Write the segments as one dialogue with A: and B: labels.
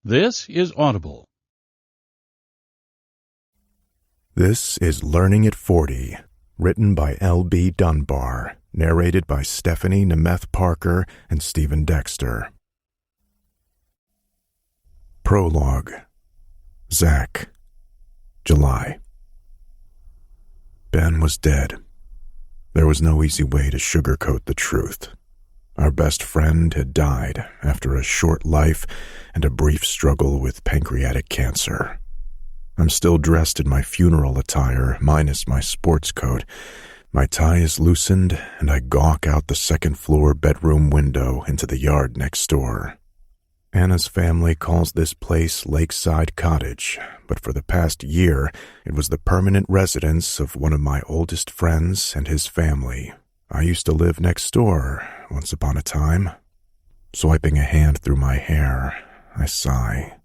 A: This is Audible.
B: This is Learning at 40, written by L.B. Dunbar, narrated by Stephanie Nemeth Parker and Stephen Dexter. Prologue. Zach. July. Ben was dead. There was no easy way to sugarcoat the truth. Our best friend had died after a short life and a brief struggle with pancreatic cancer. I'm still dressed in my funeral attire, minus my sports coat. My tie is loosened, and I gawk out the second-floor bedroom window into the yard next door. Anna's family calls this place Lakeside Cottage, but for the past year, it was the permanent residence of one of my oldest friends and his family. I used to live next door once upon a time. Swiping a hand through my hair, I sigh.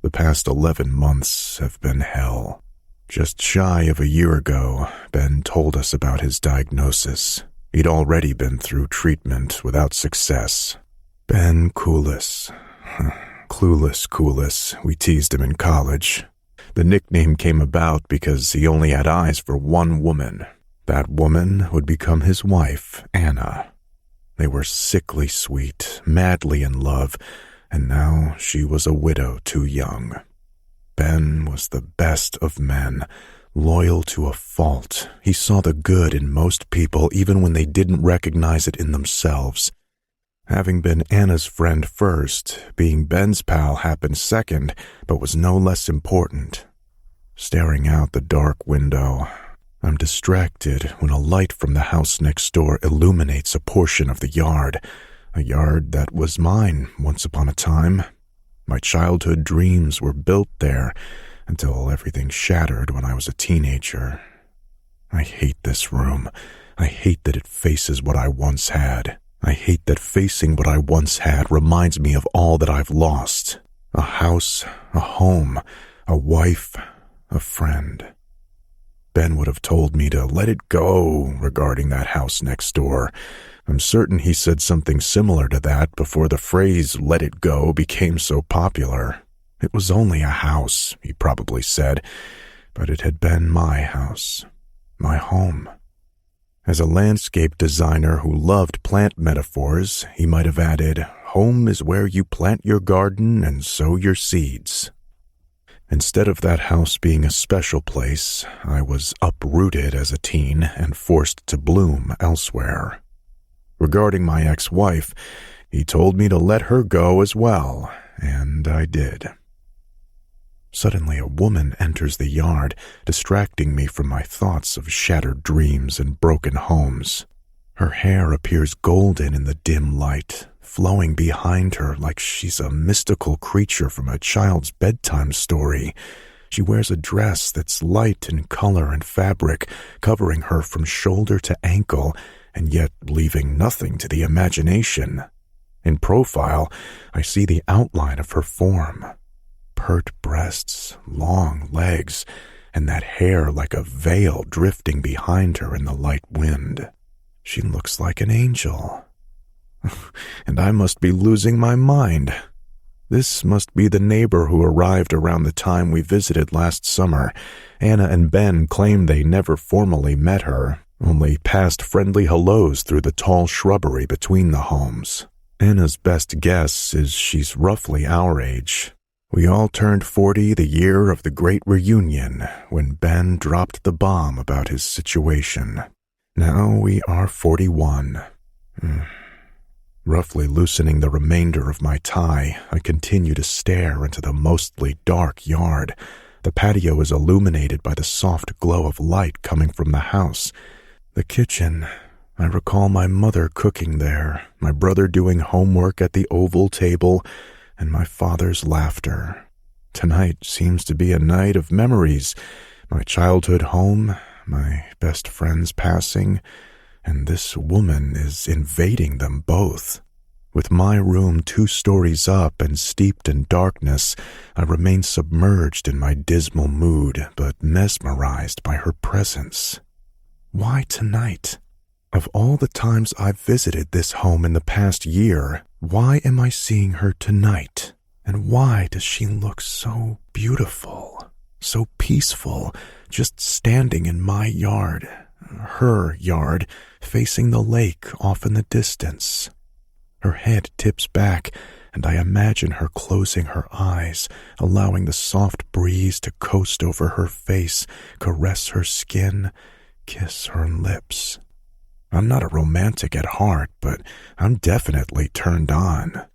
B: The past 11 months have been hell. Just shy of a year ago, Ben told us about his diagnosis. He'd already been through treatment without success. Ben Coolis. Clueless Coolis, we teased him in college. The nickname came about because he only had eyes for one woman. That woman would become his wife, Anna. They were sickly sweet, madly in love, and now she was a widow too young. Ben was the best of men, loyal to a fault. He saw the good in most people even when they didn't recognize it in themselves. Having been Anna's friend first, being Ben's pal happened second, but was no less important. Staring out the dark window, I'm distracted when a light from the house next door illuminates a portion of the yard, a yard that was mine once upon a time. My childhood dreams were built there until everything shattered when I was a teenager. I hate this room. I hate that it faces what I once had. I hate that facing what I once had reminds me of all that I've lost. A house, a home, a wife, a friend. Ben would have told me to let it go regarding that house next door. I'm certain he said something similar to that before the phrase "let it go" became so popular. It was only a house, he probably said, but it had been my house, my home. As a landscape designer who loved plant metaphors, he might have added, "Home is where you plant your garden and sow your seeds." Instead of that house being a special place, I was uprooted as a teen and forced to bloom elsewhere. Regarding my ex-wife, he told me to let her go as well, and I did. Suddenly a woman enters the yard, distracting me from my thoughts of shattered dreams and broken homes. Her hair appears golden in the dim light, flowing behind her like she's a mystical creature from a child's bedtime story. She wears a dress that's light in color and fabric, covering her from shoulder to ankle, and yet leaving nothing to the imagination. In profile, I see the outline of her form. Pert breasts, long legs, and that hair like a veil drifting behind her in the light wind. She looks like an angel. And I must be losing my mind. This must be the neighbor who arrived around the time we visited last summer. Anna and Ben claim they never formally met her, only passed friendly hellos through the tall shrubbery between the homes. Anna's best guess is she's roughly our age. We all turned 40 the year of the Great Reunion, when Ben dropped the bomb about his situation. Now we are 41. Roughly loosening the remainder of my tie, I continue to stare into the mostly dark yard. The patio is illuminated by the soft glow of light coming from the house. The kitchen. I recall my mother cooking there, my brother doing homework at the oval table, and my father's laughter. Tonight seems to be a night of memories. My childhood home, my best friend's passing, and this woman is invading them both. With my room 2 stories up and steeped in darkness, I remain submerged in my dismal mood, but mesmerized by her presence. Why tonight? Of all the times I've visited this home in the past year, why am I seeing her tonight? And why does she look so beautiful, so peaceful, just standing in my yard, her yard, facing the lake off in the distance? Her head tips back, and I imagine her closing her eyes, allowing the soft breeze to coast over her face, caress her skin, kiss her lips. I'm not a romantic at heart, but I'm definitely turned on.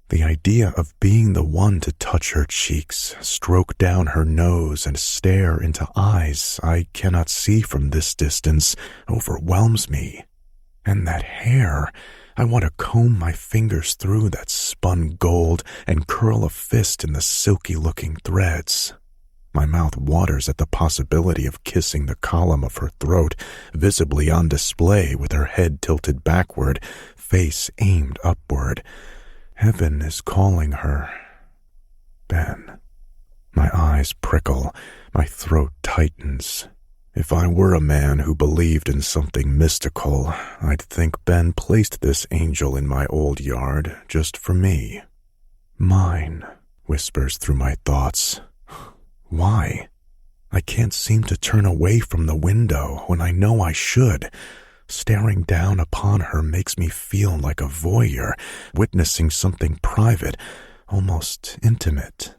B: The idea of being the one to touch her cheeks, stroke down her nose, and stare into eyes I cannot see from this distance overwhelms me. And that hair, I want to comb my fingers through that spun gold and curl a fist in the silky-looking threads. My mouth waters at the possibility of kissing the column of her throat, visibly on display with her head tilted backward, face aimed upward. Heaven is calling her. Ben. My eyes prickle, my throat tightens. If I were a man who believed in something mystical, I'd think Ben placed this angel in my old yard just for me. Mine, whispers through my thoughts. Why? I can't seem to turn away from the window when I know I should. Staring down upon her makes me feel like a voyeur, witnessing something private, almost intimate.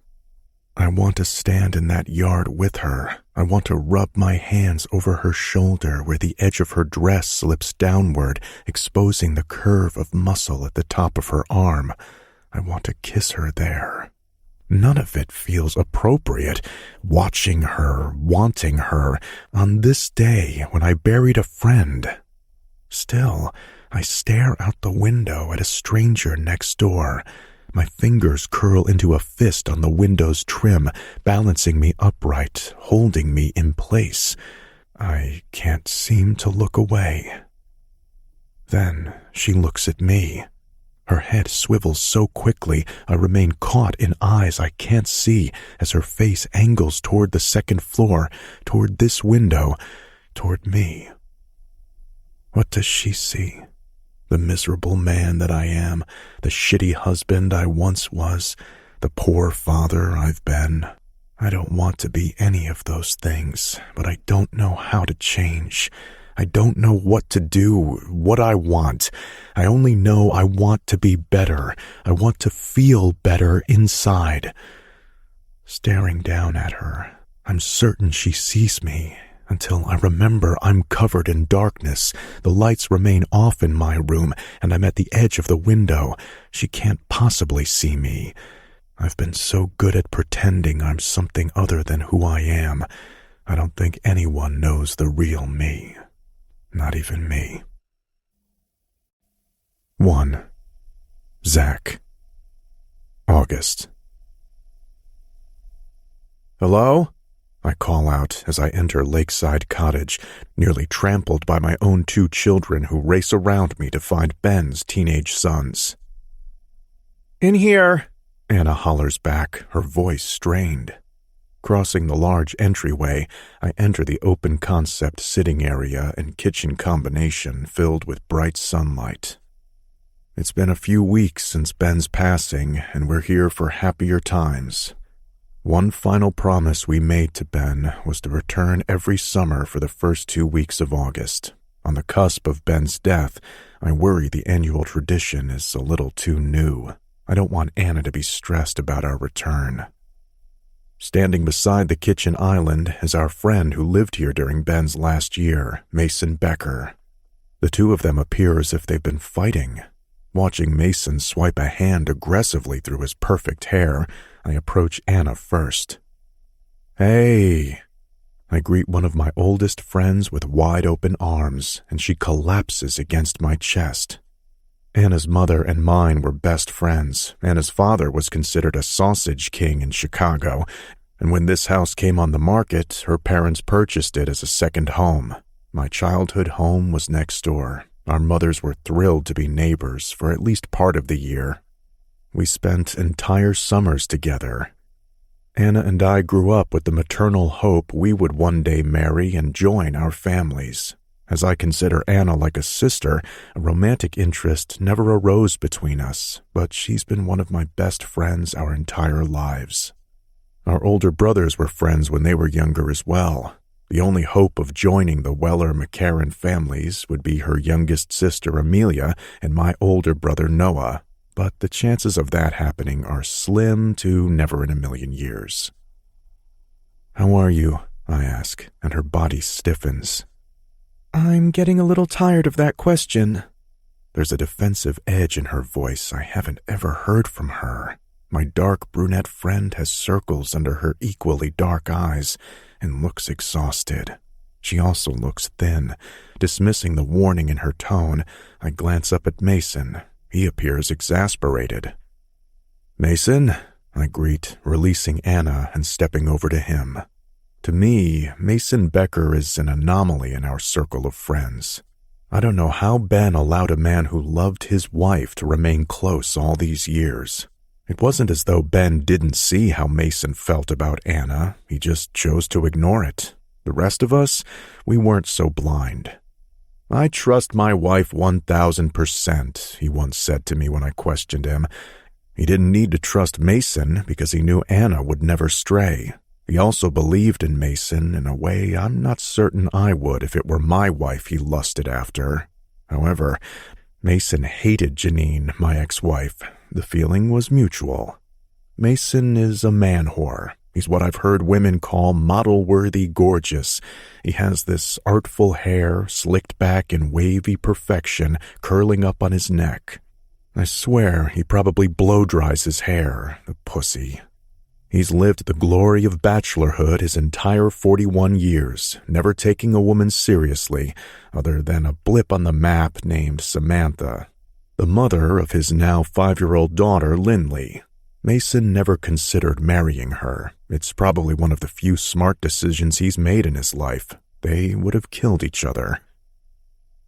B: I want to stand in that yard with her. I want to rub my hands over her shoulder where the edge of her dress slips downward, exposing the curve of muscle at the top of her arm. I want to kiss her there. None of it feels appropriate, watching her, wanting her, on this day when I buried a friend. Still, I stare out the window at a stranger next door. My fingers curl into a fist on the window's trim, balancing me upright, holding me in place. I can't seem to look away. Then she looks at me. Her head swivels so quickly I remain caught in eyes I can't see as her face angles toward the second floor, toward this window, toward me. What does she see? The miserable man that I am, the shitty husband I once was, the poor father I've been. I don't want to be any of those things, but I don't know how to change. I don't know what to do, what I want. I only know I want to be better. I want to feel better inside. Staring down at her, I'm certain she sees me. Until I remember I'm covered in darkness. The lights remain off in my room, and I'm at the edge of the window. She can't possibly see me. I've been so good at pretending I'm something other than who I am. I don't think anyone knows the real me. Not even me. 1. Zach. August. Hello? I call out as I enter Lakeside Cottage, nearly trampled by my own 2 children who race around me to find Ben's teenage sons. In here, Anna hollers back, her voice strained. Crossing the large entryway, I enter the open-concept sitting area and kitchen combination filled with bright sunlight. It's been a few weeks since Ben's passing, and we're here for happier times. One final promise we made to Ben was to return every summer for the first 2 weeks of August. On the cusp of Ben's death, I worry the annual tradition is a little too new. I don't want Anna to be stressed about our return. Standing beside the kitchen island is our friend who lived here during Ben's last year, Mason Becker. The 2 of them appear as if they've been fighting. Watching Mason swipe a hand aggressively through his perfect hair, I approach Anna first. Hey! I greet one of my oldest friends with wide-open arms, and she collapses against my chest. Anna's mother and mine were best friends. Anna's father was considered a sausage king in Chicago, and when this house came on the market, her parents purchased it as a second home. My childhood home was next door. Our mothers were thrilled to be neighbors for at least part of the year. We spent entire summers together. Anna and I grew up with the maternal hope we would one day marry and join our families. As I consider Anna like a sister, a romantic interest never arose between us, but she's been one of my best friends our entire lives. Our older brothers were friends when they were younger as well. The only hope of joining the Weller-McCarran families would be her youngest sister Amelia and my older brother Noah, but the chances of that happening are slim to never in a million years. "How are you?" I ask, and her body stiffens. "I'm getting a little tired of that question." There's a defensive edge in her voice I haven't ever heard from her. My dark brunette friend has circles under her equally dark eyes and looks exhausted. She also looks thin. Dismissing the warning in her tone, I glance up at Mason. He appears exasperated. "Mason," I greet, releasing Anna and stepping over to him. To me, Mason Becker is an anomaly in our circle of friends. I don't know how Ben allowed a man who loved his wife to remain close all these years. It wasn't as though Ben didn't see how Mason felt about Anna. He just chose to ignore it. The rest of us, we weren't so blind. "I trust my wife 1,000%, he once said to me when I questioned him. He didn't need to trust Mason because he knew Anna would never stray. He also believed in Mason in a way I'm not certain I would if it were my wife he lusted after. However, Mason hated Janine, my ex-wife. The feeling was mutual. Mason is a man-whore. He's what I've heard women call model-worthy gorgeous. He has this artful hair, slicked back in wavy perfection, curling up on his neck. I swear he probably blow-dries his hair, the pussy. He's lived the glory of bachelorhood his entire 41 years, never taking a woman seriously, other than a blip on the map named Samantha, the mother of his now 5-year-old daughter, Lindley. Mason never considered marrying her. It's probably one of the few smart decisions he's made in his life. They would have killed each other.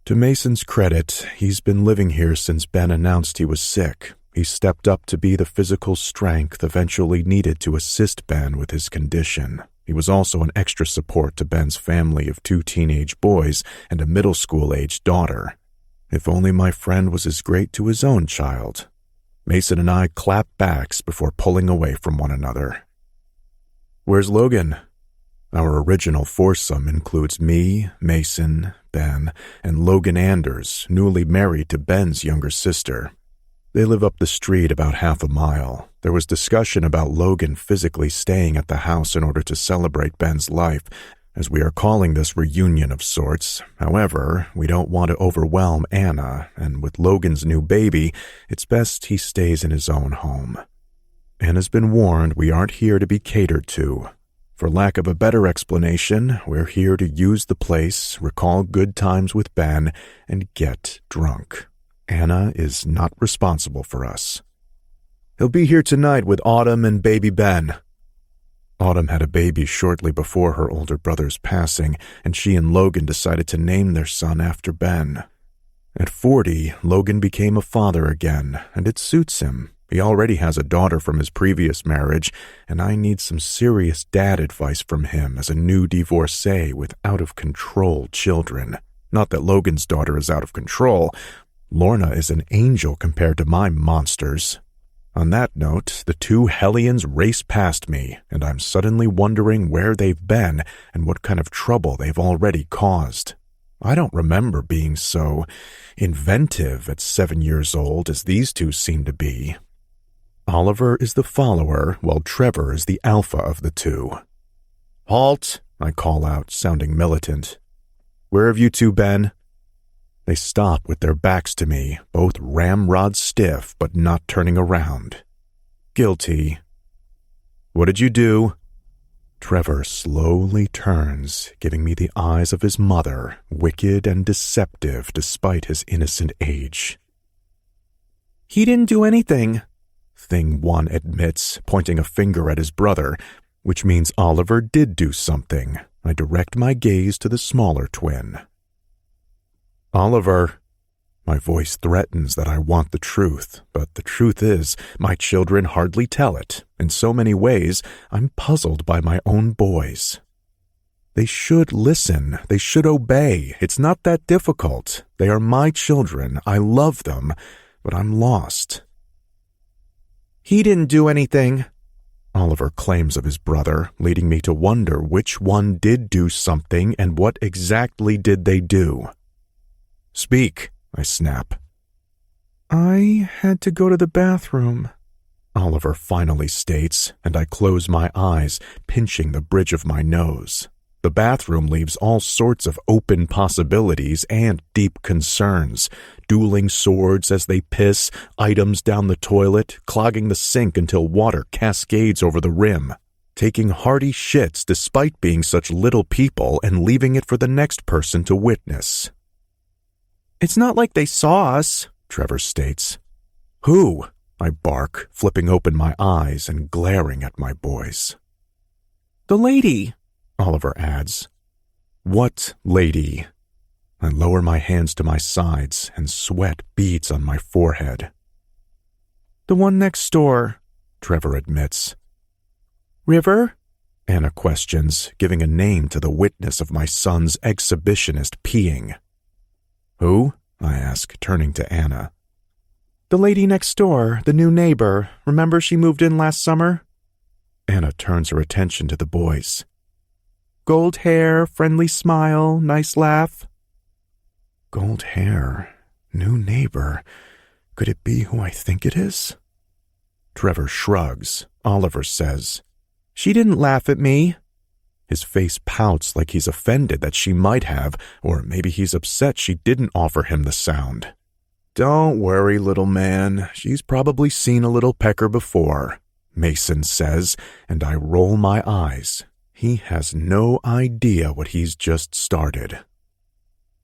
B: To Mason's credit, he's been living here since Ben announced he was sick. He stepped up to be the physical strength eventually needed to assist Ben with his condition. He was also an extra support to Ben's family of 2 teenage boys and a middle school-aged daughter. If only my friend was as great to his own child. Mason and I clapped backs before pulling away from one another. "Where's Logan?" Our original foursome includes me, Mason, Ben, and Logan Anders, newly married to Ben's younger sister. They live up the street about half a mile. There was discussion about Logan physically staying at the house in order to celebrate Ben's life, as we are calling this reunion of sorts. However, we don't want to overwhelm Anna, and with Logan's new baby, it's best he stays in his own home. Anna's been warned we aren't here to be catered to. For lack of a better explanation, we're here to use the place, recall good times with Ben, and get drunk. Anna is not responsible for us. "He'll be here tonight with Autumn and baby Ben." Autumn had a baby shortly before her older brother's passing, and she and Logan decided to name their son after Ben. At 40, Logan became a father again, and it suits him. He already has a daughter from his previous marriage, and I need some serious dad advice from him as a new divorcee with out-of-control children. Not that Logan's daughter is out of control. Lorna is an angel compared to my monsters. On that note, the 2 hellions race past me, and I'm suddenly wondering where they've been and what kind of trouble they've already caused. I don't remember being so inventive at 7 years old as these 2 seem to be. Oliver is the follower, while Trevor is the alpha of the 2. "Halt!" I call out, sounding militant. "Where have you 2 been?" They stop with their backs to me, both ramrod stiff but not turning around. "Guilty." "What did you do?" Trevor slowly turns, giving me the eyes of his mother, wicked and deceptive despite his innocent age. "He didn't do anything," Thing 1 admits, pointing a finger at his brother, which means Oliver did do something. I direct my gaze to the smaller twin. "Oliver." My voice threatens that I want the truth, but the truth is, my children hardly tell it. In so many ways, I'm puzzled by my own boys. They should listen. They should obey. It's not that difficult. They are my children. I love them, but I'm lost.
A: He didn't do anything,
B: Oliver claims of his brother, leading me to wonder which one did do something and what exactly did they do. Speak, I snap.
A: I had to go to the bathroom,
B: Oliver finally states, and I close my eyes, pinching the bridge of my nose. The bathroom leaves all sorts of open possibilities and deep concerns. Dueling swords as they piss, items down the toilet, clogging the sink until water cascades over the rim. Taking hearty shits despite being such little people and leaving it for the next person to witness.
A: It's not like they saw us,
B: Trevor states. Who? I bark, flipping open my eyes and glaring at my boys.
A: The lady,
B: Oliver adds. What lady? I lower my hands to my sides and sweat beads on my forehead.
A: The one next door,
B: Trevor admits.
A: River?
B: Anna questions, giving a name to the witness of my son's exhibitionist peeing. Who? I ask, turning to Anna.
A: The lady next door, the new neighbor. Remember she moved in last summer?
B: Anna turns her attention to the boys.
A: Gold hair, friendly smile, nice laugh.
B: Gold hair, new neighbor. Could it be who I think it is? Trevor shrugs. Oliver says,
A: She didn't laugh at me.
B: His face pouts like he's offended that she might have, or maybe he's upset she didn't offer him the sound. Don't worry, little man. She's probably seen a little pecker before, Mason says, and I roll my eyes. He has no idea what he's just started.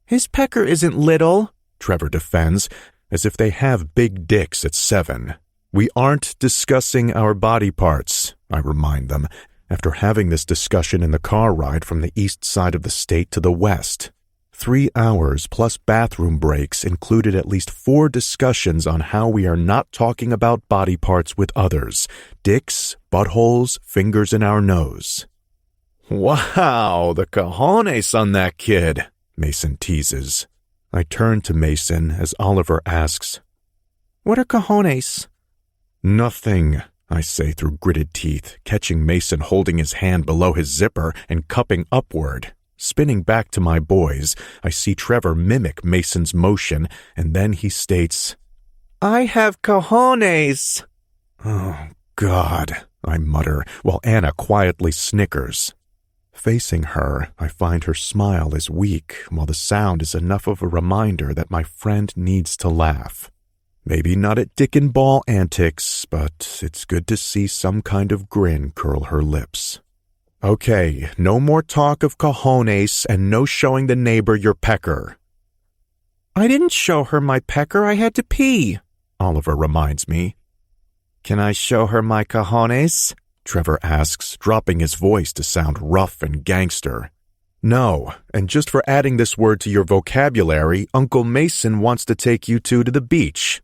A: His pecker isn't little,
B: Trevor defends, as if they have big dicks at 7. We aren't discussing our body parts, I remind them, after having this discussion in the car ride from the east side of the state to the west. 3 hours plus bathroom breaks included at least 4 discussions on how we are not talking about body parts with others. Dicks, buttholes, fingers in our nose. Wow, the cojones on that kid, Mason teases. I turn to Mason as Oliver asks,
A: What are cojones?
B: Nothing, I say through gritted teeth, catching Mason holding his hand below his zipper and cupping upward. Spinning back to my boys, I see Trevor mimic Mason's motion, and then he states,
A: I have cojones.
B: Oh, God, I mutter, while Anna quietly snickers. Facing her, I find her smile is weak, while the sound is enough of a reminder that my friend needs to laugh. Maybe not at dick and ball antics, but it's good to see some kind of grin curl her lips. Okay, no more talk of cojones and no showing the neighbor your pecker.
A: I didn't show her my pecker, I had to pee,
B: Oliver reminds me.
A: Can I show her my cojones?
B: Trevor asks, dropping his voice to sound rough and gangster. No, and just for adding this word to your vocabulary, Uncle Mason wants to take you two to the beach.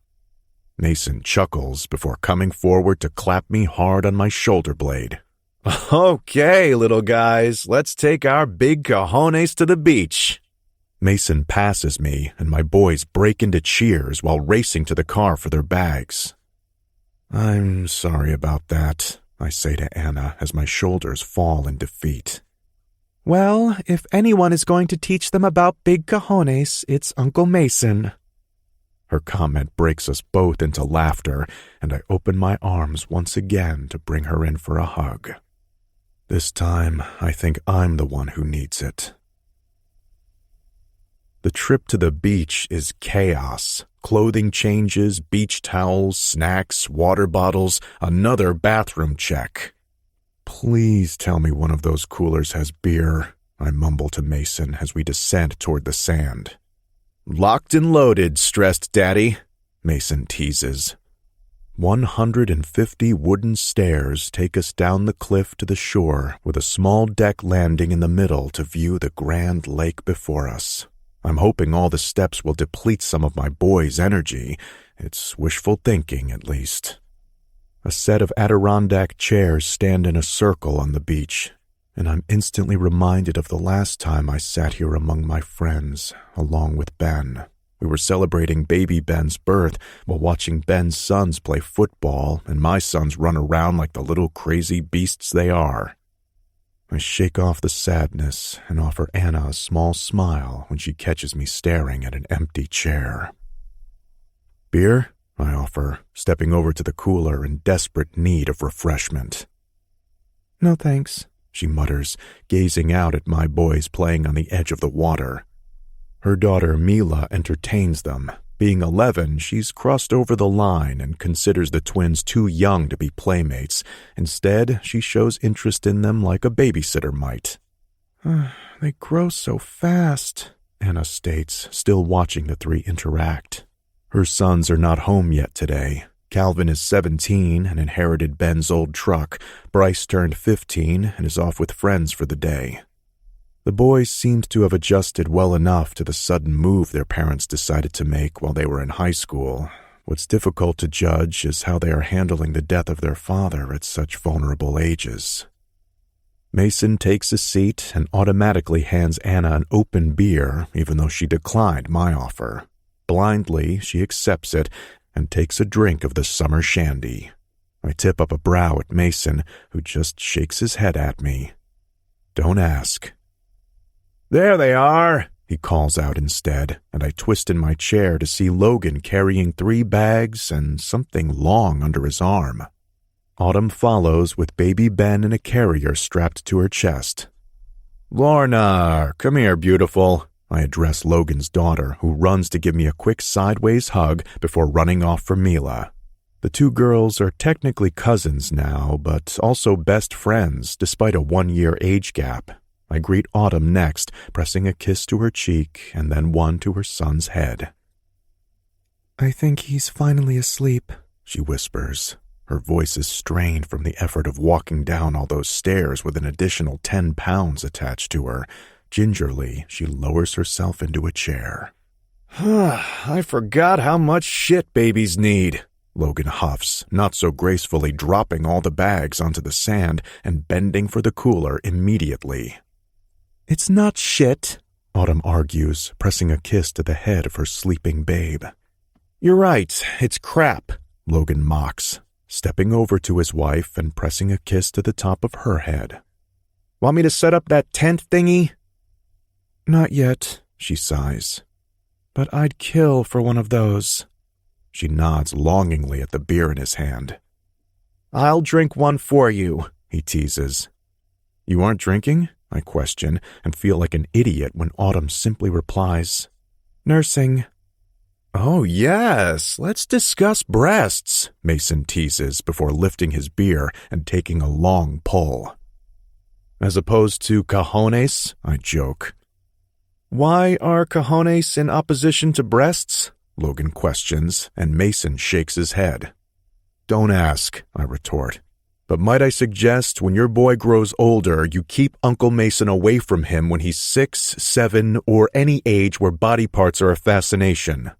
B: Mason chuckles before coming forward to clap me hard on my shoulder blade. Okay, little guys, let's take our big cojones to the beach. Mason passes me, and my boys break into cheers while racing to the car for their bags. I'm sorry about that, I say to Anna as my shoulders fall in defeat.
A: Well, if anyone is going to teach them about big cojones, it's Uncle Mason.
B: Her comment breaks us both into laughter, and I open my arms once again to bring her in for a hug. This time, I think I'm the one who needs it. The trip to the beach is chaos. Clothing changes, beach towels, snacks, water bottles, another bathroom check. Please tell me one of those coolers has beer, I mumble to Mason as we descend toward the sand. Locked and loaded, stressed daddy, Mason teases. 150 wooden stairs take us down the cliff to the shore with a small deck landing in the middle to view the grand lake before us. I'm hoping all the steps will deplete some of my boys' energy. It's wishful thinking, at least. A set of Adirondack chairs stand in a circle on the beach. and I'm instantly reminded of the last time I sat here among my friends, along with Ben. We were celebrating baby Ben's birth while watching Ben's sons play football and my sons run around like the little crazy beasts they are. I shake off the sadness and offer Anna a small smile when she catches me staring at an empty chair. "Beer?" I offer, stepping over to the cooler in desperate need of refreshment.
A: "No thanks,"
B: she mutters, gazing out at my boys playing on the edge of the water. Her daughter Mila entertains them. Being 11, she's crossed over the line and considers the twins too young to be playmates. Instead, she shows interest in them like a babysitter might.
A: "They grow so fast,"
B: Anna states, still watching the three interact. Her sons are not home yet today. Calvin is 17 and inherited Ben's old truck. Bryce turned 15 and is off with friends for the day. The boys seemed to have adjusted well enough to the sudden move their parents decided to make while they were in high school. What's difficult to judge is how they are handling the death of their father at such vulnerable ages. Mason takes a seat and automatically hands Anna an open beer, even though she declined my offer. Blindly, she accepts it and takes a drink of the summer shandy. I tip up a brow at Mason, who just shakes his head at me. Don't ask. "There they are," he calls out instead, and I twist in my chair to see Logan carrying 3 bags and something long under his arm. Autumn follows with baby Ben in a carrier strapped to her chest. "Lorna, come here, beautiful," I address Logan's daughter, who runs to give me a quick sideways hug before running off for Mila. The 2 girls are technically cousins now, but also best friends despite a 1-year age gap. I greet Autumn next, pressing a kiss to her cheek and then one to her son's head.
A: "I think he's finally asleep,"
B: she whispers. Her voice is strained from the effort of walking down all those stairs with an additional 10 pounds attached to her. Gingerly, she lowers herself into a chair. "I forgot how much shit babies need," Logan huffs, not so gracefully dropping all the bags onto the sand and bending for the cooler immediately.
A: "It's not shit,"
B: Autumn argues, pressing a kiss to the head of her sleeping babe. "You're right, it's crap," Logan mocks, stepping over to his wife and pressing a kiss to the top of her head. "Want me to set up that tent thingy?"
A: "Not yet," she sighs. "But I'd kill for one of those."
B: She nods longingly at the beer in his hand.
A: "I'll drink one for you,"
B: he teases. "You aren't drinking?" I question, and feel like an idiot when Autumn simply replies,
A: "Nursing."
B: "Oh, yes, let's discuss breasts," Mason teases before lifting his beer and taking a long pull. "As opposed to cojones," I joke.
A: "Why are cojones in opposition to breasts?"
B: Logan questions, and Mason shakes his head. "Don't ask," I retort. "But might I suggest when your boy grows older, you keep Uncle Mason away from him when he's 6, 7, or any age where body parts are a fascination."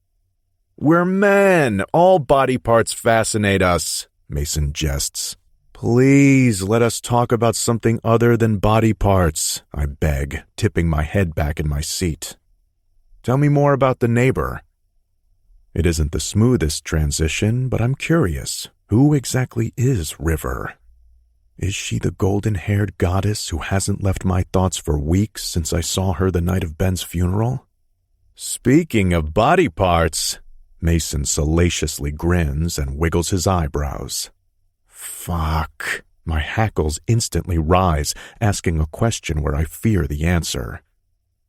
B: "We're men. All body parts fascinate us," Mason jests. "Please let us talk about something other than body parts," I beg, tipping my head back in my seat. "Tell me more about the neighbor." It isn't the smoothest transition, but I'm curious. Who exactly is River? Is she the golden-haired goddess who hasn't left my thoughts for weeks since I saw her the night of Ben's funeral? "Speaking of body parts," Mason salaciously grins and wiggles his eyebrows. Fuck. My hackles instantly rise, asking a question where I fear the answer.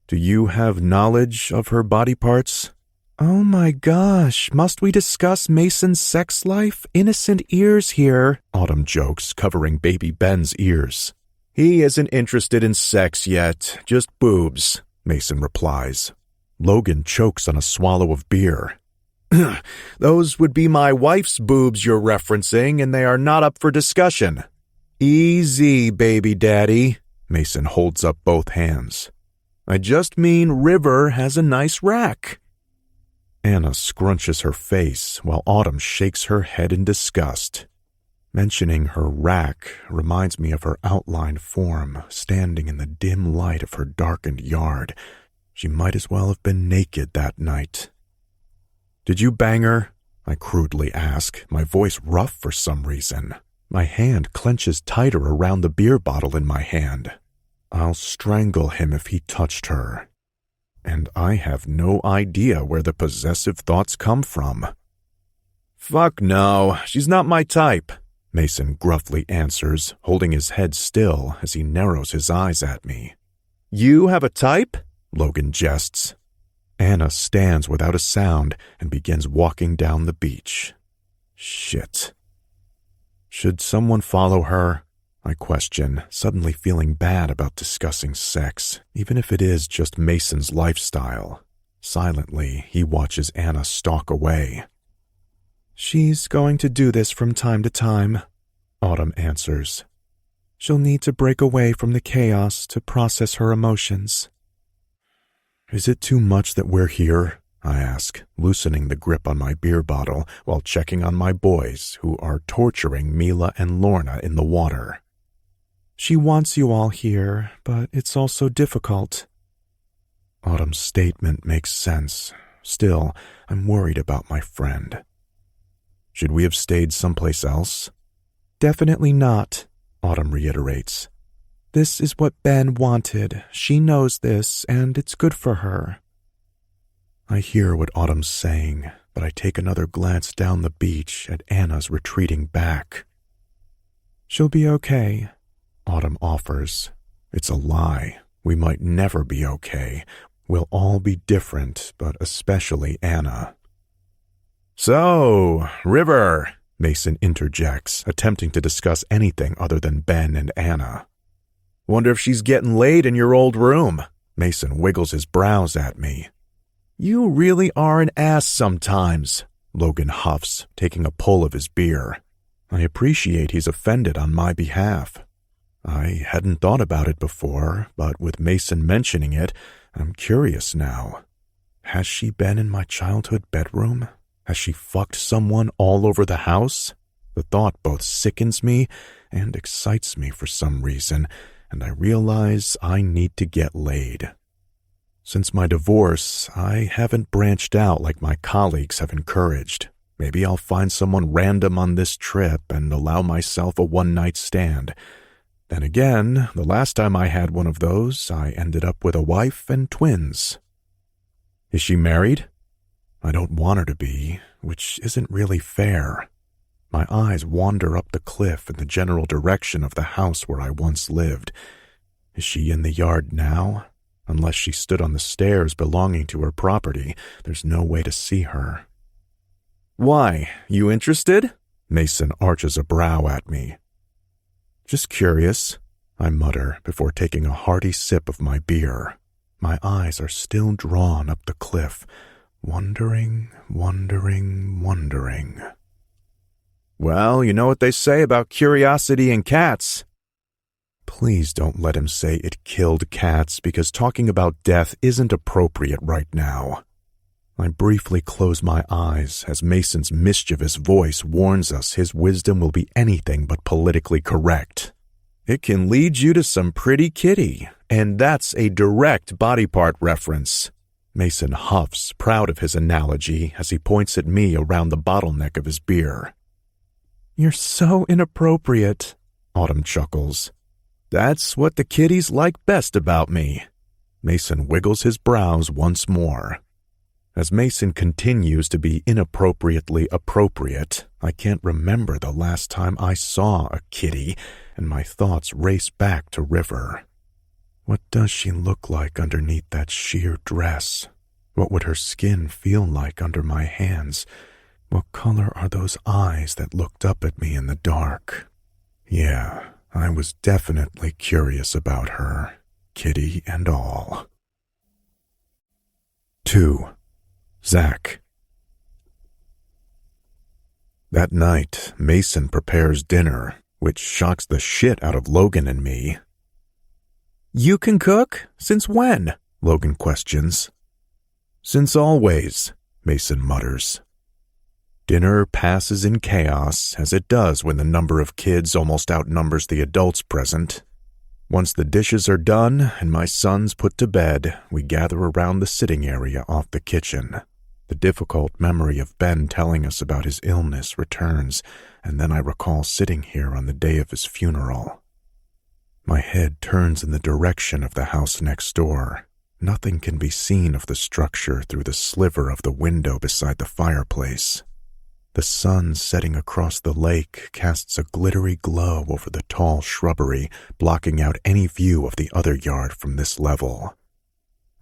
B: "Do you have knowledge of her body parts?"
A: "Oh my gosh, must we discuss Mason's sex life? Innocent ears here,"
B: Autumn jokes, covering baby Ben's ears. "He isn't interested in sex yet, just boobs," Mason replies. Logan chokes on a swallow of beer. "Those would be my wife's boobs you're referencing, and they are not up for discussion." "Easy, baby daddy," Mason holds up both hands. "I just mean River has a nice rack." Anna scrunches her face while Autumn shakes her head in disgust. Mentioning her rack reminds me of her outlined form standing in the dim light of her darkened yard. She might as well have been naked that night. "Did you bang her?" I crudely ask, my voice rough for some reason. My hand clenches tighter around the beer bottle in my hand. I'll strangle him if he touched her. And I have no idea where the possessive thoughts come from. "Fuck no, she's not my type," Mason gruffly answers, holding his head still as he narrows his eyes at me. "You have a type?" Logan jests. Anna stands without a sound and begins walking down the beach. Shit. Should someone follow her? I question, suddenly feeling bad about discussing sex, even if it is just Mason's lifestyle. Silently, he watches Anna stalk away.
A: "She's going to do this from time to time," Autumn answers. "She'll need to break away from the chaos to process her emotions."
B: "Is it too much that we're here?" I ask, loosening the grip on my beer bottle while checking on my boys who are torturing Mila and Lorna in the water.
A: "She wants you all here, but it's also difficult."
B: Autumn's statement makes sense. Still, I'm worried about my friend. Should we have stayed someplace else?
A: "Definitely not," Autumn reiterates. "This is what Ben wanted. She knows this, and it's good for her."
B: I hear what Autumn's saying, but I take another glance down the beach at Anna's retreating back.
A: "She'll be okay,"
B: Autumn offers. It's a lie. We might never be okay. We'll all be different, but especially Anna. "So, River," Mason interjects, attempting to discuss anything other than Ben and Anna. "Wonder if she's getting laid in your old room." Mason wiggles his brows at me. "You really are an ass sometimes," Logan huffs, taking a pull of his beer. I appreciate he's offended on my behalf. I hadn't thought about it before, but with Mason mentioning it, I'm curious now. Has she been in my childhood bedroom? Has she fucked someone all over the house? The thought both sickens me and excites me for some reason, and I realize I need to get laid. Since my divorce, I haven't branched out like my colleagues have encouraged. Maybe I'll find someone random on this trip and allow myself a one-night stand. Then again, the last time I had one of those, I ended up with a wife and twins. Is she married? I don't want her to be, which isn't really fair. My eyes wander up the cliff in the general direction of the house where I once lived. Is she in the yard now? Unless she stood on the stairs belonging to her property, there's no way to see her. "Why, you interested?" Mason arches a brow at me. "Just curious," I mutter before taking a hearty sip of my beer. My eyes are still drawn up the cliff, wondering. "Well, you know what they say about curiosity and cats." Please don't let him say it killed cats, because talking about death isn't appropriate right now. I briefly close my eyes as Mason's mischievous voice warns us his wisdom will be anything but politically correct. "It can lead you to some pretty kitty, and that's a direct body part reference." Mason huffs, proud of his analogy, as he points at me around the bottleneck of his beer. "You're so inappropriate," Autumn chuckles. "That's what the kiddies like best about me." Mason wiggles his brows once more. As Mason continues to be inappropriately appropriate, I can't remember the last time I saw a kitty, and my thoughts race back to River. What does she look like underneath that sheer dress? What would her skin feel like under my hands? What color are those eyes that looked up at me in the dark? Yeah, I was definitely curious about her, kitty and all. 2. Zach. That night, Mason prepares dinner, which shocks the shit out of Logan and me. "You can cook? Since when?" Logan questions. "Since always," Mason mutters. Dinner passes in chaos, as it does when the number of kids almost outnumbers the adults present. Once the dishes are done and my sons put to bed, we gather around the sitting area off the kitchen. The difficult memory of Ben telling us about his illness returns, and then I recall sitting here on the day of his funeral. My head turns in the direction of the house next door. Nothing can be seen of the structure through the sliver of the window beside the fireplace. The sun setting across the lake casts a glittery glow over the tall shrubbery, blocking out any view of the other yard from this level.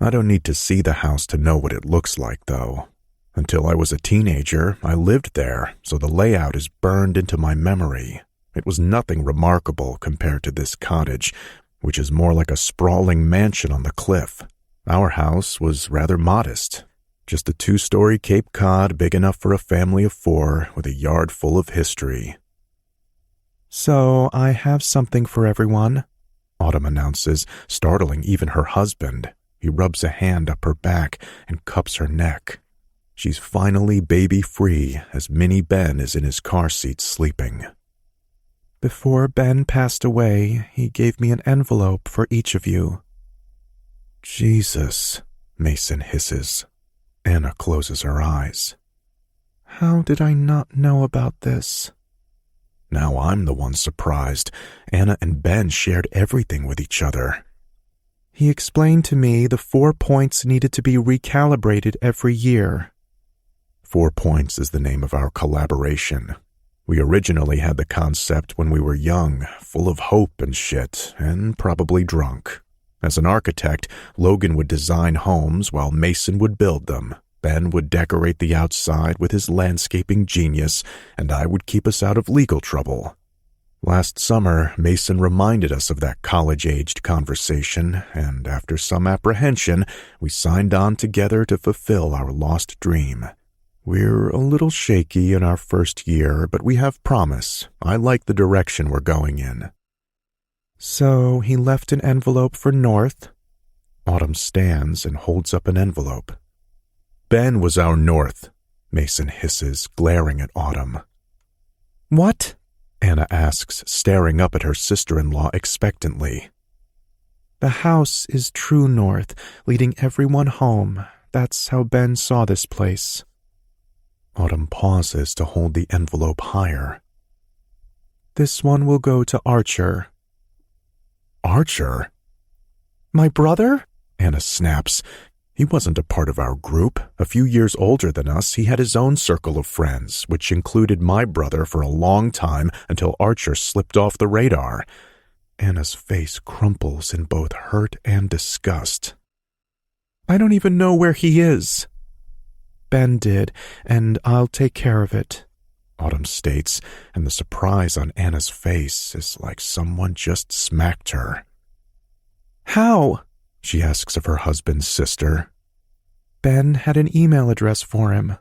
B: I don't need to see the house to know what it looks like, though. Until I was a teenager, I lived there, so the layout is burned into my memory. It was nothing remarkable compared to this cottage, which is more like a sprawling mansion on the cliff. Our house was rather modest. Just a 2-story Cape Cod big enough for a family of 4 with a yard full of history.
A: "So I have something for everyone," Autumn announces, startling even her husband. He rubs a hand up her back and cups her neck. She's finally baby-free as Mini Ben is in his car seat sleeping. "Before Ben passed away, he gave me an envelope for each of you."
B: "Jesus," Mason hisses. Anna closes her eyes.
A: "How did I not know about this?"
B: Now I'm the one surprised. Anna and Ben shared everything with each other.
A: "He explained to me the 4 points needed to be recalibrated every year."
B: 4 Points is the name of our collaboration. We originally had the concept when we were young, full of hope and shit, and probably drunk. As an architect, Logan would design homes while Mason would build them. Ben would decorate the outside with his landscaping genius, and I would keep us out of legal trouble. Last summer, Mason reminded us of that college-aged conversation, and after some apprehension, we signed on together to fulfill our lost dream. We're a little shaky in our first year, but we have promise. I like the direction we're going in.
A: "So he left an envelope for North?"
B: Autumn stands and holds up an envelope. "Ben was our North," Mason hisses, glaring at Autumn.
A: "What?"
B: Anna asks, staring up at her sister-in-law expectantly.
A: "The house is true North, leading everyone home. That's how Ben saw this place."
B: Autumn pauses to hold the envelope higher.
A: "This one will go to Archer."
B: "Archer?"
A: "My brother?"
B: Anna snaps. He wasn't a part of our group. A few years older than us, he had his own circle of friends, which included my brother for a long time until Archer slipped off the radar. Anna's face crumples in both hurt and disgust.
A: "I don't even know where he is." "Ben did, and I'll take care of it,"
B: Autumn states, and the surprise on Anna's face is like someone just smacked her.
A: "How?"
B: she asks of her husband's sister.
A: "Ben had an email address for him."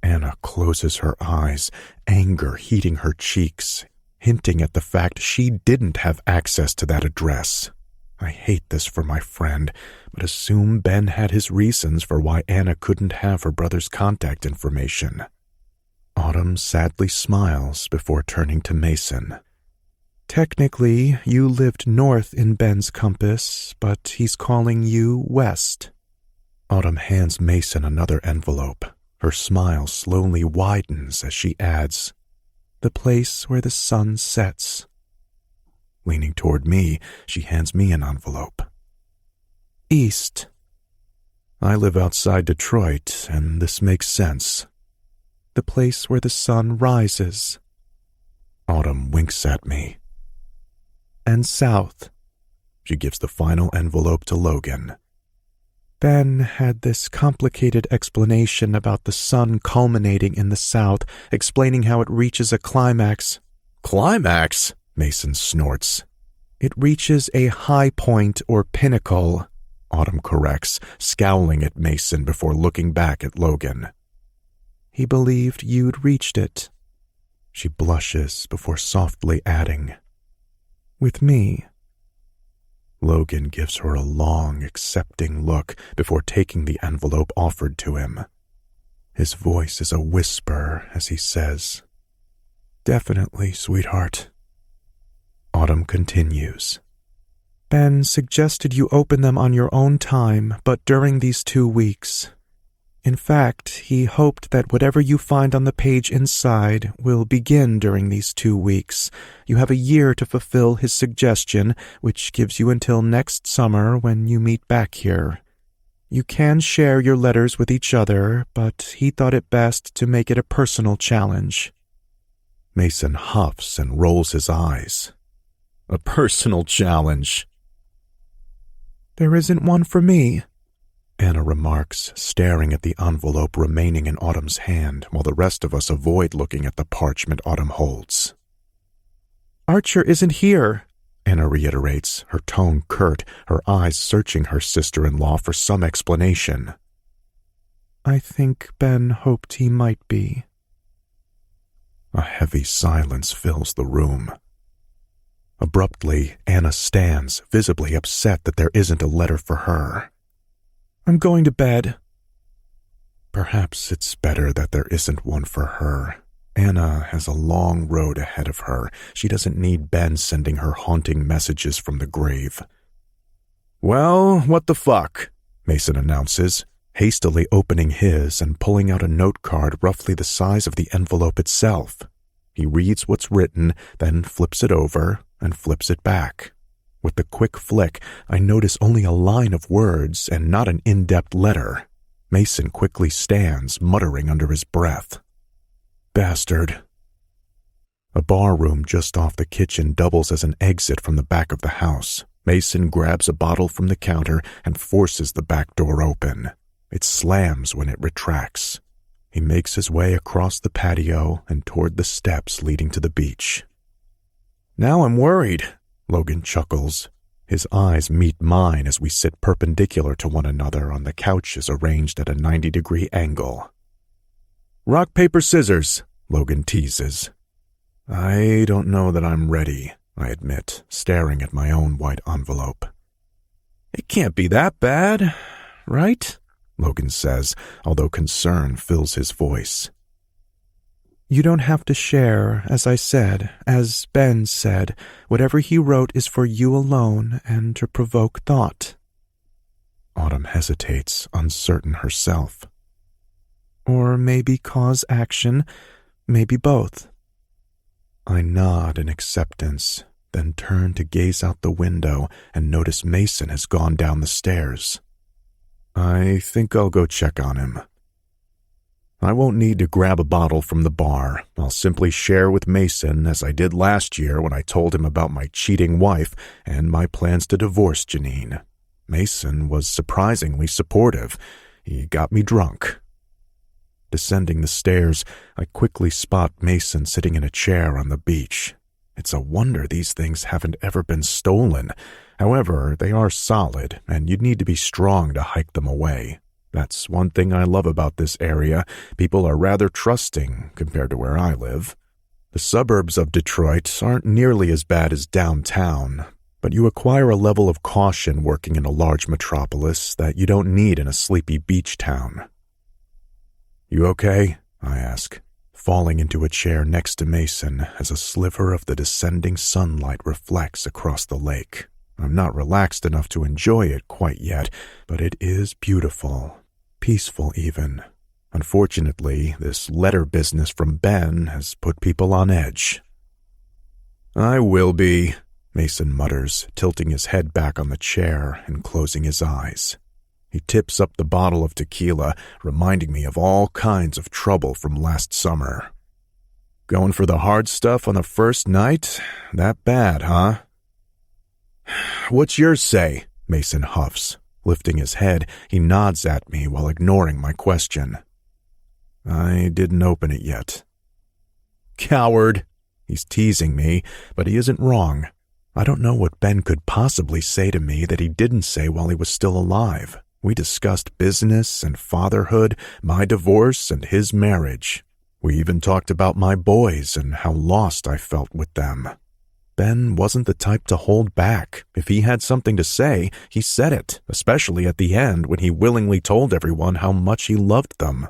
B: Anna closes her eyes, anger heating her cheeks, hinting at the fact she didn't have access to that address. I hate this for my friend, but assume Ben had his reasons for why Anna couldn't have her brother's contact information. Autumn sadly smiles before turning to Mason.
A: "Technically, you lived north in Ben's compass, but he's calling you west."
B: Autumn hands Mason another envelope. Her smile slowly widens as she adds,
A: "The place where the sun sets."
B: Leaning toward me, she hands me an envelope.
A: "East."
B: I live outside Detroit, and this makes sense.
A: "The place where the sun rises."
B: Autumn winks at me.
A: "And south."
B: She gives the final envelope to Logan.
A: "Ben had this complicated explanation about the sun culminating in the south, explaining how it reaches a climax."
B: "Climax?" Mason snorts.
A: "It reaches a high point or pinnacle,"
B: Autumn corrects, scowling at Mason before looking back at Logan.
A: "He believed you'd reached it."
B: She blushes before softly adding,
A: "With me."
B: Logan gives her a long, accepting look before taking the envelope offered to him.
A: His voice is a whisper as he says, "Definitely, sweetheart." Autumn continues. Ben suggested you open them on your own time, but during these 2 weeks. In fact, he hoped that whatever you find on the page inside will begin during these 2 weeks. You have a year to fulfill his suggestion, which gives you until next summer when you meet back here. You can share your letters with each other, but he thought it best to make it a personal challenge. Mason huffs and rolls his eyes. A personal challenge? There isn't one for me, Anna remarks, staring at the envelope remaining in Autumn's hand while the rest of us avoid looking at the parchment Autumn holds. Archer isn't here, Anna reiterates, her tone curt, her eyes searching her sister-in-law for some explanation. I think Ben hoped he might be. A heavy silence fills the room. Abruptly, Anna stands, visibly upset that there isn't a letter for her. I'm going to bed. Perhaps it's better that there isn't one for her. Anna has a long road ahead of her. She doesn't need Ben sending her haunting messages from the grave. Well, what the fuck? Mason announces, hastily opening his and pulling out a note card roughly the size of the envelope itself. He reads what's written, then flips it over and flips it back. With the quick flick, I notice only a line of words and not an in-depth letter. Mason quickly stands, muttering under his breath. Bastard. A bar room just off the kitchen doubles as an exit from the back of the house. Mason grabs a bottle from the counter and forces the back door open. It slams when it retracts. He makes his way across the patio and toward the steps leading to the beach. Now I'm worried, Logan chuckles. His eyes meet mine as we sit perpendicular to one another on the couches arranged at a 90-degree angle. Rock, paper, scissors, Logan teases. I don't know that I'm ready, I admit, staring at my own white envelope. It can't be that bad, right? Logan says, although concern fills his voice. You don't have to share, as I said, as Ben said. Whatever he wrote is for you alone and to provoke thought. Autumn hesitates, uncertain herself. Or maybe cause action, maybe both. I nod in acceptance, then turn to gaze out the window and notice Mason has gone down the stairs. I think I'll go check on him. I won't need to grab a bottle from the bar. I'll simply share with Mason as I did last year when I told him about my cheating wife and my plans to divorce Janine. Mason was surprisingly supportive. He got me drunk. Descending the stairs, I quickly spot Mason sitting in a chair on the beach. It's a wonder these things haven't ever been stolen. However, they are solid, and you'd need to be strong to hike them away. That's one thing I love about this area. People are rather trusting compared to where I live. The suburbs of Detroit aren't nearly as bad as downtown, but you acquire a level of caution working in a large metropolis that you don't need in a sleepy beach town. You okay? I ask, falling into a chair next to Mason as a sliver of the descending sunlight reflects across the lake. I'm not relaxed enough to enjoy it quite yet, but it is beautiful, peaceful even. Unfortunately, this letter business from Ben has put people on edge. I will be, Mason mutters, tilting his head back on the chair and closing his eyes. He tips up the bottle of tequila, reminding me of all kinds of trouble from last summer. Going for the hard stuff on the first night? That bad, huh? What's yours say? Mason huffs. Lifting his head, he nods at me while ignoring my question. I didn't open it yet. Coward! He's teasing me, but he isn't wrong. I don't know what Ben could possibly say to me that he didn't say while he was still alive. We discussed business and fatherhood, my divorce and his marriage. We even talked about my boys and how lost I felt with them. Ben wasn't the type to hold back. If he had something to say, he said it, especially at the end when he willingly told everyone how much he loved them.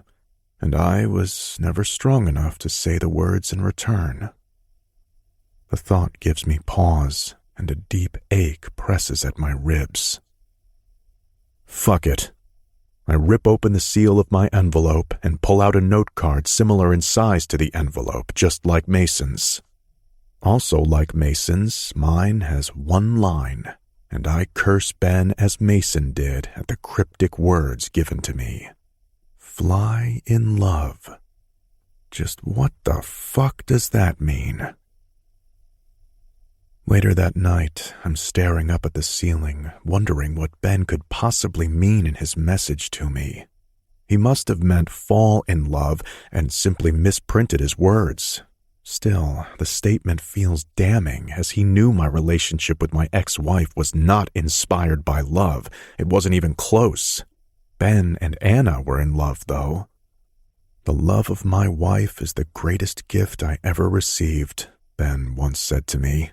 B: and I was never strong enough to say the words in return. The thought gives me pause, and a deep ache presses at my ribs. Fuck it. I rip open the seal of my envelope and pull out a note card similar in size to the envelope, just like Mason's. Also like Mason's, mine has one line, and I curse Ben as Mason did at the cryptic words given to me. Fly in love. Just what the fuck does that mean? Later that night, I'm staring up at the ceiling, wondering what Ben could possibly mean in his message to me. He must have meant fall in love and simply misprinted his words. Still, the statement feels damning, as he knew my relationship with my ex-wife was not inspired by love. It wasn't even close. Ben and Anna were in love, though. The love of my wife is the greatest gift I ever received, Ben once said to me.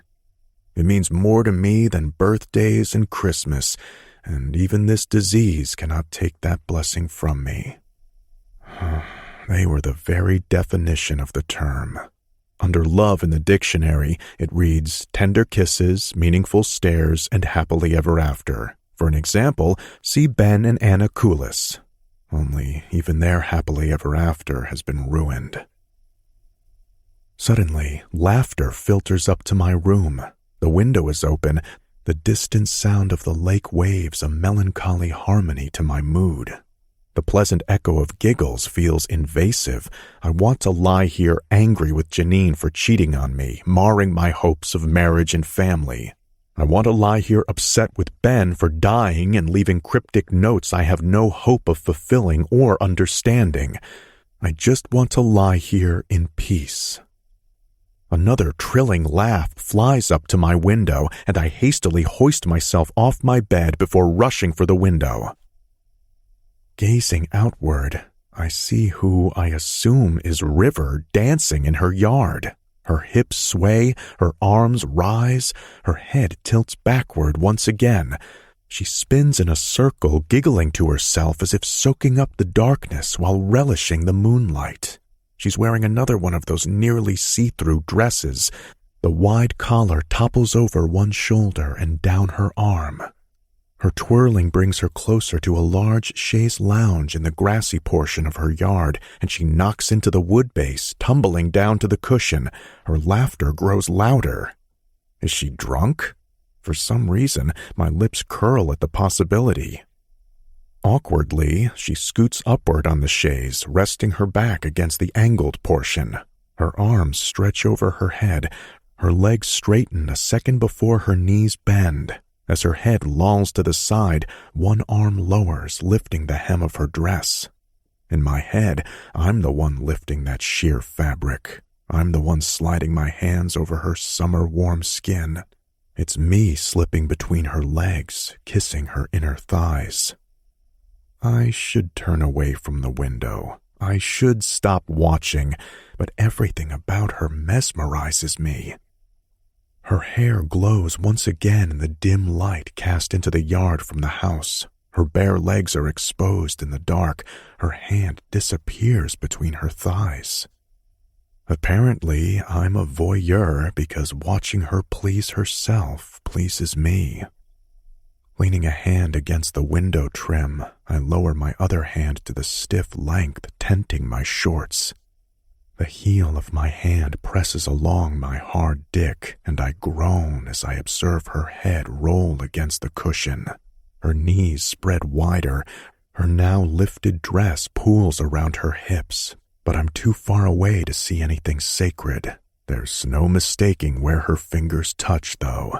B: It means more to me than birthdays and Christmas, and even this disease cannot take that blessing from me. They were the very definition of the term. Under love in the dictionary, it reads tender kisses, meaningful stares, and happily ever after. For an example, see Ben and Anna Koulis. Only even their happily ever after has been ruined. Suddenly, laughter filters up to my room. The window is open, the distant sound of the lake waves a melancholy harmony to my mood. The pleasant echo of giggles feels invasive. I want to lie here angry with Janine for cheating on me, marring my hopes of marriage and family. I want to lie here upset with Ben for dying and leaving cryptic notes I have no hope of fulfilling or understanding. I just want to lie here in peace. Another trilling laugh flies up to my window, and I hastily hoist myself off my bed before rushing for the window. Gazing outward, I see who I assume is River dancing in her yard. Her hips sway, her arms rise, her head tilts backward once again. She spins in a circle, giggling to herself as if soaking up the darkness while relishing the moonlight. She's wearing another one of those nearly see-through dresses. The wide collar topples over one shoulder and down her arm. Her twirling brings her closer to a large chaise lounge in the grassy portion of her yard, and she knocks into the wood base, tumbling down to the cushion. Her laughter grows louder. Is she drunk? For some reason, my lips curl at the possibility. Awkwardly, she scoots upward on the chaise, resting her back against the angled portion. Her arms stretch over her head. Her legs straighten a second before her knees bend. As her head lolls to the side, one arm lowers, lifting the hem of her dress. In my head, I'm the one lifting that sheer fabric. I'm the one sliding my hands over her summer-warm skin. It's me slipping between her legs, kissing her inner thighs. I should turn away from the window. I should stop watching, but everything about her mesmerizes me. Her hair glows once again in the dim light cast into the yard from the house. Her bare legs are exposed in the dark. Her hand disappears between her thighs. Apparently, I'm a voyeur because watching her please herself pleases me. Leaning a hand against the window trim, I lower my other hand to the stiff length tenting my shorts. The heel of my hand presses along my hard dick, and I groan as I observe her head roll against the cushion. Her knees spread wider. Her now lifted dress pools around her hips, but I'm too far away to see anything sacred. There's no mistaking where her fingers touch, though.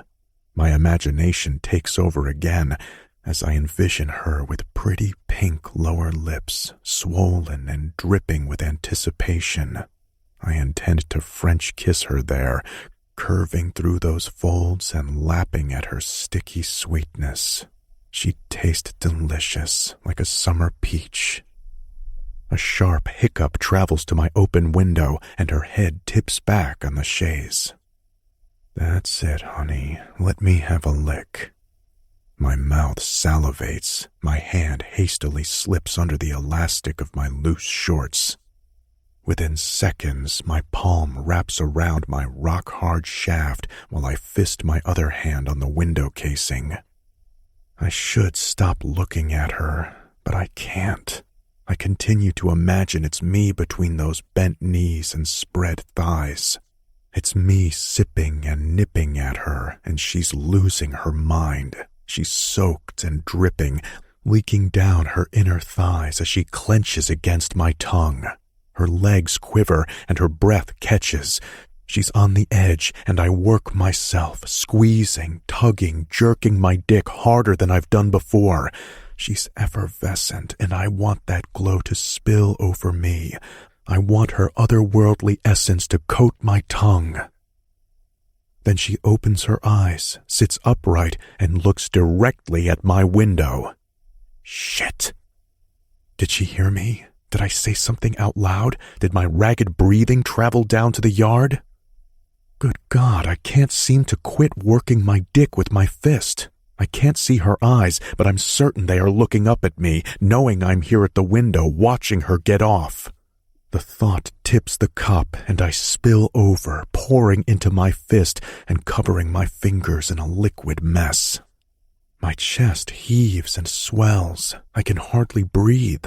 B: My imagination takes over again as I envision her with pretty pink lower lips, swollen and dripping with anticipation. I intend to French kiss her there, curving through those folds and lapping at her sticky sweetness. She tastes delicious, like a summer peach. A sharp hiccup travels to my open window, and her head tips back on the chaise. That's it, honey. Let me have a lick. My mouth salivates. My hand hastily slips under the elastic of my loose shorts. Within seconds, my palm wraps around my rock-hard shaft while I fist my other hand on the window casing. I should stop looking at her, but I can't. I continue to imagine it's me between those bent knees and spread thighs. It's me sipping and nipping at her, and she's losing her mind. She's soaked and dripping, leaking down her inner thighs as she clenches against my tongue. Her legs quiver and her breath catches. She's on the edge, and I work myself, squeezing, tugging, jerking my dick harder than I've done before. She's effervescent, and I want that glow to spill over me. I want her otherworldly essence to coat my tongue. Then she opens her eyes, sits upright, and looks directly at my window. Shit! Did she hear me? Did I say something out loud? Did my ragged breathing travel down to the yard? Good God, I can't seem to quit working my dick with my fist. I can't see her eyes, but I'm certain they are looking up at me, knowing I'm here at the window, watching her get off. The thought tips the cup, and I spill over, pouring into my fist and covering my fingers in a liquid mess. My chest heaves and swells. I can hardly breathe.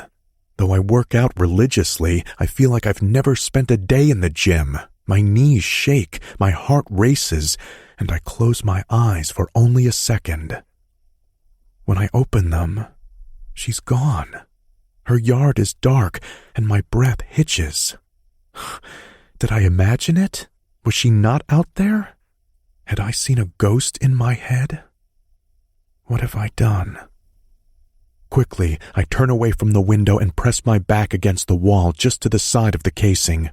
B: Though I work out religiously, I feel like I've never spent a day in the gym. My knees shake, my heart races, and I close my eyes for only a second. When I open them, she's gone. Her yard is dark, and my breath hitches. Did I imagine it? Was she not out there? Had I seen a ghost in my head? What have I done? Quickly, I turn away from the window and press my back against the wall just to the side of the casing.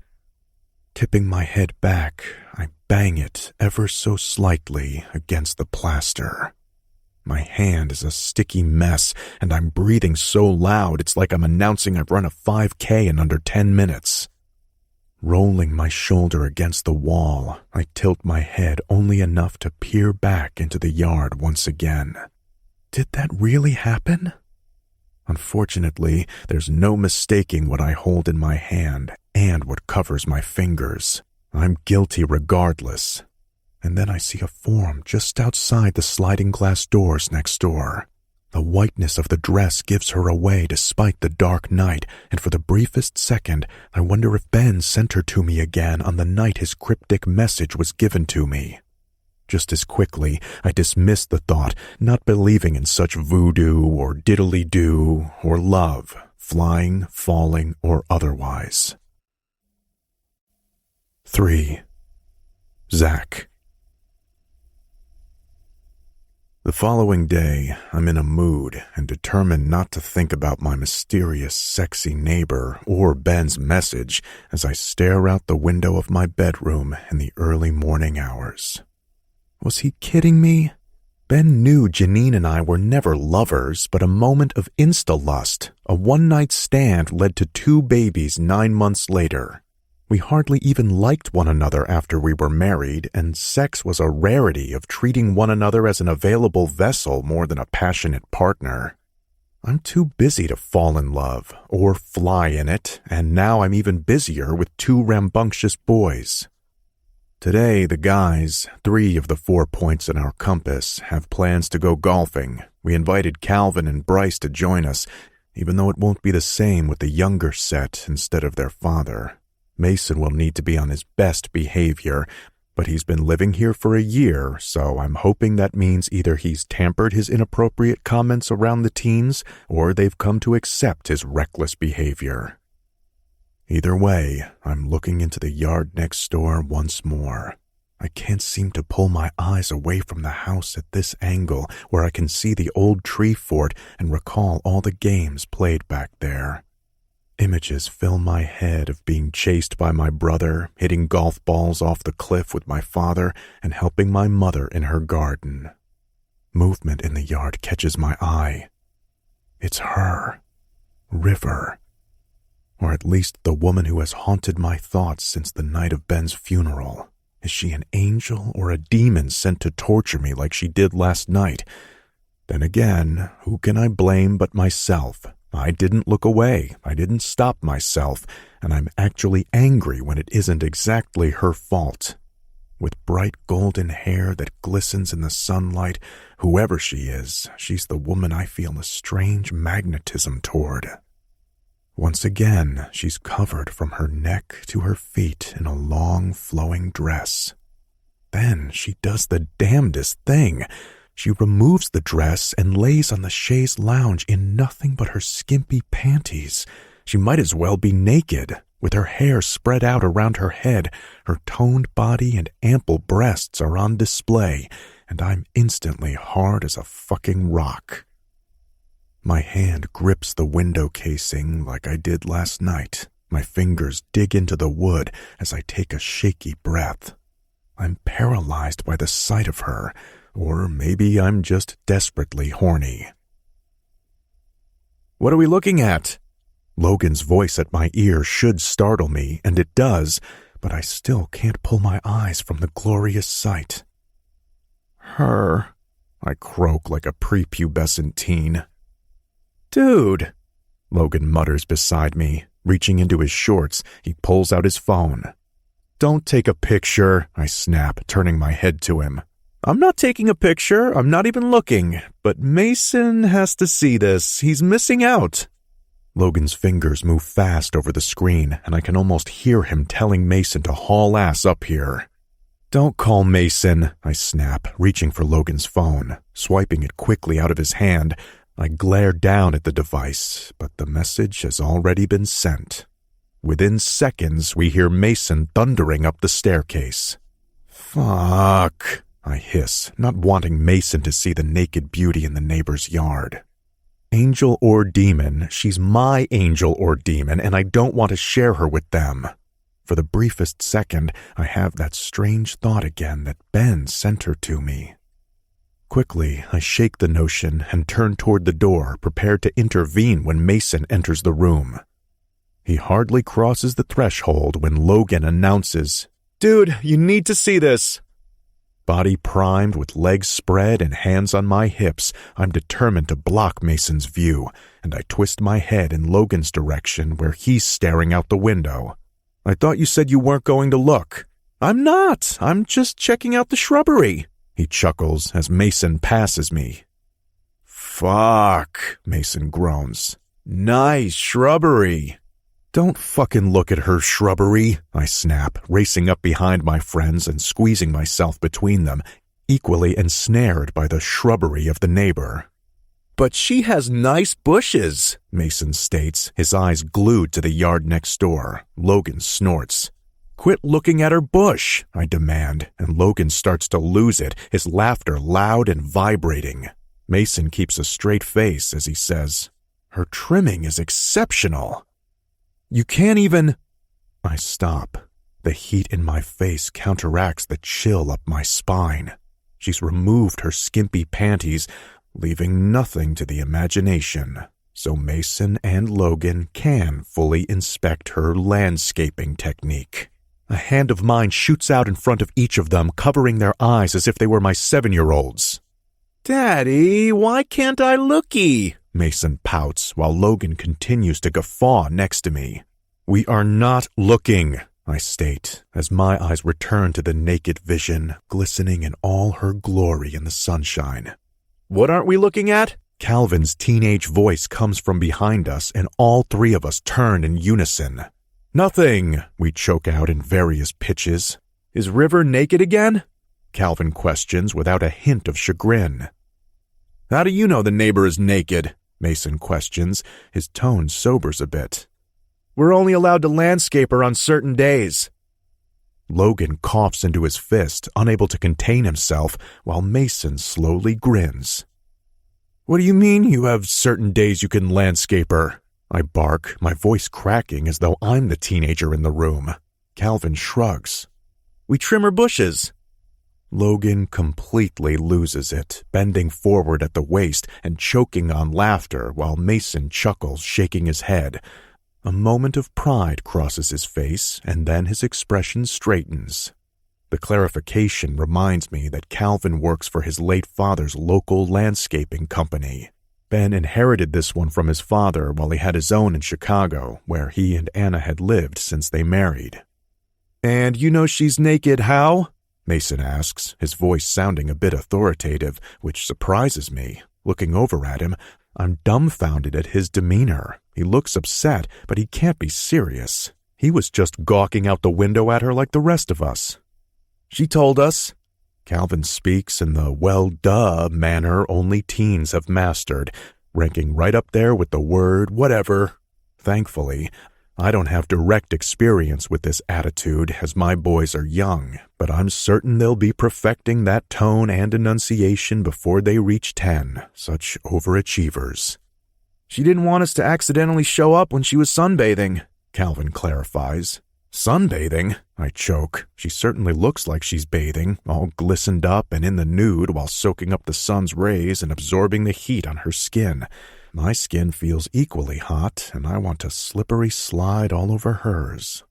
B: Tipping my head back, I bang it ever so slightly against the plaster. My hand is a sticky mess, and I'm breathing so loud it's like I'm announcing I've run a 5K in under 10 minutes. Rolling my shoulder against the wall, I tilt my head only enough to peer back into the yard once again. Did that really happen? Unfortunately, there's no mistaking what I hold in my hand and what covers my fingers. I'm guilty regardless. And then I see a form just outside the sliding glass doors next door. The whiteness of the dress gives her away despite the dark night, and for the briefest second, I wonder if Ben sent her to me again on the night his cryptic message was given to me. Just as quickly, I dismissed the thought, not believing in such voodoo or diddly-do or love, flying, falling, or otherwise. 3. Zach. The following day, I'm in a mood and determined not to think about my mysterious, sexy neighbor or Ben's message as I stare out the window of my bedroom in the early morning hours. Was he kidding me? Ben knew Janine and I were never lovers, but a moment of insta-lust. A one-night stand led to 2 babies 9 months later. We hardly even liked one another after we were married, and sex was a rarity of treating one another as an available vessel more than a passionate partner. I'm too busy to fall in love or fly in it, and now I'm even busier with 2 rambunctious boys. Today, the guys, 3 of the 4 points in our compass, have plans to go golfing. We invited Calvin and Bryce to join us, even though it won't be the same with the younger set instead of their father. Mason will need to be on his best behavior, but he's been living here for a year, so I'm hoping that means either he's tampered his inappropriate comments around the teens, or they've come to accept his reckless behavior. Either way, I'm looking into the yard next door once more. I can't seem to pull my eyes away from the house at this angle where I can see the old tree fort and recall all the games played back there. Images fill my head of being chased by my brother, hitting golf balls off the cliff with my father, and helping my mother in her garden. Movement in the yard catches my eye. It's her, River. Or at least the woman who has haunted my thoughts since the night of Ben's funeral. Is she an angel or a demon sent to torture me like she did last night?
A: Then again, who can I blame but myself? I didn't look away, I didn't stop myself, and I'm actually angry when it isn't exactly her fault. With bright golden hair that glistens in the sunlight, whoever she is, she's the woman I feel a strange magnetism toward. Once again, she's covered from her neck to her feet in a long, flowing dress. Then she does the damnedest thing. She removes the dress and lays on the chaise lounge in nothing but her skimpy panties. She might as well be naked. With her hair spread out around her head, her toned body and ample breasts are on display, and I'm instantly hard as a fucking rock. My hand grips the window casing like I did last night. My fingers dig into the wood as I take a shaky breath. I'm paralyzed by the sight of her, or maybe I'm just desperately horny. "What are we looking at?" Logan's voice at my ear should startle me, and it does, but I still can't pull my eyes from the glorious sight. "Her," I croak like a prepubescent teen. "Dude," Logan mutters beside me. Reaching into his shorts, he pulls out his phone. "Don't take a picture," I snap, turning my head to him. "I'm not taking a picture, I'm not even looking, but Mason has to see this. He's missing out." Logan's fingers move fast over the screen, and I can almost hear him telling Mason to haul ass up here. "Don't call Mason," I snap, reaching for Logan's phone. Swiping it quickly out of his hand, I glare down at the device, but the message has already been sent. Within seconds, we hear Mason thundering up the staircase. "Fuck," I hiss, not wanting Mason to see the naked beauty in the neighbor's yard. Angel or demon, she's my angel or demon, and I don't want to share her with them. For the briefest second, I have that strange thought again that Ben sent her to me. Quickly, I shake the notion and turn toward the door, prepared to intervene when Mason enters the room. He hardly crosses the threshold when Logan announces, "Dude, you need to see this." Body primed with legs spread and hands on my hips, I'm determined to block Mason's view, and I twist my head in Logan's direction where he's staring out the window. "I thought you said you weren't going to look." "I'm not. I'm just checking out the shrubbery," he chuckles as Mason passes me. "Fuck," Mason groans. "Nice shrubbery." "Don't fucking look at her shrubbery," I snap, racing up behind my friends and squeezing myself between them, equally ensnared by the shrubbery of the neighbor. "But she has nice bushes," Mason states, his eyes glued to the yard next door. Logan snorts. "Quit looking at her bush," I demand, and Logan starts to lose it, his laughter loud and vibrating. Mason keeps a straight face as he says, "Her trimming is exceptional." "You can't even—" I stop. The heat in my face counteracts the chill up my spine. She's removed her skimpy panties, leaving nothing to the imagination, so Mason and Logan can fully inspect her landscaping technique. A hand of mine shoots out in front of each of them, covering their eyes as if they were my 7-year-olds. "Daddy, why can't I looky?" Mason pouts while Logan continues to guffaw next to me. "We are not looking," I state, as my eyes return to the naked vision, glistening in all her glory in the sunshine. "What aren't we looking at?" Calvin's teenage voice comes from behind us, and all three of us turn in unison. "Nothing," we choke out in various pitches. "Is River naked again?" Calvin questions without a hint of chagrin. "How do you know the neighbor is naked?" Mason questions. His tone sobers a bit. "We're only allowed to landscape her on certain days." Logan coughs into his fist, unable to contain himself, while Mason slowly grins. "What do you mean you have certain days you can landscape her?" I bark, my voice cracking as though I'm the teenager in the room. Calvin shrugs. "We trim her bushes." Logan completely loses it, bending forward at the waist and choking on laughter while Mason chuckles, shaking his head. A moment of pride crosses his face, and then his expression straightens. The clarification reminds me that Calvin works for his late father's local landscaping company. Ben inherited this one from his father while he had his own in Chicago, where he and Anna had lived since they married. "And you know she's naked how?" Mason asks, his voice sounding a bit authoritative, which surprises me. Looking over at him, I'm dumbfounded at his demeanor. He looks upset, but he can't be serious. He was just gawking out the window at her like the rest of us. "She told us." Calvin speaks in the well-duh manner only teens have mastered, ranking right up there with the word whatever. Thankfully, I don't have direct experience with this attitude as my boys are young, but I'm certain they'll be perfecting that tone and enunciation before they reach 10, such overachievers. "She didn't want us to accidentally show up when she was sunbathing," Calvin clarifies. "Sunbathing?" I choke. She certainly looks like she's bathing, all glistened up and in the nude while soaking up the sun's rays and absorbing the heat on her skin. My skin feels equally hot, and I want to slippery slide all over hers.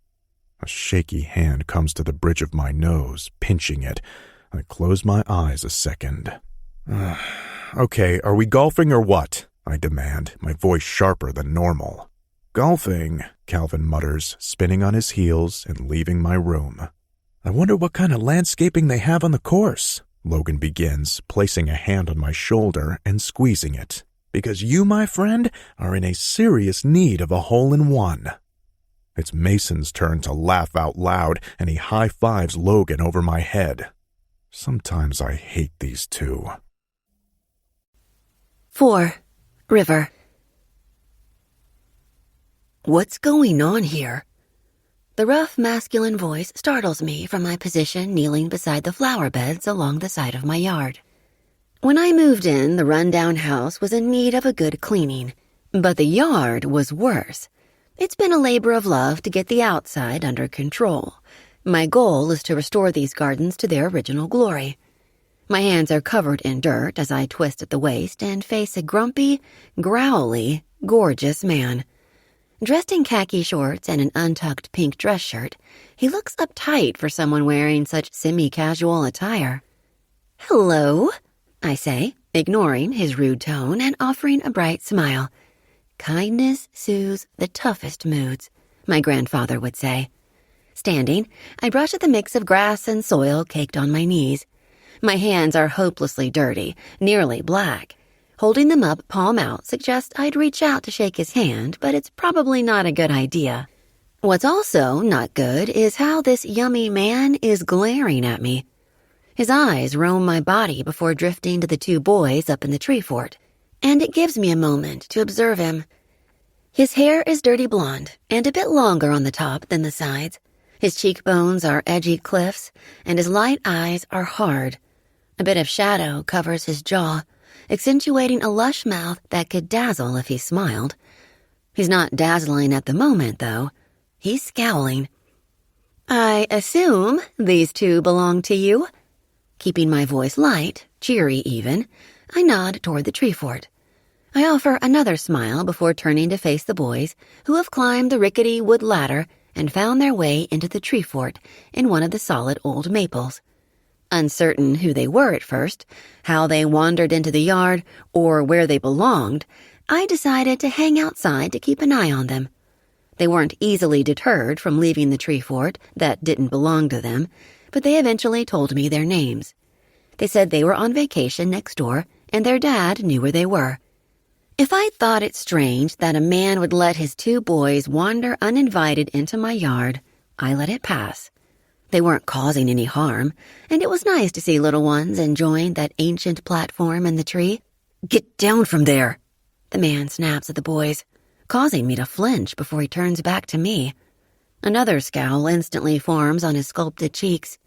A: A shaky hand comes to the bridge of my nose, pinching it. I close my eyes a second. "Okay, are we golfing or what?" I demand, my voice sharper than normal. "Golfing," Calvin mutters, spinning on his heels and leaving my room. "I wonder what kind of landscaping they have on the course," Logan begins, placing a hand on my shoulder and squeezing it. "Because you, my friend, are in a serious need of a hole-in-one." It's Mason's turn to laugh out loud, and he high-fives Logan over my head. Sometimes I hate these two.
C: 4. River. What's going on here? The rough masculine voice startles me from my position kneeling beside the flower beds along the side of my yard. When I moved in, the rundown house was in need of a good cleaning, but the yard was worse. It's been a labor of love to get the outside under control. My goal is to restore these gardens to their original glory. My hands are covered in dirt as I twist at the waist and face a grumpy, growly, gorgeous man. Dressed in khaki shorts and an untucked pink dress shirt, he looks uptight for someone wearing such semi-casual attire. "Hello," I say, ignoring his rude tone and offering a bright smile. Kindness soothes the toughest moods, my grandfather would say. Standing, I brush at the mix of grass and soil caked on my knees. My hands are hopelessly dirty, nearly black. Holding them up palm out suggests I'd reach out to shake his hand, but it's probably not a good idea. What's also not good is how this yummy man is glaring at me. His eyes roam my body before drifting to the two boys up in the tree fort, and it gives me a moment to observe him. His hair is dirty blonde and a bit longer on the top than the sides. His cheekbones are edgy cliffs, and his light eyes are hard. A bit of shadow covers his jaw, accentuating a lush mouth that could dazzle if he smiled. He's not dazzling at the moment, though. He's scowling. "I assume these two belong to you?" Keeping my voice light, cheery even, I nod toward the tree fort. I offer another smile before turning to face the boys, who have climbed the rickety wood ladder and found their way into the tree fort in one of the solid old maples. Uncertain who they were at first, how they wandered into the yard, or where they belonged, I decided to hang outside to keep an eye on them. They weren't easily deterred from leaving the tree fort that didn't belong to them, but they eventually told me their names. They said they were on vacation next door, and their dad knew where they were. If I thought it strange that a man would let his two boys wander uninvited into my yard, I let it pass. They weren't causing any harm, and it was nice to see little ones enjoying that ancient platform in the tree. "Get down from there," the man snaps at the boys, causing me to flinch before he turns back to me. Another scowl instantly forms on his sculpted cheeks.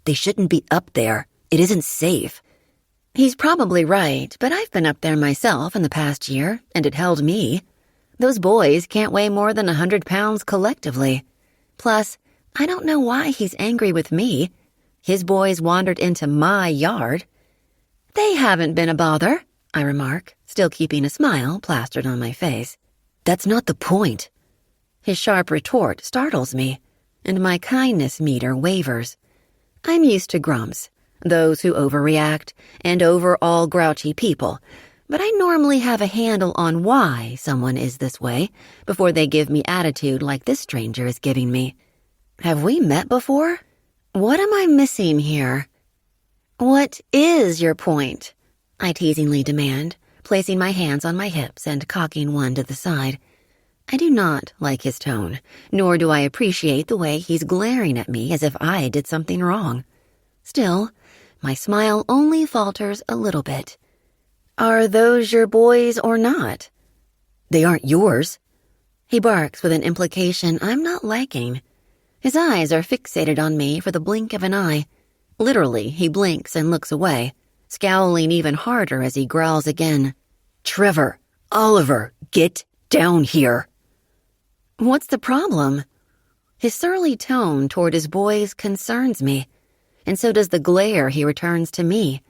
C: "They shouldn't be up there. It isn't safe." He's probably right, but I've been up there myself in the past year, and it held me. Those boys can't weigh more than 100 pounds collectively. Plus, I don't know why he's angry with me. His boys wandered into my yard. "They haven't been a bother," I remark, still keeping a smile plastered on my face. "That's not the point." His sharp retort startles me, and my kindness meter wavers. I'm used to grumps, those who overreact, and overall grouchy people, but I normally have a handle on why someone is this way before they give me attitude like this stranger is giving me. Have we met before? What am I missing here? What is your point? I teasingly demand, placing my hands on my hips and cocking one to the side. I do not like his tone, nor do I appreciate the way he's glaring at me as if I did something wrong. Still, my smile only falters a little bit. Are those your boys or not? They aren't yours. He barks with an implication I'm not liking. His eyes are fixated on me for the blink of an eye. Literally, he blinks and looks away, scowling even harder as he growls again. Trevor, Oliver, get down here. What's the problem? His surly tone toward his boys concerns me, and so does the glare he returns to me.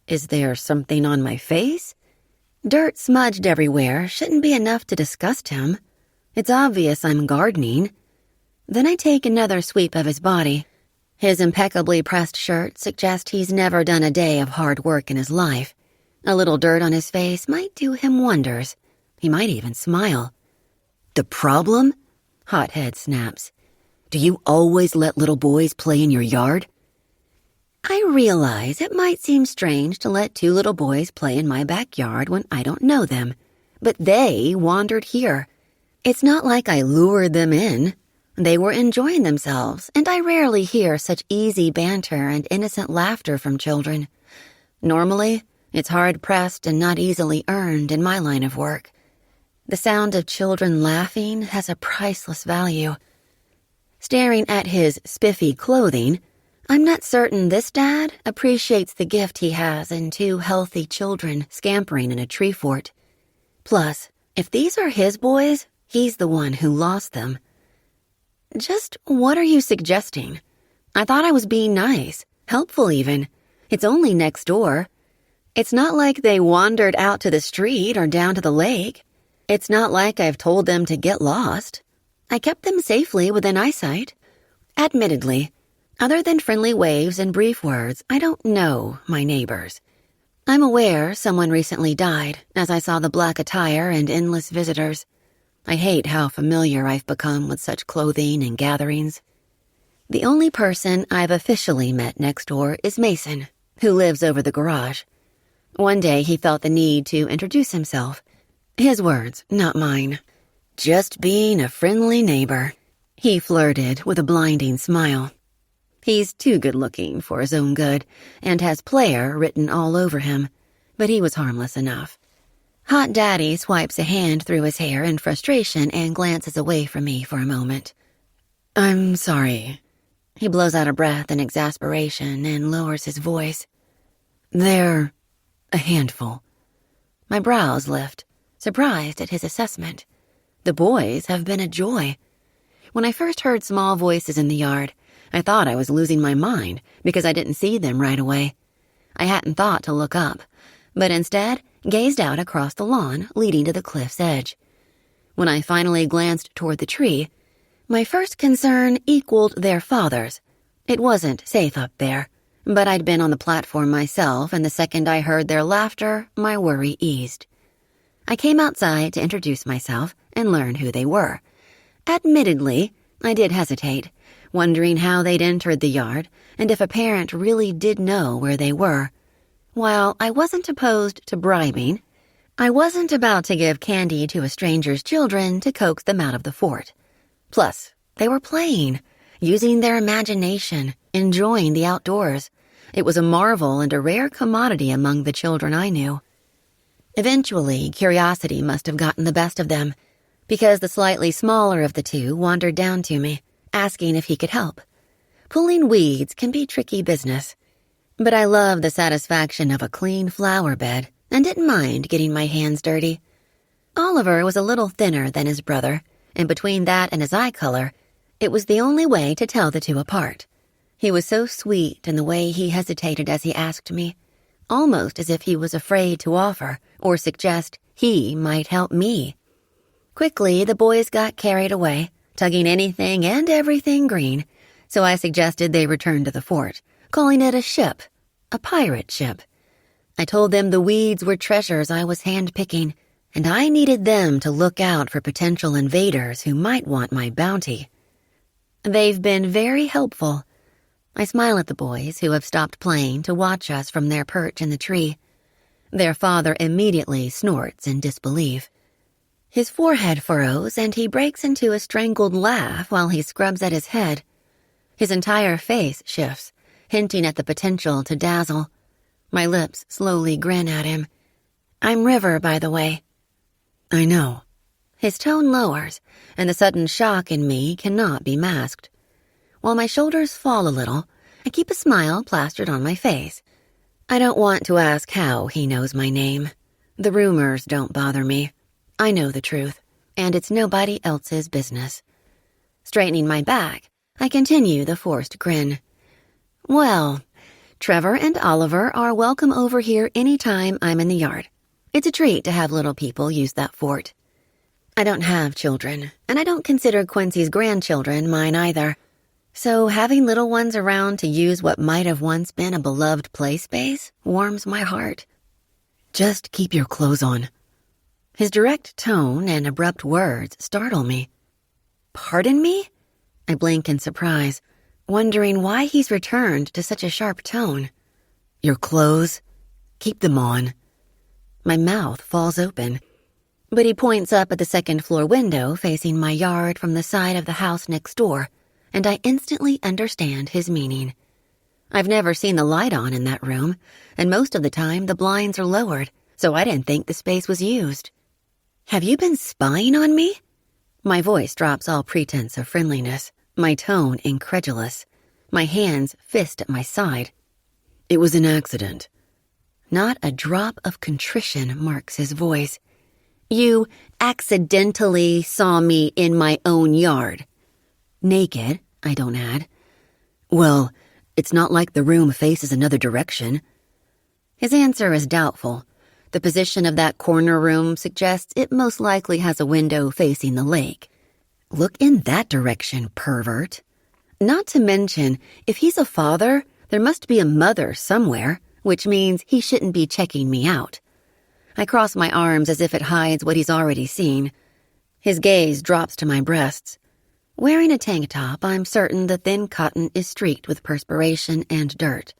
C: Is there something on my face? Dirt smudged everywhere shouldn't be enough to disgust him. It's obvious I'm gardening. Then I take another sweep of his body. His impeccably pressed shirt suggests he's never done a day of hard work in his life. A little dirt on his face might do him wonders. He might even smile. The problem? Hothead snaps. Do you always let little boys play in your yard? I realize it might seem strange to let two little boys play in my backyard when I don't know them, but they wandered here. It's not like I lured them in. They were enjoying themselves, and I rarely hear such easy banter and innocent laughter from children. Normally, it's hard-pressed and not easily earned in my line of work. The sound of children laughing has a priceless value. Staring at his spiffy clothing, I'm not certain this dad appreciates the gift he has in two healthy children scampering in a tree fort. Plus, if these are his boys, he's the one who lost them. Just what are you suggesting? I thought I was being nice, helpful even. It's only next door. It's not like they wandered out to the street or down to the lake. It's not like I've told them to get lost. I kept them safely within eyesight. Admittedly, other than friendly waves and brief words, I don't know my neighbors. I'm aware someone recently died as I saw the black attire and endless visitors. I hate how familiar I've become with such clothing and gatherings. The only person I've officially met next door is Mason, who lives over the garage. One day he felt the need to introduce himself. His words, not mine. Just being a friendly neighbor. He flirted with a blinding smile. He's too good-looking for his own good and has player written all over him, but he was harmless enough. Hot Daddy swipes a hand through his hair in frustration and glances away from me for a moment. I'm sorry. He blows out a breath in exasperation and lowers his voice. They're a handful. My brows lift, surprised at his assessment. The boys have been a joy. When I first heard small voices in the yard, I thought I was losing my mind because I didn't see them right away. I hadn't thought to look up, but instead gazed out across the lawn leading to the cliff's edge. When I finally glanced toward the tree, my first concern equaled their father's. It wasn't safe up there, but I'd been on the platform myself, and the second I heard their laughter, my worry eased. I came outside to introduce myself and learn who they were. Admittedly, I did hesitate, wondering how they'd entered the yard and if a parent really did know where they were. While I wasn't opposed to bribing, I wasn't about to give candy to a stranger's children to coax them out of the fort. Plus, they were playing, using their imagination, enjoying the outdoors. It was a marvel and a rare commodity among the children I knew. Eventually, curiosity must have gotten the best of them, because the slightly smaller of the two wandered down to me, asking if he could help. Pulling weeds can be tricky business, but I love the satisfaction of a clean flower bed and didn't mind getting my hands dirty. Oliver was a little thinner than his brother, and between that and his eye color, it was the only way to tell the two apart. He was so sweet in the way he hesitated as he asked me, almost as if he was afraid to offer or suggest he might help me. Quickly, the boys got carried away, tugging anything and everything green, so I suggested they return to the fort, calling it a ship, a pirate ship. I told them the weeds were treasures I was handpicking, and I needed them to look out for potential invaders who might want my bounty. They've been very helpful. I smile at the boys who have stopped playing to watch us from their perch in the tree. Their father immediately snorts in disbelief. His forehead furrows and he breaks into a strangled laugh while he scrubs at his head. His entire face shifts, hinting at the potential to dazzle. My lips slowly grin at him. I'm River, by the way. I know. His tone lowers, and the sudden shock in me cannot be masked. While my shoulders fall a little, I keep a smile plastered on my face. I don't want to ask how he knows my name. The rumors don't bother me. I know the truth, and it's nobody else's business. Straightening my back, I continue the forced grin. Well, Trevor and Oliver are welcome over here anytime I'm in the yard. It's a treat to have little people use that fort. I don't have children, and I don't consider Quincy's grandchildren mine either. So having little ones around to use what might have once been a beloved play space warms my heart. Just keep your clothes on. His direct tone and abrupt words startle me. Pardon me? I blink in surprise, wondering why he's returned to such a sharp tone. Your clothes? Keep them on. My mouth falls open, but he points up at the second-floor window facing my yard from the side of the house next door, and I instantly understand his meaning. I've never seen the light on in that room, and most of the time the blinds are lowered, so I didn't think the space was used. Have you been spying on me? My voice drops all pretense of friendliness, my tone incredulous, my hands fist at my side. It was an accident. Not a drop of contrition marks his voice. You accidentally saw me in my own yard. Naked, I don't add. Well, it's not like the room faces another direction. His answer is doubtful. The position of that corner room suggests it most likely has a window facing the lake. Look in that direction, pervert. Not to mention, if he's a father, there must be a mother somewhere, which means he shouldn't be checking me out. I cross my arms as if it hides what he's already seen. His gaze drops to my breasts. Wearing a tank top, I'm certain the thin cotton is streaked with perspiration and dirt.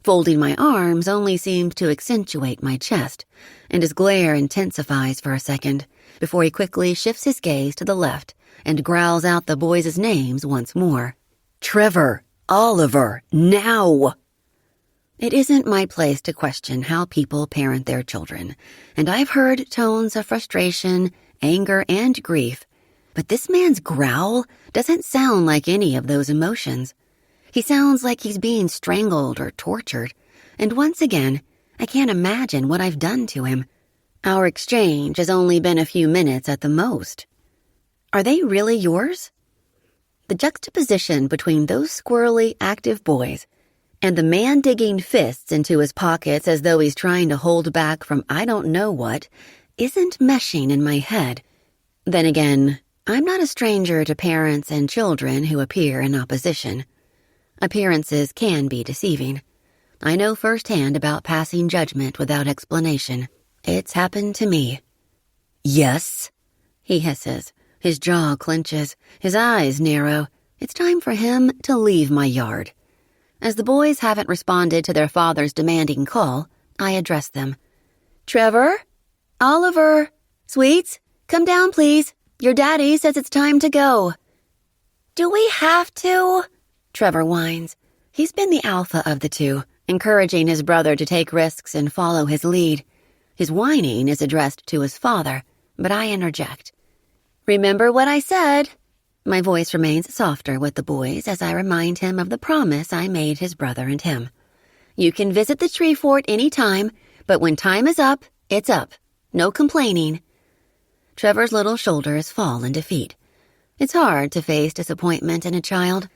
C: Folding my arms only seems to accentuate my chest, and his glare intensifies for a second, before he quickly shifts his gaze to the left and growls out the boys' names once more. Trevor, Oliver, now! It isn't my place to question how people parent their children, and I've heard tones of frustration, anger, and grief, but this man's growl doesn't sound like any of those emotions. He sounds like he's being strangled or tortured, and once again, I can't imagine what I've done to him. Our exchange has only been a few minutes at the most. Are they really yours? The juxtaposition between those squirrely, active boys and the man digging fists into his pockets as though he's trying to hold back from I don't know what isn't meshing in my head. Then again, I'm not a stranger to parents and children who appear in opposition. Appearances can be deceiving. I know firsthand about passing judgment without explanation. It's happened to me. Yes, he hisses. His jaw clenches. His eyes narrow. It's time for him to leave my yard. As the boys haven't responded to their father's demanding call, I address them. Trevor? Oliver? Sweets? Come down, please. Your daddy says it's time to go. Do we have to? Trevor whines. He's been the alpha of the two, encouraging his brother to take risks and follow his lead. His whining is addressed to his father, but I interject. Remember what I said. My voice remains softer with the boys as I remind him of the promise I made his brother and him. You can visit the tree fort any time, but when time is up, it's up. No complaining. Trevor's little shoulders fall in defeat. It's hard to face disappointment in a child.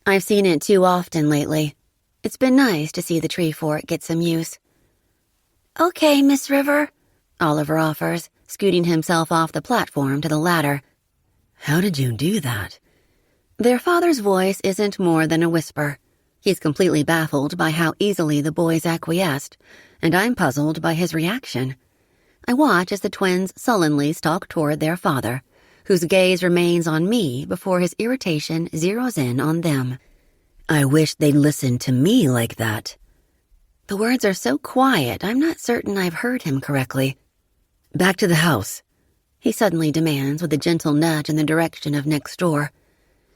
C: I've seen it too often lately. It's been nice to see the tree fort get some use. Okay, Miss River, Oliver offers, scooting himself off the platform to the ladder. How did you do that? Their father's voice isn't more than a whisper. He's completely baffled by how easily the boys acquiesced, and I'm puzzled by his reaction. I watch as the twins sullenly stalk toward their father, whose gaze remains on me before his irritation zeroes in on them. I wish they'd listen to me like that. The words are so quiet, I'm not certain I've heard him correctly. Back to the house, he suddenly demands with a gentle nudge in the direction of next door.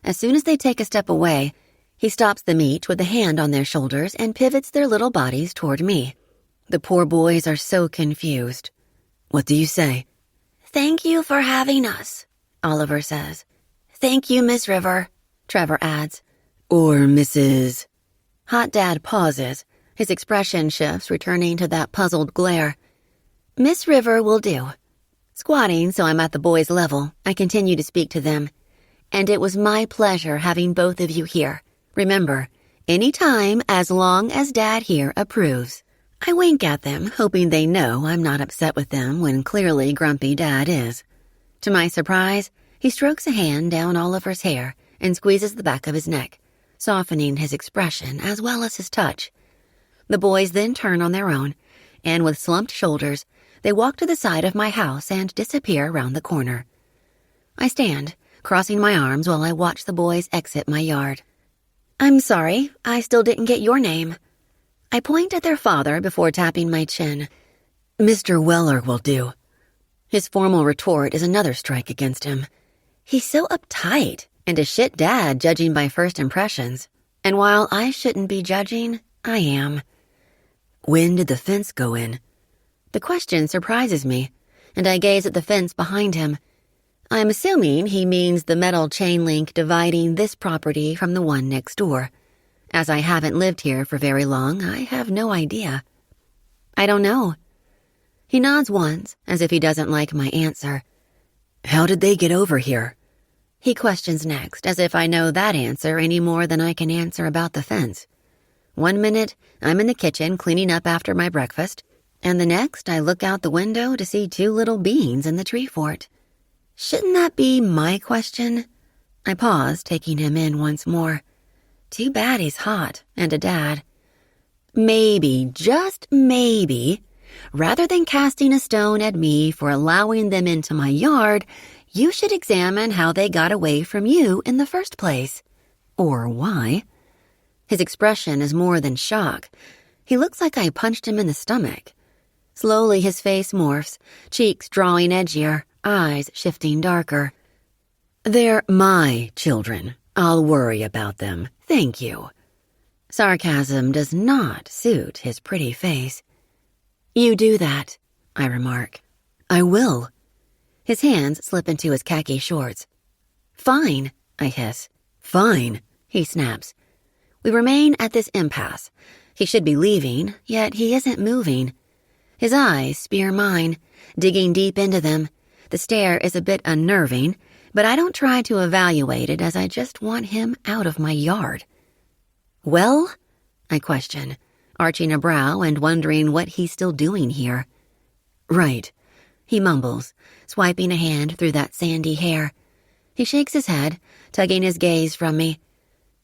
C: As soon as they take a step away, he stops them each with a hand on their shoulders and pivots their little bodies toward me. The poor boys are so confused. What do you say? Thank you for having us, Oliver says. Thank you, Miss River, Trevor adds. Or Mrs. Hot Dad pauses. His expression shifts, returning to that puzzled glare. Miss River will do. Squatting so I'm at the boys' level, I continue to speak to them. And it was my pleasure having both of you here. Remember, any time as long as Dad here approves. I wink at them, hoping they know I'm not upset with them when clearly grumpy Dad is. To my surprise, he strokes a hand down Oliver's hair and squeezes the back of his neck, softening his expression as well as his touch. The boys then turn on their own, and with slumped shoulders, they walk to the side of my house and disappear around the corner. I stand, crossing my arms while I watch the boys exit my yard. I'm sorry, I still didn't get your name. I point at their father before tapping my chin. Mr. Weller will do. His formal retort is another strike against him. He's so uptight and a shit dad judging by first impressions. And while I shouldn't be judging, I am. When did the fence go in? The question surprises me, and I gaze at the fence behind him. I'm assuming he means the metal chain link dividing this property from the one next door. As I haven't lived here for very long, I have no idea. I don't know. He nods once, as if he doesn't like my answer. How did they get over here? He questions next, as if I know that answer any more than I can answer about the fence. 1 minute, I'm in the kitchen cleaning up after my breakfast, and the next I look out the window to see 2 little beans in the tree fort. Shouldn't that be my question? I pause, taking him in once more. Too bad he's hot and a dad. Maybe, just maybe, rather than casting a stone at me for allowing them into my yard, you should examine how they got away from you in the first place. Or why. His expression is more than shock. He looks like I punched him in the stomach. Slowly his face morphs, cheeks drawing edgier, eyes shifting darker. They're my children. I'll worry about them. Thank you. Sarcasm does not suit his pretty face. You do that, I remark. I will. His hands slip into his khaki shorts. Fine, I hiss. Fine, he snaps. We remain at this impasse. He should be leaving, yet he isn't moving. His eyes spear mine, digging deep into them. The stare is a bit unnerving, but I don't try to evaluate it as I just want him out of my yard. Well? I question, arching a brow and wondering what he's still doing here. Right, he mumbles, swiping a hand through that sandy hair. He shakes his head, tugging his gaze from me.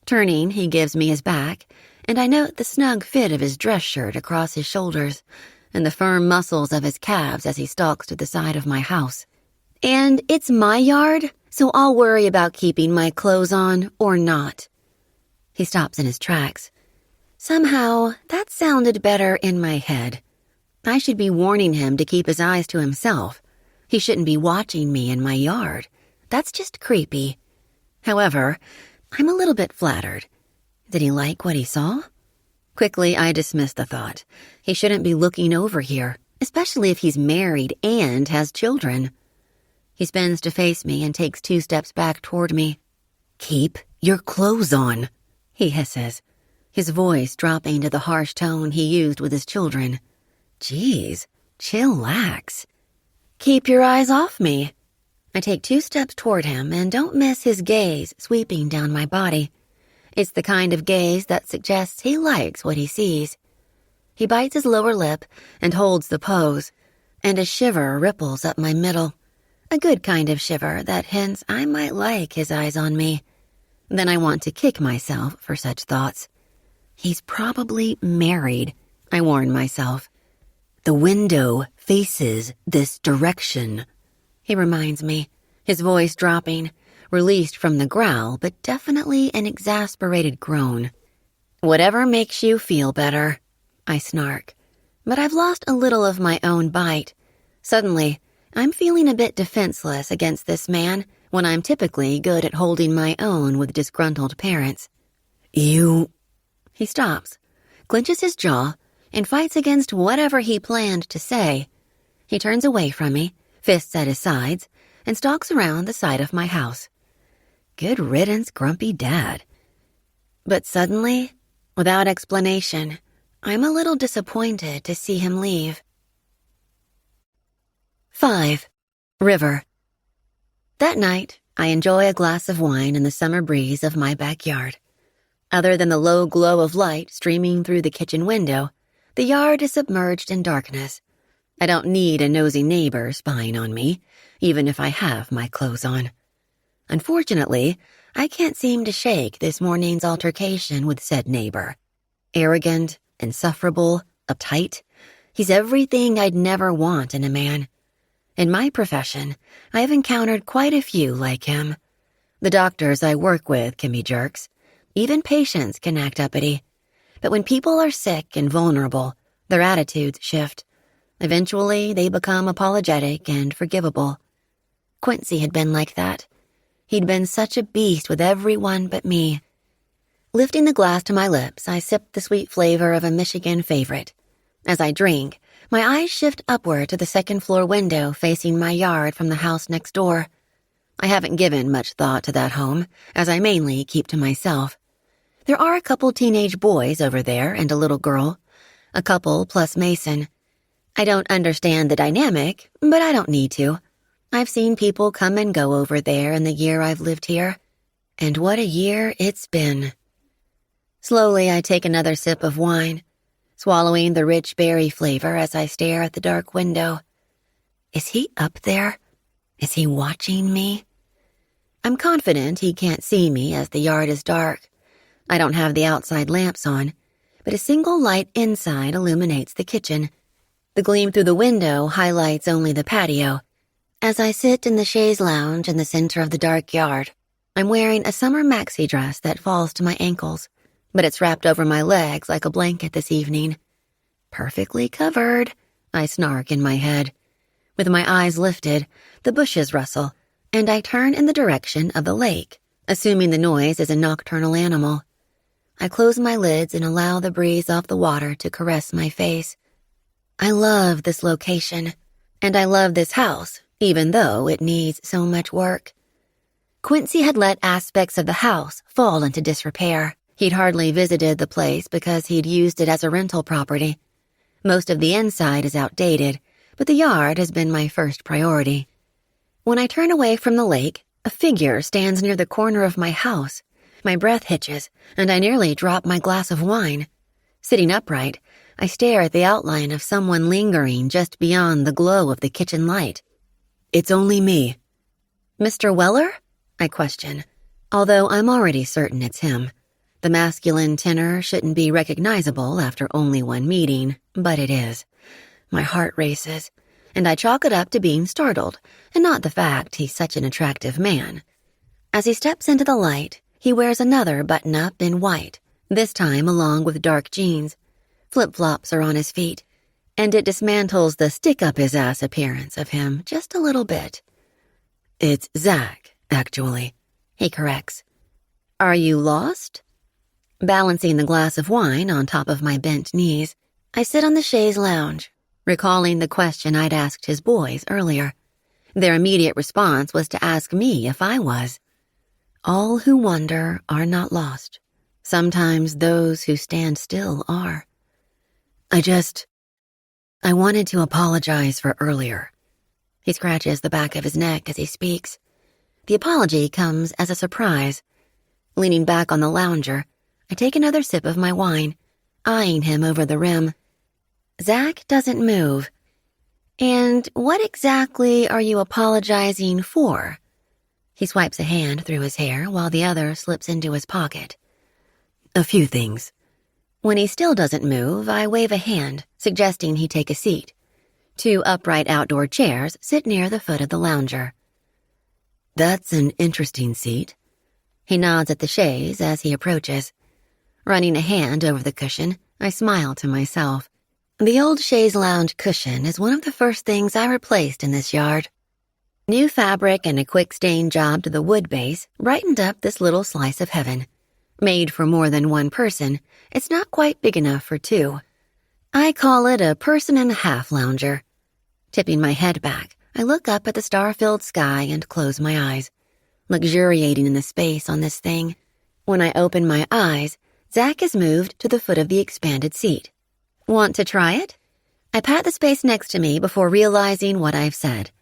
C: Turning, he gives me his back, and I note the snug fit of his dress shirt across his shoulders and the firm muscles of his calves as he stalks to the side of my house. And it's my yard, so I'll worry about keeping my clothes on or not. He stops in his tracks. Somehow, that sounded better in my head. I should be warning him to keep his eyes to himself. He shouldn't be watching me in my yard. That's just creepy. However, I'm a little bit flattered. Did he like what he saw? Quickly, I dismiss the thought. He shouldn't be looking over here, especially if he's married and has children. He spins to face me and takes 2 steps back toward me. Keep your clothes on, he hisses, his voice dropping to the harsh tone he used with his children. Geez, chillax. Keep your eyes off me. I take 2 steps toward him and don't miss his gaze sweeping down my body. It's the kind of gaze that suggests he likes what he sees. He bites his lower lip and holds the pose, and a shiver ripples up my middle. A good kind of shiver that hints I might like his eyes on me. Then I want to kick myself for such thoughts. He's probably married, I warn myself. The window faces this direction, he reminds me, his voice dropping, released from the growl, but definitely an exasperated groan. Whatever makes you feel better, I snark. But I've lost a little of my own bite. Suddenly, I'm feeling a bit defenseless against this man when I'm typically good at holding my own with disgruntled parents. You... He stops, clenches his jaw, and fights against whatever he planned to say. He turns away from me, fists at his sides, and stalks around the side of my house. Good riddance, grumpy dad. But suddenly, without explanation, I'm a little disappointed to see him leave. 5. River. That night, I enjoy a glass of wine in the summer breeze of my backyard. Other than the low glow of light streaming through the kitchen window, the yard is submerged in darkness. I don't need a nosy neighbor spying on me, even if I have my clothes on. Unfortunately, I can't seem to shake this morning's altercation with said neighbor. Arrogant, insufferable, uptight. He's everything I'd never want in a man. In my profession, I have encountered quite a few like him. The doctors I work with can be jerks. Even patients can act uppity. But when people are sick and vulnerable, their attitudes shift. Eventually, they become apologetic and forgivable. Quincy had been like that. He'd been such a beast with everyone but me. Lifting the glass to my lips, I sipped the sweet flavor of a Michigan favorite. As I drink, my eyes shift upward to the second-floor window facing my yard from the house next door. I haven't given much thought to that home, as I mainly keep to myself. There are a couple teenage boys over there and a little girl. A couple plus Mason. I don't understand the dynamic, but I don't need to. I've seen people come and go over there in the year I've lived here. And what a year it's been. Slowly, I take another sip of wine, swallowing the rich berry flavor as I stare at the dark window. Is he up there? Is he watching me? I'm confident he can't see me as the yard is dark. I don't have the outside lamps on, but a single light inside illuminates the kitchen. The gleam through the window highlights only the patio. As I sit in the chaise lounge in the center of the dark yard, I'm wearing a summer maxi dress that falls to my ankles, but it's wrapped over my legs like a blanket this evening. Perfectly covered, I snark in my head. With my eyes lifted, the bushes rustle, and I turn in the direction of the lake, assuming the noise is a nocturnal animal. I close my lids and allow the breeze off the water to caress my face. I love this location, and I love this house, even though it needs so much work. Quincy had let aspects of the house fall into disrepair. He'd hardly visited the place because he'd used it as a rental property. Most of the inside is outdated, but the yard has been my first priority. When I turn away from the lake, a figure stands near the corner of my house. My breath hitches, and I nearly drop my glass of wine. Sitting upright, I stare at the outline of someone lingering just beyond the glow of the kitchen light. It's only me. Mr. Weller? I question, although I'm already certain it's him. The masculine tenor shouldn't be recognizable after only one meeting, but it is. My heart races, and I chalk it up to being startled, and not the fact he's such an attractive man. As he steps into the light, he wears another button-up in white, this time along with dark jeans. Flip-flops are on his feet, and it dismantles the stick-up-his-ass appearance of him just a little bit. It's Zach, actually, he corrects. Are you lost? Balancing the glass of wine on top of my bent knees, I sit on the chaise lounge, recalling the question I'd asked his boys earlier. Their immediate response was to ask me if I was. All who wander are not lost. Sometimes those who stand still are. I wanted to apologize for earlier. He scratches the back of his neck as he speaks. The apology comes as a surprise. Leaning back on the lounger, I take another sip of my wine, eyeing him over the rim. Zach doesn't move. And what exactly are you apologizing for? He swipes a hand through his hair while the other slips into his pocket. A few things. When he still doesn't move, I wave a hand, suggesting he take a seat. 2 upright outdoor chairs sit near the foot of the lounger. That's an interesting seat. He nods at the chaise as he approaches. Running a hand over the cushion, I smile to myself. The old chaise lounge cushion is one of the first things I replaced in this yard. New fabric and a quick stain job to the wood base brightened up this little slice of heaven. Made for more than one person, it's not quite big enough for 2. I call it a person-and-a-half lounger. Tipping my head back, I look up at the star-filled sky and close my eyes, luxuriating in the space on this thing. When I open my eyes, Zach has moved to the foot of the expanded seat. Want to try it? I pat the space next to me before realizing what I've said.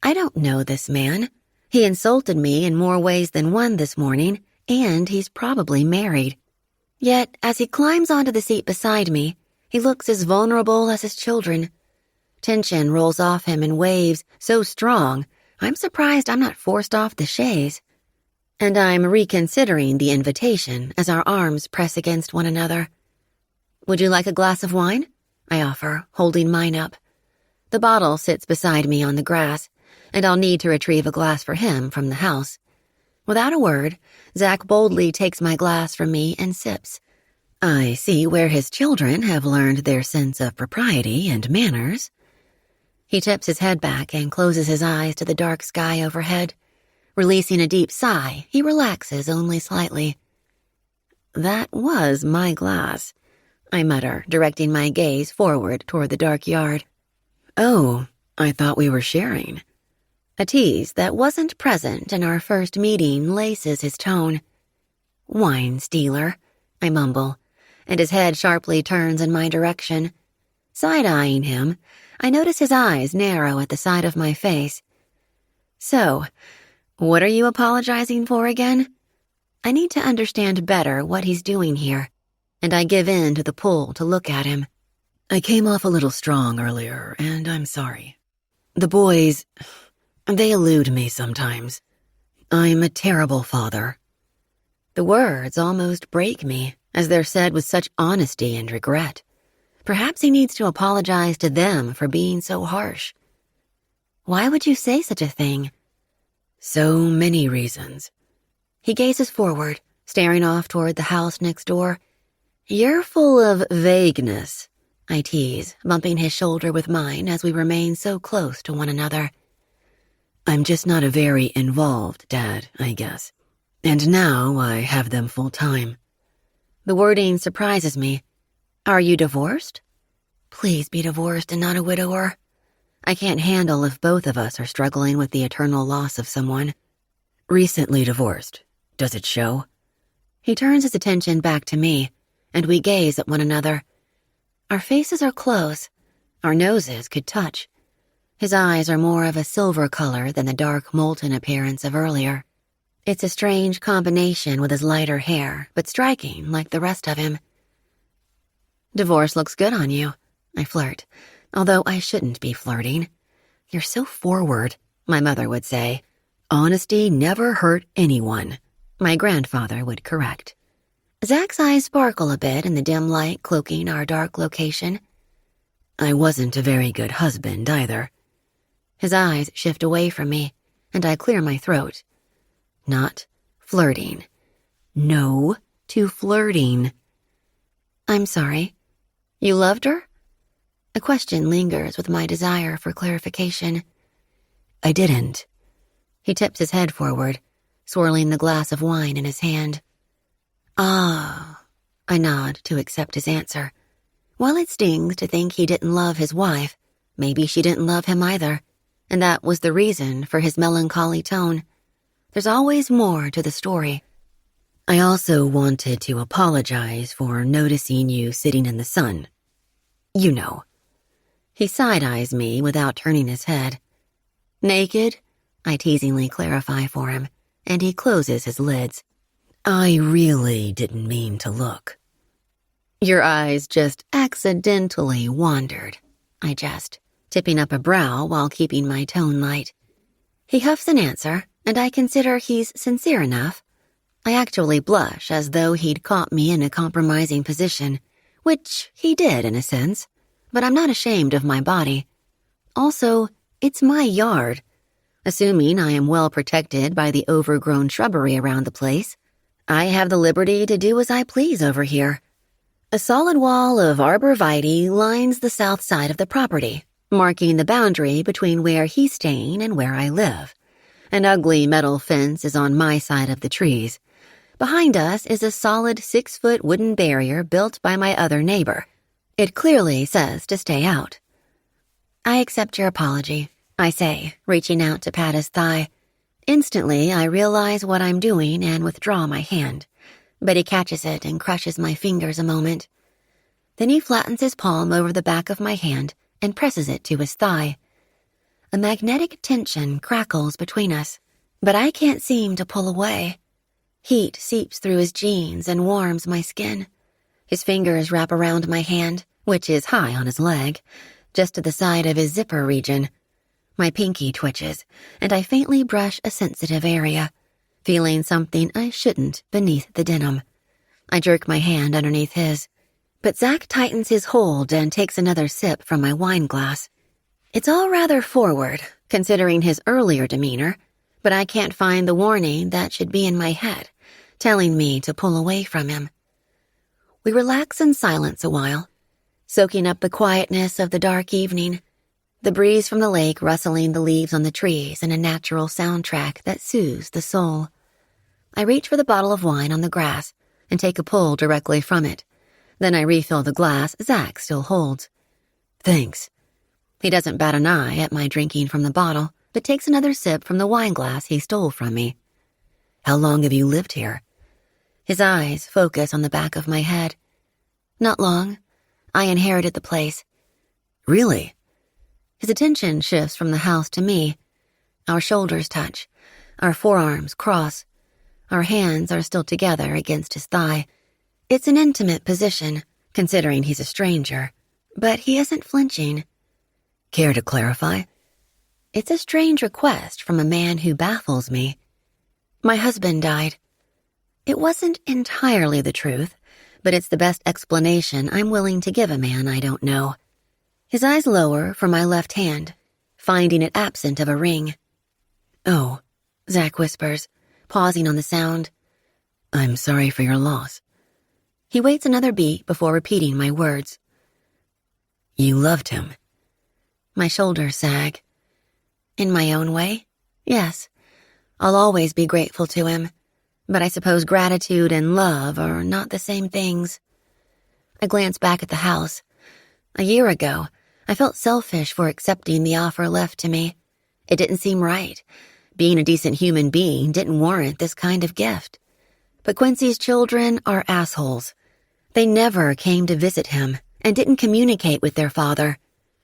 C: I don't know this man. He insulted me in more ways than one this morning, and he's probably married. Yet, as he climbs onto the seat beside me, he looks as vulnerable as his children. Tension rolls off him in waves so strong, I'm surprised I'm not forced off the chaise. And I'm reconsidering the invitation as our arms press against one another. Would you like a glass of wine? I offer, holding mine up. The bottle sits beside me on the grass, and I'll need to retrieve a glass for him from the house. Without a word, Zach boldly takes my glass from me and sips. I see where his children have learned their sense of propriety and manners. He tips his head back and closes his eyes to the dark sky overhead. Releasing a deep sigh, he relaxes only slightly. That was my glass, I mutter, directing my gaze forward toward the dark yard. Oh, I thought we were sharing. A tease that wasn't present in our first meeting laces his tone. Wine stealer, I mumble, and his head sharply turns in my direction. Side-eyeing him, I notice his eyes narrow at the side of my face. So, what are you apologizing for again? I need to understand better what he's doing here, and I give in to the pull to look at him. I came off a little strong earlier, and I'm sorry. The boys, they elude me sometimes. I'm a terrible father. The words almost break me, as they're said with such honesty and regret. Perhaps he needs to apologize to them for being so harsh. Why would you say such a thing? So many reasons. He gazes forward, staring off toward the house next door. You're full of vagueness, I tease, bumping his shoulder with mine as we remain so close to one another. I'm just not a very involved dad, I guess. And now I have them full time. The wording surprises me. Are you divorced? Please be divorced and not a widower. I can't handle if both of us are struggling with the eternal loss of someone. Recently divorced. Does it show? He turns his attention back to me, and we gaze at one another. Our faces are close. Our noses could touch. His eyes are more of a silver color than the dark, molten appearance of earlier. It's a strange combination with his lighter hair, but striking like the rest of him. Divorce looks good on you, I flirt, although I shouldn't be flirting. You're so forward, my mother would say. Honesty never hurt anyone, my grandfather would correct. Zach's eyes sparkle a bit in the dim light cloaking our dark location. I wasn't a very good husband either. His eyes shift away from me, and I clear my throat. Not flirting. No to flirting. I'm sorry. You loved her? A question lingers with my desire for clarification. I didn't. He tips his head forward, swirling the glass of wine in his hand. Ah, I nod to accept his answer. While it stings to think he didn't love his wife, maybe she didn't love him either, and that was the reason for his melancholy tone. There's always more to the story. I also wanted to apologize for noticing you sitting in the sun. You know. He side-eyes me without turning his head. Naked? I teasingly clarify for him, and he closes his lids. I really didn't mean to look. Your eyes just accidentally wandered, I jest, tipping up a brow while keeping my tone light. He huffs an answer, and I consider he's sincere enough. I actually blush as though he'd caught me in a compromising position, which he did in a sense, but I'm not ashamed of my body. Also, it's my yard. Assuming I am well protected by the overgrown shrubbery around the place, I have the liberty to do as I please over here. A solid wall of arborvitae lines the south side of the property, marking the boundary between where he's staying and where I live. An ugly metal fence is on my side of the trees. Behind us is a solid 6-foot wooden barrier built by my other neighbor. It clearly says to stay out. I accept your apology, I say, reaching out to pat his thigh. Instantly, I realize what I'm doing and withdraw my hand, but he catches it and crushes my fingers a moment. Then he flattens his palm over the back of my hand and presses it to his thigh. A magnetic tension crackles between us, but I can't seem to pull away. Heat seeps through his jeans and warms my skin. His fingers wrap around my hand, which is high on his leg, just to the side of his zipper region. My pinky twitches, and I faintly brush a sensitive area, feeling something I shouldn't beneath the denim. I jerk my hand underneath his, but Zach tightens his hold and takes another sip from my wine glass. It's all rather forward, considering his earlier demeanor, but I can't find the warning that should be in my head, telling me to pull away from him. We relax in silence a while, soaking up the quietness of the dark evening, the breeze from the lake rustling the leaves on the trees in a natural soundtrack that soothes the soul. I reach for the bottle of wine on the grass and take a pull directly from it. Then I refill the glass Zach still holds. Thanks. He doesn't bat an eye at my drinking from the bottle, but takes another sip from the wine glass he stole from me. How long have you lived here? His eyes focus on the back of my head. Not long. I inherited the place. Really? His attention shifts from the house to me. Our shoulders touch. Our forearms cross. Our hands are still together against his thigh. It's an intimate position, considering he's a stranger, but he isn't flinching. Care to clarify? It's a strange request from a man who baffles me. My husband died. It wasn't entirely the truth, but it's the best explanation I'm willing to give a man I don't know. His eyes lower for my left hand, finding it absent of a ring. Oh, Zach whispers, pausing on the sound. I'm sorry for your loss. He waits another beat before repeating my words. You loved him. My shoulders sag. In my own way, yes. I'll always be grateful to him, but I suppose gratitude and love are not the same things. I glance back at the house. A year ago, I felt selfish for accepting the offer left to me. It didn't seem right. Being a decent human being didn't warrant this kind of gift. But Quincy's children are assholes. They never came to visit him and didn't communicate with their father.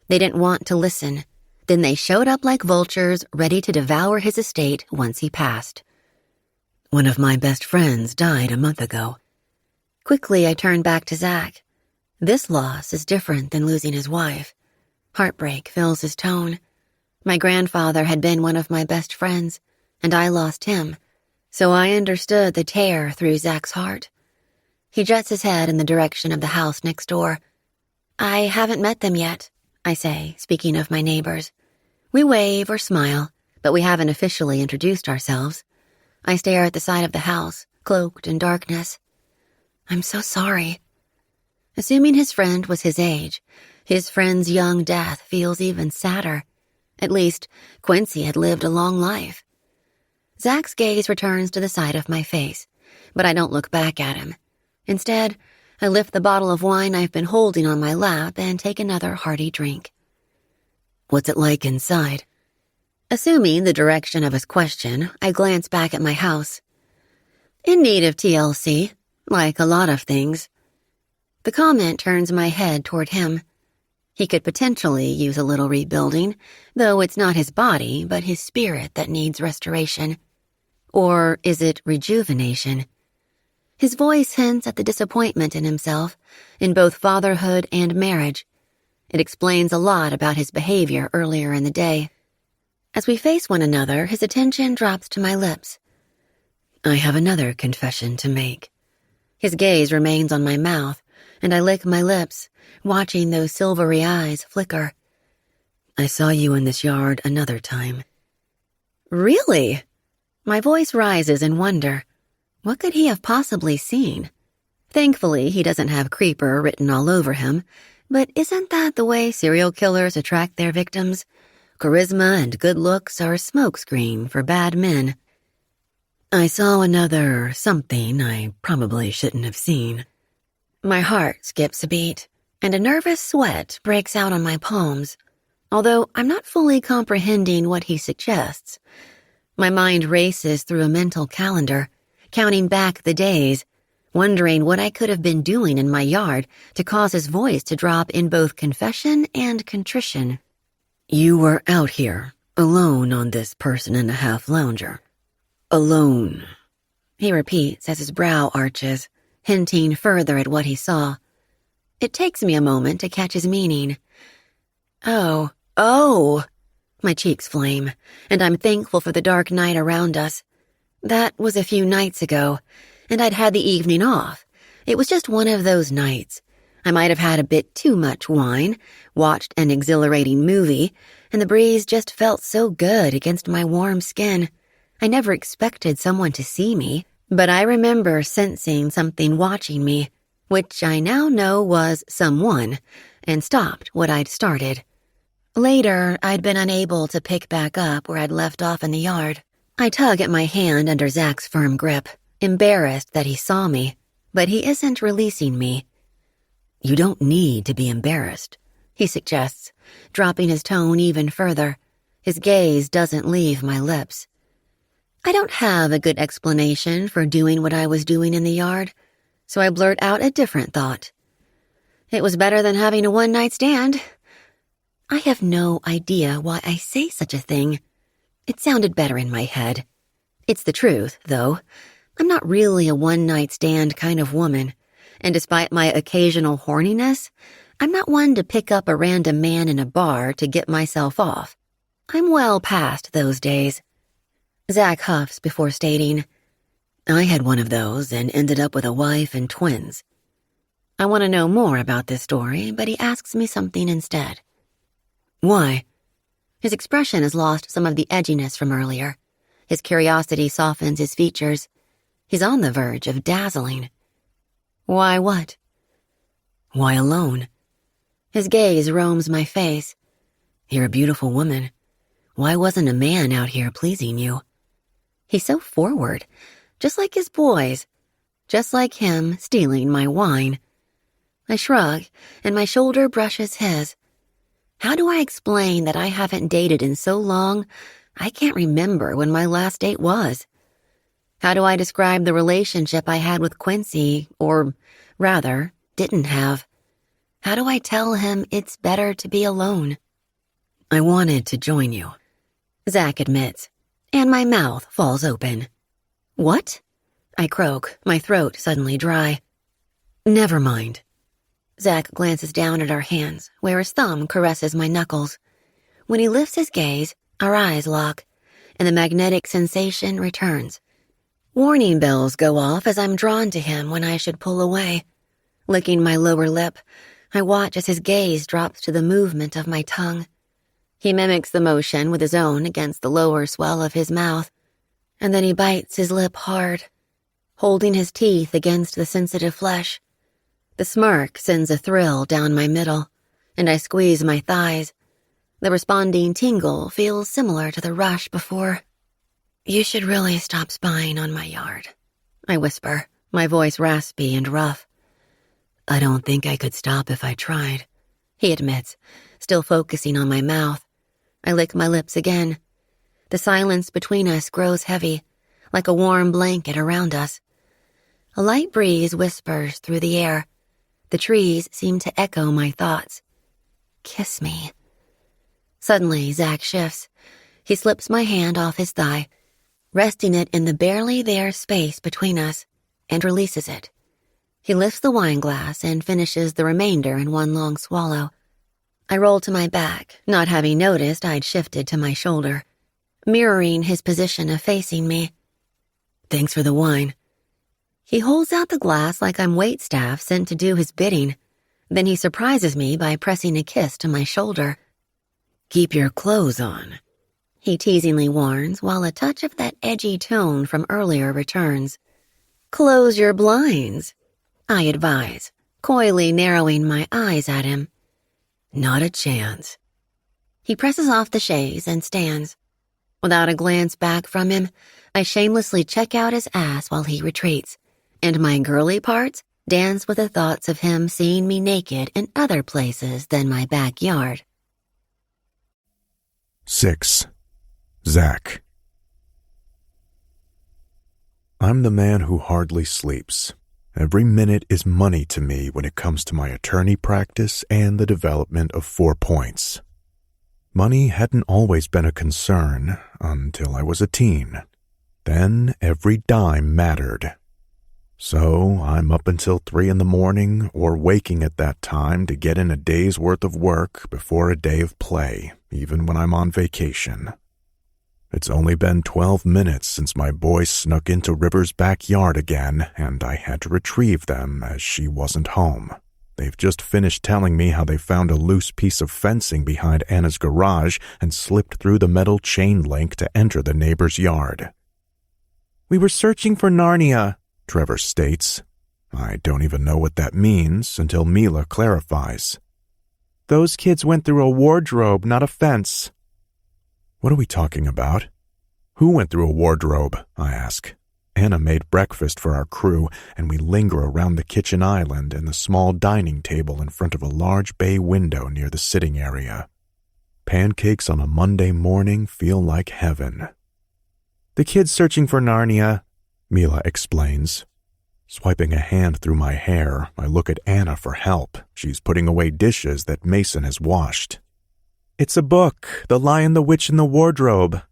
C: They didn't want to listen. Then they showed up like vultures, ready to devour his estate once he passed. One of my best friends died a month ago. Quickly, I turned back to Zach. This loss is different than losing his wife. Heartbreak fills his tone. My grandfather had been one of my best friends, and I lost him, so I understood the tear through Zach's heart. He jets his head in the direction of the house next door. I haven't met them yet, I say, speaking of my neighbors. We wave or smile, but we haven't officially introduced ourselves. I stare at the side of the house, cloaked in darkness. I'm so sorry. Assuming his friend was his age, his friend's young death feels even sadder. At least, Quincy had lived a long life. Zach's gaze returns to the side of my face, but I don't look back at him. Instead, I lift the bottle of wine I've been holding on my lap and take another hearty drink. What's it like inside? Assuming the direction of his question, I glance back at my house. In need of TLC, like a lot of things. The comment turns my head toward him. He could potentially use a little rebuilding, though it's not his body, but his spirit that needs restoration. Or is it rejuvenation? His voice hints at the disappointment in himself, in both fatherhood and marriage. It explains a lot about his behavior earlier in the day. As we face one another, his attention drops to my lips. I have another confession to make. His gaze remains on my mouth, and I lick my lips, watching those silvery eyes flicker. I saw you in this yard another time. Really? My voice rises in wonder. What could he have possibly seen? Thankfully, he doesn't have creeper written all over him, but isn't that the way serial killers attract their victims? Charisma and good looks are a smokescreen for bad men. I saw another something I probably shouldn't have seen. My heart skips a beat, and a nervous sweat breaks out on my palms, although I'm not fully comprehending what he suggests. My mind races through a mental calendar, counting back the days, wondering what I could have been doing in my yard to cause his voice to drop in both confession and contrition. You were out here, alone on this person-and-a-half lounger. Alone, he repeats as his brow arches, hinting further at what he saw. It takes me a moment to catch his meaning. Oh. My cheeks flame, and I'm thankful for the dark night around us. That was a few nights ago, and I'd had the evening off. It was just one of those nights. I might have had a bit too much wine, watched an exhilarating movie, and the breeze just felt so good against my warm skin. I never expected someone to see me, but I remember sensing something watching me, which I now know was someone, and stopped what I'd started. Later, I'd been unable to pick back up where I'd left off in the yard. I tug at my hand under Zach's firm grip, embarrassed that he saw me, but he isn't releasing me. You don't need to be embarrassed, he suggests, dropping his tone even further. His gaze doesn't leave my lips. I don't have a good explanation for doing what I was doing in the yard, so I blurt out a different thought. It was better than having a one-night stand. I have no idea why I say such a thing. It sounded better in my head. It's the truth, though. I'm not really a one-night stand kind of woman, and despite my occasional horniness, I'm not one to pick up a random man in a bar to get myself off. I'm well past those days. Zach huffs before stating, I had one of those and ended up with a wife and twins. I want to know more about this story, but he asks me something instead. Why? His expression has lost some of the edginess from earlier. His curiosity softens his features. He's on the verge of dazzling. Why what? Why alone? His gaze roams my face. You're a beautiful woman. Why wasn't a man out here pleasing you? He's so forward, just like his boys, just like him stealing my wine. I shrug, and my shoulder brushes his. How do I explain that I haven't dated in so long, I can't remember when my last date was? How do I describe the relationship I had with Quincy, or rather, didn't have? How do I tell him it's better to be alone? I wanted to join you, Zach admits, and my mouth falls open. What? I croak, my throat suddenly dry. Never mind. Zach glances down at our hands, where his thumb caresses my knuckles. When he lifts his gaze, our eyes lock, and the magnetic sensation returns. Warning bells go off as I'm drawn to him when I should pull away. Licking my lower lip, I watch as his gaze drops to the movement of my tongue. He mimics the motion with his own against the lower swell of his mouth, and then he bites his lip hard, holding his teeth against the sensitive flesh. The smirk sends a thrill down my middle, and I squeeze my thighs. The responding tingle feels similar to the rush before. You should really stop spying on my yard, I whisper, my voice raspy and rough. I don't think I could stop if I tried, he admits, still focusing on my mouth. I lick my lips again. The silence between us grows heavy, like a warm blanket around us. A light breeze whispers through the air. The trees seem to echo my thoughts. Kiss me. Suddenly, Zach shifts. He slips my hand off his thigh, resting it in the barely there space between us, and releases it. He lifts the wine glass and finishes the remainder in one long swallow. I roll to my back, not having noticed I'd shifted to my shoulder. mirroring his position of facing me. "Thanks for the wine." He holds out the glass like I'm waitstaff sent to do his bidding. Then he surprises me by pressing a kiss to my shoulder. "Keep your clothes on," he teasingly warns, while a touch of that edgy tone from earlier returns. "Close your blinds," I advise, coyly narrowing my eyes at him. "Not a chance." He presses off the chaise and stands. Without a glance back from him, I shamelessly check out his ass while he retreats, and my girly parts dance with the thoughts of him seeing me naked in other places than my backyard.
B: 6. Zach. I'm the man who hardly sleeps. Every minute is money to me when it comes to my attorney practice and the development of 4 points. Money hadn't always been a concern until I was a teen. Then every dime mattered. So I'm up until 3 a.m. or waking at that time to get in a day's worth of work before a day of play, even when I'm on vacation. It's only been 12 minutes since my boys snuck into River's backyard again, and I had to retrieve them as she wasn't home. They've just finished telling me how they found a loose piece of fencing behind Anna's garage and slipped through the metal chain link to enter the neighbor's yard. "We were searching for Narnia," Trevor states. I don't even know what that means until Mila clarifies. "Those kids went through a wardrobe, not a fence." What are we talking about? Who went through a wardrobe? I ask. Anna made breakfast for our crew, and we linger around the kitchen island and the small dining table in front of a large bay window near the sitting area. Pancakes on a Monday morning feel like heaven. "The kids searching for Narnia," Mila explains. Swiping a hand through my hair, I look at Anna for help. She's putting away dishes that Mason has washed. "It's a book, The Lion, the Witch, and the Wardrobe."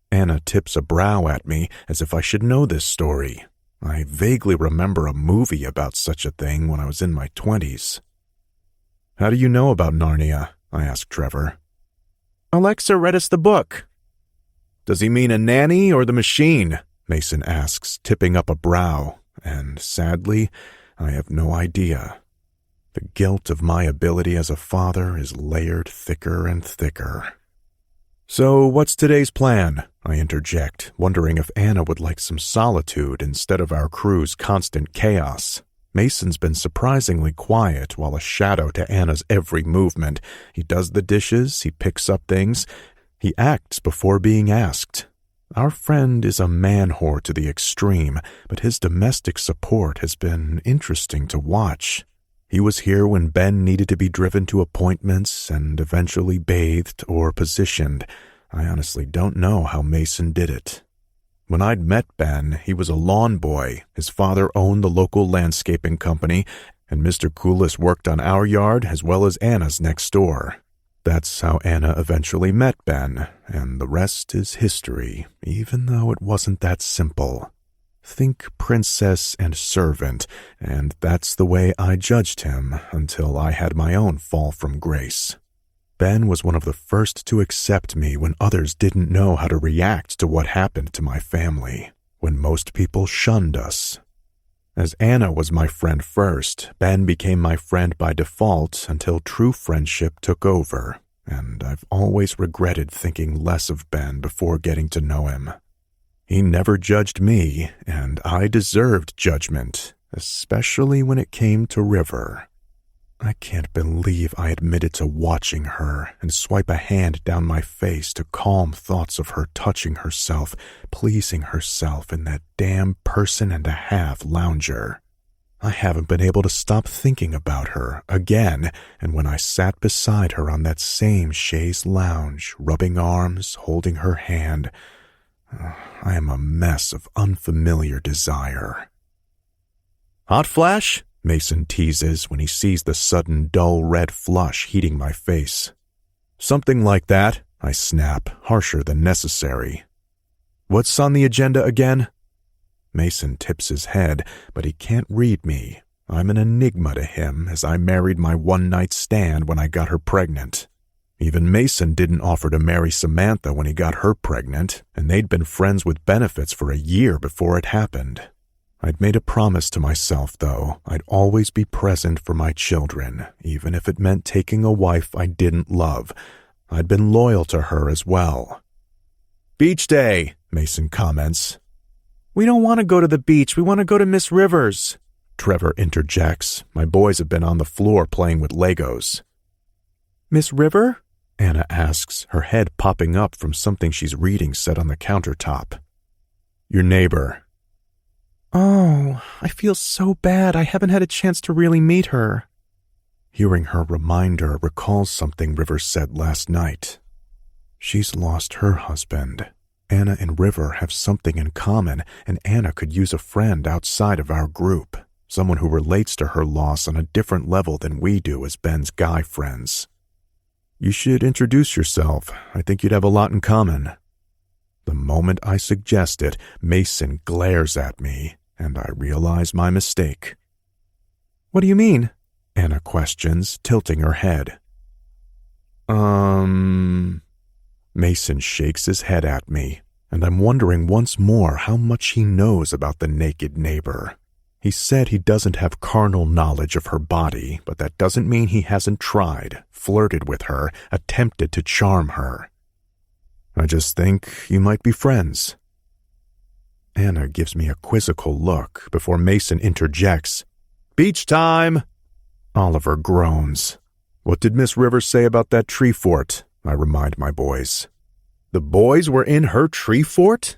B: Anna tips a brow at me as if I should know this story. I vaguely remember a movie about such a thing when I was in my 20s. "How do you know about Narnia?" I ask Trevor. "Alexa read us the book." "Does he mean a nanny or the machine?" Mason asks, tipping up a brow, and sadly, I have no idea. The guilt of my ability as a father is layered thicker and thicker. "So, what's today's plan?" I interject, wondering if Anna would like some solitude instead of our crew's constant chaos. Mason's been surprisingly quiet while a shadow to Anna's every movement. He does the dishes, he picks up things, he acts before being asked. Our friend is a man-whore to the extreme, but his domestic support has been interesting to watch. He was here when Ben needed to be driven to appointments and eventually bathed or positioned. I honestly don't know how Mason did it. When I'd met Ben, he was a lawn boy. His father owned the local landscaping company, and Mr. Coolis worked on our yard as well as Anna's next door. That's how Anna eventually met Ben, and the rest is history, even though it wasn't that simple. Think princess and servant, and that's the way I judged him until I had my own fall from grace. Ben was one of the first to accept me when others didn't know how to react to what happened to my family, when most people shunned us. As Anna was my friend first, Ben became my friend by default until true friendship took over, and I've always regretted thinking less of Ben before getting to know him. He never judged me, and I deserved judgment, especially when it came to River. I can't believe I admitted to watching her and swipe a hand down my face to calm thoughts of her touching herself, pleasing herself in that damn person-and-a-half lounger. I haven't been able to stop thinking about her again, and when I sat beside her on that same chaise lounge, rubbing arms, holding her hand, I am a mess of unfamiliar desire. "Hot flash?" Mason teases when he sees the sudden dull red flush heating my face. "Something like that," I snap, harsher than necessary. "What's on the agenda again?" Mason tips his head, but he can't read me. I'm an enigma to him as I married my one-night stand when I got her pregnant. Even Mason didn't offer to marry Samantha when he got her pregnant, and they'd been friends with benefits for a year before it happened. I'd made a promise to myself, though, I'd always be present for my children, even if it meant taking a wife I didn't love. I'd been loyal to her as well. "Beach day," Mason comments.
A: "We don't want to go to the beach. We want to go to Miss Rivers,"
B: Trevor interjects. My boys have been on the floor playing with Legos.
A: "Miss River?"
B: Anna asks, her head popping up from something she's reading set on the countertop. "Your neighbor."
A: "Oh, I feel so bad. I haven't had a chance to really meet her."
B: Hearing her reminder recalls something River said last night. She's lost her husband. Anna and River have something in common, and Anna could use a friend outside of our group, someone who relates to her loss on a different level than we do as Ben's guy friends. "You should introduce yourself. I think you'd have a lot in common." The moment I suggest it, Mason glares at me, and I realize my mistake.
A: "What do you mean?"
B: Anna questions, tilting her head. Mason shakes his head at me, and I'm wondering once more how much he knows about the naked neighbor. He said he doesn't have carnal knowledge of her body, but that doesn't mean he hasn't tried, flirted with her, attempted to charm her. "I just think you might be friends." Anna gives me a quizzical look before Mason interjects. "Beach time!" Oliver groans. "What did Miss Rivers say about that tree fort?" I remind my boys. "The boys were in her tree fort?"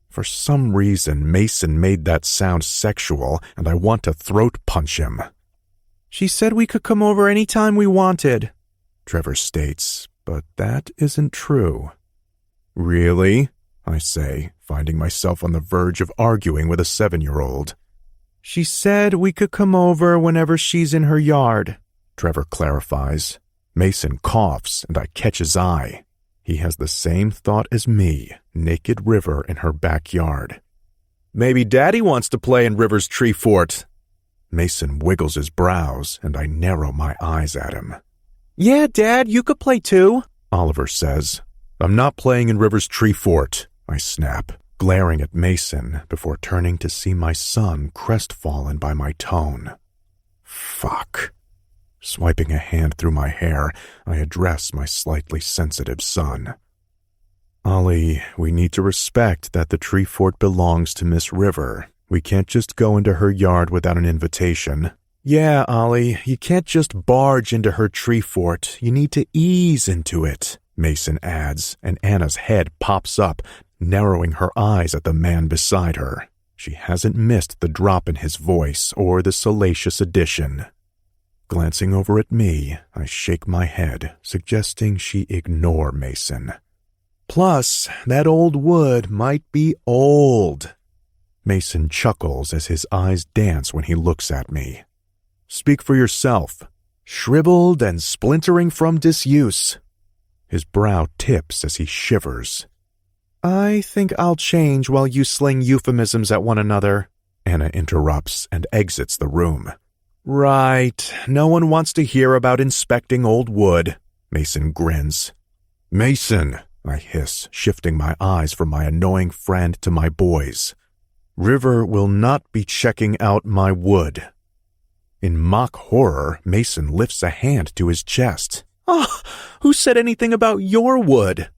B: For some reason, Mason made that sound sexual, and I want to throat punch him.
A: "She said we could come over any time we wanted,"
B: Trevor states, but that isn't true. "Really?" I say, finding myself on the verge of arguing with a 7-year-old.
A: "She said we could come over whenever she's in her yard,"
B: Trevor clarifies. Mason coughs, and I catch his eye. He has the same thought as me, naked River in her backyard. "Maybe Daddy wants to play in River's tree fort." Mason wiggles his brows, and I narrow my eyes at him.
A: "Yeah, Dad, you could play too,"
B: Oliver says. "I'm not playing in River's tree fort," I snap, glaring at Mason before turning to see my son crestfallen by my tone. Fuck. Swiping a hand through my hair, I address my slightly sensitive son. "Ollie, we need to respect that the tree fort belongs to Miss River. We can't just go into her yard without an invitation." "Yeah, Ollie, you can't just barge into her tree fort. You need to ease into it," Mason adds, and Anna's head pops up, narrowing her eyes at the man beside her. She hasn't missed the drop in his voice or the salacious addition. Glancing over at me, I shake my head, suggesting she ignore Mason. "Plus, that old wood might be old." Mason chuckles as his eyes dance when he looks at me. "Speak for yourself. Shriveled and splintering from disuse." His brow tips as he shivers.
A: "I think I'll change while you sling euphemisms at one another,"
B: Anna interrupts and exits the room.
A: "Right, no one wants to hear about
B: Inspecting old wood," Mason grins. "Mason," I hiss, shifting my eyes from my annoying friend to my boys. "River will not be checking out my wood." In mock horror, Mason lifts a hand to his chest.
A: "Oh, who said anything about your wood?"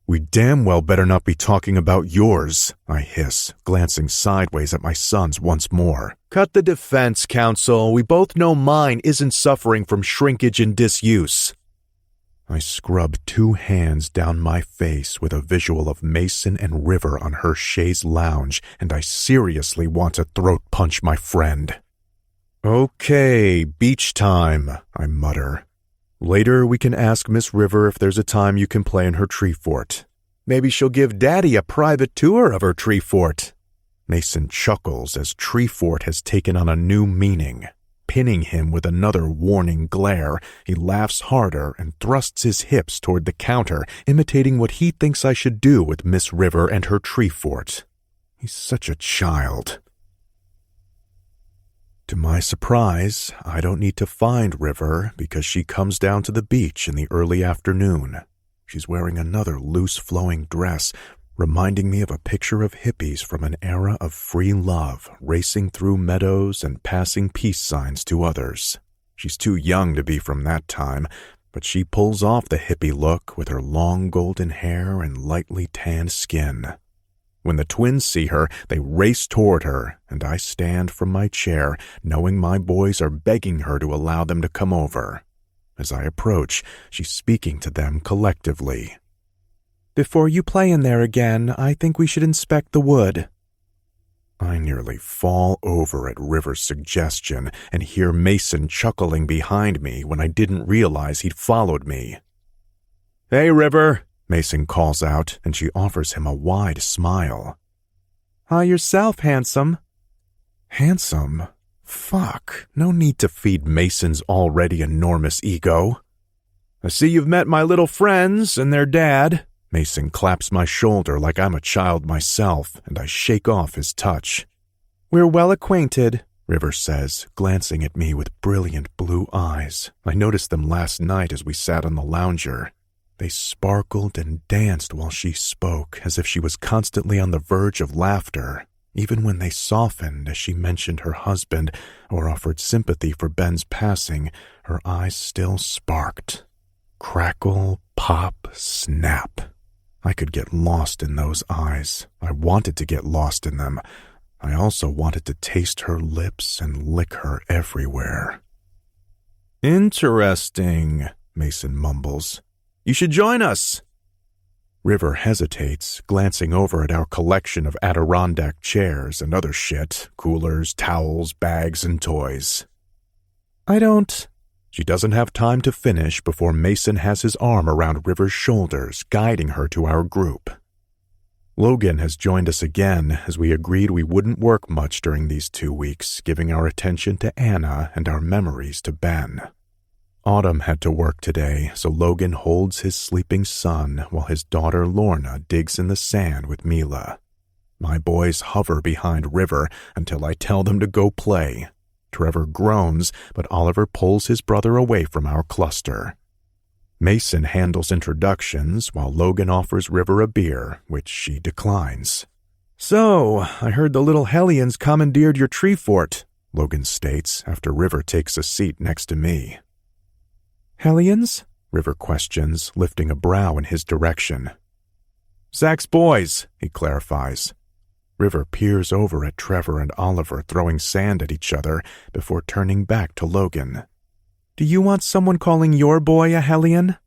B: "We damn well better not be talking about yours," I hiss, glancing sideways at my sons once more.
A: "Cut the defense, Counsel. We both know mine isn't suffering from shrinkage and disuse."
B: I scrub 2 hands down my face with a visual of Mason and River on her chaise lounge, and I seriously want to throat punch my friend. "Okay, beach time," I mutter. "Later we can ask Miss River if there's a time you can play in her tree fort. Maybe she'll give Daddy a private tour of her tree fort." Mason chuckles as tree fort has taken on a new meaning. Pinning him with another warning glare, he laughs harder and thrusts his hips toward the counter, imitating what he thinks I should do with Miss River and her tree fort. He's such a child. To my surprise, I don't need to find River because she comes down to the beach in the early afternoon. She's wearing another loose-flowing dress, reminding me of a picture of hippies from an era of free love, racing through meadows and passing peace signs to others. She's too young to be from that time, but she pulls off the hippie look with her long golden hair and lightly tanned skin. When the twins see her, they race toward her, and I stand from my chair, knowing my boys are begging her to allow them to come over. As I approach, she's speaking to them collectively.
A: "Before you play in there again, I think we should inspect the wood."
B: I nearly fall over at River's suggestion and hear Mason chuckling behind me when I didn't realize he'd followed me.
A: "Hey, River,"
B: Mason calls out, and she offers him a wide smile.
A: "Hi yourself, handsome."
B: Handsome? Fuck, no need to feed Mason's already enormous ego.
A: "I see you've met my little friends and their dad."
B: Mason claps my shoulder like I'm a child myself, and I shake off his touch.
A: "We're well acquainted,"
B: River says, glancing at me with brilliant blue eyes. I noticed them last night as we sat on the lounger. They sparkled and danced while she spoke, as if she was constantly on the verge of laughter. Even when they softened as she mentioned her husband or offered sympathy for Ben's passing, her eyes still sparked. Crackle, pop, snap. I could get lost in those eyes. I wanted to get lost in them. I also wanted to taste her lips and lick her everywhere.
A: "Interesting,"
B: Mason mumbles.
A: "You should join us."
B: River hesitates, glancing over at our collection of Adirondack chairs and other shit, coolers, towels, bags, and toys.
A: "I don't..."
B: She doesn't have time to finish before Mason has his arm around River's shoulders, guiding her to our group. Logan has joined us again, as we agreed we wouldn't work much during these 2 weeks, giving our attention to Anna and our memories to Ben. Autumn had to work today, so Logan holds his sleeping son while his daughter Lorna digs in the sand with Mila. My boys hover behind River until I tell them to go play. Trevor groans, but Oliver pulls his brother away from our cluster. Mason handles introductions while Logan offers River a beer, which she declines.
A: "So, I heard the little hellions commandeered your tree fort,"
B: Logan states after River takes a seat next to me.
A: "Hellions?"
B: River questions, lifting a brow in his direction.
A: "Zach's boys,"
B: he clarifies. River peers over at Trevor and Oliver throwing sand at each other before turning back to Logan.
A: "Do you want someone calling your boy a hellion?"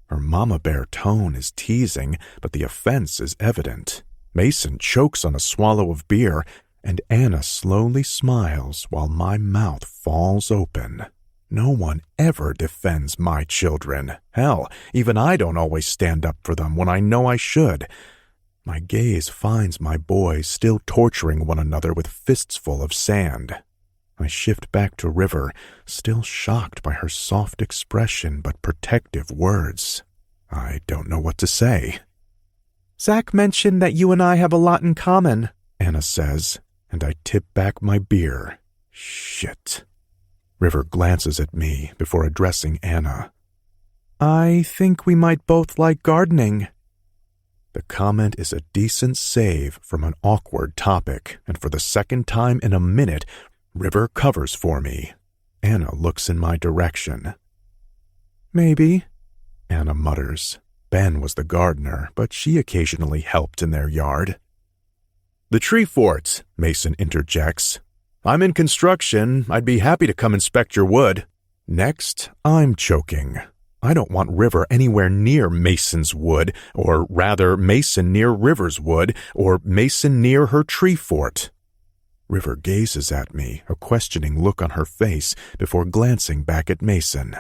B: Her mama bear tone is teasing, but the offense is evident. Mason chokes on a swallow of beer, and Anna slowly smiles while my mouth falls open. No one ever defends my children. Hell, even I don't always stand up for them when I know I should. My gaze finds my boys still torturing one another with fists full of sand. I shift back to River, still shocked by her soft expression but protective words. I don't know what to say.
A: "Zach mentioned that you and I have a lot in common,"
B: Anna says, and I tip back my beer. Shit. River glances at me before addressing Anna.
A: "I think we might both like gardening."
B: The comment is a decent save from an awkward topic, and for the second time in a minute, River covers for me. Anna looks in my direction.
A: "Maybe,"
B: Anna mutters. Ben was the gardener, but she occasionally helped in their yard.
A: "The tree fort," Mason interjects. "I'm in construction. I'd be happy to come inspect your wood."
B: Next, I'm choking. I don't want River anywhere near Mason's wood, or rather Mason near River's wood, or Mason near her tree fort. River gazes at me, a questioning look on her face, before glancing back at Mason.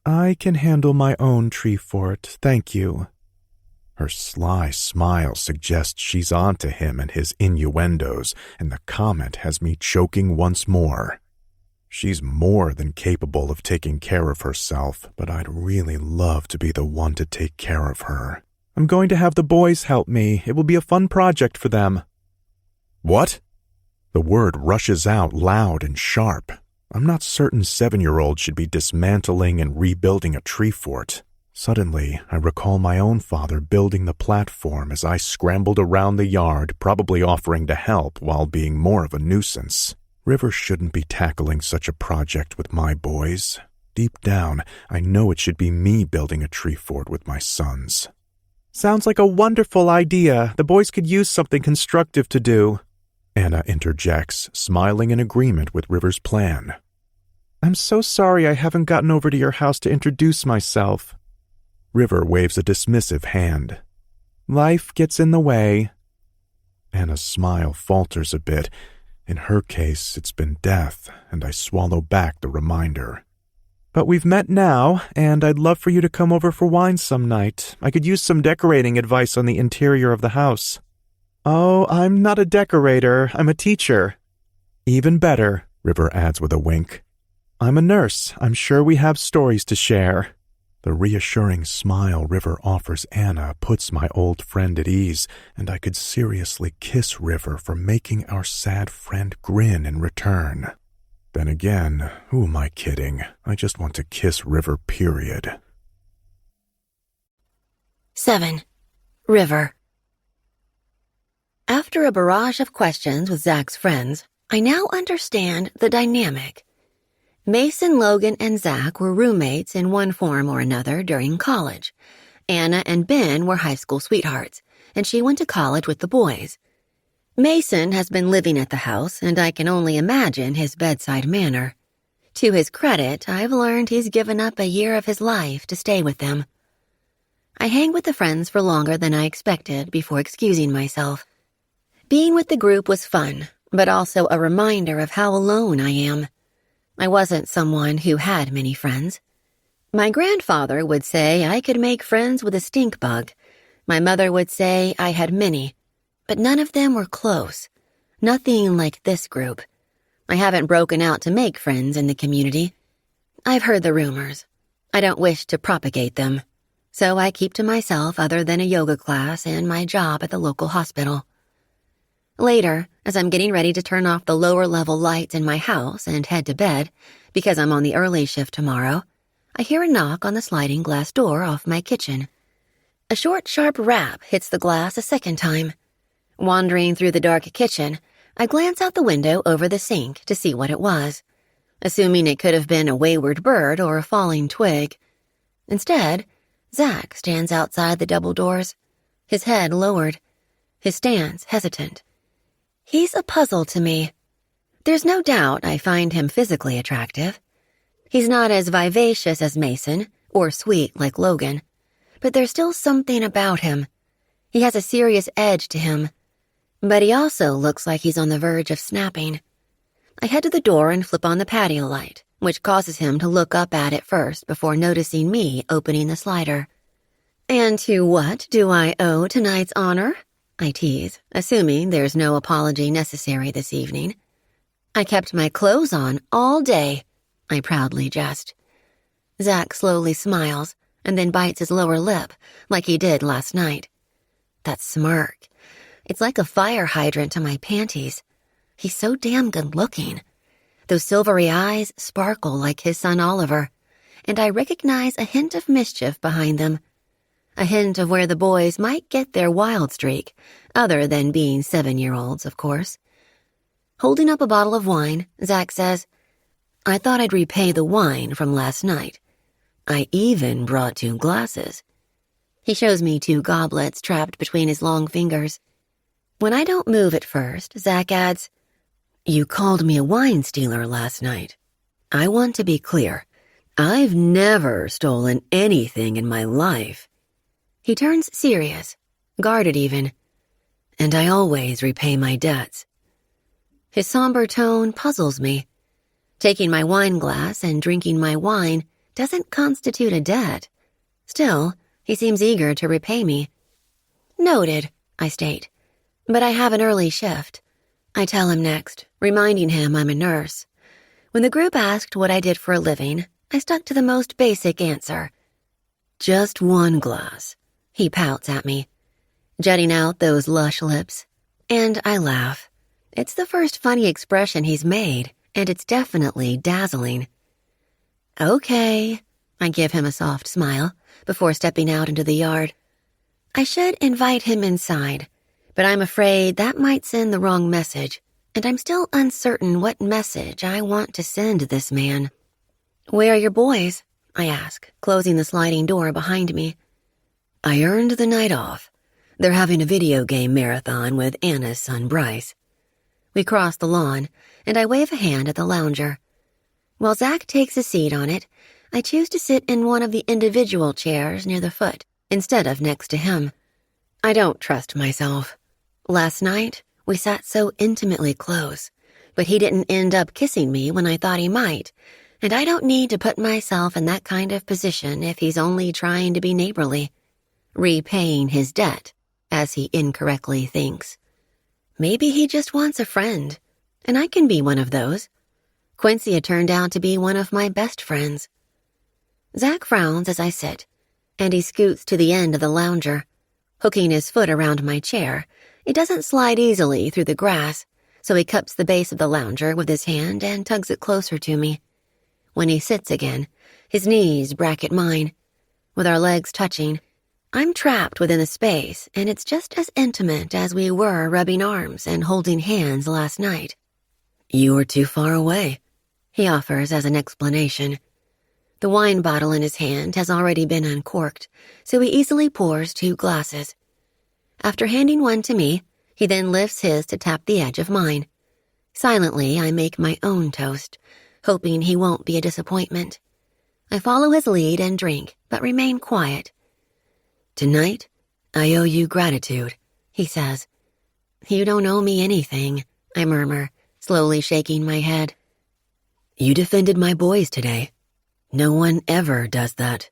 A: "I can handle my own tree fort, thank you."
B: Her sly smile suggests she's on to him and his innuendos, and the comment has me choking once more. She's more than capable of taking care of herself, but I'd really love to be the one to take care of her.
A: "I'm going to have the boys help me. It will be a fun project for them."
B: "What?"
A: The word rushes out loud and sharp. I'm not certain 7-year-olds should be dismantling and rebuilding a tree fort. Suddenly, I recall my own father building the platform as I scrambled around the yard, probably offering to help while being more of a nuisance. River shouldn't be tackling such a project with my boys. Deep down, I know it should be me building a tree fort with my sons. Sounds like a wonderful idea. The boys could use something constructive to do. Anna interjects, smiling in agreement with River's plan. I'm so sorry I haven't gotten over to your house to introduce myself. River waves a dismissive hand. Life gets in the way. Anna's smile falters a bit. In her case, it's been death, and I swallow back the reminder. But we've met now, and I'd love for you to come over for wine some night. I could use some decorating advice on the interior of the house. Oh, I'm not a decorator. I'm a teacher. Even better, River adds with a wink. I'm a nurse. I'm sure we have stories to share. The reassuring smile River offers Anna puts my old friend at ease, and I could seriously kiss River for making our sad friend grin in return. Then again, who am I kidding? I just want to kiss River, period.
C: 7. River. After a barrage of questions with Zach's friends, I now understand the dynamic. Mason, Logan, and Zach were roommates in one form or another during college. Anna and Ben were high school sweethearts, and she went to college with the boys. Mason has been living at the house, and I can only imagine his bedside manner. To his credit, I've learned he's given up a year of his life to stay with them. I hang with the friends for longer than I expected before excusing myself. Being with the group was fun, but also a reminder of how alone I am. I wasn't someone who had many friends. My grandfather would say I could make friends with a stink bug. My mother would say I had many, but none of them were close. Nothing like this group. I haven't broken out to make friends in the community. I've heard the rumors. I don't wish to propagate them, so I keep to myself other than a yoga class and my job at the local hospital. Later, as I'm getting ready to turn off the lower-level lights in my house and head to bed, because I'm on the early shift tomorrow, I hear a knock on the sliding glass door off my kitchen. A short, sharp rap hits the glass a second time. Wandering through the dark kitchen, I glance out the window over the sink to see what it was, assuming it could have been a wayward bird or a falling twig. Instead, Zach stands outside the double doors, his head lowered, his stance hesitant. He's a puzzle to me. There's no doubt I find him physically attractive. He's not as vivacious as Mason, or sweet like Logan, but there's still something about him. He has a serious edge to him, but he also looks like he's on the verge of snapping. I head to the door and flip on the patio light, which causes him to look up at it first before noticing me opening the slider. And to what do I owe tonight's honor? I tease, assuming there's no apology necessary this evening. I kept my clothes on all day, I proudly jest. Zach slowly smiles and then bites his lower lip like he did last night. That smirk. It's like a fire hydrant to my panties. He's so damn good looking. Those silvery eyes sparkle like his son Oliver, and I recognize a hint of mischief behind them. A hint of where the boys might get their wild streak, other than being 7-year-olds, of course. Holding up a bottle of wine, Zach says, I thought I'd repay the wine from last night. I even brought 2 glasses. He shows me 2 goblets trapped between his long fingers. When I don't move at first, Zach adds, You called me a wine stealer last night. I want to be clear. I've never stolen anything in my life. He turns serious, guarded even, and I always repay my debts. His somber tone puzzles me. Taking my wine glass and drinking my wine doesn't constitute a debt. Still, he seems eager to repay me. Noted, I state, but I have an early shift. I tell him next, reminding him I'm a nurse. When the group asked what I did for a living, I stuck to the most basic answer. Just 1 glass. He pouts at me, jutting out those lush lips, and I laugh. It's the first funny expression he's made, and it's definitely dazzling. Okay, I give him a soft smile before stepping out into the yard. I should invite him inside, but I'm afraid that might send the wrong message, and I'm still uncertain what message I want to send this man. Where are your boys? I ask, closing the sliding door behind me. I earned the night off. They're having a video game marathon with Anna's son Bryce. We cross the lawn, and I wave a hand at the lounger. While Zach takes a seat on it, I choose to sit in one of the individual chairs near the foot instead of next to him. I don't trust myself. Last night, we sat so intimately close, but he didn't end up kissing me when I thought he might, and I don't need to put myself in that kind of position if he's only trying to be neighborly, repaying his debt, as he incorrectly thinks. Maybe he just wants a friend, and I can be one of those. Quincy had turned out to be one of my best friends. Zach frowns as I sit, and he scoots to the end of the lounger. Hooking his foot around my chair, it doesn't slide easily through the grass, so he cups the base of the lounger with his hand and tugs it closer to me. When he sits again, his knees bracket mine. With our legs touching, I'm trapped within the space, and it's just as intimate as we were rubbing arms and holding hands last night. You were too far away, he offers as an explanation. The wine bottle in his hand has already been uncorked, so he easily pours 2 glasses. After handing one to me, he then lifts his to tap the edge of mine. Silently, I make my own toast, hoping he won't be a disappointment. I follow his lead and drink, but remain quiet. Tonight, I owe you gratitude, he says. You don't owe me anything, I murmur, slowly shaking my head. You defended my boys today. No one ever does that.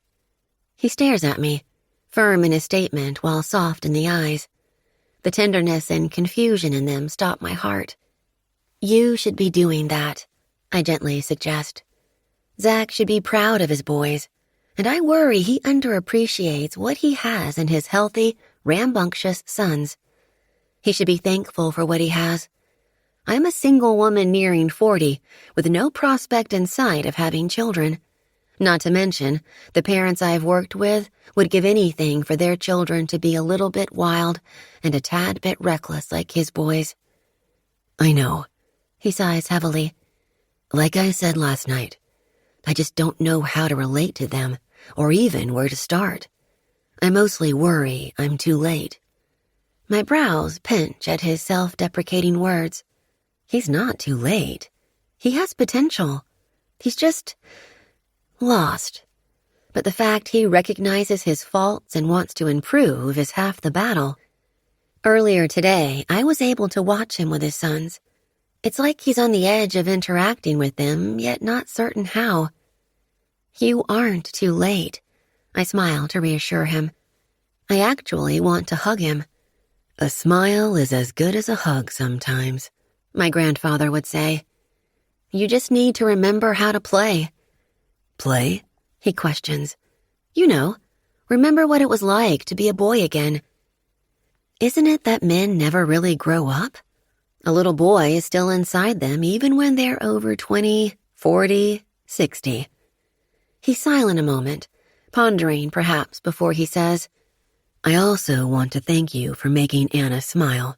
C: He stares at me, firm in his statement while soft in the eyes. The tenderness and confusion in them stop my heart. You should be doing that, I gently suggest. Zach should be proud of his boys, and I worry he underappreciates what he has in his healthy, rambunctious sons. He should be thankful for what he has. I'm a single woman nearing 40, with no prospect in sight of having children. Not to mention, the parents I've worked with would give anything for their children to be a little bit wild and a tad bit reckless like his boys. I know, he sighs heavily. Like I said last night, I just don't know how to relate to them or even where to start. I mostly worry I'm too late. My brows pinch at his self-deprecating words. He's not too late. He has potential. He's just lost. But the fact he recognizes his faults and wants to improve is half the battle. Earlier today, I was able to watch him with his sons. It's like he's on the edge of interacting with them, yet not certain how. You aren't too late, I smile to reassure him. I actually want to hug him. A smile is as good as a hug sometimes, my grandfather would say. You just need to remember how to play. Play? He questions. You know, remember what it was like to be a boy again. Isn't it that men never really grow up? A little boy is still inside them even when they're over 20, 40, 60. He's silent a moment, pondering perhaps before he says, I also want to thank you for making Anna smile.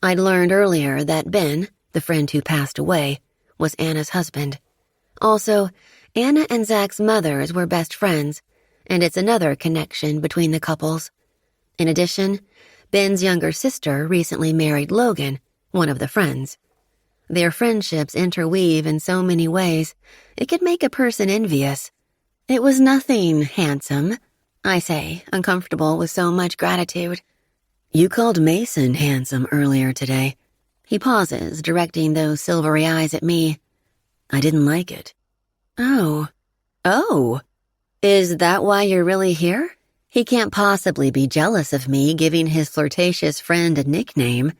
C: I'd learned earlier that Ben, the friend who passed away, was Anna's husband. Also, Anna and Zach's mothers were best friends, and it's another connection between the couples. In addition, Ben's younger sister recently married Logan, one of the friends. Their friendships interweave in so many ways, it could make a person envious. It was nothing handsome, I say, uncomfortable with so much gratitude. You called Mason handsome earlier today. He pauses, directing those silvery eyes at me. I didn't like it. Oh. Is that why you're really here? He can't possibly be jealous of me giving his flirtatious friend a nickname.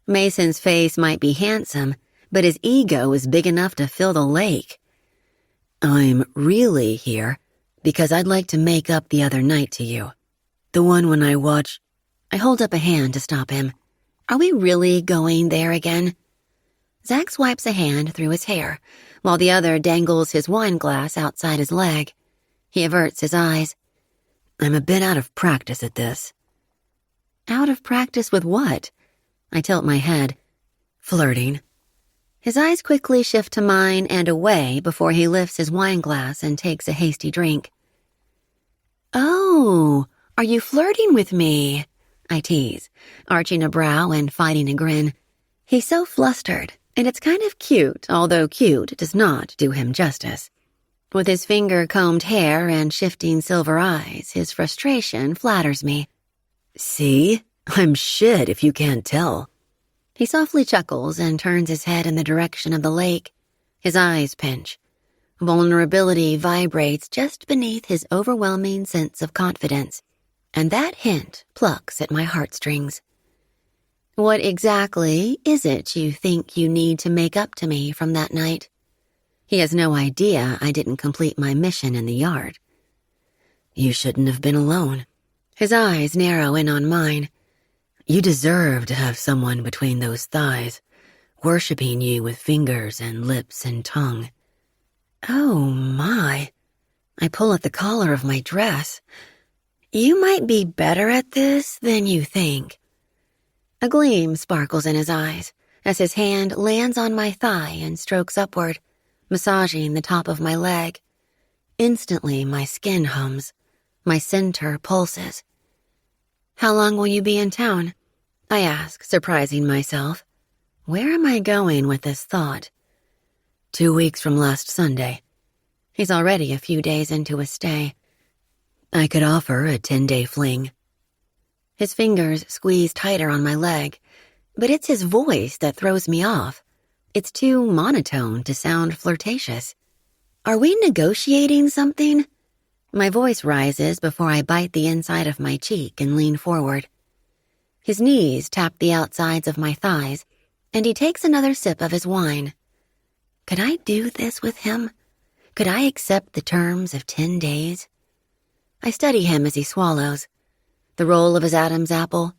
C: Mason's face might be handsome, but his ego is big enough to fill the lake. I'm really here because I'd like to make up the other night to you. The one when I hold up a hand to stop him. Are we really going there again? Zach swipes a hand through his hair, while the other dangles his wine glass outside his leg. He averts his eyes.
D: I'm a bit out of practice at this.
C: Out of practice with what? I tilt my head.
D: Flirting.
C: His eyes quickly shift to mine and away before he lifts his wine glass and takes a hasty drink. Oh, are you flirting with me? I tease, arching a brow and fighting a grin. He's so flustered, and it's kind of cute, although cute does not do him justice. With his finger-combed hair and shifting silver eyes, his frustration flatters me.
D: See? I'm shit if you can't tell.
C: He softly chuckles and turns his head in the direction of the lake. His eyes pinch. Vulnerability vibrates just beneath his overwhelming sense of confidence, and that hint plucks at my heartstrings. What exactly is it you think you need to make up to me from that night? He has no idea I didn't complete my mission in the yard.
D: You shouldn't have been alone.
C: His eyes narrow in on mine.
D: You deserve to have someone between those thighs, worshipping you with fingers and lips and tongue.
C: Oh, my. I pull at the collar of my dress. You might be better at this than you think. A gleam sparkles in his eyes as his hand lands on my thigh and strokes upward, massaging the top of my leg. Instantly, my skin hums. My center pulses. How long will you be in town? I ask, surprising myself. Where am I going with this thought?
D: 2 weeks from last Sunday.
C: He's already a few days into his stay.
D: I could offer a 10-day fling.
C: His fingers squeeze tighter on my leg, but it's his voice that throws me off. It's too monotone to sound flirtatious. Are we negotiating something? My voice rises before I bite the inside of my cheek and lean forward. His knees tap the outsides of my thighs, and he takes another sip of his wine. Could I do this with him? Could I accept the terms of 10 days? I study him as he swallows. The roll of his Adam's apple,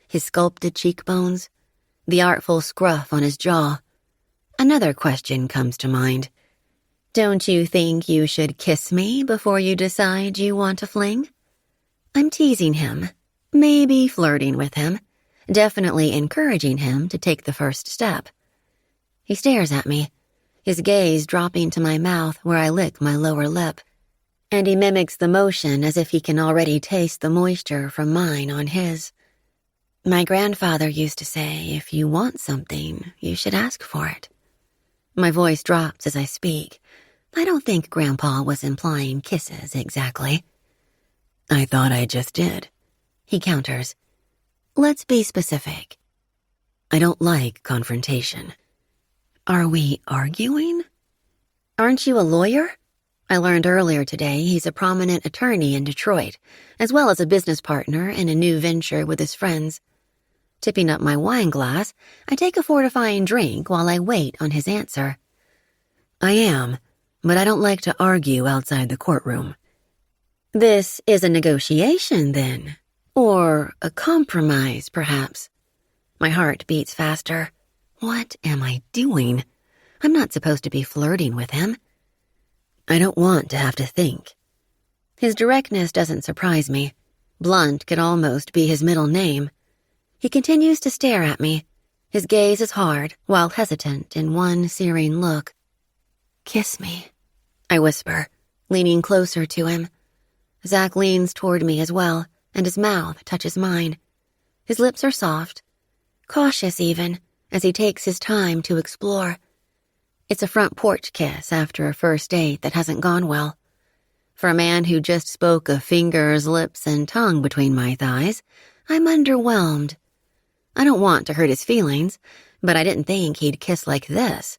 C: his sculpted cheekbones, the artful scruff on his jaw. Another question comes to mind. Don't you think you should kiss me before you decide you want a fling? I'm teasing him, maybe flirting with him, definitely encouraging him to take the first step. He stares at me, his gaze dropping to my mouth where I lick my lower lip, and he mimics the motion as if he can already taste the moisture from mine on his. My grandfather used to say, if you want something, you should ask for it. My voice drops as I speak. I don't think Grandpa was implying kisses exactly.
D: I thought I just did.
C: He counters. Let's be specific.
D: I don't like confrontation.
C: Are we arguing? Aren't you a lawyer? I learned earlier today he's a prominent attorney in Detroit, as well as a business partner in a new venture with his friends. Tipping up my wine glass, I take a fortifying drink while I wait on his answer.
D: I am, but I don't like to argue outside the courtroom.
C: This is a negotiation, then? Or a compromise, perhaps? My heart beats faster. What am I doing? I'm not supposed to be flirting with him.
D: I don't want to have to think.
C: His directness doesn't surprise me. Blunt could almost be his middle name. He continues to stare at me. His gaze is hard, while hesitant in one searing look. Kiss me, I whisper, leaning closer to him. Zach leans toward me as well, and his mouth touches mine. His lips are soft, cautious even, as he takes his time to explore. It's a front porch kiss after a first date that hasn't gone well. For a man who just spoke of fingers, lips, and tongue between my thighs, I'm underwhelmed. I don't want to hurt his feelings, but I didn't think he'd kiss like this.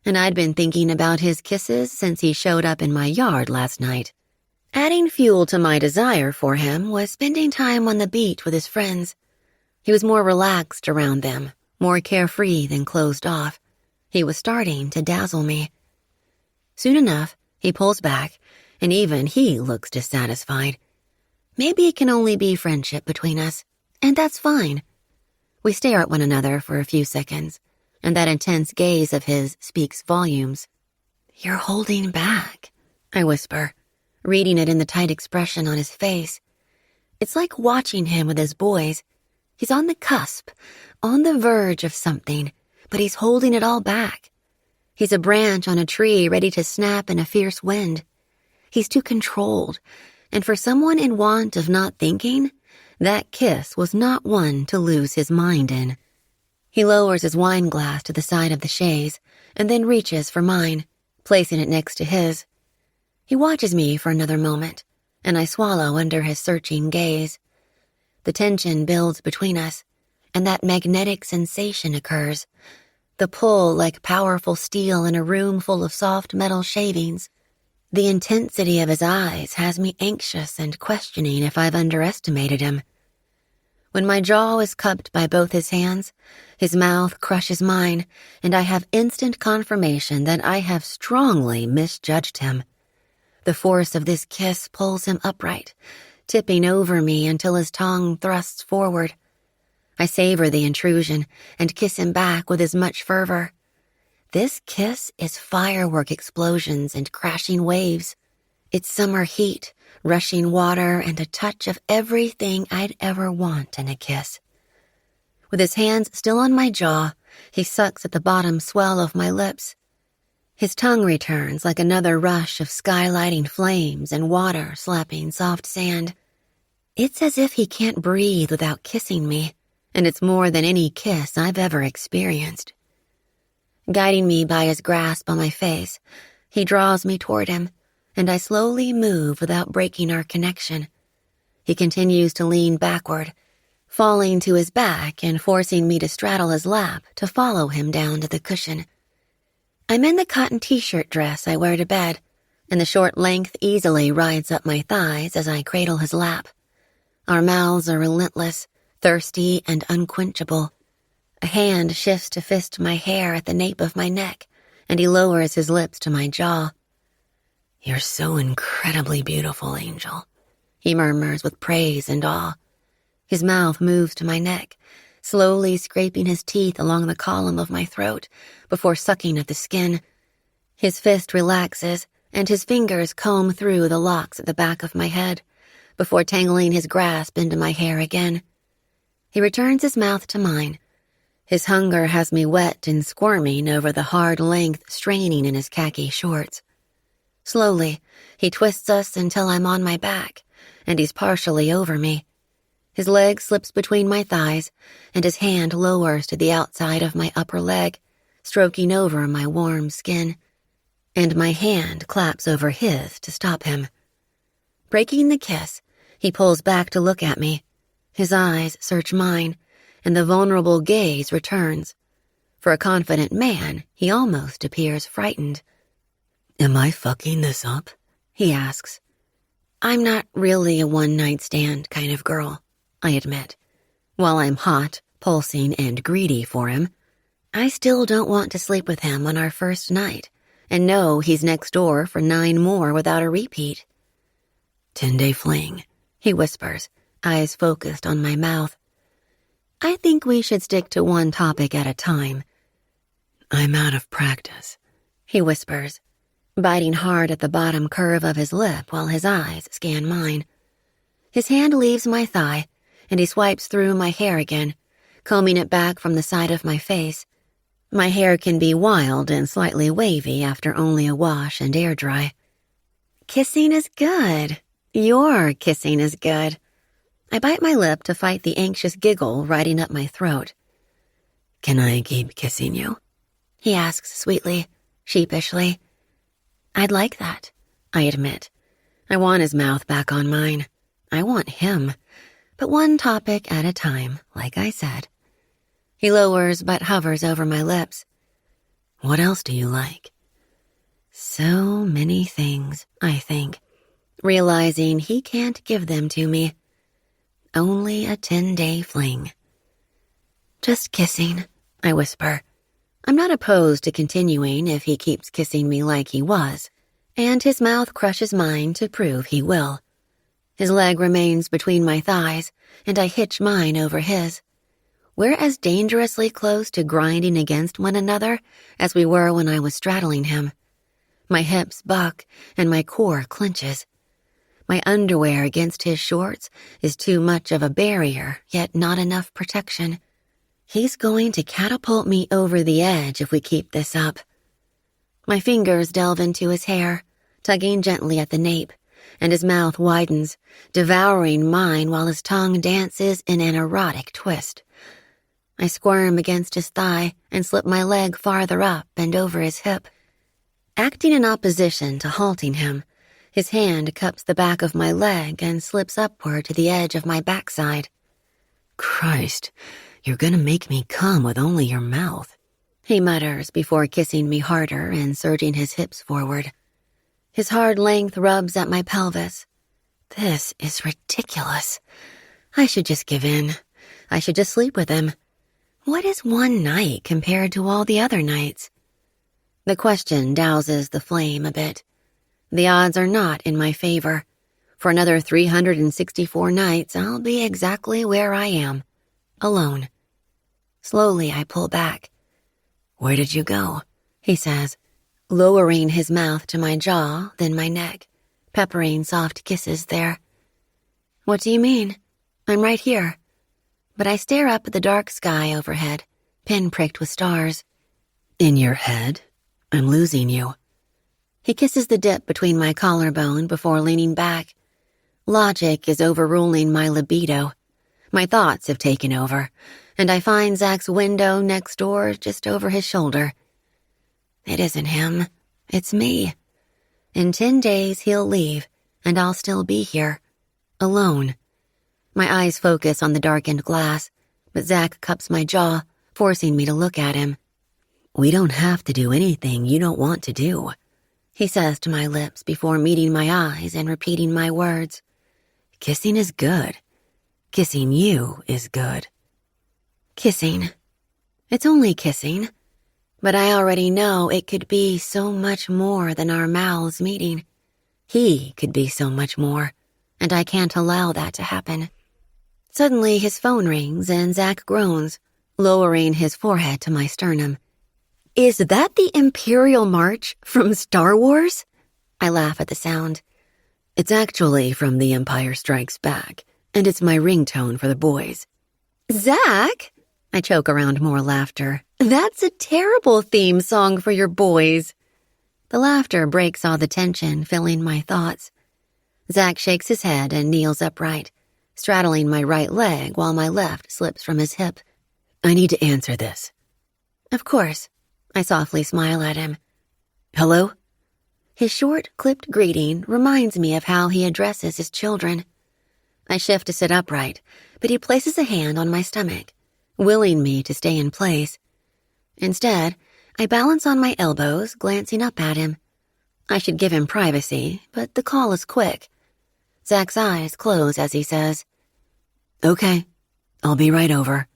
C: And I'd been thinking about his kisses since he showed up in my yard last night. Adding fuel to my desire for him was spending time on the beach with his friends. He was more relaxed around them, more carefree than closed off. He was starting to dazzle me. Soon enough, he pulls back, and even he looks dissatisfied. Maybe it can only be friendship between us, and that's fine. We stare at one another for a few seconds, and that intense gaze of his speaks volumes. "You're holding back," I whisper, reading it in the tight expression on his face. It's like watching him with his boys. He's on the cusp, on the verge of something, but he's holding it all back. He's a branch on a tree ready to snap in a fierce wind. He's too controlled, and for someone in want of not thinking, that kiss was not one to lose his mind in. He lowers his wine glass to the side of the chaise and then reaches for mine, placing it next to his. He watches me for another moment, and I swallow under his searching gaze. The tension builds between us, and that magnetic sensation occurs, the pull like powerful steel in a room full of soft metal shavings. The intensity of his eyes has me anxious and questioning if I've underestimated him. When my jaw is cupped by both his hands, his mouth crushes mine, and I have instant confirmation that I have strongly misjudged him. The force of this kiss pulls him upright, tipping over me until his tongue thrusts forward. I savor the intrusion and kiss him back with as much fervor. This kiss is firework explosions and crashing waves. It's summer heat, rushing water, and a touch of everything I'd ever want in a kiss. With his hands still on my jaw, he sucks at the bottom swell of my lips. His tongue returns like another rush of skylighting flames and water slapping soft sand. It's as if he can't breathe without kissing me, and it's more than any kiss I've ever experienced. Guiding me by his grasp on my face, he draws me toward him, and I slowly move without breaking our connection. He continues to lean backward, falling to his back and forcing me to straddle his lap to follow him down to the cushion. I'm in the cotton t-shirt dress I wear to bed, and the short length easily rides up my thighs as I cradle his lap. Our mouths are relentless, thirsty, and unquenchable. A hand shifts to fist my hair at the nape of my neck, and he lowers his lips to my jaw. "You're so incredibly beautiful, Angel," he murmurs with praise and awe. His mouth moves to my neck, slowly scraping his teeth along the column of my throat before sucking at the skin. His fist relaxes, and his fingers comb through the locks at the back of my head before tangling his grasp into my hair again. He returns his mouth to mine. His hunger has me wet and squirming over the hard length straining in his khaki shorts. Slowly, he twists us until I'm on my back, and he's partially over me. His leg slips between my thighs, and his hand lowers to the outside of my upper leg, stroking over my warm skin, and my hand claps over his to stop him. Breaking the kiss, he pulls back to look at me. His eyes search mine, and the vulnerable gaze returns. For a confident man, he almost appears frightened. "Am I fucking this up?" he asks. I'm not really a one-night stand kind of girl, I admit. While I'm hot, pulsing, and greedy for him, I still don't want to sleep with him on our first night and know he's next door for 9 more without a repeat. 10-day fling, he whispers, eyes focused on my mouth. I think we should stick to one topic at a time. I'm out of practice, he whispers, biting hard at the bottom curve of his lip while his eyes scan mine. His hand leaves my thigh, and he swipes through my hair again, combing it back from the side of my face. My hair can be wild and slightly wavy after only a wash and air dry. Kissing is good. Your kissing is good. I bite my lip to fight the anxious giggle riding up my throat. Can I keep kissing you? He asks sweetly, sheepishly. I'd like that, I admit. I want his mouth back on mine. I want him. But one topic at a time, like I said. He lowers but hovers over my lips. What else do you like? So many things, I think, realizing he can't give them to me. Only a 10-day fling. Just kissing, I whisper. I'm not opposed to continuing if he keeps kissing me like he was, and his mouth crushes mine to prove he will. His leg remains between my thighs, and I hitch mine over his. We're as dangerously close to grinding against one another as we were when I was straddling him. My hips buck and my core clenches. My underwear against his shorts is too much of a barrier, yet not enough protection. He's going to catapult me over the edge if we keep this up. My fingers delve into his hair, tugging gently at the nape, and his mouth widens, devouring mine while his tongue dances in an erotic twist. I squirm against his thigh and slip my leg farther up and over his hip. Acting in opposition to halting him, his hand cups the back of my leg and slips upward to the edge of my backside.
D: Christ, you're gonna make me come with only your mouth,
C: he mutters before kissing me harder and surging his hips forward. His hard length rubs at my pelvis. This is ridiculous. I should just give in. I should just sleep with him. What is one night compared to all the other nights? The question douses the flame a bit. The odds are not in my favor. For another 364 nights, I'll be exactly where I am, alone. Slowly, I pull back.
D: Where did you go?
C: He says, lowering his mouth to my jaw, then my neck, peppering soft kisses there. What do you mean? I'm right here. But I stare up at the dark sky overhead, pinpricked with stars.
D: In your head? I'm losing you.
C: He kisses the dip between my collarbone before leaning back. Logic is overruling my libido. My thoughts have taken over, and I find Zach's window next door just over his shoulder. It isn't him. It's me. In 10 days, he'll leave, and I'll still be here, alone. My eyes focus on the darkened glass, but Zach cups my jaw, forcing me to look at him.
D: We don't have to do anything you don't want to do,
C: he says to my lips before meeting my eyes and repeating my words.
D: Kissing is good. Kissing you is good.
C: Kissing. It's only kissing. But I already know it could be so much more than our mouths meeting. He could be so much more, and I can't allow that to happen. Suddenly his phone rings and Zach groans, lowering his forehead to my sternum. Is that the Imperial March from Star Wars? I laugh at the sound.
D: It's actually from The Empire Strikes Back, and it's my ringtone for the boys.
C: Zach? I choke around more laughter. That's a terrible theme song for your boys. The laughter breaks all the tension, filling my thoughts. Zach shakes his head and kneels upright, straddling my right leg while my left slips from his hip.
D: I need to answer this.
C: Of course. I softly smile at him.
D: Hello?
C: His short, clipped greeting reminds me of how he addresses his children. I shift to sit upright, but he places a hand on my stomach, willing me to stay in place. Instead, I balance on my elbows, glancing up at him. I should give him privacy, but the call is quick. Zach's eyes close as he says,
D: Okay, I'll be right over.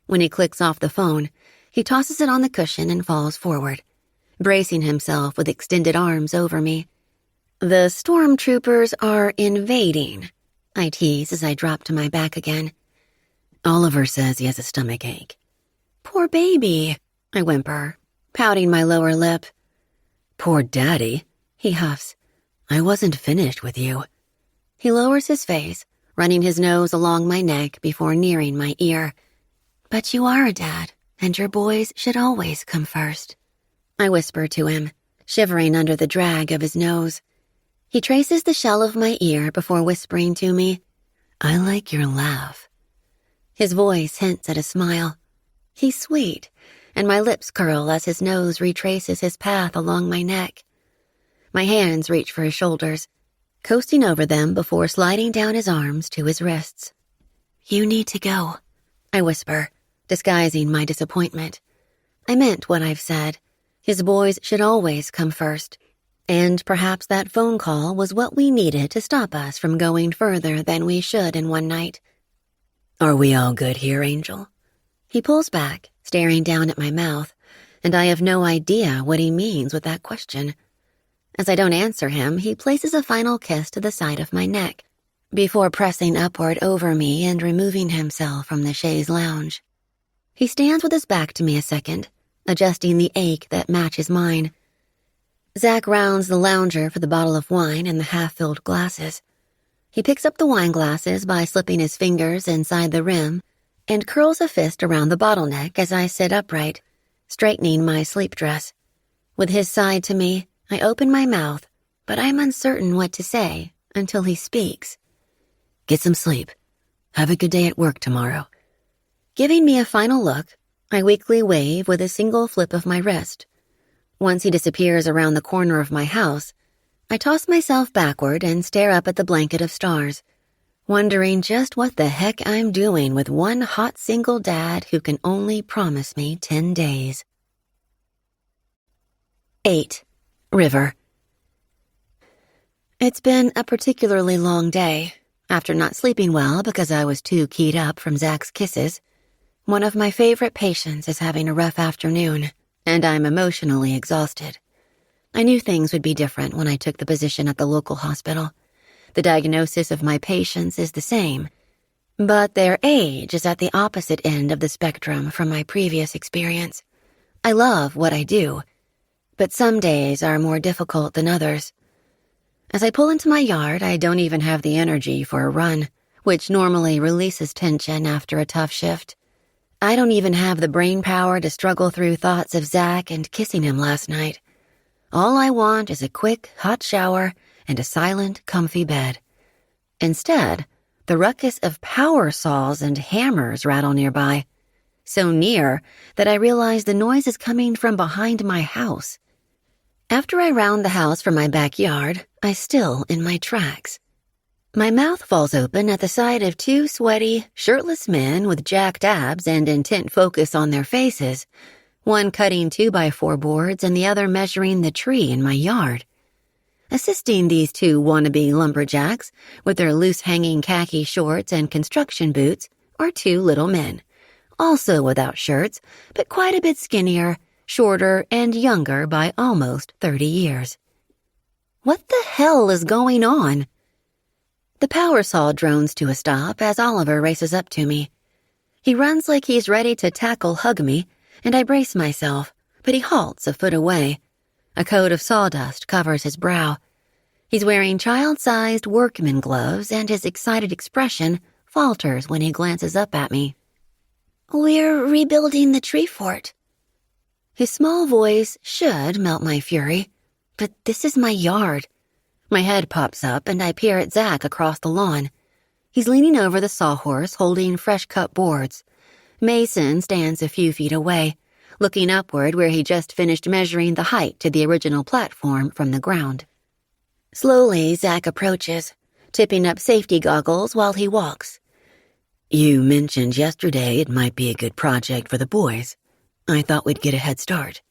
C: When he clicks off the phone, he tosses it on the cushion and falls forward, bracing himself with extended arms over me. The stormtroopers are invading, I tease as I drop to my back again.
D: Oliver says he has a stomach ache.
C: Poor baby, I whimper, pouting my lower lip.
D: Poor daddy,
C: he huffs.
D: I wasn't finished with you.
C: He lowers his face, running his nose along my neck before nearing my ear. But you are a dad, and your boys should always come first. I whisper to him, shivering under the drag of his nose. He traces the shell of my ear before whispering to me,
D: I like your laugh.
C: His voice hints at a smile. He's sweet, and my lips curl as his nose retraces his path along my neck. My hands reach for his shoulders, coasting over them before sliding down his arms to his wrists. You need to go, I whisper, disguising my disappointment. I meant what I've said. His boys should always come first. And perhaps that phone call was what we needed to stop us from going further than we should in one night.
D: Are we all good here, Angel?
C: He pulls back, staring down at my mouth, and I have no idea what he means with that question. As I don't answer him, he places a final kiss to the side of my neck, before pressing upward over me and removing himself from the chaise lounge. He stands with his back to me a second, adjusting the ache that matches mine. Zach rounds the lounger for the bottle of wine and the half-filled glasses. He picks up the wine glasses by slipping his fingers inside the rim and curls a fist around the bottleneck as I sit upright, straightening my sleep dress. With his side to me, I open my mouth, but I'm uncertain what to say until he speaks.
D: Get some sleep. Have a good day at work tomorrow.
C: Giving me a final look, I weakly wave with a single flip of my wrist. Once he disappears around the corner of my house, I toss myself backward and stare up at the blanket of stars, wondering just what the heck I'm doing with one hot single dad who can only promise me 10 days. 8. River. It's been a particularly long day. After not sleeping well because I was too keyed up from Zach's kisses, one of my favorite patients is having a rough afternoon, and I'm emotionally exhausted. I knew things would be different when I took the position at the local hospital. The diagnosis of my patients is the same, but their age is at the opposite end of the spectrum from my previous experience. I love what I do, but some days are more difficult than others. As I pull into my yard, I don't even have the energy for a run, which normally releases tension after a tough shift. I don't even have the brain power to struggle through thoughts of Zach and kissing him last night. All I want is a quick, hot shower and a silent, comfy bed. Instead, the ruckus of power saws and hammers rattle nearby, so near that I realize the noise is coming from behind my house. After I round the house from my backyard, I still in my tracks. My mouth falls open at the sight of two sweaty, shirtless men with jacked abs and intent focus on their faces, one cutting 2x4 boards and the other measuring the tree in my yard. Assisting these two wannabe lumberjacks with their loose-hanging khaki shorts and construction boots are two little men, also without shirts, but quite a bit skinnier, shorter, and younger by almost 30 years. What the hell is going on? The power saw drones to a stop as Oliver races up to me. He runs like he's ready to hug me, and I brace myself, but he halts a foot away. A coat of sawdust covers his brow. He's wearing child-sized workman gloves, and his excited expression falters when he glances up at me.
E: We're rebuilding the tree fort.
C: His small voice should melt my fury, but this is my yard. My head pops up, and I peer at Zach across the lawn. He's leaning over the sawhorse, holding fresh-cut boards. Mason stands a few feet away, looking upward where he just finished measuring the height to the original platform from the ground. Slowly, Zach approaches, tipping up safety goggles while he walks.
D: You mentioned yesterday it might be a good project for the boys. I thought we'd get a head start.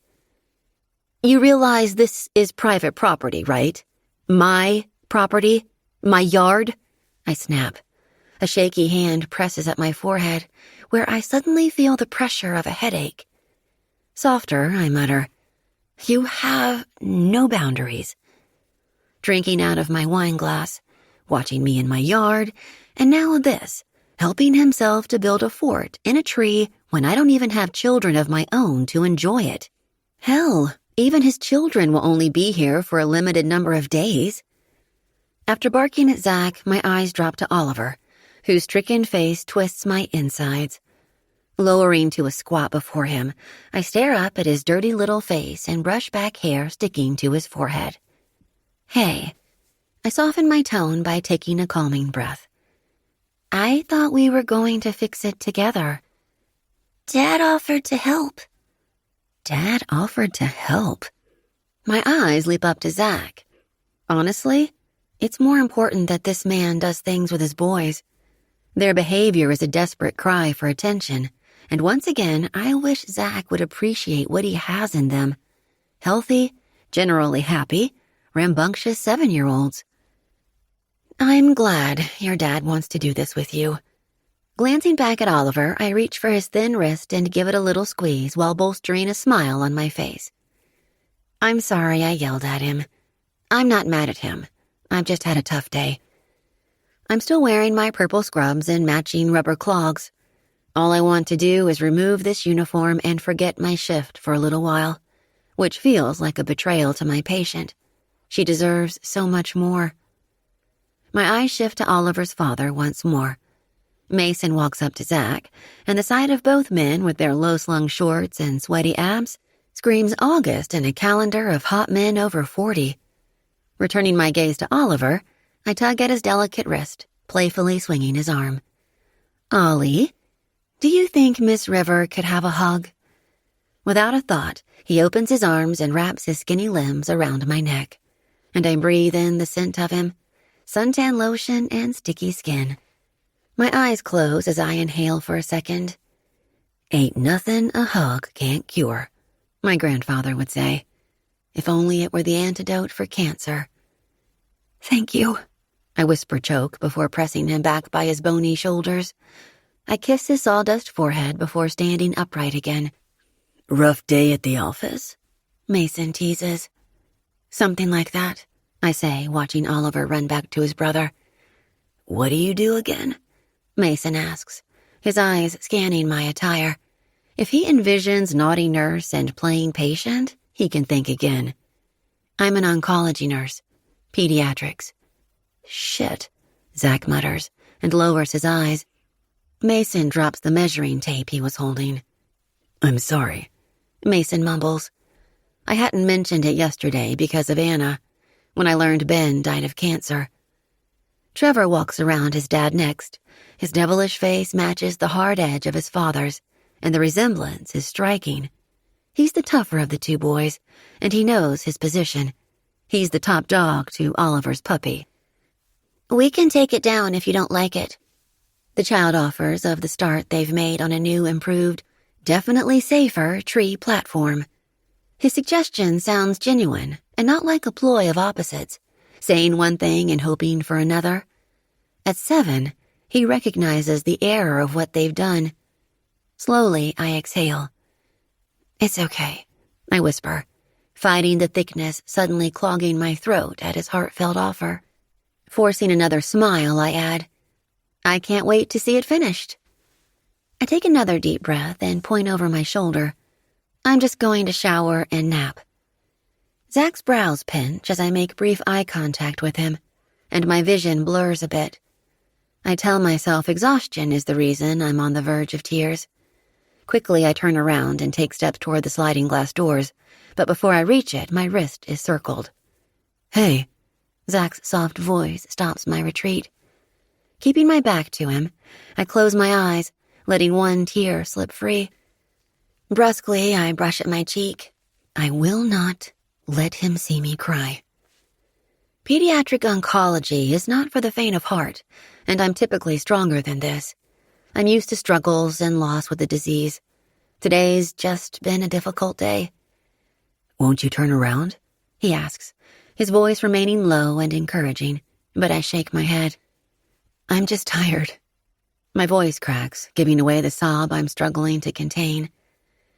C: You realize this is private property, right? My property? My yard? I snap. A shaky hand presses at my forehead, where I suddenly feel the pressure of a headache. Softer, I mutter, "You have no boundaries." Drinking out of my wine glass, watching me in my yard, and now this, helping himself to build a fort in a tree when I don't even have children of my own to enjoy it. Hell, even his children will only be here for a limited number of days. After barking at Zach, my eyes drop to Oliver, whose stricken face twists my insides. Lowering to a squat before him, I stare up at his dirty little face and brush back hair sticking to his forehead. Hey, I soften my tone by taking a calming breath. I thought we were going to fix it together.
E: Dad offered to help.
C: Dad offered to help? My eyes leap up to Zach. Honestly, it's more important that this man does things with his boys. Their behavior is a desperate cry for attention, and once again, I wish Zach would appreciate what he has in them. Healthy, generally happy, rambunctious 7-year-olds. I'm glad your dad wants to do this with you. Glancing back at Oliver, I reach for his thin wrist and give it a little squeeze while bolstering a smile on my face. I'm sorry I yelled at him. I'm not mad at him. I've just had a tough day. I'm still wearing my purple scrubs and matching rubber clogs. All I want to do is remove this uniform and forget my shift for a little while, which feels like a betrayal to my patient. She deserves so much more. My eyes shift to Oliver's father once more. Mason walks up to Zach, and the sight of both men with their low-slung shorts and sweaty abs screams August in a calendar of hot men over 40. Returning my gaze to Oliver, I tug at his delicate wrist, playfully swinging his arm. "Ollie, do you think Miss River could have a hug?" Without a thought, he opens his arms and wraps his skinny limbs around my neck, and I breathe in the scent of him, suntan lotion and sticky skin. My eyes close as I inhale for a second. "Ain't nothing a hug can't cure," my grandfather would say. If only it were the antidote for cancer. "Thank you," I whisper choke before pressing him back by his bony shoulders. I kiss his sawdust forehead before standing upright again. "Rough day at the office?" Mason teases. "Something like that," I say, watching Oliver run back to his brother. "What do you do again?" Mason asks, his eyes scanning my attire. If he envisions naughty nurse and playing patient, he can think again. "I'm an oncology nurse. Pediatrics." "Shit," Zach mutters and lowers his eyes. Mason drops the measuring tape he was holding. "I'm sorry," Mason mumbles. I hadn't mentioned it yesterday because of Anna, when I learned Ben died of cancer. Trevor walks around his dad next. His devilish face matches the hard edge of his father's, and the resemblance is striking. He's the tougher of the two boys, and he knows his position. He's the top dog to Oliver's puppy.
E: We can take it down if you don't like it.
C: The child offers of the start they've made on a new, improved, definitely safer tree platform. His suggestion sounds genuine and not like a ploy of opposites, saying one thing and hoping for another. At 7, he recognizes the error of what they've done. Slowly, I exhale. "It's okay," I whisper, fighting the thickness suddenly clogging my throat at his heartfelt offer. Forcing another smile, I add, "I can't wait to see it finished." I take another deep breath and point over my shoulder. I'm just going to shower and nap. Zach's brows pinch as I make brief eye contact with him, and my vision blurs a bit. I tell myself exhaustion is the reason I'm on the verge of tears. Quickly, I turn around and take steps toward the sliding glass doors, but before I reach it, my wrist is circled. "Hey," Zach's soft voice stops my retreat. Keeping my back to him, I close my eyes, letting one tear slip free. Brusquely, I brush at my cheek. I will not let him see me cry. Pediatric oncology is not for the faint of heart, and I'm typically stronger than this. I'm used to struggles and loss with the disease. Today's just been a difficult day. "Won't you turn around?" he asks, his voice remaining low and encouraging, but I shake my head. "I'm just tired." My voice cracks, giving away the sob I'm struggling to contain.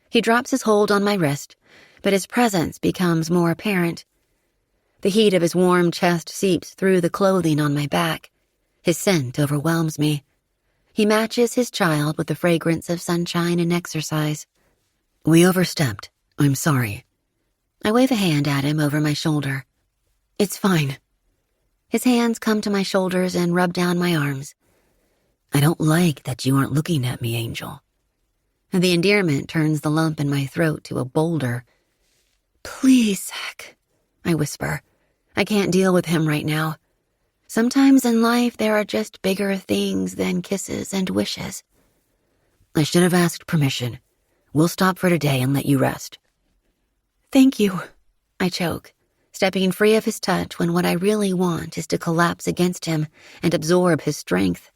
C: He drops his hold on my wrist, but his presence becomes more apparent. The heat of his warm chest seeps through the clothing on my back. His scent overwhelms me. He matches his child with the fragrance of sunshine and exercise. "We overstepped. I'm sorry." I wave a hand at him over my shoulder. "It's fine." His hands come to my shoulders and rub down my arms. "I don't like that you aren't looking at me, Angel." The endearment turns the lump in my throat to a boulder. "Please, Zach," I whisper. I can't deal with him right now. Sometimes in life there are just bigger things than kisses and wishes. "I should have asked permission. We'll stop for today and let you rest." "Thank you," I choke, stepping free of his touch when what I really want is to collapse against him and absorb his strength.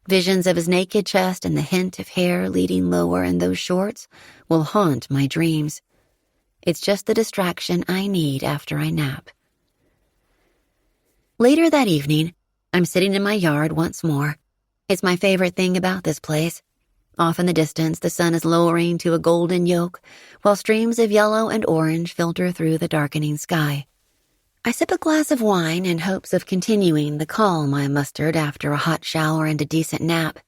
C: Visions of his naked chest and the hint of hair leading lower in those shorts will haunt my dreams. It's just the distraction I need after I nap. Later that evening, I'm sitting in my yard once more. It's my favorite thing about this place. Off in the distance, the sun is lowering to a golden yolk, while streams of yellow and orange filter through the darkening sky. I sip a glass of wine in hopes of continuing the calm I mustered after a hot shower and a decent nap.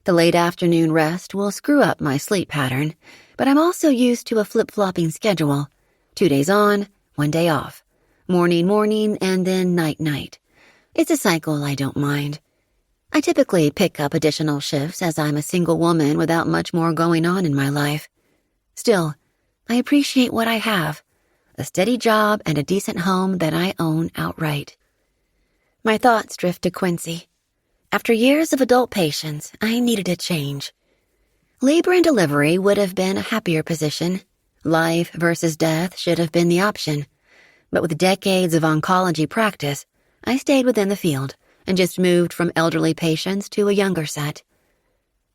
C: The late afternoon rest will screw up my sleep pattern, but I'm also used to a flip-flopping schedule. 2 days on, 1 day off. Morning, and then night. It's a cycle I don't mind. I typically pick up additional shifts as I'm a single woman without much more going on in my life. Still, I appreciate what I have, a steady job and a decent home that I own outright. My thoughts drift to Quincy. After years of adult patience, I needed a change. Labor and delivery would have been a happier position. Life versus death should have been the option. But with decades of oncology practice, I stayed within the field and just moved from elderly patients to a younger set.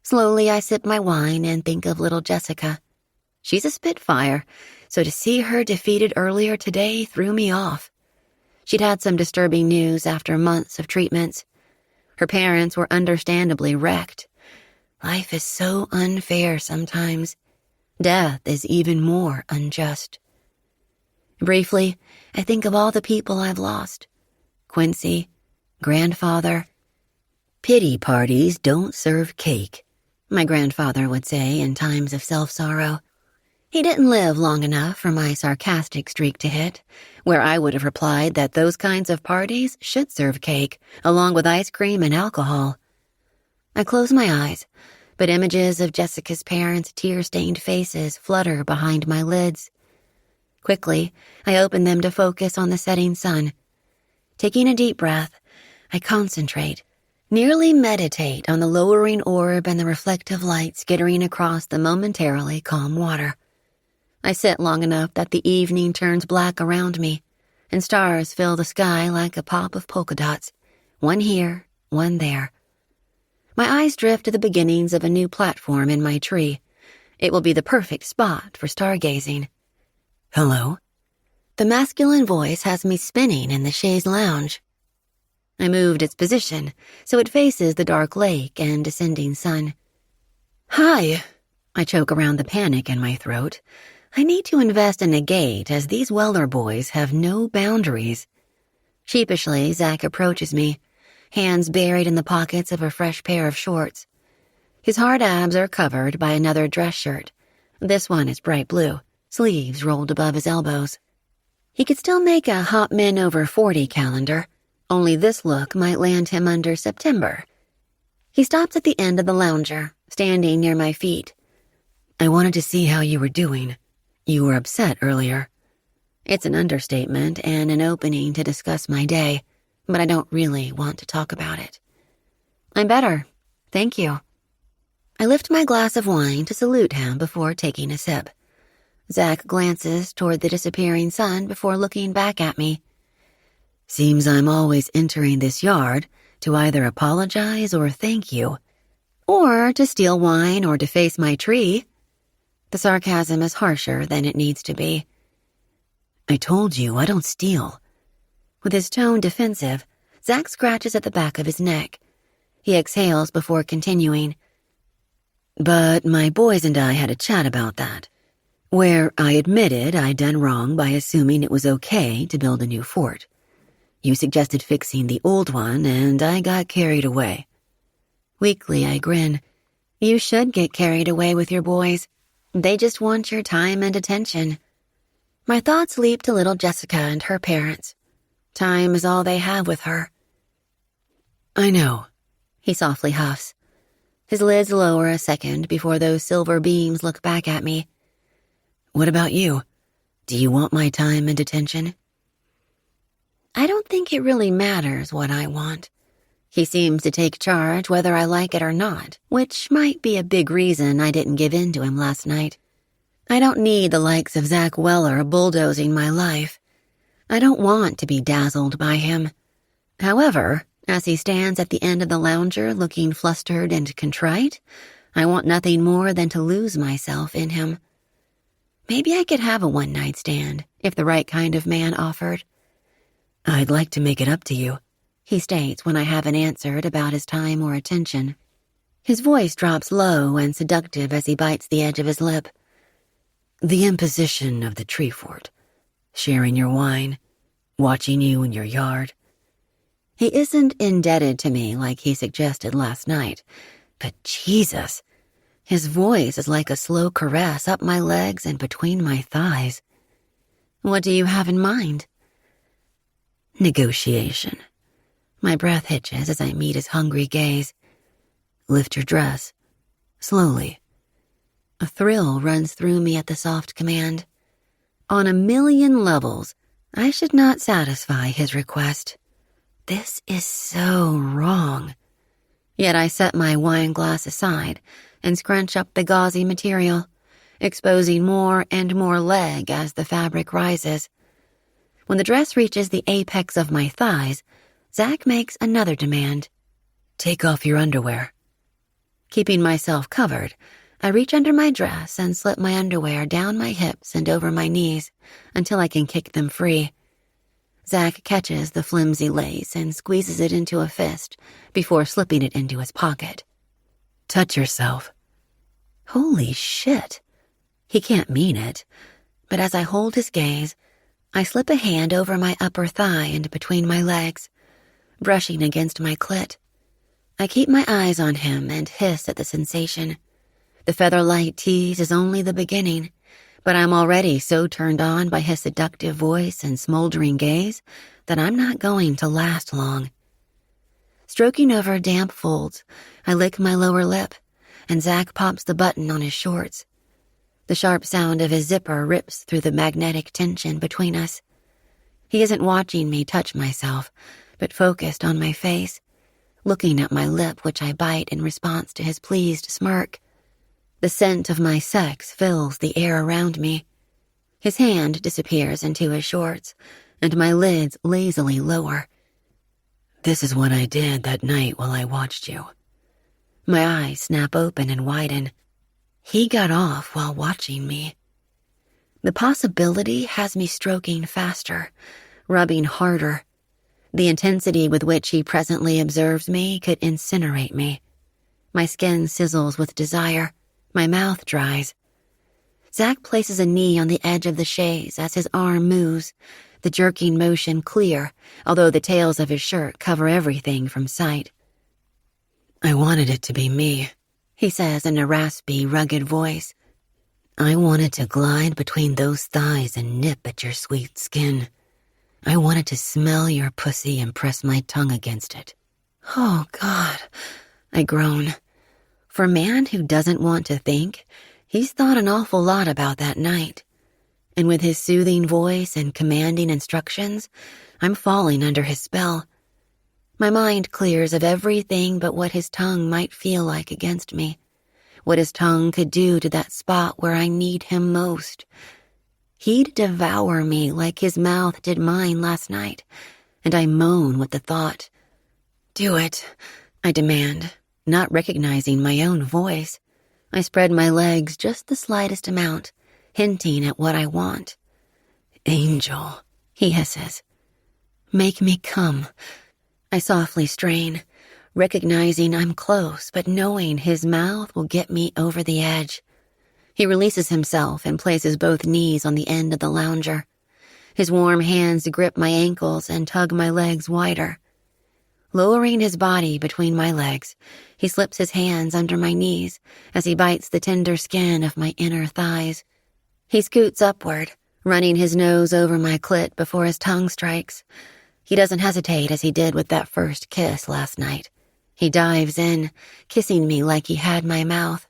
C: Slowly, I sip my wine and think of little Jessica. She's a spitfire, so to see her defeated earlier today threw me off. She'd had some disturbing news after months of treatments. Her parents were understandably wrecked. Life is so unfair sometimes. Death is even more unjust. Briefly, I think of all the people I've lost. Quincy, grandfather. Pity parties don't serve cake, my grandfather would say in times of self-sorrow. He didn't live long enough for my sarcastic streak to hit, where I would have replied that those kinds of parties should serve cake, along with ice cream and alcohol. I close my eyes, but images of Jessica's parents' tear-stained faces flutter behind my lids. Quickly, I open them to focus on the setting sun. Taking a deep breath, I concentrate, nearly meditate on the lowering orb and the reflective light skittering across the momentarily calm water. I sit long enough that the evening turns black around me, and stars fill the sky like a pop of polka dots, one here, one there. My eyes drift to the beginnings of a new platform in my tree. It will be the perfect spot for stargazing. Hello? The masculine voice has me spinning in the chaise lounge. I moved its position so it faces the dark lake and descending sun. Hi, I choke around the panic in my throat. I need to invest in a gate as these Weller boys have no boundaries. Sheepishly, Zach approaches me, hands buried in the pockets of a fresh pair of shorts. His hard abs are covered by another dress shirt. This one is bright blue, sleeves rolled above his elbows. He could still make a hot men over 40 calendar, only this look might land him under September. He stops at the end of the lounger, standing near my feet. I wanted to see how you were doing. You were upset earlier. It's an understatement and an opening to discuss my day, but I don't really want to talk about it. I'm better, thank you. I lift my glass of wine to salute him before taking a sip. Zach glances toward the disappearing sun before looking back at me. Seems I'm always entering this yard to either apologize or thank you, or to steal wine or deface my tree. The sarcasm is harsher than it needs to be. I told you I don't steal. With his tone defensive, Zach scratches at the back of his neck. He exhales before continuing. But my boys and I had a chat about that, where I admitted I'd done wrong by assuming it was okay to build a new fort. You suggested fixing the old one, and I got carried away. Weakly, I grin. You should get carried away with your boys. They just want your time and attention. My thoughts leap to little Jessica and her parents. Time is all they have with her. I know, he softly huffs. His lids lower a second before those silver beams look back at me. What about you? Do you want my time and attention? I don't think it really matters what I want. He seems to take charge whether I like it or not, which might be a big reason I didn't give in to him last night. I don't need the likes of Zach Weller bulldozing my life. I don't want to be dazzled by him. However, as he stands at the end of the lounger looking flustered and contrite, I want nothing more than to lose myself in him. Maybe I could have a one-night stand, if the right kind of man offered. I'd like to make it up to you, he states when I haven't answered about his time or attention. His voice drops low and seductive as he bites the edge of his lip. The imposition of the tree fort, sharing your wine, watching you in your yard. He isn't indebted to me like he suggested last night, But Jesus, his voice is like a slow caress up my legs and between my thighs. What do you have in mind? Negotiation. My breath hitches as I meet his hungry gaze. Lift your dress. Slowly. A thrill runs through me at the soft command. On a million levels, I should not satisfy his request. This is so wrong. Yet I set my wine glass aside and scrunch up the gauzy material, exposing more and more leg as the fabric rises. When the dress reaches the apex of my thighs, Zach makes another demand. Take off your underwear. Keeping myself covered, I reach under my dress and slip my underwear down my hips and over my knees until I can kick them free. Zach catches the flimsy lace and squeezes it into a fist before slipping it into his pocket. Touch yourself. Holy shit. He can't mean it, but as I hold his gaze, I slip a hand over my upper thigh and between my legs, brushing against my clit. I keep my eyes on him and hiss at the sensation. The featherlight tease is only the beginning, but I'm already so turned on by his seductive voice and smoldering gaze that I'm not going to last long. Stroking over damp folds, I lick my lower lip, and Zach pops the button on his shorts. The sharp sound of his zipper rips through the magnetic tension between us. He isn't watching me touch myself, but focused on my face, looking at my lip which I bite in response to his pleased smirk. The scent of my sex fills the air around me. His hand disappears into his shorts, and my lids lazily lower. This is what I did that night while I watched you. My eyes snap open and widen. He got off while watching me. The possibility has me stroking faster, rubbing harder. The intensity with which he presently observes me could incinerate me. My skin sizzles with desire. My mouth dries. Zach places a knee on the edge of the chaise as his arm moves, the jerking motion clear, although the tails of his shirt cover everything from sight. I wanted it to be me, he says in a raspy, rugged voice. I wanted to glide between those thighs and nip at your sweet skin. I wanted to smell your pussy and press my tongue against it. Oh, God, I groan. For a man who doesn't want to think, he's thought an awful lot about that night. And with his soothing voice and commanding instructions, I'm falling under his spell. My mind clears of everything but what his tongue might feel like against me, what his tongue could do to that spot where I need him most. He'd devour me like his mouth did mine last night, and I moan with the thought. Do it, I demand, not recognizing my own voice. I spread my legs just the slightest amount, hinting at what I want. Angel, he hisses. Make me come. I softly strain, recognizing I'm close, but knowing his mouth will get me over the edge. He releases himself and places both knees on the end of the lounger. His warm hands grip my ankles and tug my legs wider. Lowering his body between my legs, he slips his hands under my knees as he bites the tender skin of my inner thighs. He scoots upward, running his nose over my clit before his tongue strikes. He doesn't hesitate as he did with that first kiss last night. He dives in, kissing me like he had my mouth.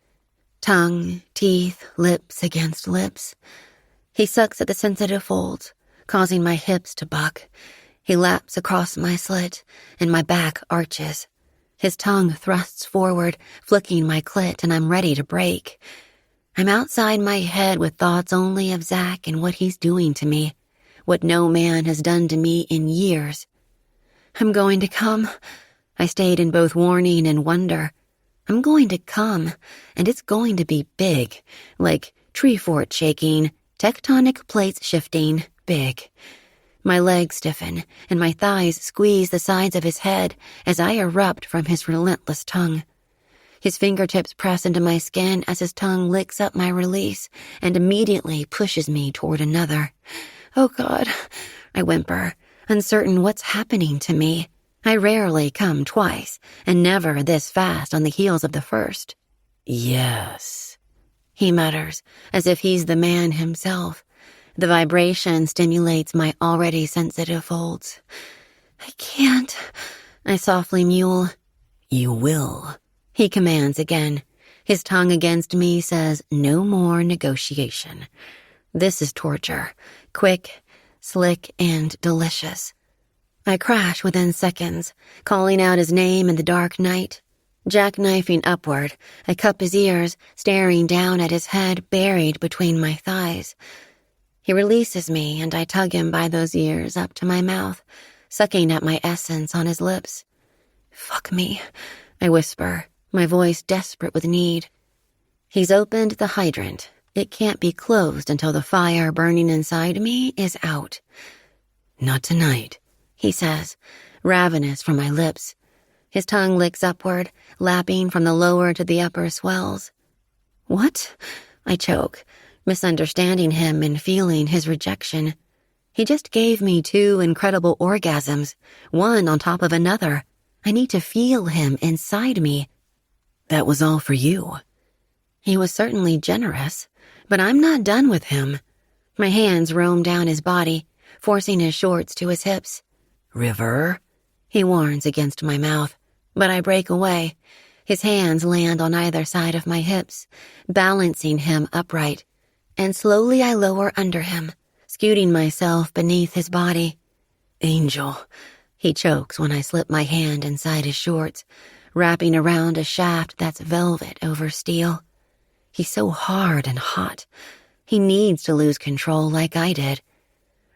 C: Tongue, teeth, lips against lips. He sucks at the sensitive folds, causing my hips to buck. He laps across my slit, and my back arches. His tongue thrusts forward, flicking my clit, and I'm ready to break. I'm outside my head with thoughts only of Zach and what he's doing to me, what no man has done to me in years. I'm going to come. I stayed in both warning and wonder. I'm going to come, and it's going to be big, like tree fort shaking, tectonic plates shifting, big. My legs stiffen, and my thighs squeeze the sides of his head as I erupt from his relentless tongue. His fingertips press into my skin as his tongue licks up my release and immediately pushes me toward another. Oh, God, I whimper, uncertain what's happening to me. I rarely come twice, and never this fast on the heels of the first. Yes, he mutters, as if he's the man himself. The vibration stimulates my already sensitive folds. I can't, I softly mule. You will, he commands again. His tongue against me says no more negotiation. This is torture, quick, slick, and delicious. I crash within seconds, calling out his name in the dark night. Jackknifing upward, I cup his ears, staring down at his head buried between my thighs. He releases me, and I tug him by those ears up to my mouth, sucking at my essence on his lips. Fuck me, I whisper, my voice desperate with need. He's opened the hydrant. It can't be closed until the fire burning inside me is out. Not tonight, he says, ravenous for my lips. His tongue licks upward, lapping from the lower to the upper swells. What? I choke, misunderstanding him and feeling his rejection. He just gave me 2 incredible orgasms, one on top of another. I need to feel him inside me. That was all for you. He was certainly generous, but I'm not done with him. My hands roam down his body, forcing his shorts to his hips. River, he warns against my mouth, but I break away. His hands land on either side of my hips, balancing him upright, and slowly I lower under him, scooting myself beneath his body. Angel, he chokes when I slip my hand inside his shorts, wrapping around a shaft that's velvet over steel. He's so hard and hot. He needs to lose control like I did.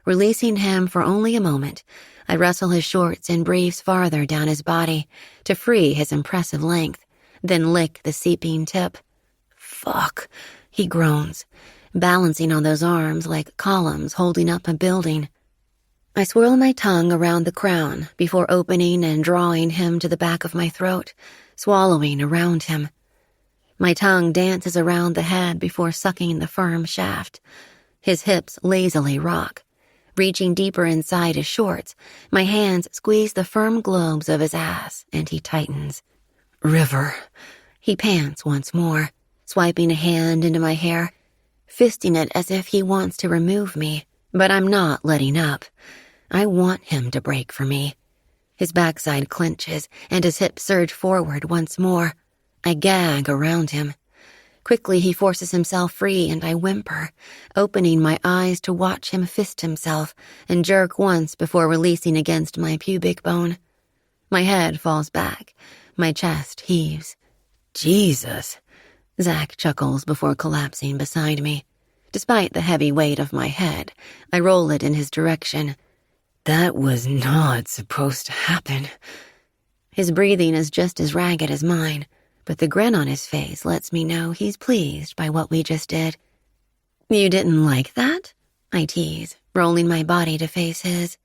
C: Releasing him for only a moment, I wrestle his shorts and briefs farther down his body to free his impressive length, then lick the seeping tip. Fuck, he groans, balancing on those arms like columns holding up a building. I swirl my tongue around the crown before opening and drawing him to the back of my throat, swallowing around him. My tongue dances around the head before sucking the firm shaft. His hips lazily rock. Reaching deeper inside his shorts, my hands squeeze the firm globes of his ass, and he tightens. River, he pants once more, swiping a hand into my hair, fisting it as if he wants to remove me, but I'm not letting up. I want him to break for me. His backside clenches, and his hips surge forward once more. I gag around him. Quickly he forces himself free, and I whimper, opening my eyes to watch him fist himself and jerk once before releasing against my pubic bone. My head falls back. My chest heaves. Jesus, Zach chuckles before collapsing beside me. Despite the heavy weight of my head, I roll it in his direction. That was not supposed to happen. His breathing is just as ragged as mine, but the grin on his face lets me know he's pleased by what we just did. You didn't like that? I tease, rolling my body to face his.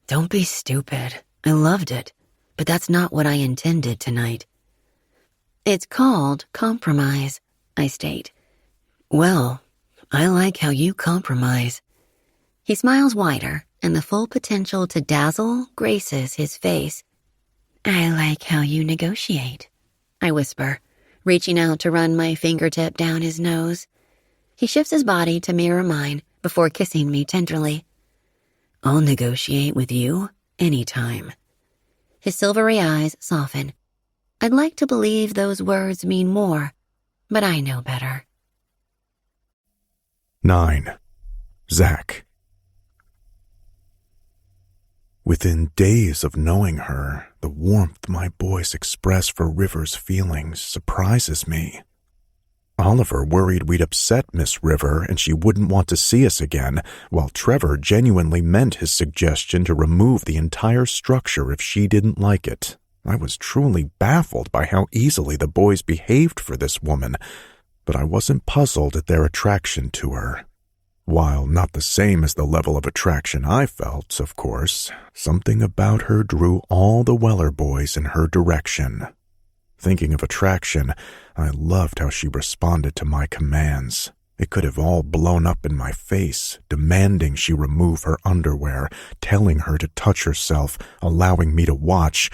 C: Don't be stupid. I loved it, but that's not what I intended tonight. It's called compromise, I state. Well, I like how you compromise. He smiles wider, and the full potential to dazzle graces his face. I like how you negotiate, I whisper, reaching out to run my fingertip down his nose. He shifts his body to mirror mine before kissing me tenderly. I'll negotiate with you anytime. His silvery eyes soften. I'd like to believe those words mean more, but I know better.
B: 9. Zach. Within days of knowing her, the warmth my boys express for River's feelings surprises me. Oliver worried we'd upset Miss River and she wouldn't want to see us again, while Trevor genuinely meant his suggestion to remove the entire structure if she didn't like it. I was truly baffled by how easily the boys behaved for this woman, but I wasn't puzzled at their attraction to her. While not the same as the level of attraction I felt, of course, something about her drew all the Weller boys in her direction. Thinking of attraction, I loved how she responded to my commands.
A: It could have all blown up in my face, demanding she remove her underwear, telling her to touch herself, allowing me to watch,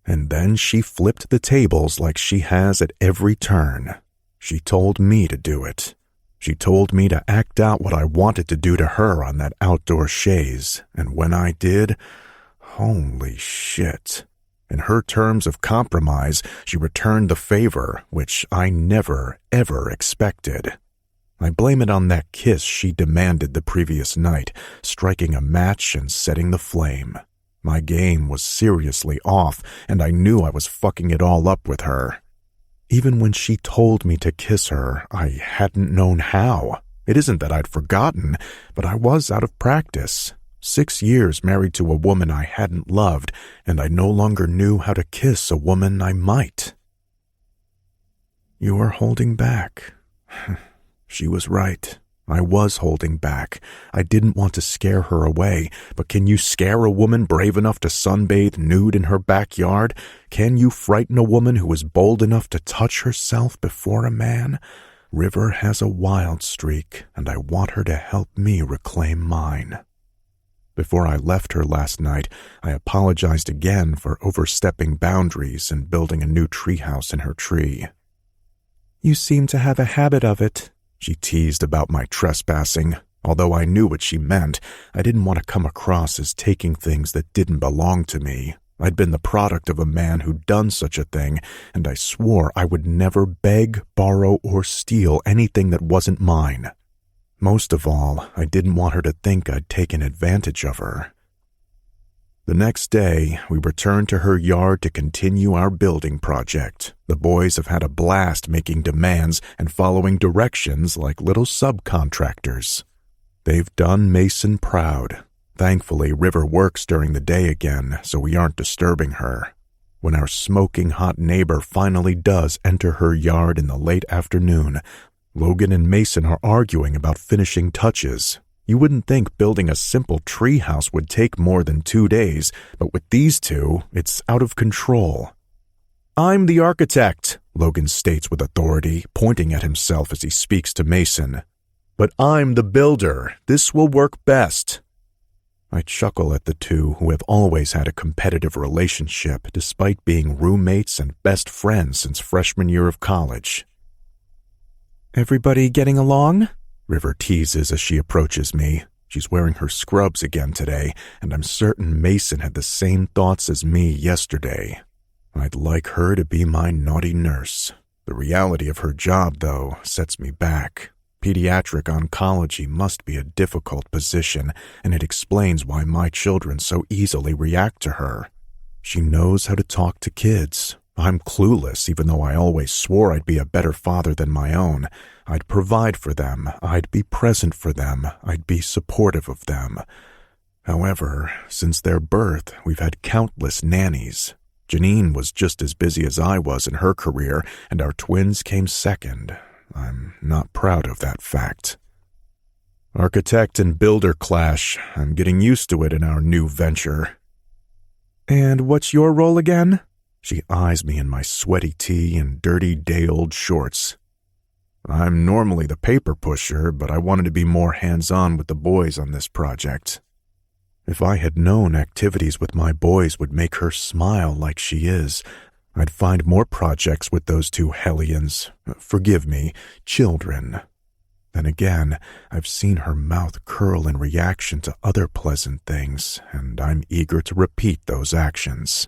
A: and then she flipped the tables like she has at every turn. She told me to do it. She told me to act out what I wanted to do to her on that outdoor chaise, and when I did, holy shit. In her terms of compromise, she returned the favor, which I never, ever expected. I blame it on that kiss she demanded the previous night, striking a match and setting the flame. My game was seriously off, and I knew I was fucking it all up with her. Even when she told me to kiss her, I hadn't known how. It isn't that I'd forgotten, but I was out of practice. 6 years married to a woman I hadn't loved, and I no longer knew how to kiss a woman I might. You are holding back. She was right. I was holding back. I didn't want to scare her away, but can you scare a woman brave enough to sunbathe nude in her backyard? Can you frighten a woman who is bold enough to touch herself before a man? River has a wild streak, and I want her to help me reclaim mine. Before I left her last night, I apologized again for overstepping boundaries and building a new treehouse in her tree. You seem to have a habit of it. She teased about my trespassing. Although I knew what she meant, I didn't want to come across as taking things that didn't belong to me. I'd been the product of a man who'd done such a thing, and I swore I would never beg, borrow, or steal anything that wasn't mine. Most of all, I didn't want her to think I'd taken advantage of her. The next day, we returned to her yard to continue our building project. The boys have had a blast making demands and following directions like little subcontractors. They've done Mason proud. Thankfully, River works during the day again, so we aren't disturbing her. When our smoking hot neighbor finally does enter her yard in the late afternoon, Logan and Mason are arguing about finishing touches. You wouldn't think building a simple treehouse would take more than 2 days, but with these two, it's out of control. I'm the architect, Logan states with authority, pointing at himself as he speaks to Mason. But I'm the builder. This will work best. I chuckle at the two who have always had a competitive relationship despite being roommates and best friends since freshman year of college. Everybody getting along? River teases as she approaches me. She's wearing her scrubs again today, and I'm certain Mason had the same thoughts as me yesterday. I'd like her to be my naughty nurse. The reality of her job, though, sets me back. Pediatric oncology must be a difficult position, and it explains why my children so easily react to her. She knows how to talk to kids. I'm clueless, even though I always swore I'd be a better father than my own. I'd provide for them, I'd be present for them, I'd be supportive of them. However, since their birth, we've had countless nannies. Janine was just as busy as I was in her career, and our twins came second. I'm not proud of that fact. Architect and builder clash. I'm getting used to it in our new venture. And what's your role again? She eyes me in my sweaty tee and dirty day-old shorts. I'm normally the paper pusher, but I wanted to be more hands-on with the boys on this project. If I had known activities with my boys would make her smile like she is, I'd find more projects with those two hellions. Forgive me, children. Then again, I've seen her mouth curl in reaction to other pleasant things, and I'm eager to repeat those actions.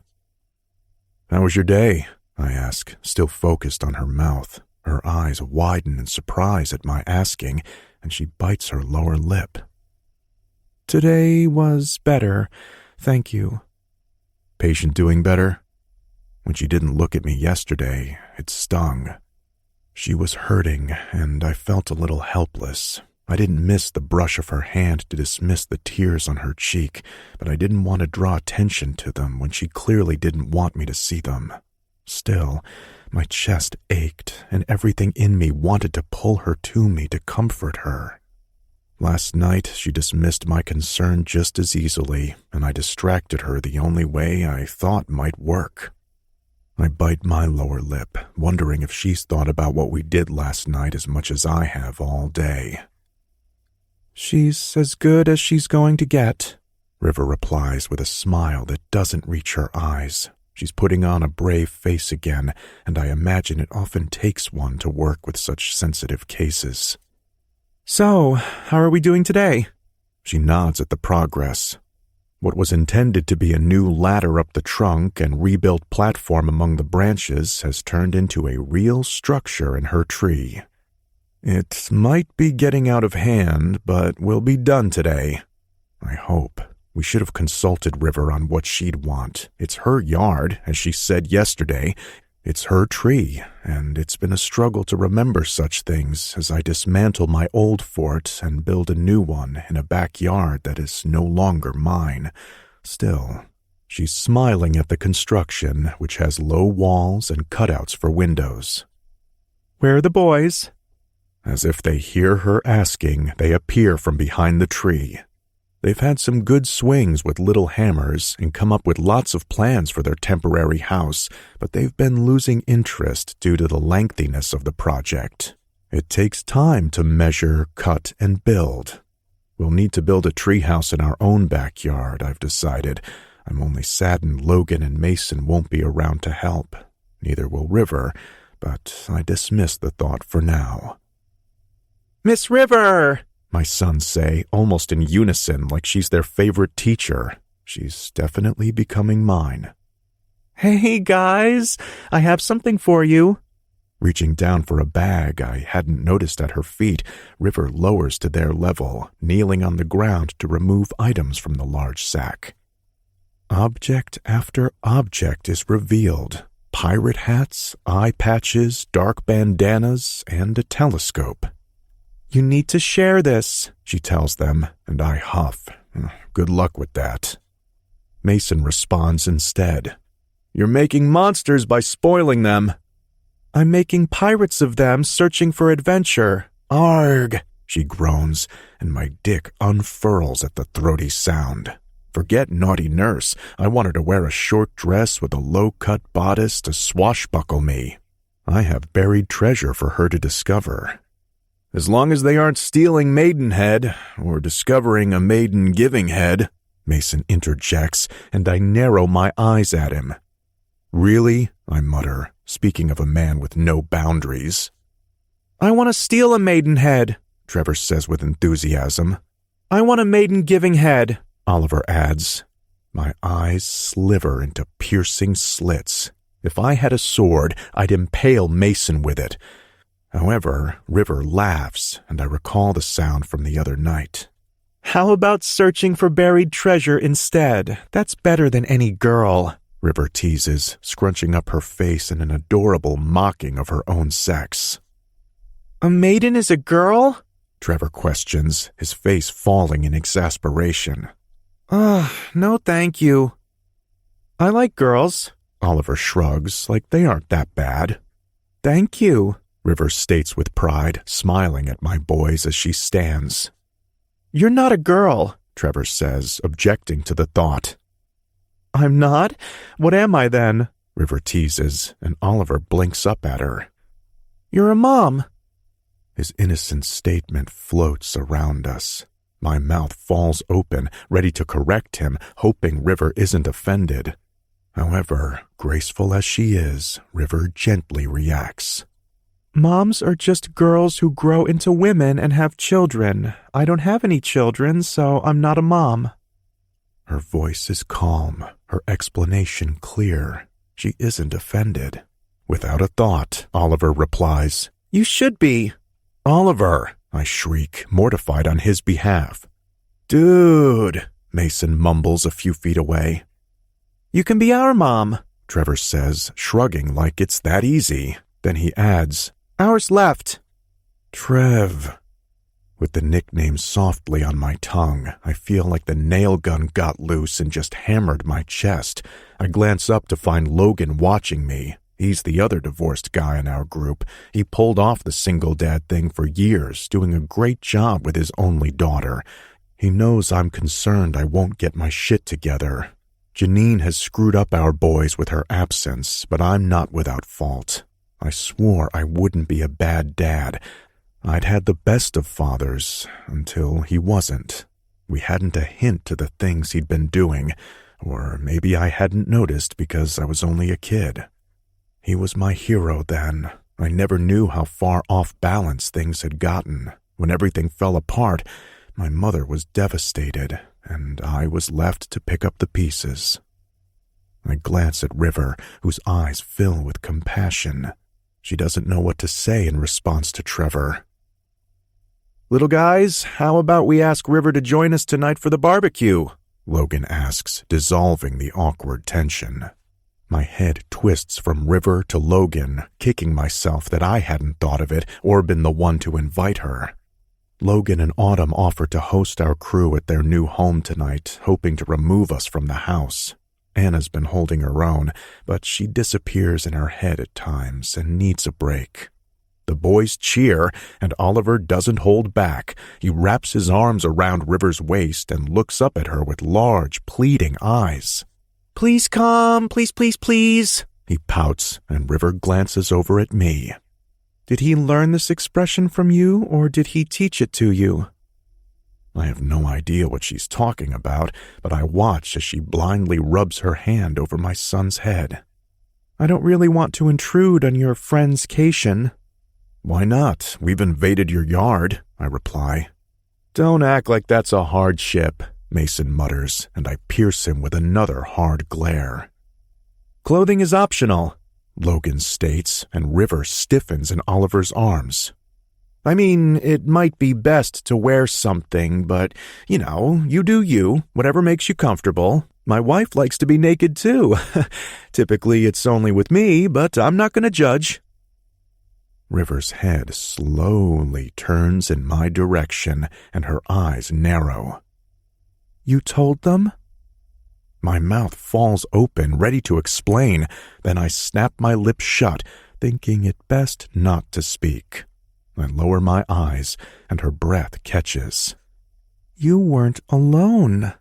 A: How was your day? I ask, still focused on her mouth. Her eyes widen in surprise at my asking, and she bites her lower lip. Today was better, thank you. Patient doing better? When she didn't look at me yesterday, it stung. She was hurting, and I felt a little helpless. I didn't miss the brush of her hand to dismiss the tears on her cheek, but I didn't want to draw attention to them when she clearly didn't want me to see them. Still, my chest ached, and everything in me wanted to pull her to me to comfort her. Last night, she dismissed my concern just as easily, and I distracted her the only way I thought might work.
B: I bite my lower lip, wondering if she's thought about what we did last night as much as I have all day.
A: She's as good as she's going to get,
B: River replies with a smile that doesn't reach her eyes. She's putting on a brave face again, and I imagine it often takes one to work with such sensitive cases.
A: So, how are we doing today?
B: She nods at the progress. What was intended to be a new ladder up the trunk and rebuilt platform among the branches has turned into a real structure in her tree. It might be getting out of hand, but we'll be done today. I hope. We should have consulted River on what she'd want. It's her yard, as she said yesterday. It's her tree, and it's been a struggle to remember such things as I dismantle my old fort and build a new one in a backyard that is no longer mine. Still, she's smiling at the construction, which has low walls and cutouts for windows.
A: Where are the boys?
B: As if they hear her asking, they appear from behind the tree. They've had some good swings with little hammers and come up with lots of plans for their temporary house, but they've been losing interest due to the lengthiness of the project. It takes time to measure, cut, and build. We'll need to build a treehouse in our own backyard, I've decided. I'm only saddened Logan and Mason won't be around to help. Neither will River, but I dismiss the thought for now.
A: Miss River!
B: My sons say, almost in unison, like she's their favorite teacher. She's definitely becoming mine.
A: Hey, guys, I have something for you.
B: Reaching down for a bag I hadn't noticed at her feet, River lowers to their level, kneeling on the ground to remove items from the large sack. Object after object is revealed. Pirate hats, eye patches, dark bandanas, and a telescope.
A: You need to share this,
B: she tells them, and I huff. Good luck with that. Mason responds instead. You're making monsters by spoiling them.
A: I'm making pirates of them searching for adventure.
B: Arg, she groans, and my dick unfurls at the throaty sound. Forget naughty nurse. I want her to wear a short dress with a low-cut bodice to swashbuckle me. I have buried treasure for her to discover. As long as they aren't stealing Maidenhead, or discovering a maiden-giving head, Mason interjects, and I narrow my eyes at him. Really? I mutter, speaking of a man with no boundaries.
A: I want to steal a maidenhead,
B: Trevor says with enthusiasm.
A: I want a maiden-giving head,
B: Oliver adds. My eyes sliver into piercing slits. If I had a sword, I'd impale Mason with it. However, River laughs, and I recall the sound from the other night.
A: How about searching for buried treasure instead? That's better than any girl,
B: River teases, scrunching up her face in an adorable mocking of her own sex.
A: A maiden is a girl?
B: Trevor questions, his face falling in exasperation.
A: No thank you. I like girls.
B: Oliver shrugs, like they aren't that bad.
A: Thank you,
B: River states with pride, smiling at my boys as she stands.
A: You're not a girl,
B: Trevor says, objecting to the thought.
A: I'm not? What am I then?
B: River teases, and Oliver blinks up at her.
A: You're a mom.
B: His innocent statement floats around us. My mouth falls open, ready to correct him, hoping River isn't offended. However, graceful as she is, River gently reacts.
A: Moms are just girls who grow into women and have children. I don't have any children, so I'm not a mom.
B: Her voice is calm, her explanation clear. She isn't offended. Without a thought, Oliver replies,
A: You should be.
B: Oliver, I shriek, mortified on his behalf. Dude, Mason mumbles a few feet away.
A: You can be our mom,
B: Trevor says, shrugging like it's that easy. Then he adds,
A: Ours left.
B: Trev. With the nickname softly on my tongue, I feel like the nail gun got loose and just hammered my chest. I glance up to find Logan watching me. He's the other divorced guy in our group. He pulled off the single dad thing for years, doing a great job with his only daughter. He knows I'm concerned I won't get my shit together.
A: Janine has screwed up our boys with her absence, but I'm not without fault. I swore I wouldn't be a bad dad. I'd had the best of fathers until he wasn't. We hadn't a hint to the things he'd been doing, or maybe I hadn't noticed because I was only a kid. He was my hero then. I never knew how far off balance things had gotten. When everything fell apart, my mother was devastated, and I was left to pick up the pieces. I glance at River, whose eyes fill with compassion. She doesn't know what to say in response to Trevor. "Little guys, how about we ask River to join us tonight for the barbecue?" Logan asks, dissolving the awkward tension. My head twists from River to Logan, kicking myself that I hadn't thought of it or been the one to invite her. Logan and Autumn offer to host our crew at their new home tonight, hoping to remove us from the house. Anna's been holding her own, but she disappears in her head at times and needs a break. The boys cheer, and Oliver doesn't hold back. He wraps his arms around River's waist and looks up at her with large, pleading eyes. "Please come, please, please, please," he pouts, and River glances over at me. "Did he learn this expression from you, or did he teach it to you?" I have no idea what she's talking about, but I watch as she blindly rubs her hand over my son's head. "I don't really want to intrude on your friend's cation." "Why not? We've invaded your yard," I reply. "Don't act like that's a hardship," Mason mutters, and I pierce him with another hard glare. "Clothing is optional," Logan states, and River stiffens in Oliver's arms. "I mean, it might be best to wear something, but, you do you, whatever makes you comfortable. My wife likes to be naked too. Typically it's only with me, but I'm not going to judge." River's head slowly turns in my direction, and her eyes narrow. "You told them?" My mouth falls open, ready to explain. Then I snap my lips shut, thinking it best not to speak. I lower my eyes, and her breath catches. "You weren't alone,"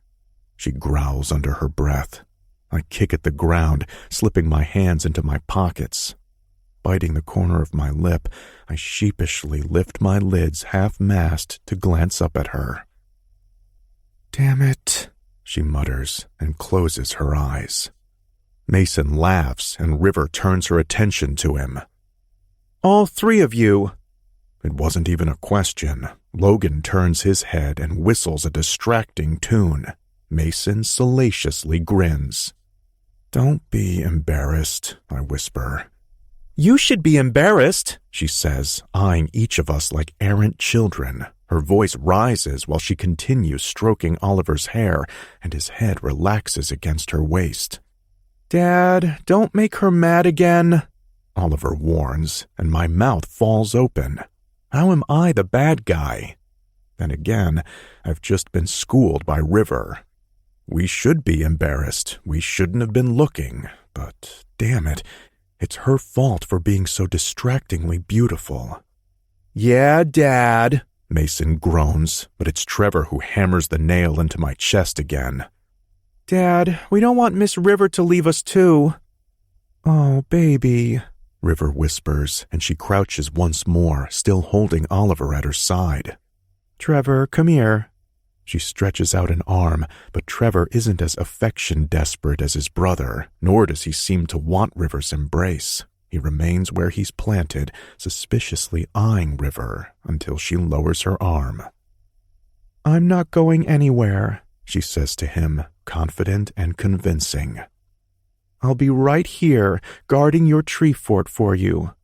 A: she growls under her breath. I kick at the ground, slipping my hands into my pockets. Biting the corner of my lip, I sheepishly lift my lids half-mast to glance up at her. "Damn it," she mutters and closes her eyes. Mason laughs, and River turns her attention to him. "All three of you." It wasn't even a question. Logan turns his head and whistles a distracting tune. Mason salaciously grins. "Don't be embarrassed," I whisper. "You should be embarrassed," she says, eyeing each of us like errant children. Her voice rises while she continues stroking Oliver's hair, and his head relaxes against her waist. "Dad, don't make her mad again," Oliver warns, and my mouth falls open. How am I the bad guy? Then again, I've just been schooled by River. We should be embarrassed. We shouldn't have been looking. But, damn it, it's her fault for being so distractingly beautiful. "Yeah, Dad," Mason groans, but it's Trevor who hammers the nail into my chest again. "Dad, we don't want Miss River to leave us too." "Oh, baby," River whispers, and she crouches once more, still holding Oliver at her side. "Trevor, come here." She stretches out an arm, but Trevor isn't as affection-desperate as his brother, nor does he seem to want River's embrace. He remains where he's planted, suspiciously eyeing River until she lowers her arm. "I'm not going anywhere," she says to him, confident and convincing. "I'll be right here, guarding your tree fort for you."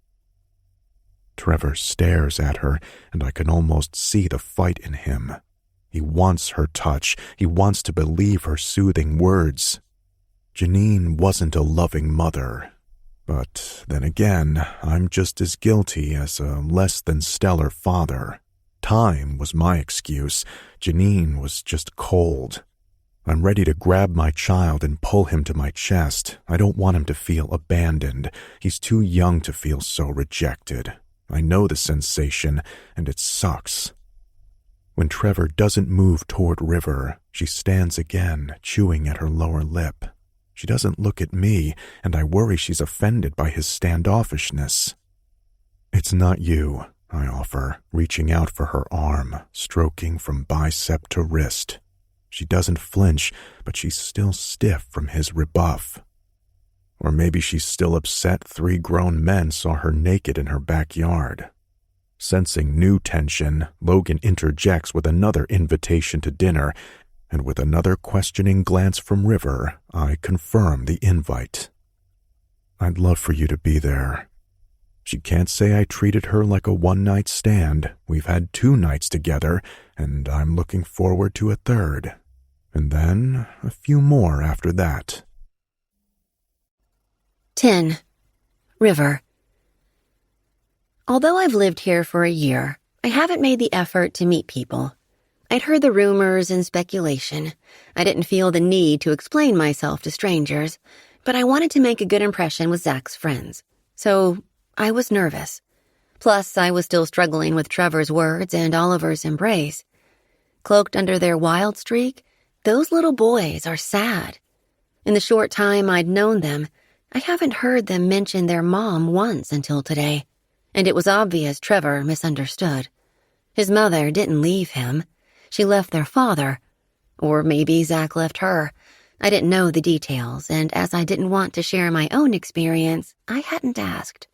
A: Trevor stares at her, and I can almost see the fight in him. He wants her touch. He wants to believe her soothing words. Janine wasn't a loving mother. But then again, I'm just as guilty as a less-than-stellar father. Time was my excuse. Janine was just cold. I'm ready to grab my child and pull him to my chest. I don't want him to feel abandoned. He's too young to feel so rejected. I know the sensation, and it sucks. When Trevor doesn't move toward River, she stands again, chewing at her lower lip. She doesn't look at me, and I worry she's offended by his standoffishness. It's not you, I offer, reaching out for her arm, stroking from bicep to wrist. She doesn't flinch, but she's still stiff from his rebuff. Or maybe she's still upset 3 grown men saw her naked in her backyard. Sensing new tension, Logan interjects with another invitation to dinner, and with another questioning glance from River, I confirm the invite. I'd love for you to be there. She can't say I treated her like a one-night stand. We've had 2 nights together, and I'm looking forward to a 3rd. And then a few more after that.
C: 10. River. Although I've lived here for a year, I haven't made the effort to meet people. I'd heard the rumors and speculation. I didn't feel the need to explain myself to strangers, but I wanted to make a good impression with Zach's friends. So I was nervous. Plus, I was still struggling with Trevor's words and Oliver's embrace. Cloaked under their wild streak, those little boys are sad. In the short time I'd known them, I haven't heard them mention their mom once until today, and it was obvious Trevor misunderstood. His mother didn't leave him. She left their father. Or maybe Zach left her. I didn't know the details, and as I didn't want to share my own experience, I hadn't asked.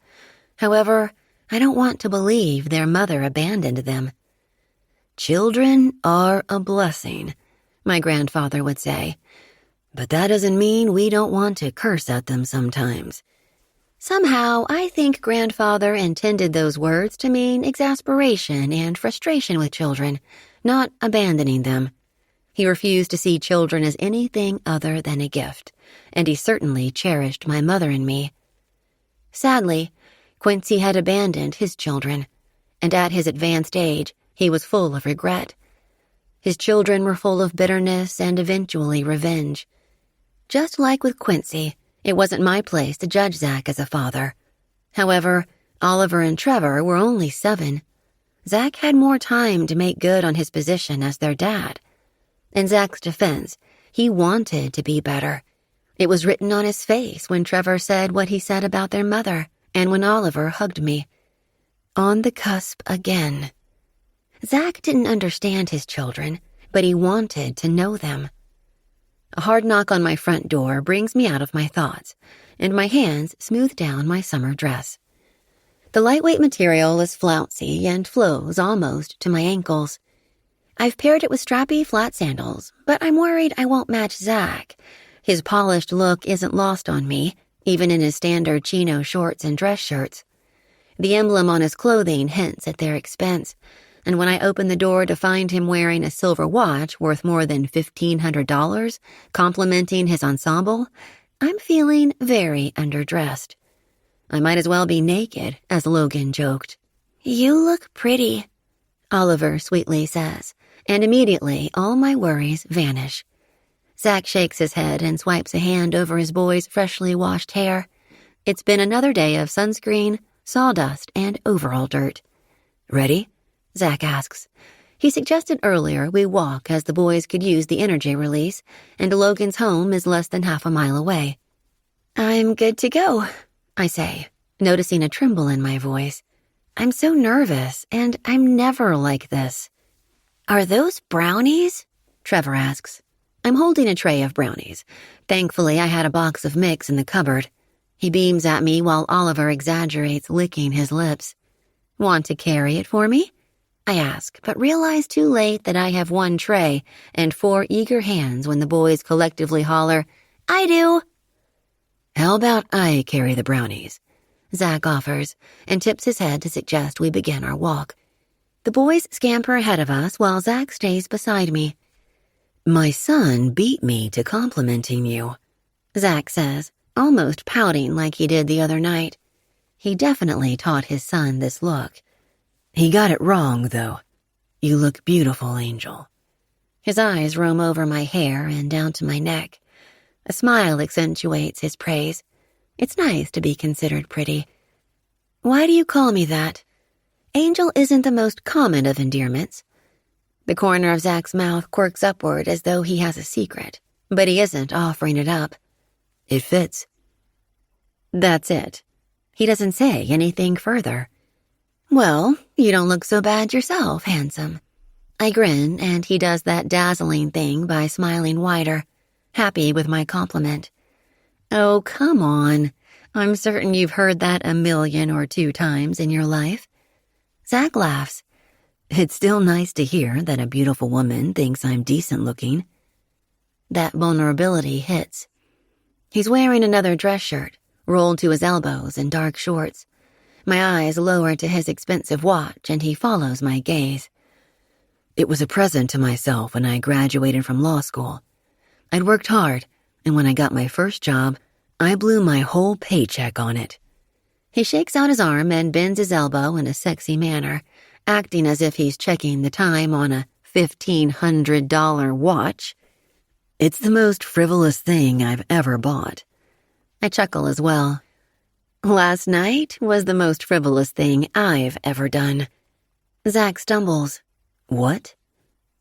C: However, I don't want to believe their mother abandoned them. Children are a blessing, my grandfather would say. But that doesn't mean we don't want to curse at them sometimes. Somehow, I think grandfather intended those words to mean exasperation and frustration with children, not abandoning them. He refused to see children as anything other than a gift, and he certainly cherished my mother and me. Sadly, Quincy had abandoned his children, and at his advanced age, he was full of regret. His children were full of bitterness and eventually revenge. Just like with Quincy, it wasn't my place to judge Zach as a father. However, Oliver and Trevor were only 7. Zach had more time to make good on his position as their dad. In Zach's defense, he wanted to be better. It was written on his face when Trevor said what he said about their mother and when Oliver hugged me. On the cusp again. Zach didn't understand his children, but he wanted to know them. A hard knock on my front door brings me out of my thoughts, and my hands smooth down my summer dress. The lightweight material is flouncy and flows almost to my ankles. I've paired it with strappy flat sandals, but I'm worried I won't match Zach. His polished look isn't lost on me, even in his standard chino shorts and dress shirts. The emblem on his clothing hints at their expense, and when I open the door to find him wearing a silver watch worth more than $1,500, complementing his ensemble, I'm feeling very underdressed. I might as well be naked, as Logan joked.
E: You look pretty,
C: Oliver sweetly says, and immediately all my worries vanish. Zach shakes his head and swipes a hand over his boy's freshly washed hair. It's been another day of sunscreen, sawdust, and overall dirt. Ready? Zach asks. He suggested earlier we walk as the boys could use the energy release, and Logan's home is less than half a mile away.
E: I'm good to go,
C: I say, noticing a tremble in my voice. I'm so nervous, and I'm never like this.
E: Are those brownies?
C: Trevor asks. I'm holding a tray of brownies. Thankfully, I had a box of mix in the cupboard. He beams at me while Oliver exaggerates licking his lips. Want to carry it for me? I ask, but realize too late that I have 1 tray and 4 eager hands when the boys collectively holler,
E: I do.
C: How about I carry the brownies? Zach offers, and tips his head to suggest we begin our walk. The boys scamper ahead of us while Zach stays beside me. My son beat me to complimenting you, Zach says, almost pouting like he did the other night. He definitely taught his son this look. He got it wrong, though. You look beautiful, Angel. His eyes roam over my hair and down to my neck. A smile accentuates his praise. It's nice to be considered pretty. Why do you call me that? Angel isn't the most common of endearments. The corner of Zach's mouth quirks upward as though he has a secret, but he isn't offering it up.
D: It fits.
C: That's it. He doesn't say anything further. Well, you don't look so bad yourself, handsome. I grin, and he does that dazzling thing by smiling wider, happy with my compliment. Oh, come on. I'm certain you've heard that 1,000,000 or 2 times in your life. Zach laughs. It's still nice to hear that a beautiful woman thinks I'm decent looking. That vulnerability hits. He's wearing another dress shirt, rolled to his elbows in dark shorts. My eyes lower to his expensive watch, and he follows my gaze.
D: It was a present to myself when I graduated from law school. I'd worked hard, and when I got my first job, I blew my whole paycheck on it.
C: He shakes out his arm and bends his elbow in a sexy manner, acting as if he's checking the time on a $1,500 watch.
D: It's the most frivolous thing I've ever bought.
C: I chuckle as well. Last night was the most frivolous thing I've ever done. Zach stumbles.
D: What?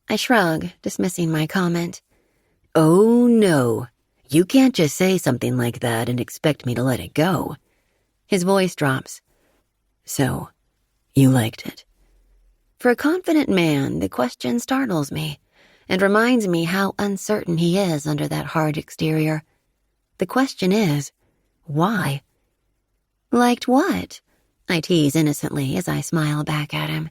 C: I shrug, dismissing my comment.
D: Oh, no. You can't just say something like that and expect me to let it go.
C: His voice drops.
D: So, you liked it?
C: For a confident man, the question startles me and reminds me how uncertain he is under that hard exterior. The question is, why? Liked what? I tease innocently as I smile back at him.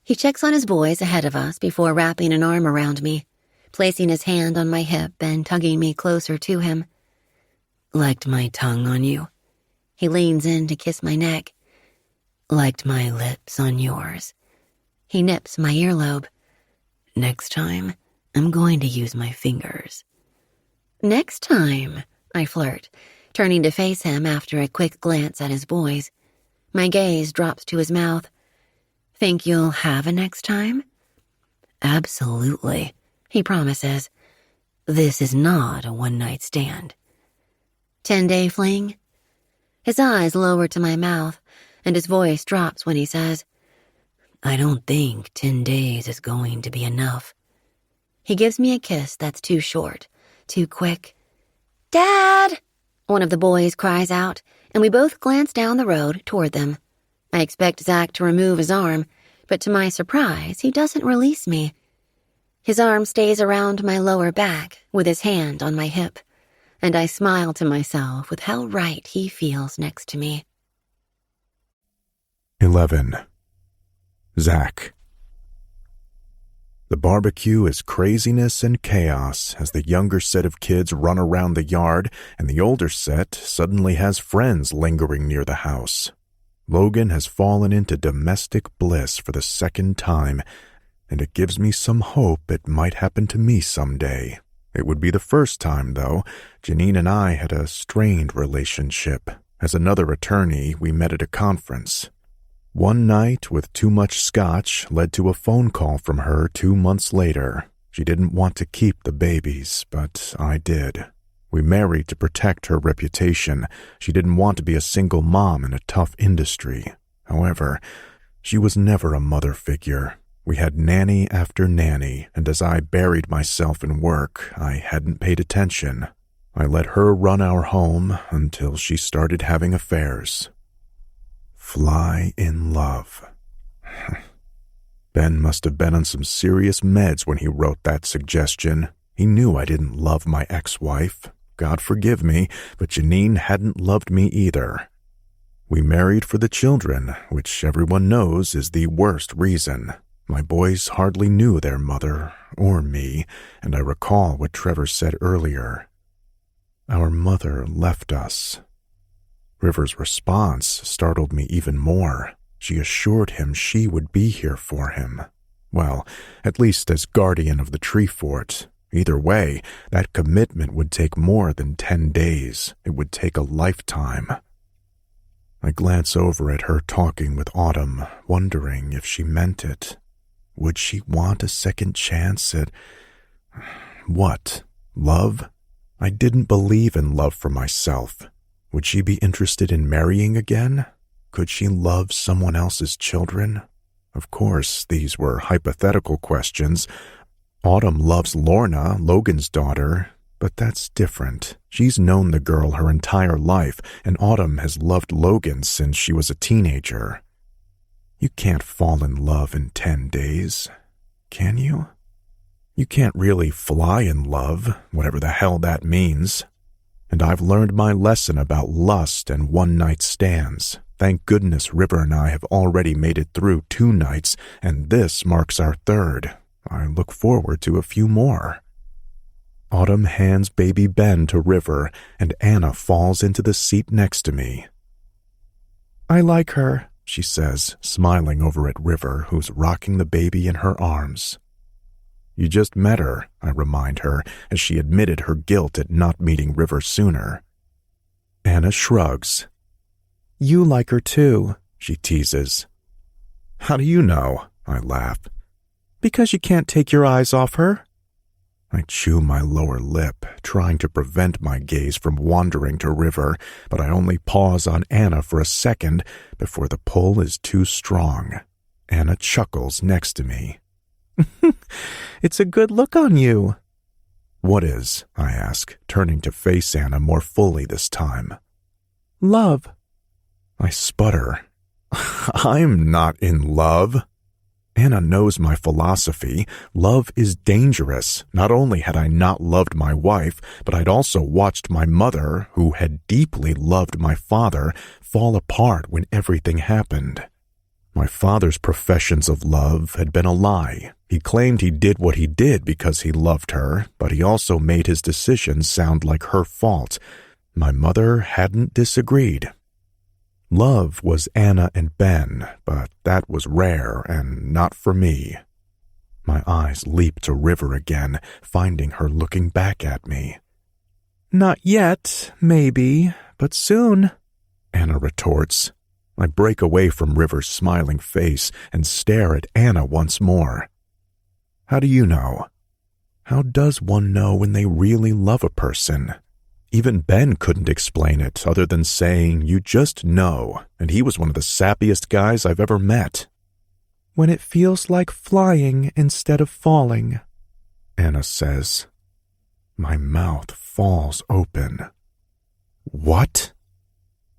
C: He checks on his boys ahead of us before wrapping an arm around me, placing his hand on my hip and tugging me closer to him.
D: Liked my tongue on you.
C: He leans in to kiss my neck.
D: Liked my lips on yours.
C: He nips my earlobe.
D: Next time, I'm going to use my fingers.
C: Next time, I flirt, turning to face him after a quick glance at his boys. My gaze drops to his mouth. Think you'll have a next time?
D: Absolutely,
C: he promises.
D: This is not a one-night stand.
C: 10-day fling? His eyes lower to my mouth, and his voice drops when he says,
D: I don't think 10 days is going to be enough.
C: He gives me a kiss that's too short, too quick. Dad! One of the boys cries out, and we both glance down the road toward them. I expect Zach to remove his arm, but to my surprise, he doesn't release me. His arm stays around my lower back with his hand on my hip, and I smile to myself with how right he feels next to me.
A: 11. Zach. The barbecue is craziness and chaos as the younger set of kids run around the yard and the older set suddenly has friends lingering near the house. Logan has fallen into domestic bliss for the second time, and it gives me some hope it might happen to me someday. It would be the first time, though. Janine and I had a strained relationship. As another attorney, we met at a conference. One night with too much scotch led to a phone call from her 2 months later. She didn't want to keep the babies, but I did. We married to protect her reputation. She didn't want to be a single mom in a tough industry. However, she was never a mother figure. We had nanny after nanny, and as I buried myself in work, I hadn't paid attention. I let her run our home until she started having affairs. Fly in love. Ben must have been on some serious meds when he wrote that suggestion. He knew I didn't love my ex-wife. God forgive me, but Janine hadn't loved me either. We married for the children, which everyone knows is the worst reason. My boys hardly knew their mother or me, and I recall what Trevor said earlier. Our mother left us. River's response startled me even more. She assured him she would be here for him. Well, at least as guardian of the tree fort. Either way, that commitment would take more than 10 days. It would take a lifetime. I glance over at her talking with Autumn, wondering if she meant it. Would she want a second chance at... what? Love? I didn't believe in love for myself. Would she be interested in marrying again? Could she love someone else's children? Of course, these were hypothetical questions. Autumn loves Lorna, Logan's daughter, But that's different. She's known the girl her entire life, and Autumn has loved Logan since she was a teenager. You can't fall in love in 10 days, can you? You can't really fly in love, whatever the hell that means. And I've learned my lesson about lust and one-night stands. Thank goodness River and I have already made it through 2 nights, and this marks our 3rd. I look forward to a few more. Autumn hands baby Ben to River, and Anna falls into the seat next to me. I like her, she says, smiling over at River, who's rocking the baby in her arms. You just met her, I remind her, as she admitted her guilt at not meeting River sooner. Anna shrugs. You like her too, she teases. How do you know? I laugh. Because you can't take your eyes off her. I chew my lower lip, trying to prevent my gaze from wandering to River, but I only pause on Anna for a second before the pull is too strong. Anna chuckles next to me. It's a good look on you. What is? I ask, turning to face Anna more fully this time. Love. I sputter. I'm not in love. Anna knows my philosophy. Love is dangerous. Not only had I not loved my wife, but I'd also watched my mother, who had deeply loved my father, fall apart when everything happened. My father's professions of love had been a lie. He claimed he did what he did because he loved her, but he also made his decisions sound like her fault. My mother hadn't disagreed. Love was Anna and Ben, but that was rare and not for me. My eyes leap to River again, finding her looking back at me. Not yet, maybe, but soon, Anna retorts. I break away from River's smiling face and stare at Anna once more. How do you know? How does one know when they really love a person? Even Ben couldn't explain it other than saying, you just know, and he was one of the sappiest guys I've ever met. When it feels like flying instead of falling, Anna says. My mouth falls open. What?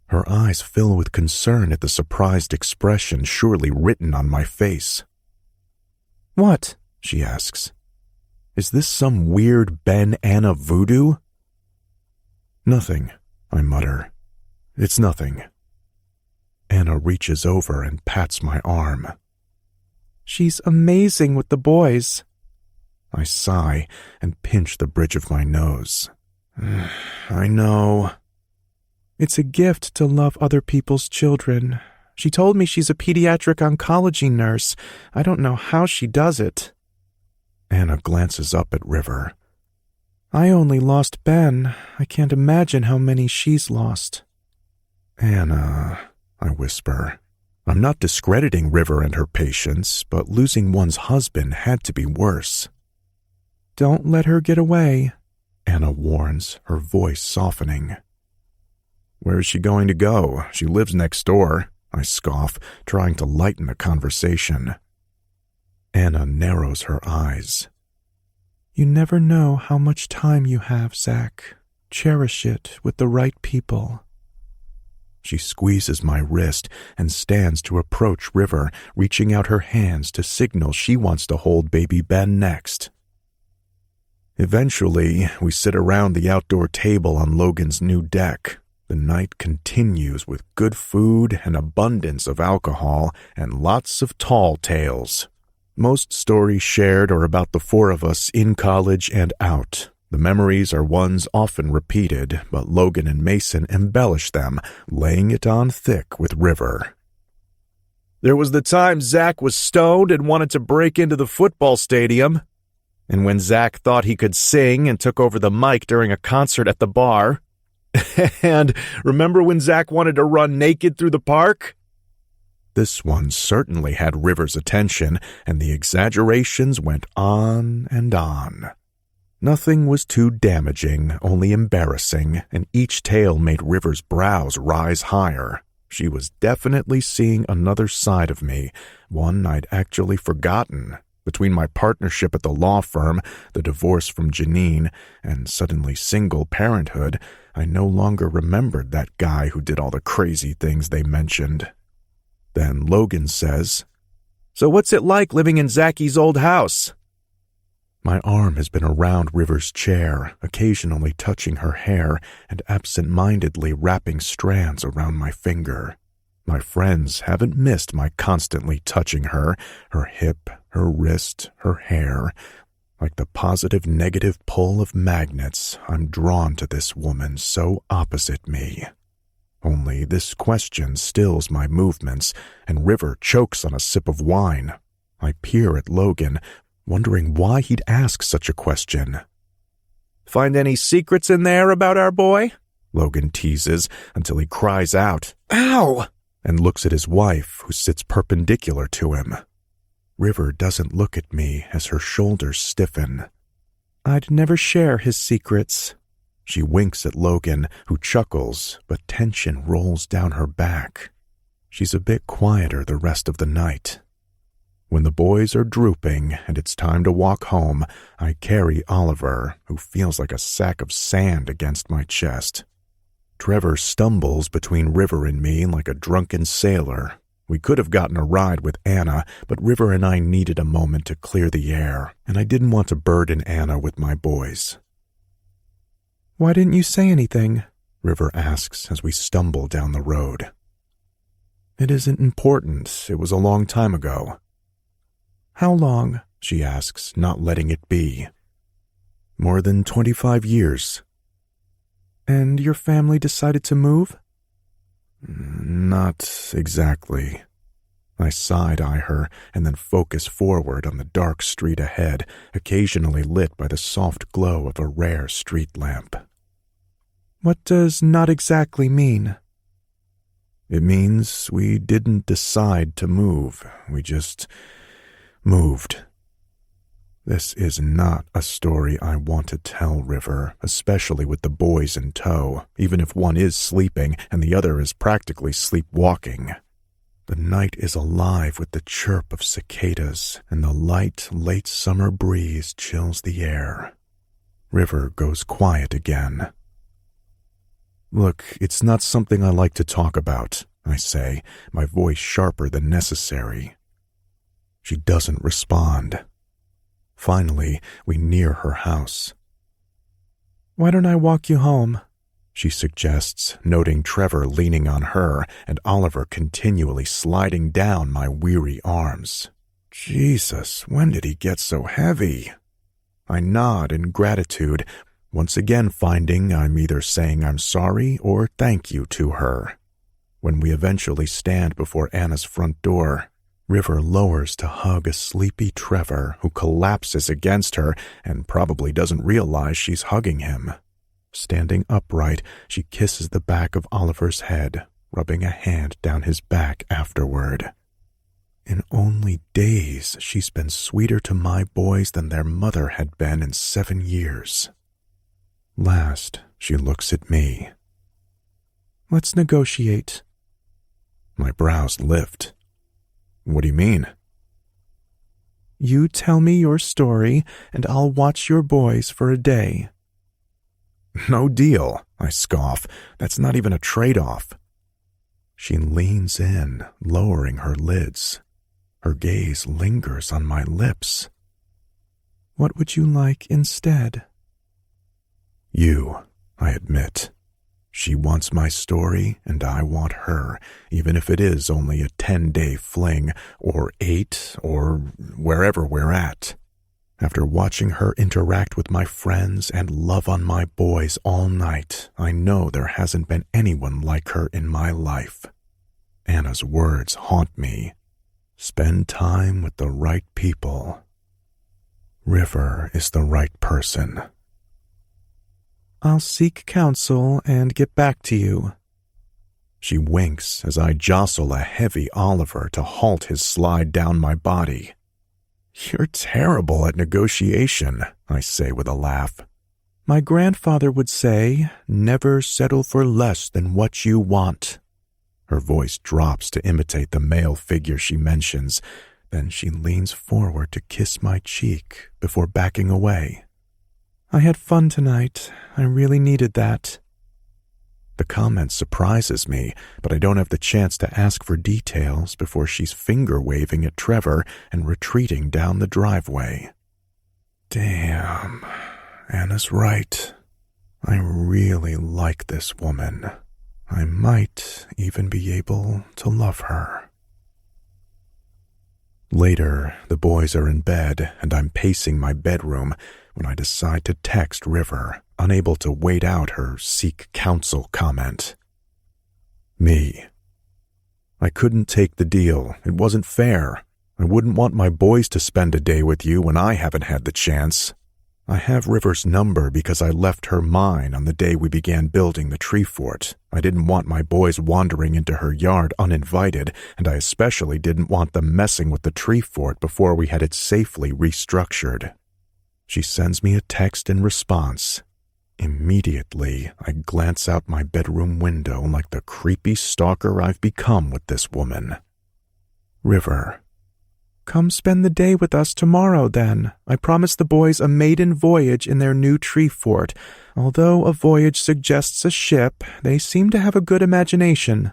A: Her eyes fill with concern at the surprised expression surely written on my face. What? She asks. Is this some weird Ben-Anna voodoo? Nothing, I mutter. It's nothing. Anna reaches over and pats my arm. She's amazing with the boys. I sigh and pinch the bridge of my nose. I know. It's a gift to love other people's children. She told me she's a pediatric oncology nurse. I don't know how she does it. Anna glances up at River. I only lost Ben. I can't imagine how many she's lost. Anna, I whisper. I'm not discrediting River and her patients, but losing one's husband had to be worse. Don't let her get away, Anna warns, her voice softening. Where is she going to go? She lives next door, I scoff, trying to lighten the conversation. Anna narrows her eyes. You never know how much time you have, Zach. Cherish it with the right people. She squeezes my wrist and stands to approach River, reaching out her hands to signal she wants to hold baby Ben next. Eventually, we sit around the outdoor table on Logan's new deck. The night continues with good food, an abundance of alcohol, and lots of tall tales. Most stories shared are about the 4 of us in college and out. The memories are ones often repeated, but Logan and Mason embellish them, laying it on thick with River. There was the time Zach was stoned and wanted to break into the football stadium. And when Zach thought he could sing and took over the mic during a concert at the bar. And remember when Zach wanted to run naked through the park? This one certainly had River's attention, and the exaggerations went on and on. Nothing was too damaging, only embarrassing, and each tale made River's brows rise higher. She was definitely seeing another side of me, one I'd actually forgotten. Between my partnership at the law firm, the divorce from Janine, and suddenly single parenthood, I no longer remembered that guy who did all the crazy things they mentioned. Then Logan says, "So what's it like living in Zaki's old house?" My arm has been around River's chair, occasionally touching her hair and absent-mindedly wrapping strands around my finger. My friends haven't missed my constantly touching her hip, her wrist, her hair. Like the positive-negative pull of magnets, I'm drawn to this woman so opposite me. Only this question stills my movements, and River chokes on a sip of wine. I peer at Logan, wondering why he'd ask such a question. "Find any secrets in there about our boy?" Logan teases until he cries out, "Ow!" and looks at his wife, who sits perpendicular to him. River doesn't look at me as her shoulders stiffen. "I'd never share his secrets." She winks at Logan, who chuckles, but tension rolls down her back. She's a bit quieter the rest of the night. When the boys are drooping and it's time to walk home, I carry Oliver, who feels like a sack of sand against my chest. Trevor stumbles between River and me like a drunken sailor. We could have gotten a ride with Anna, but River and I needed a moment to clear the air, and I didn't want to burden Anna with my boys. "Why didn't you say anything?" River asks as we stumble down the road. "It isn't important. It was a long time ago." "How long?" she asks, not letting it be. "More than 25 years. "And your family decided to move?" "Not exactly." I side-eye her and then focus forward on the dark street ahead, occasionally lit by the soft glow of a rare street lamp. "What does not exactly mean?" "It means we didn't decide to move. We just moved." This is not a story I want to tell, River, especially with the boys in tow, even if one is sleeping and the other is practically sleepwalking. The night is alive with the chirp of cicadas, and the light, late summer breeze chills the air. River goes quiet again. "Look, it's not something I like to talk about," I say, my voice sharper than necessary. She doesn't respond. Finally, we near her house. "Why don't I walk you home?" she suggests, noting Trevor leaning on her and Oliver continually sliding down my weary arms. Jesus, when did he get so heavy? I nod in gratitude, once again finding I'm either saying I'm sorry or thank you to her. When we eventually stand before Anna's front door, River lowers to hug a sleepy Trevor who collapses against her and probably doesn't realize she's hugging him. Standing upright, she kisses the back of Oliver's head, rubbing a hand down his back afterward. In only days, she's been sweeter to my boys than their mother had been in 7 years. Last, she looks at me. "Let's negotiate." My brows lift. "What do you mean?" "You tell me your story, and I'll watch your boys for a day." "No deal," I scoff. "That's not even a trade-off." She leans in, lowering her lids. Her gaze lingers on my lips. "What would you like instead?" "You," I admit. She wants my story, and I want her, even if it is only a 10-day fling, or 8, or wherever we're at. After watching her interact with my friends and love on my boys all night, I know there hasn't been anyone like her in my life. Anna's words haunt me. Spend time with the right people. River is the right person. "I'll seek counsel and get back to you." She winks as I jostle a heavy Oliver to halt his slide down my body. "You're terrible at negotiation," I say with a laugh. "My grandfather would say, never settle for less than what you want." Her voice drops to imitate the male figure she mentions, Then she leans forward to kiss my cheek before backing away. I had fun tonight. I really needed that. The comment surprises me, but I don't have the chance to ask for details before she's finger-waving at Trevor and retreating down the driveway. Damn, Anna's right. I really like this woman. I might even be able to love her. Later, the boys are in bed and I'm pacing my bedroom when I decide to text River, unable to wait out her seek counsel comment. Me. I couldn't take the deal. It wasn't fair. I wouldn't want my boys to spend a day with you when I haven't had the chance. I have River's number because I left her mine on the day we began building the tree fort. I didn't want my boys wandering into her yard uninvited, and I especially didn't want them messing with the tree fort before we had it safely restructured. She sends me a text in response. Immediately, I glance out my bedroom window like the creepy stalker I've become with this woman. River. Come spend the day with us tomorrow, then. I promised the boys a maiden voyage in their new tree fort. Although a voyage suggests a ship, they seem to have a good imagination.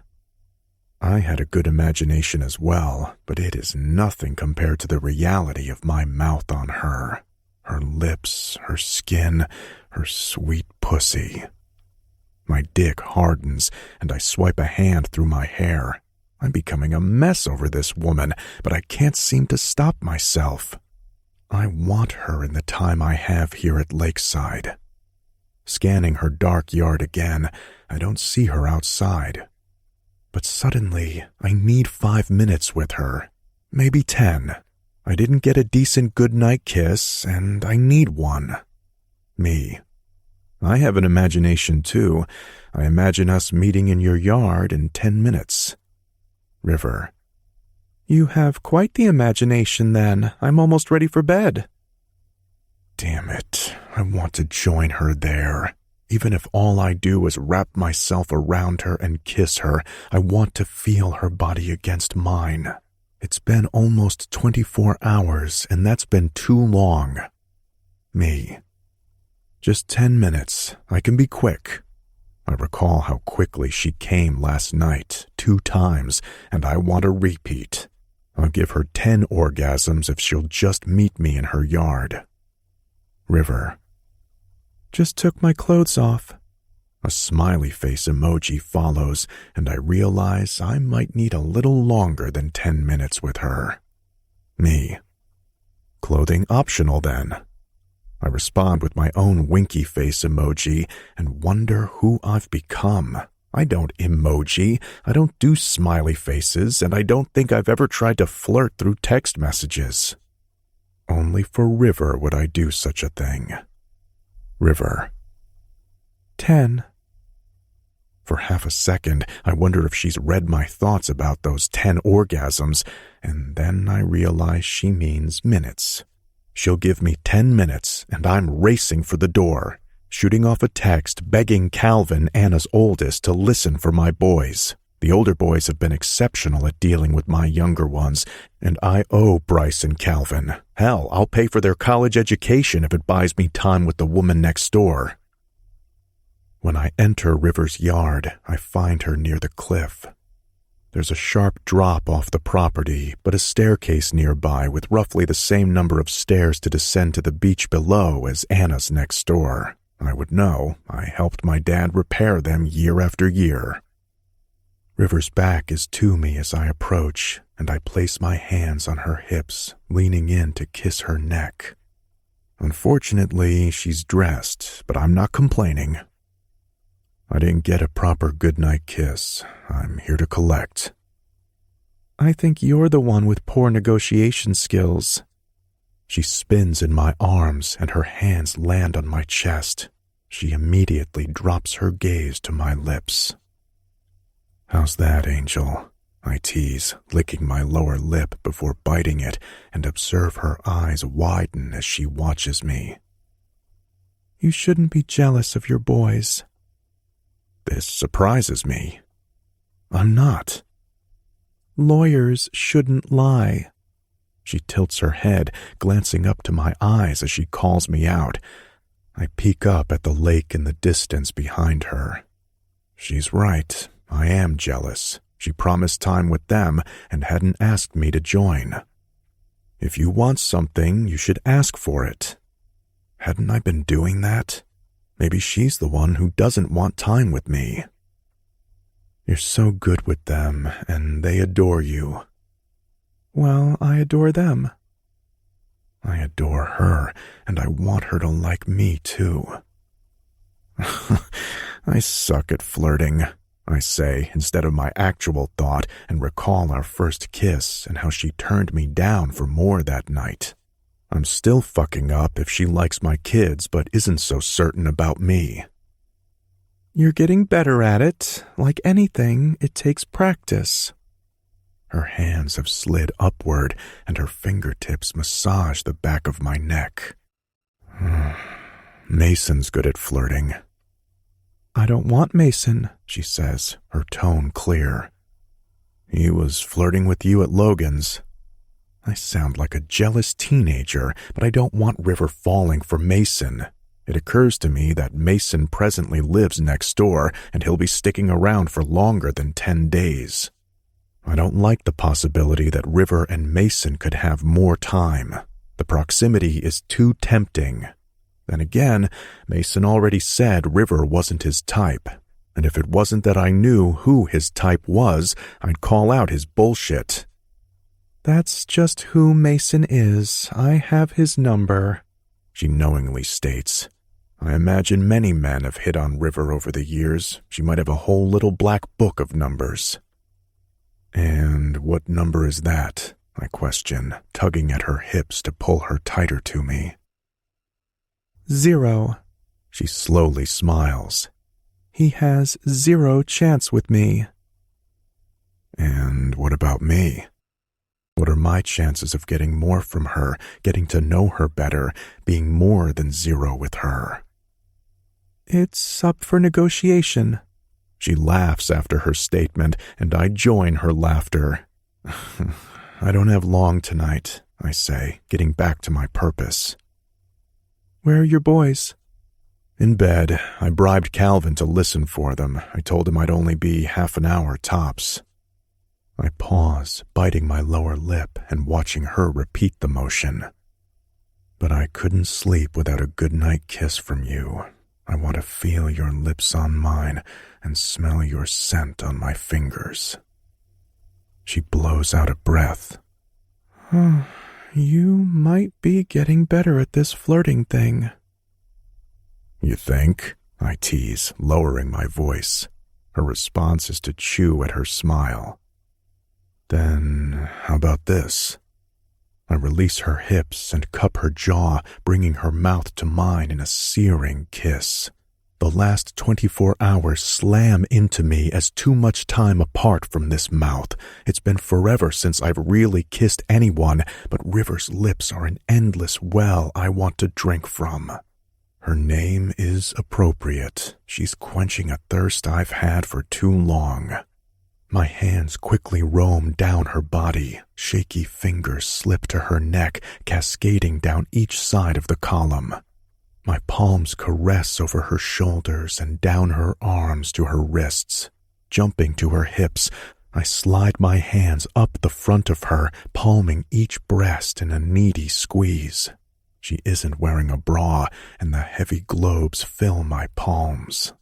A: I had a good imagination as well, but it is nothing compared to the reality of my mouth on her. Her lips, her skin, her sweet pussy. My dick hardens, and I swipe a hand through my hair. I'm becoming a mess over this woman, but I can't seem to stop myself. I want her in the time I have here at Lakeside. Scanning her dark yard again, I don't see her outside. But suddenly, I need 5 minutes with her. Maybe 10. I didn't get a decent goodnight kiss, and I need one. Me. I have an imagination, too. I imagine us meeting in your yard in 10 minutes. River. You have quite the imagination, then. I'm almost ready for bed. Damn it. I want to join her there. Even if all I do is wrap myself around her and kiss her, I want to feel her body against mine. It's been almost 24 hours, and that's been too long. Me. Just 10 minutes. I can be quick. I recall how quickly she came last night, 2 times, and I want a repeat. I'll give her 10 orgasms if she'll just meet me in her yard. River. Just took my clothes off. A smiley face emoji follows, and I realize I might need a little longer than 10 minutes with her. Me. Clothing optional then. I respond with my own winky face emoji and wonder who I've become. I don't emoji, I don't do smiley faces, and I don't think I've ever tried to flirt through text messages. Only for River would I do such a thing. River. 10. For half a second, I wonder if she's read my thoughts about those 10 orgasms, and then I realize she means minutes. She'll give me 10 minutes, and I'm racing for the door, shooting off a text begging Calvin, Anna's oldest, to listen for my boys. The older boys have been exceptional at dealing with my younger ones, and I owe Bryce and Calvin. Hell, I'll pay for their college education if it buys me time with the woman next door. When I enter River's yard, I find her near the cliff. There's a sharp drop off the property, but a staircase nearby with roughly the same number of stairs to descend to the beach below as Anna's next door. I would know. I helped my dad repair them year after year. River's back is to me as I approach, and I place my hands on her hips, leaning in to kiss her neck. Unfortunately, she's dressed, but I'm not complaining. I didn't get a proper goodnight kiss. I'm here to collect. I think you're the one with poor negotiation skills. She spins in my arms and her hands land on my chest. She immediately drops her gaze to my lips. How's that, Angel? I tease, licking my lower lip before biting it, and observe her eyes widen as she watches me. You shouldn't be jealous of your boys. This surprises me. I'm not. Lawyers shouldn't lie. She tilts her head, glancing up to my eyes as she calls me out. I peek up at the lake in the distance behind her. She's right. I am jealous. She promised time with them and hadn't asked me to join. If you want something, you should ask for it. Hadn't I been doing that? Maybe she's the one who doesn't want time with me. You're so good with them, and they adore you. Well, I adore them. I adore her, and I want her to like me, too. I suck at flirting, I say instead of my actual thought, and recall our first kiss and how she turned me down for more that night. I'm still fucking up if she likes my kids but isn't so certain about me. You're getting better at it. Like anything, it takes practice. Her hands have slid upward, and her fingertips massage the back of my neck. Mason's good at flirting. I don't want Mason, she says, her tone clear. He was flirting with you at Logan's. I sound like a jealous teenager, but I don't want River falling for Mason. It occurs to me that Mason presently lives next door, and he'll be sticking around for longer than 10 days. I don't like the possibility that River and Mason could have more time. The proximity is too tempting. Then again, Mason already said River wasn't his type, and if it wasn't that I knew who his type was, I'd call out his bullshit. That's just who Mason is. I have his number, she knowingly states. I imagine many men have hit on River over the years. She might have a whole little black book of numbers. And what number is that? I question, tugging at her hips to pull her tighter to me. 0. She slowly smiles. He has 0 chance with me. And what about me? What are my chances of getting more from her, getting to know her better, being more than 0 with her? It's up for negotiation. She laughs after her statement, and I join her laughter. I don't have long tonight, I say, getting back to my purpose. Where are your boys? In bed. I bribed Calvin to listen for them. I told him I'd only be half an hour tops. I pause, biting my lower lip and watching her repeat the motion. But I couldn't sleep without a goodnight kiss from you. I want to feel your lips on mine and smell your scent on my fingers. She blows out a breath. You might be getting better at this flirting thing. You think? I tease, lowering my voice. Her response is to chew at her smile. Then, how about this? I release her hips and cup her jaw, bringing her mouth to mine in a searing kiss. The last 24 hours slam into me as too much time apart from this mouth. It's been forever since I've really kissed anyone, but River's lips are an endless well I want to drink from. Her name is appropriate. She's quenching a thirst I've had for too long. My hands quickly roam down her body. Shaky fingers slip to her neck, cascading down each side of the column. My palms caress over her shoulders and down her arms to her wrists. Jumping to her hips, I slide my hands up the front of her, palming each breast in a needy squeeze. She isn't wearing a bra, and the heavy globes fill my palms.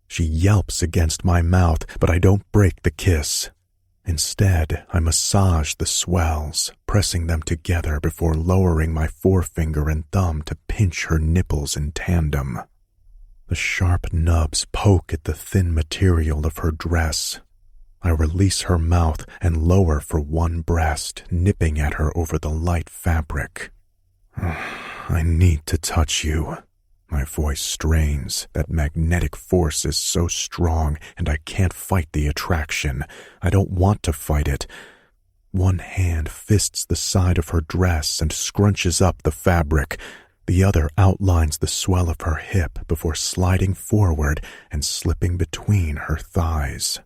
A: She yelps against my mouth, but I don't break the kiss. Instead, I massage the swells, pressing them together before lowering my forefinger and thumb to pinch her nipples in tandem. The sharp nubs poke at the thin material of her dress. I release her mouth and lower for one breast, nipping at her over the light fabric. I need to touch you. My voice strains. That magnetic force is so strong, and I can't fight the attraction. I don't want to fight it. One hand fists the side of her dress and scrunches up the fabric. The other outlines the swell of her hip before sliding forward and slipping between her thighs.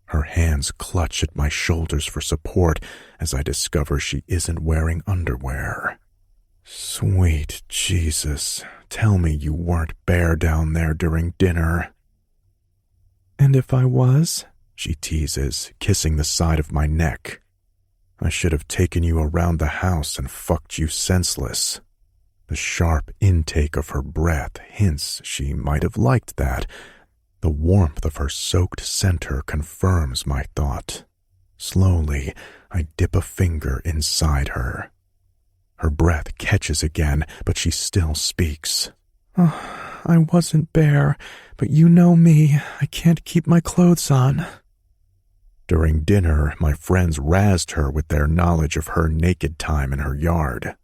B: Her hands clutch at my shoulders for support as I discover she isn't wearing underwear. Sweet Jesus, tell me you weren't bare down there during dinner.
A: And if I was?
B: She teases, kissing the side of my neck. I should have taken you around the house and fucked you senseless. The sharp intake of her breath hints she might have liked that. The warmth of her soaked center confirms my thought. Slowly, I dip a finger inside her. Her breath catches again, but she still speaks.
A: Oh, I wasn't bare, but you know me. I can't keep my clothes on.
B: During dinner, my friends razzed her with their knowledge of her naked time in her yard.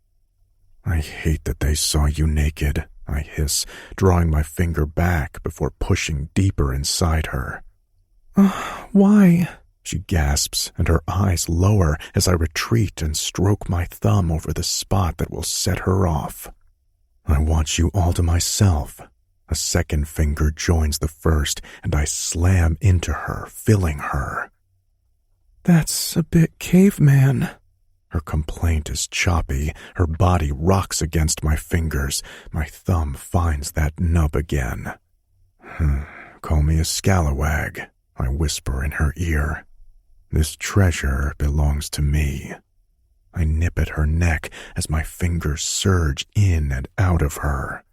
B: I hate that they saw you naked, I hiss, drawing my finger back before pushing deeper inside her.
A: Why?
B: She gasps, and her eyes lower as I retreat and stroke my thumb over the spot that will set her off. I want you all to myself. A second finger joins the first, and I slam into her, filling her.
A: That's a bit caveman.
B: Her complaint is choppy. Her body rocks against my fingers. My thumb finds that nub again. Call me a scalawag, I whisper in her ear. This treasure belongs to me. I nip at her neck as my fingers surge in and out of her.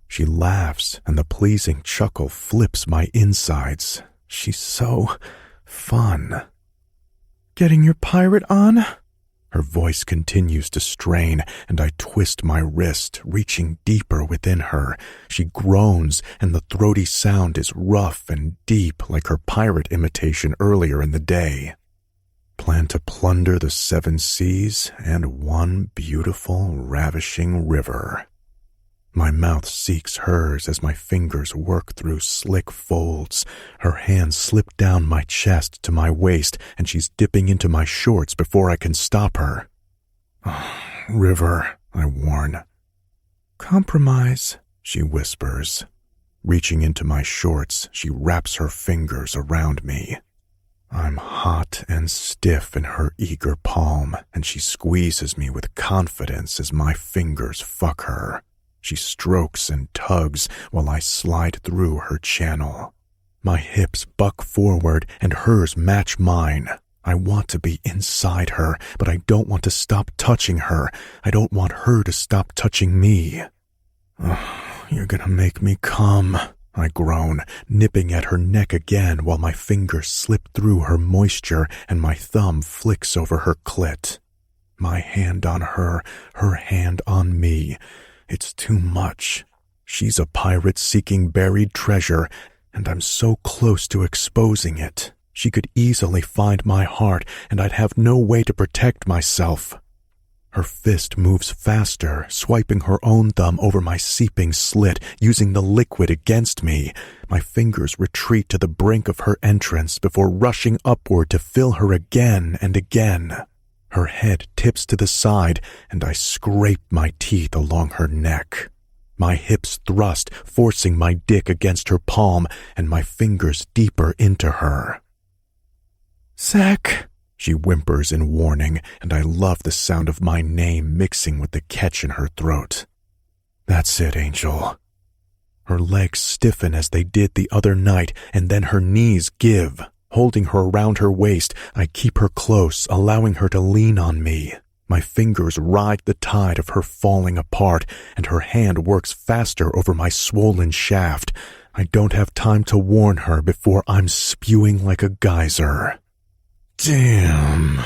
B: She laughs, and the pleasing chuckle flips my insides. She's so fun.
A: Getting your pirate on?
B: Her voice continues to strain, and I twist my wrist, reaching deeper within her. She groans, and the throaty sound is rough and deep like her pirate imitation earlier in the day. Plan to plunder the 7 seas and one beautiful, ravishing river. My mouth seeks hers as my fingers work through slick folds. Her hands slip down my chest to my waist, and she's dipping into my shorts before I can stop her. River, I warn.
A: Compromise,
B: she whispers. Reaching into my shorts, she wraps her fingers around me. I'm hot and stiff in her eager palm, and she squeezes me with confidence as my fingers fuck her. She strokes and tugs while I slide through her channel. My hips buck forward and hers match mine. I want to be inside her, but I don't want to stop touching her. I don't want her to stop touching me. You're gonna make me come, I groan, nipping at her neck again while my fingers slip through her moisture and my thumb flicks over her clit. My hand on her hand on me. It's too much. She's a pirate seeking buried treasure, and I'm so close to exposing it. She could easily find my heart, and I'd have no way to protect myself. Her fist moves faster, swiping her own thumb over my seeping slit, using the liquid against me. My fingers retreat to the brink of her entrance before rushing upward to fill her again and again. Her head tips to the side, and I scrape my teeth along her neck. My hips thrust, forcing my dick against her palm, and my fingers deeper into her.
A: Zach,
B: she whimpers in warning, and I love the sound of my name mixing with the catch in her throat. That's it, Angel. Her legs stiffen as they did the other night, and then her knees give. Holding her around her waist, I keep her close, allowing her to lean on me. My fingers ride the tide of her falling apart, and her hand works faster over my swollen shaft. I don't have time to warn her before I'm spewing like a geyser. Damn,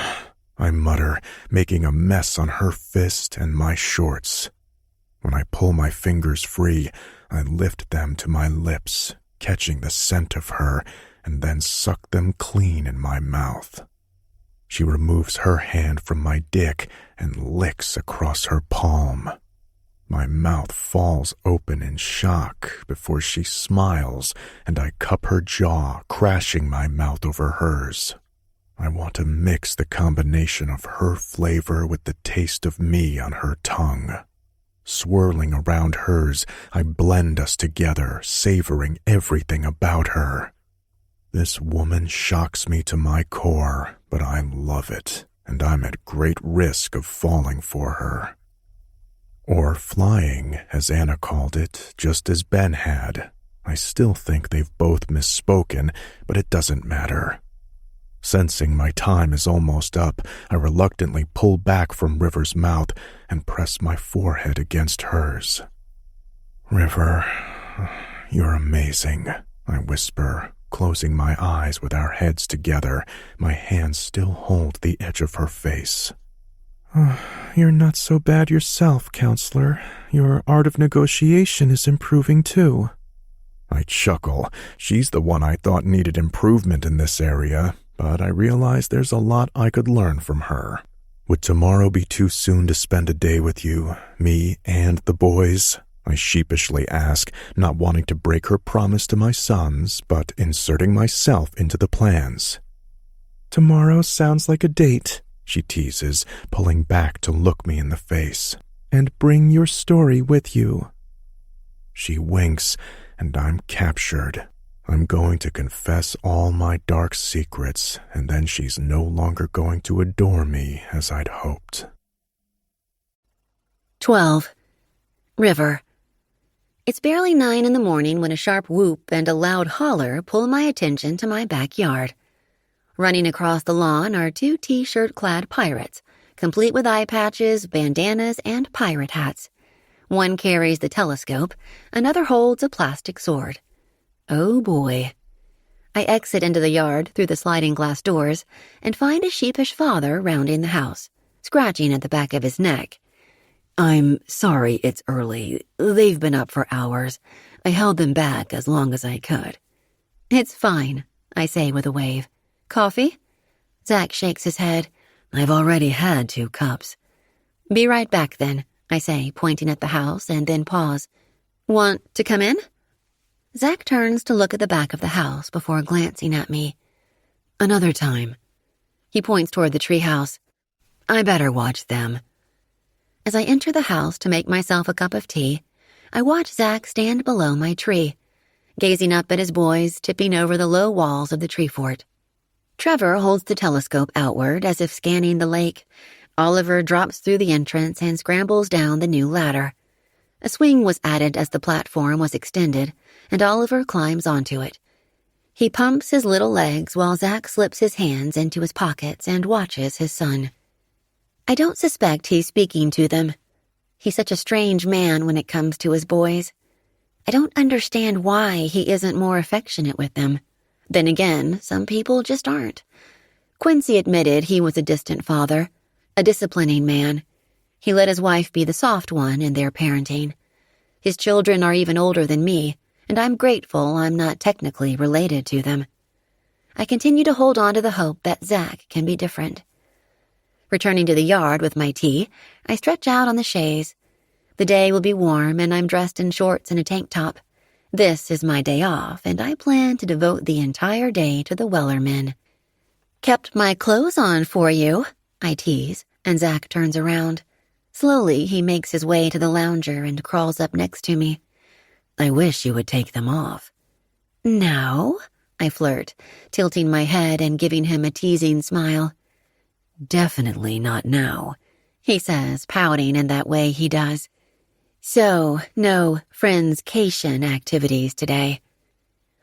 B: I mutter, making a mess on her fist and my shorts. When I pull my fingers free, I lift them to my lips, catching the scent of her, and then suck them clean in my mouth. She removes her hand from my dick and licks across her palm. My mouth falls open in shock before she smiles, and I cup her jaw, crashing my mouth over hers. I want to mix the combination of her flavor with the taste of me on her tongue. Swirling around hers, I blend us together, savoring everything about her. This woman shocks me to my core, but I love it, and I'm at great risk of falling for her. Or flying, as Anna called it, just as Ben had. I still think they've both misspoken, but it doesn't matter. Sensing my time is almost up, I reluctantly pull back from River's mouth and press my forehead against hers. "River, you're amazing," I whisper, closing my eyes with our heads together. My hands still hold the edge of her face.
A: You're not so bad yourself, counselor. Your art of negotiation is improving too."
B: I chuckle. She's the one I thought needed improvement in this area, but I realize there's a lot I could learn from her. "Would tomorrow be too soon to spend a day with you, me and the boys?" I sheepishly ask, not wanting to break her promise to my sons, but inserting myself into the plans.
A: "Tomorrow sounds like a date,"
B: she teases, pulling back to look me in the face.
A: "And bring your story with you."
B: She winks, and I'm captured. I'm going to confess all my dark secrets, and then she's no longer going to adore me as I'd hoped.
C: 12. River. It's barely 9 in the morning when a sharp whoop and a loud holler pull my attention to my backyard. Running across the lawn are 2 t-shirt-clad pirates, complete with eye patches, bandanas, and pirate hats. One carries the telescope, another holds a plastic sword. Oh boy. I exit into the yard through the sliding glass doors and find a sheepish father rounding the house, scratching at the back of his neck. "I'm sorry it's early. They've been up for hours. I held them back as long as I could." "It's fine," I say with a wave. "Coffee?" Zach shakes his head. "I've already had 2 cups." "Be right back then," I say, pointing at the house, and then pause. "Want to come in?" Zach turns to look at the back of the house before glancing at me. "Another time." He points toward the treehouse. "I better watch them." As I enter the house to make myself a cup of tea, I watch Zach stand below my tree, gazing up at his boys tipping over the low walls of the tree fort. Trevor holds the telescope outward as if scanning the lake. Oliver drops through the entrance and scrambles down the new ladder. A swing was added as the platform was extended, and Oliver climbs onto it. He pumps his little legs while Zach slips his hands into his pockets and watches his son. I don't suspect he's speaking to them. He's such a strange man when it comes to his boys. I don't understand why he isn't more affectionate with them. Then again, some people just aren't. Quincy admitted he was a distant father, a disciplining man. He let his wife be the soft one in their parenting. His children are even older than me, and I'm grateful I'm not technically related to them. I continue to hold on to the hope that Zach can be different. Returning to the yard with my tea, I stretch out on the chaise. The day will be warm, and I'm dressed in shorts and a tank top. This is my day off, and I plan to devote the entire day to the Wellerman. "Kept my clothes on for you," I tease, and Zach turns around. Slowly, he makes his way to the lounger and crawls up next to me. "I wish you would take them off." "Now?" I flirt, tilting my head and giving him a teasing smile. "Definitely not now," he says, pouting in that way he does. So, no friends-cation activities today.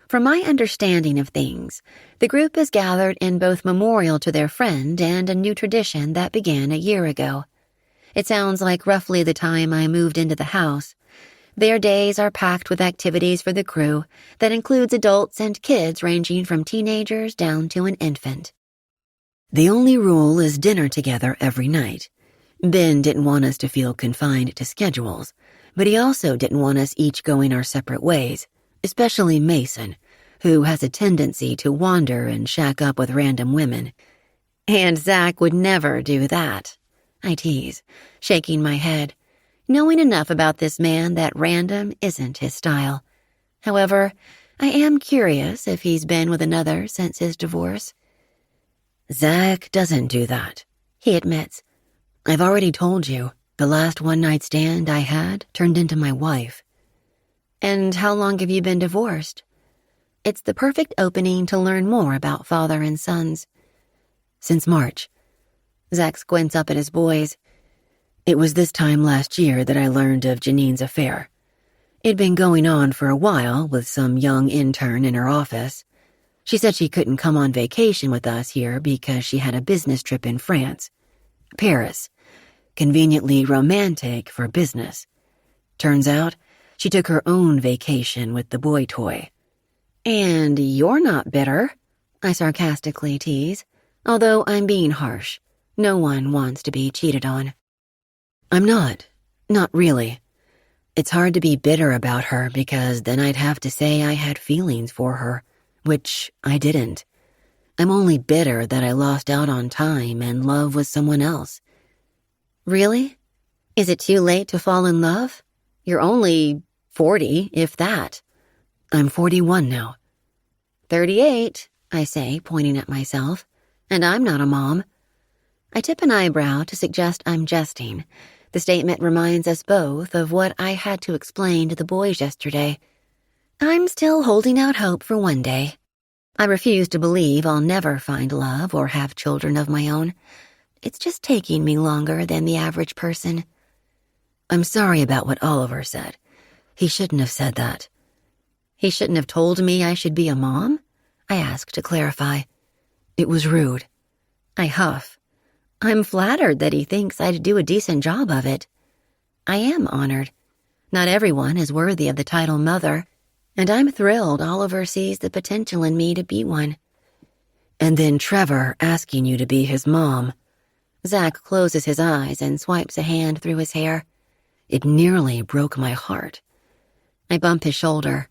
C: From my understanding of things, the group is gathered in both memorial to their friend and a new tradition that began a year ago. It sounds like roughly the time I moved into the house. Their days are packed with activities for the crew that includes adults and kids ranging from teenagers down to an infant. The only rule is dinner together every night. Ben didn't want us to feel confined to schedules, but he also didn't want us each going our separate ways, especially Mason, who has a tendency to wander and shack up with random women. And Zach would never do that, I tease, shaking my head, knowing enough about this man that random isn't his style. However, I am curious if he's been with another since his divorce. Zach doesn't do that, he admits. I've already told you, the last one-night stand I had turned into my wife. And how long have you been divorced? It's the perfect opening to learn more about father and sons. Since March. Zach squints up at his boys. It was this time last year that I learned of Janine's affair. It'd been going on for a while with some young intern in her office. She said she couldn't come on vacation with us here because she had a business trip in France. Paris. Conveniently romantic for business. Turns out, she took her own vacation with the boy toy. And you're not bitter, I sarcastically tease, although I'm being harsh. No one wants to be cheated on. I'm not really. It's hard to be bitter about her because then I'd have to say I had feelings for her, which I didn't. I'm only bitter that I lost out on time and love with someone else. Really? Is it too late to fall in love? You're only 40, if that. I'm 41 now. 38, I say, pointing at myself, and I'm not a mom. I tip an eyebrow to suggest I'm jesting. The statement reminds us both of what I had to explain to the boys yesterday. I'm still holding out hope for one day. I refuse to believe I'll never find love or have children of my own. It's just taking me longer than the average person. I'm sorry about what Oliver said. He shouldn't have said that. He shouldn't have told me I should be a mom? I ask to clarify. It was rude. I huff. I'm flattered that he thinks I'd do a decent job of it. I am honored. Not everyone is worthy of the title mother, and I'm thrilled Oliver sees the potential in me to be one. And then Trevor asking you to be his mom. Zach closes his eyes and swipes a hand through his hair. It nearly broke my heart. I bump his shoulder.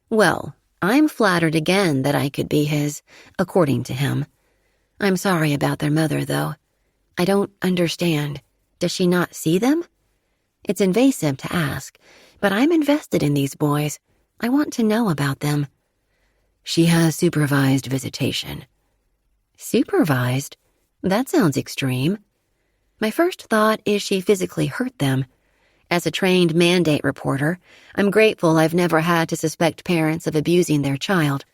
C: Well, I'm flattered again that I could be his, according to him. I'm sorry about their mother, though. I don't understand. Does she not see them? It's invasive to ask, but I'm invested in these boys. I want to know about them. She has supervised visitation. Supervised? That sounds extreme. My first thought is she physically hurt them. As a trained mandate reporter, I'm grateful I've never had to suspect parents of abusing their child.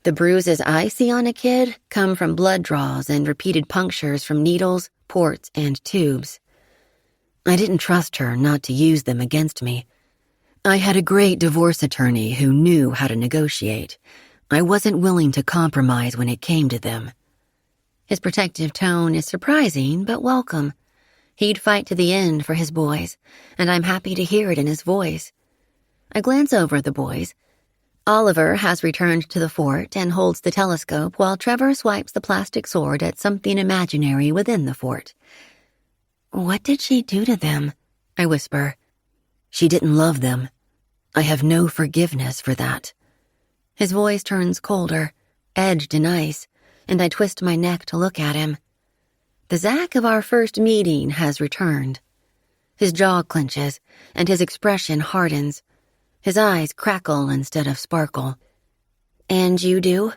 C: The bruises I see on a kid come from blood draws and repeated punctures from needles, ports, and tubes. I didn't trust her not to use them against me. I had a great divorce attorney who knew how to negotiate. I wasn't willing to compromise when it came to them. His protective tone is surprising but welcome. He'd fight to the end for his boys, and I'm happy to hear it in his voice. I glance over at the boys. Oliver has returned to the fort and holds the telescope while Trevor swipes the plastic sword at something imaginary within the fort. What did she do to them? I whisper. She didn't love them. I have no forgiveness for that. His voice turns colder, edged in ice, and I twist my neck to look at him. The Zach of our first meeting has returned. His jaw clenches, and his expression hardens. His eyes crackle instead of sparkle. And you do?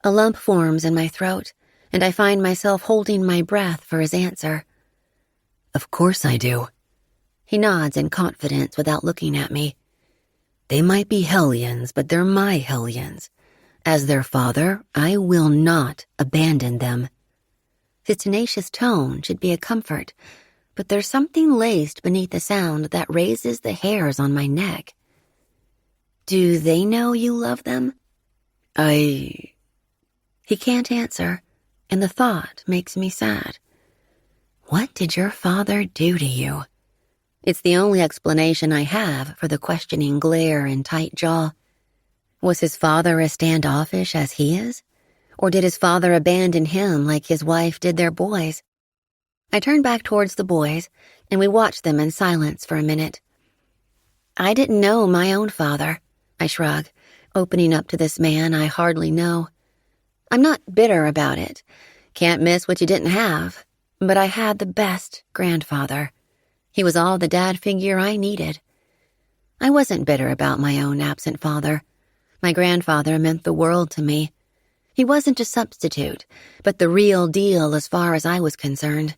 C: A lump forms in my throat, and I find myself holding my breath for his answer. Of course I do. He nods in confidence without looking at me. They might be hellions, but they're my hellions. As their father, I will not abandon them. His tenacious tone should be a comfort, but there's something laced beneath the sound that raises the hairs on my neck. Do they know you love them? He can't answer, and the thought makes me sad. What did your father do to you? It's the only explanation I have for the questioning glare and tight jaw. Was his father as standoffish as he is? Or did his father abandon him like his wife did their boys? I turn back towards the boys, and we watch them in silence for a minute. I didn't know my own father, I shrug, opening up to this man I hardly know. I'm not bitter about it. Can't miss what you didn't have. But I had the best grandfather. He was all the dad figure I needed. I wasn't bitter about my own absent father. My grandfather meant the world to me. He wasn't a substitute, but the real deal as far as I was concerned.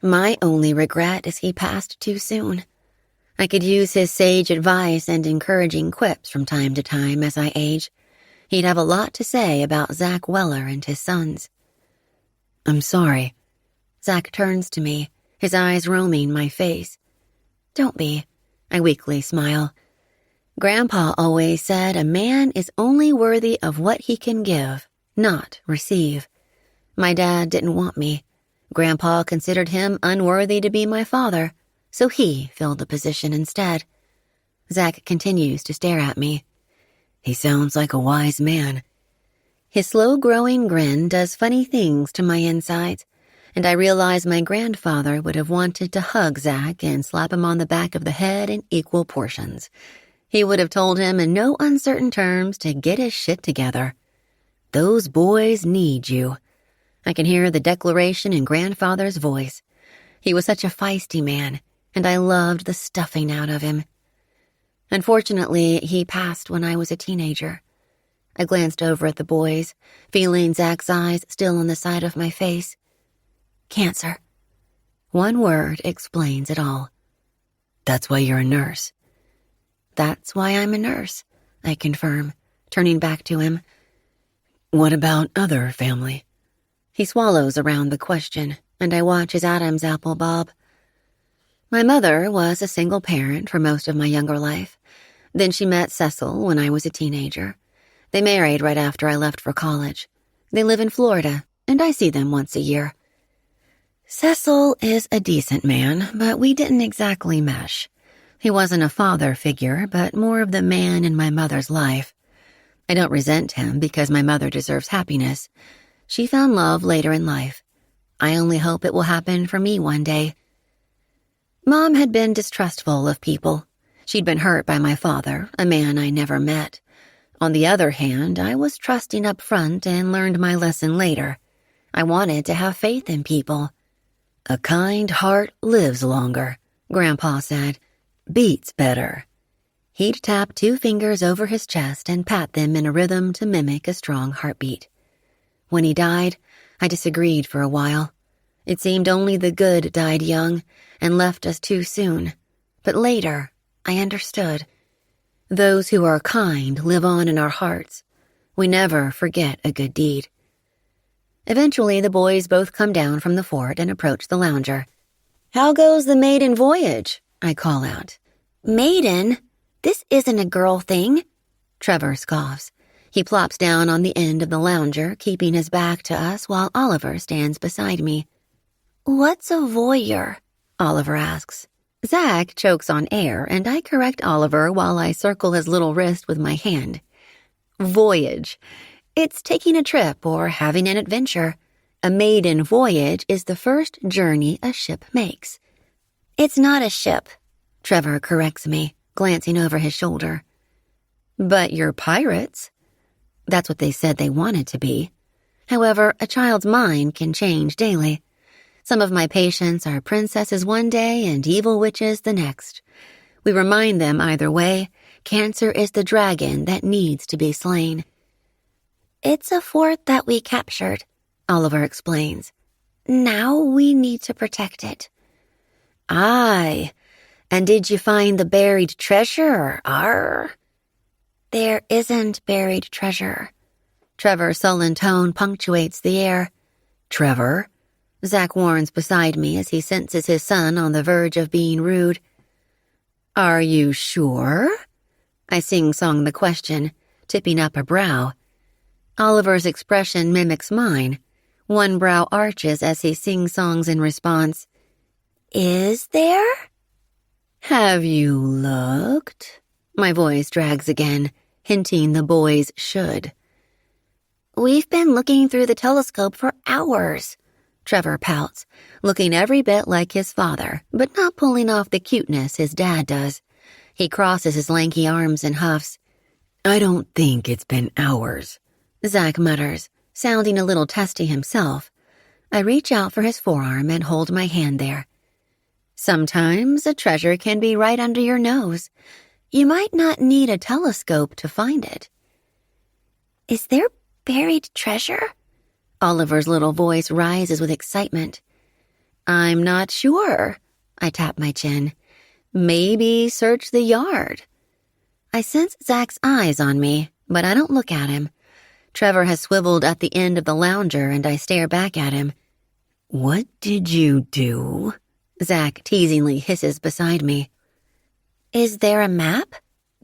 C: My only regret is he passed too soon. I could use his sage advice and encouraging quips from time to time as I age. He'd have a lot to say about Zach Weller and his sons. "I'm sorry." Zach turns to me, his eyes roaming my face. "Don't be," I weakly smile. Grandpa always said a man is only worthy of what he can give, not receive. My dad didn't want me. Grandpa considered him unworthy to be my father, so he filled the position instead. Zach continues to stare at me. He sounds like a wise man. His slow-growing grin does funny things to my insides, and I realize my grandfather would have wanted to hug Zach and slap him on the back of the head in equal portions. He would have told him in no uncertain terms to get his shit together. Those boys need you. I can hear the declaration in grandfather's voice. He was such a feisty man, and I loved the stuffing out of him. Unfortunately, he passed when I was a teenager. I glanced over at the boys, feeling Zach's eyes still on the side of my face. Cancer. One word explains it all. That's why you're a nurse. That's why I'm a nurse, I confirm, turning back to him. What about other family? He swallows around the question, and I watch his Adam's apple bob. My mother was a single parent for most of my younger life. Then she met Cecil when I was a teenager. They married right after I left for college. They live in Florida, and I see them once a year. Cecil is a decent man, but we didn't exactly mesh. He wasn't a father figure, but more of the man in my mother's life. I don't resent him because my mother deserves happiness. She found love later in life. I only hope it will happen for me one day. Mom had been distrustful of people. She'd been hurt by my father, a man I never met. On the other hand, I was trusting up front and learned my lesson later. I wanted to have faith in people. A kind heart lives longer, Grandpa said. Beats better. He'd tap 2 fingers over his chest and pat them in a rhythm to mimic a strong heartbeat. When he died, I disagreed for a while. It seemed only the good died young and left us too soon. But later, I understood. Those who are kind live on in our hearts. We never forget a good deed. Eventually, the boys both come down from the fort and approach the lounger. "How goes the maiden voyage?" I call out.
E: Maiden? This isn't a girl thing.
C: Trevor scoffs. He plops down on the end of the lounger, keeping his back to us while Oliver stands beside me.
E: What's a voyeur?
C: Oliver asks. Zach chokes on air, and I correct Oliver while I circle his little wrist with my hand. Voyage. It's taking a trip or having an adventure. A maiden voyage is the first journey a ship makes.
E: It's not a ship.
C: Trevor corrects me, glancing over his shoulder. But you're pirates. That's what they said they wanted to be. However, a child's mind can change daily. Some of my patients are princesses one day and evil witches the next. We remind them either way, cancer is the dragon that needs to be slain.
E: It's a fort that we captured, Oliver explains. Now we need to protect it.
C: Aye. And did you find the buried treasure, Arr?
E: There isn't buried treasure.
C: Trevor's sullen tone punctuates the air. Trevor? Zach warns beside me as he senses his son on the verge of being rude. Are you sure? I sing-song the question, tipping up a brow. Oliver's expression mimics mine. One brow arches as he sing-songs in response.
E: Is there?
C: Have you looked? My voice drags again, hinting the boys should.
E: We've been looking through the telescope for hours.
C: Trevor pouts, looking every bit like his father, but not pulling off the cuteness his dad does. He crosses his lanky arms and huffs. I don't think it's been hours, Zach mutters, sounding a little testy himself. I reach out for his forearm and hold my hand there. Sometimes a treasure can be right under your nose. You might not need a telescope to find it.
E: Is there buried treasure?
C: Oliver's little voice rises with excitement. I'm not sure. I tap my chin. Maybe search the yard. I sense Zach's eyes on me, but I don't look at him. Trevor has swiveled at the end of the lounger and I stare back at him. "What did you do?" Zach teasingly hisses beside me.
E: Is there a map?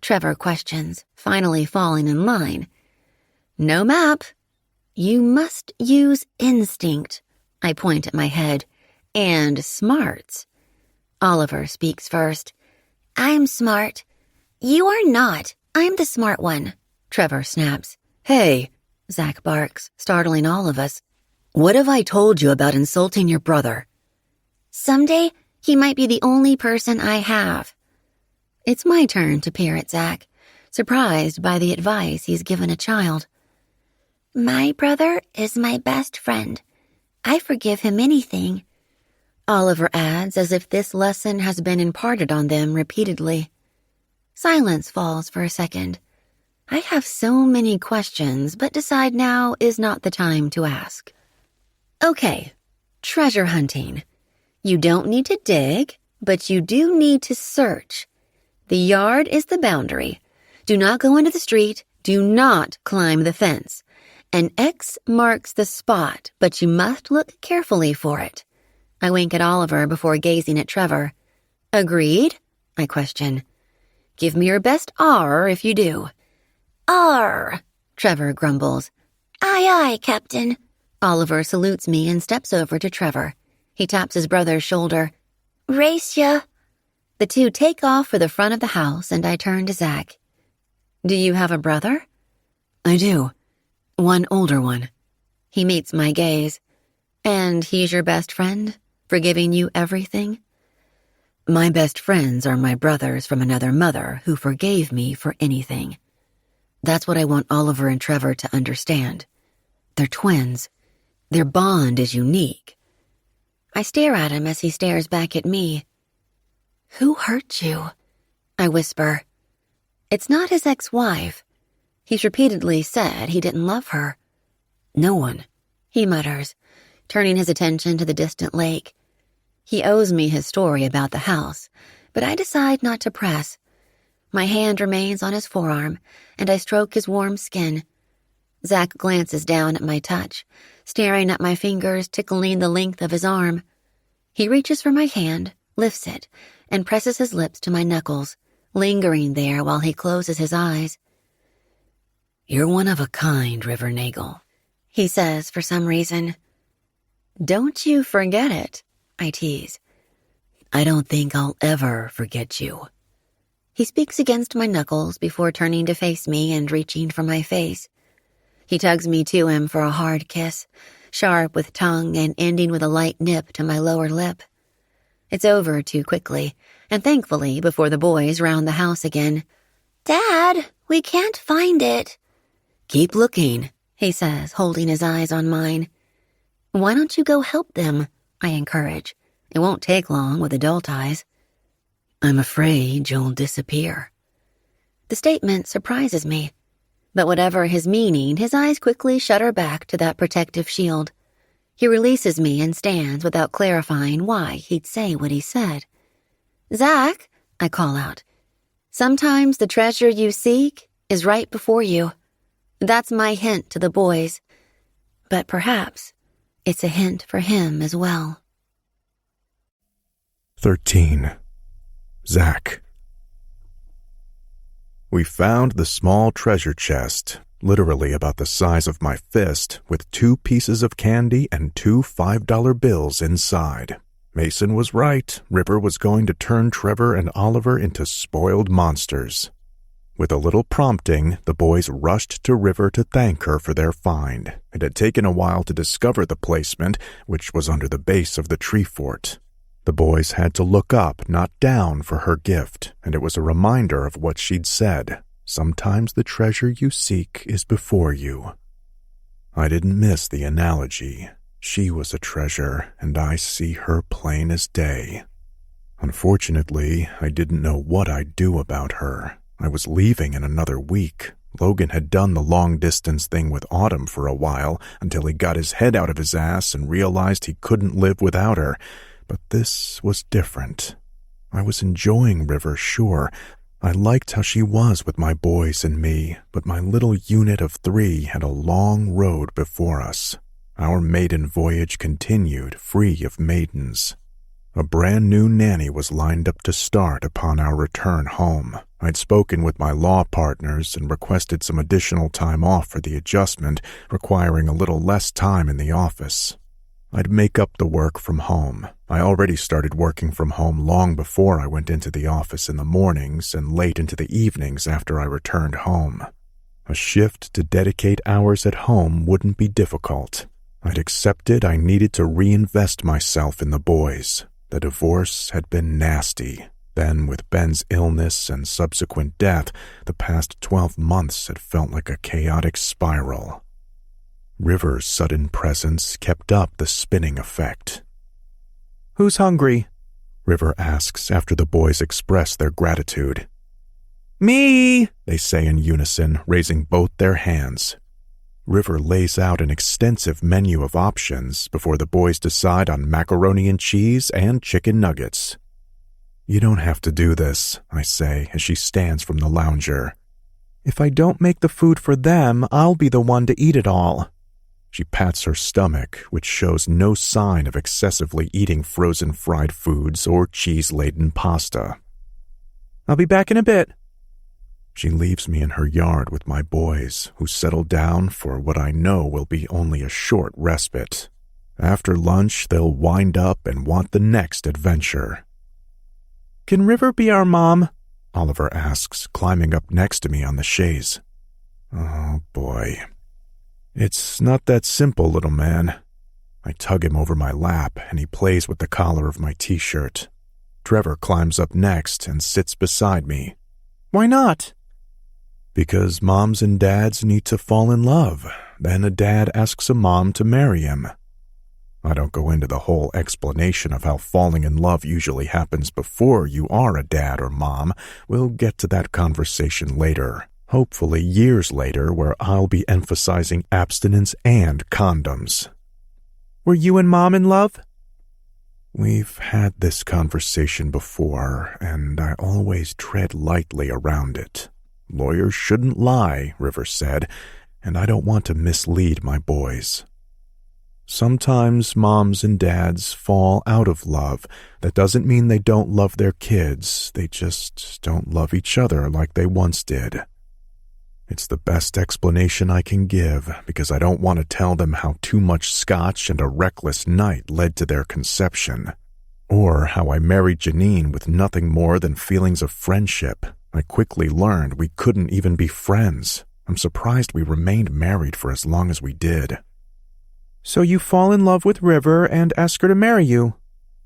C: Trevor questions, finally falling in line. "No map. You must use instinct." I point at my head. "And smarts." Oliver speaks first.
E: I'm smart. You are not. I'm the smart one.
C: Trevor snaps. "Hey," Zach barks, startling all of us. "What have I told you about insulting your brother?"
E: Someday, he might be the only person I have.
C: It's my turn to peer at Zach, surprised by the advice he's given a child.
E: My brother is my best friend. I forgive him anything.
C: Oliver adds as if this lesson has been imparted on them repeatedly. Silence falls for a second. I have so many questions, but decide now is not the time to ask. Okay, treasure hunting. You don't need to dig, but you do need to search. The yard is the boundary. Do not go into the street. Do not climb the fence. An X marks the spot, but you must look carefully for it. I wink at Oliver before gazing at Trevor. Agreed? I question. Give me your best R if you do.
E: R,
C: Trevor grumbles.
E: Aye, aye, Captain.
C: Oliver salutes me and steps over to Trevor. He taps his brother's shoulder.
E: Race ya.
C: The two take off for the front of the house, and I turn to Zach. Do you have a brother? I do. One older one. He meets my gaze. And he's your best friend, forgiving you everything? My best friends are my brothers from another mother who forgave me for anything. That's what I want Oliver and Trevor to understand. They're twins. Their bond is unique. I stare at him as he stares back at me. Who hurt you? I whisper. It's not his ex-wife. He's repeatedly said he didn't love her. No one, he mutters, turning his attention to the distant lake. He owes me his story about the house, but I decide not to press. My hand remains on his forearm, and I stroke his warm skin. Zach glances down at my touch, staring at my fingers tickling the length of his arm. He reaches for my hand, lifts it, and presses his lips to my knuckles, lingering there while he closes his eyes. You're one of a kind, Rivernagel, he says for some reason. Don't you forget it, I tease. I don't think I'll ever forget you. He speaks against my knuckles before turning to face me and reaching for my face. He tugs me to him for a hard kiss, sharp with tongue and ending with a light nip to my lower lip. It's over too quickly, and thankfully before the boys round the house again.
E: Dad, we can't find it.
C: Keep looking, he says, holding his eyes on mine. Why don't you go help them? I encourage. It won't take long with adult eyes. I'm afraid you'll disappear. The statement surprises me, but whatever his meaning, his eyes quickly shudder back to that protective shield. He releases me and stands without clarifying why he'd say what he said. Zach, I call out. Sometimes the treasure you seek is right before you. That's my hint to the boys. But perhaps it's a hint for him as well.
A: 13. Zach. We found the small treasure chest, literally about the size of my fist, with 2 pieces of candy and 2 $5 bills inside. Mason was right. River was going to turn Trevor and Oliver into spoiled monsters. With a little prompting, the boys rushed to River to thank her for their find. It had taken a while to discover the placement, which was under the base of the tree fort. The boys had to look up, not down, for her gift, and it was a reminder of what she'd said. Sometimes the treasure you seek is before you. I didn't miss the analogy. She was a treasure, and I see her plain as day. Unfortunately, I didn't know what I'd do about her. I was leaving in another week. Logan had done the long-distance thing with Autumn for a while, until he got his head out of his ass and realized he couldn't live without her. But this was different. I was enjoying River, sure, I liked how she was with my boys and me, but my little unit of 3 had a long road before us. Our maiden voyage continued free of maidens. A brand new nanny was lined up to start upon our return home. I'd spoken with my law partners and requested some additional time off for the adjustment, requiring a little less time in the office. I'd make up the work from home. I already started working from home long before I went into the office in the mornings and late into the evenings after I returned home. A shift to dedicate hours at home wouldn't be difficult. I'd accepted I needed to reinvest myself in the boys. The divorce had been nasty. Then, with Ben's illness and subsequent death, the past 12 months had felt like a chaotic spiral. River's sudden presence kept up the spinning effect. "Who's hungry?" River asks after the boys express their gratitude. "Me!" they say in unison, raising both their hands. River lays out an extensive menu of options before the boys decide on macaroni and cheese and chicken nuggets. "You don't have to do this," I say as she stands from the lounger. "If I don't make the food for them, I'll be the one to eat it all." She pats her stomach, which shows no sign of excessively eating frozen fried foods or cheese-laden pasta. "I'll be back in a bit." She leaves me in her yard with my boys, who settle down for what I know will be only a short respite. After lunch, they'll wind up and want the next adventure. "Can River be our mom?" Oliver asks, climbing up next to me on the chaise. Oh, boy. "It's not that simple, little man." I tug him over my lap, and he plays with the collar of my t-shirt. Trevor climbs up next and sits beside me. "Why not?" "Because moms and dads need to fall in love. Then a dad asks a mom to marry him." I don't go into the whole explanation of how falling in love usually happens before you are a dad or mom. We'll get to that conversation later. Hopefully years later, where I'll be emphasizing abstinence and condoms. "Were you and Mom in love?" We've had this conversation before, and I always tread lightly around it. Lawyers shouldn't lie, River said, and I don't want to mislead my boys. Sometimes moms and dads fall out of love. That doesn't mean they don't love their kids. They just don't love each other like they once did. It's the best explanation I can give because I don't want to tell them how too much scotch and a reckless night led to their conception, or how I married Janine with nothing more than feelings of friendship. I quickly learned we couldn't even be friends. I'm surprised we remained married for as long as we did. "So you fall in love with River and ask her to marry you,"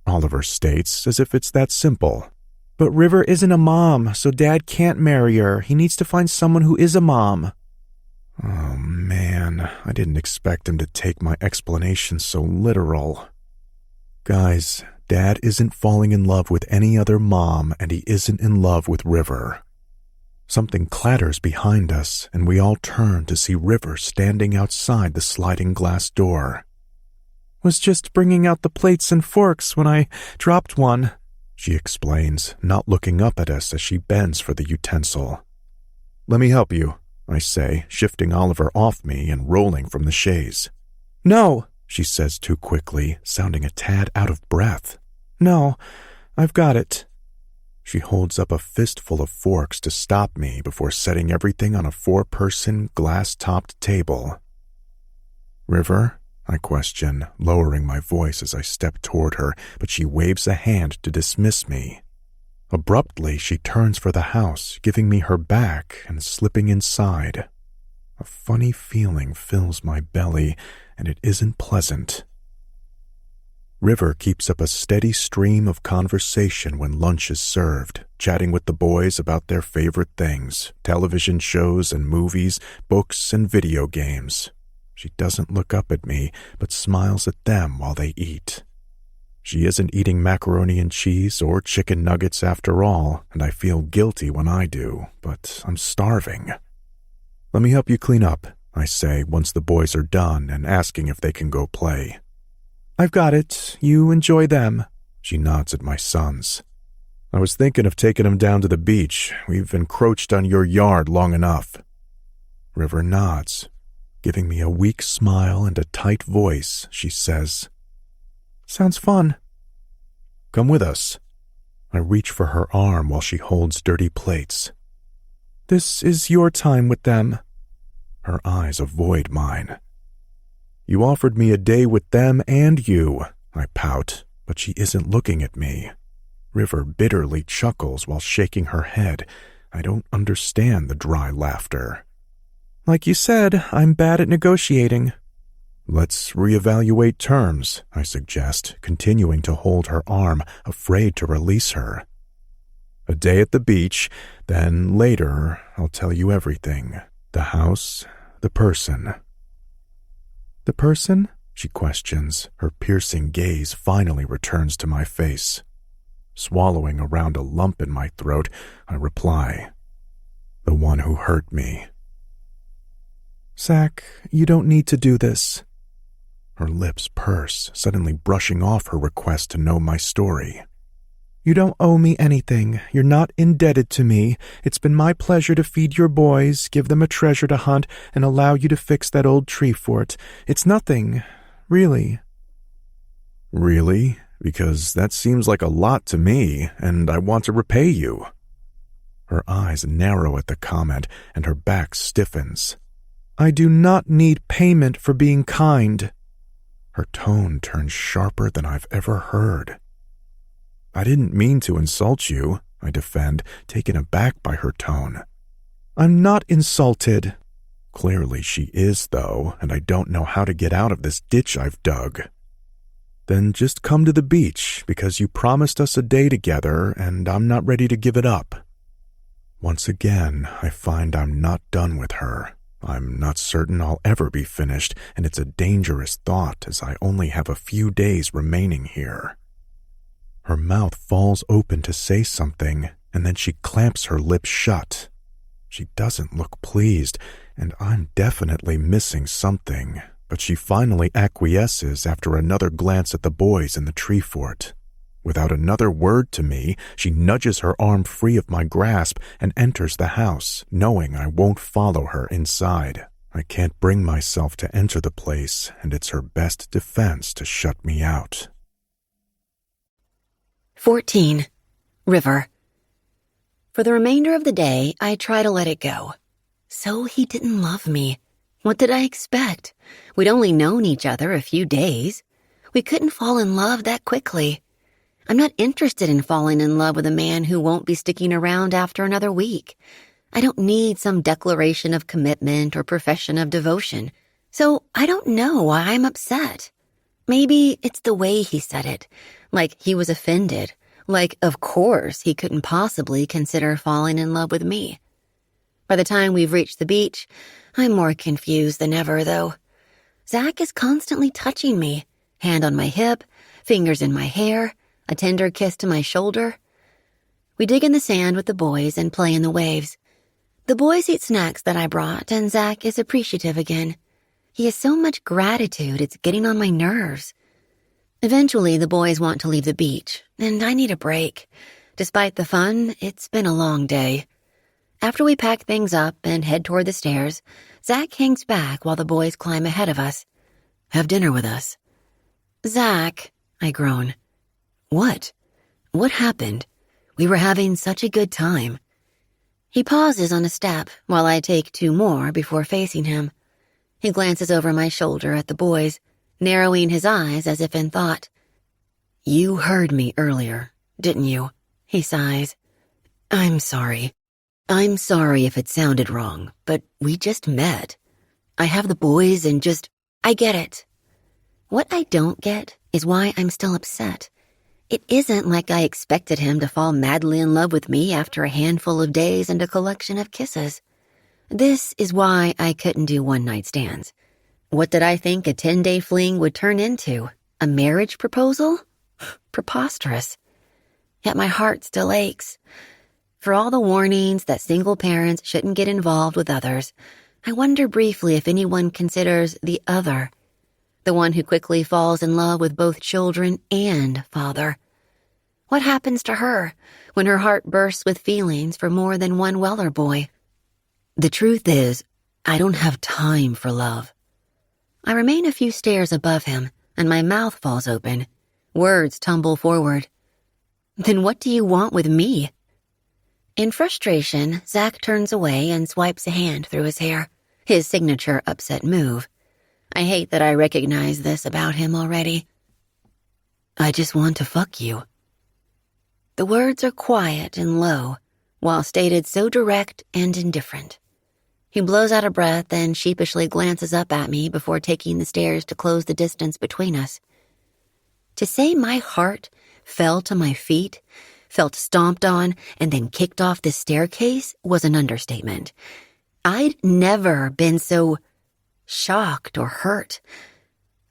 A: Oliver states, as if it's that simple. "But River isn't a mom, so Dad can't marry her. He needs to find someone who is a mom." Oh, man, I didn't expect him to take my explanation so literal. Guys, Dad isn't falling in love with any other mom, and he isn't in love with River. Something clatters behind us, and we all turn to see River standing outside the sliding glass door. "Was just bringing out the plates and forks when I dropped one," she explains, not looking up at us as she bends for the utensil. "Let me help you," I say, shifting Oliver off me and rolling from the chaise. "No," she says too quickly, sounding a tad out of breath. "No, I've got it." She holds up a fistful of forks to stop me before setting everything on a 4-person, glass-topped table. "River?" I question, lowering my voice as I step toward her, but she waves a hand to dismiss me. Abruptly, she turns for the house, giving me her back and slipping inside. A funny feeling fills my belly, and it isn't pleasant. River keeps up a steady stream of conversation when lunch is served, chatting with the boys about their favorite things, television shows and movies, books and video games. She doesn't look up at me, but smiles at them while they eat. She isn't eating macaroni and cheese or chicken nuggets after all, and I feel guilty when I do, but I'm starving. "Let me help you clean up," I say once the boys are done and asking if they can go play. "I've got it. You enjoy them," she nods at my sons.
B: I was thinking of taking him down to the beach. We've encroached on your yard long enough.
A: River nods. Giving me a weak smile and a tight voice, she says, "Sounds fun."
B: Come with us.
A: I reach for her arm while she holds dirty plates. "This is your time with them." Her eyes avoid mine.
B: You offered me a day with them and you, I pout, but she isn't looking at me.
A: River bitterly chuckles while shaking her head. I don't understand the dry laughter. "Like you said, I'm bad at negotiating."
B: Let's reevaluate terms, I suggest, continuing to hold her arm, afraid to release her. A day at the beach, then later I'll tell you everything. The house, the person.
A: "The person?"
B: She questions. Her piercing gaze finally returns to my face. Swallowing around a lump in my throat, I reply, "The one who hurt me."
A: "Zach, you don't need to do this."
B: Her lips purse, suddenly brushing off her request to know my story.
A: "You don't owe me anything. You're not indebted to me. It's been my pleasure to feed your boys, give them a treasure to hunt, and allow you to fix that old tree fort. It's nothing, really."
B: Really? Because that seems like a lot to me, and I want to repay you. Her eyes narrow at the comment, and her back stiffens.
A: "I do not need payment for being kind."
B: Her tone turns sharper than I've ever heard. I didn't mean to insult you, I defend, taken aback by her tone.
A: "I'm not insulted."
B: Clearly she is, though, and I don't know how to get out of this ditch I've dug. Then just come to the beach, because you promised us a day together, and I'm not ready to give it up. Once again, I find I'm not done with her. I'm not certain I'll ever be finished, and it's a dangerous thought as I only have a few days remaining here. Her mouth falls open to say something, and then she clamps her lips shut. She doesn't look pleased, and I'm definitely missing something, but she finally acquiesces after another glance at the boys in the tree fort. Without another word to me, she nudges her arm free of my grasp and enters the house, knowing I won't follow her inside. I can't bring myself to enter the place, and it's her best defense to shut me out.
C: 14. River. For the remainder of the day, I try to let it go. So he didn't love me. What did I expect? We'd only known each other a few days. We couldn't fall in love that quickly. I'm not interested in falling in love with a man who won't be sticking around after another week. I don't need some declaration of commitment or profession of devotion. So I don't know why I'm upset. Maybe it's the way he said it, like he was offended, like of course he couldn't possibly consider falling in love with me. By the time we've reached the beach, I'm more confused than ever, though. Zach is constantly touching me, hand on my hip, fingers in my hair, a tender kiss to my shoulder. We dig in the sand with the boys and play in the waves. The boys eat snacks that I brought, and Zach is appreciative again. He has so much gratitude, it's getting on my nerves. Eventually, the boys want to leave the beach, and I need a break. Despite the fun, it's been a long day. After we pack things up and head toward the stairs, Zach hangs back while the boys climb ahead of us. "Have dinner with us." "Zach," I groan. "What? What happened? We were having such a good time." He pauses on a step while I take 2 more before facing him. He glances over my shoulder at the boys, narrowing his eyes as if in thought. "You heard me earlier, didn't you?" he sighs. "I'm sorry. I'm sorry if it sounded wrong, but we just met. I have the boys and I get it." What I don't get is why I'm still upset. It isn't like I expected him to fall madly in love with me after a handful of days and a collection of kisses. This is why I couldn't do one-night stands. What did I think a 10-day fling would turn into? A marriage proposal? Preposterous. Yet my heart still aches. For all the warnings that single parents shouldn't get involved with others, I wonder briefly if anyone considers the other, the one who quickly falls in love with both children and father. What happens to her when her heart bursts with feelings for more than one Weller boy? The truth is, I don't have time for love. I remain a few stairs above him, and my mouth falls open. Words tumble forward. Then what do you want with me? In frustration, Zach turns away and swipes a hand through his hair, his signature upset move. I hate that I recognize this about him already. I just want to fuck you. The words are quiet and low, while stated so direct and indifferent. He blows out a breath and sheepishly glances up at me before taking the stairs to close the distance between us. To say my heart fell to my feet, felt stomped on, and then kicked off the staircase was an understatement. I'd never been so shocked or hurt.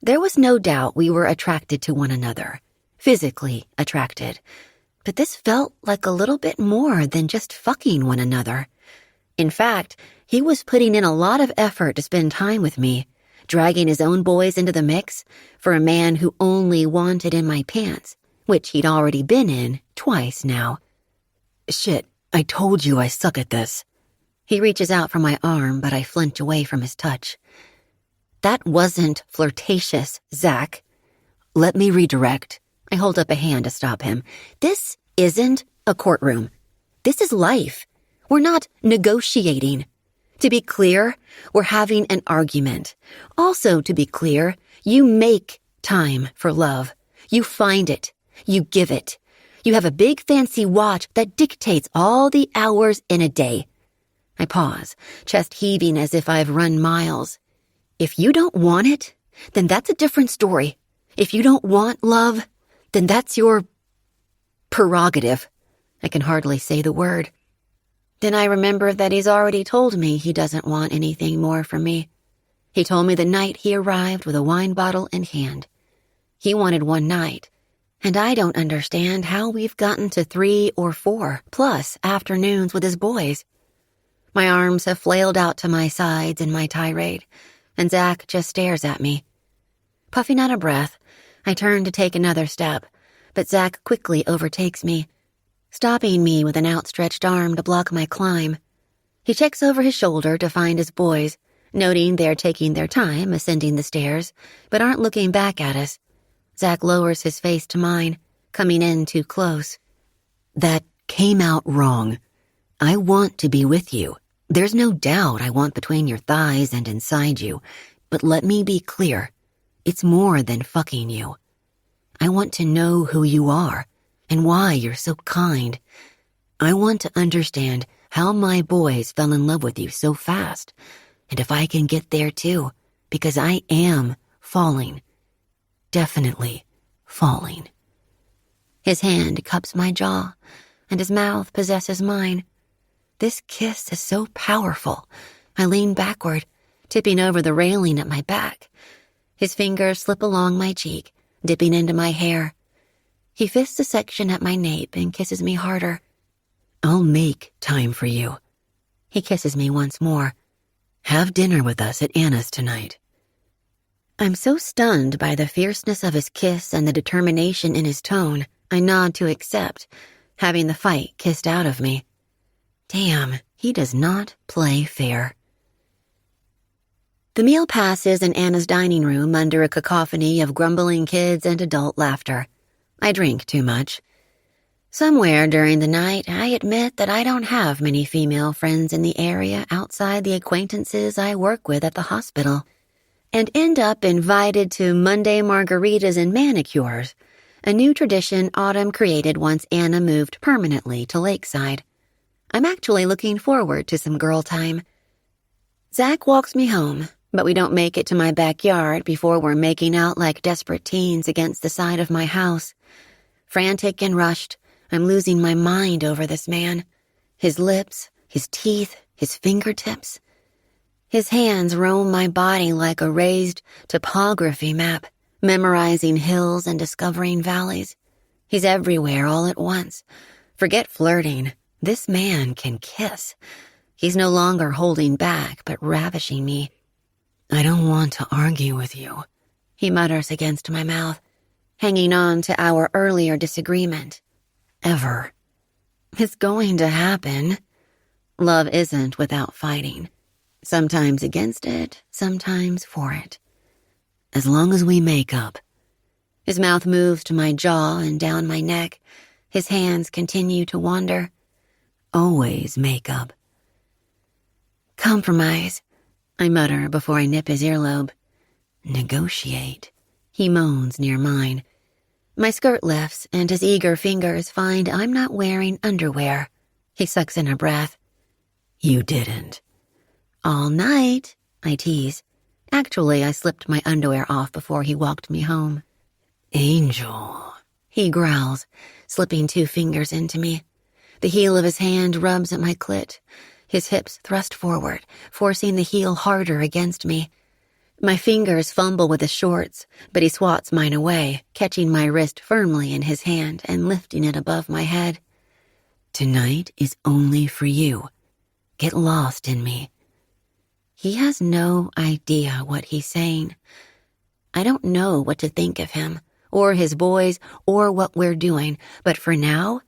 C: There was no doubt we were attracted to one another, physically attracted. But this felt like a little bit more than just fucking one another. In fact, he was putting in a lot of effort to spend time with me, dragging his own boys into the mix for a man who only wanted in my pants, which he'd already been in twice now. Shit, I told you I suck at this. He reaches out for my arm, but I flinch away from his touch. That wasn't flirtatious, Zach. Let me redirect. I hold up a hand to stop him. This isn't a courtroom. This is life. We're not negotiating. To be clear, we're having an argument. Also, to be clear, you make time for love. You find it. You give it. You have a big fancy watch that dictates all the hours in a day. I pause, chest heaving as if I've run miles. If you don't want it, then that's a different story. If you don't want love, then that's your prerogative. I can hardly say the word. Then I remember that he's already told me he doesn't want anything more from me. He told me the night he arrived with a wine bottle in hand. He wanted one night, and I don't understand how we've gotten to 3 or 4 plus afternoons with his boys. My arms have flailed out to my sides in my tirade, and Zach just stares at me. Puffing out a breath, I turn to take another step, but Zach quickly overtakes me, stopping me with an outstretched arm to block my climb. He checks over his shoulder to find his boys, noting they're taking their time ascending the stairs, but aren't looking back at us. Zach lowers his face to mine, coming in too close. That came out wrong. I want to be with you. There's no doubt I want between your thighs and inside you, but let me be clear. It's more than fucking you. I want to know who you are and why you're so kind. I want to understand how my boys fell in love with you so fast, and if I can get there too, because I am falling. Definitely falling. His hand cups my jaw, and his mouth possesses mine. This kiss is so powerful. I lean backward, tipping over the railing at my back. His fingers slip along my cheek, dipping into my hair. He fists a section at my nape and kisses me harder. I'll make time for you. He kisses me once more. Have dinner with us at Anna's tonight. I'm so stunned by the fierceness of his kiss and the determination in his tone, I nod to accept, having the fight kissed out of me. Damn, he does not play fair. The meal passes in Anna's dining room under a cacophony of grumbling kids and adult laughter. I drink too much. Somewhere during the night, I admit that I don't have many female friends in the area outside the acquaintances I work with at the hospital, and end up invited to Monday margaritas and manicures, a new tradition Autumn created once Anna moved permanently to Lakeside. I'm actually looking forward to some girl time. Zach walks me home, but we don't make it to my backyard before we're making out like desperate teens against the side of my house. Frantic and rushed, I'm losing my mind over this man. His lips, his teeth, his fingertips. His hands roam my body like a raised topography map, memorizing hills and discovering valleys. He's everywhere all at once. Forget flirting. This man can kiss. He's no longer holding back, but ravishing me. I don't want to argue with you, he mutters against my mouth, hanging on to our earlier disagreement. ever. It's going to happen. Love isn't without fighting. Sometimes against it, sometimes for it. As long as we make up. His mouth moves to my jaw and down my neck. His hands continue to wander. Always make up. Compromise, I mutter before I nip his earlobe. Negotiate, he moans near mine. My skirt lifts and his eager fingers find I'm not wearing underwear. He sucks in a breath. You didn't. All night, I tease. Actually, I slipped my underwear off before he walked me home. Angel, he growls, slipping 2 fingers into me. The heel of his hand rubs at my clit. His hips thrust forward, forcing the heel harder against me. My fingers fumble with his shorts, but he swats mine away, catching my wrist firmly in his hand and lifting it above my head. Tonight is only for you. Get lost in me. He has no idea what he's saying. I don't know what to think of him, or his boys, or what we're doing, but for now,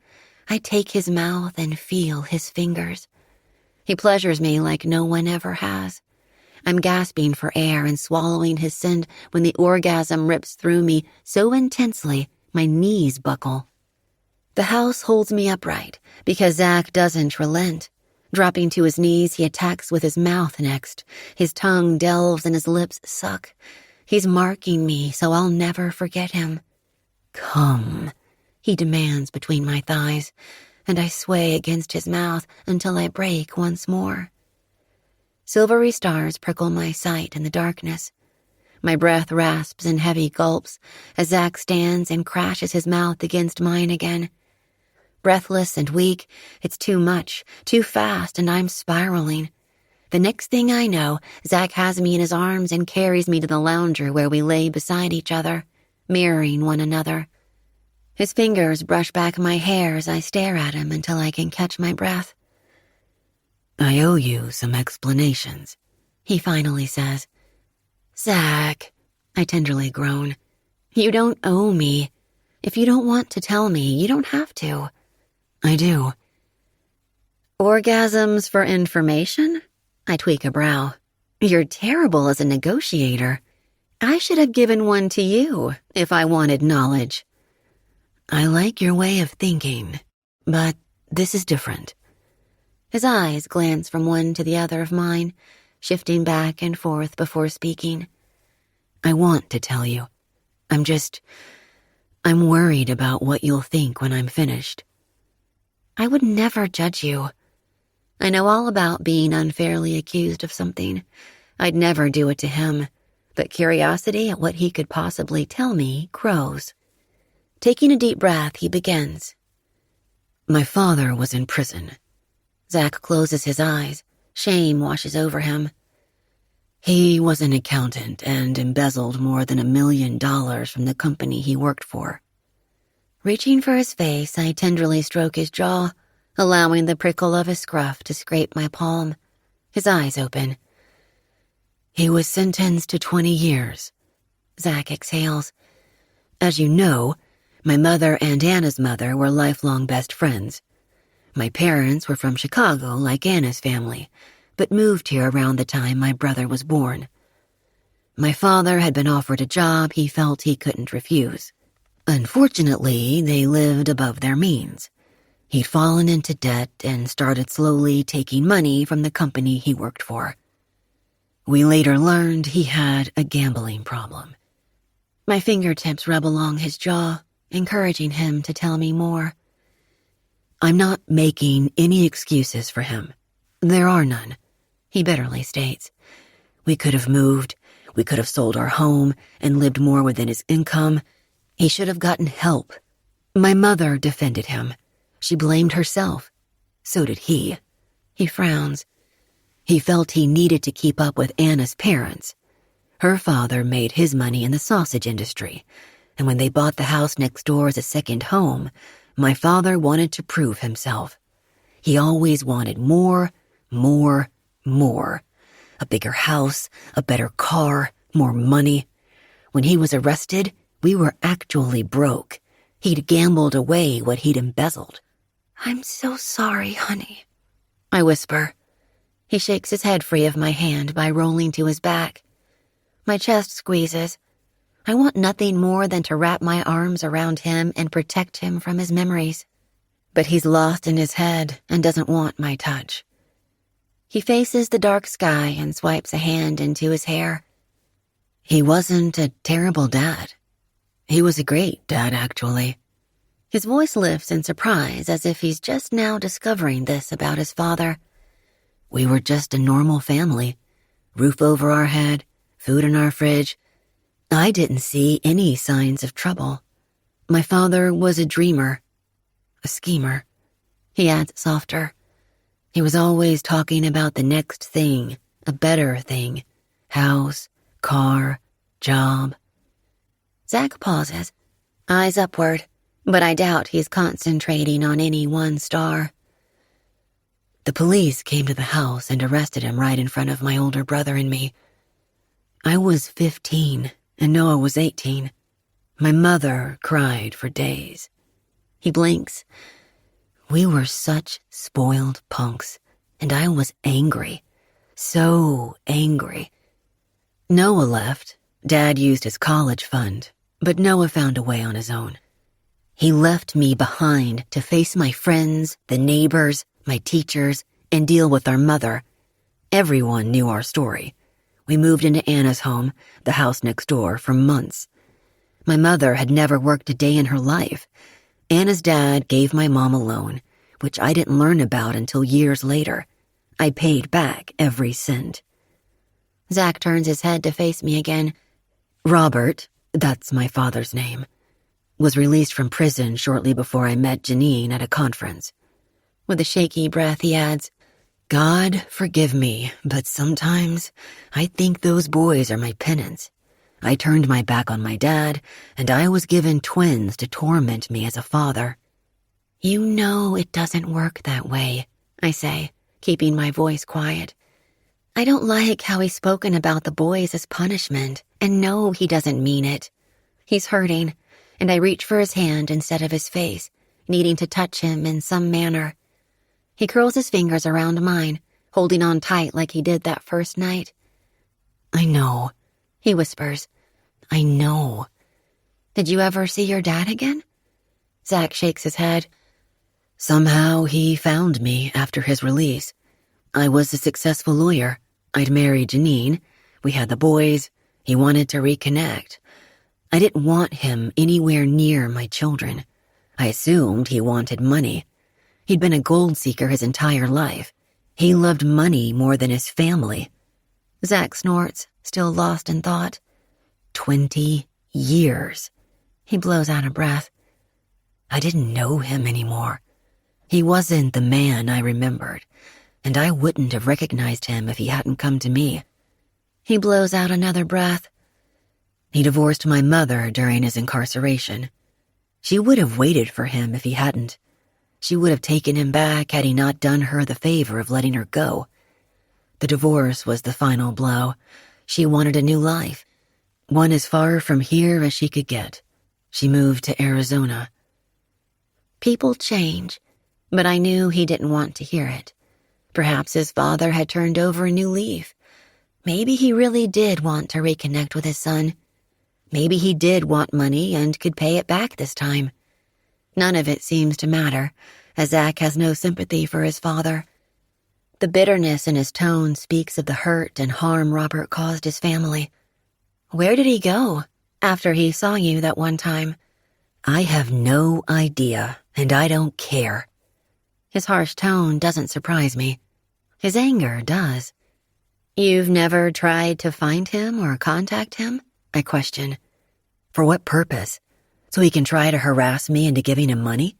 C: I take his mouth and feel his fingers. He pleasures me like no one ever has. I'm gasping for air and swallowing his scent when the orgasm rips through me so intensely my knees buckle. The house holds me upright because Zach doesn't relent. Dropping to his knees, he attacks with his mouth next. His tongue delves and his lips suck. He's marking me so I'll never forget him. Come, he demands between my thighs, and I sway against his mouth until I break once more. Silvery stars prickle my sight in the darkness. My breath rasps in heavy gulps as Zach stands and crashes his mouth against mine again. Breathless and weak, it's too much, too fast, and I'm spiraling. The next thing I know, Zach has me in his arms and carries me to the lounger where we lay beside each other, mirroring one another. His fingers brush back my hair as I stare at him until I can catch my breath. I owe you some explanations, he finally says. Zach, I tenderly groan. You don't owe me. If you don't want to tell me, you don't have to. I do. Orgasms for information? I tweak a brow. You're terrible as a negotiator. I should have given one to you if I wanted knowledge. I like your way of thinking, but this is different. His eyes glance from one to the other of mine, shifting back and forth before speaking. I want to tell you. I'm worried about what you'll think when I'm finished. I would never judge you. I know all about being unfairly accused of something. I'd never do it to him, but curiosity at what he could possibly tell me grows. Taking a deep breath, he begins. My father was in prison. Zach closes his eyes. Shame washes over him. He was an accountant and embezzled more than $1 million from the company he worked for. Reaching for his face, I tenderly stroke his jaw, allowing the prickle of his scruff to scrape my palm. His eyes open. He was sentenced to 20 years. Zach exhales. As you know, my mother and Anna's mother were lifelong best friends. My parents were from Chicago, like Anna's family, but moved here around the time my brother was born. My father had been offered a job he felt he couldn't refuse. Unfortunately, they lived above their means. He'd fallen into debt and started slowly taking money from the company he worked for. We later learned he had a gambling problem. My fingertips rub along his jaw, encouraging him to tell me more. I'm not making any excuses for him. There are none, he bitterly states. We could have moved, we could have sold our home and lived more within his income. He should have gotten help. My mother defended him. She blamed herself. So did he. He frowns. He felt he needed to keep up with Anna's parents. Her father made his money in the sausage industry, and when they bought the house next door as a second home, my father wanted to prove himself. He always wanted more. A bigger house, a better car, more money. When he was arrested, we were actually broke.
D: He'd gambled away what he'd embezzled.
E: I'm so sorry, honey.
D: I whisper. He shakes his head free of my hand by rolling to his back. My chest squeezes. I want nothing more than to wrap my arms around him and protect him from his memories. But he's lost in his head and doesn't want my touch. He faces the dark sky and swipes a hand into his hair. He wasn't a terrible dad. He was a great dad, actually. His voice lifts in surprise as if he's just now discovering this about his father. We were just a normal family. Roof over our head, food in our fridge. I didn't see any signs of trouble. My father was a dreamer, a schemer. He adds softer. He was always talking about the next thing, a better thing. House, car, job. Zach pauses, eyes upward, but I doubt he's concentrating on any one star. The police came to the house and arrested him right in front of my older brother and me. I was 15 and Noah was 18. My mother cried for days. He blinks. We were such spoiled punks, and I was angry. So angry. Noah left. Dad used his college fund, but Noah found a way on his own. He left me behind to face my friends, the neighbors, my teachers, and deal with our mother. Everyone knew our story. We moved into Anna's home, the house next door, for months. My mother had never worked a day in her life. Anna's dad gave my mom a loan, which I didn't learn about until years later. I paid back every cent. Zach turns his head to face me again. Robert, that's my father's name, was released from prison shortly before I met Janine at a conference. With a shaky breath, he adds, God forgive me, but sometimes I think those boys are my penance. I turned my back on my dad, and I was given twins to torment me as a father. You know it doesn't work that way, I say, keeping my voice quiet. I don't like how he's spoken about the boys as punishment, and no, he doesn't mean it. He's hurting, and I reach for his hand instead of his face, needing to touch him in some manner. He curls his fingers around mine, holding on tight like he did that first night. I know, he whispers. I know. Did you ever see your dad again? Zach shakes his head. Somehow he found me after his release. I was a successful lawyer. I'd married Janine. We had the boys. He wanted to reconnect. I didn't want him anywhere near my children. I assumed he wanted money. He'd been a gold seeker his entire life. He loved money more than his family. Zach snorts, still lost in thought. 20 years. He blows out a breath. I didn't know him anymore. He wasn't the man I remembered, and I wouldn't have recognized him if he hadn't come to me. He blows out another breath. He divorced my mother during his incarceration. She would have waited for him if he hadn't. She would have taken him back had he not done her the favor of letting her go. The divorce was the final blow. She wanted a new life, one as far from here as she could get. She moved to Arizona. People change, but I knew he didn't want to hear it. Perhaps his father had turned over a new leaf. Maybe he really did want to reconnect with his son. Maybe he did want money and could pay it back this time. None of it seems to matter, as Zach has no sympathy for his father. The bitterness in his tone speaks of the hurt and harm Robert caused his family. Where did he go after he saw you that one time? I have no idea, and I don't care. His harsh tone doesn't surprise me. His anger does. You've never tried to find him or contact him? I question. For what purpose? So he can try to harass me into giving him money?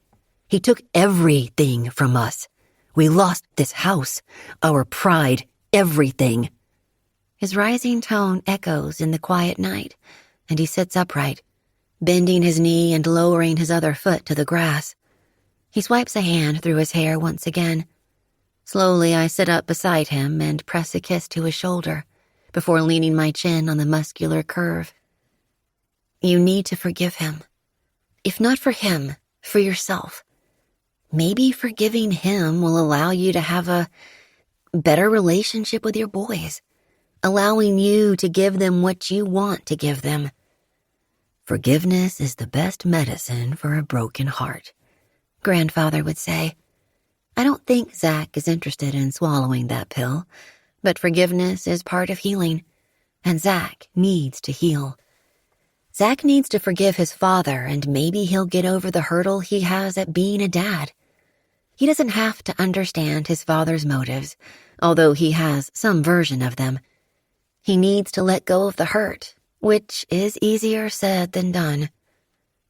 D: He took everything from us. We lost this house, our pride, everything. His rising tone echoes in the quiet night, and he sits upright, bending his knee and lowering his other foot to the grass. He swipes a hand through his hair once again. Slowly, I sit up beside him and press a kiss to his shoulder before leaning my chin on the muscular curve. You need to forgive him.
C: If not for him, for yourself. Maybe forgiving him will allow you to have a better relationship with your boys, allowing you to give them what you want to give them. Forgiveness is the best medicine for a broken heart, Grandfather would say. I don't think Zach is interested in swallowing that pill, but forgiveness is part of healing, and Zach needs to heal. Zach needs to forgive his father, and maybe he'll get over the hurdle he has at being a dad. He doesn't have to understand his father's motives, although he has some version of them. He needs to let go of the hurt, which is easier said than done.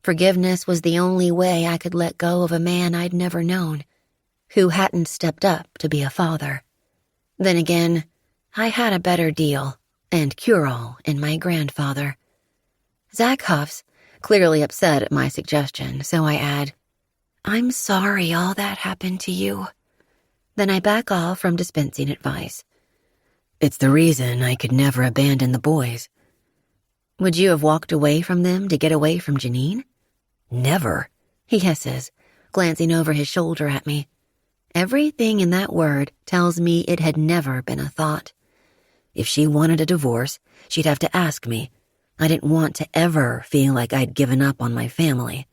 C: Forgiveness was the only way I could let go of a man I'd never known, who hadn't stepped up to be a father. Then again, I had a better deal and cure-all in my grandfather. Zach huffs, clearly upset at my suggestion, so I add, I'm sorry all that happened to you. Then I back off from dispensing advice. It's the reason I could never abandon the boys. Would you have walked away from them to get away from Janine? Never, he hisses, glancing over his shoulder at me. Everything in that word tells me it had never been a thought. If she wanted a divorce, she'd have to ask me. I didn't want to ever feel like I'd given up on my family.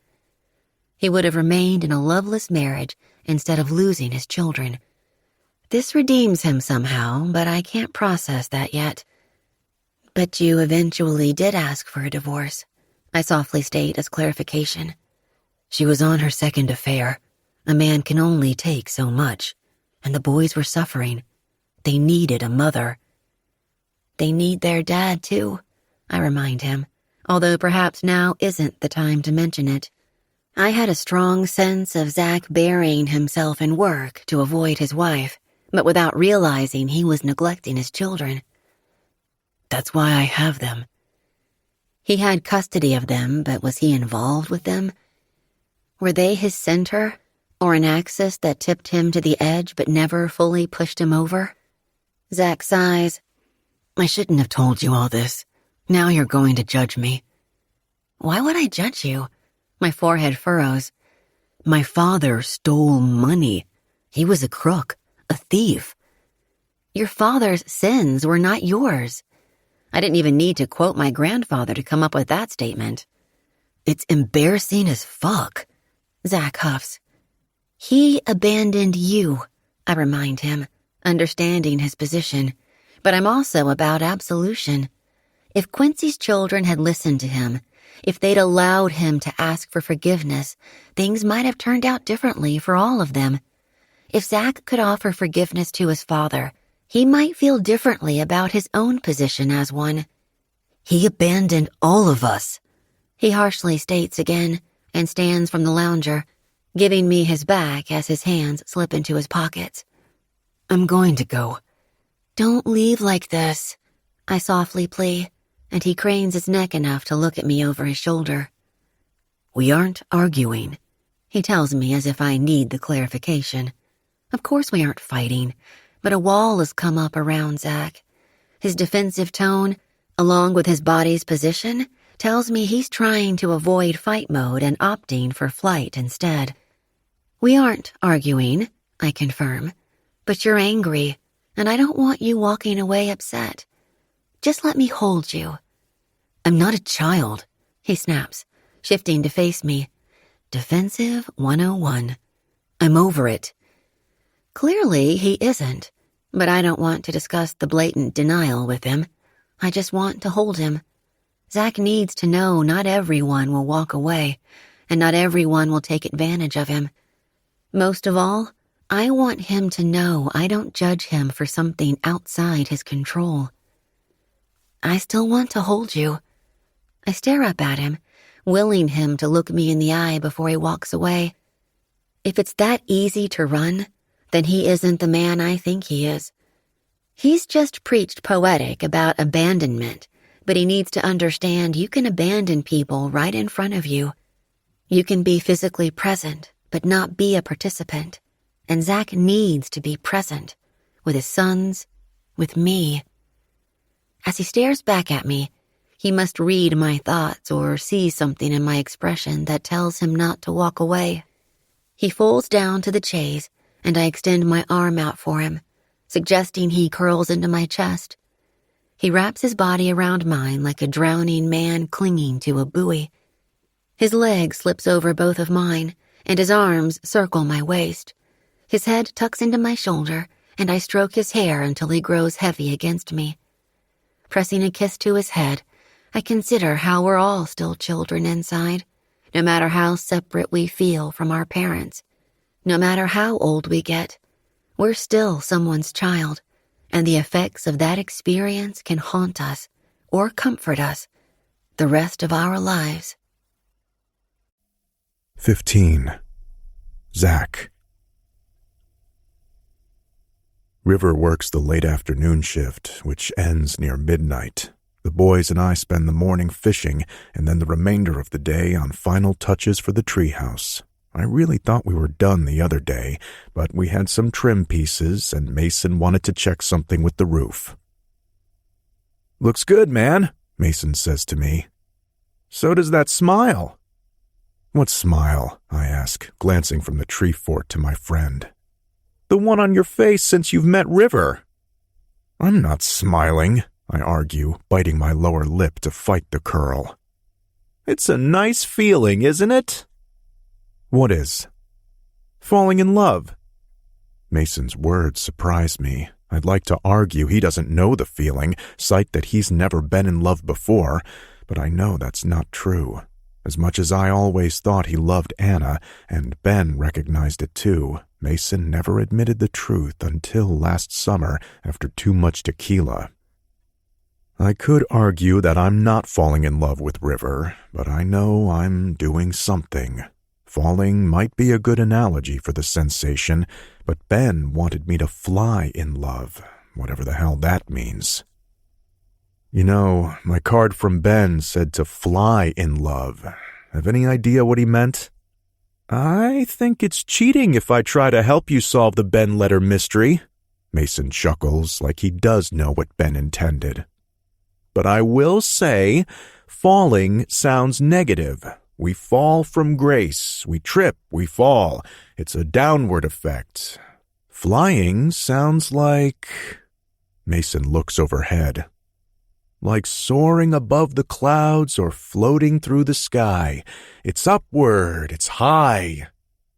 C: He would have remained in a loveless marriage instead of losing his children. This redeems him somehow, but I can't process that yet. But you eventually did ask for a divorce, I softly state as clarification. She was on her second affair. A man can only take so much, and the boys were suffering. They needed a mother. They need their dad, too, I remind him, although perhaps now isn't the time to mention it. I had a strong sense of Zach burying himself in work to avoid his wife, but without realizing he was neglecting his children. That's why I have them. He had custody of them, but was he involved with them? Were they his center, or an axis that tipped him to the edge but never fully pushed him over? Zach sighs. I shouldn't have told you all this. Now you're going to judge me. Why would I judge you? My forehead furrows. My father stole money. He was a crook, a thief. Your father's sins were not yours. I didn't even need to quote my grandfather to come up with that statement. It's embarrassing as fuck, Zach huffs. He abandoned you, I remind him, understanding his position. But I'm also about absolution. If Quincy's children had listened to him, if they'd allowed him to ask for forgiveness, things might have turned out differently for all of them. If Zach could offer forgiveness to his father, he might feel differently about his own position as one. He abandoned all of us, he harshly states again, and stands from the lounger, giving me his back as his hands slip into his pockets. I'm going to go. Don't leave like this, I softly plea, and he cranes his neck enough to look at me over his shoulder. We aren't arguing, he tells me as if I need the clarification. Of course we aren't fighting, but a wall has come up around Zach. His defensive tone, along with his body's position, tells me he's trying to avoid fight mode and opting for flight instead. We aren't arguing, I confirm, but you're angry, and I don't want you walking away upset. Just let me hold you. I'm not a child, he snaps, shifting to face me. Defensive 101. I'm over it. Clearly he isn't, but I don't want to discuss the blatant denial with him. I just want to hold him. Zach needs to know not everyone will walk away, and not everyone will take advantage of him. Most of all, I want him to know I don't judge him for something outside his control. I still want to hold you. I stare up at him, willing him to look me in the eye before he walks away. If it's that easy to run, then he isn't the man I think he is. He's just preached poetic about abandonment, but he needs to understand you can abandon people right in front of you. You can be physically present, but not be a participant. And Zach needs to be present, with his sons, with me. As he stares back at me, He must read my thoughts or see something in my expression that tells him not to walk away. He folds down to the chaise, and I extend my arm out for him, suggesting he curls into my chest. He wraps his body around mine like a drowning man clinging to a buoy. His leg slips over both of mine, and his arms circle my waist. His head tucks into my shoulder, and I stroke his hair until he grows heavy against me. Pressing a kiss to his head, I consider how we're all still children inside, no matter how separate we feel from our parents. No matter how old we get, we're still someone's child, and the effects of that experience can haunt us or comfort us the rest of our lives.
B: 15. Zach. River works the late afternoon shift, which ends near midnight. The boys and I spend the morning fishing and then the remainder of the day on final touches for the treehouse. I really thought we were done the other day, but we had some trim pieces and Mason wanted to check something with the roof. "Looks good, man," Mason says to me. "So does that smile." "What smile?" I ask, glancing from the tree fort to my friend. "The one on your face since you've met River." "I'm not smiling," I argue, biting my lower lip to fight the curl. "It's a nice feeling, isn't it?" "What is?" "Falling in love." Mason's words surprise me. I'd like to argue he doesn't know the feeling, cite that he's never been in love before, but I know that's not true. As much as I always thought he loved Anna, and Ben recognized it too, Mason never admitted the truth until last summer after too much tequila. I could argue that I'm not falling in love with River, but I know I'm doing something. Falling might be a good analogy for the sensation, but Ben wanted me to fly in love, whatever the hell that means. You know, my card from Ben said to fly in love. Have any idea what he meant? "I think it's cheating if I try to help you solve the Ben letter mystery." Mason chuckles like he does know what Ben intended. "But I will say, falling sounds negative. We fall from grace. We trip, we fall. It's a downward effect. Flying sounds like..." Mason looks overhead. "Like soaring above the clouds or floating through the sky. It's upward, it's high."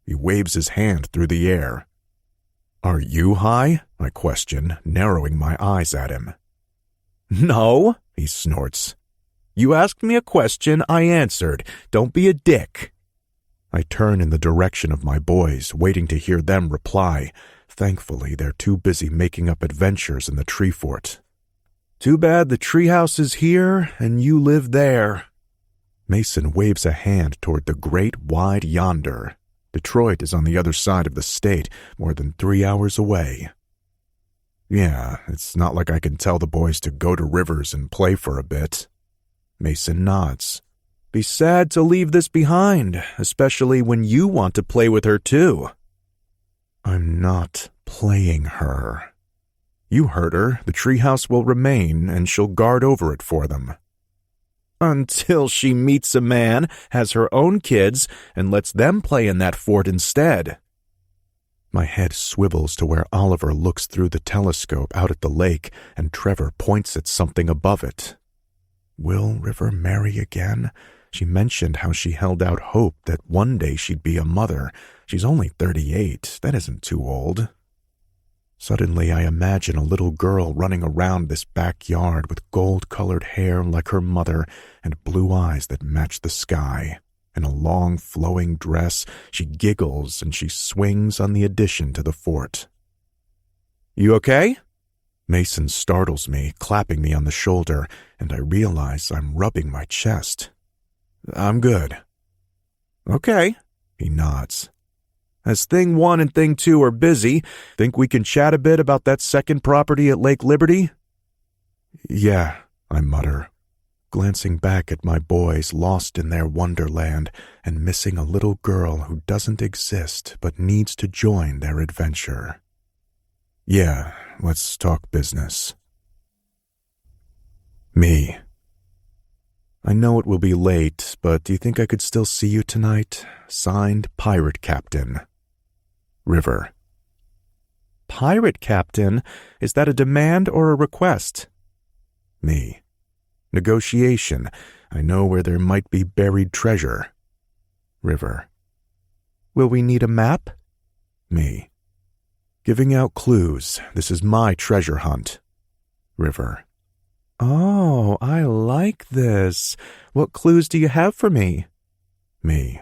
B: He waves his hand through the air. "Are you high?" I question, narrowing my eyes at him. "No," he snorts. "You asked me a question, I answered. Don't be a dick." I turn in the direction of my boys, waiting to hear them reply. Thankfully, they're too busy making up adventures in the tree fort. "Too bad the treehouse is here and you live there." Mason waves a hand toward the great wide yonder. Detroit is on the other side of the state, more than 3 hours away. "Yeah, it's not like I can tell the boys to go to Rivers and play for a bit." Mason nods. "Be sad to leave this behind, especially when you want to play with her too." "I'm not playing her. You heard her. The treehouse will remain, and she'll guard over it for them." "Until she meets a man, has her own kids, and lets them play in that fort instead." My head swivels to where Oliver looks through the telescope out at the lake, and Trevor points at something above it. Will River marry again? She mentioned how she held out hope that one day she'd be a mother. She's only 38. That isn't too old. Suddenly, I imagine a little girl running around this backyard with gold-colored hair like her mother and blue eyes that match the sky. In a long, flowing dress, she giggles and she swings on the addition to the fort. "You okay?" Mason startles me, clapping me on the shoulder, and I realize I'm rubbing my chest. "I'm good." "Okay," he nods. "As Thing 1 and Thing 2 are busy, think we can chat a bit about that second property at Lake Liberty?" "Yeah," I mutter, glancing back at my boys lost in their wonderland and missing a little girl who doesn't exist but needs to join their adventure. "Yeah, let's talk business." Me.
A: I know it will be late, but do you think I could still see you tonight? Signed, Pirate Captain. River. Pirate Captain? Is that a demand or a request? Me. Negotiation. I know where there might be buried treasure. River. Will we need a map? Me. Giving out clues. This is my treasure hunt. River. Oh, I like this. What clues do you have for me? Me.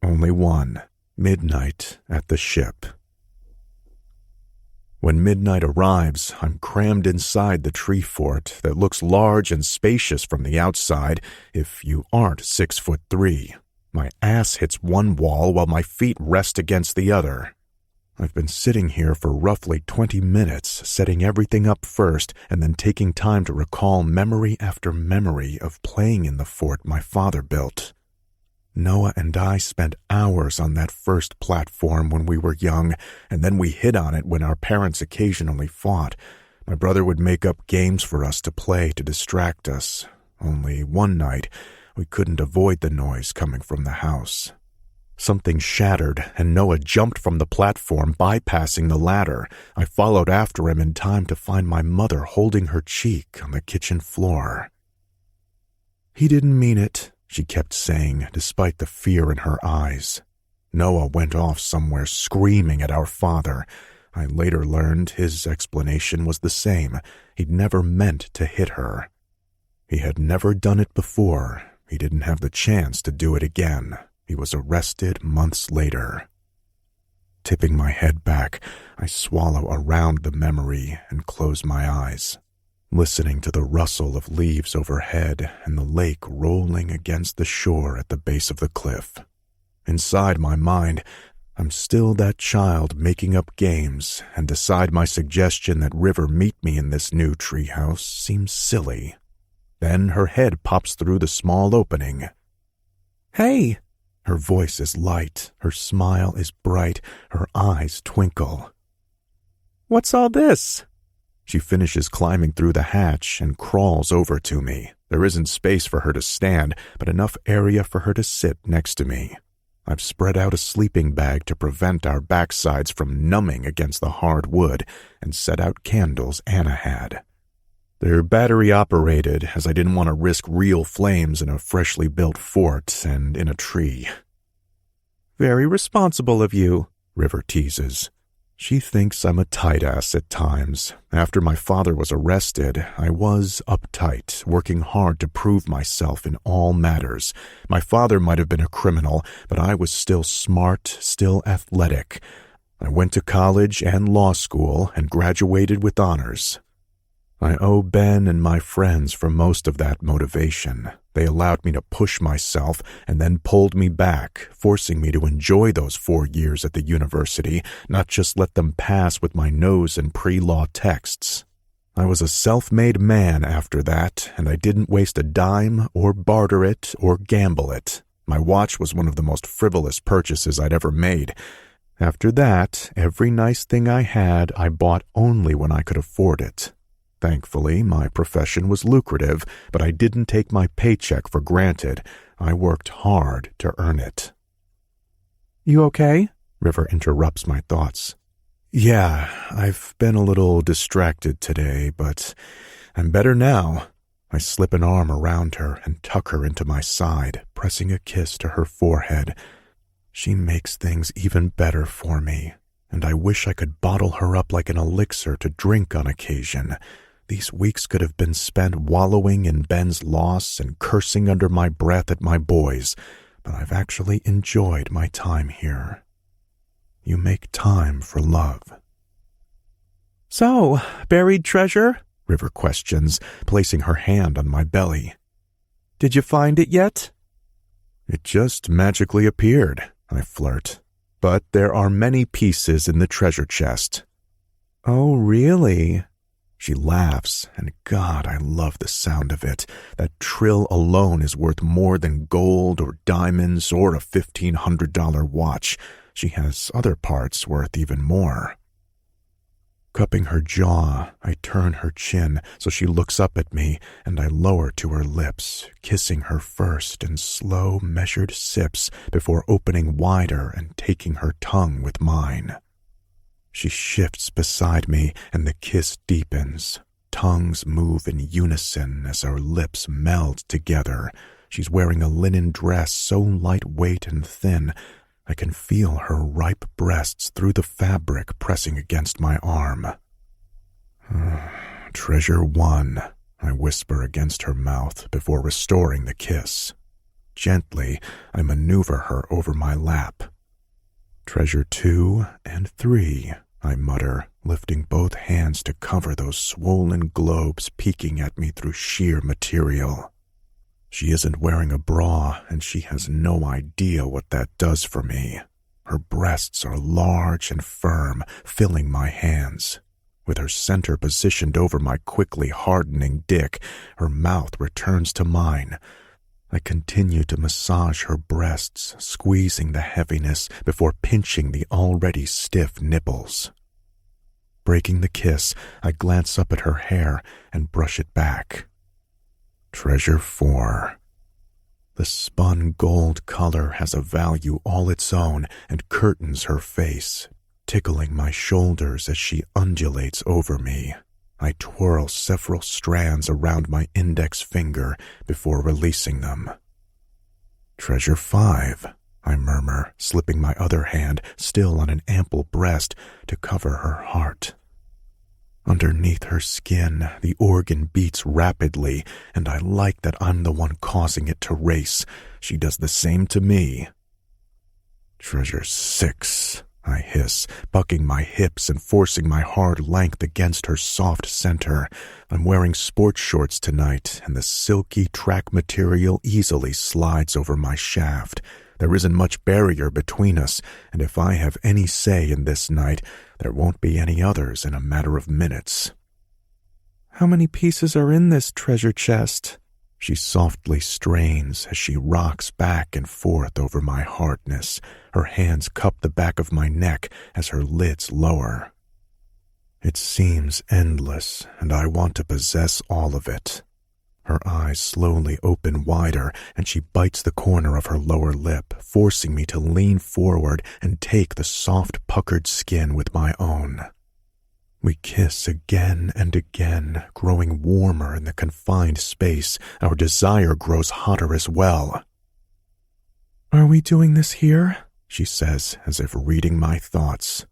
A: Only one. Midnight at the ship. When midnight arrives, I'm crammed inside the tree fort that looks large and spacious from the outside if you aren't 6'3". My ass hits one wall while my feet rest against the other. I've been sitting here for roughly 20 minutes, setting everything up first and then taking time to recall memory after memory of playing in the fort my father built. Noah and I spent hours on that first platform when we were young, and then we hid on it when our parents occasionally fought. My brother would make up games for us to play to distract us. Only one night, we couldn't avoid the noise coming from the house. Something shattered, and Noah jumped from the platform, bypassing the ladder. I followed after him in time to find my mother holding her cheek on the kitchen floor. He didn't mean it, she kept saying, despite the fear in her eyes. Noah went off somewhere screaming at our father. I later learned his explanation was the same. He'd never meant to hit her. He had never done it before. He didn't have the chance to do it again. He was arrested months later. Tipping my head back, I swallow around the memory and close my eyes, listening to the rustle of leaves overhead and the lake rolling against the shore at the base of the cliff. Inside my mind, I'm still that child making up games, and decide my suggestion that River meet me in this new treehouse seems silly. Then her head pops through the small opening. Hey! Her voice is light, her smile is bright, her eyes twinkle. What's all this? She finishes climbing through the hatch and crawls over to me. There isn't space for her to stand, but enough area for her to sit next to me. I've spread out a sleeping bag to prevent our backsides from numbing against the hard wood and set out candles Anna had. They're battery-operated, as I didn't want to risk real flames in a freshly built fort and in a tree. Very responsible of you, River teases. She thinks I'm a tight-ass at times. After my father was arrested, I was uptight, working hard to prove myself in all matters. My father might have been a criminal, but I was still smart, still athletic. I went to college and law school and graduated with honors. I owe Ben and my friends for most of that motivation. They allowed me to push myself and then pulled me back, forcing me to enjoy those 4 years at the university, not just let them pass with my nose in pre-law texts. I was a self-made man after that, and I didn't waste a dime or barter it or gamble it. My watch was one of the most frivolous purchases I'd ever made. After that, every nice thing I had I bought only when I could afford it. Thankfully, my profession was lucrative, but I didn't take my paycheck for granted. I worked hard to earn it. You okay? River interrupts my thoughts. Yeah, I've been a little distracted today, but I'm better now. I slip an arm around her and tuck her into my side, pressing a kiss to her forehead. She makes things even better for me, and I wish I could bottle her up like an elixir to drink on occasion. These weeks could have been spent wallowing in Ben's loss and cursing under my breath at my boys, but I've actually enjoyed my time here. You make time for love. So, buried treasure? River questions, placing her hand on my belly. Did you find it yet? It just magically appeared, I flirt. But there are many pieces in the treasure chest. Oh, really? She laughs, and God, I love the sound of it. That trill alone is worth more than gold or diamonds or a $1,500 watch. She has other parts worth even more. Cupping her jaw, I turn her chin so she looks up at me, and I lower to her lips, kissing her first in slow, measured sips before opening wider and taking her tongue with mine. She shifts beside me, and the kiss deepens. Tongues move in unison as our lips meld together. She's wearing a linen dress so lightweight and thin, I can feel her ripe breasts through the fabric pressing against my arm. Treasure one, I whisper against her mouth before restoring the kiss. Gently, I maneuver her over my lap. Treasure 2 and 3, I mutter, lifting both hands to cover those swollen globes peeking at me through sheer material. She isn't wearing a bra, and she has no idea what that does for me. Her breasts are large and firm, filling my hands. With her center positioned over my quickly hardening dick, her mouth returns to mine. I continue to massage her breasts, squeezing the heaviness before pinching the already stiff nipples. Breaking the kiss, I glance up at her hair and brush it back. Treasure 4. The spun gold color has a value all its own and curtains her face, tickling my shoulders as she undulates over me. I twirl several strands around my index finger before releasing them. Treasure 5, I murmur, slipping my other hand, still on an ample breast, to cover her heart. Underneath her skin, the organ beats rapidly, and I like that I'm the one causing it to race. She does the same to me. Treasure 6, I hiss, bucking my hips and forcing my hard length against her soft center. I'm wearing sports shorts tonight, and the silky track material easily slides over my shaft. There isn't much barrier between us, and if I have any say in this night, there won't be any others in a matter of minutes. How many pieces are in this treasure chest? She softly strains as she rocks back and forth over my hardness. Her hands cup the back of my neck as her lids lower. It seems endless, and I want to possess all of it. Her eyes slowly open wider, and she bites the corner of her lower lip, forcing me to lean forward and take the soft, puckered skin with my own. We kiss again and again, growing warmer in the confined space. Our desire grows hotter as well. "Are we doing this here?" she says, as if reading my thoughts.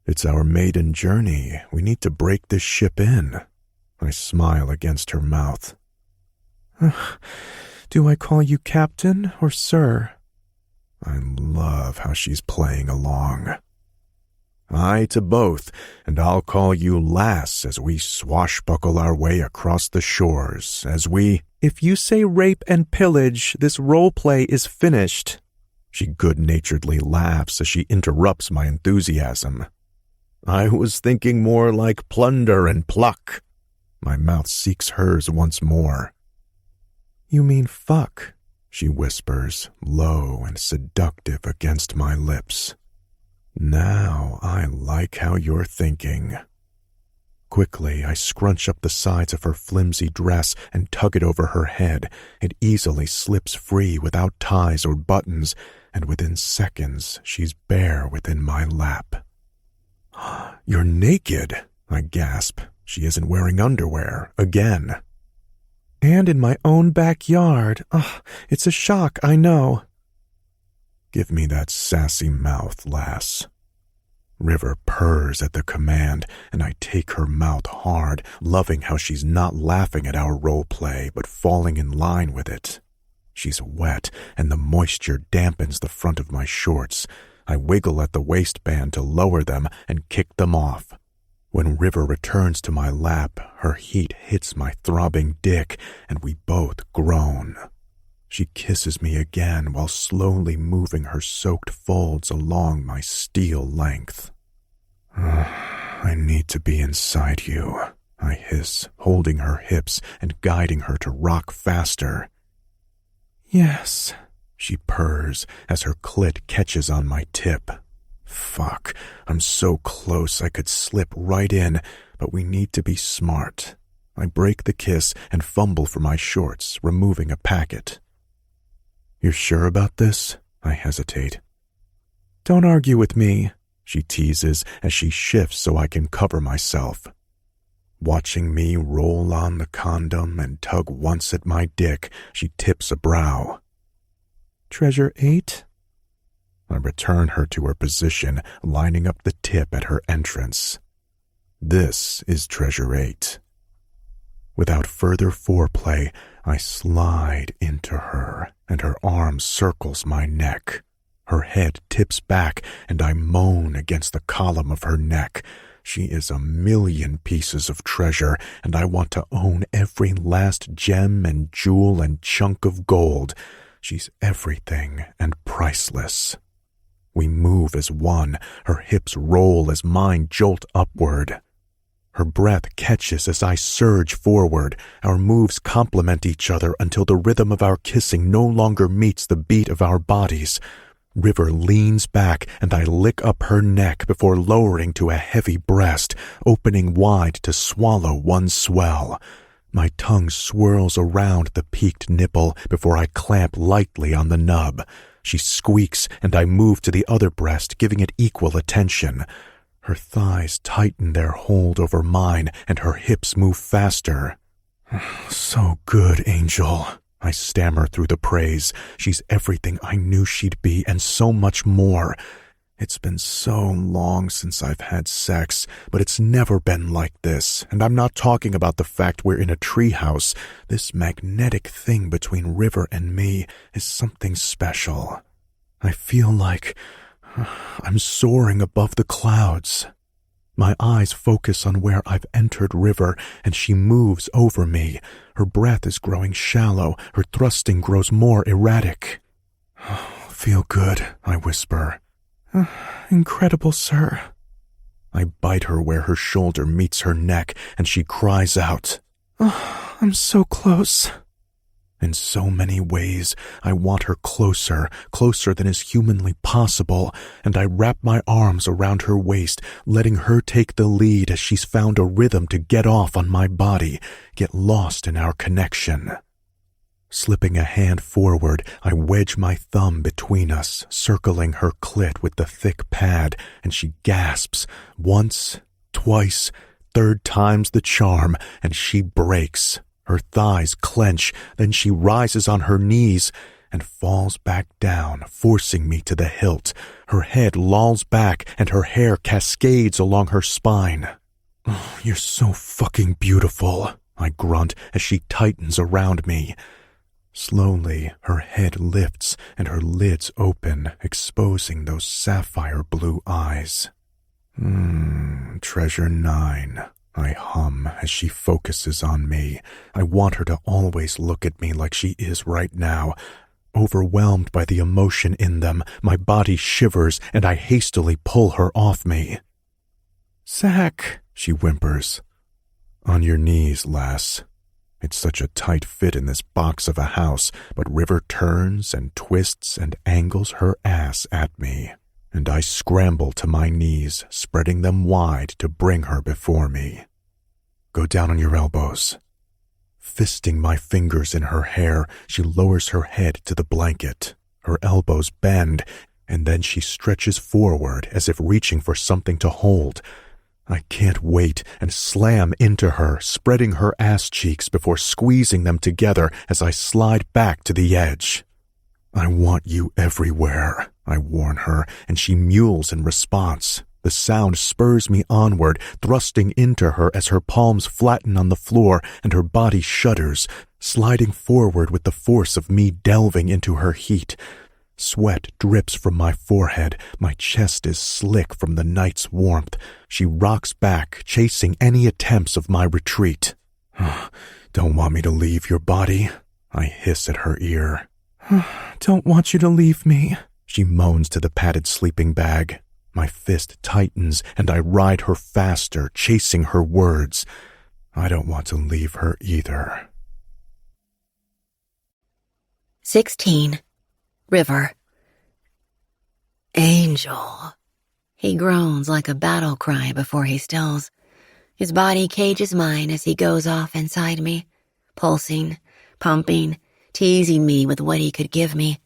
A: "It's our maiden journey. We need to break this ship in." I smile against her mouth. "Do I call you Captain or Sir?" I love how she's playing along. "Aye to both, and I'll call you Lass as we swashbuckle our way across the shores, as we—" "If you say rape and pillage, this role-play is finished." She good-naturedly laughs as she interrupts my enthusiasm. "I was thinking more like plunder and pluck." My mouth seeks hers once more. "You mean fuck," she whispers, low and seductive against my lips. Now I like how you're thinking. Quickly, I scrunch up the sides of her flimsy dress and tug it over her head. It easily slips free without ties or buttons, and within seconds, she's bare within my lap. "You're naked," I gasp. She isn't wearing underwear, again. "And in my own backyard. It's a shock, I know." "Give me that sassy mouth, lass." River purrs at the command, and I take her mouth hard, loving how she's not laughing at our role play, but falling in line with it. She's wet, and the moisture dampens the front of my shorts. I wiggle at the waistband to lower them and kick them off. When River returns to my lap, her heat hits my throbbing dick, and we both groan. She kisses me again while slowly moving her soaked folds along my steel length. "I need to be inside you," I hiss, holding her hips and guiding her to rock faster. "Yes," she purrs as her clit catches on my tip.
B: Fuck, I'm so close I could slip right in, but we need to be smart. I break the kiss and fumble for my shorts, removing a packet. You're sure about this? I hesitate. Don't argue with me, she teases as she shifts so I can cover myself. Watching me roll on the condom and tug once at my dick, she tips a brow. Treasure 8? I return her to her position, lining up the tip at her entrance. This is Treasure 8. Without further foreplay, I slide into her, and her arm circles my neck. Her head tips back, and I moan against the column of her neck. She is a million pieces of treasure, and I want to own every last gem and jewel and chunk of gold. She's everything and priceless. We move as one. Her hips roll as mine jolt upward. Her breath catches as I surge forward. Our moves complement each other until the rhythm of our kissing no longer meets the beat of our bodies. River leans back, and I lick up her neck before lowering to a heavy breast, opening wide to swallow one swell. My tongue swirls around the peaked nipple before I clamp lightly on the nub. She squeaks, and I move to the other breast, giving it equal attention. Her thighs tighten their hold over mine, and her hips move faster. So good, Angel. I stammer through the praise. She's everything I knew she'd be, and so much more. It's been so long since I've had sex, but it's never been like this, and I'm not talking about the fact we're in a treehouse. This magnetic thing between River and me is something special. I feel like I'm soaring above the clouds. My eyes focus on where I've entered River, and she moves over me. Her breath is growing shallow. Her thrusting grows more erratic. Feel good, I whisper. Incredible, sir. I bite her where her shoulder meets her neck, and she cries out. I'm so close. In so many ways, I want her closer, closer than is humanly possible, and I wrap my arms around her waist, letting her take the lead as she's found a rhythm to get off on my body, get lost in our connection. Slipping a hand forward, I wedge my thumb between us, circling her clit with the thick pad, and she gasps. Once, twice, third time's the charm, and she breaks. Her thighs clench, then she rises on her knees and falls back down, forcing me to the hilt. Her head lolls back, and her hair cascades along her spine. You're so fucking beautiful, I grunt as she tightens around me. Slowly, her head lifts and her lids open, exposing those sapphire blue eyes. Treasure 9, I hum as she focuses on me. I want her to always look at me like she is right now. Overwhelmed by the emotion in them, my body shivers and I hastily pull her off me. Zach, she whimpers. On your knees, lass. It's such a tight fit in this box of a house, but River turns and twists and angles her ass at me, and I scramble to my knees, spreading them wide to bring her before me. Go down on your elbows. Fisting my fingers in her hair, she lowers her head to the blanket. Her elbows bend, and then she stretches forward as if reaching for something to hold. I can't wait and slam into her, spreading her ass cheeks before squeezing them together as I slide back to the edge. I want you everywhere, I warn her, and she mewls in response. The sound spurs me onward, thrusting into her as her palms flatten on the floor and her body shudders, sliding forward with the force of me delving into her heat. Sweat drips from my forehead. My chest is slick from the night's warmth. She rocks back, chasing any attempts of my retreat. Don't want me to leave your body? I hiss at her ear. Don't want you to leave me, she moans to the padded sleeping bag. My fist tightens and I ride her faster, chasing her words. I don't want to leave her either.
C: 16. River. Angel, He groans like a battle cry before he stills. His body cages mine as he goes off inside me, pulsing, pumping, teasing me with what he could give me.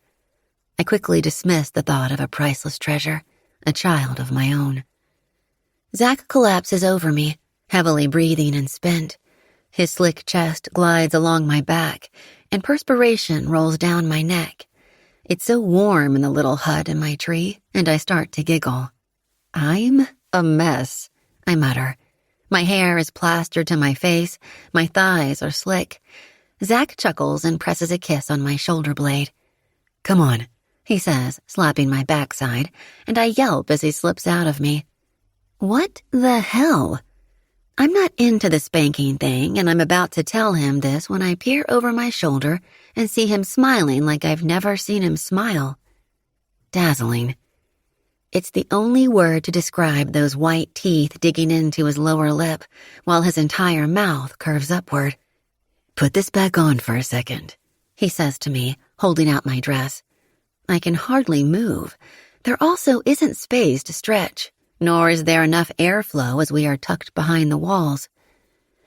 C: I quickly dismiss the thought of a priceless treasure, a child of my own. Zach collapses over me, heavily breathing and spent. His slick chest glides along my back, and perspiration rolls down my neck. It's so warm in the little hut in my tree, and I start to giggle. I'm a mess, I mutter. My hair is plastered to my face, my thighs are slick. Zach chuckles and presses a kiss on my shoulder blade. Come on, he says, slapping my backside, and I yelp as he slips out of me. What the hell? I'm not into the spanking thing, and I'm about to tell him this when I peer over my shoulder and see him smiling like I've never seen him smile. Dazzling. It's the only word to describe those white teeth digging into his lower lip while his entire mouth curves upward. Put this back on for a second, he says to me, holding out my dress. I can hardly move. There also isn't space to stretch, nor is there enough airflow as we are tucked behind the walls.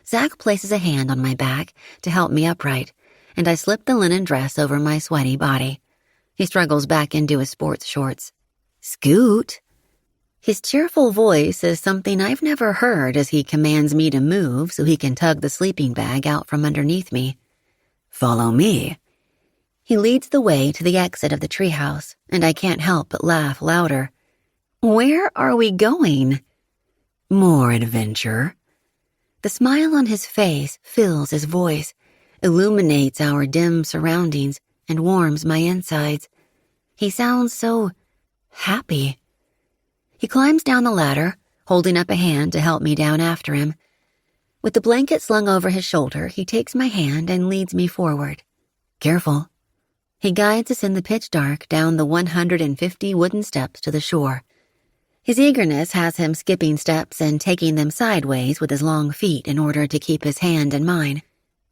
C: Zach places a hand on my back to help me upright, and I slip the linen dress over my sweaty body. He struggles back into his sports shorts. Scoot. His cheerful voice is something I've never heard as he commands me to move so he can tug the sleeping bag out from underneath me. Follow me. He leads the way to the exit of the treehouse, and I can't help but laugh louder. Where are we going? More adventure. The smile on his face fills his voice, illuminates our dim surroundings, and warms my insides. He sounds so happy. He climbs down the ladder, holding up a hand to help me down after him. With the blanket slung over his shoulder, he takes my hand and leads me forward. Careful. He guides us in the pitch dark down the 150 wooden steps to the shore. His eagerness has him skipping steps and taking them sideways with his long feet in order to keep his hand in mine.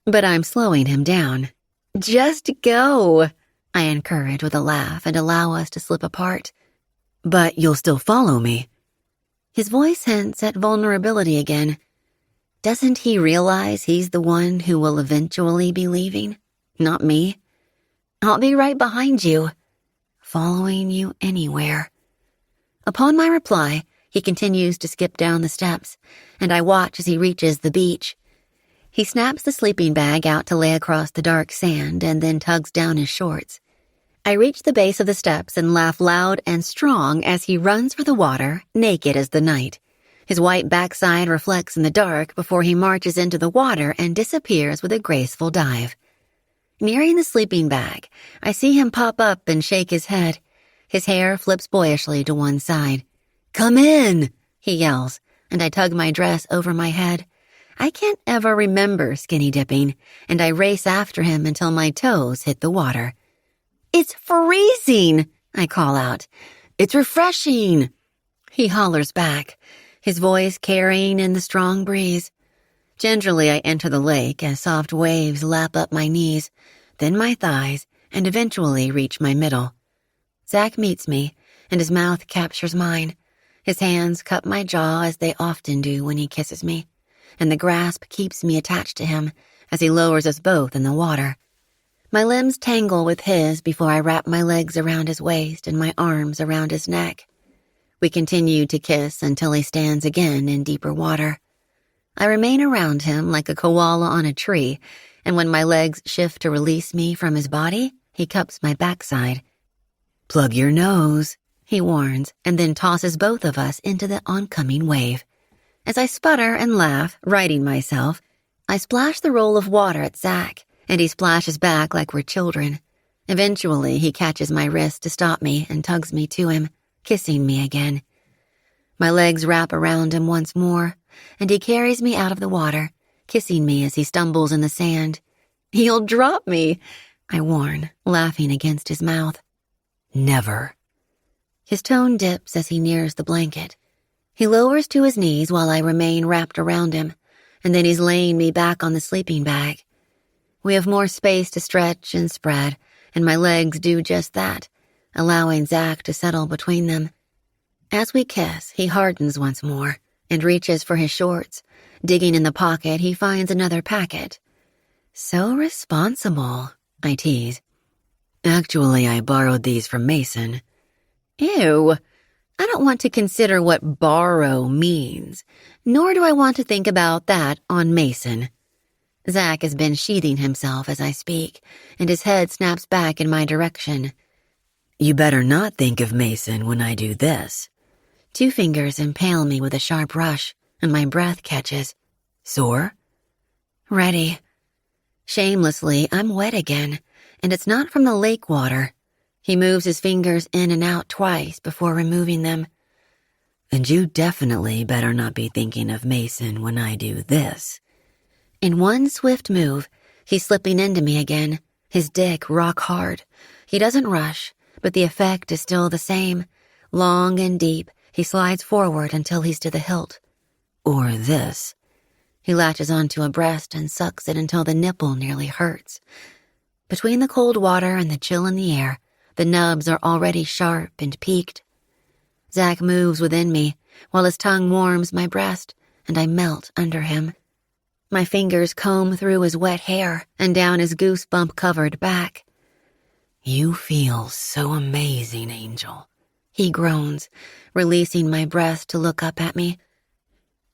C: But I'm slowing him down. Just go, I encourage with a laugh and allow us to slip apart. But you'll still follow me. His voice hints at vulnerability again. Doesn't he realize he's the one who will eventually be leaving? Not me. I'll be right behind you, following you anywhere. Upon my reply, he continues to skip down the steps, and I watch as he reaches the beach. He snaps the sleeping bag out to lay across the dark sand and then tugs down his shorts. I reach the base of the steps and laugh loud and strong as he runs for the water, naked as the night. His white backside reflects in the dark before he marches into the water and disappears with a graceful dive. Nearing the sleeping bag, I see him pop up and shake his head. His hair flips boyishly to one side. Come in, he yells, and I tug my dress over my head. I can't ever remember skinny dipping, and I race after him until my toes hit the water. It's freezing, I call out. It's refreshing. He hollers back, his voice carrying in the strong breeze. Gingerly I enter the lake as soft waves lap up my knees, then my thighs, and eventually reach my middle. Zach meets me, and his mouth captures mine. His hands cup my jaw as they often do when he kisses me, and the grasp keeps me attached to him as he lowers us both in the water. My limbs tangle with his before I wrap my legs around his waist and my arms around his neck. We continue to kiss until he stands again in deeper water. I remain around him like a koala on a tree, and when my legs shift to release me from his body, he cups my backside. Plug your nose, he warns, and then tosses both of us into the oncoming wave. As I sputter and laugh, righting myself, I splash the roll of water at Zach, and he splashes back like we're children. Eventually, he catches my wrist to stop me and tugs me to him, kissing me again. My legs wrap around him once more, and he carries me out of the water, kissing me as he stumbles in the sand. He'll drop me, I warn, laughing against his mouth. Never. His tone dips as he nears the blanket. He lowers to his knees while I remain wrapped around him, and then he's laying me back on the sleeping bag. We have more space to stretch and spread, and my legs do just that, allowing Zach to settle between them. As we kiss, he hardens once more and reaches for his shorts. Digging in the pocket, he finds another packet. So responsible, I tease. Actually, I borrowed these from Mason. Ew. I don't want to consider what borrow means, nor do I want to think about that on Mason. Zach has been sheathing himself as I speak, and his head snaps back in my direction. You better not think of Mason when I do this. 2 fingers impale me with a sharp rush, and my breath catches. Sore? Ready. Shamelessly, I'm wet again, and it's not from the lake water. He moves his fingers in and out twice before removing them. And you definitely better not be thinking of Mason when I do this. In one swift move, he's slipping into me again, his dick rock hard. He doesn't rush, but the effect is still the same. Long and deep, he slides forward until he's to the hilt. Or this. He latches onto a breast and sucks it until the nipple nearly hurts. Between the cold water and the chill in the air, the nubs are already sharp and peaked. Zach moves within me, while his tongue warms my breast, and I melt under him. My fingers comb through his wet hair and down his goosebump-covered back. You feel so amazing, Angel, he groans, releasing my breast to look up at me.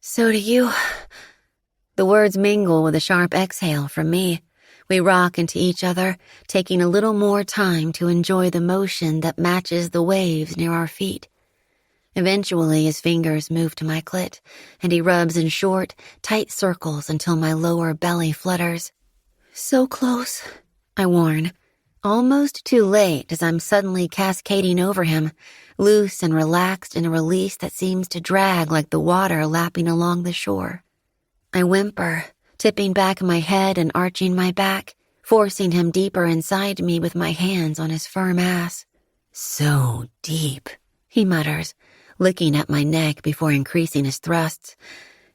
C: So do you. The words mingle with a sharp exhale from me. We rock into each other, taking a little more time to enjoy the motion that matches the waves near our feet. Eventually, his fingers move to my clit, and he rubs in short, tight circles until my lower belly flutters. So close, I warn. Almost too late as I'm suddenly cascading over him, loose and relaxed in a release that seems to drag like the water lapping along the shore. I whimper, tipping back my head and arching my back, forcing him deeper inside me with my hands on his firm ass. So deep, he mutters, licking at my neck before increasing his thrusts.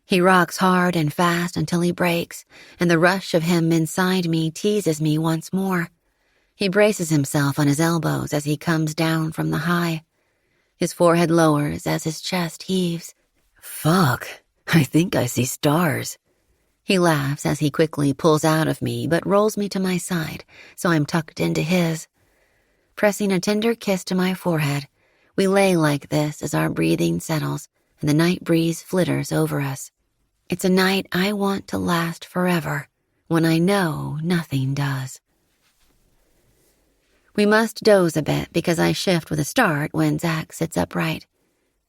C: He rocks hard and fast until he breaks, and the rush of him inside me teases me once more. He braces himself on his elbows as he comes down from the high. His forehead lowers as his chest heaves. Fuck, I think I see stars. He laughs as he quickly pulls out of me but rolls me to my side, so I'm tucked into his. Pressing a tender kiss to my forehead, we lay like this as our breathing settles and the night breeze flitters over us. It's a night I want to last forever, when I know nothing does. We must doze a bit because I shift with a start when Zach sits upright.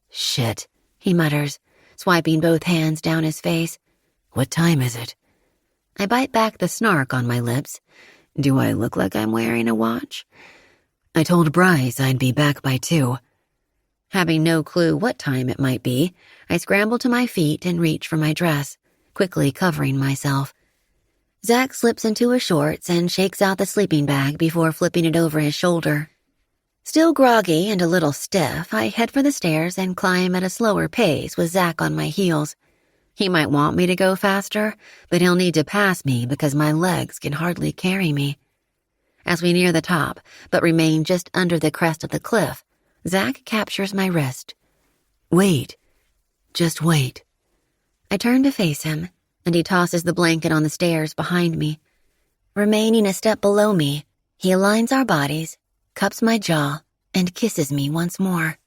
C: Shit, he mutters, swiping both hands down his face. What time is it? I bite back the snark on my lips. Do I look like I'm wearing a watch? I told Bryce I'd be back by 2. Having no clue what time it might be, I scramble to my feet and reach for my dress, quickly covering myself. Zach slips into his shorts and shakes out the sleeping bag before flipping it over his shoulder. Still groggy and a little stiff, I head for the stairs and climb at a slower pace with Zach on my heels. He might want me to go faster, but he'll need to pass me because my legs can hardly carry me. As we near the top, but remain just under the crest of the cliff, Zach captures my wrist. Wait. Just wait. I turn to face him, and he tosses the blanket on the stairs behind me. Remaining a step below me, he aligns our bodies, cups my jaw, and kisses me once more.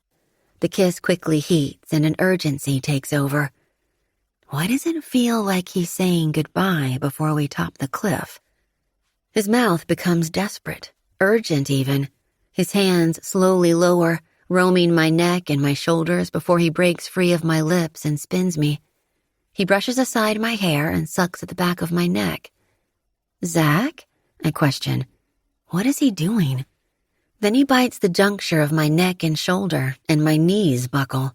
C: The kiss quickly heats and an urgency takes over. Why does it feel like he's saying goodbye before we top the cliff? His mouth becomes desperate, urgent even. His hands slowly lower, roaming my neck and my shoulders before he breaks free of my lips and spins me. He brushes aside my hair and sucks at the back of my neck. Zach? I question. What is he doing? Then he bites the juncture of my neck and shoulder, and my knees buckle.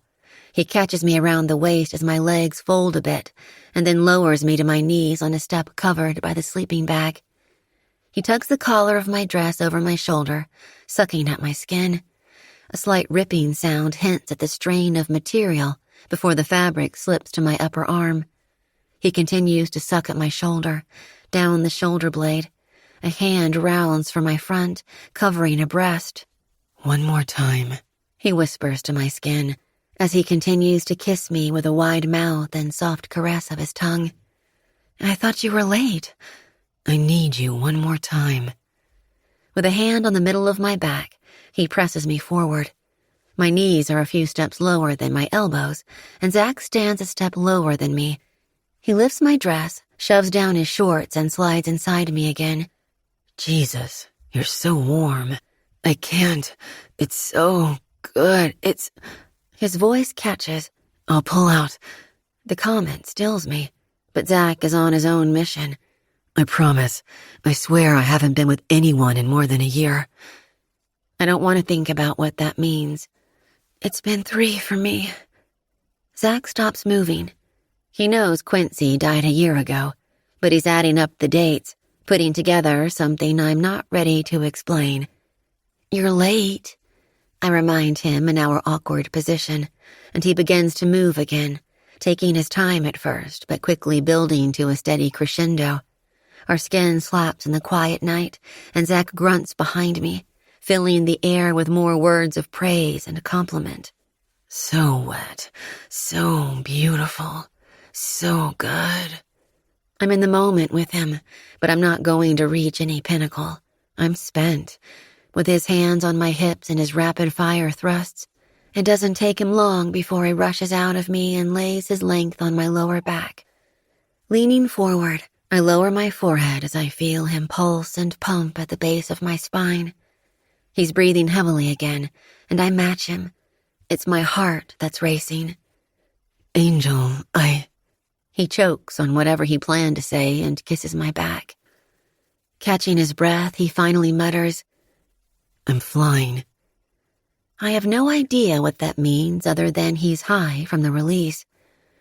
C: He catches me around the waist as my legs fold a bit, and then lowers me to my knees on a step covered by the sleeping bag. He tugs the collar of my dress over my shoulder, sucking at my skin. A slight ripping sound hints at the strain of material before the fabric slips to my upper arm. He continues to suck at my shoulder, down the shoulder blade. A hand rounds for my front, covering a breast. One more time, he whispers to my skin.
D: as he continues to kiss me with a wide mouth and soft caress of his tongue. I thought you were late. I need you one more time. With a hand on the middle of my back, he presses me forward. My knees are a few steps lower than my elbows, and Zach stands a step lower than me. He lifts my dress, shoves down his shorts, and slides inside me again. Jesus, you're so warm. I can't. It's so good. His voice catches. I'll pull out. The comment stills me, but Zach is on his own mission. I promise. I swear I haven't been with anyone in more than a year. I don't want to think about what that means. It's been 3 for me. Zach stops moving. He knows Quincy died a year ago, but he's adding up the dates, putting together something I'm not ready to explain. You're late, I remind him in our awkward position, and he begins to move again, taking his time at first, but quickly building to a steady crescendo. Our skin slaps in the quiet night, and Zach grunts behind me, filling the air with more words of praise and compliment. So wet, so beautiful, so good. I'm in the moment with him, but I'm not going to reach any pinnacle. I'm spent. With his hands on my hips and his rapid-fire thrusts, it doesn't take him long before he rushes out of me and lays his length on my lower back. Leaning forward, I lower my forehead as I feel him pulse and pump at the base of my spine. He's breathing heavily again, and I match him. It's my heart that's racing. Angel, He chokes on whatever he planned to say and kisses my back. Catching his breath, he finally mutters, I'm flying. I have no idea what that means other than he's high from the release.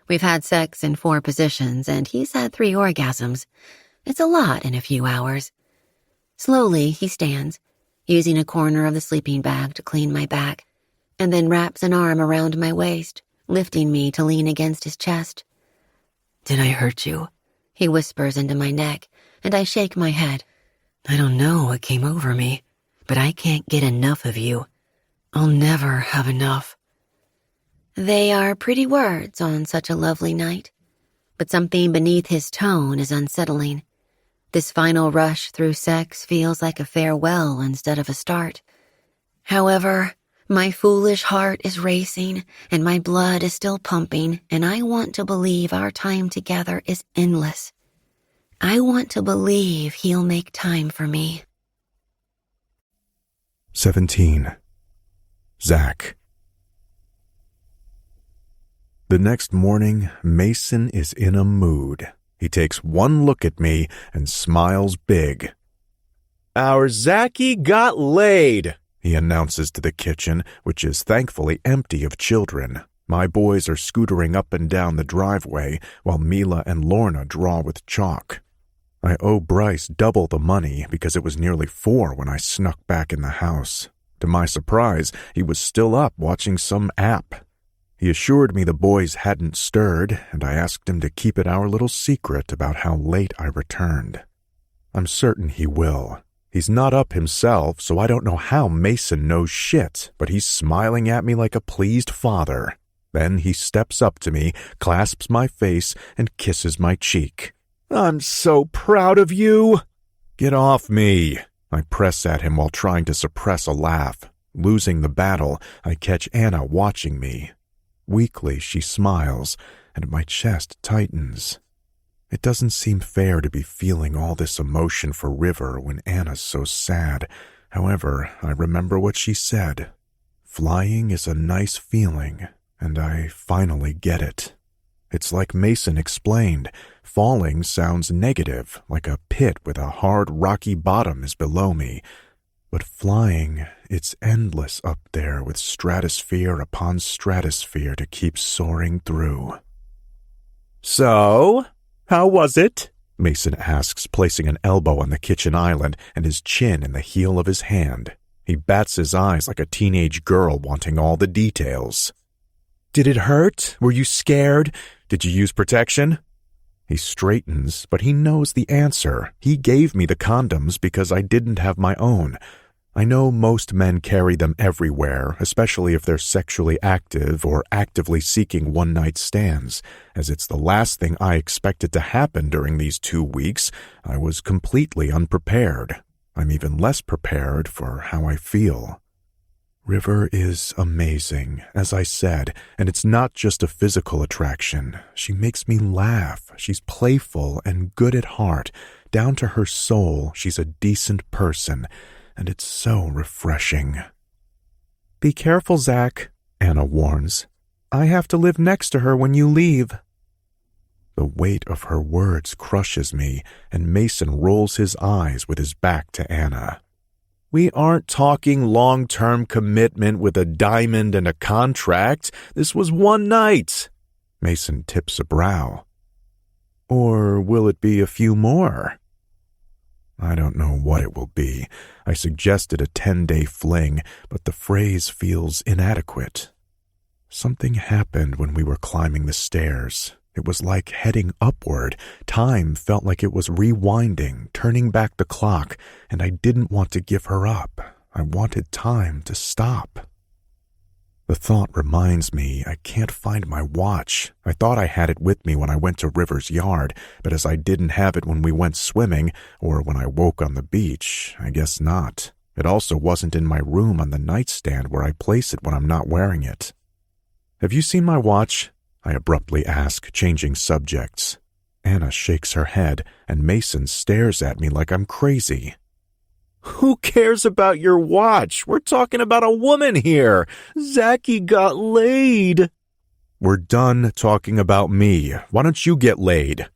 D: We've had sex in 4 positions, and he's had 3 orgasms. It's a lot in a few hours. Slowly, he stands, using a corner of the sleeping bag to clean my back, and then wraps an arm around my waist, lifting me to lean against his chest. Did I hurt you? He whispers into my neck, and I shake my head. I don't know what came over me, but I can't get enough of you. I'll never have enough. They are pretty words on such a lovely night, but something beneath his tone is unsettling. This final rush through sex feels like a farewell instead of a start. However, my foolish heart is racing and my blood is still pumping, and I want to believe our time together is endless. I want to believe he'll make time for me.
B: 17. Zach. The next morning, Mason is in a mood. He takes one look at me and smiles big. Our Zachy got laid, he announces to the kitchen, which is thankfully empty of children. My boys are scootering up and down the driveway while Mila and Lorna draw with chalk. I owe Bryce double the money because it was nearly 4 when I snuck back in the house. To my surprise, he was still up watching some app. He assured me the boys hadn't stirred, and I asked him to keep it our little secret about how late I returned. I'm certain he will. He's not up himself, so I don't know how Mason knows shit, but he's smiling at me like a pleased father. Then he steps up to me, clasps my face, and kisses my cheek. I'm so proud of you. Get off me. I press at him while trying to suppress a laugh. Losing the battle, I catch Anna watching me. Weakly, she smiles, and my chest tightens. It doesn't seem fair to be feeling all this emotion for River when Anna's so sad. However, I remember what she said. Flying is a nice feeling, and I finally get it. It's like Mason explained. Falling sounds negative, like a pit with a hard, rocky bottom is below me. But flying, it's endless up there with stratosphere upon stratosphere to keep soaring through. So, how was it? Mason asks, placing an elbow on the kitchen island and his chin in the heel of his hand. He bats his eyes like a teenage girl wanting all the details. Did it hurt? Were you scared? Did you use protection? He straightens, but he knows the answer. He gave me the condoms because I didn't have my own.
A: I know most men carry them everywhere, especially if they're sexually active or actively seeking one-night stands, as it's the last thing I expected to happen during these 2 weeks. I was completely unprepared. I'm even less prepared for how I feel. River is amazing, as I said, and it's not just a physical attraction. She makes me laugh. She's playful and good at heart. Down to her soul, she's a decent person, and it's so refreshing. "Be careful, Zach," Anna warns. "I have to live next to her when you leave." The weight of her words crushes me, and Mason rolls his eyes with his back to Anna. "We aren't talking long-term commitment with a diamond and a contract. This was one night." Mason tips a brow. "Or will it be a few more?" I don't know what it will be. I suggested a 10-day fling, but the phrase feels inadequate. Something happened when we were climbing the stairs. It was like heading upward. Time felt like it was rewinding, turning back the clock, and I didn't want to give her up. I wanted time to stop. The thought reminds me I can't find my watch. I thought I had it with me when I went to River's yard, but as I didn't have it when we went swimming or when I woke on the beach, I guess not. It also wasn't in my room on the nightstand where I place it when I'm not wearing it. "Have you seen my watch?" I abruptly ask, changing subjects. Anna shakes her head, and Mason stares at me like I'm crazy. "Who cares about your watch? We're talking about a woman here. Zachy got laid." "We're done talking about me. Why don't you get laid?"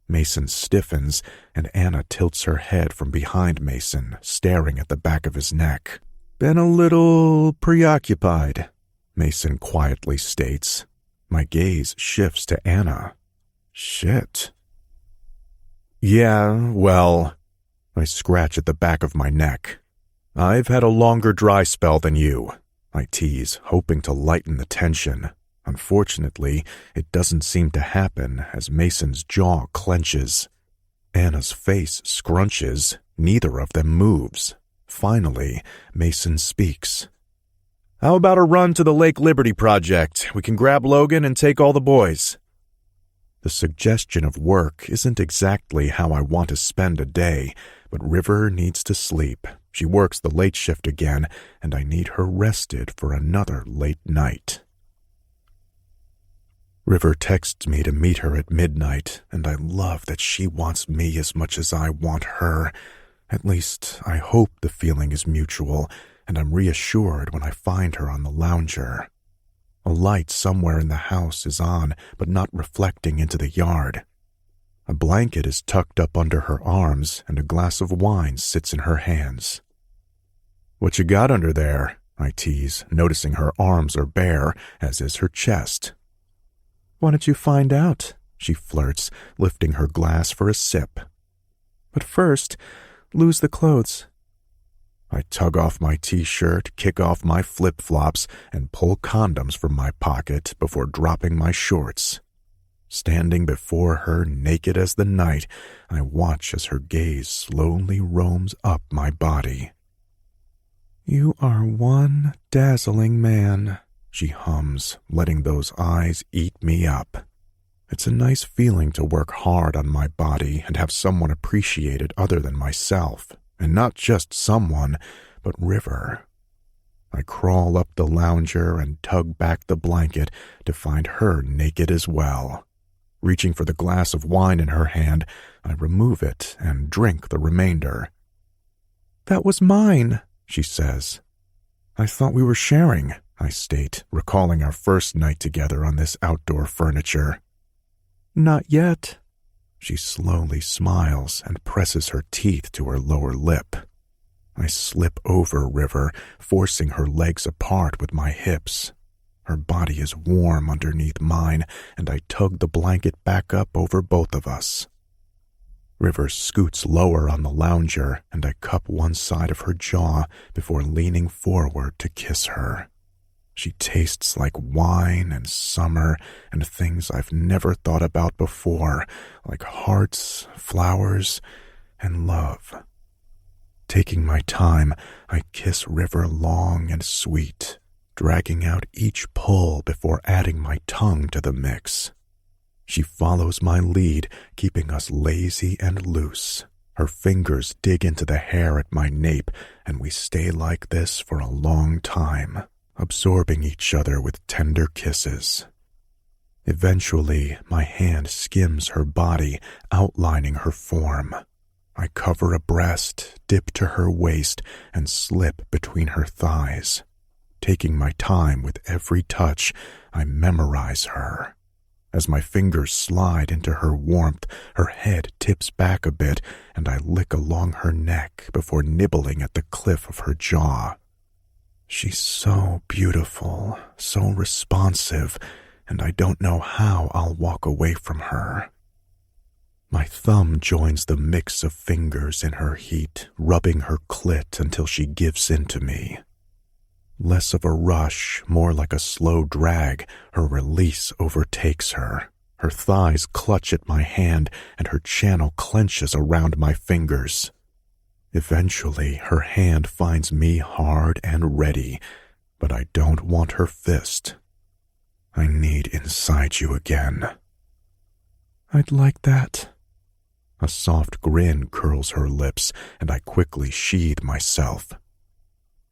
A: Mason stiffens, and Anna tilts her head from behind Mason, staring at the back of his neck. "Been a little preoccupied," Mason quietly states. My gaze shifts to Anna. Shit. "Yeah, well," I scratch at the back of my neck. "I've had a longer dry spell than you," I tease, hoping to lighten the tension. Unfortunately, it doesn't seem to happen as Mason's jaw clenches. Anna's face scrunches. Neither of them moves. Finally, Mason speaks. "How about a run to the Lake Liberty Project? We can grab Logan and take all the boys." The suggestion of work isn't exactly how I want to spend a day, but River needs to sleep. She works the late shift again, and I need her rested for another late night. River texts me to meet her at midnight, and I love that she wants me as much as I want her. At least, I hope the feeling is mutual, and I'm reassured when I find her on the lounger. A light somewhere in the house is on, but not reflecting into the yard. A blanket is tucked up under her arms, and a glass of wine sits in her hands. "What you got under there?" I tease, noticing her arms are bare, as is her chest. "Why don't you find out?" she flirts, lifting her glass for a sip. "But first, lose the clothes." I tug off my t-shirt, kick off my flip-flops, and pull condoms from my pocket before dropping my shorts. Standing before her naked as the night, I watch as her gaze slowly roams up my body. "You are one dazzling man," she hums, letting those eyes eat me up. It's a nice feeling to work hard on my body and have someone appreciate it other than myself. And not just someone, but River. I crawl up the lounger and tug back the blanket to find her naked as well. Reaching for the glass of wine in her hand, I remove it and drink the remainder. "That was mine," she says. "I thought we were sharing," I state, recalling our first night together on this outdoor furniture. "Not yet." She slowly smiles and presses her teeth to her lower lip. I slip over River, forcing her legs apart with my hips. Her body is warm underneath mine, and I tug the blanket back up over both of us. River scoots lower on the lounger, and I cup one side of her jaw before leaning forward to kiss her. She tastes like wine and summer and things I've never thought about before, like hearts, flowers, and love.
B: Taking my time, I kiss River long and sweet, dragging out each pull before adding my tongue to the mix. She follows my lead, keeping us lazy and loose. Her fingers dig into the hair at my nape, and we stay like this for a long time, absorbing each other with tender kisses. Eventually, my hand skims her body, outlining her form. I cover a breast, dip to her waist, and slip between her thighs. Taking my time with every touch, I memorize her. As my fingers slide into her warmth, her head tips back a bit, and I lick along her neck before nibbling at the cliff of her jaw. She's so beautiful, so responsive, and I don't know how I'll walk away from her. My thumb joins the mix of fingers in her heat, rubbing her clit until she gives in to me. Less of a rush, more like a slow drag, her release overtakes her. Her thighs clutch at my hand, and her channel clenches around my fingers. Eventually, her hand finds me hard and ready, but I don't want her fist. I need inside you again. I'd like that. A soft grin curls her lips, and I quickly sheathe myself.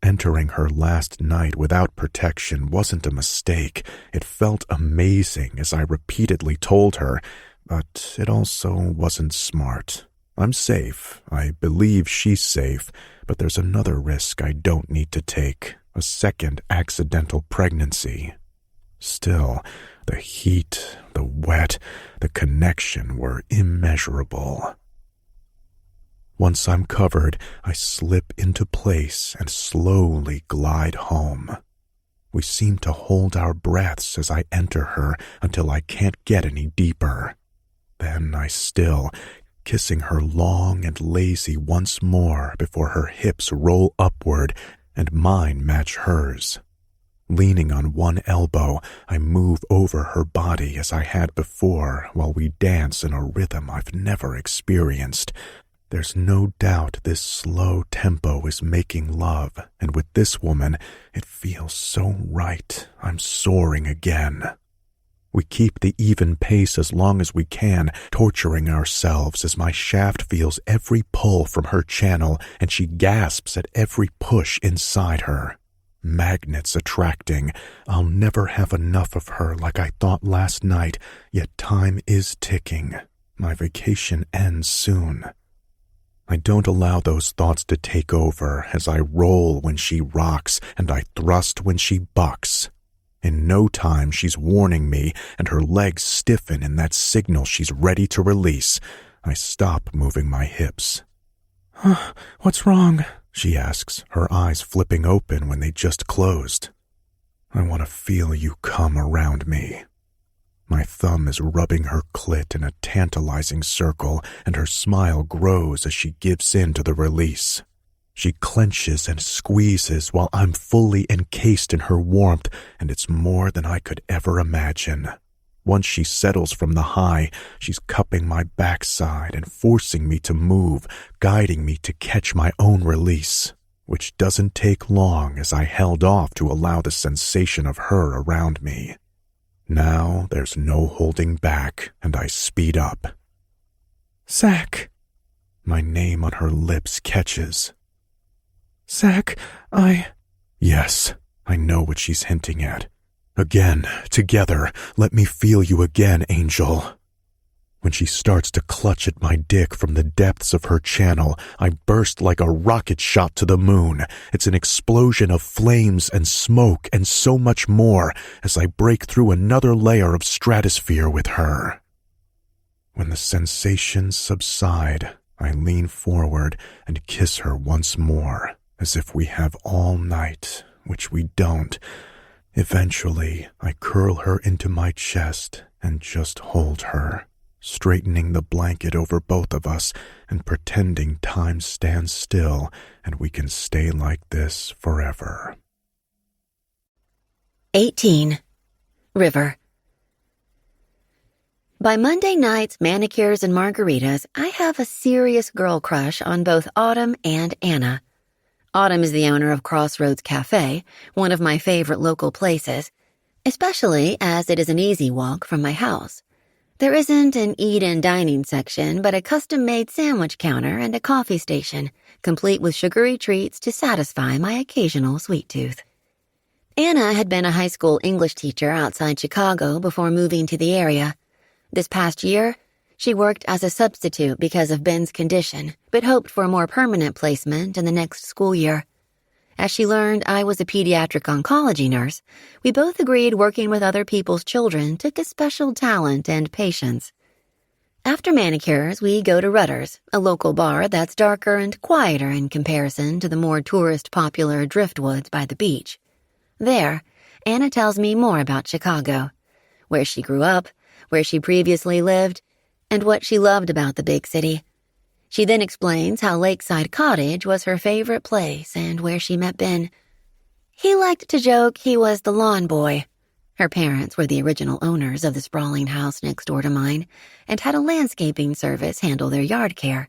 B: Entering her last night without protection wasn't a mistake. It felt amazing, as I repeatedly told her, but it also wasn't smart. I'm safe. I believe she's safe, but there's another risk I don't need to take, a second accidental pregnancy. Still, the heat, the wet, the connection were immeasurable. Once I'm covered, I slip into place and slowly glide home. We seem to hold our breaths as I enter her until I can't get any deeper. Then I still, kissing her long and lazy once more before her hips roll upward and mine match hers. Leaning on one elbow, I move over her body as I had before while we dance in a rhythm I've never experienced. There's no doubt this slow tempo is making love, and with this woman, it feels so right. I'm soaring again. We keep the even pace as long as we can, torturing ourselves as my shaft feels every pull from her channel and she gasps at every push inside her. Magnets attracting. I'll never have enough of her like I thought last night, yet time is ticking. My vacation ends soon. I don't allow those thoughts to take over as I roll when she rocks and I thrust when she bucks. In no time, she's warning me, and her legs stiffen in that signal she's ready to release. I stop moving my hips. What's wrong? She asks, her eyes flipping open when they just closed. I want to feel you come around me. My thumb is rubbing her clit in a tantalizing circle, and her smile grows as she gives in to the release. She clenches and squeezes while I'm fully encased in her warmth, and it's more than I could ever imagine. Once she settles from the high, she's cupping my backside and forcing me to move, guiding me to catch my own release, which doesn't take long as I held off to allow the sensation of her around me. Now there's no holding back, and I speed up. Zach! My name on her lips catches. Zach, Yes, I know what she's hinting at. Again, together, let me feel you again, Angel. When she starts to clutch at my dick from the depths of her channel, I burst like a rocket shot to the moon. It's an explosion of flames and smoke and so much more as I break through another layer of stratosphere with her. When the sensations subside, I lean forward and kiss her once more, as if we have all night, which we don't. Eventually, I curl her into my chest and just hold her, straightening the blanket over both of us and pretending time stands still and we can stay like this forever.
C: 18. River. By Monday nights, manicures, and margaritas, I have a serious girl crush on both Autumn and Anna. Autumn is the owner of Crossroads Cafe, one of my favorite local places, especially as it is an easy walk from my house. There isn't an eat-in dining section, but a custom-made sandwich counter and a coffee station, complete with sugary treats to satisfy my occasional sweet tooth. Anna had been a high school English teacher outside Chicago before moving to the area. This past year, she worked as a substitute because of Ben's condition, but hoped for a more permanent placement in the next school year. As she learned I was a pediatric oncology nurse, we both agreed working with other people's children took a special talent and patience. After manicures, we go to Rutter's, a local bar that's darker and quieter in comparison to the more tourist-popular driftwoods by the beach. There, Anna tells me more about Chicago, where she grew up, where she previously lived, and what she loved about the big city. She then explains how Lakeside Cottage was her favorite place and where she met Ben. He liked to joke he was the lawn boy. Her parents were the original owners of the sprawling house next door to mine and had a landscaping service handle their yard care.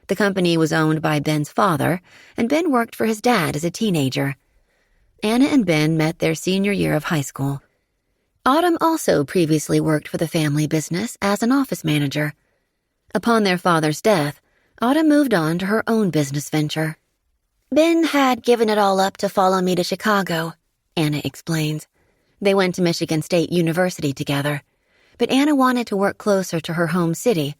C: The company was owned by Ben's father, and Ben worked for his dad as a teenager. Anna and Ben met their senior year of high school. Autumn also previously worked for the family business as an office manager. Upon their father's death, Autumn moved on to her own business venture.
E: Ben had given it all up to follow me to Chicago,
C: Anna explains. They went to Michigan State University together, but Anna wanted to work closer to her home city.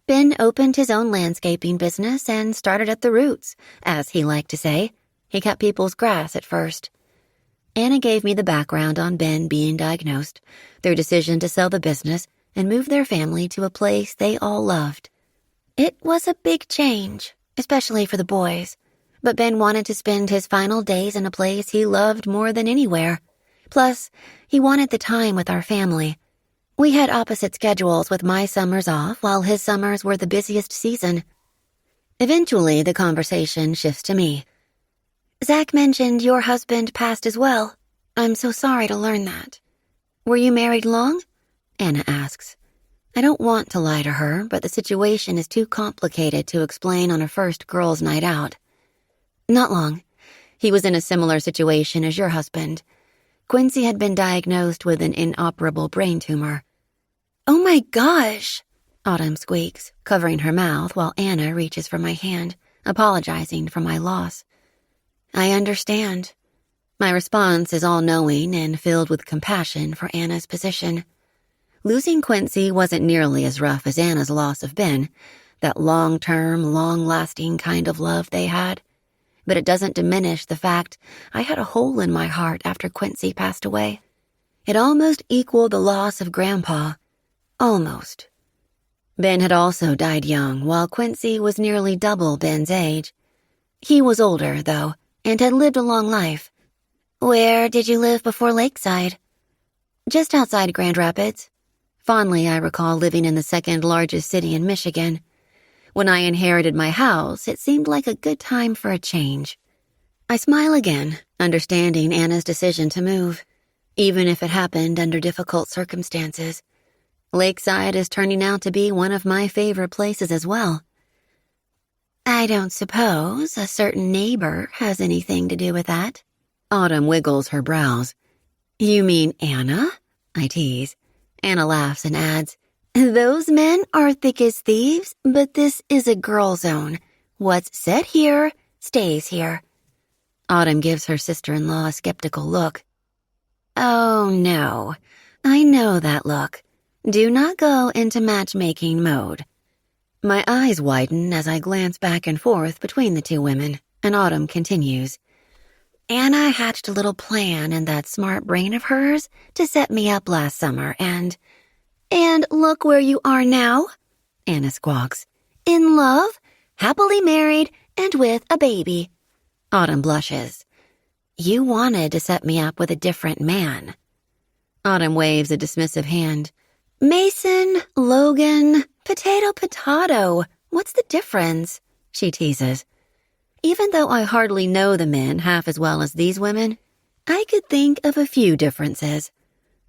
C: Ben opened his own landscaping business and started at the roots, as he liked to say. He cut people's grass at first. Anna gave me the background on Ben being diagnosed, their decision to sell the business, and move their family to a place they all loved.
E: It was a big change, especially for the boys, but Ben wanted to spend his final days in a place he loved more than anywhere. Plus, he wanted the time with our family. We had opposite schedules with my summers off while his summers were the busiest season.
C: Eventually, the conversation shifts to me.
E: Zach mentioned your husband passed as well. I'm so sorry to learn that.
C: Were you married long? Anna asks. I don't want to lie to her, but the situation is too complicated to explain on a first girls' night out. Not long. He was in a similar situation as your husband. Quincy had been diagnosed with an inoperable brain tumor.
E: Oh my gosh,
C: Autumn squeaks, covering her mouth while Anna reaches for my hand, apologizing for my loss. I understand. My response is all-knowing and filled with compassion for Anna's position. Losing Quincy wasn't nearly as rough as Anna's loss of Ben, that long-term, long-lasting kind of love they had. But it doesn't diminish the fact I had a hole in my heart after Quincy passed away. It almost equaled the loss of Grandpa. Almost. Ben had also died young, while Quincy was nearly double Ben's age. He was older, though, and had lived a long life.
E: Where did you live before Lakeside?
C: Just outside Grand Rapids. Fondly, I recall living in the second largest city in Michigan. When I inherited my house, it seemed like a good time for a change. I smile again, understanding Anna's decision to move, even if it happened under difficult circumstances. Lakeside is turning out to be one of my favorite places as well.
E: I don't suppose a certain neighbor has anything to do with that.
C: Autumn wiggles her brows. You mean Anna? I tease. Anna laughs and adds,
E: Those men are thick as thieves, but this is a girl zone. What's said here stays here.
C: Autumn gives her sister-in-law a skeptical look.
E: Oh no, I know that look. Do not go into matchmaking mode.
C: My eyes widen as I glance back and forth between the two women, and Autumn continues.
E: Anna hatched a little plan in that smart brain of hers to set me up last summer, and look where you are now,
C: Anna squawks.
E: In love, happily married, and with a baby.
C: Autumn blushes. You wanted to set me up with a different man. Autumn waves a dismissive hand.
E: Mason, Logan, potato. What's the difference?
C: She teases. Even though I hardly know the men half as well as these women, I could think of a few differences.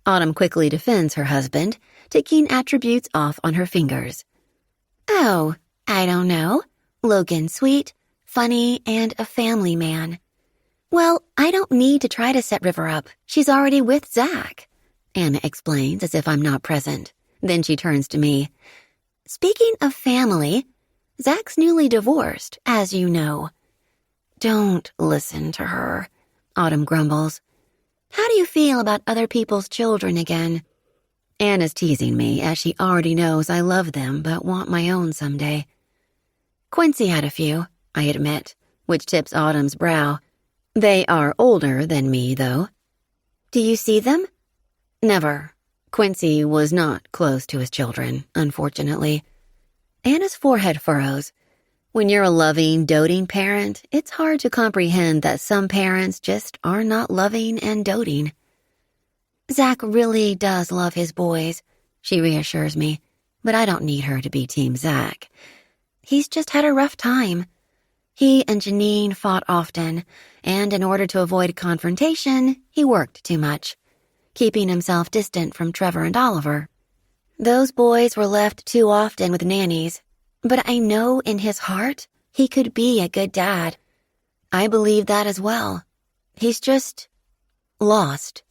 C: Autumn quickly defends her husband, ticking attributes off on her fingers.
E: Oh, I don't know. Logan's sweet, funny, and a family man. Well, I don't need to try to set River up. She's already with Zach,
C: Anna explains as if I'm not present. Then she turns to me.
E: Speaking of family, Zach's newly divorced, as you know.
C: Don't listen to her, Autumn grumbles.
E: How do you feel about other people's children again?
C: Anna's teasing me as she already knows I love them but want my own someday. Quincy had a few, I admit, which tips Autumn's brow. They are older than me, though.
E: Do you see them?
C: Never. Quincy was not close to his children, unfortunately. Anna's forehead furrows. When you're a loving, doting parent, it's hard to comprehend that some parents just are not loving and doting.
E: Zach really does love his boys,
C: she reassures me, but I don't need her to be Team Zach.
E: He's just had a rough time. He and Janine fought often, and in order to avoid confrontation, he worked too much, keeping himself distant from Trevor and Oliver. Those boys were left too often with nannies, but I know in his heart he could be a good dad.
C: I believe that as well. He's just lost.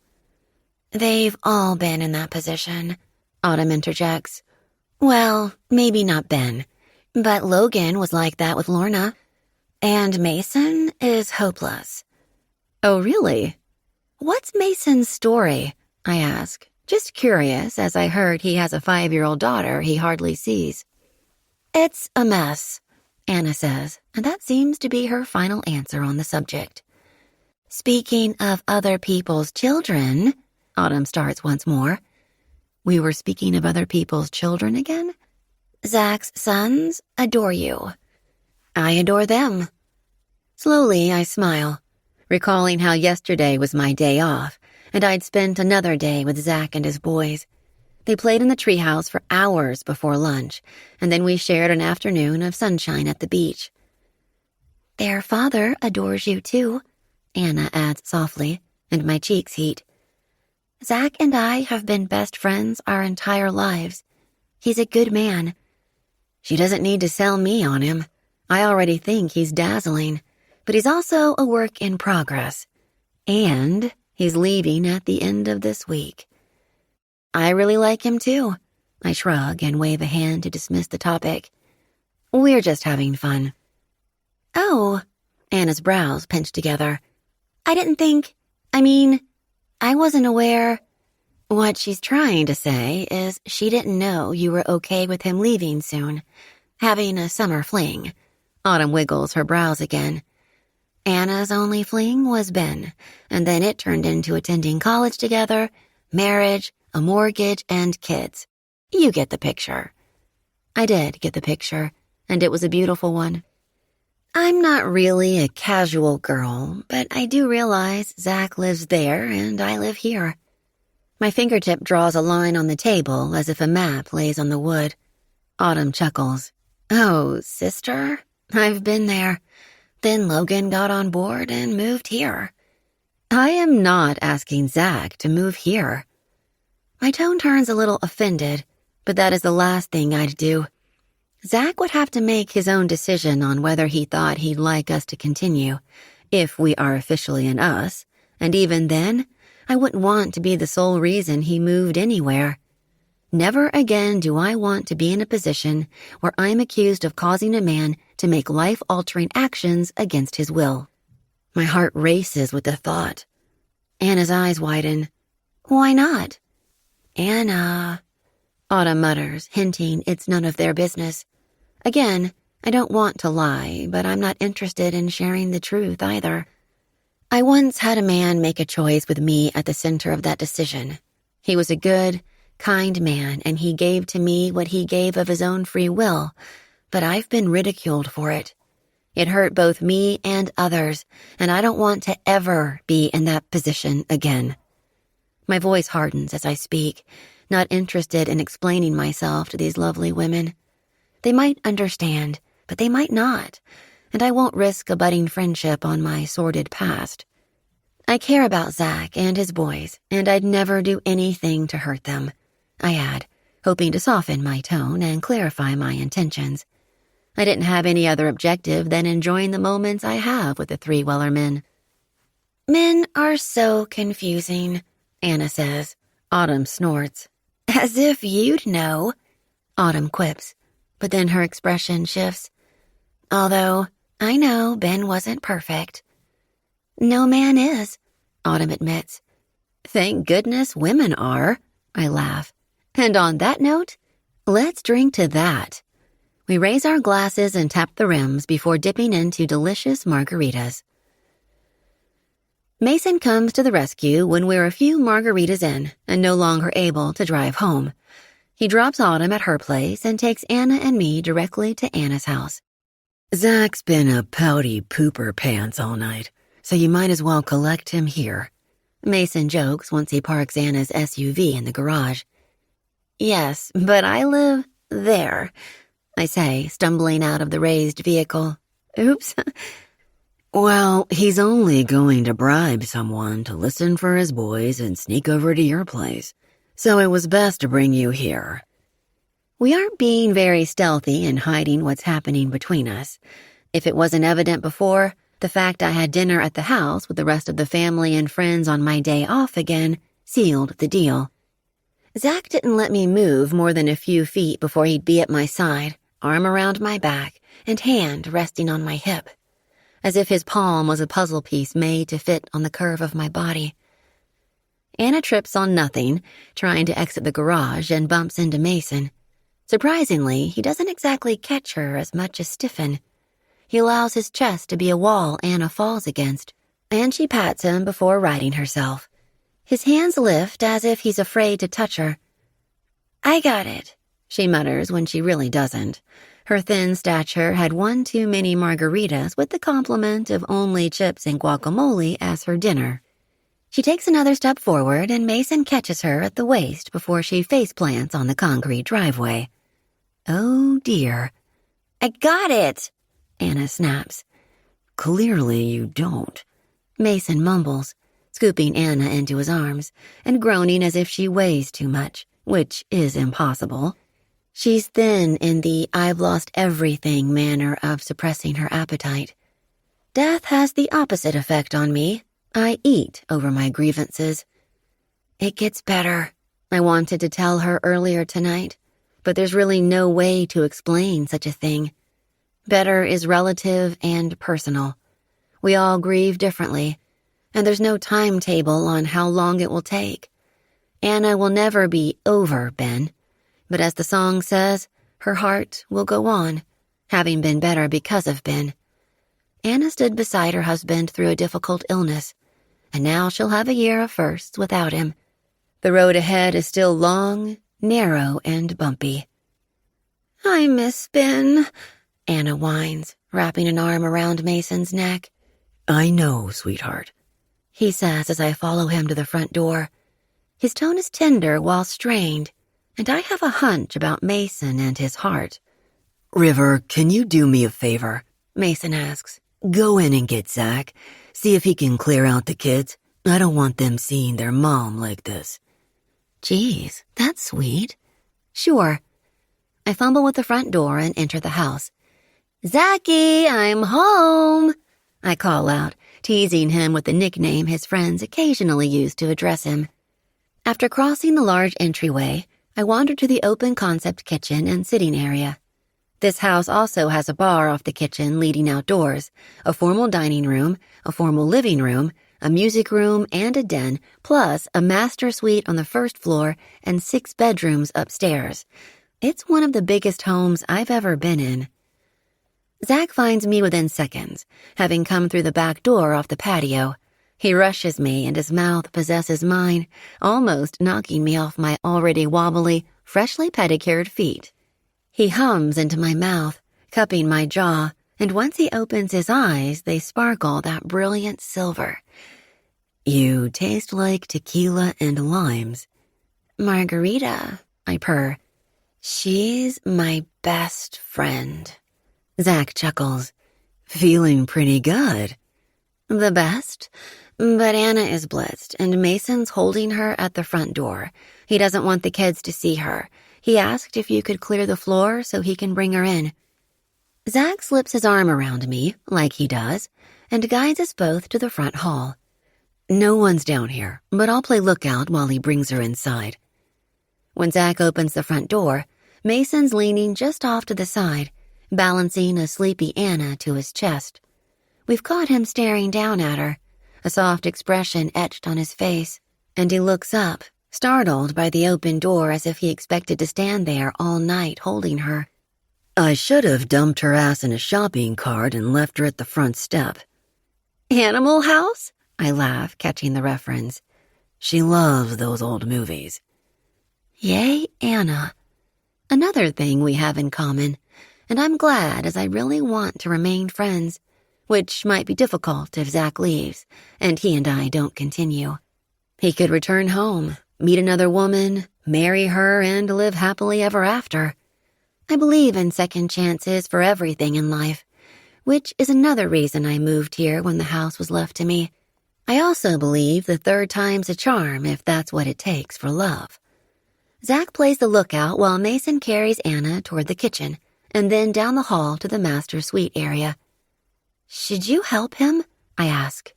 E: They've all been in that position,
C: Autumn interjects.
E: Well, maybe not Ben, but Logan was like that with Lorna. And Mason is hopeless.
C: Oh, really?
E: What's Mason's story?
C: I ask, just curious as I heard he has a 5-year-old daughter he hardly sees.
E: It's a mess,
C: Anna says, and that seems to be her final answer on the subject.
E: Speaking of other people's children,
C: Autumn starts once more. We were speaking of other people's children again?
E: Zach's sons adore you.
C: I adore them. Slowly, I smile, recalling how yesterday was my day off, and I'd spent another day with Zach and his boys. They played in the treehouse for hours before lunch, and then we shared an afternoon of sunshine at the beach.
E: Their father adores you too,
C: Anna adds softly, and my cheeks heat.
E: Zach and I have been best friends our entire lives. He's a good man.
C: She doesn't need to sell me on him. I already think he's dazzling, but he's also a work in progress. And he's leaving at the end of this week. I really like him too. I shrug and wave a hand to dismiss the topic. We're just having fun.
E: Oh,
C: Anna's brows pinched together.
E: I wasn't aware.
C: What she's trying to say is she didn't know you were okay with him leaving soon, having a summer fling. Autumn wiggles her brows again. Anna's only fling was Ben, and then it turned into attending college together, marriage, a mortgage, and kids. You get the picture. I did get the picture, and it was a beautiful one. I'm not really a casual girl, but I do realize Zach lives there and I live here. My fingertip draws a line on the table as if a map lays on the wood. Autumn chuckles. Oh, sister, I've been there. Then Logan got on board and moved here. I am not asking Zach to move here. My tone turns a little offended, but that is the last thing I'd do. Zach would have to make his own decision on whether he thought he'd like us to continue, if we are officially an us, and even then, I wouldn't want to be the sole reason he moved anywhere. Never again do I want to be in a position where I'm accused of causing a man to make life-altering actions against his will. My heart races with the thought. Anna's eyes widen.
E: Why not?
C: Anna, Autumn mutters, hinting it's none of their business. Again, I don't want to lie, but I'm not interested in sharing the truth either. I once had a man make a choice with me at the center of that decision. He was a good, kind man, and he gave to me what he gave of his own free will, but I've been ridiculed for it. It hurt both me and others, and I don't want to ever be in that position again. My voice hardens as I speak, not interested in explaining myself to these lovely women. They might understand, but they might not, and I won't risk a budding friendship on my sordid past. I care about Zach and his boys, and I'd never do anything to hurt them. I add, hoping to soften my tone and clarify my intentions. I didn't have any other objective than enjoying the moments I have with the three Wellermen.
E: Men are so confusing,
C: Anna says.
D: Autumn snorts.
E: As if you'd know,
C: Autumn quips, but then her expression shifts.
E: Although I know Ben wasn't perfect.
C: No man is, Autumn admits. Thank goodness women are, I laugh. And on that note, let's drink to that. We raise our glasses and tap the rims before dipping into delicious margaritas. Mason comes to the rescue when we're a few margaritas in and no longer able to drive home. He drops Autumn at her place and takes Anna and me directly to Anna's house. Zach's been a pouty pooper pants all night, so you might as well collect him here, Mason jokes once he parks Anna's SUV in the garage. Yes, but I live there, I say, stumbling out of the raised vehicle. Oops. Well, he's only going to bribe someone to listen for his boys and sneak over to your place, so it was best to bring you here. We aren't being very stealthy in hiding what's happening between us. If it wasn't evident before, the fact I had dinner at the house with the rest of the family and friends on my day off again sealed the deal. Zach didn't let me move more than a few feet before he'd be at my side, arm around my back and hand resting on my hip, as if his palm was a puzzle piece made to fit on the curve of my body. Anna trips on nothing, trying to exit the garage, and bumps into Mason. Surprisingly, he doesn't exactly catch her as much as stiffen. He allows his chest to be a wall Anna falls against, and she pats him before righting herself. His hands lift as if he's afraid to touch her.
E: I got it,
C: she mutters when she really doesn't. Her thin stature had one too many margaritas with the compliment of only chips and guacamole as her dinner. She takes another step forward and Mason catches her at the waist before she faceplants on the concrete driveway. Oh dear.
E: I got it,
C: Anna snaps. Clearly you don't, Mason mumbles, scooping Anna into his arms and groaning as if she weighs too much, which is impossible. She's thin in the I've lost everything manner of suppressing her appetite. Death has the opposite effect on me. I eat over my grievances. It gets better, I wanted to tell her earlier tonight, but there's really no way to explain such a thing. Better is relative and personal. We all grieve differently, and there's no timetable on how long it will take. Anna will never be over Ben, but as the song says, her heart will go on, having been better because of Ben. Anna stood beside her husband through a difficult illness, and now she'll have a year of firsts without him. The road ahead is still long, narrow, and bumpy.
E: I miss Ben,
C: Anna whines, wrapping an arm around Mason's neck. I know, sweetheart, he says as I follow him to the front door. His tone is tender while strained, and I have a hunch about Mason and his heart. River, can you do me a favor? Mason asks. Go in and get Zach. See if he can clear out the kids. I don't want them seeing their mom like this. Geez, that's sweet. Sure. I fumble with the front door and enter the house. Zachy, I'm home, I call out, teasing him with the nickname his friends occasionally use to address him. After crossing the large entryway, I wander to the open concept kitchen and sitting area. This house also has a bar off the kitchen leading outdoors, a formal dining room, a formal living room, a music room, and a den, plus a master suite on the first floor and 6 bedrooms upstairs. It's one of the biggest homes I've ever been in. Zach finds me within seconds, having come through the back door off the patio. He rushes me and his mouth possesses mine, almost knocking me off my already wobbly, freshly pedicured feet. He hums into my mouth, cupping my jaw, and once he opens his eyes, they sparkle that brilliant silver. You taste like tequila and limes.
E: Margarita,
C: I purr. She's my best friend. Zach chuckles. Feeling pretty good. The best? But Anna is blitzed, and Mason's holding her at the front door. He doesn't want the kids to see her. He asked if you could clear the floor so he can bring her in. Zach slips his arm around me, like he does, and guides us both to the front hall. No one's down here, but I'll play lookout while he brings her inside. When Zach opens the front door, Mason's leaning just off to the side, balancing a sleepy Anna to his chest. We've caught him staring down at her, a soft expression etched on his face, and he looks up, startled by the open door as if he expected to stand there all night holding her. I should have dumped her ass in a shopping cart and left her at the front step. Animal House? I laugh, catching the reference. She loves those old movies. Yay, Anna. Another thing we have in common, and I'm glad as I really want to remain friends, which might be difficult if Zach leaves and he and I don't continue. He could return home, meet another woman, marry her, and live happily ever after. I believe in second chances for everything in life, which is another reason I moved here when the house was left to me. I also believe the third time's a charm if that's what it takes for love. Zach plays the lookout while Mason carries Anna toward the kitchen and then down the hall to the master suite area. Should you help him? I ask.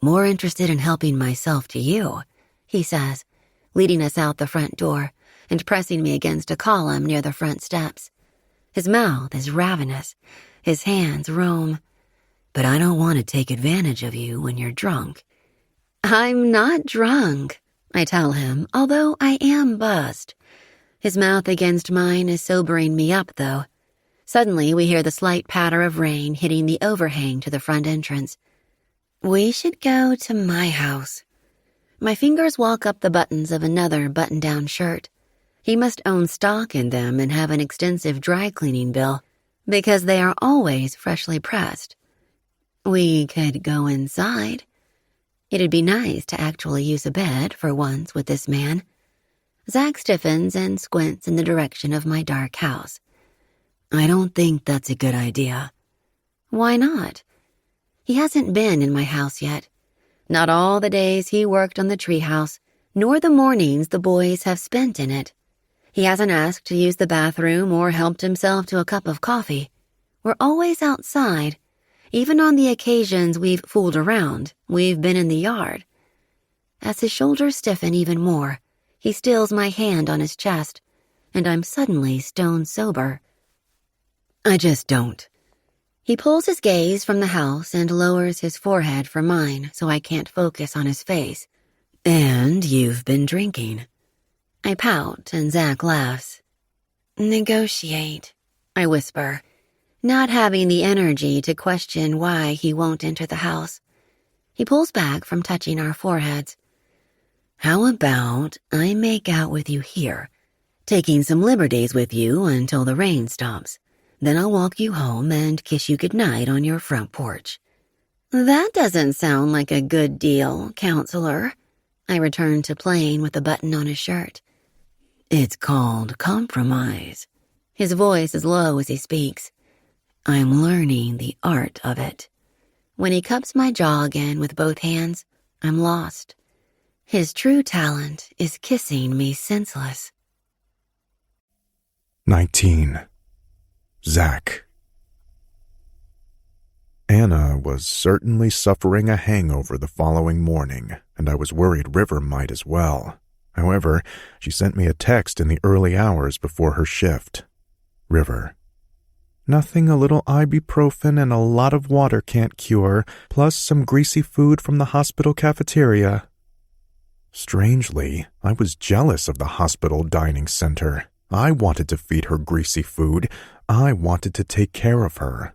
C: More interested in helping myself to you, he says, leading us out the front door and pressing me against a column near the front steps. His mouth is ravenous, his hands roam. But I don't want to take advantage of you when you're drunk. I'm not drunk, I tell him, although I am buzzed. His mouth against mine is sobering me up, though. Suddenly, we hear the slight patter of rain hitting the overhang to the front entrance. We should go to my house. My fingers walk up the buttons of another button-down shirt. He must own stock in them and have an extensive dry cleaning bill, because they are always freshly pressed. We could go inside. It'd be nice to actually use a bed for once with this man. Zach stiffens and squints in the direction of my dark house. I don't think that's a good idea. Why not? He hasn't been in my house yet. Not all the days he worked on the treehouse, nor the mornings the boys have spent in it. He hasn't asked to use the bathroom or helped himself to a cup of coffee. We're always outside. Even on the occasions we've fooled around, we've been in the yard. As his shoulders stiffen even more, he steals my hand on his chest, and I'm suddenly stone sober. I just don't. He pulls his gaze from the house and lowers his forehead for mine so I can't focus on his face. And you've been drinking. I pout and Zach laughs. Negotiate, I whisper, not having the energy to question why he won't enter the house. He pulls back from touching our foreheads. How about I make out with you here, taking some liberties with you until the rain stops. Then I'll walk you home and kiss you goodnight on your front porch. That doesn't sound like a good deal, counselor. I return to playing with the button on his shirt. It's called compromise. His voice is low as he speaks. I'm learning the art of it. When he cups my jaw again with both hands, I'm lost. His true talent is kissing me senseless.
A: 19. Zach. Anna was certainly suffering a hangover the following morning, and I was worried River might as well. However, she sent me a text in the early hours before her shift. River. Nothing a little ibuprofen and a lot of water can't cure, plus some greasy food from the hospital cafeteria. Strangely, I was jealous of the hospital dining center. I wanted to feed her greasy food. I wanted to take care of her.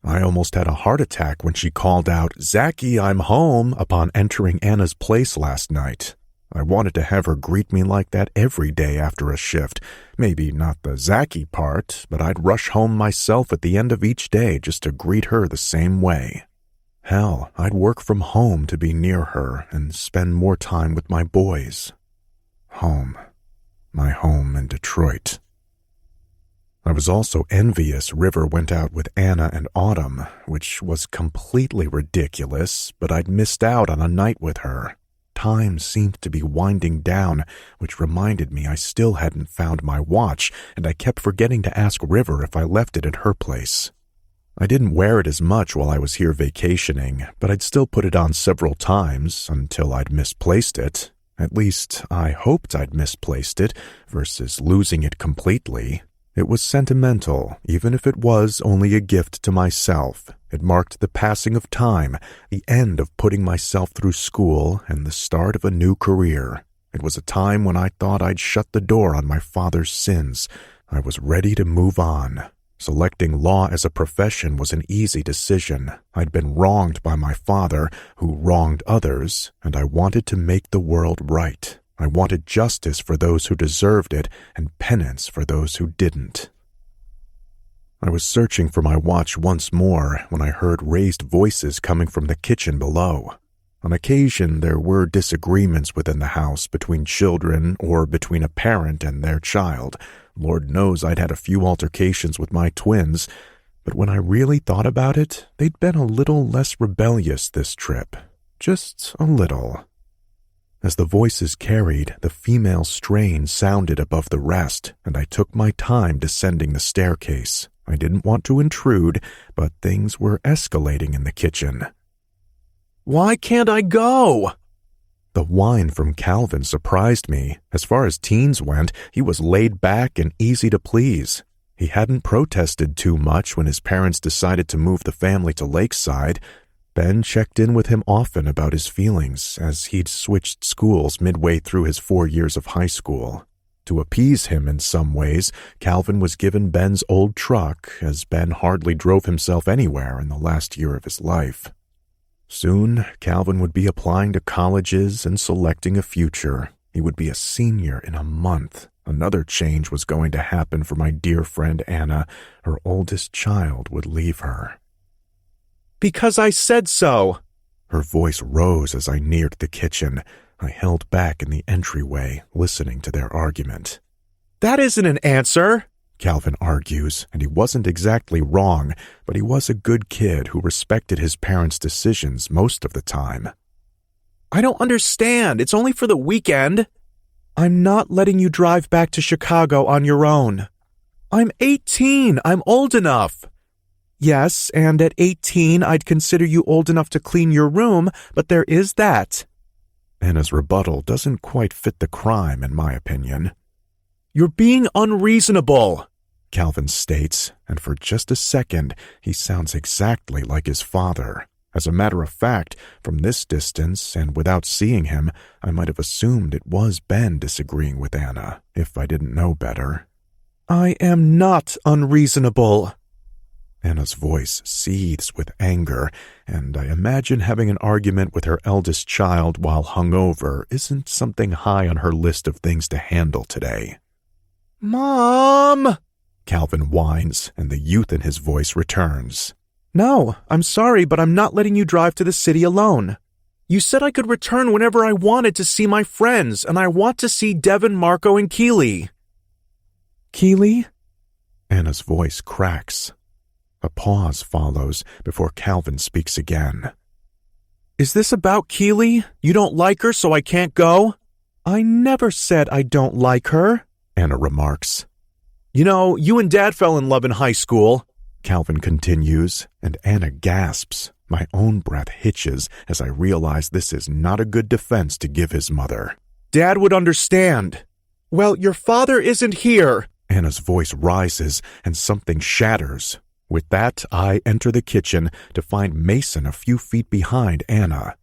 A: I almost had a heart attack when she called out, "Zachy, I'm home," upon entering Anna's place last night. I wanted to have her greet me like that every day after a shift. Maybe not the Zachy part, but I'd rush home myself at the end of each day just to greet her the same way. Hell, I'd work from home to be near her and spend more time with my boys. Home. My home in Detroit. I was also envious River went out with Anna and Autumn, which was completely ridiculous, but I'd missed out on a night with her. Time seemed to be winding down, which reminded me I still hadn't found my watch, and I kept forgetting to ask River if I left it at her place. I didn't wear it as much while I was here vacationing, but I'd still put it on several times until I'd misplaced it. At least, I hoped I'd misplaced it versus losing it completely. It was sentimental, even if it was only a gift to myself. It marked the passing of time, the end of putting myself through school, and the start of a new career. It was a time when I thought I'd shut the door on my father's sins. I was ready to move on. Selecting law as a profession was an easy decision. I'd been wronged by my father, who wronged others, and I wanted to make the world right. I wanted justice for those who deserved it and penance for those who didn't. I was searching for my watch once more when I heard raised voices coming from the kitchen below. On occasion, there were disagreements within the house between children or between a parent and their child. Lord knows I'd had a few altercations with my twins, but when I really thought about it, they'd been a little less rebellious this trip. Just a little. As the voices carried, the female strain sounded above the rest, and I took my time descending the staircase. I didn't want to intrude, but things were escalating in the kitchen. "Why can't I go?" The whine from Calvin surprised me. As far as teens went, he was laid back and easy to please. He hadn't protested too much when his parents decided to move the family to Lakeside. Ben checked in with him often about his feelings, as he'd switched schools midway through his 4 years of high school. To appease him in some ways, Calvin was given Ben's old truck, as Ben hardly drove himself anywhere in the last year of his life. Soon, Calvin would be applying to colleges and selecting a future. He would be a senior in a month. Another change was going to happen for my dear friend Anna. Her oldest child would leave her. "Because I said so!" Her voice rose as I neared the kitchen. I held back in the entryway, listening to their argument. "That isn't an answer," Calvin argues, and he wasn't exactly wrong, but he was a good kid who respected his parents' decisions most of the time. "I don't understand. It's only for the weekend." "I'm not letting you drive back to Chicago on your own." "I'm 18. I'm old enough." "Yes, and at 18 I'd consider you old enough to clean your room, but there is that." Anna's rebuttal doesn't quite fit the crime, in my opinion. "You're being unreasonable," Calvin states, and for just a second, he sounds exactly like his father. As a matter of fact, from this distance and without seeing him, I might have assumed it was Ben disagreeing with Anna, if I didn't know better. "I am not unreasonable." Anna's voice seethes with anger, and I imagine having an argument with her eldest child while hungover isn't something high on her list of things to handle today. "Mom!" Calvin whines, and the youth in his voice returns. "No, I'm sorry, but I'm not letting you drive to the city alone. You said I could return whenever I wanted to see my friends, and I want to see Devin, Marco, and Keely." "Keely?" Anna's voice cracks. A pause follows before Calvin speaks again. "Is this about Keely? You don't like her, so I can't go?" "I never said I don't like her," Anna remarks. "You know, you and Dad fell in love in high school," Calvin continues, and Anna gasps. My own breath hitches as I realize this is not a good defense to give his mother. "Dad would understand." "Well, your father isn't here." Anna's voice rises and something shatters. With that, I enter the kitchen to find Mason a few feet behind Anna.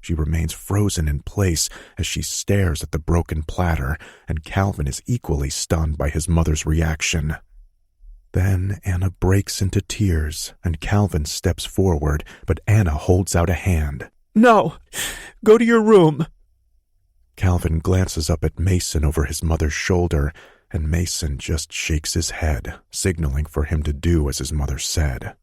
A: She remains frozen in place as she stares at the broken platter, and Calvin is equally stunned by his mother's reaction. Then Anna breaks into tears, and Calvin steps forward, but Anna holds out a hand. "No, go to your room." Calvin glances up at Mason over his mother's shoulder, and Mason just shakes his head, signaling for him to do as his mother said.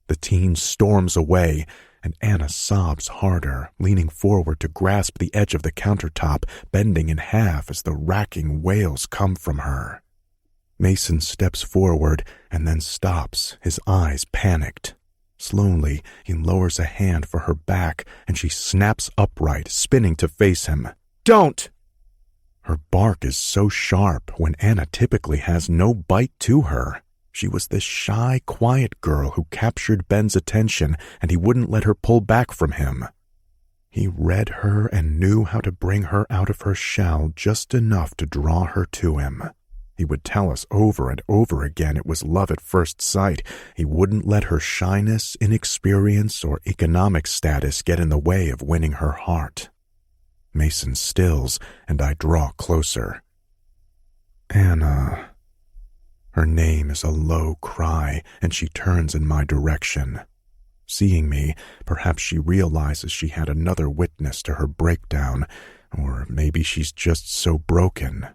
A: The teen storms away, and Anna sobs harder, leaning forward to grasp the edge of the countertop, bending in half as the racking wails come from her. Mason steps forward and then stops, his eyes panicked. Slowly, he lowers a hand for her back, and she snaps upright, spinning to face him. "Don't!" Her bark is so sharp when Anna typically has no bite to her. She was this shy, quiet girl who captured Ben's attention, and he wouldn't let her pull back from him. He read her and knew how to bring her out of her shell just enough to draw her to him. He would tell us over and over again it was love at first sight. He wouldn't let her shyness, inexperience, or economic status get in the way of winning her heart. Mason stills, and I draw closer. "Anna." Her name is a low cry, and she turns in my direction. Seeing me, perhaps she realizes she had another witness to her breakdown, or maybe she's just so broken.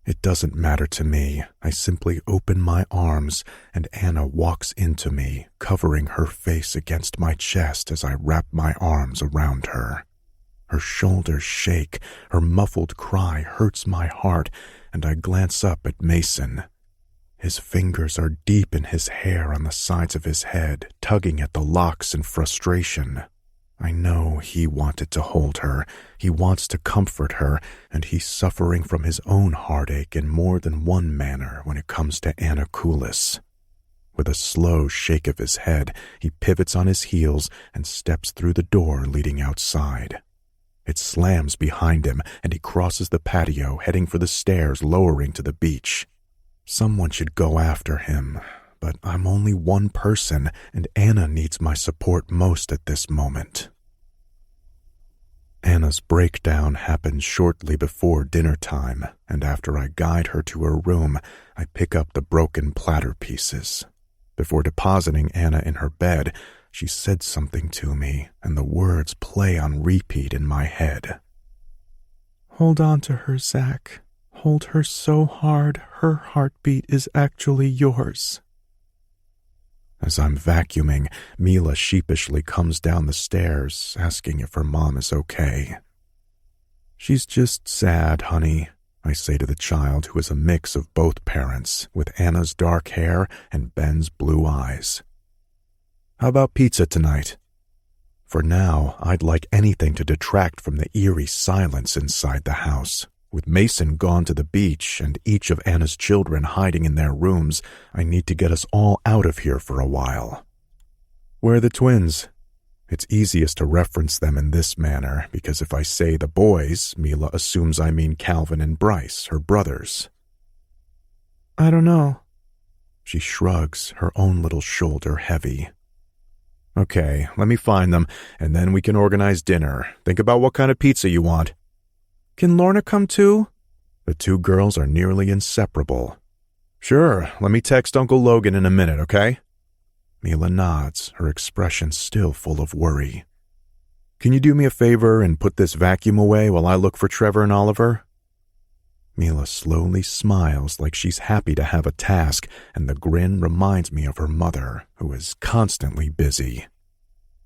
A: It doesn't matter to me. I simply open my arms, and Anna walks into me, covering her face against my chest as I wrap my arms around her. Her shoulders shake, her muffled cry hurts my heart, and I glance up at Mason. His fingers are deep in his hair on the sides of his head, tugging at the locks in frustration. I know he wanted to hold her, he wants to comfort her, and he's suffering from his own heartache in more than one manner when it comes to Anna Koulis. With a slow shake of his head, he pivots on his heels and steps through the door leading outside. It slams behind him, and he crosses the patio, heading for the stairs lowering to the beach. Someone should go after him, but I'm only one person, and Anna needs my support most at this moment. Anna's breakdown happens shortly before dinner time, and after I guide her to her room, I pick up the broken platter pieces. Before depositing Anna in her bed, she said something to me, and the words play on repeat in my head. "Hold on to her, Zach. Hold her so hard, her heartbeat is actually yours." As I'm vacuuming, Mila sheepishly comes down the stairs, asking if her mom is okay. "She's just sad, honey," I say to the child, who is a mix of both parents, with Anna's dark hair and Ben's blue eyes. "How about pizza tonight?" For now, I'd like anything to detract from the eerie silence inside the house. With Mason gone to the beach and each of Anna's children hiding in their rooms, I need to get us all out of here for a while. "Where are the twins?" It's easiest to reference them in this manner, because if I say the boys, Mila assumes I mean Calvin and Bryce, her brothers. "I don't know." She shrugs, her own little shoulder heavy. "Okay, let me find them, and then we can organize dinner. Think about what kind of pizza you want." "Can Lorna come too?" The two girls are nearly inseparable. "Sure, let me text Uncle Logan in a minute, okay?" Mila nods, her expression still full of worry. "Can you do me a favor and put this vacuum away while I look for Trevor and Oliver?" Mila slowly smiles like she's happy to have a task, and the grin reminds me of her mother, who is constantly busy.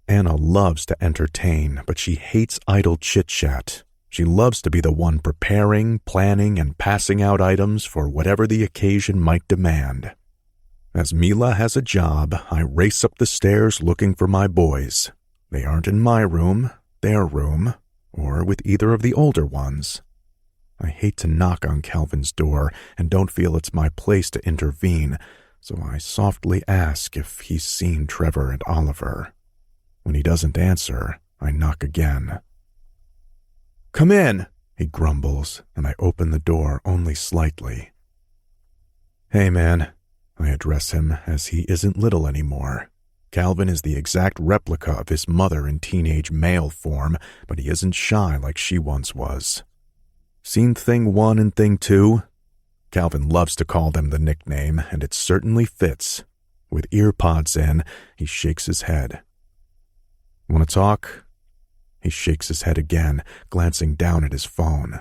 A: Anna loves to entertain, but she hates idle chit-chat. She loves to be the one preparing, planning, and passing out items for whatever the occasion might demand. As Mila has a job, I race up the stairs looking for my boys. They aren't in my room, their room, or with either of the older ones. I hate to knock on Calvin's door and don't feel it's my place to intervene, so I softly ask if he's seen Trevor and Oliver. When he doesn't answer, I knock again. "Come in," he grumbles, and I open the door only slightly. "Hey, man," I address him, as he isn't little anymore. Calvin is the exact replica of his mother in teenage male form, but he isn't shy like she once was. "Seen Thing 1 and Thing 2? Calvin loves to call them the nickname, and it certainly fits. With earpods in, he shakes his head. "Want to talk?" He shakes his head again, glancing down at his phone.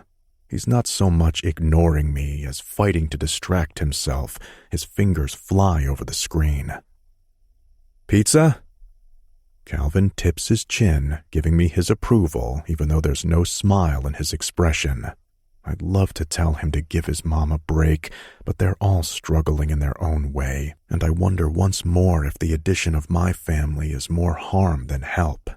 A: He's not so much ignoring me as fighting to distract himself. His fingers fly over the screen. "Pizza?" Calvin tips his chin, giving me his approval, even though there's no smile in his expression. I'd love to tell him to give his mom a break, but they're all struggling in their own way, and I wonder once more if the addition of my family is more harm than help.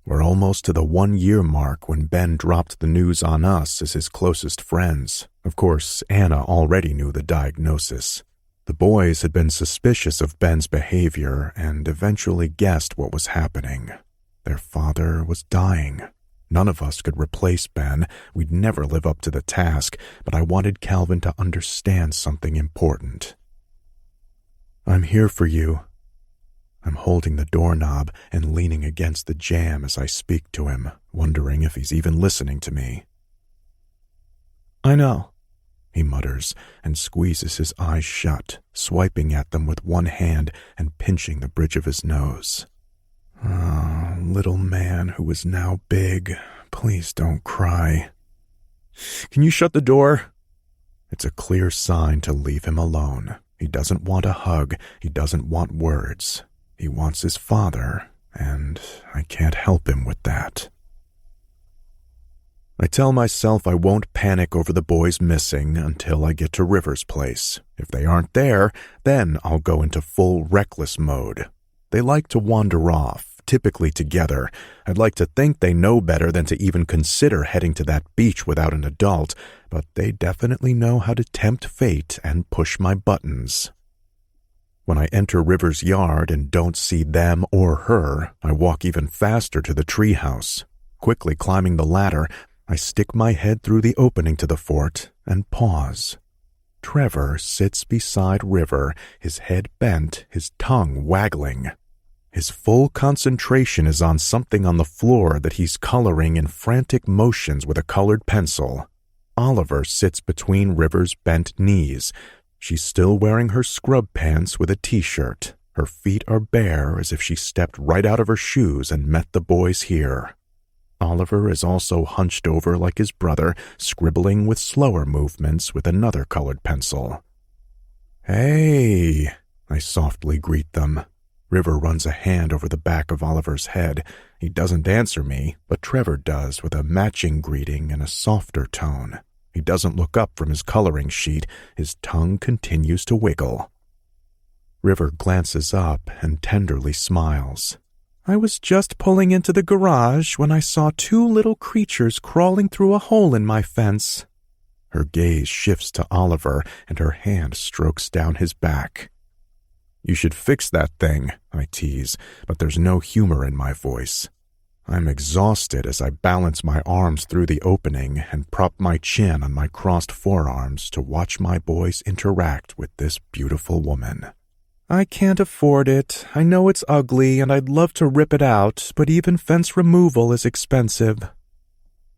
A: We're almost to the 1-year mark when Ben dropped the news on us as his closest friends. Of course, Anna already knew the diagnosis. The boys had been suspicious of Ben's behavior and eventually guessed what was happening. Their father was dying. None of us could replace Ben. We'd never live up to the task, but I wanted Calvin to understand something important. I'm here for you. I'm holding the doorknob and leaning against the jamb as I speak to him, wondering if he's even listening to me. I know, he mutters and squeezes his eyes shut, swiping at them with one hand and pinching the bridge of his nose. Oh, little man who is now big, please don't cry. Can you shut the door? It's a clear sign to leave him alone. He doesn't want a hug. He doesn't want words. He wants his father, and I can't help him with that. I tell myself I won't panic over the boys missing until I get to River's place. If they aren't there, then I'll go into full reckless mode. They like to wander off, typically together. I'd like to think they know better than to even consider heading to that beach without an adult, but they definitely know how to tempt fate and push my buttons. When I enter River's yard and don't see them or her, I walk even faster to the treehouse. Quickly climbing the ladder, I stick my head through the opening to the fort and pause. Trevor sits beside River, his head bent, his tongue waggling. His full concentration is on something on the floor that he's coloring in frantic motions with a colored pencil. Oliver sits between River's bent knees. She's still wearing her scrub pants with a t-shirt. Her feet are bare as if she stepped right out of her shoes and met the boys here. Oliver is also hunched over like his brother, scribbling with slower movements with another colored pencil. Hey, I softly greet them. River runs a hand over the back of Oliver's head. He doesn't answer me, but Trevor does with a matching greeting in a softer tone. He doesn't look up from his coloring sheet. His tongue continues to wiggle. River glances up and tenderly smiles. I was just pulling into the garage when I saw 2 little creatures crawling through a hole in my fence. Her gaze shifts to Oliver, and her hand strokes down his back. You should fix that thing, I tease, but there's no humor in my voice. I'm exhausted as I balance my arms through the opening and prop my chin on my crossed forearms to watch my boys interact with this beautiful woman. I can't afford it. I know it's ugly and I'd love to rip it out, but even fence removal is expensive.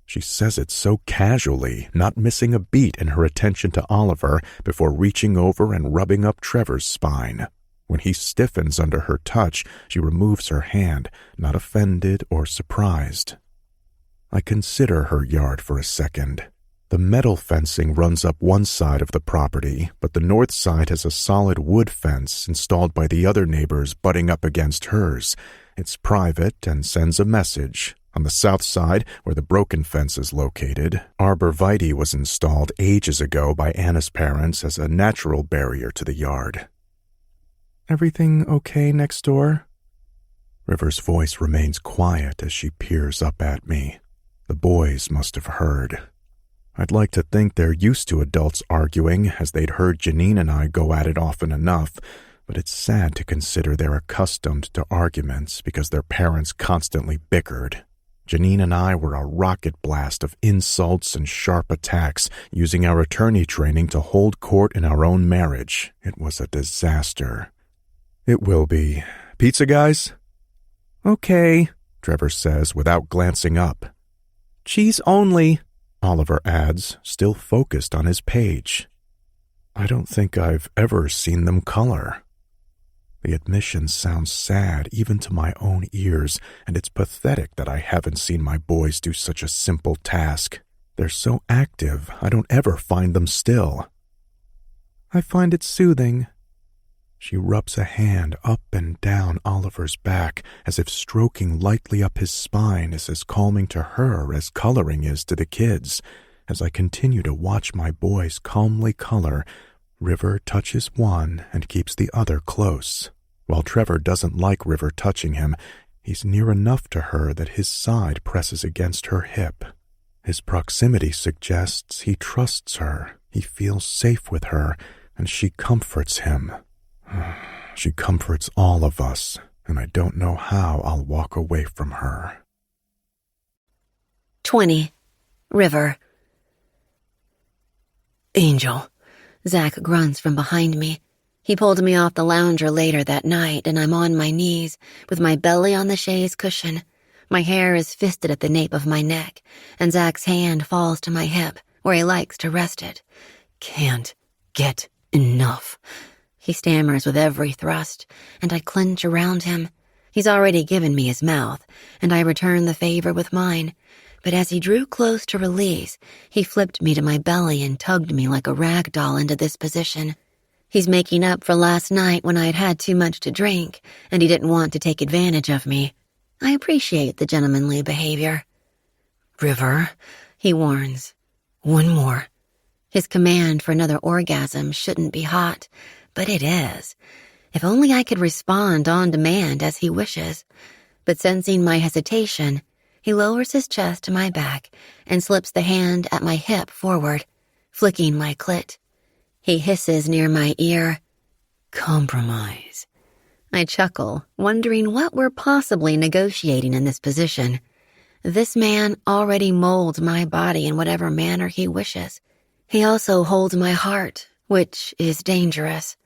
A: She says it so casually, not missing a beat in her attention to Oliver before reaching over and rubbing up Trevor's spine. When he stiffens under her touch, she removes her hand, not offended or surprised. I consider her yard for a second. The metal fencing runs up one side of the property, but the north side has a solid wood fence installed by the other neighbors butting up against hers. It's private and sends a message. On the south side, where the broken fence is located, arborvitae was installed ages ago by Anna's parents as a natural barrier to the yard. Everything okay next door? River's voice remains quiet as she peers up at me. The boys must have heard. I'd like to think they're used to adults arguing, as they'd heard Janine and I go at it often enough, but it's sad to consider they're accustomed to arguments because their parents constantly bickered. Janine and I were a rocket blast of insults and sharp attacks, using our attorney training to hold court in our own marriage. It was a disaster. It will be. Pizza, guys? Okay, Trevor says without glancing up. Cheese only, Oliver adds, still focused on his page. I don't think I've ever seen them color. The admission sounds sad even to my own ears, and it's pathetic that I haven't seen my boys do such a simple task. They're so active, I don't ever find them still. I find it soothing. She rubs a hand up and down Oliver's back, as if stroking lightly up his spine is as calming to her as coloring is to the kids. As I continue to watch my boys calmly color, River touches one and keeps the other close. While Trevor doesn't like River touching him, he's near enough to her that his side presses against her hip. His proximity suggests he trusts her, he feels safe with her, and she comforts him. She comforts all of us, and I don't know how I'll walk away from her.
D: 20. River. Angel. Zach grunts from behind me. He pulled me off the lounger later that night, and I'm on my knees, with my belly on the chaise cushion. My hair is fisted at the nape of my neck, and Zach's hand falls to my hip, where he likes to rest it. Can't get enough. He stammers with every thrust, and I clench around him. He's already given me his mouth, and I return the favor with mine. But as he drew close to release, he flipped me to my belly and tugged me like a rag doll into this position. He's making up for last night when I'd had too much to drink, and he didn't want to take advantage of me. I appreciate the gentlemanly behavior. River, he warns. One more. His command for another orgasm shouldn't be hot, but it is. If only I could respond on demand as he wishes. But sensing my hesitation, he lowers his chest to my back and slips the hand at my hip forward, flicking my clit. He hisses near my ear, "Compromise." I chuckle, wondering what we're possibly negotiating in this position. This man already molds my body in whatever manner he wishes. He also holds my heart, which is dangerous.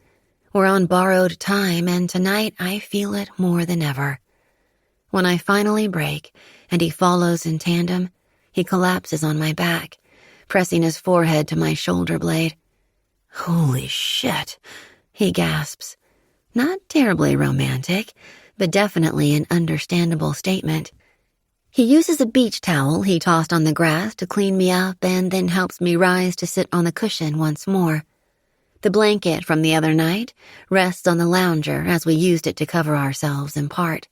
D: We're on borrowed time, and tonight I feel it more than ever. When I finally break, and he follows in tandem, he collapses on my back, pressing his forehead to my shoulder blade. "Holy shit," he gasps. Not terribly romantic, but definitely an understandable statement. He uses a beach towel he tossed on the grass to clean me up and then helps me rise to sit on the cushion once more. The blanket from the other night rests on the lounger as we used it to cover ourselves in part.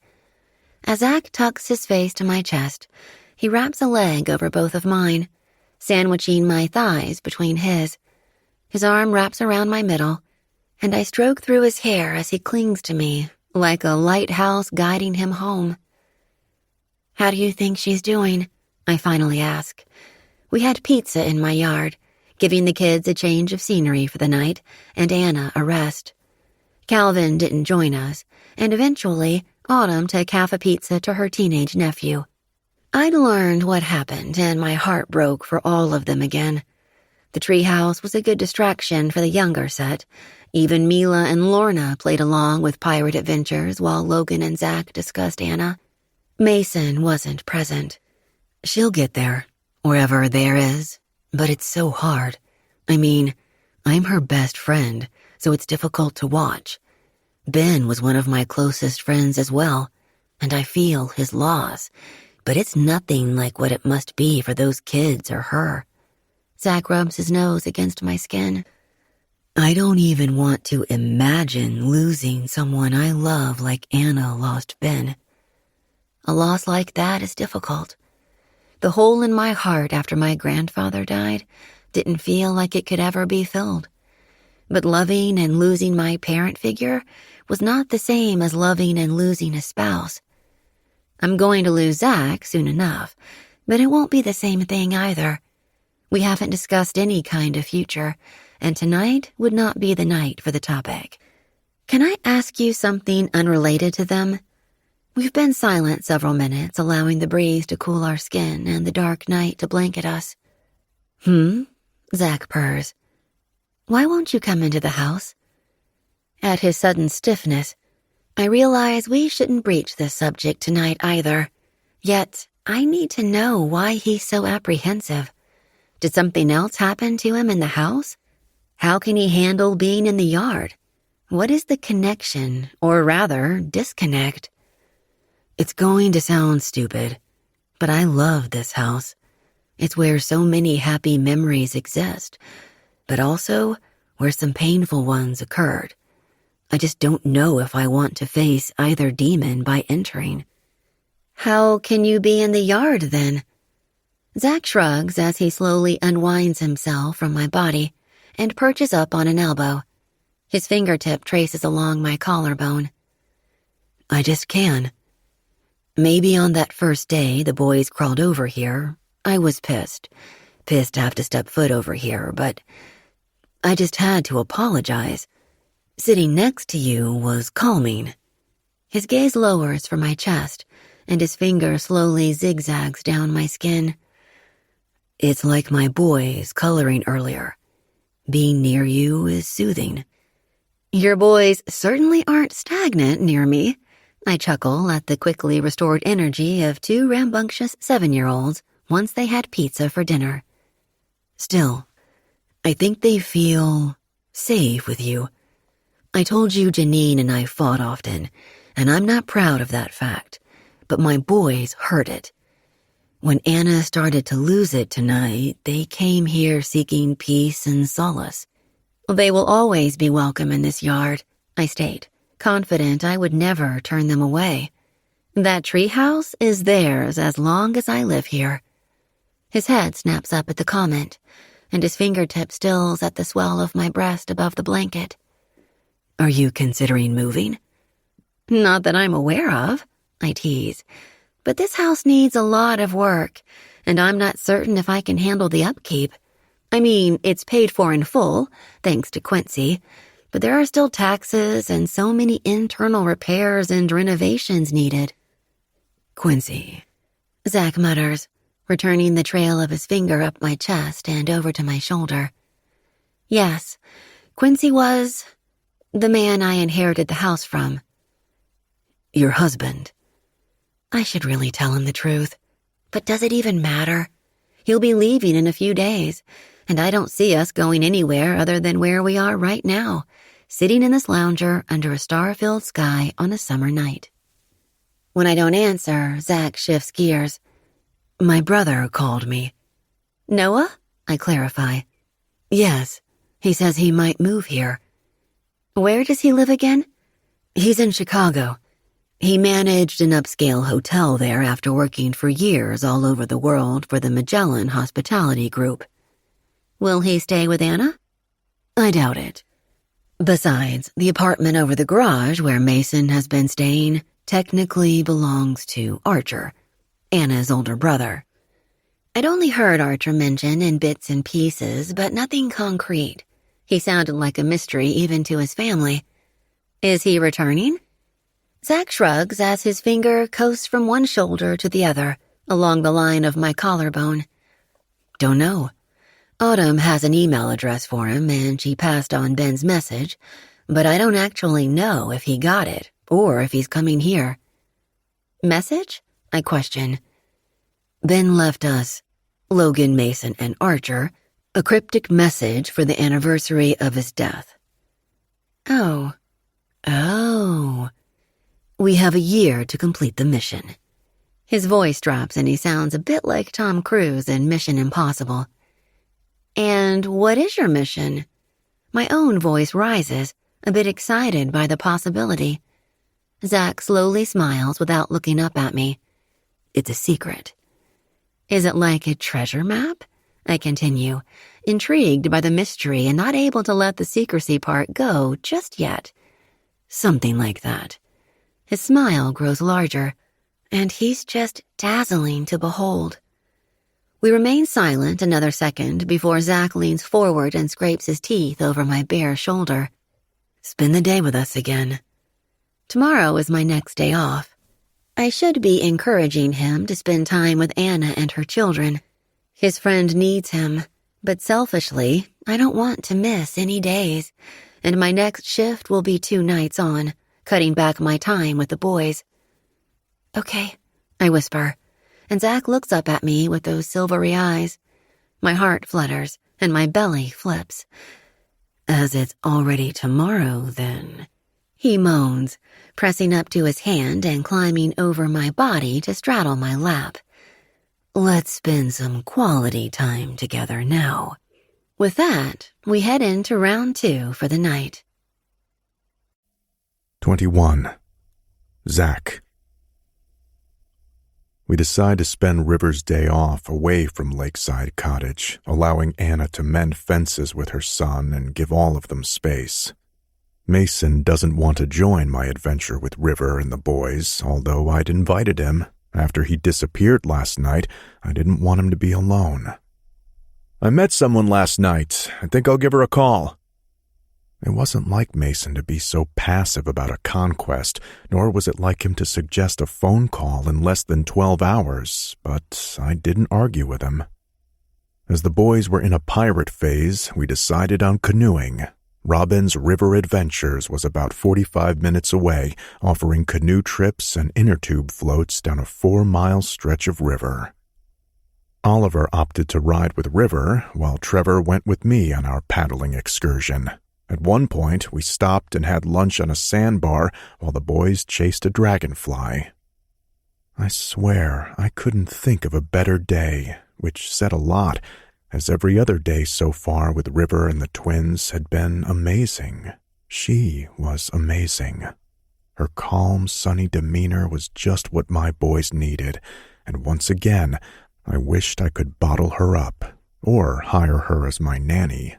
D: As Zach tucks his face to my chest, he wraps a leg over both of mine, sandwiching my thighs between his. His arm wraps around my middle, and I stroke through his hair as he clings to me, like a lighthouse guiding him home. "How do you think she's doing?" I finally ask. We had pizza in my yard, giving the kids a change of scenery for the night and Anna a rest. Calvin didn't join us, and eventually Autumn took half a pizza to her teenage nephew. I'd learned what happened, and my heart broke for all of them again. The treehouse was a good distraction for the younger set. Even Mila and Lorna played along with pirate adventures while Logan and Zach discussed Anna. Mason wasn't present. She'll get there, wherever there is, but it's so hard. I mean, I'm her best friend, so it's difficult to watch. Ben was one of my closest friends as well, and I feel his loss, but it's nothing like what it must be for those kids or her. Zach rubs his nose against my skin. I don't even want to imagine losing someone I love like Anna lost Ben. A loss like that is difficult. The hole in my heart after my grandfather died didn't feel like it could ever be filled. But loving and losing my parent figure was not the same as loving and losing a spouse. I'm going to lose Zach soon enough, but it won't be the same thing either. We haven't discussed any kind of future, and tonight would not be the night for the topic. Can I ask you something unrelated to them? We've been silent several minutes, allowing the breeze to cool our skin and the dark night to blanket us. Zach purrs. Why won't you come into the house? At his sudden stiffness, I realize we shouldn't breach this subject tonight either. Yet, I need to know why he's so apprehensive. Did something else happen to him in the house? How can he handle being in the yard? What is the connection, or rather, disconnect? It's going to sound stupid, but I love this house. It's where so many happy memories exist, but also where some painful ones occurred. I just don't know if I want to face either demon by entering. How can you be in the yard, then?
C: Zach shrugs as he slowly unwinds himself from my body and perches up on an elbow. His fingertip traces along my collarbone. I just can. Maybe on that first day the boys crawled over here, I was pissed. Pissed to have to step foot over here, but I just had to apologize. Sitting next to you was calming. His gaze lowers from my chest, and his finger slowly zigzags down my skin. It's like my boys coloring earlier. Being near you is soothing. Your boys certainly aren't stagnant near me. I chuckle at the quickly restored energy of two rambunctious 7-year-olds once they had pizza for dinner. Still, I think they feel safe with you. I told you Janine and I fought often, and I'm not proud of that fact, but my boys heard it. When Anna started to lose it tonight, they came here seeking peace and solace. They will always be welcome in this yard, I state, confident I would never turn them away. That treehouse is theirs as long as I live here. His head snaps up at the comment, and his fingertip stills at the swell of my breast above the blanket. Are you considering moving? Not that I'm aware of, I tease, but this house needs a lot of work, and I'm not certain if I can handle the upkeep. I mean, it's paid for in full, thanks to Quincy, but there are still taxes and so many internal repairs and renovations needed. Quincy, Zach mutters, returning the trail of his finger up my chest and over to my shoulder. Yes, Quincy was the man I inherited the house from. Your husband. I should really tell him the truth, but does it even matter? He'll be leaving in a few days, and I don't see us going anywhere other than where we are right now, sitting in this lounger under a star-filled sky on a summer night. When I don't answer, Zach shifts gears. My brother called me. Noah? I clarify. Yes, he says he might move here. Where does he live again? He's in Chicago. He managed an upscale hotel there after working for years all over the world for the Magellan Hospitality Group. Will he stay with Anna? I doubt it. Besides, the apartment over the garage where Mason has been staying technically belongs to Archer, Anna's older brother. I'd only heard Archer mentioned in bits and pieces, but nothing concrete. He sounded like a mystery even to his family. Is he returning? Zach shrugs as his finger coasts from one shoulder to the other, along the line of my collarbone. Don't know. Autumn has an email address for him, and she passed on Ben's message, but I don't actually know if he got it, or if he's coming here. Message? I question. Ben left us, Logan, Mason, and Archer, a cryptic message for the anniversary of his death. Oh. We have a year to complete the mission. His voice drops and he sounds a bit like Tom Cruise in Mission Impossible. And what is your mission? My own voice rises, a bit excited by the possibility. Zach slowly smiles without looking up at me. It's a secret. Is it like a treasure map? I continue, intrigued by the mystery and not able to let the secrecy part go just yet. Something like that. His smile grows larger, and he's just dazzling to behold. We remain silent another second before Zach leans forward and scrapes his teeth over my bare shoulder. Spend the day with us again. Tomorrow is my next day off. I should be encouraging him to spend time with Anna and her children. His friend needs him, but selfishly, I don't want to miss any days, and my next shift will be 2 nights on, cutting back my time with the boys. Okay, I whisper, and Zach looks up at me with those silvery eyes. My heart flutters, and my belly flips. As it's already tomorrow, then, he moans, pressing up to his hand and climbing over my body to straddle my lap. Let's spend some quality time together now. With that, we head into round 2 for the night.
A: 21. Zach.
B: We decide to spend River's day off away from Lakeside Cottage, allowing Anna to mend fences with her son and give all of them space. Mason doesn't want to join my adventure with River and the boys, although I'd invited him. After he disappeared last night, I didn't want him to be alone.
A: I met someone last night. I think I'll give her a call.
B: It wasn't like Mason to be so passive about a conquest, nor was it like him to suggest a phone call in less than 12 hours, but I didn't argue with him. As the boys were in a pirate phase, we decided on canoeing. Robin's River Adventures was about 45 minutes away, offering canoe trips and inner tube floats down a 4-mile stretch of river. Oliver opted to ride with River, while Trevor went with me on our paddling excursion. At one point, we stopped and had lunch on a sandbar while the boys chased a dragonfly. I swear I couldn't think of a better day, which said a lot, as every other day so far with River and the twins had been amazing. She was amazing. Her calm, sunny demeanor was just what my boys needed, and once again, I wished I could bottle her up, or hire her as my nanny.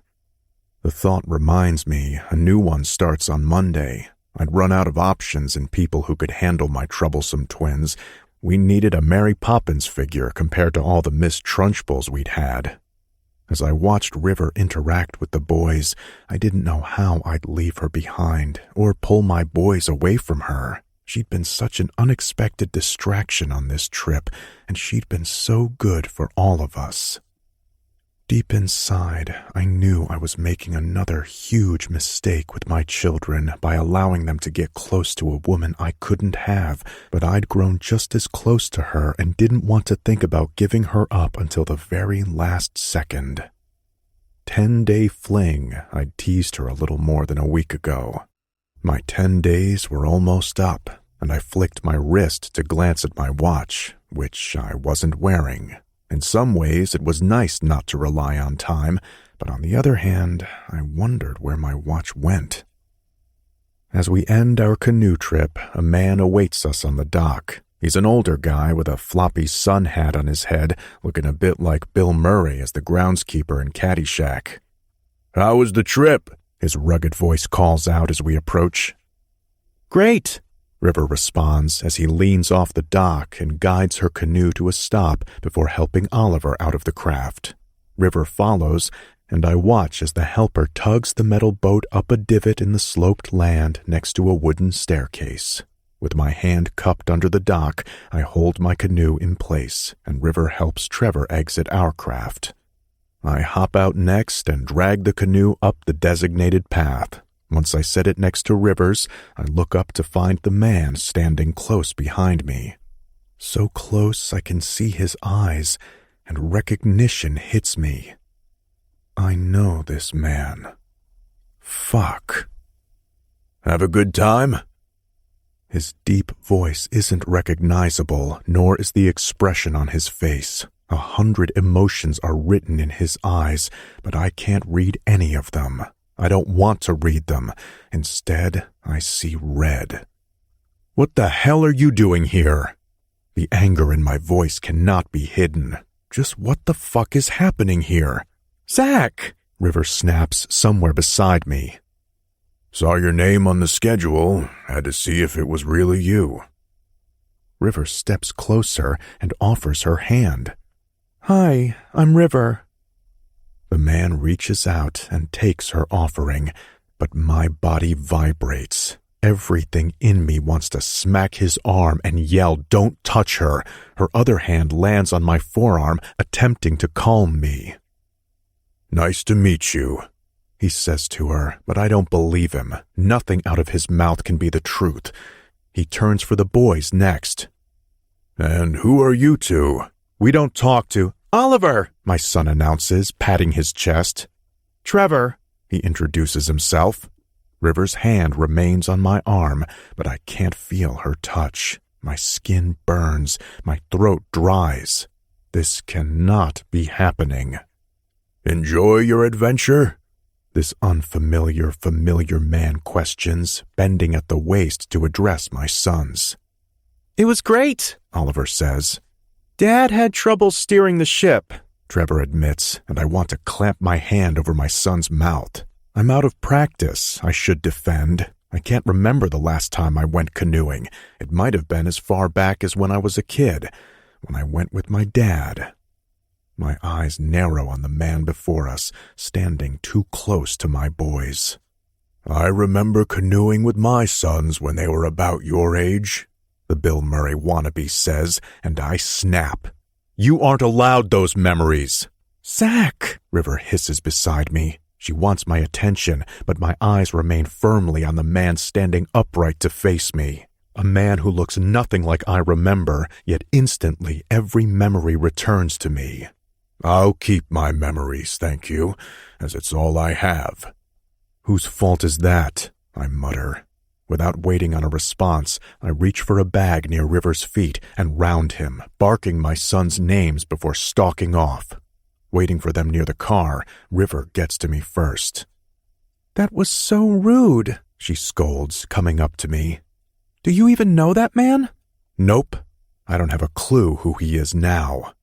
B: The thought reminds me a new one starts on Monday. I'd run out of options and people who could handle my troublesome twins. We needed a Mary Poppins figure compared to all the Miss Trunchbulls we'd had. As I watched River interact with the boys, I didn't know how I'd leave her behind or pull my boys away from her. She'd been such an unexpected distraction on this trip, and she'd been so good for all of us. Deep inside, I knew I was making another huge mistake with my children by allowing them to get close to a woman I couldn't have, but I'd grown just as close to her and didn't want to think about giving her up until the very last second. 10-day fling, I'd teased her a little more than a week ago. My 10 days were almost up, and I flicked my wrist to glance at my watch, which I wasn't wearing. In some ways, it was nice not to rely on time, but on the other hand, I wondered where my watch went. As we end our canoe trip, a man awaits us on the dock. He's an older guy with a floppy sun hat on his head, looking a bit like Bill Murray as the groundskeeper in Caddyshack.
A: How was the trip?
B: His rugged voice calls out as we approach.
A: Great,
B: River responds as he leans off the dock and guides her canoe to a stop before helping Oliver out of the craft. River follows, and I watch as the helper tugs the metal boat up a divot in the sloped land next to a wooden staircase. With my hand cupped under the dock, I hold my canoe in place, and River helps Trevor exit our craft. I hop out next and drag the canoe up the designated path. Once I set it next to River's, I look up to find the man standing close behind me. So close I can see his eyes, and recognition hits me. I know this man. Fuck.
A: Have a good time?
B: His deep voice isn't recognizable, nor is the expression on his face. 100 emotions are written in his eyes, but I can't read any of them. I don't want to read them. Instead, I see red.
A: What the hell are you doing here?
B: The anger in my voice cannot be hidden. Just what the fuck is happening here?
A: Zach!
B: River snaps somewhere beside me.
A: Saw your name on the schedule. Had to see if it was really you.
B: River steps closer and offers her hand.
A: Hi, I'm River.
B: The man reaches out and takes her offering, but my body vibrates. Everything in me wants to smack his arm and yell, "Don't touch her!" Her other hand lands on my forearm, attempting to calm me.
A: Nice to meet you,
B: he says to her, but I don't believe him. Nothing out of his mouth can be the truth. He turns for the boys next.
A: And who are you two?
B: We don't talk to...
A: Oliver,
B: my son announces, patting his chest.
A: Trevor,
B: he introduces himself. River's hand remains on my arm, but I can't feel her touch. My skin burns. My throat dries. This cannot be happening.
A: Enjoy your adventure?
B: This familiar man questions, bending at the waist to address my sons.
A: It was great,
B: Oliver says.
A: Dad had trouble steering the ship, Trevor admits, and I want to clamp my hand over my son's mouth. I'm out of practice, I should defend. I can't remember the last time I went canoeing. It might have been as far back as when I was a kid, when I went with my dad. My eyes narrow on the man before us, standing too close to my boys. I remember canoeing with my sons when they were about your age, the Bill Murray wannabe says, and I snap. You aren't allowed those memories. Zach, River hisses beside me. She wants my attention, but my eyes remain firmly on the man standing upright to face me. A man who looks nothing like I remember, yet instantly every memory returns to me. I'll keep my memories, thank you, as it's all I have. Whose fault is that? I mutter. Without waiting on a response, I reach for a bag near River's feet and round him, barking my son's names before stalking off. Waiting for them near the car, River gets to me first. That was so rude, she scolds, coming up to me. Do you even know that man? Nope. I don't have a clue who he is now.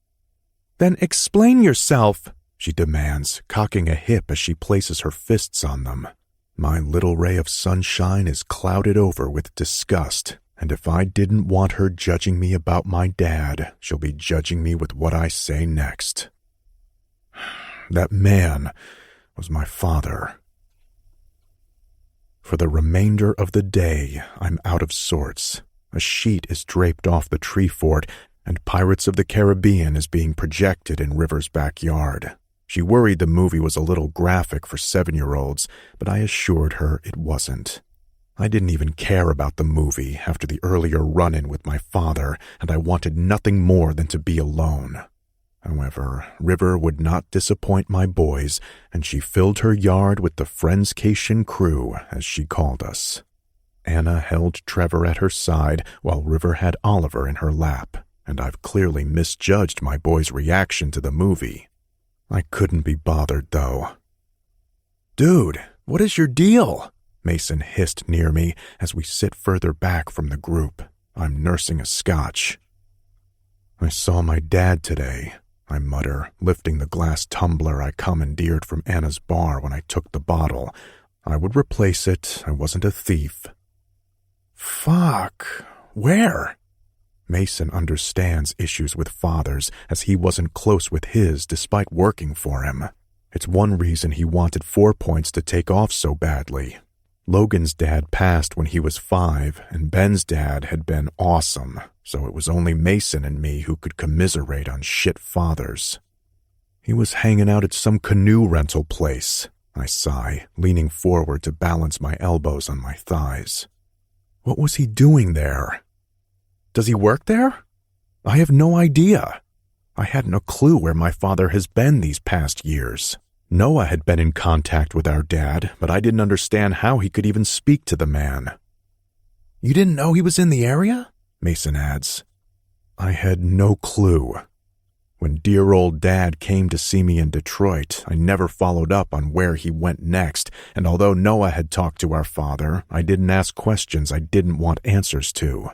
A: Then explain yourself, she demands, cocking a hip as she places her fists on them. My little ray of sunshine is clouded over with disgust, and if I didn't want her judging me about my dad, she'll be judging me with what I say next. That man was my father. For the remainder of the day, I'm out of sorts. A sheet is draped off the tree fort, and Pirates of the Caribbean is being projected in River's backyard. She worried the movie was a little graphic for 7-year-olds, but I assured her it wasn't. I didn't even care about the movie after the earlier run-in with my father, and I wanted nothing more than to be alone. However, River would not disappoint my boys, and she filled her yard with the Friendscation crew, as she called us. Anna held Trevor at her side, while River had Oliver in her lap, and I've clearly misjudged my boys' reaction to the movie. I couldn't be bothered, though. Dude, what is your deal? Mason hissed near me as we sit further back from the group. I'm nursing a scotch. I saw my dad today, I mutter, lifting the glass tumbler I commandeered from Anna's bar when I took the bottle. I would replace it. I wasn't a thief. Fuck. Where? Mason understands issues with fathers, as he wasn't close with his despite working for him. It's one reason he wanted 4 points to take off so badly. Logan's dad passed when he was 5, and Ben's dad had been awesome, so it was only Mason and me who could commiserate on shit fathers. He was hanging out at some canoe rental place, I sigh, leaning forward to balance my elbows on my thighs. What was he doing there? Does he work there? I have no idea. I hadn't a clue where my father has been these past years. Noah had been in contact with our dad, but I didn't understand how he could even speak to the man. You didn't know he was in the area? Mason adds. I had no clue. When dear old Dad came to see me in Detroit, I never followed up on where he went next, and although Noah had talked to our father, I didn't ask questions I didn't want answers to.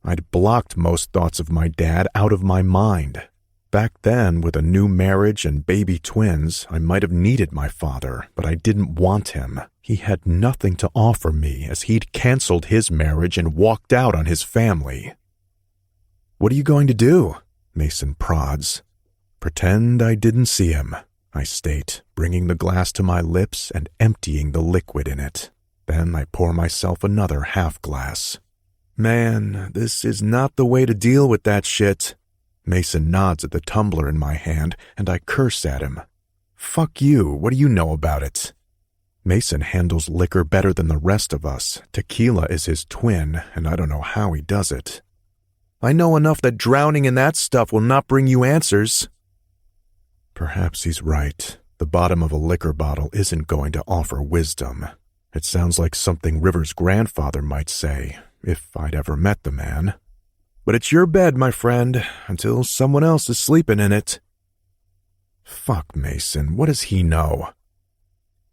A: I'd blocked most thoughts of my dad out of my mind. Back then, with a new marriage and baby twins, I might have needed my father, but I didn't want him. He had nothing to offer me, as he'd canceled his marriage and walked out on his family. What are you going to do? Mason prods. Pretend I didn't see him, I state, bringing the glass to my lips and emptying the liquid in it. Then I pour myself another half glass. Man, this is not the way to deal with that shit. Mason nods at the tumbler in my hand, and I curse at him. Fuck you, what do you know about it? Mason handles liquor better than the rest of us. Tequila is his twin, and I don't know how he does it. I know enough that drowning in that stuff will not bring you answers. Perhaps he's right. The bottom of a liquor bottle isn't going to offer wisdom. It sounds like something River's grandfather might say, if I'd ever met the man. But it's your bed, my friend, until someone else is sleeping in it. Fuck Mason, what does he know?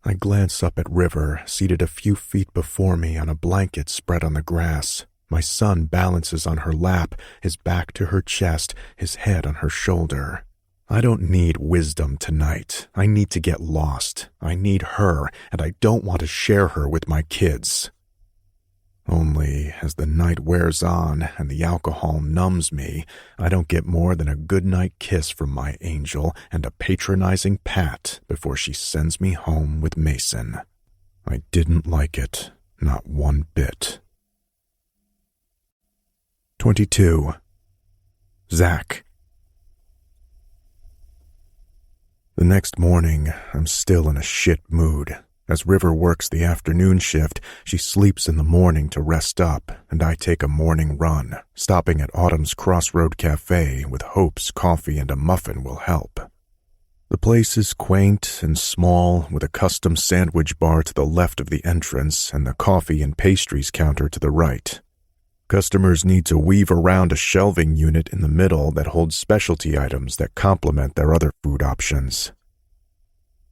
A: I glance up at River, seated a few feet before me on a blanket spread on the grass. My son balances on her lap, his back to her chest, his head on her shoulder. I don't need wisdom tonight. I need to get lost. I need her, and I don't want to share her with my kids. Only, as the night wears on and the alcohol numbs me, I don't get more than a goodnight kiss from my angel and a patronizing pat before she sends me home with Mason. I didn't like it, not one bit. 22. Zach. The next morning, I'm still in a shit mood. As River works the afternoon shift, she sleeps in the morning to rest up, and I take a morning run, stopping at Autumn's Crossroad Cafe with hopes coffee and a muffin will help. The place is quaint and small, with a custom sandwich bar to the left of the entrance and the coffee and pastries counter to the right. Customers need to weave around a shelving unit in the middle that holds specialty items that complement their other food options.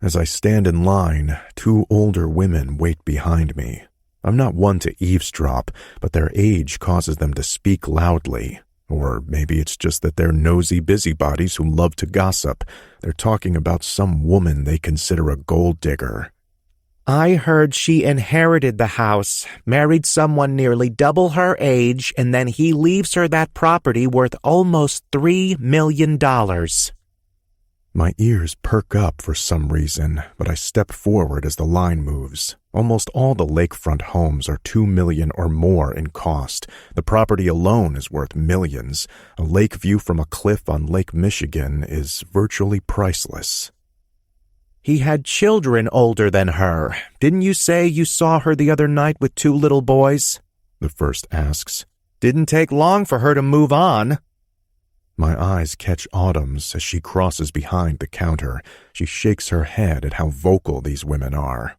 A: As I stand in line, 2 older women wait behind me. I'm not one to eavesdrop, but their age causes them to speak loudly. Or maybe it's just that they're nosy busybodies who love to gossip. They're talking about some woman they consider a gold digger.
F: I heard she inherited the house, married someone nearly double her age, and then he leaves her that property worth almost $3 million.
A: My ears perk up for some reason, but I step forward as the line moves. Almost all the lakefront homes are $2 million or more in cost. The property alone is worth millions. A lake view from a cliff on Lake Michigan is virtually priceless.
F: He had children older than her. Didn't you say you saw her the other night with 2 little boys?
A: The first asks.
F: Didn't take long for her to move on.
A: My eyes catch Autumn's as she crosses behind the counter. She shakes her head at how vocal these women are.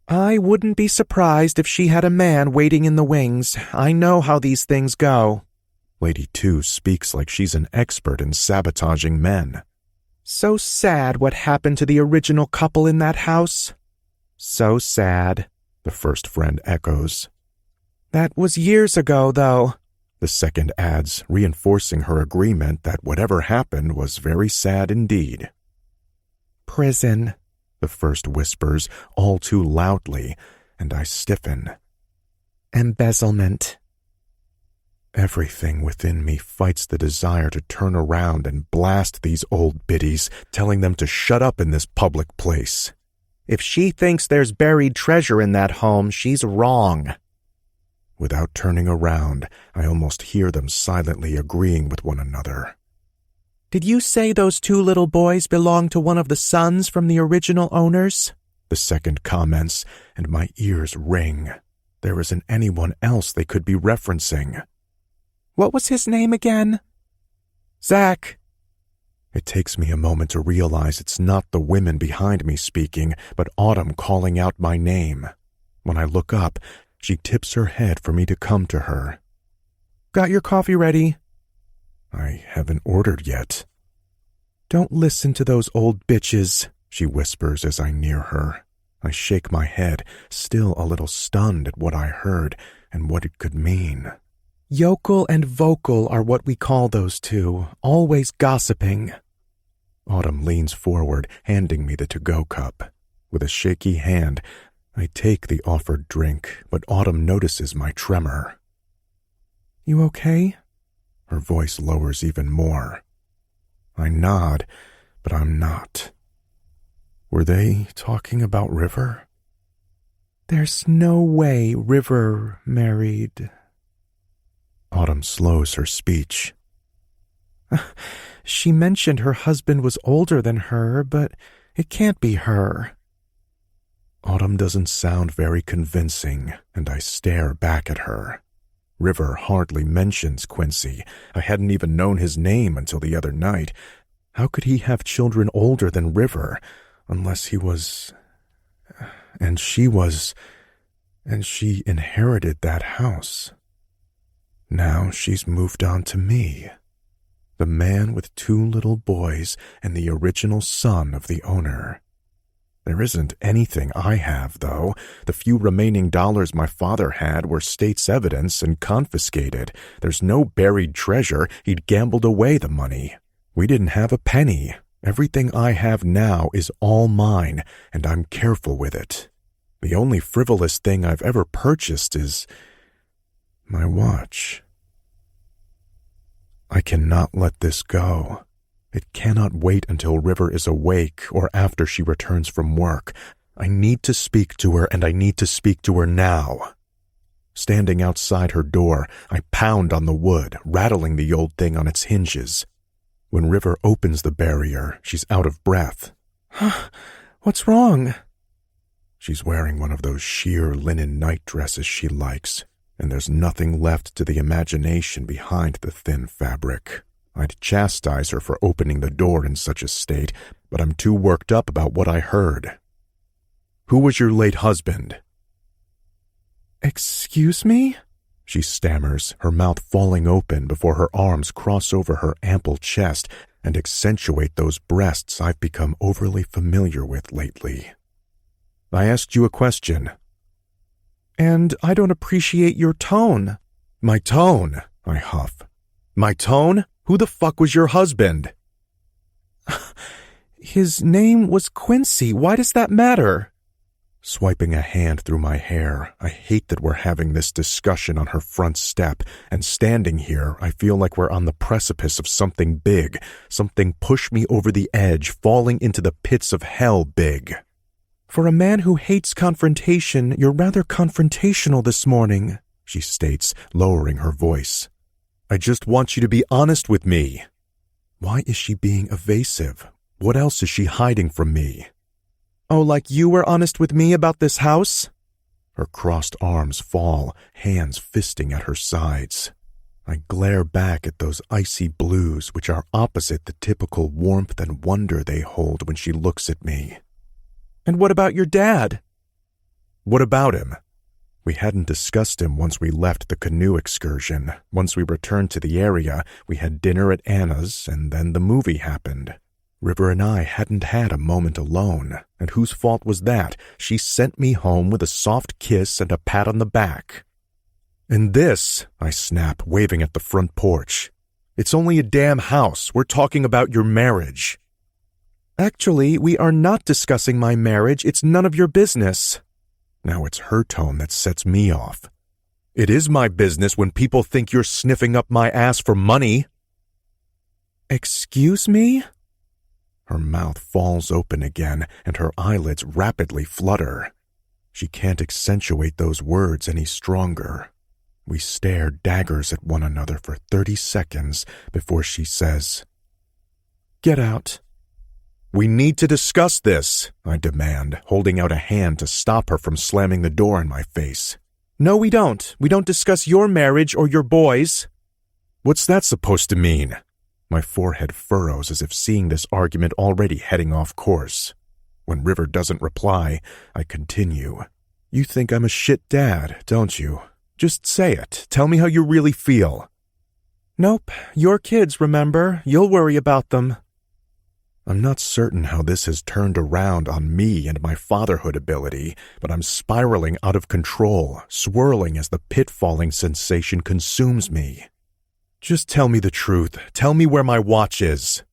F: I wouldn't be surprised if she had a man waiting in the wings. I know how these things go.
A: Lady 2 speaks like she's an expert in sabotaging men.
F: So sad what happened to the original couple in that house. So sad,
A: the first friend echoes.
F: That was years ago, though,
A: the second adds, reinforcing her agreement that whatever happened was very sad indeed.
F: Prison,
A: the first whispers, all too loudly, and I stiffen.
F: Embezzlement.
A: Everything within me fights the desire to turn around and blast these old biddies, telling them to shut up in this public place.
F: If she thinks there's buried treasure in that home, she's wrong.
A: Without turning around, I almost hear them silently agreeing with one another.
F: Did you say those 2 little boys belong to one of the sons from the original owners?
A: The second comments, and my ears ring. There isn't anyone else they could be referencing.
F: What was his name again? Zach.
A: It takes me a moment to realize it's not the women behind me speaking, but Autumn calling out my name. When I look up, she tips her head for me to come to her.
F: Got your coffee ready?
A: I haven't ordered yet.
F: Don't listen to those old bitches,
A: she whispers as I near her. I shake my head, still a little stunned at what I heard and what it could mean.
F: Yokel and vocal are what we call those 2, always gossiping.
A: Autumn leans forward, handing me the to-go cup. With a shaky hand, I take the offered drink, but Autumn notices my tremor.
F: You okay?
A: Her voice lowers even more. I nod, but I'm not. Were they talking about River?
F: There's no way River married.
A: Autumn slows her speech.
F: She mentioned her husband was older than her, but it can't be her.
A: Autumn doesn't sound very convincing, and I stare back at her. River hardly mentions Quincy. I hadn't even known his name until the other night. How could he have children older than River, unless he was... And she inherited that house. Now she's moved on to me, the man with 2 little boys and the original son of the owner. There isn't anything I have, though. The few remaining dollars my father had were state's evidence and confiscated. There's no buried treasure. He'd gambled away the money. We didn't have a penny. Everything I have now is all mine, and I'm careful with it. The only frivolous thing I've ever purchased is my watch. I cannot let this go. It cannot wait until River is awake or after she returns from work. I need to speak to her, and I need to speak to her now. Standing outside her door, I pound on the wood, rattling the old thing on its hinges. When River opens the barrier, she's out of breath.
F: What's wrong?
A: She's wearing one of those sheer linen night dresses she likes, and there's nothing left to the imagination behind the thin fabric. I'd chastise her for opening the door in such a state, but I'm too worked up about what I heard. Who was your late husband?
F: Excuse me?
A: She stammers, her mouth falling open before her arms cross over her ample chest and accentuate those breasts I've become overly familiar with lately. I asked you a question.
F: And I don't appreciate your tone.
A: My tone, I huff. My tone? Who the fuck was your husband?
F: His name was Quincy. Why does that matter?
A: Swiping a hand through my hair, I hate that we're having this discussion on her front step, and standing here, I feel like we're on the precipice of something big, something push me over the edge, falling into the pits of hell big.
F: For a man who hates confrontation, you're rather confrontational this morning,
A: she states, lowering her voice. I just want you to be honest with me. Why is she being evasive? What else is she hiding from me?
F: Oh, like you were honest with me about this house?
A: Her crossed arms fall, hands fisting at her sides. I glare back at those icy blues which are opposite the typical warmth and wonder they hold when she looks at me.
F: And what about your dad?
A: What about him? We hadn't discussed him once we left the canoe excursion. Once we returned to the area, we had dinner at Anna's, and then the movie happened. River and I hadn't had a moment alone, and whose fault was that? She sent me home with a soft kiss and a pat on the back. And this, I snap, waving at the front porch. It's only a damn house. We're talking about your marriage.
F: Actually, we are not discussing my marriage. It's none of your business.
A: Now it's her tone that sets me off. It is my business when people think you're sniffing up my ass for money.
F: Excuse me?
A: Her mouth falls open again, and her eyelids rapidly flutter. She can't accentuate those words any stronger. We stare daggers at one another for 30 seconds before she says,
F: "Get out."
A: "We need to discuss this," I demand, holding out a hand to stop her from slamming the door in my face.
F: "No, we don't. We don't discuss your marriage or your boys."
A: "What's that supposed to mean?" My forehead furrows as if seeing this argument already heading off course. When River doesn't reply, I continue. "You think I'm a shit dad, don't you? Just say it. Tell me how you really feel."
F: "Nope. Your kids, remember? You'll worry about them."
A: I'm not certain how this has turned around on me and my fatherhood ability, but I'm spiraling out of control, swirling as the pit-falling sensation consumes me. "Just tell me the truth. Tell me where my watch is."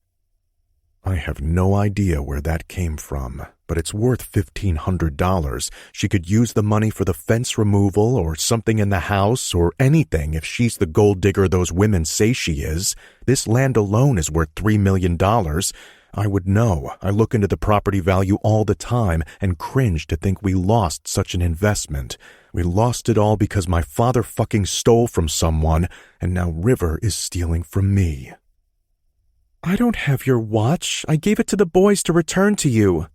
A: I have no idea where that came from, but it's worth $1,500. She could use the money for the fence removal or something in the house or anything if she's the gold digger those women say she is. This land alone is worth $3 million. I would know. I look into the property value all the time and cringe to think we lost such an investment. We lost it all because my father fucking stole from someone, and now River is stealing from me.
F: "I don't have your watch. I gave it to the boys to return to you."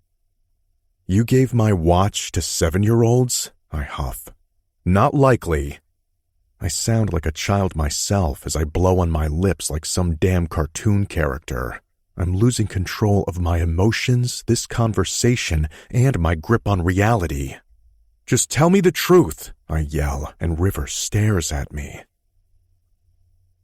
A: "You gave my watch to 7-year-olds? I huff. "Not likely." I sound like a child myself as I blow on my lips like some damn cartoon character. I'm losing control of my emotions, this conversation, and my grip on reality. "Just tell me the truth," I yell, and River stares at me.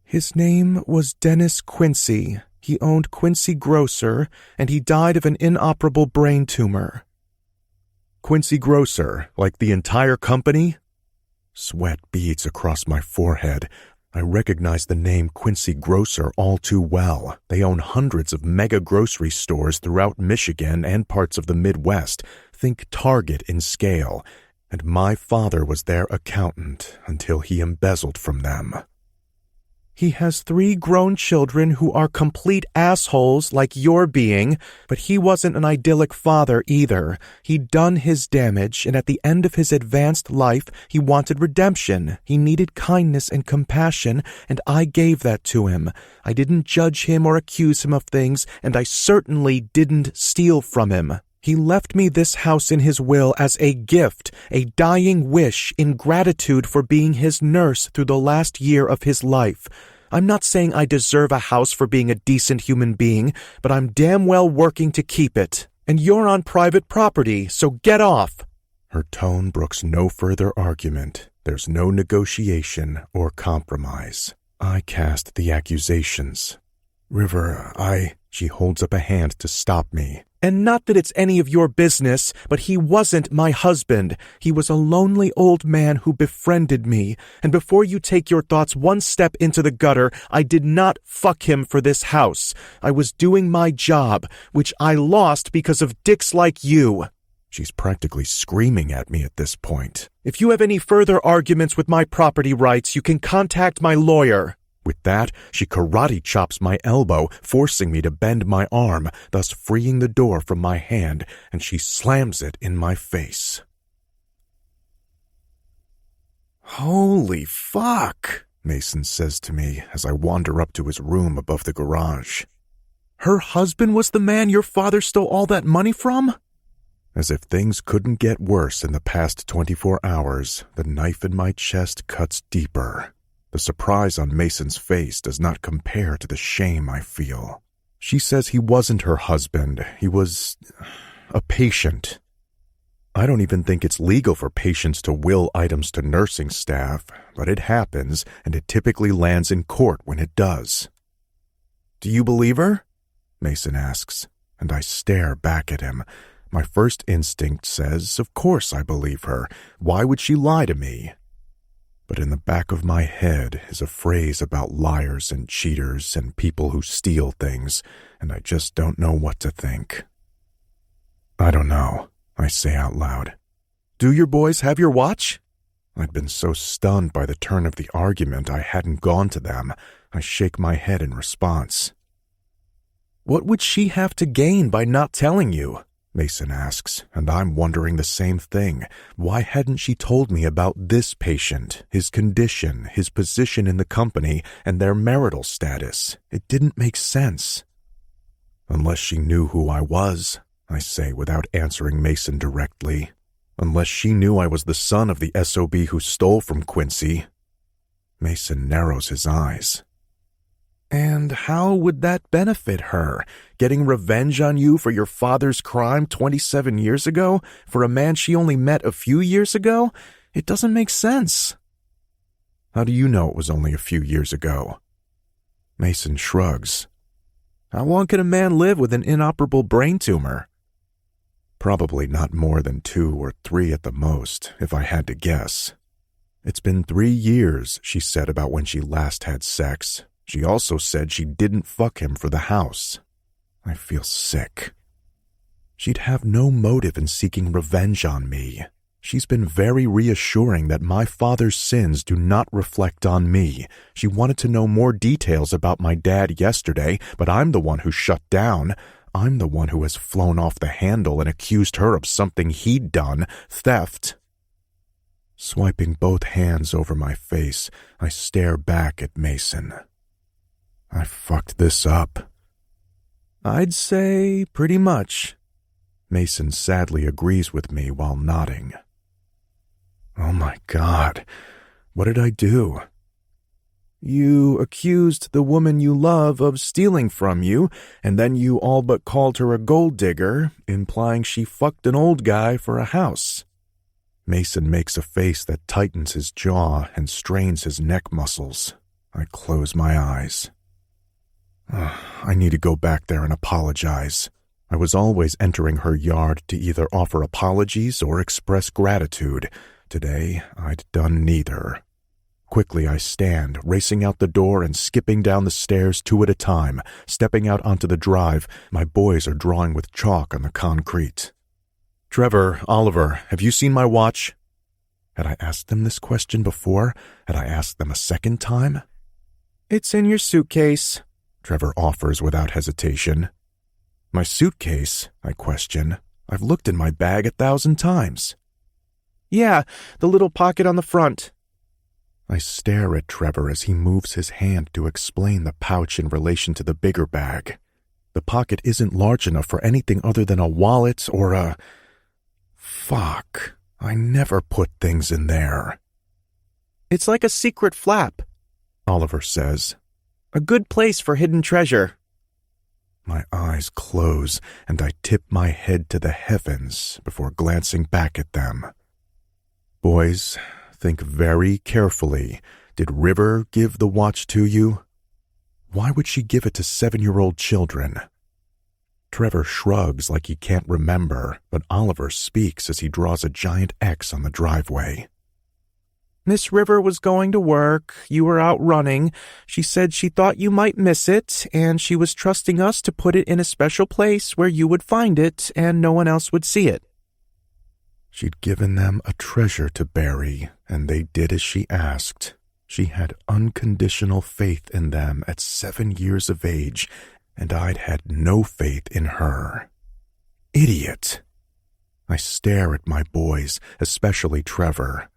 F: "His name was Dennis Quincy. He owned Quincy Grocer, and he died of an inoperable brain tumor."
A: Quincy Grocer, like the entire company? Sweat beads across my forehead. I recognize the name Quincy Grocer all too well. They own hundreds of mega grocery stores throughout Michigan and parts of the Midwest. Think Target in scale. And my father was their accountant until he embezzled from them. He has 3 grown children who are complete assholes like you're being, but he wasn't an idyllic father either. He'd done his damage, and at the end of his advanced life, he wanted redemption. He needed kindness and compassion, and I gave that to him. I didn't judge him or accuse him of things, and I certainly didn't steal from him. He left me this house in his will as a gift, a dying wish in gratitude for being his nurse through the last year of his life. I'm not saying I deserve a house for being a decent human being, but I'm damn well working to keep it. And you're on private property, so get off. Her tone brooks no further argument. There's no negotiation or compromise. I cast the accusations. River, She holds up a hand to stop me. And not that it's any of your business, but he wasn't my husband. He was a lonely old man who befriended me. And before you take your thoughts one step into the gutter, I did not fuck him for this house. I was doing my job, which I lost because of dicks like you. She's practically screaming at me at this point. If you have any further arguments with my property rights, you can contact my lawyer. With that, she karate chops my elbow, forcing me to bend my arm, thus freeing the door from my hand, and she slams it in my face. Holy fuck, Mason says to me as I wander up to his room above the garage. Her husband was the man your father stole all that money from? As if things couldn't get worse in the past 24 hours, the knife in my chest cuts deeper. The surprise on Mason's face does not compare to the shame I feel. She says he wasn't her husband. He was a patient. I don't even think it's legal for patients to will items to nursing staff, but it happens, and it typically lands in court when it does. Do you believe her? Mason asks, and I stare back at him. My first instinct says, of course I believe her. Why would she lie to me? But in the back of my head is a phrase about liars and cheaters and people who steal things, and I just don't know what to think. I don't know, I say out loud. Do your boys have your watch? I'd been so stunned by the turn of the argument I hadn't gone to them. I shake my head in response. What would she have to gain by not telling you? Mason asks, and I'm wondering the same thing. Why hadn't she told me about this patient, his condition, his position in the company, and their marital status? It didn't make sense. Unless she knew who I was, I say without answering Mason directly. Unless she knew I was the son of the SOB who stole from Quincy. Mason narrows his eyes. And how would that benefit her? Getting revenge on you for your father's crime 27 years ago? For a man she only met a few years ago? It doesn't make sense. How do you know it was only a few years ago? Mason shrugs. How long can a man live with an inoperable brain tumor? Probably not more than 2 or 3 at the most, if I had to guess. It's been 3 years, she said, about when she last had sex. She also said she didn't fuck him for the house. I feel sick. She'd have no motive in seeking revenge on me. She's been very reassuring that my father's sins do not reflect on me. She wanted to know more details about my dad yesterday, but I'm the one who shut down. I'm the one who has flown off the handle and accused her of something he'd done, theft. Swiping both hands over my face, I stare back at Mason. I fucked this up. I'd say pretty much. Mason sadly agrees with me while nodding. Oh my God, what did I do? You accused the woman you love of stealing from you, and then you all but called her a gold digger, implying she fucked an old guy for a house. Mason makes a face that tightens his jaw and strains his neck muscles. I close my eyes. I need to go back there and apologize. I was always entering her yard to either offer apologies or express gratitude. Today, I'd done neither. Quickly I stand, racing out the door and skipping down the stairs 2 at a time. Stepping out onto the drive, my boys are drawing with chalk on the concrete. "Trevor, Oliver, have you seen my watch?" Had I asked them this question before? Had I asked them a second time?
F: "It's in your suitcase,"
A: Trevor offers without hesitation. "My suitcase?" I question. "I've looked in my bag 1,000 times."
F: "Yeah, the little pocket on the front."
A: I stare at Trevor as he moves his hand to explain the pouch in relation to the bigger bag. The pocket isn't large enough for anything other than a wallet or a... Fuck. I never put things in there.
F: "It's like a secret flap,"
A: Oliver says.
F: "A good place for hidden treasure."
A: My eyes close and I tip my head to the heavens before glancing back at them. Boys, think very carefully. Did River give the watch to you? Why would she give it to 7-year-old children? Trevor shrugs like he can't remember, but Oliver speaks as he draws a giant X on the driveway.
F: "Miss River was going to work. You were out running. She said she thought you might miss it, and she was trusting us to put it in a special place where you would find it and no one else would see it."
A: She'd given them a treasure to bury, and they did as she asked. She had unconditional faith in them at 7 years of age, and I'd had no faith in her. Idiot! I stare at my boys, especially Trevor.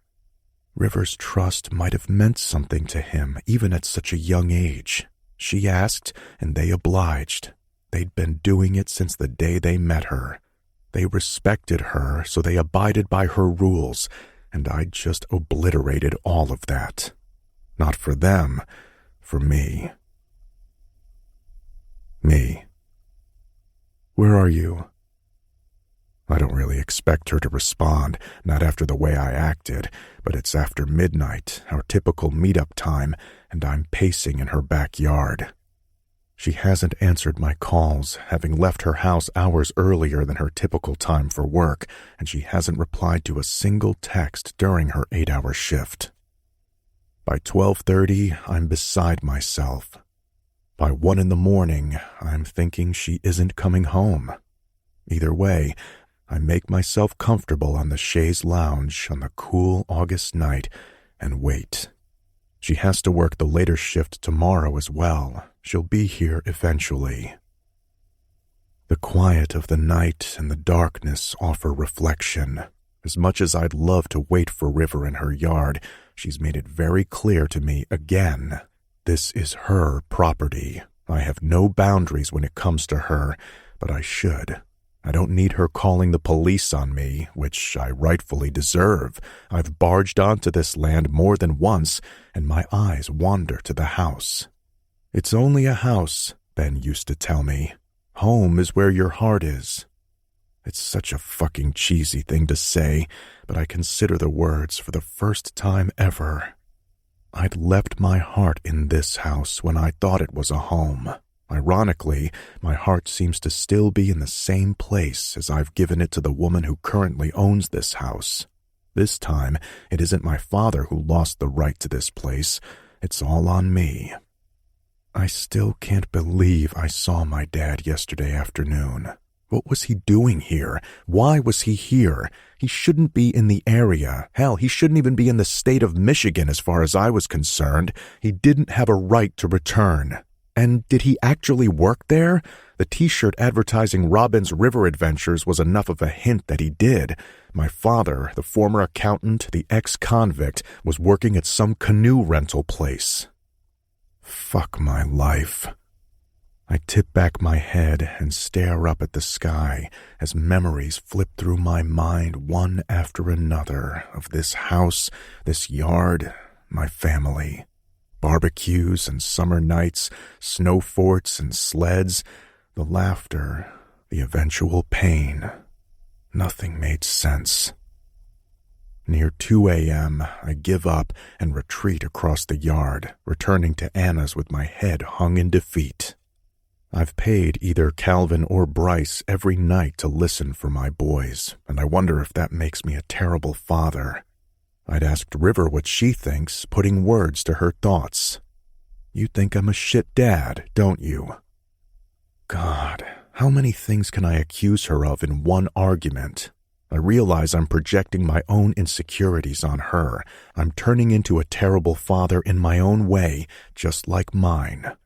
A: River's trust might have meant something to him, even at such a young age. She asked, and they obliged. They'd been doing it since the day they met her. They respected her, so they abided by her rules, and I'd just obliterated all of that. Not for them, for me. Me. Where are you? I don't really expect her to respond, not after the way I acted, but it's after midnight, our typical meet-up time, and I'm pacing in her backyard. She hasn't answered my calls, having left her house hours earlier than her typical time for work, and she hasn't replied to a single text during her 8-hour shift. By 12:30, I'm beside myself. By 1 a.m, I'm thinking she isn't coming home. Either way, I make myself comfortable on the chaise lounge on the cool August night and wait. She has to work the later shift tomorrow as well. She'll be here eventually. The quiet of the night and the darkness offer reflection. As much as I'd love to wait for River in her yard, she's made it very clear to me again. This is her property. I have no boundaries when it comes to her, but I should. I don't need her calling the police on me, which I rightfully deserve. I've barged onto this land more than once, and my eyes wander to the house. It's only a house, Ben used to tell me. Home is where your heart is. It's such a fucking cheesy thing to say, but I consider the words for the first time ever. I'd left my heart in this house when I thought it was a home. Ironically, my heart seems to still be in the same place as I've given it to the woman who currently owns this house. This time, it isn't my father who lost the right to this place. It's all on me. I still can't believe I saw my dad yesterday afternoon. What was he doing here? Why was he here? He shouldn't be in the area. Hell, he shouldn't even be in the state of Michigan as far as I was concerned. He didn't have a right to return. And did he actually work there? The t-shirt advertising Robin's River Adventures was enough of a hint that he did. My father, the former accountant, the ex-convict, was working at some canoe rental place. Fuck my life. I tip back my head and stare up at the sky as memories flip through my mind one after another of this house, this yard, my family. Barbecues and summer nights, snow forts and sleds, the laughter, the eventual pain. Nothing made sense. Near 2 a.m., I give up and retreat across the yard, returning to Anna's with my head hung in defeat. I've paid either Calvin or Bryce every night to listen for my boys, and I wonder if that makes me a terrible father. I'd asked River what she thinks, putting words to her thoughts. You think I'm a shit dad, don't you? God, how many things can I accuse her of in one argument? I realize I'm projecting my own insecurities on her. I'm turning into a terrible father in my own way, just like mine.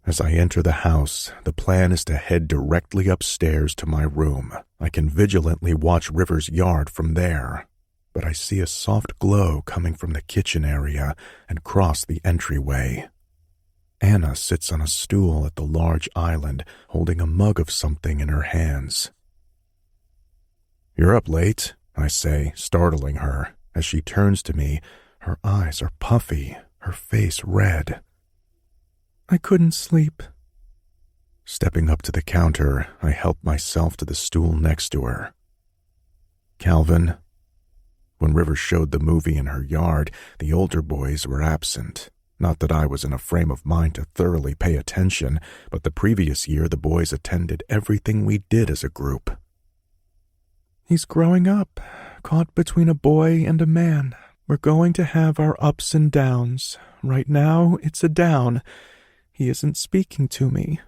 A: As I enter the house, the plan is to head directly upstairs to my room. I can vigilantly watch River's yard from there, but I see a soft glow coming from the kitchen area and cross the entryway. Anna sits on a stool at the large island, holding a mug of something in her hands. "You're up late," I say, startling her. As she turns to me, her eyes are puffy, her face red.
F: "I couldn't sleep."
A: Stepping up to the counter, I help myself to the stool next to her. "Calvin." When River showed the movie in her yard, the older boys were absent. Not that I was in a frame of mind to thoroughly pay attention, but the previous year the boys attended everything we did as a group.
F: "He's growing up, caught between a boy and a man. We're going to have our ups and downs. Right now, it's a down. He isn't speaking to me."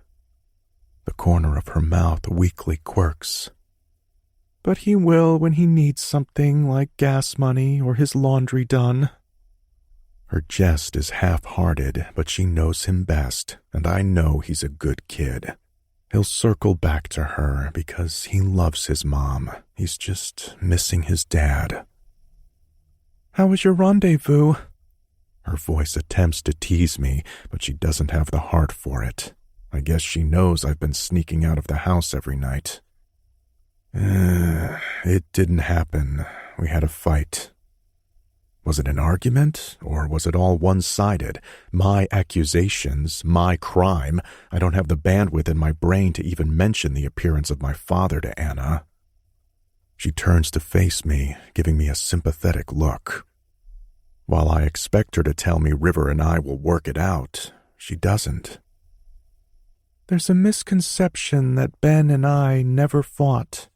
A: The corner of her mouth weakly quirks.
F: "But he will when he needs something like gas money or his laundry done."
A: Her jest is half-hearted, but she knows him best, and I know he's a good kid. He'll circle back to her because he loves his mom. He's just missing his dad.
F: "How was your rendezvous?"
A: Her voice attempts to tease me, but she doesn't have the heart for it. I guess she knows I've been sneaking out of the house every night. It didn't happen. We had a fight. Was it an argument, or was it all one-sided? My accusations, my crime. I don't have the bandwidth in my brain to even mention the appearance of my father to Anna. She turns to face me, giving me a sympathetic look. While I expect her to tell me River and I will work it out, she doesn't.
F: "There's a misconception that Ben and I never fought.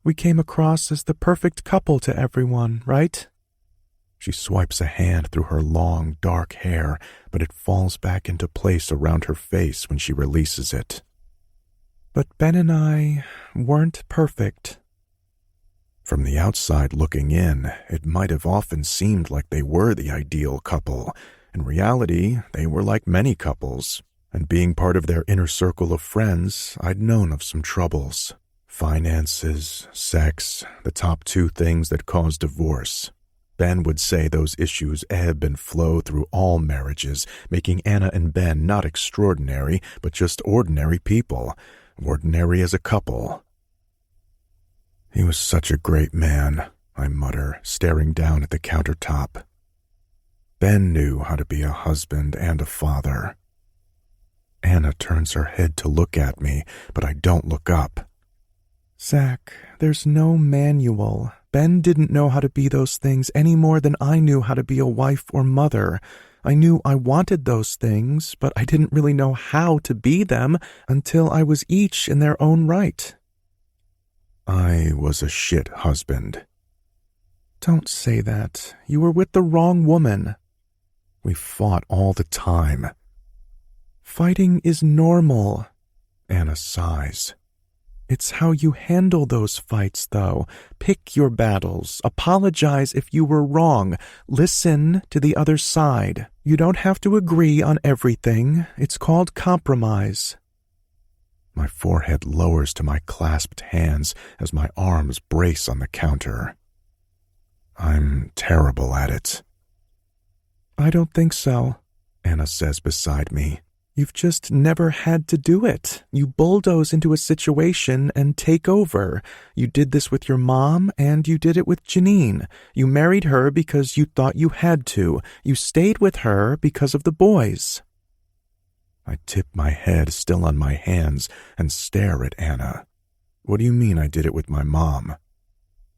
F: We came across as the perfect couple to everyone, right?"
A: She swipes a hand through her long, dark hair, but it falls back into place around her face when she releases it.
F: "But Ben and I weren't perfect."
A: From the outside looking in, it might have often seemed like they were the ideal couple. In reality, they were like many couples, and being part of their inner circle of friends, I'd known of some troubles. Finances, sex, the top two things that cause divorce. Ben would say those issues ebb and flow through all marriages, making Anna and Ben not extraordinary, but just ordinary people, ordinary as a couple. He was such a great man, I mutter, staring down at the countertop. Ben knew how to be a husband and a father. Anna turns her head to look at me, but I don't look up.
F: "Zach, there's no manual. Ben didn't know how to be those things any more than I knew how to be a wife or mother. I knew I wanted those things, but I didn't really know how to be them until I was each in their own right."
A: I was a shit husband.
F: "Don't say that. You were with the wrong woman."
A: We fought all the time.
F: "Fighting is normal."
A: Anna sighs.
F: "It's how you handle those fights, though. Pick your battles. Apologize if you were wrong. Listen to the other side. You don't have to agree on everything. It's called compromise."
A: My forehead lowers to my clasped hands as my arms brace on the counter. I'm terrible at it.
F: "I don't think so," Anna says beside me. "You've just never had to do it. You bulldoze into a situation and take over. You did this with your mom, and you did it with Janine. You married her because you thought you had to. You stayed with her because of the boys."
A: I tip my head, still on my hands, and stare at Anna. What do you mean I did it with my mom?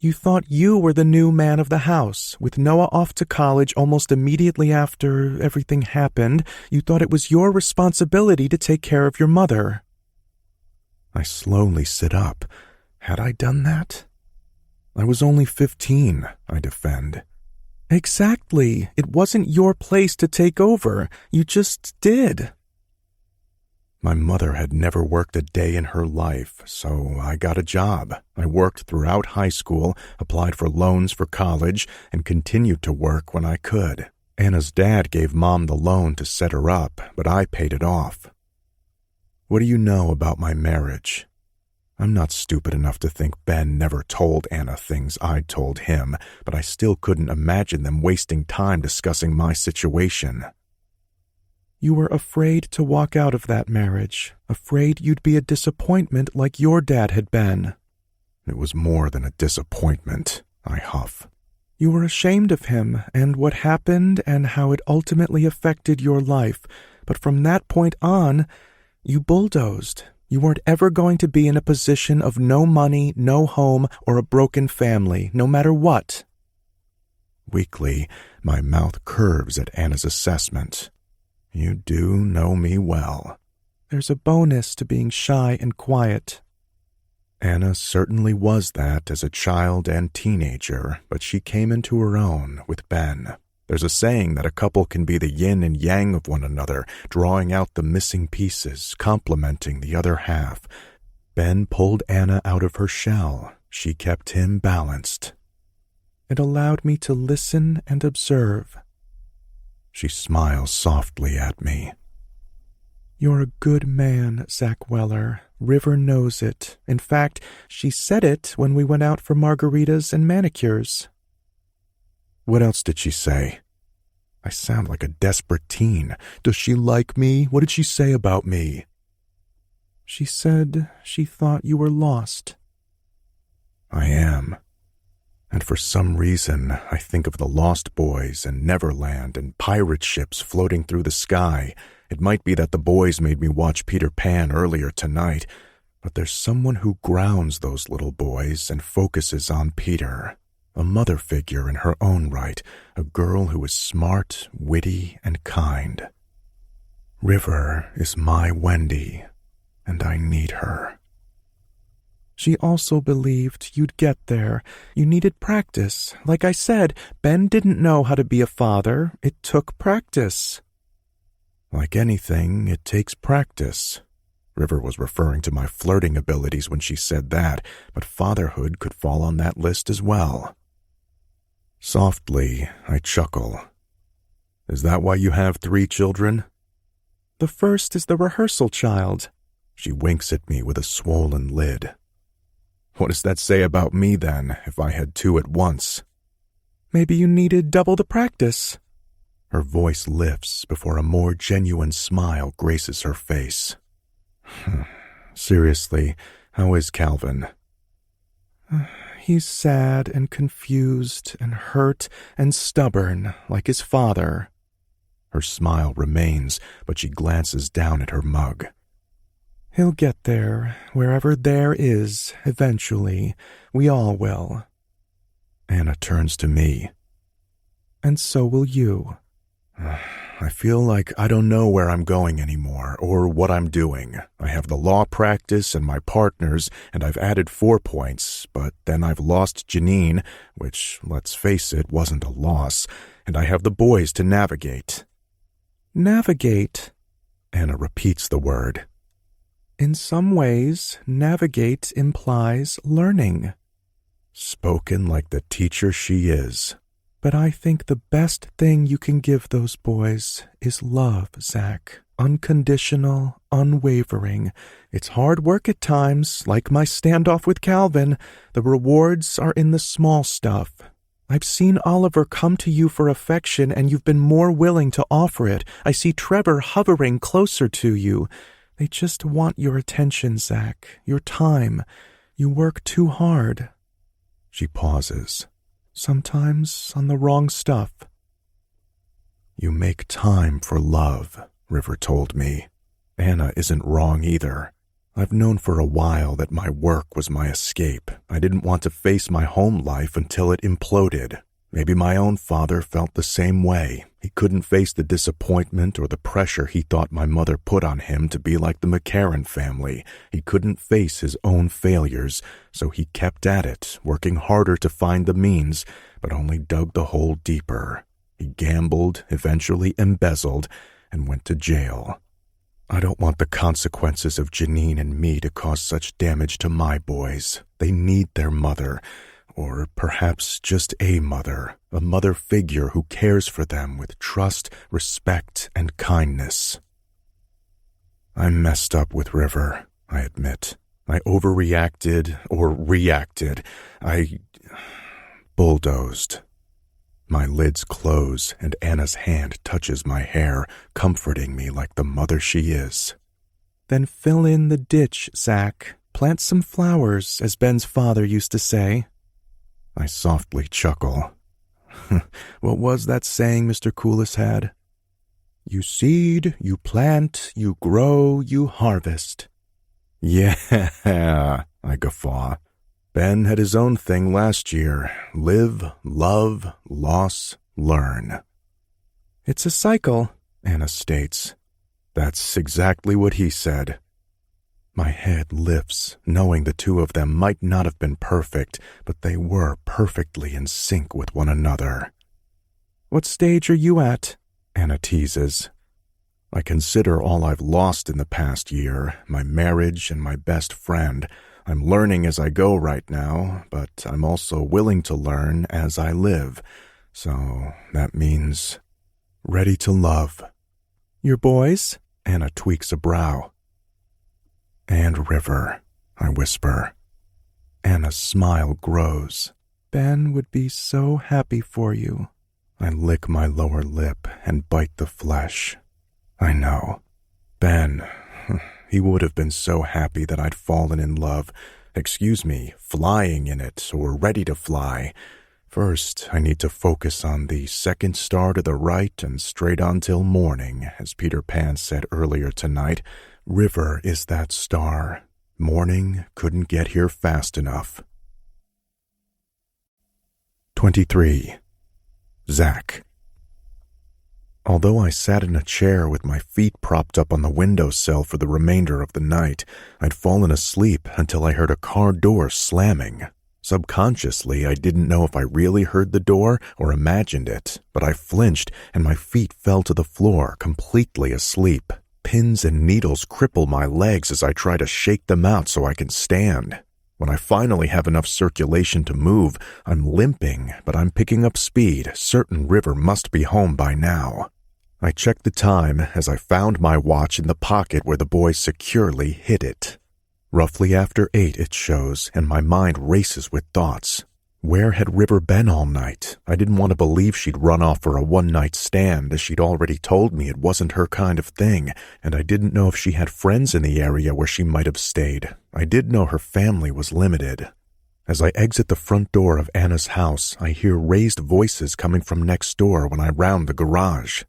F: You thought you were the new man of the house. With Noah off to college almost immediately after everything happened, you thought it was your responsibility to take care of your mother.
A: I slowly sit up. Had I done that? I was only 15, I defend.
F: Exactly. It wasn't your place to take over. You just did.
A: My mother had never worked a day in her life, so I got a job. I worked throughout high school, applied for loans for college, and continued to work when I could. Anna's dad gave Mom the loan to set her up, but I paid it off. What do you know about my marriage? I'm not stupid enough to think Ben never told Anna things I'd told him, but I still couldn't imagine them wasting time discussing my situation.
F: You were afraid to walk out of that marriage, afraid you'd be a disappointment like your dad had been.
A: It was more than a disappointment, I huff.
F: You were ashamed of him and what happened and how it ultimately affected your life, but from that point on, you bulldozed. You weren't ever going to be in a position of no money, no home, or a broken family, no matter what.
A: Weakly, my mouth curves at Anna's assessment. You do know me well.
F: There's a bonus to being shy and quiet.
A: Anna certainly was that as a child and teenager, but she came into her own with Ben. There's a saying that a couple can be the yin and yang of one another, drawing out the missing pieces, complementing the other half. Ben pulled Anna out of her shell. She kept him balanced.
F: It allowed me to listen and observe.
A: She smiles softly at me.
F: You're a good man, Zach Weller. River knows it. In fact, she said it when we went out for margaritas and manicures.
A: What else did she say? I sound like a desperate teen. Does she like me? What did she say about me?
F: She said she thought you were lost.
A: I am. And for some reason, I think of the Lost Boys and Neverland and pirate ships floating through the sky. It might be that the boys made me watch Peter Pan earlier tonight, but there's someone who grounds those little boys and focuses on Peter. A mother figure in her own right, a girl who is smart, witty, and kind. River is my Wendy, and I need her.
F: She also believed you'd get there. You needed practice. Like I said, Ben didn't know how to be a father. It took practice.
A: Like anything, it takes practice. River was referring to my flirting abilities when she said that, but fatherhood could fall on that list as well. Softly, I chuckle. Is that why you have 3 children?
F: The first is the rehearsal child.
A: She winks at me with a swollen lid. What does that say about me, then, if I had 2 at once?
F: Maybe you needed double the practice.
A: Her voice lifts before a more genuine smile graces her face. Seriously, how is Calvin?
F: He's sad and confused and hurt and stubborn, like his father.
A: Her smile remains, but she glances down at her mug.
F: He'll get there, wherever there is, eventually. We all will.
A: Anna turns to me.
F: And so will you.
A: I feel like I don't know where I'm going anymore, or what I'm doing. I have the law practice and my partners, and I've added 4 points, but then I've lost Janine, which, let's face it, wasn't a loss, and I have the boys to navigate.
F: Navigate?
A: Anna repeats the word.
F: In some ways, navigate implies learning.
A: Spoken like the teacher she is.
F: But I think the best thing you can give those boys is love, Zach. Unconditional, unwavering. It's hard work at times, like my standoff with Calvin. The rewards are in the small stuff. I've seen Oliver come to you for affection, and you've been more willing to offer it. I see Trevor hovering closer to you. They just want your attention, Zach, your time. You work too hard.
A: She pauses.
F: Sometimes on the wrong stuff.
A: You make time for love, River told me. Anna isn't wrong either.
B: I've known for a while that my work was my escape. I didn't want to face my home life until it imploded. Maybe my own father felt the same way. He couldn't face the disappointment or the pressure he thought my mother put on him to be like the McCarran family. He couldn't face his own failures, so he kept at it, working harder to find the means, but only dug the hole deeper. He gambled, eventually embezzled, and went to jail. I don't want the consequences of Janine and me to cause such damage to my boys. They need their mother, or perhaps just a mother figure who cares for them with trust, respect, and kindness. I messed up with River, I admit. I overreacted or reacted. I bulldozed. My lids close, and Anna's hand touches my hair, comforting me like the mother she is.
F: Then fill in the ditch, Zach. Plant some flowers, as Ben's father used to say.
B: I softly chuckle. What was that saying Mr. Coolis had?
F: You seed, you plant, you grow, you harvest.
B: Yeah, I guffaw. Ben had his own thing last year. Live, love, loss, learn.
F: It's a cycle,
B: Anna states. That's exactly what he said. My head lifts, knowing the two of them might not have been perfect, but they were perfectly in sync with one another.
F: What stage are you at?
B: Anna teases. I consider all I've lost in the past year, my marriage and my best friend. I'm learning as I go right now, but I'm also willing to learn as I live. So that means ready to love.
F: Your boys?
B: Anna tweaks a brow. And River, I whisper. Anna's smile grows.
F: Ben would be so happy for you.
B: I lick my lower lip and bite the flesh. I know. Ben, he would have been so happy that I'd fallen in love. Excuse me, flying in it, or ready to fly. First, I need to focus on the second star to the right and straight on till morning, as Peter Pan said earlier tonight. River is that star. Morning couldn't get here fast enough. 23. Zach. Although I sat in a chair with my feet propped up on the windowsill for the remainder of the night, I'd fallen asleep until I heard a car door slamming. Subconsciously, I didn't know if I really heard the door or imagined it, but I flinched and my feet fell to the floor, completely asleep. Pins and needles cripple my legs as I try to shake them out so I can stand. When I finally have enough circulation to move, I'm limping, but I'm picking up speed, certain River must be home by now. I checked the time as I found my watch in the pocket where the boys securely hid it. Roughly after 8 it shows, and my mind races with thoughts. Where had River been all night? I didn't want to believe she'd run off for a one-night stand, as she'd already told me it wasn't her kind of thing, and I didn't know if she had friends in the area where she might have stayed. I did know her family was limited. As I exit the front door of Anna's house, I hear raised voices coming from next door when I round the garage.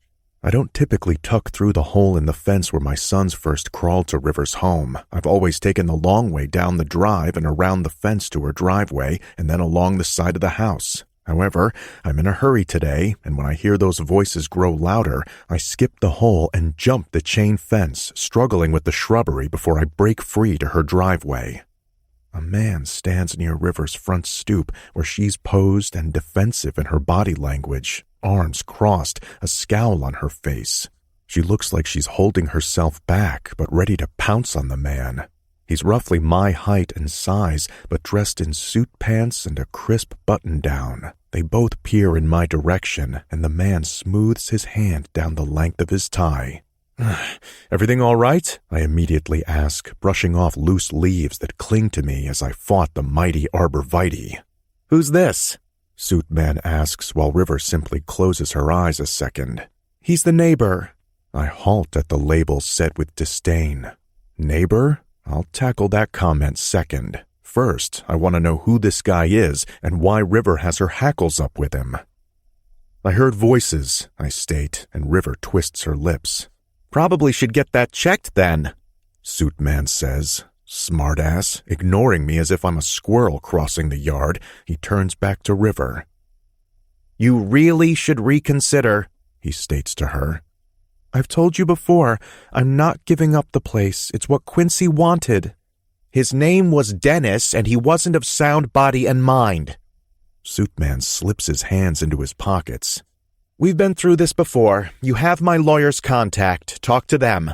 B: I don't typically tuck through the hole in the fence where my sons first crawled to River's home. I've always taken the long way down the drive and around the fence to her driveway and then along the side of the house. However, I'm in a hurry today, and when I hear those voices grow louder, I skip the hole and jump the chain fence, struggling with the shrubbery before I break free to her driveway. A man stands near River's front stoop where she's posed and defensive in her body language, arms crossed, a scowl on her face. She looks like she's holding herself back, but ready to pounce on the man. He's roughly my height and size, but dressed in suit pants and a crisp button-down. They both peer in my direction, and the man smooths his hand down the length of his tie. "Everything all right?" I immediately ask, brushing off loose leaves that cling to me as I fought the mighty arborvitae. "Who's this?" Suit Man asks while River simply closes her eyes a second.
F: "He's the neighbor."
B: I halt at the label said with disdain. Neighbor? I'll tackle that comment second. First, I want to know who this guy is and why River has her hackles up with him. "I heard voices," I state, and River twists her lips.
F: "Probably should get that checked then,"
B: Suit Man says.
A: Smartass, ignoring me as if I'm a squirrel crossing the yard, he turns back to River.
F: You really should reconsider, he states to her. I've told you before, I'm not giving up the place. It's what Quincy wanted. His name was Dennis, and he wasn't of sound body and mind.
A: Suitman slips his hands into his pockets.
F: We've been through this before. You have my lawyer's contact. Talk to them.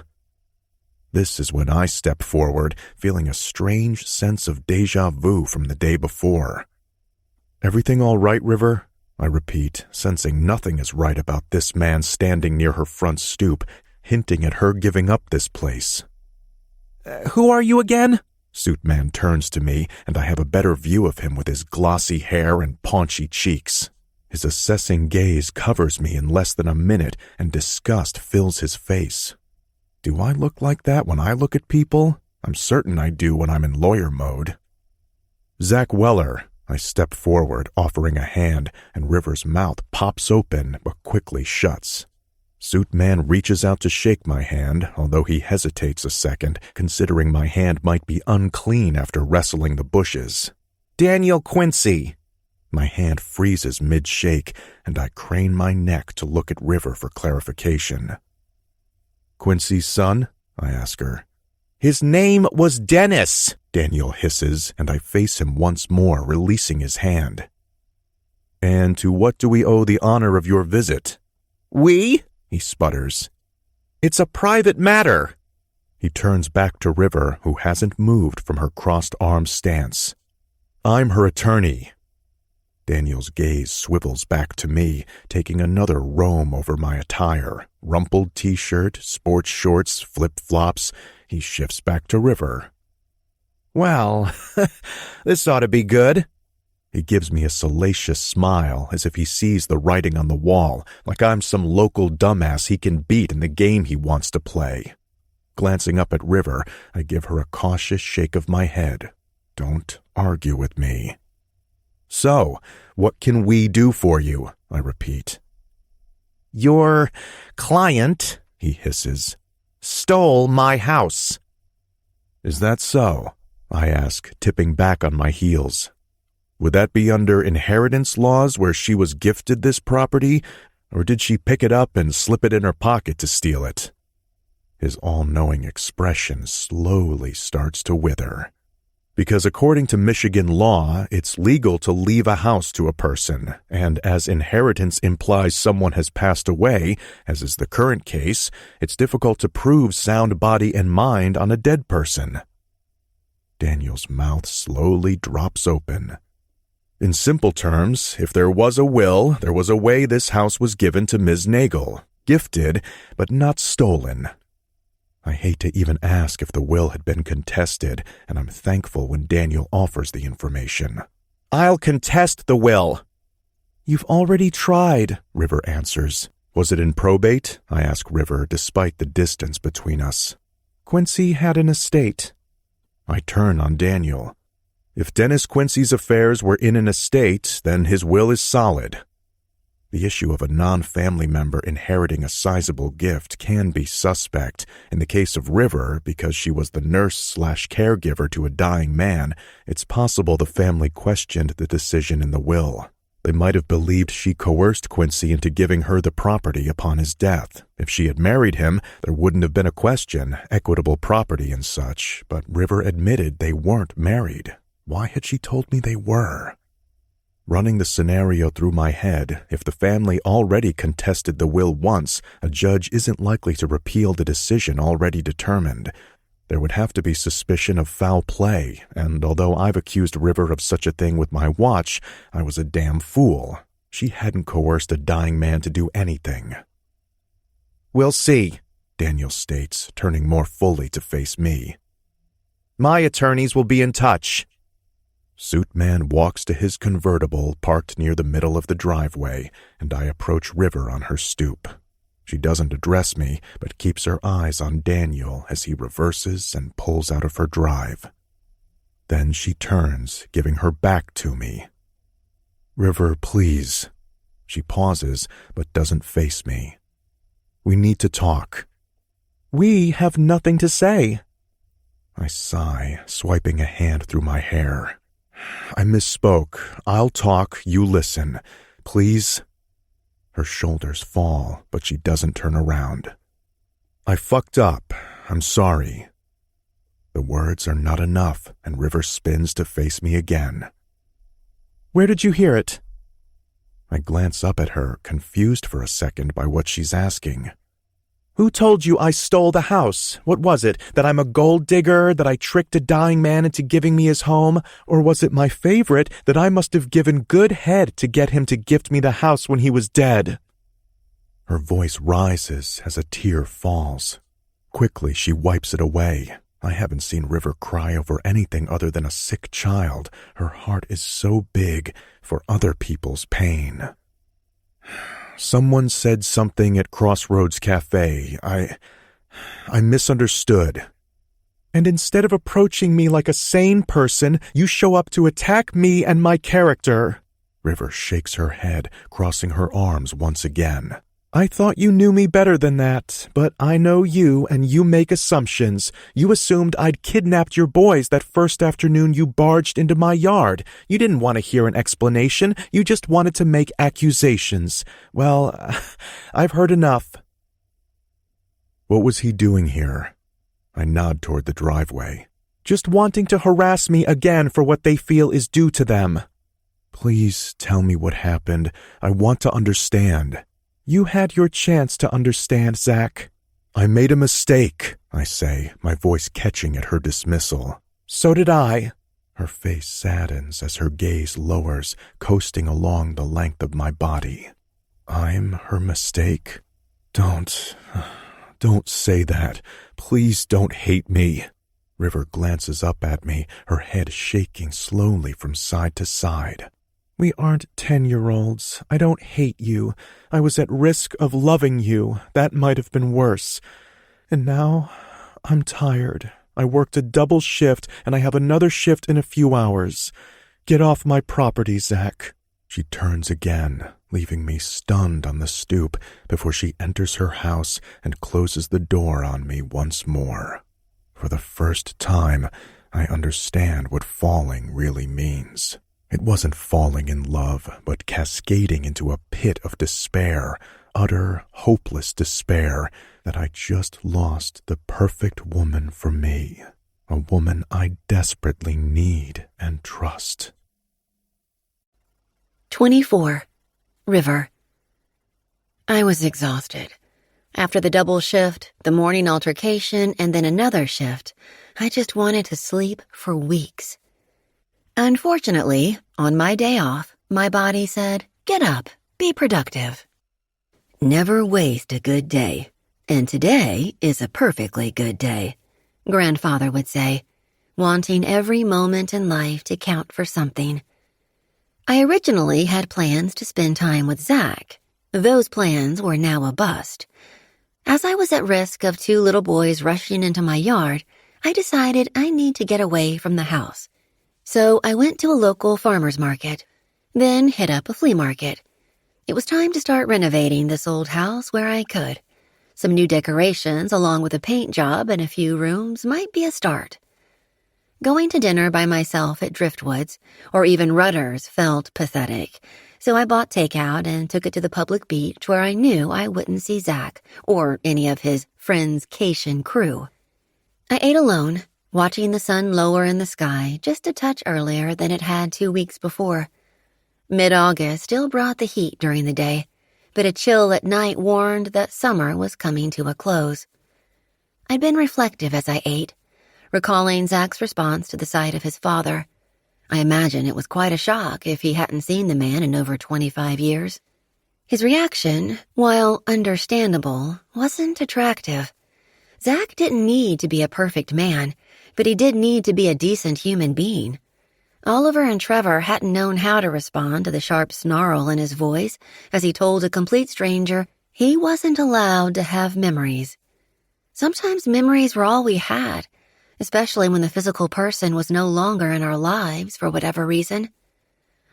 A: This is when I step forward, feeling a strange sense of déjà vu from the day before. Everything all right, River? I repeat, sensing nothing is right about this man standing near her front stoop, hinting at her giving up this place.
F: Who are you again?
A: Suitman turns to me, and I have a better view of him with his glossy hair and paunchy cheeks. His assessing gaze covers me in less than a minute, and disgust fills his face. Do I look like that when I look at people? I'm certain I do when I'm in lawyer mode. Zach Weller. I step forward, offering a hand, and River's mouth pops open but quickly shuts. Suitman reaches out to shake my hand, although he hesitates a second, considering my hand might be unclean after wrestling the bushes.
F: Daniel Quincy.
A: My hand freezes mid-shake, and I crane my neck to look at River for clarification. Quincy's son? I ask her.
F: His name was Dennis,
A: Daniel hisses, and I face him once more, releasing his hand. And to what do we owe the honor of your visit?
F: We?
A: He sputters.
F: It's a private matter.
A: He turns back to River, who hasn't moved from her crossed-arms stance. I'm her attorney. Daniel's gaze swivels back to me, taking another roam over my attire. Rumpled t-shirt, sports shorts, flip-flops. He shifts back to River.
F: Well, this ought to be good.
A: He gives me a salacious smile, as if he sees the writing on the wall, like I'm some local dumbass he can beat in the game he wants to play. Glancing up at River, I give her a cautious shake of my head. Don't argue with me. So, what can we do for you? I repeat.
F: Your client, he hisses, stole my house.
A: Is that so? I ask, tipping back on my heels. Would that be under inheritance laws where she was gifted this property, or did she pick it up and slip it in her pocket to steal it? His all-knowing expression slowly starts to wither. Because according to Michigan law, it's legal to leave a house to a person, and as inheritance implies someone has passed away, as is the current case, it's difficult to prove sound body and mind on a dead person. Daniel's mouth slowly drops open. In simple terms, if there was a will, there was a way this house was given to Ms. Nagel, gifted, but not stolen. I hate to even ask if the will had been contested, and I'm thankful when Daniel offers the information.
F: I'll contest the will.
A: You've already tried, River answers. Was it in probate? I ask River, despite the distance between us.
F: Quincy had an estate.
A: I turn on Daniel. If Dennis Quincy's affairs were in an estate, then his will is solid. The issue of a non-family member inheriting a sizable gift can be suspect. In the case of River, because she was the nurse/caregiver to a dying man, it's possible the family questioned the decision in the will. They might have believed she coerced Quincy into giving her the property upon his death. If she had married him, there wouldn't have been a question, equitable property and such, but River admitted they weren't married. Why had she told me they were? Running the scenario through my head, if the family already contested the will once, a judge isn't likely to repeal the decision already determined. There would have to be suspicion of foul play, and although I've accused River of such a thing with my watch, I was a damn fool. She hadn't coerced a dying man to do anything.
F: We'll see,
A: Daniel states, turning more fully to face me.
F: My attorneys will be in touch.
A: Suitman walks to his convertible parked near the middle of the driveway, and I approach River on her stoop. She doesn't address me, but keeps her eyes on Daniel as he reverses and pulls out of her drive. Then she turns, giving her back to me. River, please. She pauses, but doesn't face me. We need to talk.
F: We have nothing to say.
A: I sigh, swiping a hand through my hair. I misspoke. I'll talk, you listen. Please? Her shoulders fall, but she doesn't turn around. I fucked up. I'm sorry. The words are not enough, and River spins to face me again.
F: Where did you hear it?
A: I glance up at her, confused for a second by what she's asking.
F: Who told you I stole the house? What was it? That I'm a gold digger? That I tricked a dying man into giving me his home? Or was it my favorite that I must have given good head to get him to gift me the house when he was dead?
A: Her voice rises as a tear falls. Quickly, she wipes it away. I haven't seen River cry over anything other than a sick child. Her heart is so big for other people's pain. Someone said something at Crossroads Cafe. I misunderstood.
F: And instead of approaching me like a sane person, you show up to attack me and my character.
A: River shakes her head, crossing her arms once again.
F: I thought you knew me better than that, but I know you, and you make assumptions. You assumed I'd kidnapped your boys that first afternoon you barged into my yard. You didn't want to hear an explanation. You just wanted to make accusations. Well, I've heard enough.
A: What was he doing here? I nod toward the driveway.
F: Just wanting to harass me again for what they feel is due to them.
A: Please tell me what happened. I want to understand.
F: You had your chance to understand, Zach.
A: I made a mistake, I say, my voice catching at her dismissal.
F: So did I.
A: Her face saddens as her gaze lowers, coasting along the length of my body. I'm her mistake? Don't say that. Please don't hate me. River glances up at me, her head shaking slowly from side to side.
F: We aren't 10-year-olds. I don't hate you. I was at risk of loving you. That might have been worse. And now, I'm tired. I worked a double shift, and I have another shift in a few hours. Get off my property, Zach.
A: She turns again, leaving me stunned on the stoop before she enters her house and closes the door on me once more. For the first time, I understand what falling really means. It wasn't falling in love, but cascading into a pit of despair, utter, hopeless despair, that I just lost the perfect woman for me, a woman I desperately need and trust.
C: 24. River. I was exhausted. After the double shift, the morning altercation, and then another shift, I just wanted to sleep for weeks. Unfortunately, on my day off, my body said, get up, be productive. Never waste a good day, and today is a perfectly good day, Grandfather would say, wanting every moment in life to count for something. I originally had plans to spend time with Zach. Those plans were now a bust. As I was at risk of 2 little boys rushing into my yard, I decided I need to get away from the house. So I went to a local farmer's market, then hit up a flea market. It was time to start renovating this old house where I could. Some new decorations along with a paint job and a few rooms might be a start. Going to dinner by myself at Driftwoods or even Rutter's felt pathetic, so I bought takeout and took it to the public beach where I knew I wouldn't see Zach or any of his friends-cation crew. I ate alone, watching the sun lower in the sky just a touch earlier than it had 2 weeks before. Mid-August still brought the heat during the day, but a chill at night warned that summer was coming to a close. I'd been reflective as I ate, recalling Zach's response to the sight of his father. I imagine it was quite a shock if he hadn't seen the man in over 25 years. His reaction, while understandable, wasn't attractive. Zach didn't need to be a perfect man, but he did need to be a decent human being. Oliver and Trevor hadn't known how to respond to the sharp snarl in his voice as he told a complete stranger he wasn't allowed to have memories. Sometimes memories were all we had, especially when the physical person was no longer in our lives for whatever reason.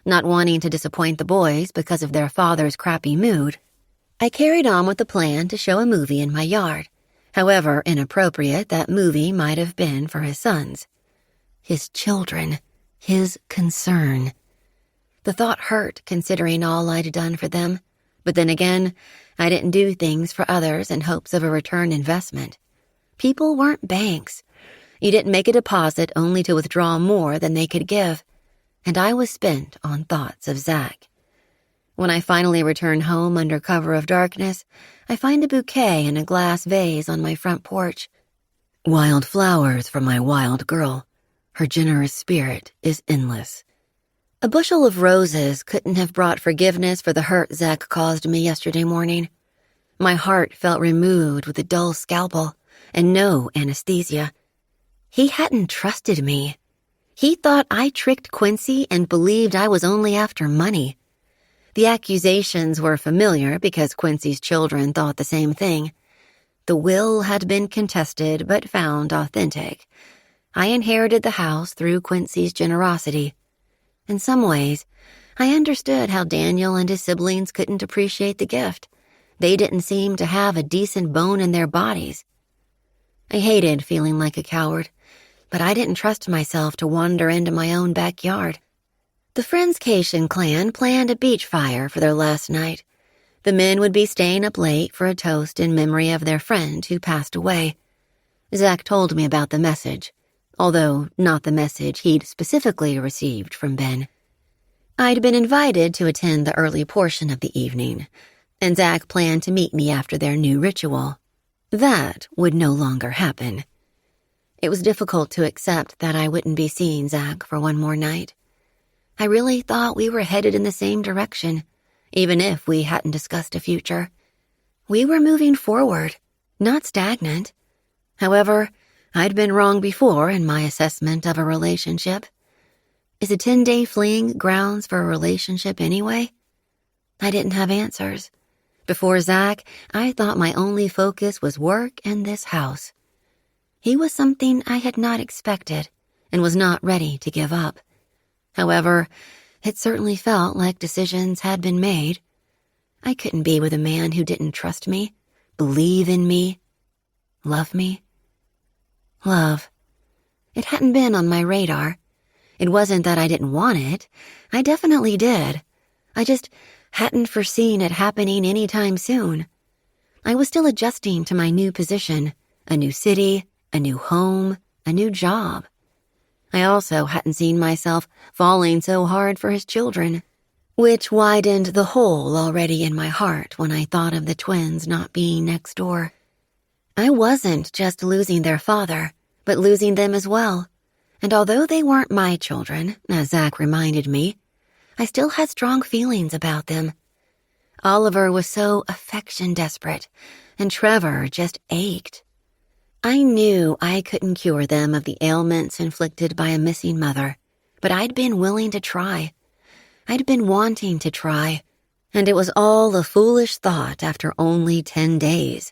C: Not wanting to disappoint the boys because of their father's crappy mood, I carried on with the plan to show a movie in my yard, However inappropriate that movie might have been for his sons. His children. His concern. The thought hurt considering all I'd done for them, but then again, I didn't do things for others in hopes of a return investment. People weren't banks. You didn't make a deposit only to withdraw more than they could give, and I was spent on thoughts of Zach. When I finally return home under cover of darkness, I find a bouquet in a glass vase on my front porch. Wild flowers for my wild girl. Her generous spirit is endless. A bushel of roses couldn't have brought forgiveness for the hurt Zach caused me yesterday morning. My heart felt removed with a dull scalpel and no anesthesia. He hadn't trusted me. He thought I tricked Quincy and believed I was only after money. The accusations were familiar because Quincy's children thought the same thing. The will had been contested but found authentic. I inherited the house through Quincy's generosity. In some ways, I understood how Daniel and his siblings couldn't appreciate the gift. They didn't seem to have a decent bone in their bodies. I hated feeling like a coward, but I didn't trust myself to wander into my own backyard. The Friendscation clan planned a beach fire for their last night. The men would be staying up late for a toast in memory of their friend who passed away. Zach told me about the message, although not the message he'd specifically received from Ben. I'd been invited to attend the early portion of the evening, and Zach planned to meet me after their new ritual. That would no longer happen. It was difficult to accept that I wouldn't be seeing Zach for one more night. I really thought we were headed in the same direction, even if we hadn't discussed a future. We were moving forward, not stagnant. However, I'd been wrong before in my assessment of a relationship. Is a 10-day fling grounds for a relationship anyway? I didn't have answers. Before Zach, I thought my only focus was work and this house. He was something I had not expected and was not ready to give up. However, it certainly felt like decisions had been made. I couldn't be with a man who didn't trust me, believe in me, love me. Love. It hadn't been on my radar. It wasn't that I didn't want it. I definitely did. I just hadn't foreseen it happening anytime soon. I was still adjusting to my new position, a new city, a new home, a new job. I also hadn't seen myself falling so hard for his children, which widened the hole already in my heart when I thought of the twins not being next door. I wasn't just losing their father, but losing them as well. And although they weren't my children, as Zach reminded me, I still had strong feelings about them. Oliver was so affection-desperate, and Trevor just ached. I knew I couldn't cure them of the ailments inflicted by a missing mother, but I'd been willing to try. I'd been wanting to try, and it was all a foolish thought after only 10 days.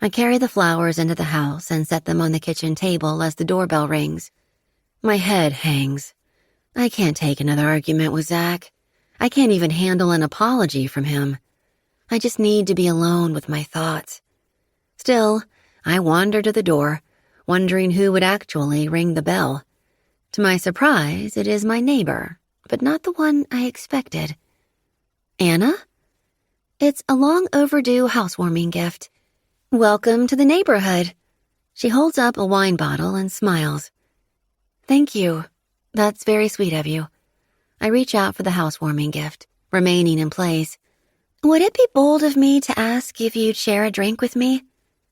C: I carry the flowers into the house and set them on the kitchen table as the doorbell rings. My head hangs. I can't take another argument with Zach. I can't even handle an apology from him. I just need to be alone with my thoughts. Still, I wander to the door, wondering who would actually ring the bell. To my surprise, it is my neighbor, but not the one I expected. Anna? It's a long overdue housewarming gift. Welcome to the neighborhood. She holds up a wine bottle and smiles. Thank you. That's very sweet of you. I reach out for the housewarming gift, remaining in place. Would it be bold of me to ask if you'd share a drink with me?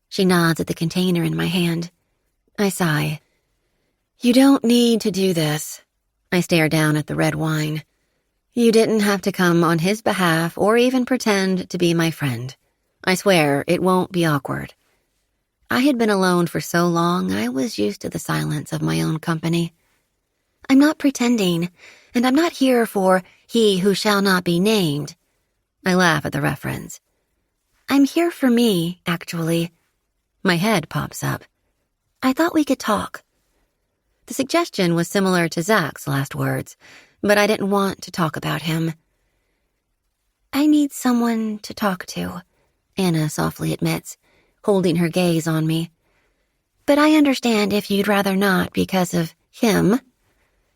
C: She nods at the container in my hand. I sigh. You don't need to do this. I stare down at the red wine. You didn't have to come on his behalf or even pretend to be my friend. I swear it won't be awkward. I had been alone for so long I was used to the silence of my own company. I'm not pretending, and I'm not here for he who shall not be named. I laugh at the reference. I'm here for me, actually. My head pops up. I thought we could talk. The suggestion was similar to Zach's last words, but I didn't want to talk about him. I need someone to talk to, Anna softly admits.
D: holding her gaze on me. "But I understand if you'd rather not because of him."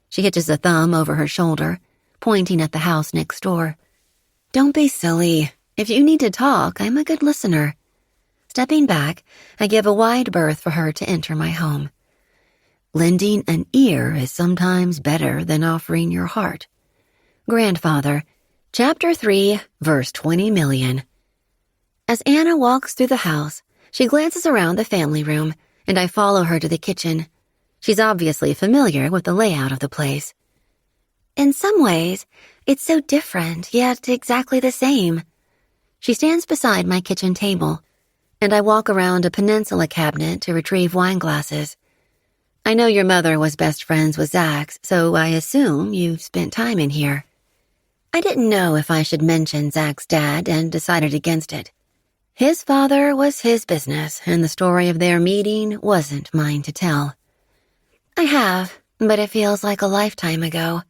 D: She hitches a thumb over her shoulder, pointing at the house next door. "Don't be silly. If you need to talk, I'm a good listener." Stepping back, I give a wide berth for her to enter my home. Lending an ear is sometimes better than offering your heart. Grandfather, Chapter 3, Verse 20 million. As Anna walks through the house, she glances around the family room, and I follow her to the kitchen. She's obviously familiar with the layout of the place.
E: In some ways, it's so different, yet exactly the same.
D: She stands beside my kitchen table, and I walk around a peninsula cabinet to retrieve wine glasses. "I know your mother was best friends with Zach's, so I assume you've spent time in here." I didn't know if I should mention Zach's dad and decided against it. His father was his business, and the story of their meeting wasn't mine to tell.
E: I have, but it feels like a lifetime ago.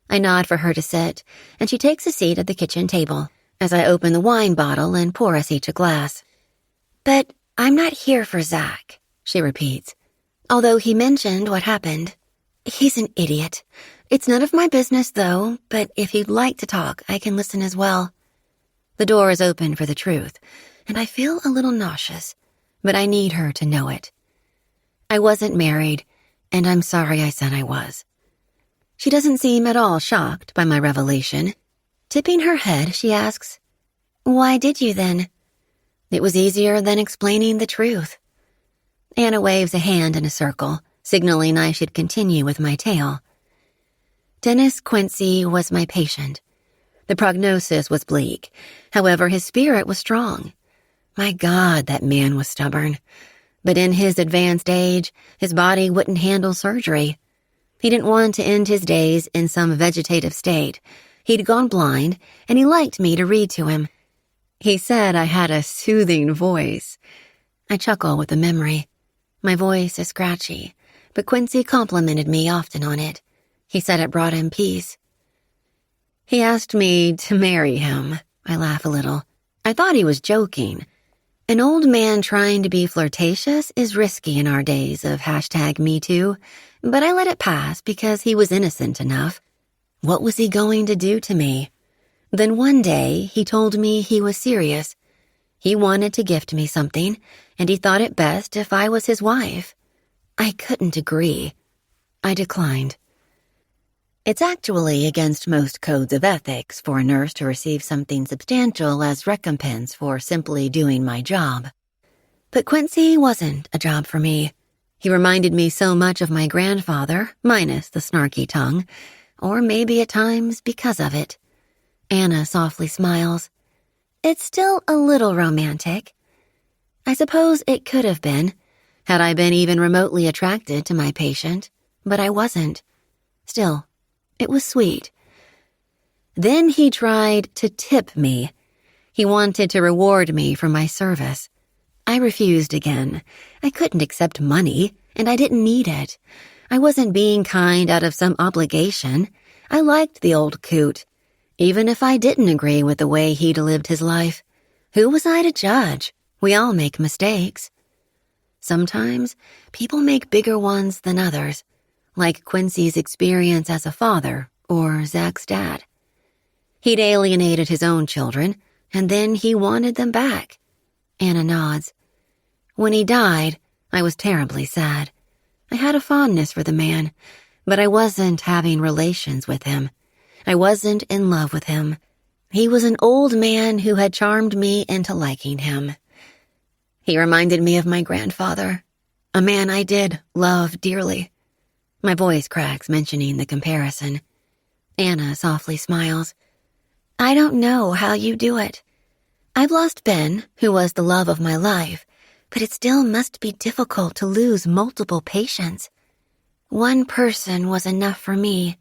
D: I nod for her to sit, and she takes a seat at the kitchen table as I open the wine bottle and pour us each a glass.
E: "But I'm not here for Zach," she repeats, although he mentioned what happened. "He's an idiot. It's none of my business, though, but if you'd like to talk, I can listen as well."
D: The door is open for the truth, and I feel a little nauseous, but I need her to know it. I wasn't married, and I'm sorry I said I was. She doesn't seem at all shocked by my revelation. Tipping her head, she asks,
E: "Why did you then?"
D: "It was easier than explaining the truth." Anna waves a hand in a circle, signaling I should continue with my tale. Dennis Quincy was my patient. The prognosis was bleak. However, his spirit was strong. My God, that man was stubborn. But in his advanced age, his body wouldn't handle surgery. He didn't want to end his days in some vegetative state. He'd gone blind, and he liked me to read to him. He said I had a soothing voice. I chuckle with the memory. My voice is scratchy, but Quincy complimented me often on it. He said it brought him peace. He asked me to marry him. I laugh a little. I thought he was joking. An old man trying to be flirtatious is risky in our days of #MeToo, but I let it pass because he was innocent enough. What was he going to do to me? Then one day, he told me he was serious. He wanted to gift me something, and he thought it best if I was his wife. I couldn't agree. I declined. It's actually against most codes of ethics for a nurse to receive something substantial as recompense for simply doing my job. But Quincy wasn't a job for me. He reminded me so much of my grandfather, minus the snarky tongue, or maybe at times because of it. Anna softly smiles.
E: "It's still a little romantic."
D: I suppose it could have been, had I been even remotely attracted to my patient, but I wasn't. Still, it was sweet. Then he tried to tip me. He wanted to reward me for my service. I refused again. I couldn't accept money, and I didn't need it. I wasn't being kind out of some obligation. I liked the old coot, even if I didn't agree with the way he'd lived his life. Who was I to judge? We all make mistakes. Sometimes people make bigger ones than others, like Quincy's experience as a father or Zach's dad. He'd alienated his own children, and then he wanted them back. Anna nods. When he died, I was terribly sad. I had a fondness for the man, but I wasn't having relations with him. I wasn't in love with him. He was an old man who had charmed me into liking him. He reminded me of my grandfather, a man I did love dearly. My voice cracks mentioning the comparison. Anna softly smiles.
E: "I don't know how you do it. I've lost Ben, who was the love of my life, but it still must be difficult to lose multiple patients. One person was enough for me."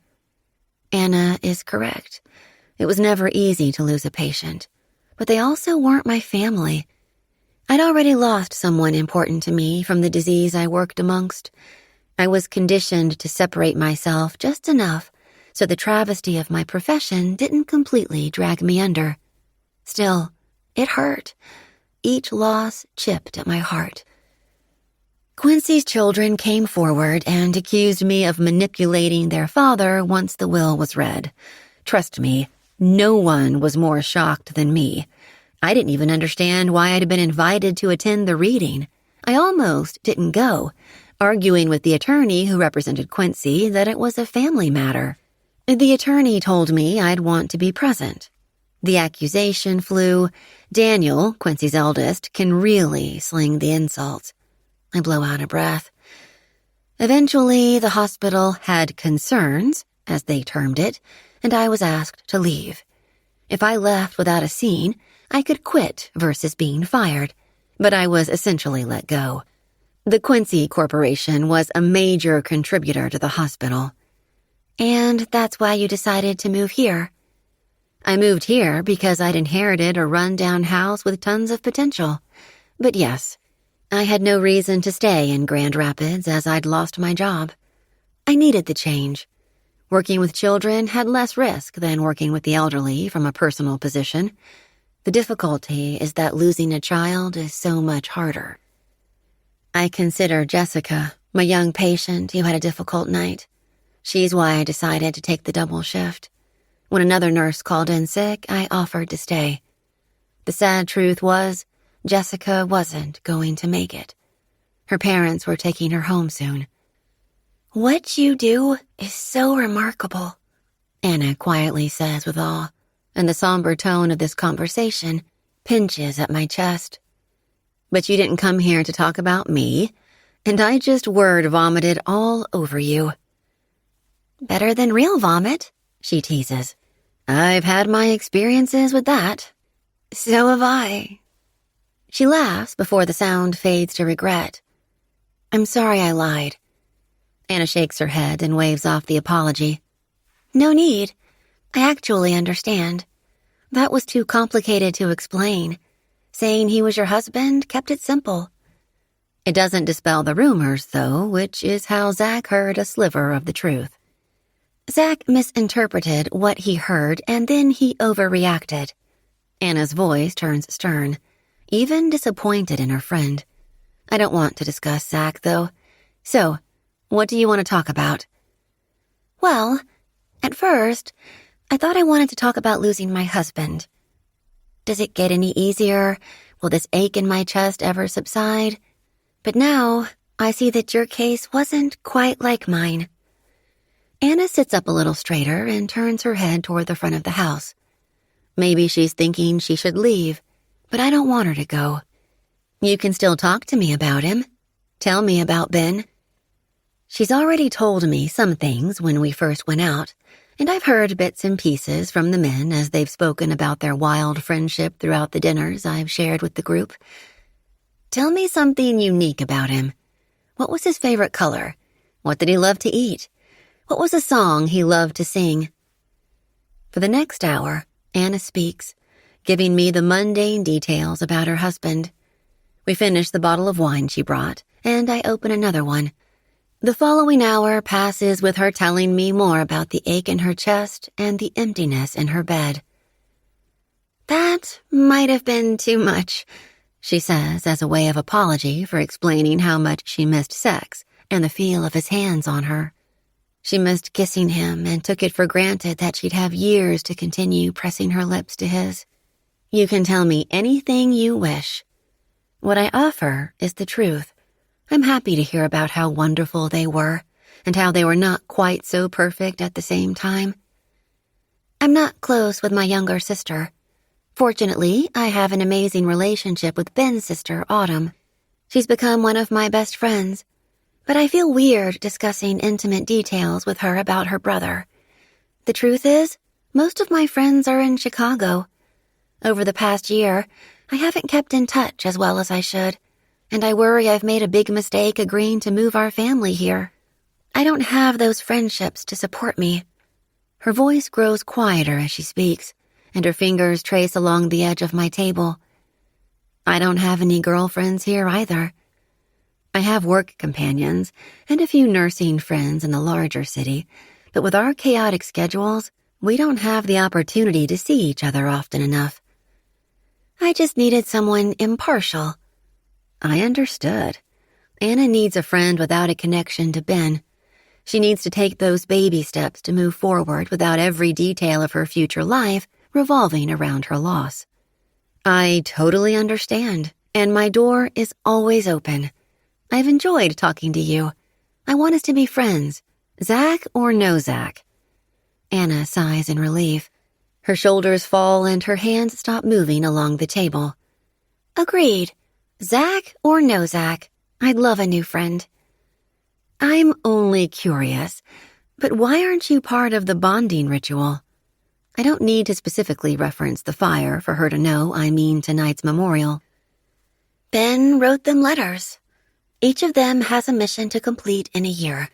D: Anna is correct. It was never easy to lose a patient, but they also weren't my family. I'd already lost someone important to me from the disease I worked amongst. I was conditioned to separate myself just enough so the travesty of my profession didn't completely drag me under. Still, it hurt.
C: each loss chipped at my heart. Quincy's children came forward and accused me of manipulating their father once the will was read. Trust me, no one was more shocked than me. I didn't even understand why I'd been invited to attend the reading. I almost didn't go, arguing with the attorney who represented Quincy that it was a family matter. The attorney told me I'd want to be present. The accusation flew. Daniel, Quincy's eldest, can really sling the insults. I blow out a breath. Eventually, the hospital had concerns, as they termed it, and I was asked to leave. If I left without a scene, I could quit versus being fired, but I was essentially let go. The Quincy Corporation was a major contributor to the hospital. And that's why you decided to move here. I moved here because I'd inherited a run-down house with tons of potential. But yes, I had no reason to stay in Grand Rapids as I'd lost my job. I needed the change. Working with children had less risk than working with the elderly from a personal position. The difficulty is that losing a child is so much harder. I consider Jessica, my young patient who had a difficult night. She's why I decided to take the double shift. When another nurse called in sick, I offered to stay. The sad truth was, Jessica wasn't going to make it. Her parents were taking her home soon. "What you do is so remarkable," Anna quietly says with awe, and the somber tone of this conversation pinches at my chest. "But you didn't come here to talk about me, and I just word vomited all over you." "Better than real vomit," she teases. "I've had my experiences with that." "So have I." She laughs before the sound fades to regret. "I'm sorry I lied." Anna shakes her head and waves off the apology. "No need. I actually understand. That was too complicated to explain. Saying he was your husband kept it simple." It doesn't dispel the rumors, though, which is how Zach heard a sliver of the truth. Zach misinterpreted what he heard, and then he overreacted. Anna's voice turns stern, even disappointed in her friend. I don't want to discuss Zach, though. So, what do you want to talk about? Well, at first, I thought I wanted to talk about losing my husband. Does it get any easier? Will this ache in my chest ever subside? But now, I see that your case wasn't quite like mine. Anna sits up a little straighter and turns her head toward the front of the house. Maybe she's thinking she should leave, but I don't want her to go. You can still talk to me about him. Tell me about Ben. She's already told me some things when we first went out, and I've heard bits and pieces from the men as they've spoken about their wild friendship throughout the dinners I've shared with the group. Tell me something unique about him. What was his favorite color? What did he love to eat? What was a song he loved to sing? For the next hour, Anna speaks, giving me the mundane details about her husband. We finish the bottle of wine she brought, and I open another one. The following hour passes with her telling me more about the ache in her chest and the emptiness in her bed. "That might have been too much," she says as a way of apology for explaining how much she missed sex and the feel of his hands on her. She missed kissing him and took it for granted that she'd have years to continue pressing her lips to his. You can tell me anything you wish. What I offer is the truth. I'm happy to hear about how wonderful they were and how they were not quite so perfect at the same time. I'm not close with my younger sister. Fortunately, I have an amazing relationship with Ben's sister, Autumn. She's become one of my best friends. But I feel weird discussing intimate details with her about her brother. The truth is, most of my friends are in Chicago. Over the past year, I haven't kept in touch as well as I should, and I worry I've made a big mistake agreeing to move our family here. I don't have those friendships to support me. Her voice grows quieter as she speaks, and her fingers trace along the edge of my table. I don't have any girlfriends here either. I have work companions and a few nursing friends in the larger city, but with our chaotic schedules, we don't have the opportunity to see each other often enough.
D: I just needed someone impartial.
C: I understood. Anna needs a friend without a connection to Ben. She needs to take those baby steps to move forward without every detail of her future life revolving around her loss. I totally understand, and my door is always open. I've enjoyed talking to you. I want us to be friends, Zach or no Zach. Anna sighs in relief. Her shoulders fall and her hands stop moving along the table.
E: Agreed. Zach or no Zach, I'd love a new friend.
C: I'm only curious, but why aren't you part of the bonding ritual? I don't need to specifically reference the fire for her to know I mean tonight's memorial.
E: Ben wrote them letters. Each of them has a mission to complete in a year.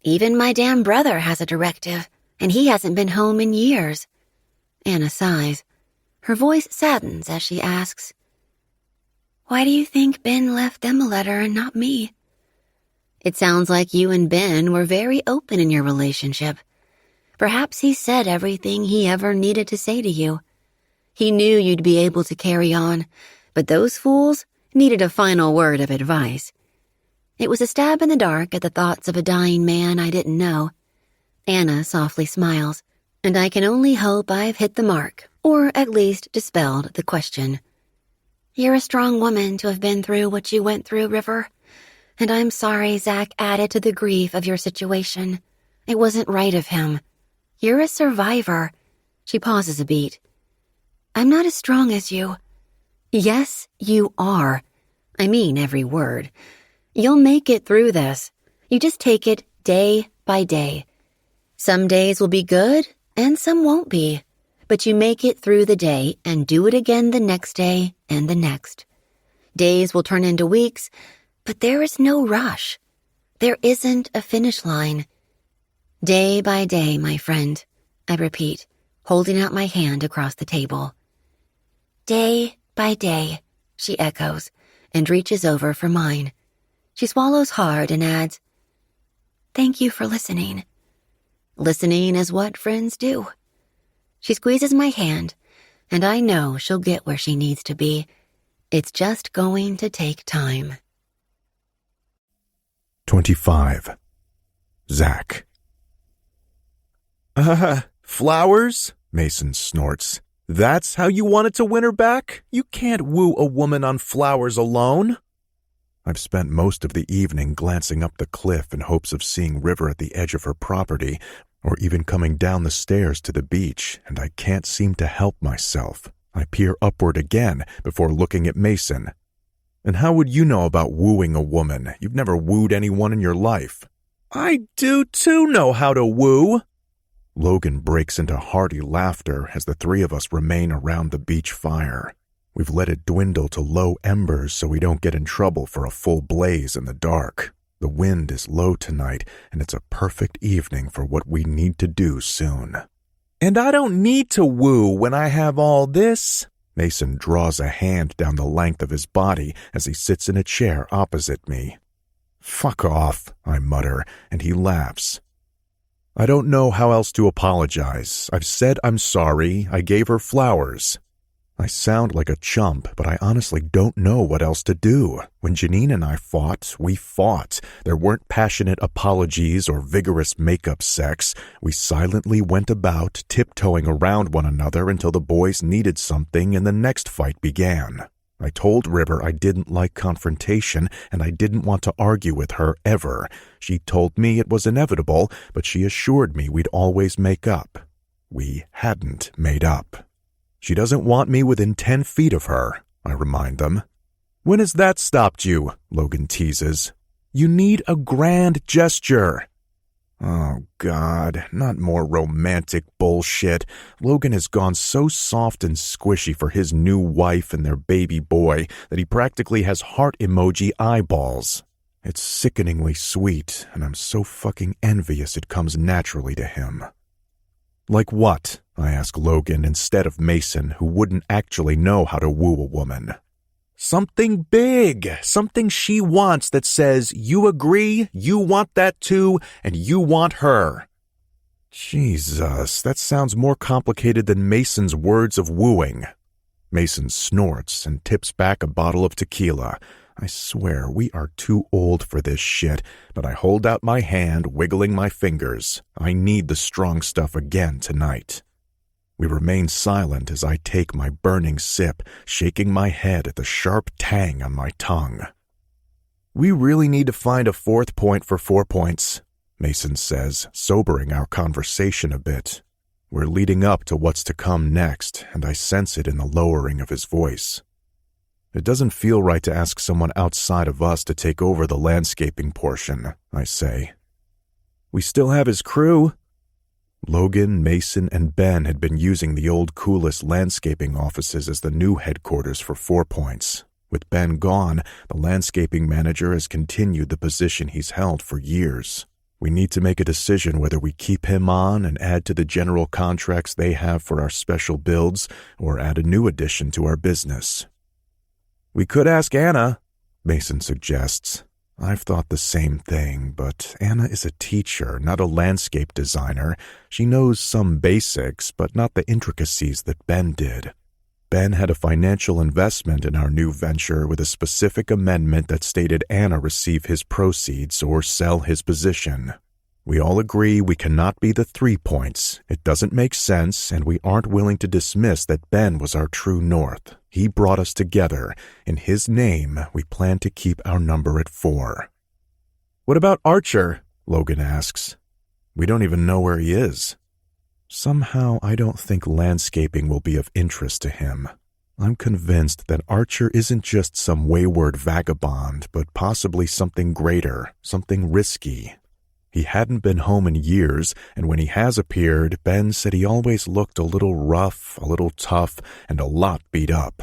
E: Even my damn brother has a directive, and he hasn't been home in years.
C: Anna sighs. Her voice saddens as she asks,
E: Why do you think Ben left them a letter and not me?
C: It sounds like you and Ben were very open in your relationship. Perhaps he said everything he ever needed to say to you. He knew you'd be able to carry on, but those fools needed a final word of advice. It was a stab in the dark at the thoughts of a dying man I didn't know. Anna softly smiles, and I can only hope I've hit the mark, or at least dispelled the question.
E: You're a strong woman to have been through what you went through, River. And I'm sorry Zach added to the grief of your situation. It wasn't right of him. You're a survivor.
C: She pauses a beat.
E: I'm not as strong as you.
C: Yes, you are. I mean every word. You'll make it through this. You just take it day by day. Some days will be good, and some won't be. But you make it through the day and do it again the next day and the next. Days will turn into weeks, but there is no rush. There isn't a finish line. Day by day, my friend, I repeat, holding out my hand across the table.
E: Day by day,
C: she echoes, and reaches over for mine. She swallows hard and adds,
E: Thank you for listening.
C: Listening is what friends do. She squeezes my hand, and I know she'll get where she needs to be. It's just going to take time.
B: 25. Zach.
A: Flowers? Mason snorts. That's how you wanted to win her back? You can't woo a woman on flowers alone.
B: I've spent most of the evening glancing up the cliff in hopes of seeing River at the edge of her property, or even coming down the stairs to the beach, and I can't seem to help myself. I peer upward again before looking at Mason. And how would you know about wooing a woman? You've never wooed anyone in your life.
A: I do too know how to woo.
B: Logan breaks into hearty laughter as the three of us remain around the beach fire. We've let it dwindle to low embers so we don't get in trouble for a full blaze in the dark. The wind is low tonight, and it's a perfect evening for what we need to do soon.
A: And I don't need to woo when I have all this.
B: Mason draws a hand down the length of his body as he sits in a chair opposite me. Fuck off, I mutter, and he laughs. I don't know how else to apologize. I've said I'm sorry. I gave her flowers. I sound like a chump, but I honestly don't know what else to do. When Janine and I fought, we fought. There weren't passionate apologies or vigorous make-up sex. We silently went about, tiptoeing around one another until the boys needed something and the next fight began. I told River I didn't like confrontation and I didn't want to argue with her ever. She told me it was inevitable, but she assured me we'd always make up. We hadn't made up. She doesn't want me within 10 feet of her, I remind them.
A: When has that stopped you? Logan teases. You need a grand gesture.
B: Oh, God, not more romantic bullshit. Logan has gone so soft and squishy for his new wife and their baby boy that he practically has heart emoji eyeballs. It's sickeningly sweet, and I'm so fucking envious it comes naturally to him.
A: Like what?
B: I ask Logan instead of Mason, who wouldn't actually know how to woo a woman.
A: Something big, something she wants that says, you agree, you want that too, and you want her.
B: Jesus, that sounds more complicated than Mason's words of wooing.
A: Mason snorts and tips back a bottle of tequila. I swear we are too old for this shit, but I hold out my hand, wiggling my fingers. I need the strong stuff again tonight. We remain silent as I take my burning sip, shaking my head at the sharp tang on my tongue. We really need to find a fourth point for 4 points, Mason says, sobering our conversation a bit. We're leading up to what's to come next, and I sense it in the lowering of his voice. It doesn't feel right to ask someone outside of us to take over the landscaping portion, I say. We still have his crew. Logan, Mason, and Ben had been using the old Coolest landscaping offices as the new headquarters for 4 points. With Ben gone, the landscaping manager has continued the position he's held for years. We need to make a decision whether we keep him on and add to the general contracts they have for our special builds, or add a new addition to our business. We could ask Anna, Mason suggests. I've thought the same thing, but Anna is a teacher, not a landscape designer. She knows some basics, but not the intricacies that Ben did. Ben had a financial investment in our new venture with a specific amendment that stated Anna receive his proceeds or sell his position. We all agree we cannot be the 3 points. It doesn't make sense, and we aren't willing to dismiss that Ben was our true north. He brought us together. In his name, we plan to keep our number at 4. What about Archer? Logan asks. We don't even know where he is. Somehow, I don't think landscaping will be of interest to him. I'm convinced that Archer isn't just some wayward vagabond, but possibly something greater, something risky. He hadn't been home in years, and when he has appeared, Ben said he always looked a little rough, a little tough, and a lot beat up.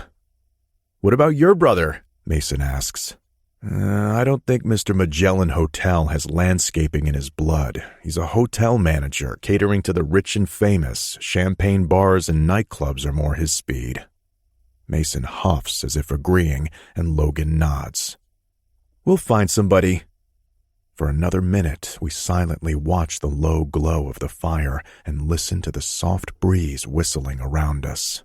A: What about your brother? Mason asks. I don't think Mr. Magellan Hotel has landscaping in his blood. He's a hotel manager, catering to the rich and famous. Champagne bars and nightclubs are more his speed. Mason huffs as if agreeing, and Logan nods. We'll find somebody. For another minute, we silently watch the low glow of the fire and listen to the soft breeze whistling around us.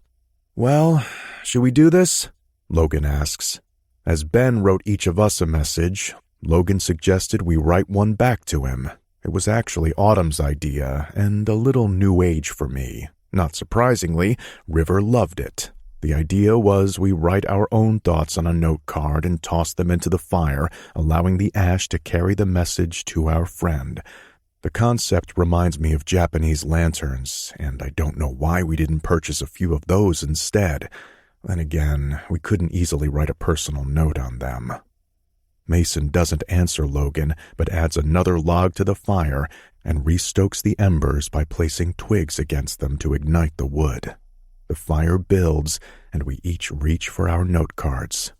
A: Well, should we do this? Logan asks. As Ben wrote each of us a message, Logan suggested we write one back to him. It was actually Autumn's idea, and a little new age for me. Not surprisingly, River loved it. The idea was we write our own thoughts on a note card and toss them into the fire, allowing the ash to carry the message to our friend. The concept reminds me of Japanese lanterns, and I don't know why we didn't purchase a few of those instead. Then again, we couldn't easily write a personal note on them. Mason doesn't answer Logan, but adds another log to the fire and restokes the embers by placing twigs against them to ignite the wood. The fire builds, and we each reach for our note cards.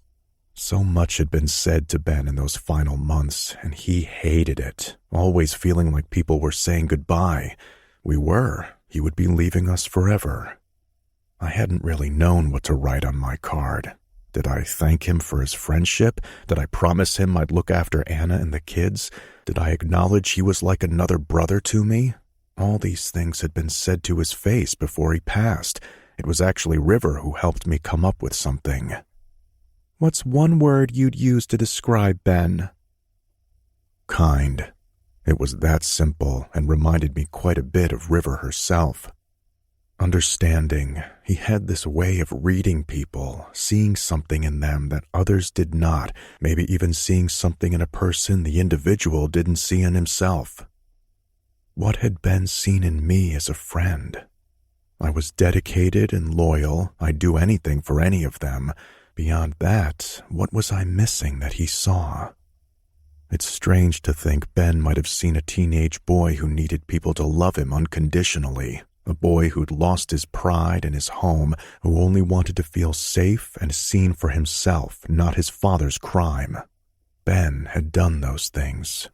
A: So much had been said to Ben in those final months, and he hated it, always feeling like people were saying goodbye. We were. He would be leaving us forever. I hadn't really known what to write on my card. Did I thank him for his friendship? Did I promise him I'd look after Anna and the kids? Did I acknowledge he was like another brother to me? All these things had been said to his face before he passed. It was actually River who helped me come up with something. What's one word you'd use to describe Ben? Kind. It was that simple and reminded me quite a bit of River herself. Understanding. He had this way of reading people, seeing something in them that others did not, maybe even seeing something in a person the individual didn't see in himself. What had Ben seen in me as a friend? I was dedicated and loyal. I'd do anything for any of them. Beyond that, what was I missing that he saw? It's strange to think Ben might have seen a teenage boy who needed people to love him unconditionally. A boy who'd lost his pride and his home, who only wanted to feel safe and seen for himself, not his father's crime. Ben had done those things.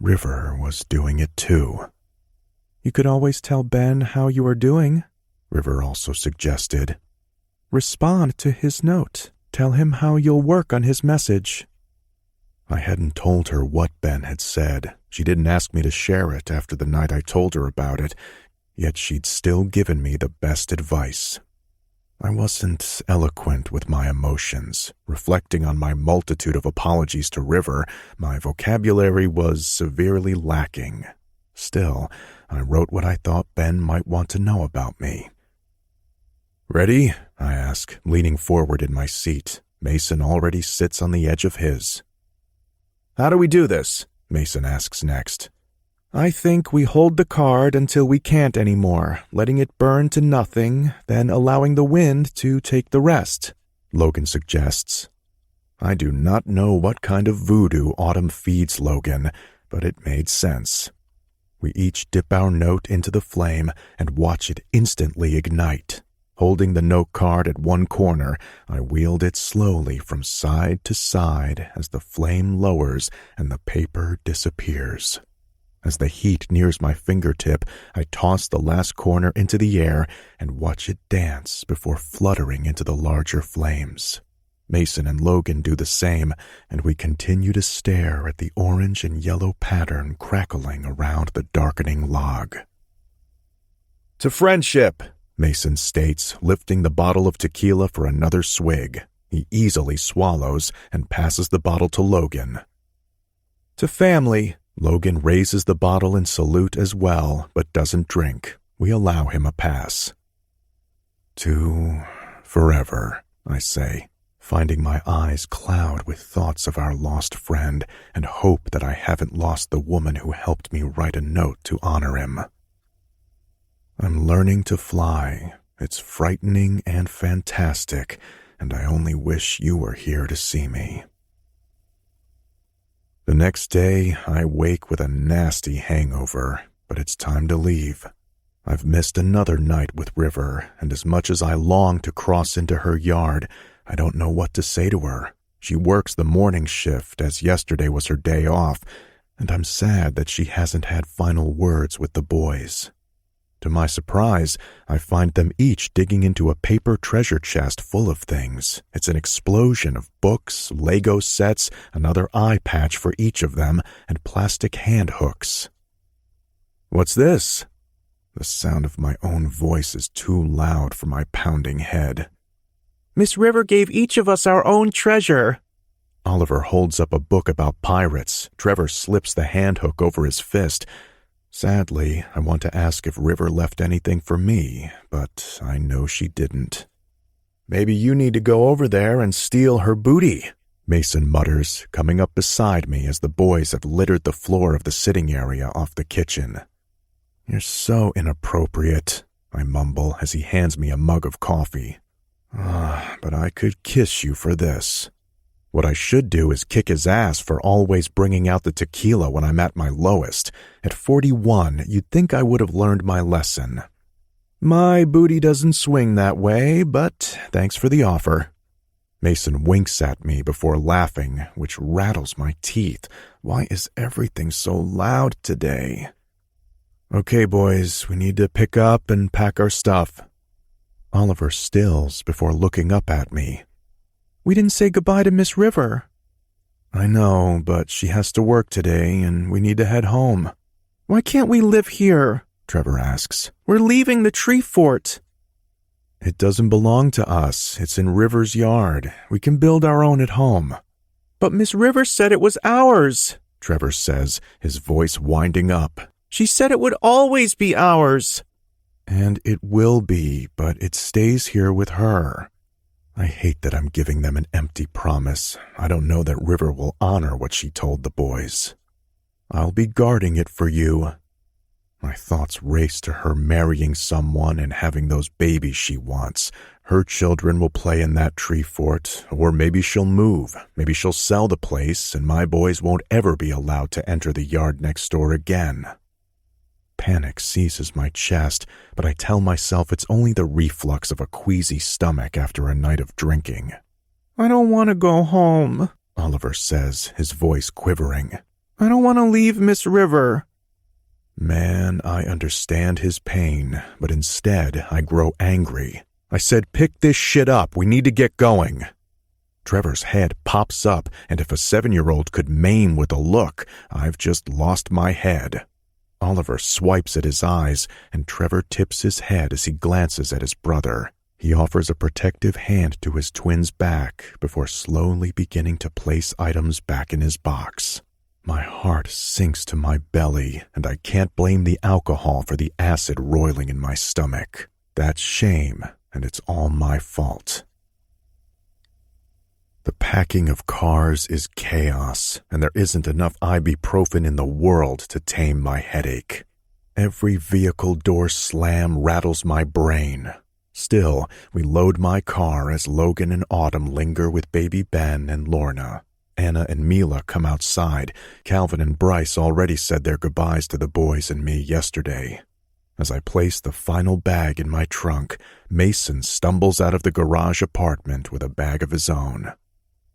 A: River was doing it too. You could always tell Ben how you were doing, River also suggested. Respond to his note. Tell him how you'll work on his message. I hadn't told her what Ben had said. She didn't ask me to share it after the night I told her about it. Yet she'd still given me the best advice. I wasn't eloquent with my emotions. Reflecting on my multitude of apologies to River, my vocabulary was severely lacking. Still, I wrote what I thought Ben might want to know about me. "Ready?" I ask, leaning forward in my seat. Mason already sits on the edge of his. "How do we do this?" Mason asks next.
F: I think we hold the card until we can't anymore, letting it burn to nothing, then allowing the wind to take the rest,"
A: Logan suggests. I do not know what kind of voodoo Autumn feeds Logan, but it made sense. We each dip our note into the flame and watch it instantly ignite. Holding the note card at one corner, I wield it slowly from side to side as the flame lowers and the paper disappears. As the heat nears my fingertip, I toss the last corner into the air and watch it dance before fluttering into the larger flames. Mason and Logan do the same, and we continue to stare at the orange and yellow pattern crackling around the darkening log.
F: "To friendship,"
A: Mason states, lifting the bottle of tequila for another swig. He easily swallows and passes the bottle to Logan.
F: "To family."
A: Logan raises the bottle in salute as well, but doesn't drink. We allow him a pass. "To forever," I say, finding my eyes cloud with thoughts of our lost friend and hope that I haven't lost the woman who helped me write a note to honor him. I'm learning to fly. It's frightening and fantastic, and I only wish you were here to see me. The next day, I wake with a nasty hangover, but it's time to leave. I've missed another night with River, and as much as I long to cross into her yard, I don't know what to say to her. She works the morning shift, as yesterday was her day off, and I'm sad that she hasn't had final words with the boys. To my surprise, I find them each digging into a paper treasure chest full of things. It's an explosion of books, Lego sets, another eye patch for each of them, and plastic hand hooks. "What's this?" The sound of my own voice is too loud for my pounding head.
F: "Miss River gave each of us our own treasure."
A: Oliver holds up a book about pirates. Trevor slips the hand hook over his fist. Sadly, I want to ask if River left anything for me, but I know she didn't. "Maybe you need to go over there and steal her booty," Mason mutters, coming up beside me as the boys have littered the floor of the sitting area off the kitchen. "You're so inappropriate," I mumble as he hands me a mug of coffee. But I could kiss you for this. What I should do is kick his ass for always bringing out the tequila when I'm at my lowest. At 41, you'd think I would have learned my lesson. "My booty doesn't swing that way, but thanks for the offer." Mason winks at me before laughing, which rattles my teeth. Why is everything so loud today? "Okay, boys, we need to pick up and pack our stuff." Oliver stills before looking up at me.
F: "We didn't say goodbye to Miss River."
A: "I know, but she has to work today, and we need to head home."
F: "Why can't we live here?"
A: Trevor asks.
F: "We're leaving the tree fort."
A: "It doesn't belong to us. It's in River's yard. We can build our own at home."
F: "But Miss River said it was ours,"
A: Trevor says, his voice winding up.
F: "She said it would always be ours."
A: "And it will be, but it stays here with her." I hate that I'm giving them an empty promise. I don't know that River will honor what she told the boys. "I'll be guarding it for you." My thoughts race to her marrying someone and having those babies she wants. Her children will play in that tree fort, or maybe she'll move. Maybe she'll sell the place, and my boys won't ever be allowed to enter the yard next door again. Panic seizes my chest, but I tell myself it's only the reflux of a queasy stomach after a night of drinking.
F: "I don't want to go home,"
A: Oliver says, his voice quivering.
F: "I don't want to leave Miss River."
A: Man, I understand his pain, but instead I grow angry. I said, "Pick this shit up. We need to get going." Trevor's head pops up, and if a 7-year-old could maim with a look, I've just lost my head. Oliver swipes at his eyes, and Trevor tips his head as he glances at his brother. He offers a protective hand to his twin's back before slowly beginning to place items back in his box. My heart sinks to my belly, and I can't blame the alcohol for the acid roiling in my stomach. That's shame, and it's all my fault. The packing of cars is chaos, and there isn't enough ibuprofen in the world to tame my headache. Every vehicle door slam rattles my brain. Still, we load my car as Logan and Autumn linger with baby Ben and Lorna. Anna and Mila come outside. Calvin and Bryce already said their goodbyes to the boys and me yesterday. As I place the final bag in my trunk, Mason stumbles out of the garage apartment with a bag of his own.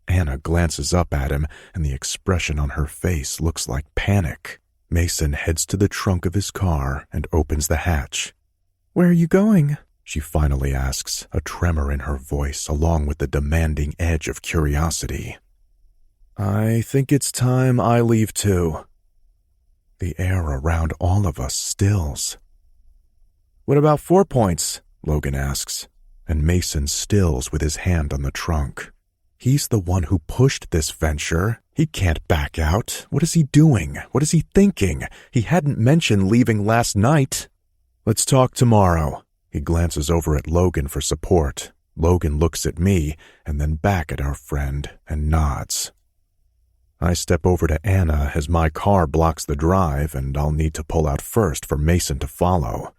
A: Anna glances up at him, and the expression on her face looks like panic. Mason heads to the trunk of his car and opens the hatch.
F: "Where are you going?"
A: she finally asks, a tremor in her voice along with the demanding edge of curiosity.
F: "I think it's time I leave too."
A: The air around all of us stills.
F: "What about 4 Points?"
A: Logan asks, and Mason stills with his hand on the trunk. He's the one who pushed this venture. He can't back out. What is he doing? What is he thinking? He hadn't mentioned leaving last night.
F: "Let's talk tomorrow."
A: He glances over at Logan for support. Logan looks at me and then back at our friend and nods. I step over to Anna as my car blocks the drive, and I'll need to pull out first for Mason to follow.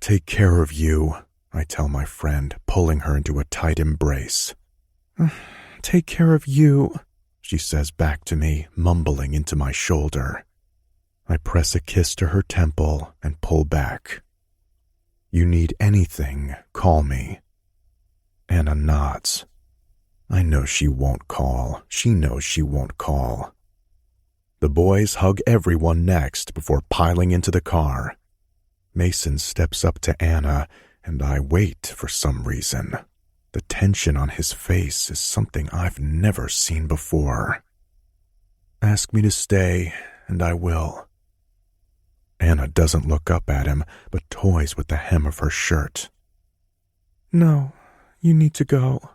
B: "Take care of you," I tell my friend, pulling her into a tight embrace.
F: "Take care of you,"
B: she says back to me, mumbling into my shoulder. I press a kiss to her temple and pull back. "You need anything, call me." Anna nods. I know she won't call. She knows she won't call. The boys hug everyone next before piling into the car. Mason steps up to Anna, and I wait for some reason. The tension on his face is something I've never seen before. "Ask me to stay, and I will." Anna doesn't look up at him, but toys with the hem of her shirt.
F: "No, you need to go."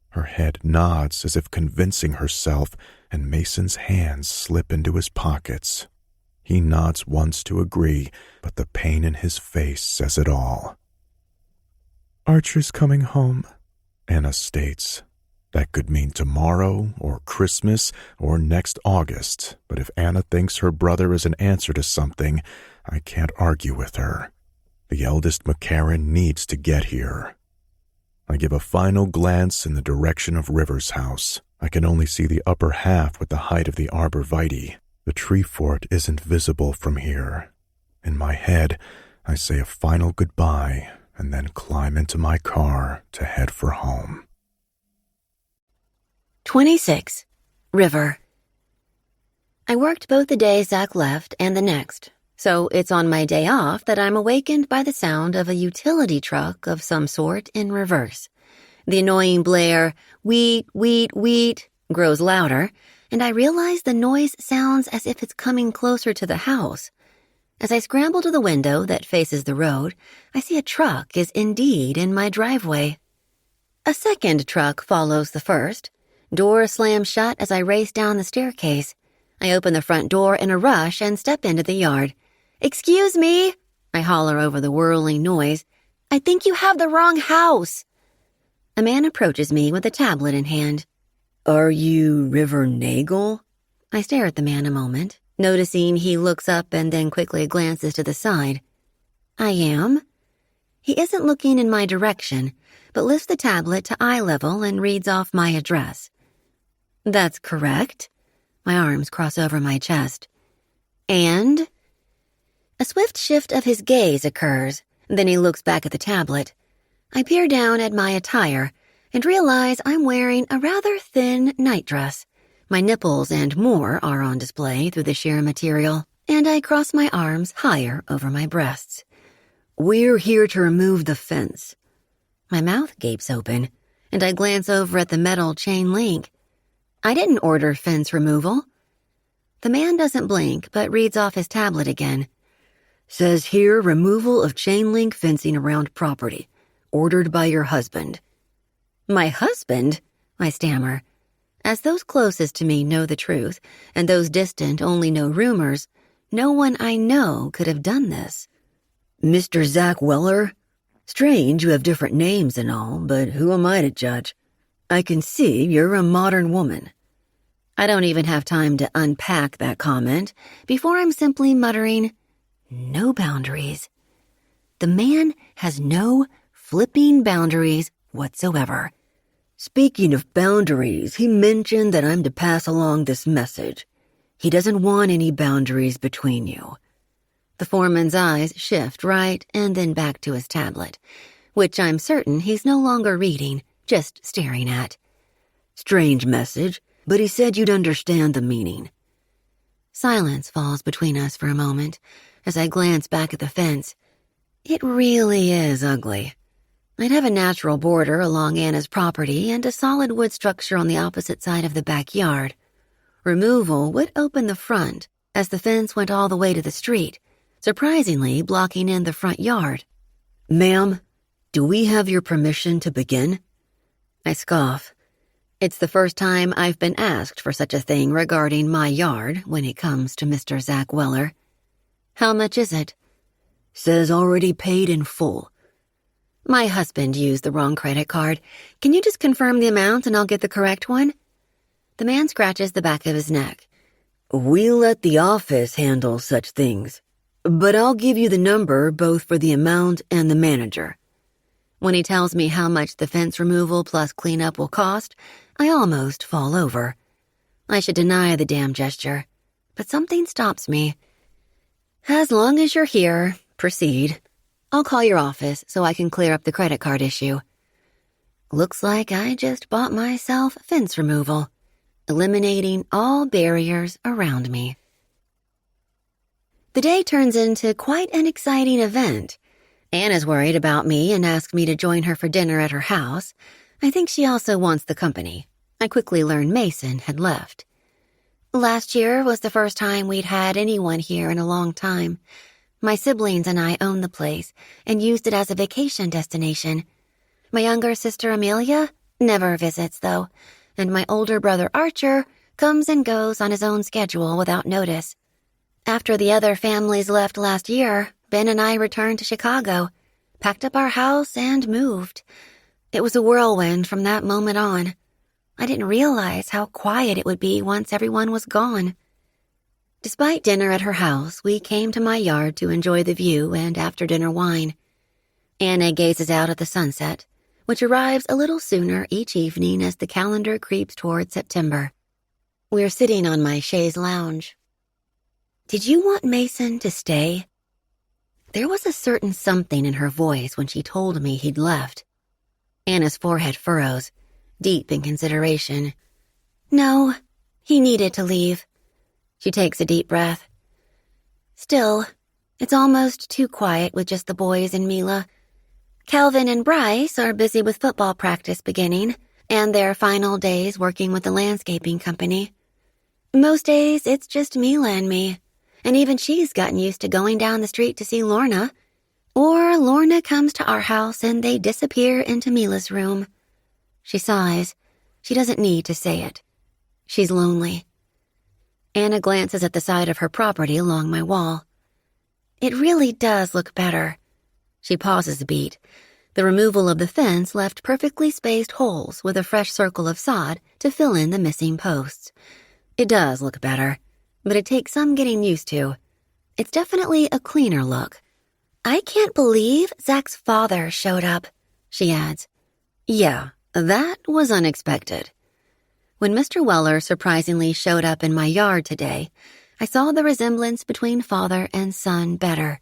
B: Her head nods as if convincing herself, and Mason's hands slip into his pockets. He nods once to agree, but the pain in his face says it all.
F: "Archer's coming home,"
B: Anna states. That could mean tomorrow, or Christmas, or next August, but if Anna thinks her brother is an answer to something, I can't argue with her. The eldest McCarran needs to get here. I give a final glance in the direction of River's house. I can only see the upper half with the height of the arborvitae. The tree fort isn't visible from here. In my head, I say a final goodbye and then climb into my car to head for home.
C: 26. River. I worked both the day Zach left and the next, so it's on my day off that I'm awakened by the sound of a utility truck of some sort in reverse. The annoying blare, "weet, weet, weet," grows louder, and I realize the noise sounds as if it's coming closer to the house. As I scramble to the window that faces the road, I see a truck is indeed in my driveway. A second truck follows the first. Door slams shut as I race down the staircase. I open the front door in a rush and step into the yard. "Excuse me," I holler over the whirling noise. "I think you have the wrong house." A man approaches me with a tablet in hand. "Are you River Nagel?" I stare at the man a moment, noticing he looks up and then quickly glances to the side. "I am." He isn't looking in my direction, but lifts the tablet to eye level and reads off my address. "That's correct." My arms cross over my chest. "And?" A swift shift of his gaze occurs, then he looks back at the tablet. I peer down at my attire and realize I'm wearing a rather thin nightdress. My nipples and more are on display through the sheer material, and I cross my arms higher over my breasts. "We're here to remove the fence." My mouth gapes open, and I glance over at the metal chain link. I didn't order fence removal. The man doesn't blink, but reads off his tablet again. Says here, removal of chain link fencing around property, ordered by your husband.
D: My husband? I stammer. As those closest to me know the truth, and those distant only know rumors, no one I know could have done this.
C: Mr. Zach Weller? Strange you have different names and all, but who am I to judge? I can see you're a modern woman.
D: I don't even have time to unpack that comment before I'm simply muttering, no boundaries. The man has no flipping boundaries whatsoever.
C: Speaking of boundaries, he mentioned that I'm to pass along this message. He doesn't want any boundaries between you.
D: The foreman's eyes shift right and then back to his tablet, which I'm certain he's no longer reading, just staring at.
C: Strange message, but he said you'd understand the meaning.
D: Silence falls between us for a moment as I glance back at the fence. It really is ugly. I'd have a natural border along Anna's property and a solid wood structure on the opposite side of the backyard. Removal would open the front as the fence went all the way to the street, surprisingly blocking in the front yard.
C: Ma'am, do we have your permission to begin?
D: I scoff. It's the first time I've been asked for such a thing regarding my yard when it comes to Mr. Zach Weller. How much is it?
C: Says already paid in full.
D: My husband used the wrong credit card. Can you just confirm the amount and I'll get the correct one? The man scratches the back of his neck.
C: We let the office handle such things, but I'll give you the number both for the amount and the manager.
D: When he tells me how much the fence removal plus cleanup will cost, I almost fall over. I should deny the damn gesture, but something stops me. As long as you're here, proceed. I'll call your office so I can clear up the credit card issue. Looks like I just bought myself fence removal, eliminating all barriers around me. The day turns into quite an exciting event. Anna's worried about me and asked me to join her for dinner at her house. I think she also wants the company. I quickly learned Mason had left. Last year was the first time we'd had anyone here in a long time. My siblings and I own the place and used it as a vacation destination. My younger sister Amelia never visits, though, and my older brother Archer comes and goes on his own schedule without notice. After the other families left last year, Ben and I returned to Chicago, packed up our house, and moved. It was a whirlwind from that moment on. I didn't realize how quiet it would be once everyone was gone. Despite dinner at her house, we came to my yard to enjoy the view and after-dinner wine. Anna gazes out at the sunset, which arrives a little sooner each evening as the calendar creeps toward September. We're sitting on my chaise lounge. Did you want Mason to stay? There was a certain something in her voice when she told me he'd left. Anna's forehead furrows, deep in consideration. No, he needed to leave. She takes a deep breath. Still, it's almost too quiet with just the boys and Mila. Calvin and Bryce are busy with football practice beginning and their final days working with the landscaping company. Most days, it's just Mila and me, and even she's gotten used to going down the street to see Lorna. Or Lorna comes to our house and they disappear into Mila's room. She sighs. She doesn't need to say it. She's lonely. Anna glances at the side of her property along my wall. It really does look better. She pauses a beat. The removal of the fence left perfectly spaced holes with a fresh circle of sod to fill in the missing posts. It does look better, but it takes some getting used to. It's definitely a cleaner look. I can't believe Zach's father showed up, she adds. Yeah, that was unexpected. When Mr. Weller surprisingly showed up in my yard today, I saw the resemblance between father and son better.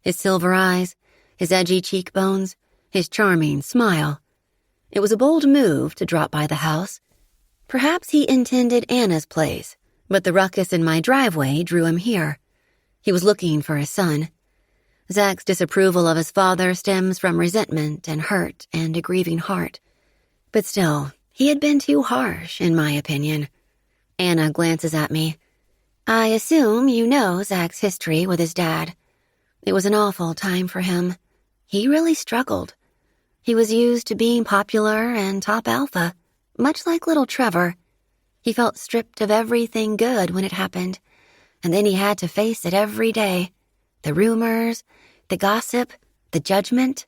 D: His silver eyes, his edgy cheekbones, his charming smile. It was a bold move to drop by the house. Perhaps he intended Anna's place, but the ruckus in my driveway drew him here. He was looking for his son. Zach's disapproval of his father stems from resentment and hurt and a grieving heart. But still, he had been too harsh, in my opinion. Anna glances at me. I assume you know Zach's history with his dad.
C: It was an awful time for him. He really struggled. He was used to being popular and top alpha, much like little Trevor. He felt stripped of everything good when it happened, and then he had to face it every day. The rumors, the gossip, the judgment.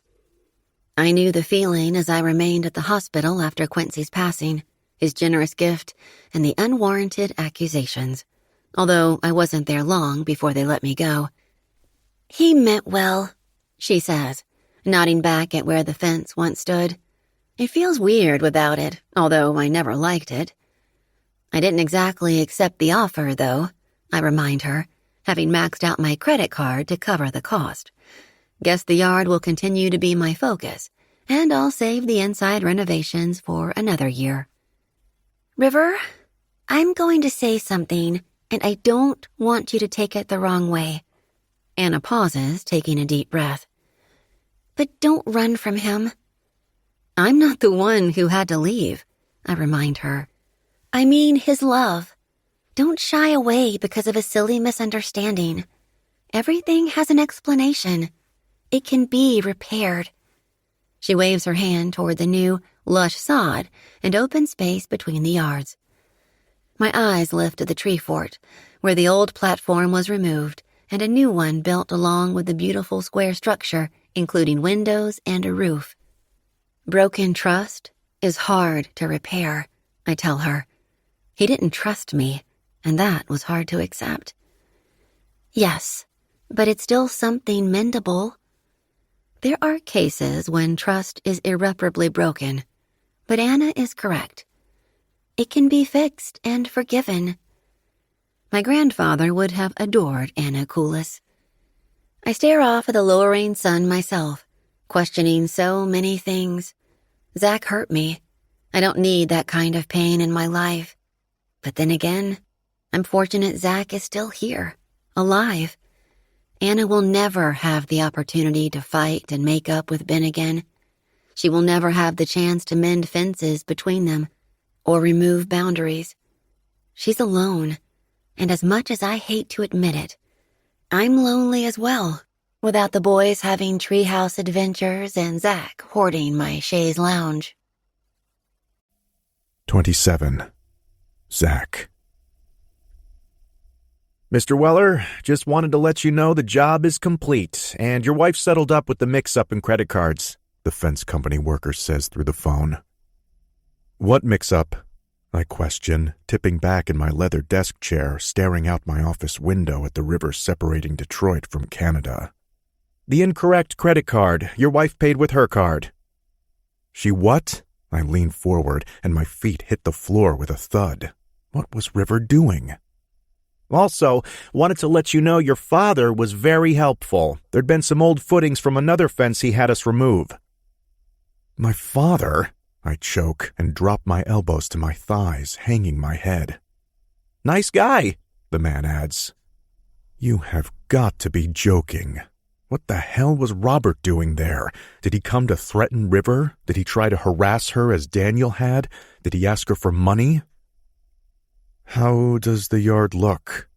C: I knew the feeling as I remained at the hospital after Quincy's passing, his generous gift, and the unwarranted accusations, although I wasn't there long before they let me go.
E: He meant well,
C: she says, nodding back at where the fence once stood. It feels weird without it, although I never liked it. I didn't exactly accept the offer, though, I remind her, having maxed out my credit card to cover the cost. Guess the yard will continue to be my focus, and I'll save the inside renovations for another year.
E: River, I'm going to say something, and I don't want you to take it the wrong way.
C: Anna pauses, taking a deep breath.
E: But don't run from him.
C: I'm not the one who had to leave, I remind her.
E: I mean his love. Don't shy away because of a silly misunderstanding. Everything has an explanation. It can be repaired.
C: She waves her hand toward the new, lush sod and open space between the yards. My eyes lift to the tree fort, where the old platform was removed and a new one built along with the beautiful square structure, including windows and a roof. Broken trust is hard to repair, I tell her. He didn't trust me, and that was hard to accept.
E: Yes, but it's still something mendable.
C: There are cases when trust is irreparably broken, but Anna is correct.
E: It can be fixed and forgiven.
C: My grandfather would have adored Anna Coulis. I stare off at the lowering sun myself, questioning so many things. Zach hurt me. I don't need that kind of pain in my life. But then again, I'm fortunate Zach is still here, alive. Anna will never have the opportunity to fight and make up with Ben again. She will never have the chance to mend fences between them or remove boundaries. She's alone, and as much as I hate to admit it, I'm lonely as well, without the boys having treehouse adventures and Zach hoarding my chaise lounge.
B: 27. Zach.
F: Mr. Weller, just wanted to let you know the job is complete, and your wife settled up with the mix-up in credit cards,
B: the fence company worker says through the phone. What mix-up? I question, tipping back in my leather desk chair, staring out my office window at the river separating Detroit from Canada.
F: The incorrect credit card. Your wife paid with her card.
B: She what? I lean forward, and my feet hit the floor with a thud. What was River doing?
F: Also, wanted to let you know your father was very helpful. There'd been some old footings from another fence he had us remove.
B: My father? I choke and drop my elbows to my thighs, hanging my head.
F: Nice guy,
B: the man adds. You have got to be joking. What the hell was Robert doing there? Did he come to threaten River? Did he try to harass her as Daniel had? Did he ask her for money? How does the yard look?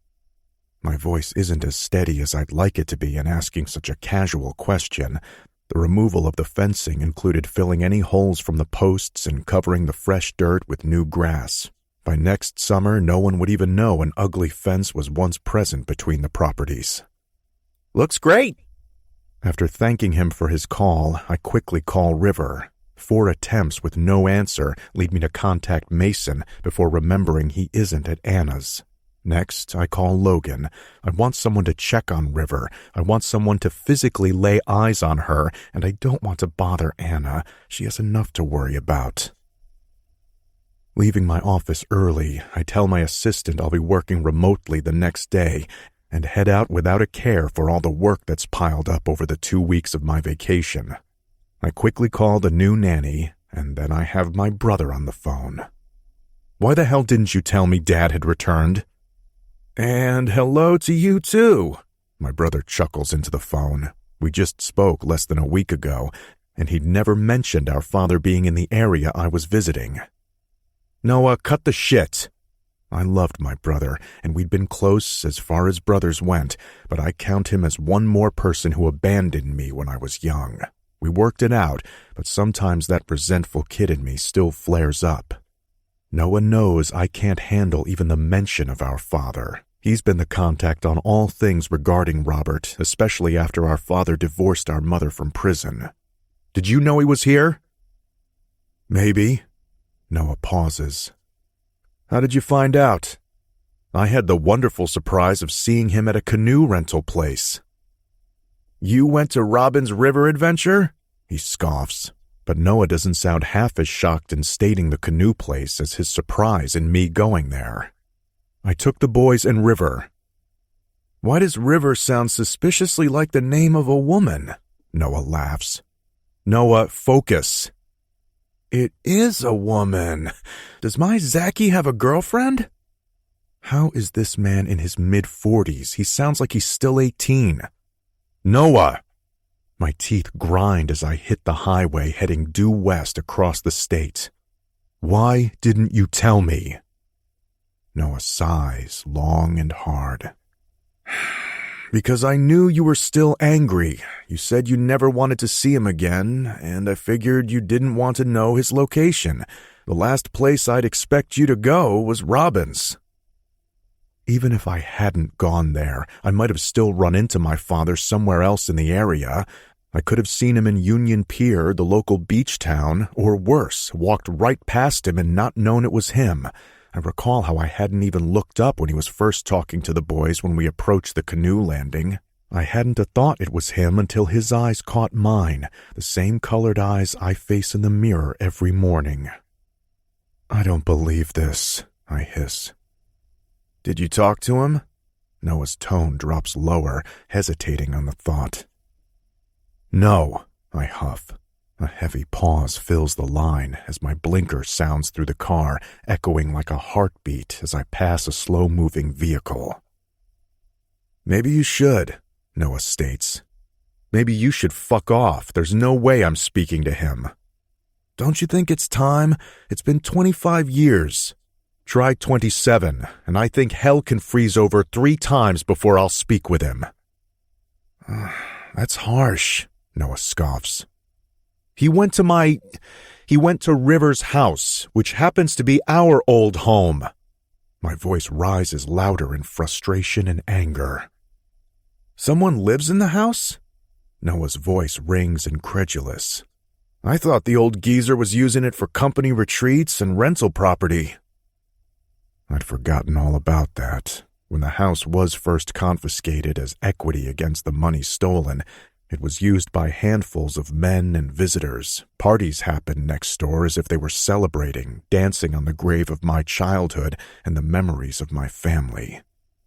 B: My voice isn't as steady as I'd like it to be in asking such a casual question. The removal of the fencing included filling any holes from the posts and covering the fresh dirt with new grass. By next summer, no one would even know an ugly fence was once present between the properties.
F: Looks great.
B: After thanking him for his call, I quickly call River. 4 attempts with no answer lead me to contact Mason before remembering he isn't at Anna's. Next, I call Logan. I want someone to check on River. I want someone to physically lay eyes on her, and I don't want to bother Anna. She has enough to worry about. Leaving my office early, I tell my assistant I'll be working remotely the next day and head out without a care for all the work that's piled up over the 2 weeks of my vacation. I quickly call the new nanny, and then I have my brother on the phone. Why the hell didn't you tell me Dad had returned? And hello to you too, my brother chuckles into the phone. We just spoke less than a week ago, and he'd never mentioned our father being in the area I was visiting. Noah, cut the shit.
A: I loved my brother, and we'd been close as far as brothers went, but I count him as one more person who abandoned me when I was young. We worked it out, but sometimes that resentful kid in me still flares up. Noah knows I can't handle even the mention of our father. He's been the contact on all things regarding Robert, especially after our father divorced our mother from prison. Did you know he was here? Maybe. Noah pauses. How did you find out? I had the wonderful surprise of seeing him at a canoe rental place. You went to Robin's River adventure? He scoffs, but Noah doesn't sound half as shocked in stating the canoe place as his surprise in me going there. I took the boys and River. Why does River sound suspiciously like the name of a woman? Noah laughs. Noah, focus. It is a woman. Does my Zachy have a girlfriend? How is this man in his mid-40s? He sounds like he's still 18. Noah! My teeth grind as I hit the highway heading due west across the state. Why didn't you tell me? Noah sighs long and hard. Because I knew you were still angry. You said you never wanted to see him again, and I figured you didn't want to know his location. The last place I'd expect you to go was Robin's. Even if I hadn't gone there, I might have still run into my father somewhere else in the area. I could have seen him in Union Pier, the local beach town, or worse, walked right past him and not known it was him. I recall how I hadn't even looked up when he was first talking to the boys when we approached the canoe landing. I hadn't a thought it was him until his eyes caught mine, the same colored eyes I face in the mirror every morning. I don't believe this, I hiss. Did you talk to him? Noah's tone drops lower, hesitating on the thought. No, I huff. A heavy pause fills the line as my blinker sounds through the car, echoing like a heartbeat as I pass a slow-moving vehicle. Maybe you should, Noah states. Maybe you should fuck off. There's no way I'm speaking to him. Don't you think it's time? It's been 25 years. Try 27, and I think hell can freeze over 3 times before I'll speak with him. That's harsh, Noah scoffs. He went to River's house, which happens to be our old home. My voice rises louder in frustration and anger. Someone lives in the house? Noah's voice rings incredulous. I thought the old geezer was using it for company retreats and rental property. I'd forgotten all about that. When the house was first confiscated as equity against the money stolen, it was used by handfuls of men and visitors. Parties happened next door as if they were celebrating, dancing on the grave of my childhood and the memories of my family.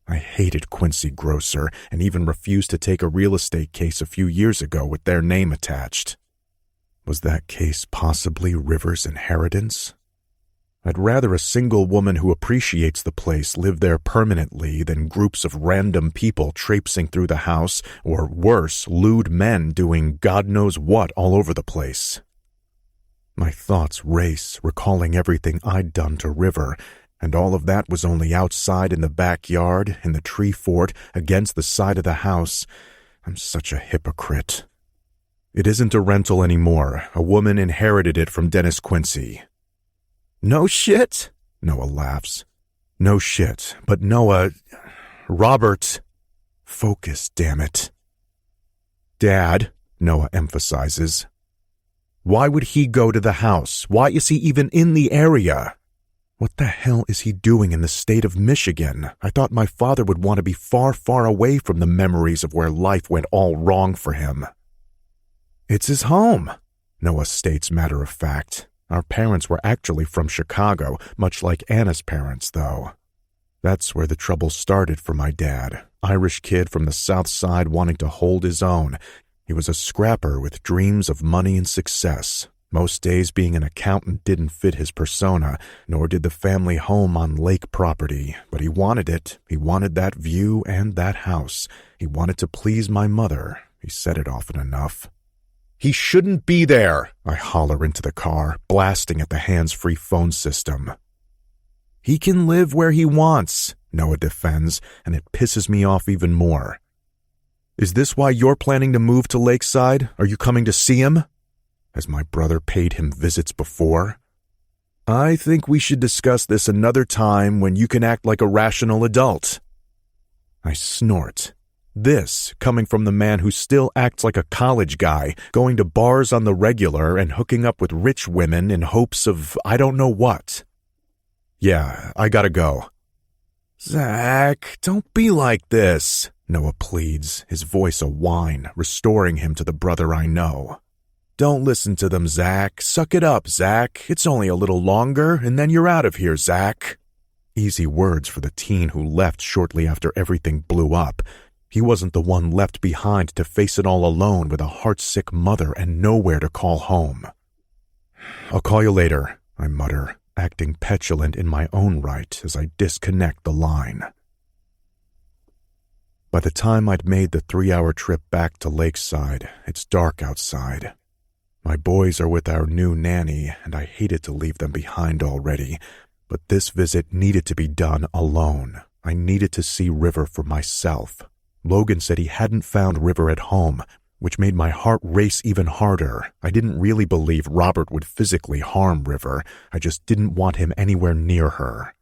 A: I hated Quincy Grocer and even refused to take a real estate case a few years ago with their name attached. Was that case possibly River's inheritance? I'd rather a single woman who appreciates the place live there permanently than groups of random people traipsing through the house, or worse, lewd men doing God knows what all over the place. My thoughts race, recalling everything I'd done to River, and all of that was only outside in the backyard, in the tree fort, against the side of the house. I'm such a hypocrite. It isn't a rental anymore. A woman inherited it from Dennis Quincy. No shit? Noah laughs. No shit, but Robert. Focus, damn it. Dad, Noah emphasizes. Why would he go to the house? Why is he even in the area? What the hell is he doing in the state of Michigan? I thought my father would want to be far, far away from the memories of where life went all wrong for him. It's his home, Noah states matter of fact. Our parents were actually from Chicago, much like Anna's parents, though. That's where the trouble started for my dad. Irish kid from the South Side wanting to hold his own. He was a scrapper with dreams of money and success. Most days being an accountant didn't fit his persona, nor did the family home on lake property. But he wanted it. He wanted that view and that house. He wanted to please my mother. He said it often enough. He shouldn't be there, I holler into the car, blasting at the hands-free phone system. He can live where he wants, Noah defends, and it pisses me off even more. Is this why you're planning to move to Lakeside? Are you coming to see him? Has my brother paid him visits before? I think we should discuss this another time when you can act like a rational adult. I snort. This coming from the man who still acts like a college guy, going to bars on the regular and hooking up with rich women in hopes of I don't know what. Yeah, I gotta go. Zach, don't be like this, Noah pleads, his voice a whine, restoring him to the brother I know. Don't listen to them, Zach. Suck it up, Zach. It's only a little longer, and then you're out of here, Zach. Easy words for the teen who left shortly after everything blew up. He wasn't the one left behind to face it all alone with a heartsick mother and nowhere to call home. I'll call you later, I mutter, acting petulant in my own right as I disconnect the line. By the time I'd made the 3-hour trip back to Lakeside, it's dark outside. My boys are with our new nanny, and I hated to leave them behind already, but this visit needed to be done alone. I needed to see River for myself. Logan said he hadn't found River at home, which made my heart race even harder. I didn't really believe Robert would physically harm River. I just didn't want him anywhere near her.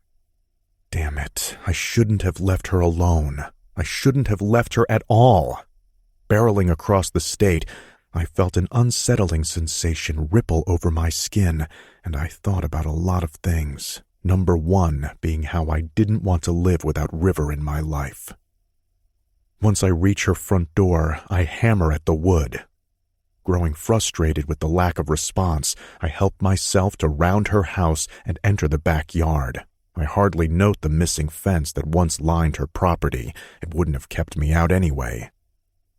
A: Damn it, I shouldn't have left her alone. I shouldn't have left her at all. Barreling across the state, I felt an unsettling sensation ripple over my skin, and I thought about a lot of things. Number one being how I didn't want to live without River in my life. Once I reach her front door, I hammer at the wood. Growing frustrated with the lack of response, I help myself to round her house and enter the backyard. I hardly note the missing fence that once lined her property. It wouldn't have kept me out anyway.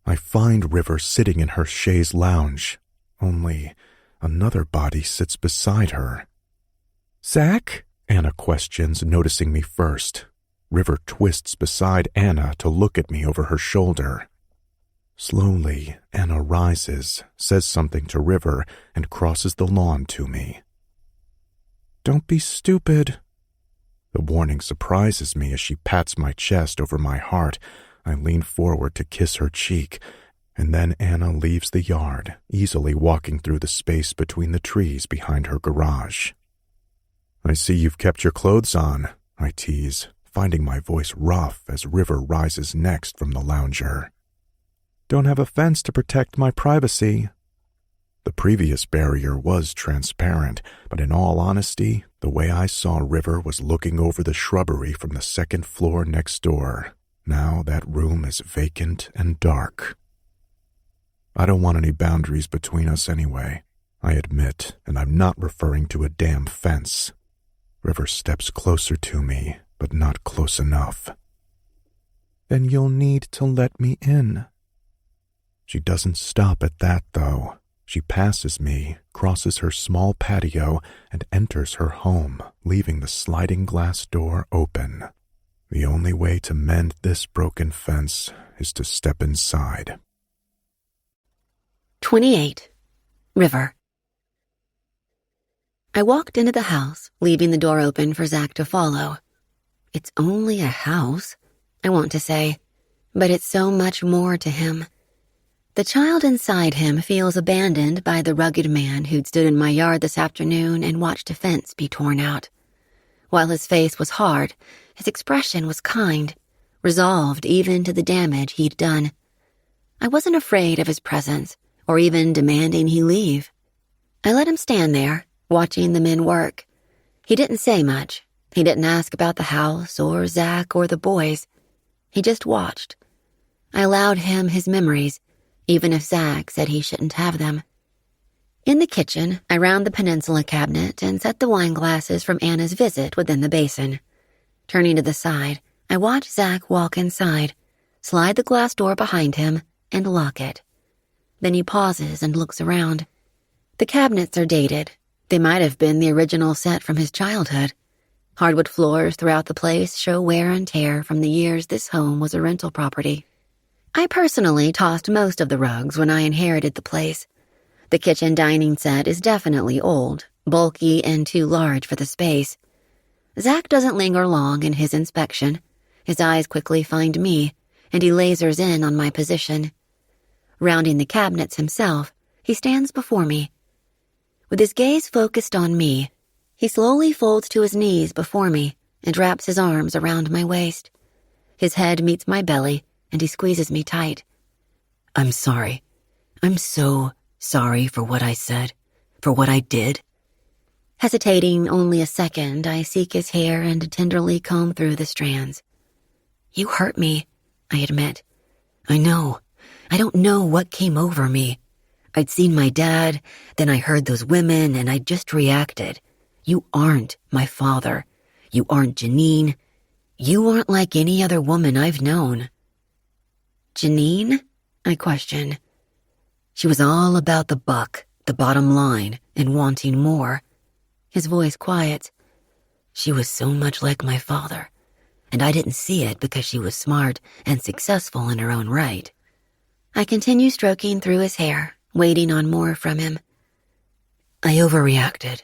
A: I find River sitting in her chaise lounge, only another body sits beside her. Zach? Anna questions, noticing me first. River twists beside Anna to look at me over her shoulder. Slowly, Anna rises, says something to River, and crosses the lawn to me. Don't be stupid. The warning surprises me as she pats my chest over my heart. I lean forward to kiss her cheek, and then Anna leaves the yard, easily walking through the space between the trees behind her garage. I see you've kept your clothes on, I tease, finding my voice rough as River rises next from the lounger. Don't have a fence to protect my privacy. The previous barrier was transparent, but in all honesty, the way I saw River was looking over the shrubbery from the second floor next door. Now that room is vacant and dark. I don't want any boundaries between us anyway, I admit, and I'm not referring to a damn fence. River steps closer to me, but not close enough. Then you'll need to let me in. She doesn't stop at that, though. She passes me, crosses her small patio, and enters her home, leaving the sliding glass door open. The only way to mend this broken fence is to step inside.
C: 28. River. I walked into the house, leaving the door open for Zach to follow. It's only a house, I want to say, but it's so much more to him. The child inside him feels abandoned by the rugged man who'd stood in my yard this afternoon and watched a fence be torn out. While his face was hard, his expression was kind, resolved even to the damage he'd done. I wasn't afraid of his presence, or even demanding he leave. I let him stand there, watching the men work. He didn't say much. He didn't ask about the house, or Zach, or the boys. He just watched. I allowed him his memories, even if Zach said he shouldn't have them. In the kitchen, I round the peninsula cabinet and set the wine glasses from Anna's visit within the basin. Turning to the side, I watch Zach walk inside, slide the glass door behind him, and lock it. Then he pauses and looks around. The cabinets are dated. They might have been the original set from his childhood. Hardwood floors throughout the place show wear and tear from the years this home was a rental property. I personally tossed most of the rugs when I inherited the place. The kitchen dining set is definitely old, bulky, and too large for the space. Zach doesn't linger long in his inspection. His eyes quickly find me, and he lasers in on my position. Rounding the cabinets himself, he stands before me. With his gaze focused on me, he slowly folds to his knees before me and wraps his arms around my waist. His head meets my belly, and he squeezes me tight. I'm sorry. I'm so sorry for what I said, for what I did. Hesitating only a second, I seek his hair and tenderly comb through the strands. You hurt me, I admit. I know. I don't know what came over me. I'd seen my dad, then I heard those women, and I just reacted. You aren't my father. You aren't Janine. You aren't like any other woman I've known. Janine? I question. She was all about the buck, the bottom line, and wanting more. His voice quiets. She was so much like my father, and I didn't see it because she was smart and successful in her own right. I continue stroking through his hair, waiting on more from him. I overreacted.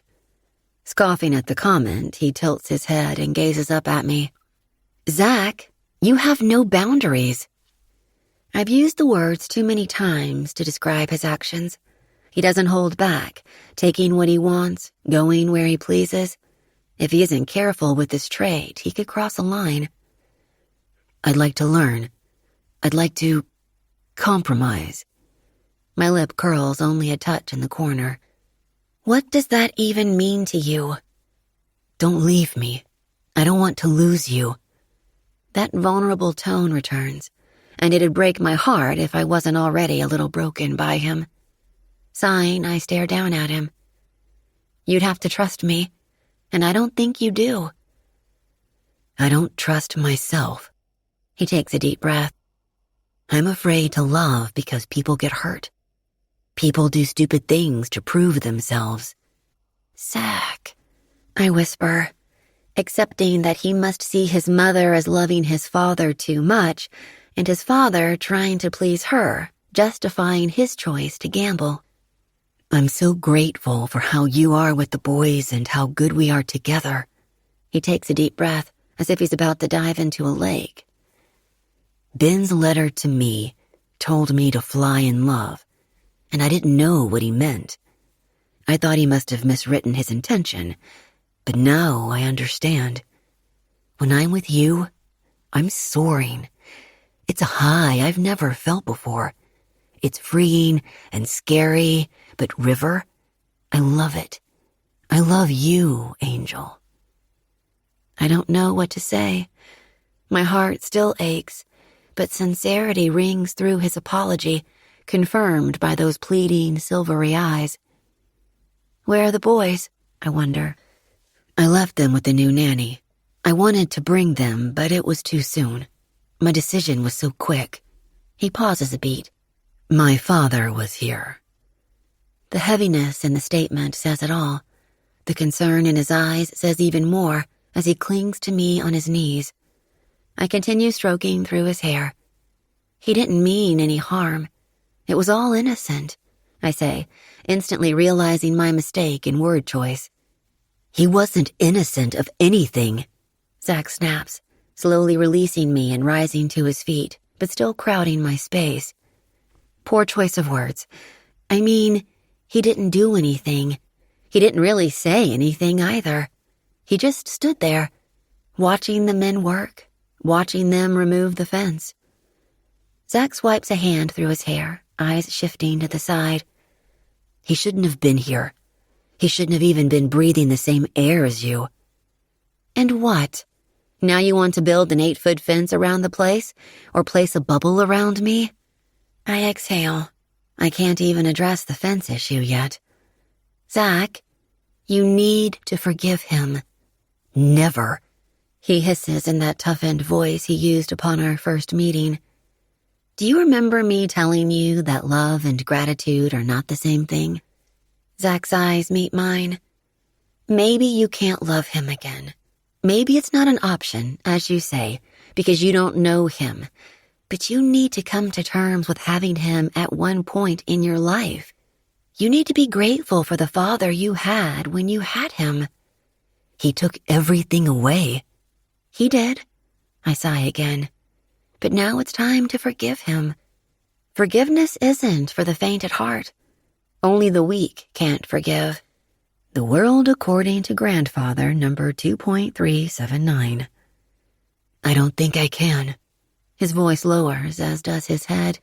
C: Scoffing at the comment, he tilts his head and gazes up at me. Zach, you have no boundaries. I've used the words too many times to describe his actions. He doesn't hold back, taking what he wants, going where he pleases. If he isn't careful with this trait, he could cross a line. I'd like to learn. I'd like to compromise. My lip curls only a touch in the corner. What does that even mean to you? Don't leave me. I don't want to lose you. That vulnerable tone returns, and it'd break my heart if I wasn't already a little broken by him. Sighing, I stare down at him. You'd have to trust me, and I don't think you do. I don't trust myself. He takes a deep breath. I'm afraid to love because people get hurt. People do stupid things to prove themselves. Zach, I whisper, accepting that he must see his mother as loving his father too much, and his father trying to please her, justifying his choice to gamble. I'm so grateful for how you are with the boys and how good we are together. He takes a deep breath, as if he's about to dive into a lake. Ben's letter to me told me to fly in love, and I didn't know what he meant. I thought he must have miswritten his intention, but now I understand. When I'm with you, I'm soaring. It's a high I've never felt before. It's freeing and scary, but River, I love it. I love you, Angel. I don't know what to say. My heart still aches, but sincerity rings through his apology, confirmed by those pleading, silvery eyes. Where are the boys? I wonder. I left them with the new nanny. I wanted to bring them, but it was too soon. My decision was so quick. He pauses a beat. My father was here. The heaviness in the statement says it all. The concern in his eyes says even more as he clings to me on his knees. I continue stroking through his hair. He didn't mean any harm. It was all innocent, I say, instantly realizing my mistake in word choice. He wasn't innocent of anything, Zach snaps, slowly releasing me and rising to his feet, but still crowding my space. Poor choice of words. I mean, he didn't do anything. He didn't really say anything either. He just stood there, watching the men work, watching them remove the fence. Zach swipes a hand through his hair, eyes shifting to the side. He shouldn't have been here. He shouldn't have even been breathing the same air as you. And what? Now you want to build an 8-foot fence around the place, or place a bubble around me? I exhale. I can't even address the fence issue yet. Zach, you need to forgive him. Never, he hisses in that toughened voice he used upon our first meeting. Do you remember me telling you that love and gratitude are not the same thing? Zach's eyes meet mine. Maybe you can't love him again. Maybe it's not an option, as you say, because you don't know him. But you need to come to terms with having him at one point in your life. You need to be grateful for the father you had when you had him. He took everything away.
D: He did. I sigh again. But now it's time to forgive him. Forgiveness isn't for the faint at heart. Only the weak can't forgive. The World According to Grandfather, number 2.379.
C: I don't think I can.
D: His voice lowers, as does his head.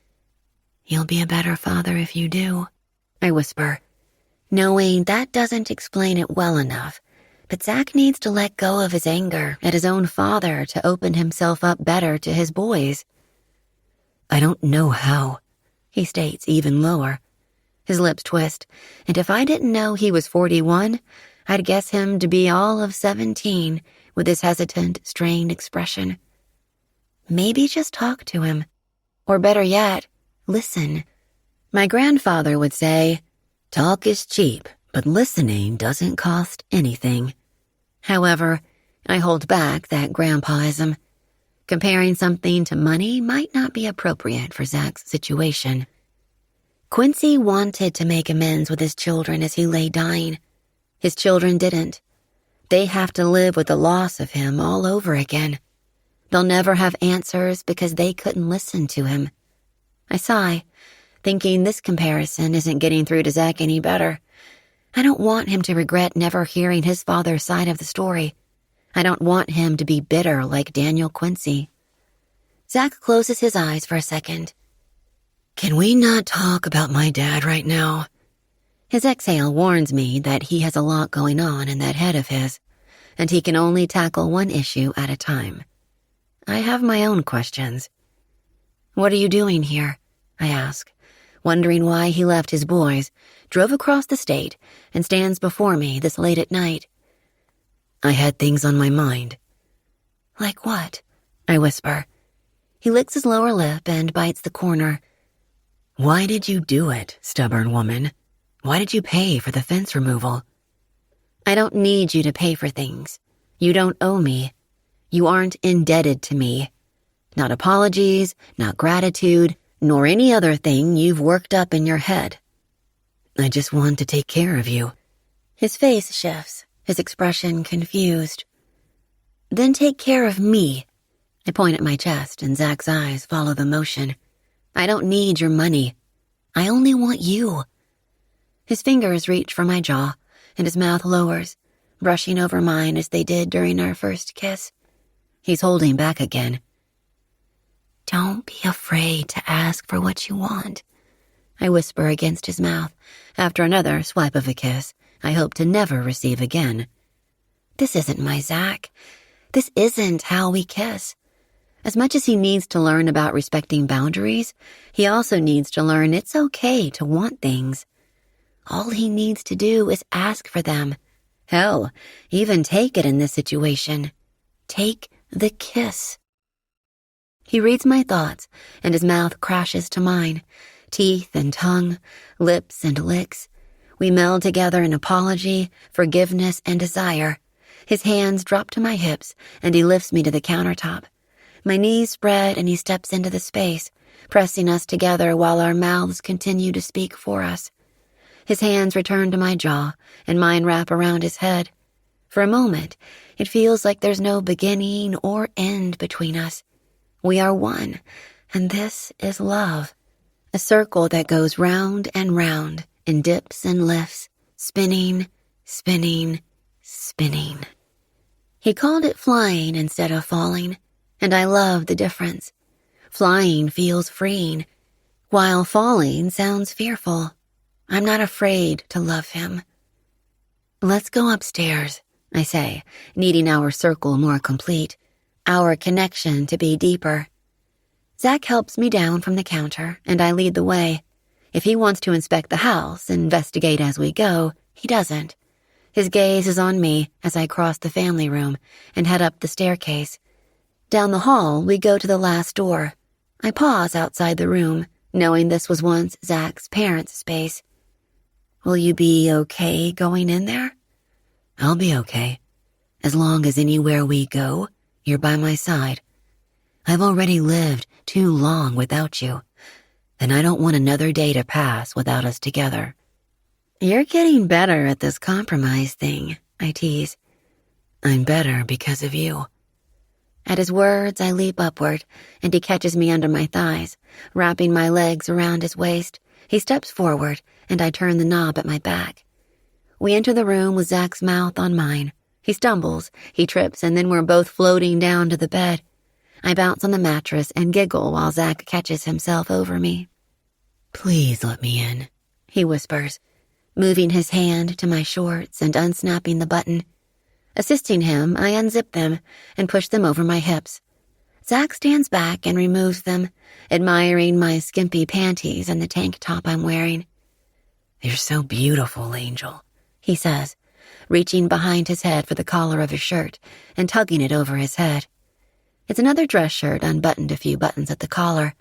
C: You'll be a better father if you do,
D: I whisper, knowing that doesn't explain it well enough. But Zach needs to let go of his anger at his own father to open himself up better to his boys.
C: I don't know how,
D: he states even lower. His lips twist, and if I didn't know he was 41, I'd guess him to be all of 17 with his hesitant, strained expression. Maybe just talk to him. Or better yet, listen. My grandfather would say,
C: talk is cheap, but listening doesn't cost anything.
D: However, I hold back that grandpaism. Comparing something to money might not be appropriate for Zach's situation. Quincy wanted to make amends with his children as he lay dying. His children didn't. They have to live with the loss of him all over again. They'll never have answers because they couldn't listen to him. I sigh, thinking this comparison isn't getting through to Zach any better. I don't want him to regret never hearing his father's side of the story. I don't want him to be bitter like Daniel Quincy. Zach closes his eyes for a second.
C: Can we not talk about my dad right now?
D: His exhale warns me that he has a lot going on in that head of his, and he can only tackle one issue at a time. I have my own questions. What are you doing here? I ask, wondering why he left his boys, drove across the state, and stands before me this late at night.
C: I had things on my mind.
D: Like what? I whisper. He licks his lower lip and bites the corner.
C: Why did you do it, stubborn woman? Why did you pay for the fence removal?
D: I don't need you to pay for things. You don't owe me. You aren't indebted to me. Not apologies, not gratitude, nor any other thing you've worked up in your head.
C: I just want to take care of you.
D: His face shifts, his expression confused. Then take care of me. I point at my chest and Zach's eyes follow the motion. I don't need your money. I only want you. His fingers reach for my jaw, and his mouth lowers, brushing over mine as they did during our first kiss. He's holding back again.
C: Don't be afraid to ask for what you want,
D: I whisper against his mouth, after another swipe of a kiss I hope to never receive again. This isn't my Zach. This isn't how we kiss. As much as he needs to learn about respecting boundaries, he also needs to learn it's okay to want things. All he needs to do is ask for them. Hell, even take it in this situation. Take the kiss. He reads my thoughts, and his mouth crashes to mine. Teeth and tongue, lips and licks. We meld together in apology, forgiveness, and desire. His hands drop to my hips, and he lifts me to the countertop. My knees spread, and he steps into the space, pressing us together while our mouths continue to speak for us. His hands return to my jaw, and mine wrap around his head. For a moment, it feels like there's no beginning or end between us. We are one, and this is love. A circle that goes round and round in dips and lifts, spinning, spinning, spinning. He called it flying instead of falling, and I love the difference. Flying feels freeing, while falling sounds fearful. I'm not afraid to love him. Let's go upstairs, I say, needing our circle more complete, our connection to be deeper. Zach helps me down from the counter, and I lead the way. If he wants to inspect the house, investigate as we go, he doesn't. His gaze is on me as I cross the family room and head up the staircase. Down the hall, we go to the last door. I pause outside the room, knowing this was once Zach's parents' space. Will you be okay going in there?
C: I'll be okay. As long as anywhere we go, you're by my side. I've already lived too long without you, and I don't want another day to pass without us together.
D: You're getting better at this compromise thing, I tease.
C: I'm better because of you. At his words, I leap upward, and he catches me under my thighs, wrapping my legs around his waist. He steps forward, and I turn the knob at my back. We enter the room with Zach's mouth on mine. He stumbles, he trips, and then we're both floating down to the bed. I bounce on the mattress and giggle while Zach catches himself over me. Please let me in, he whispers, moving his hand to my shorts and unsnapping the button. Assisting him, I unzip them and push them over my hips. Zach stands back and removes them, admiring my skimpy panties and the tank top I'm wearing. You're so beautiful, Angel, he says, reaching behind his head for the collar of his shirt and tugging it over his head. It's another dress shirt unbuttoned a few buttons at the collar.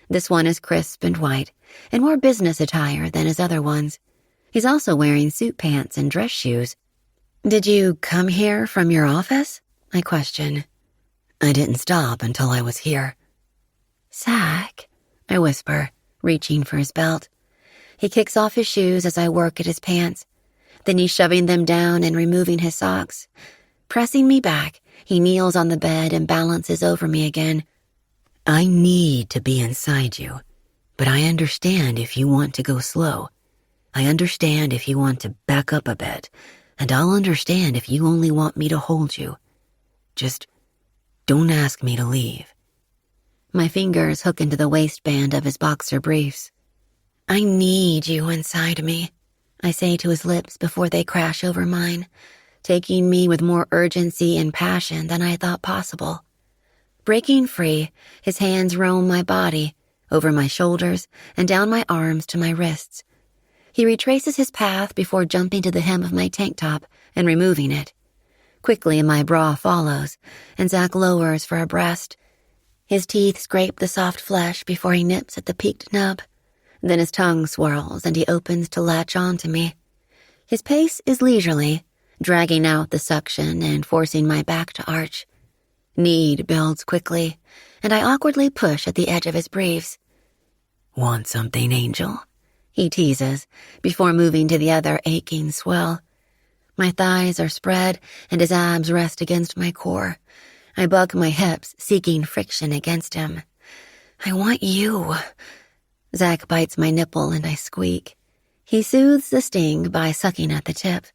C: This one is crisp and white, and more business attire than his other ones. He's also wearing suit pants and dress shoes. Did you come here from your office? I question. I didn't stop until I was here. Zach, I whisper, reaching for his belt. He kicks off his shoes as I work at his pants. Then he's shoving them down and removing his socks. Pressing me back, he kneels on the bed and balances over me again. I need to be inside you, but I understand if you want to go slow. I understand if you want to back up a bit, and I'll understand if you only want me to hold you. Just don't ask me to leave. My fingers hook into the waistband of his boxer briefs. I need you inside me, I say to his lips before they crash over mine, taking me with more urgency and passion than I thought possible. Breaking free, his hands roam my body, over my shoulders and down my arms to my wrists. He retraces his path before jumping to the hem of my tank top and removing it. Quickly, my bra follows, and Zach lowers for a breast. His teeth scrape the soft flesh before he nips at the peaked nub. Then his tongue swirls, and he opens to latch onto me. His pace is leisurely, dragging out the suction and forcing my back to arch. Need builds quickly, and I awkwardly push at the edge of his briefs. Want something, Angel? He teases, before moving to the other aching swell. My thighs are spread, and his abs rest against my core. I bug my hips, seeking friction against him. I want you. Zach bites my nipple, and I squeak. He soothes the sting by sucking at the tip.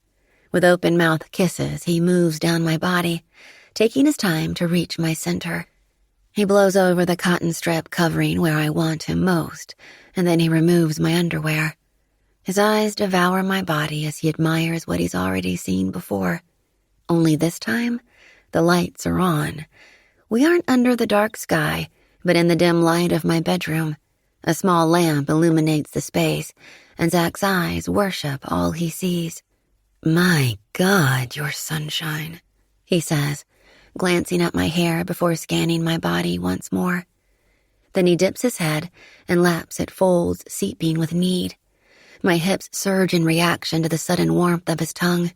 C: With open-mouth kisses, he moves down my body, taking his time to reach my center. He blows over the cotton strip covering where I want him most, and then he removes my underwear. His eyes devour my body as he admires what he's already seen before. Only this time, the lights are on. We aren't under the dark sky, but in the dim light of my bedroom. A small lamp illuminates the space, and Zach's eyes worship all he sees. My God, you're sunshine, he says, glancing at my hair before scanning my body once more. Then he dips his head and laps at folds seeping with need. My hips surge in reaction to the sudden warmth of his tongue.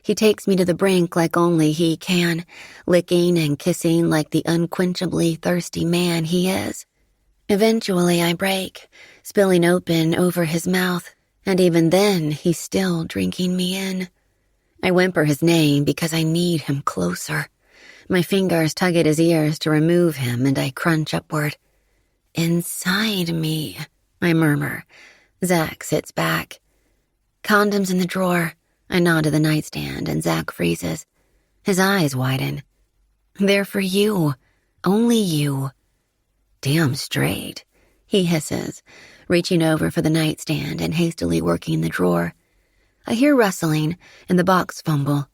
C: He takes me to the brink like only he can, licking and kissing like the unquenchably thirsty man he is. Eventually I break, spilling open over his mouth, and even then he's still drinking me in. I whimper his name because I need him closer. My fingers tug at his ears to remove him, and I crunch upward. Inside me, I murmur. Zach sits back. Condoms in the drawer. I nod to the nightstand, and Zach freezes. His eyes widen. They're for you. Only you. Damn straight, he hisses, reaching over for the nightstand and hastily working the drawer. I hear rustling, and the box fumble.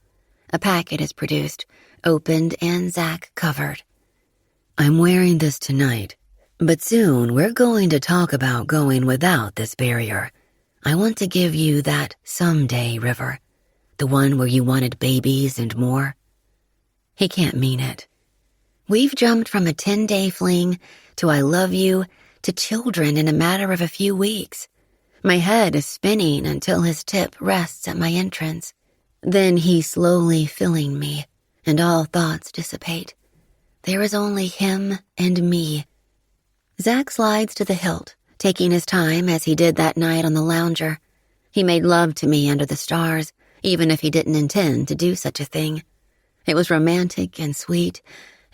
C: A packet is produced, opened, and Zach covered. I'm wearing this tonight, but soon we're going to talk about going without this barrier. I want to give you that someday, River. The one where you wanted babies and more. He can't mean it. We've jumped from a 10-day fling to I love you to children in a matter of a few weeks. My head is spinning until his tip rests at my entrance. Then he's slowly filling me, and all thoughts dissipate. There is only him and me. Zach slides to the hilt, taking his time as he did that night on the lounger. He made love to me under the stars, even if he didn't intend to do such a thing. It was romantic and sweet,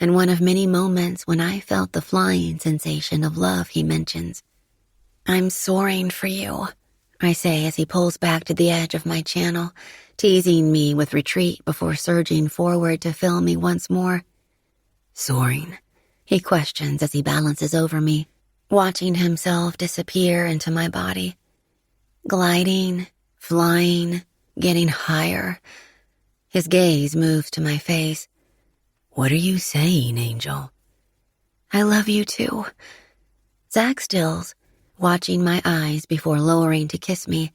C: and one of many moments when I felt the flying sensation of love he mentions. "I'm soaring for you," I say as he pulls back to the edge of my channel, teasing me with retreat before surging forward to fill me once more. "Soaring?" he questions as he balances over me, watching himself disappear into my body. Gliding, flying, getting higher. His gaze moves to my face. "What are you saying, Angel?" "I love you too." Zach stills, watching my eyes before lowering to kiss me.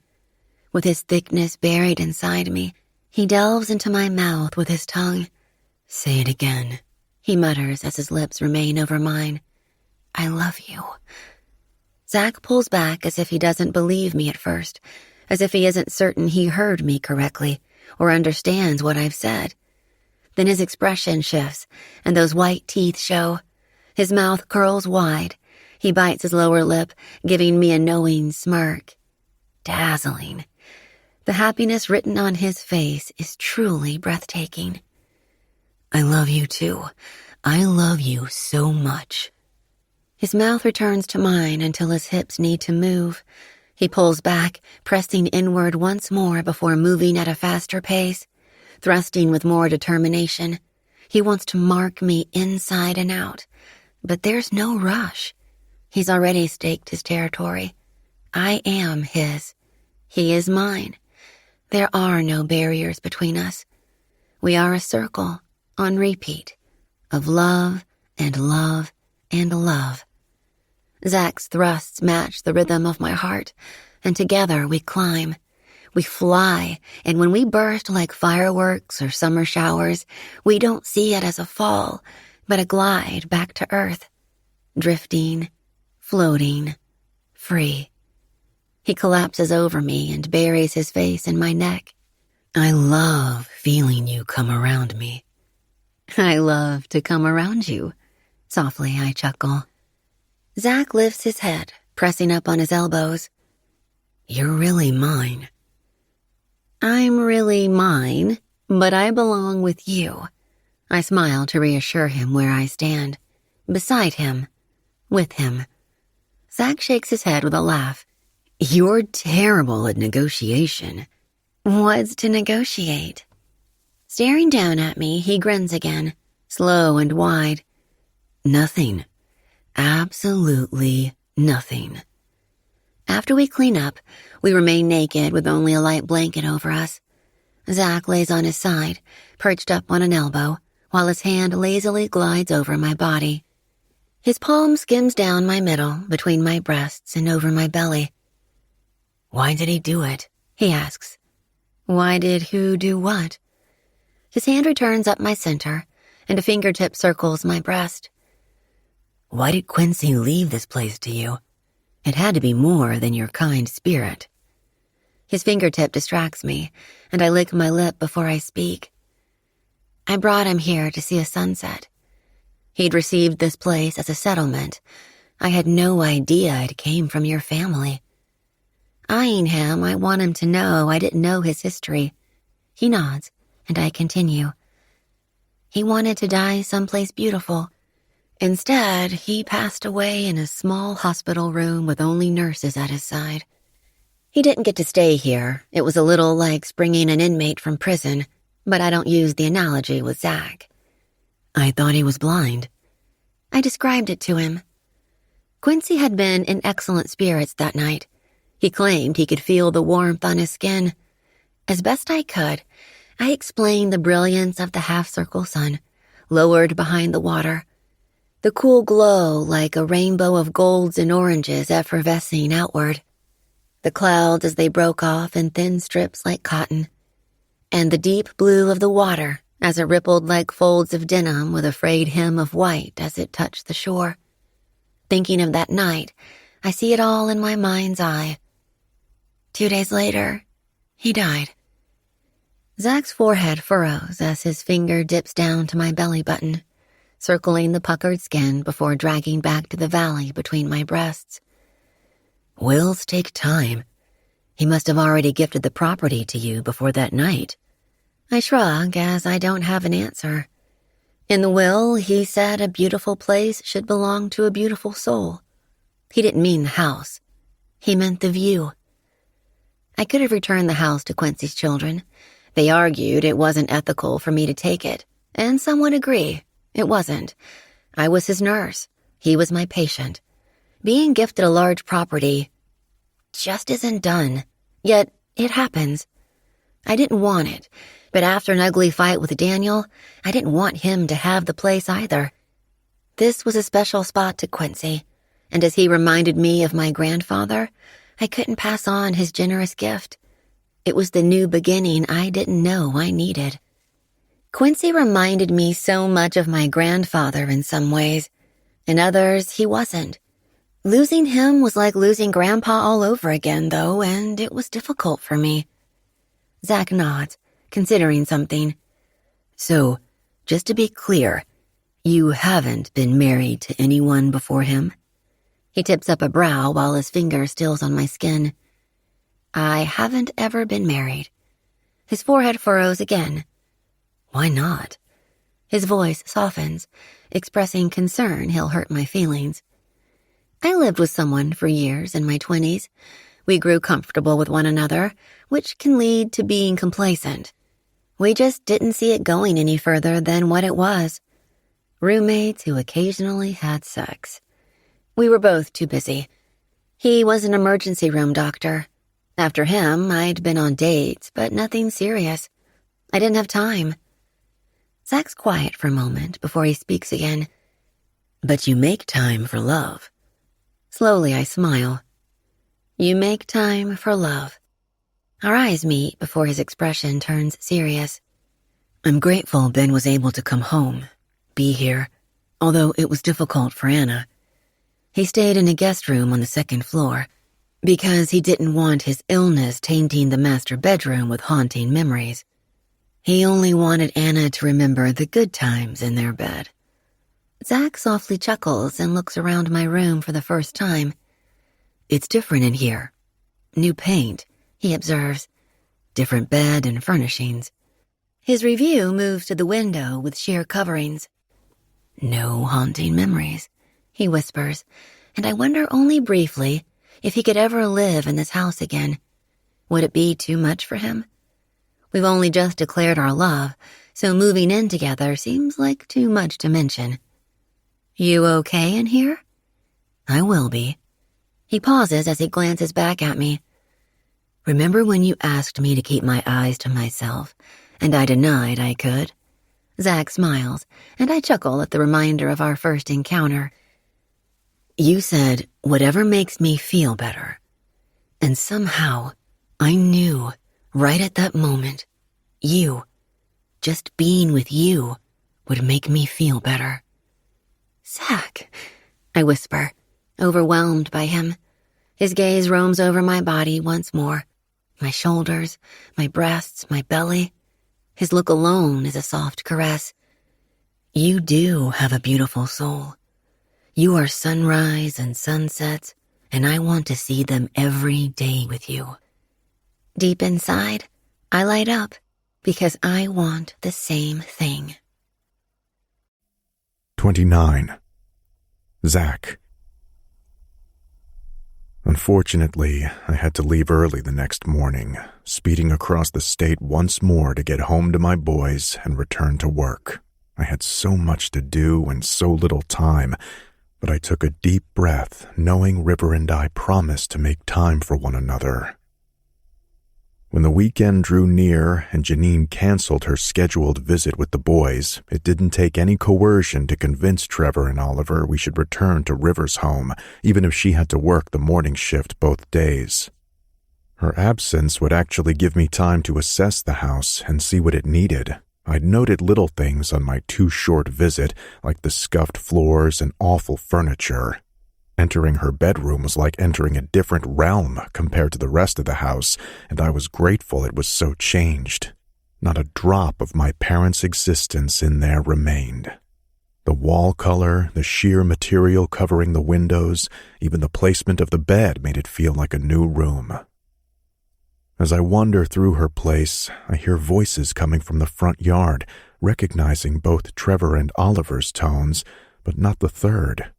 C: With his thickness buried inside me, he delves into my mouth with his tongue. "Say it again," he mutters as his lips remain over mine. "I love you." Zach pulls back as if he doesn't believe me at first, as if he isn't certain he heard me correctly or understands what I've said. Then his expression shifts, and those white teeth show. His mouth curls wide. He bites his lower lip, giving me a knowing smirk. Dazzling. The happiness written on his face is truly breathtaking. "I love you too. I love you so much." His mouth returns to mine until his hips need to move. He pulls back, pressing inward once more before moving at a faster pace, thrusting with more determination. He wants to mark me inside and out, but there's no rush. He's already staked his territory. I am his. He is mine. There are no barriers between us. We are a circle, on repeat, of love and love and love. Zach's thrusts match the rhythm of my heart, and together we climb. We fly, and when we burst like fireworks or summer showers, we don't see it as a fall, but a glide back to earth. Drifting, floating, free. He collapses over me and buries his face in my neck. "I love feeling you come around me." "I love to come around you." Softly I chuckle. Zach lifts his head, pressing up on his elbows. "You're really mine." "I'm really mine, but I belong with you." I smile to reassure him where I stand. Beside him. With him. Zach shakes his head with a laugh. "You're terrible at negotiation." "What's to negotiate?" Staring down at me, he grins again, slow and wide. "Nothing. Absolutely nothing." After we clean up, we remain naked with only a light blanket over us. Zach lays on his side, perched up on an elbow, while his hand lazily glides over my body. His palm skims down my middle, between my breasts and over my belly. "Why did he do it?" he asks. "Why did who do what?" His hand returns up my center, and a fingertip circles my breast. "Why did Quincy leave this place to you? It had to be more than your kind spirit." His fingertip distracts me, and I lick my lip before I speak. "I brought him here to see a sunset. He'd received this place as a settlement. I had no idea it came from your family." Eyeing him, I want him to know I didn't know his history. He nods, and I continue. "He wanted to die someplace beautiful. Instead, he passed away in a small hospital room with only nurses at his side. He didn't get to stay here. It was a little like springing an inmate from prison, but I don't use the analogy with Zach." "I thought he was blind." I described it to him. Quincy had been in excellent spirits that night. He claimed he could feel the warmth on his skin. As best I could, I explained the brilliance of the half-circle sun, lowered behind the water. The cool glow like a rainbow of golds and oranges effervescing outward. The clouds as they broke off in thin strips like cotton. And the deep blue of the water as it rippled like folds of denim with a frayed hem of white as it touched the shore. Thinking of that night, I see it all in my mind's eye. 2 days later, he died. Zach's forehead furrows as his finger dips down to my belly button, circling the puckered skin before dragging back to the valley between my breasts. "Wills take time. He must have already gifted the property to you before that night." I shrug as I don't have an answer. In the will, he said a beautiful place should belong to a beautiful soul. He didn't mean the house. He meant the view. I could have returned the house to Quincy's children. They argued it wasn't ethical for me to take it, and some would agree. It wasn't. I was his nurse. He was my patient. Being gifted a large property just isn't done. Yet, it happens. I didn't want it, but after an ugly fight with Daniel, I didn't want him to have the place either. This was a special spot to Quincy, and as he reminded me of my grandfather, I couldn't pass on his generous gift. It was the new beginning I didn't know I needed. Quincy reminded me so much of my grandfather in some ways. In others, he wasn't. Losing him was like losing Grandpa all over again, though, and it was difficult for me. Zach nods, considering something. So, just to be clear, you haven't been married to anyone before him? He tips up a brow while his finger stills on my skin. I haven't ever been married. His forehead furrows again. Why not? His voice softens, expressing concern he'll hurt my feelings. I lived with someone for years in my 20s. We grew comfortable with one another, which can lead to being complacent. We just didn't see it going any further than what it was. Roommates who occasionally had sex. We were both too busy. He was an emergency room doctor. After him, I'd been on dates, but nothing serious. I didn't have time. Zach's quiet for a moment before he speaks again. But you make time for love. Slowly, I smile. You make time for love. Our eyes meet before his expression turns serious. I'm grateful Ben was able to come home, be here, although it was difficult for Anna. He stayed in a guest room on the second floor because he didn't want his illness tainting the master bedroom with haunting memories. He only wanted Anna to remember the good times in their bed. Zach softly chuckles and looks around my room for the first time. It's different in here. New paint, he observes. Different bed and furnishings. His review moves to the window with sheer coverings. No haunting memories, he whispers, and I wonder only briefly if he could ever live in this house again. Would it be too much for him? We've only just declared our love, so moving in together seems like too much to mention. You okay in here? I will be. He pauses as he glances back at me. Remember when you asked me to keep my eyes to myself, and I denied I could? Zach smiles, and I chuckle at the reminder of our first encounter. You said, whatever makes me feel better. And somehow, I knew, right at that moment, just being with you, would make me feel better. Zach, I whisper, overwhelmed by him. His gaze roams over my body once more. My shoulders, my breasts, my belly. His look alone is a soft caress. You do have a beautiful soul. You are sunrise and sunsets, and I want to see them every day with you. Deep inside, I light up because I want the same thing.
A: 29. Zach. Unfortunately, I had to leave early the next morning, speeding across the state once more to get home to my boys and return to work. I had so much to do and so little time, but I took a deep breath, knowing River and I promised to make time for one another. When the weekend drew near and Janine canceled her scheduled visit with the boys, it didn't take any coercion to convince Trevor and Oliver we should return to River's home, even if she had to work the morning shift both days. Her absence would actually give me time to assess the house and see what it needed. I'd noted little things on my too-short visit, like the scuffed floors and awful furniture. Entering her bedroom was like entering a different realm compared to the rest of the house, and I was grateful it was so changed. Not a drop of my parents' existence in there remained. The wall color, the sheer material covering the windows, even the placement of the bed made it feel like a new room. As I wander through her place, I hear voices coming from the front yard, recognizing both Trevor and Oliver's tones, but not the third.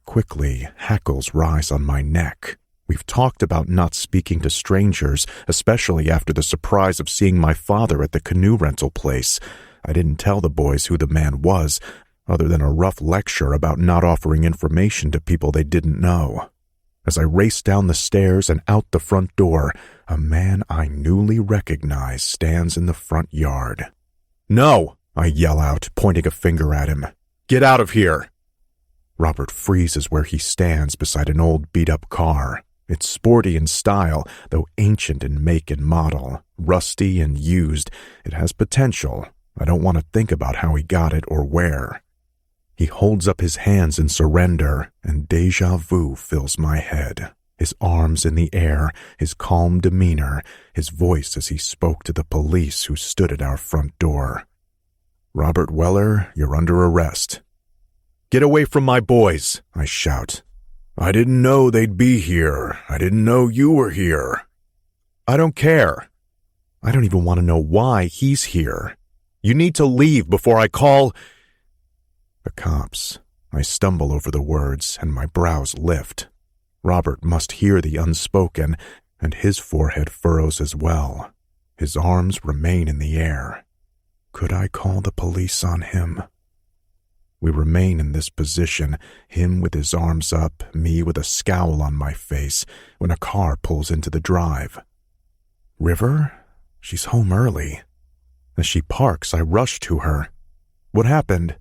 A: Quickly, hackles rise on my neck. We've talked about not speaking to strangers, especially after the surprise of seeing my father at the canoe rental place. I didn't tell the boys who the man was, other than a rough lecture about not offering information to people they didn't know. As I race down the stairs and out the front door, a man I newly recognize stands in the front yard. "No!" I yell out, pointing a finger at him. "Get out of here!" Robert freezes where he stands beside an old beat-up car. It's sporty in style, though ancient in make and model. Rusty and used, it has potential. I don't want to think about how he got it or where. He holds up his hands in surrender, and déjà vu fills my head. His arms in the air, his calm demeanor, his voice as he spoke to the police who stood at our front door. "Robert Weller, you're under arrest." "Get away from my boys," I shout. "I didn't know they'd be here. I didn't know you were here." "I don't care. I don't even want to know why he's here. You need to leave before I call—" The cops. I stumble over the words, and my brows lift. Robert must hear the unspoken, and his forehead furrows as well. His arms remain in the air. Could I call the police on him? We remain in this position, him with his arms up, me with a scowl on my face, when a car pulls into the drive. River? She's home early. As she parks, I rush to her. "What happened?"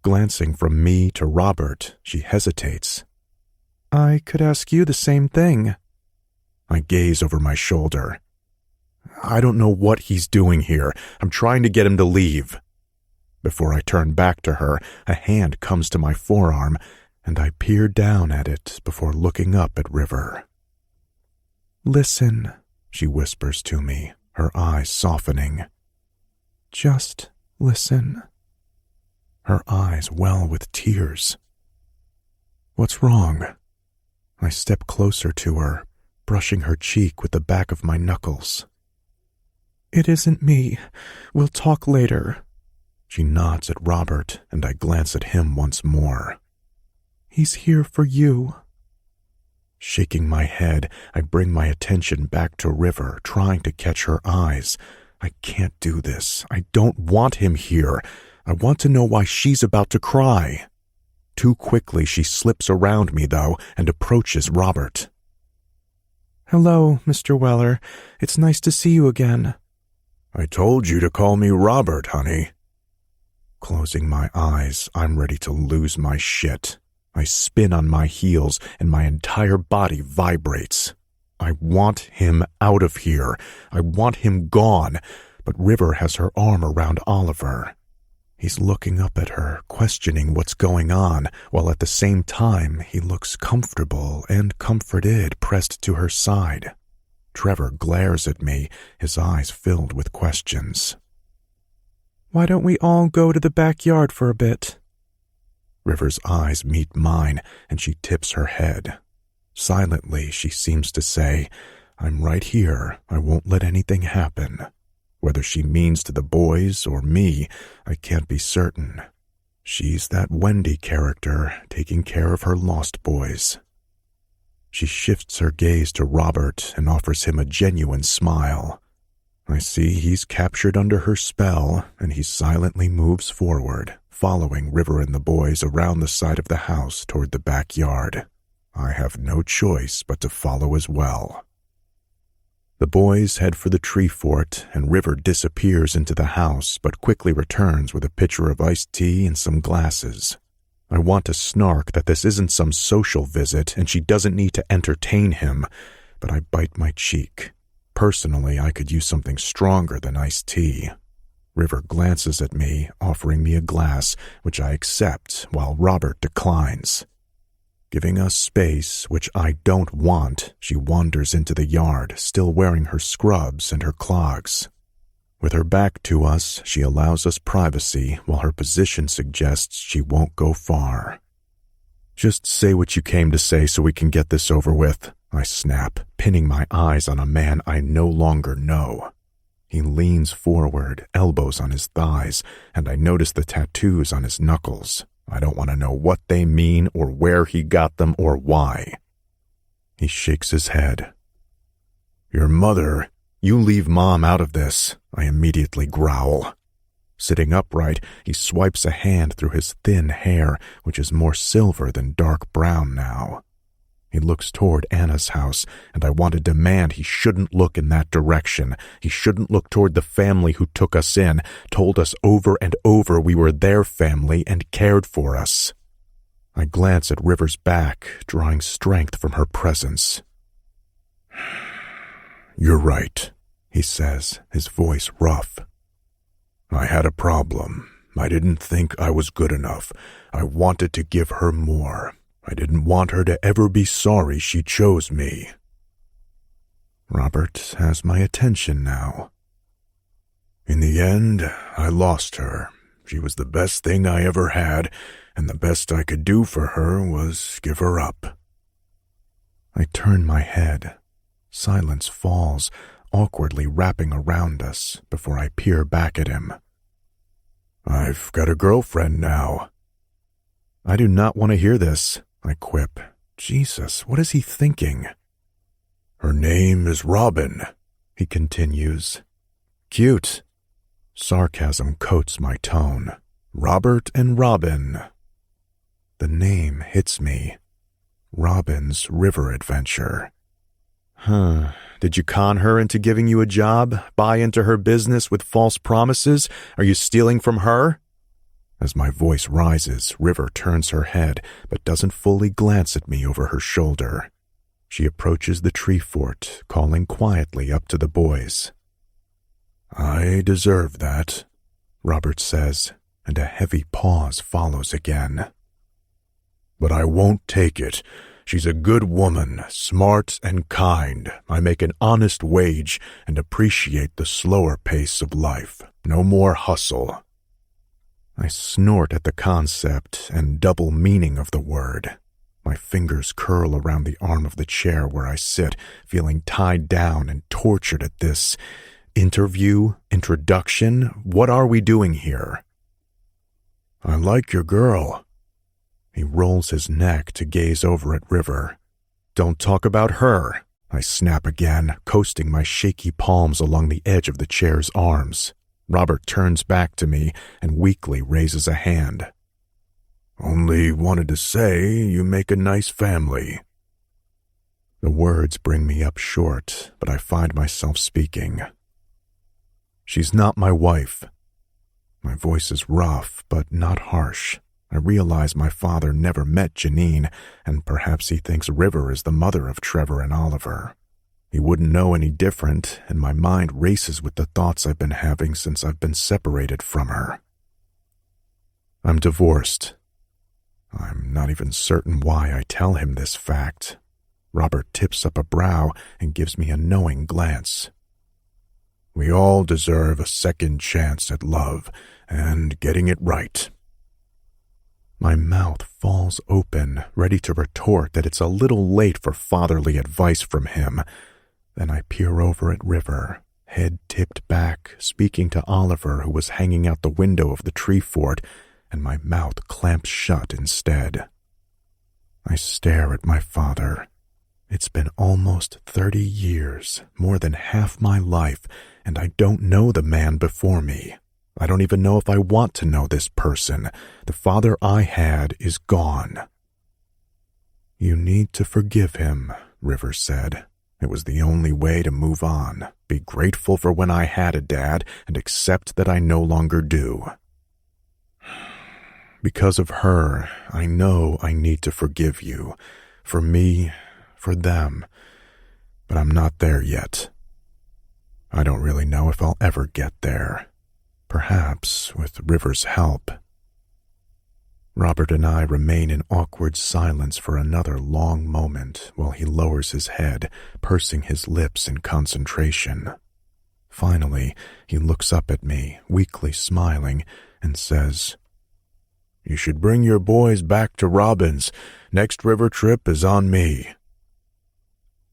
A: Glancing from me to Robert, she hesitates. "I could ask you the same thing." I gaze over my shoulder. "I don't know what he's doing here. I'm trying to get him to leave." Before I turn back to her, a hand comes to my forearm, and I peer down at it before looking up at River. "Listen," she whispers to me, her eyes softening. "Just listen." Her eyes well with tears. "What's wrong?" I step closer to her, brushing her cheek with the back of my knuckles. "It isn't me. We'll talk later." She nods at Robert, and I glance at him once more. "He's here for you." Shaking my head, I bring my attention back to River, trying to catch her eyes. I can't do this. I don't want him here. I want to know why she's about to cry. Too quickly she slips around me, though, and approaches Robert. "Hello, Mr. Weller. It's nice to see you again." "I told you to call me Robert, honey." Closing my eyes, I'm ready to lose my shit. I spin on my heels, and my entire body vibrates. I want him out of here. I want him gone. But River has her arm around Oliver. He's looking up at her, questioning what's going on, while at the same time he looks comfortable and comforted, pressed to her side. Trevor glares at me, his eyes filled with questions. "Why don't we all go to the backyard for a bit?" River's eyes meet mine, and she tips her head. Silently, she seems to say, "I'm right here. I won't let anything happen." Whether she means to the boys or me, I can't be certain. She's that Wendy character, taking care of her lost boys. She shifts her gaze to Robert and offers him a genuine smile. I see he's captured under her spell, and he silently moves forward, following River and the boys around the side of the house toward the backyard. I have no choice but to follow as well. The boys head for the tree fort, and River disappears into the house, but quickly returns with a pitcher of iced tea and some glasses. I want to snark that this isn't some social visit and she doesn't need to entertain him, but I bite my cheek. Personally, I could use something stronger than iced tea. River glances at me, offering me a glass, which I accept, while Robert declines. Giving us space, which I don't want, she wanders into the yard, still wearing her scrubs and her clogs. With her back to us, she allows us privacy, while her position suggests she won't go far. "Just say what you came to say so we can get this over with," I snap, pinning my eyes on a man I no longer know. He leans forward, elbows on his thighs, and I notice the tattoos on his knuckles. I don't want to know what they mean or where he got them or why. He shakes his head. Your mother, you leave Mom out of this, I immediately growl. Sitting upright, he swipes a hand through his thin hair, which is more silver than dark brown now. He looks toward Anna's house, and I want to demand he shouldn't look in that direction. He shouldn't look toward the family who took us in, told us over and over we were their family and cared for us. I glance at River's back, drawing strength from her presence. You're right, he says, his voice rough. I had a problem. I didn't think I was good enough. I wanted to give her more. I didn't want her to ever be sorry she chose me. Robert has my attention now. In the end, I lost her. She was the best thing I ever had, and the best I could do for her was give her up. I turn my head. Silence falls, awkwardly wrapping around us before I peer back at him. I've got a girlfriend now. I do not want to hear this, I quip. Jesus, what is he thinking? Her name is Robin, he continues. Cute. Sarcasm coats my tone. Robert and Robin. The name hits me. Robin's river adventure. Did you con her into giving you a job? Buy into her business with false promises? Are you stealing from her? As my voice rises, River turns her head, but doesn't fully glance at me over her shoulder. She approaches the tree fort, calling quietly up to the boys. I deserve that, Robert says, and a heavy pause follows again. But I won't take it. She's a good woman, smart and kind. I make an honest wage and appreciate the slower pace of life. No more hustle. I snort at the concept and double meaning of the word. My fingers curl around the arm of the chair where I sit, feeling tied down and tortured at this introduction. What are we doing here? I like your girl. He rolls his neck to gaze over at River. Don't talk about her, I snap again, coasting my shaky palms along the edge of the chair's arms. Robert turns back to me and weakly raises a hand. Only wanted to say you make a nice family. The words bring me up short, but I find myself speaking. She's not my wife. My voice is rough, but not harsh. I realize my father never met Janine, and perhaps he thinks River is the mother of Trevor and Oliver. He wouldn't know any different, and my mind races with the thoughts I've been having since I've been separated from her. I'm divorced. I'm not even certain why I tell him this fact. Robert tips up a brow and gives me a knowing glance. We all deserve a second chance at love, and getting it right. My mouth falls open, ready to retort that it's a little late for fatherly advice from him. Then I peer over at River, head tipped back, speaking to Oliver, who was hanging out the window of the tree fort, and my mouth clamps shut instead. I stare at my father. It's been almost 30 years, more than half my life, and I don't know the man before me. I don't even know if I want to know this person. The father I had is gone. You need to forgive him, River said. It was the only way to move on. Be grateful for when I had a dad and accept that I no longer do. Because of her, I know I need to forgive you. For me, for them. But I'm not there yet. I don't really know if I'll ever get there. Perhaps with River's help. Robert and I remain in awkward silence for another long moment while he lowers his head, pursing his lips in concentration. Finally, he looks up at me, weakly smiling, and says, You should bring your boys back to Robin's. Next river trip is on me.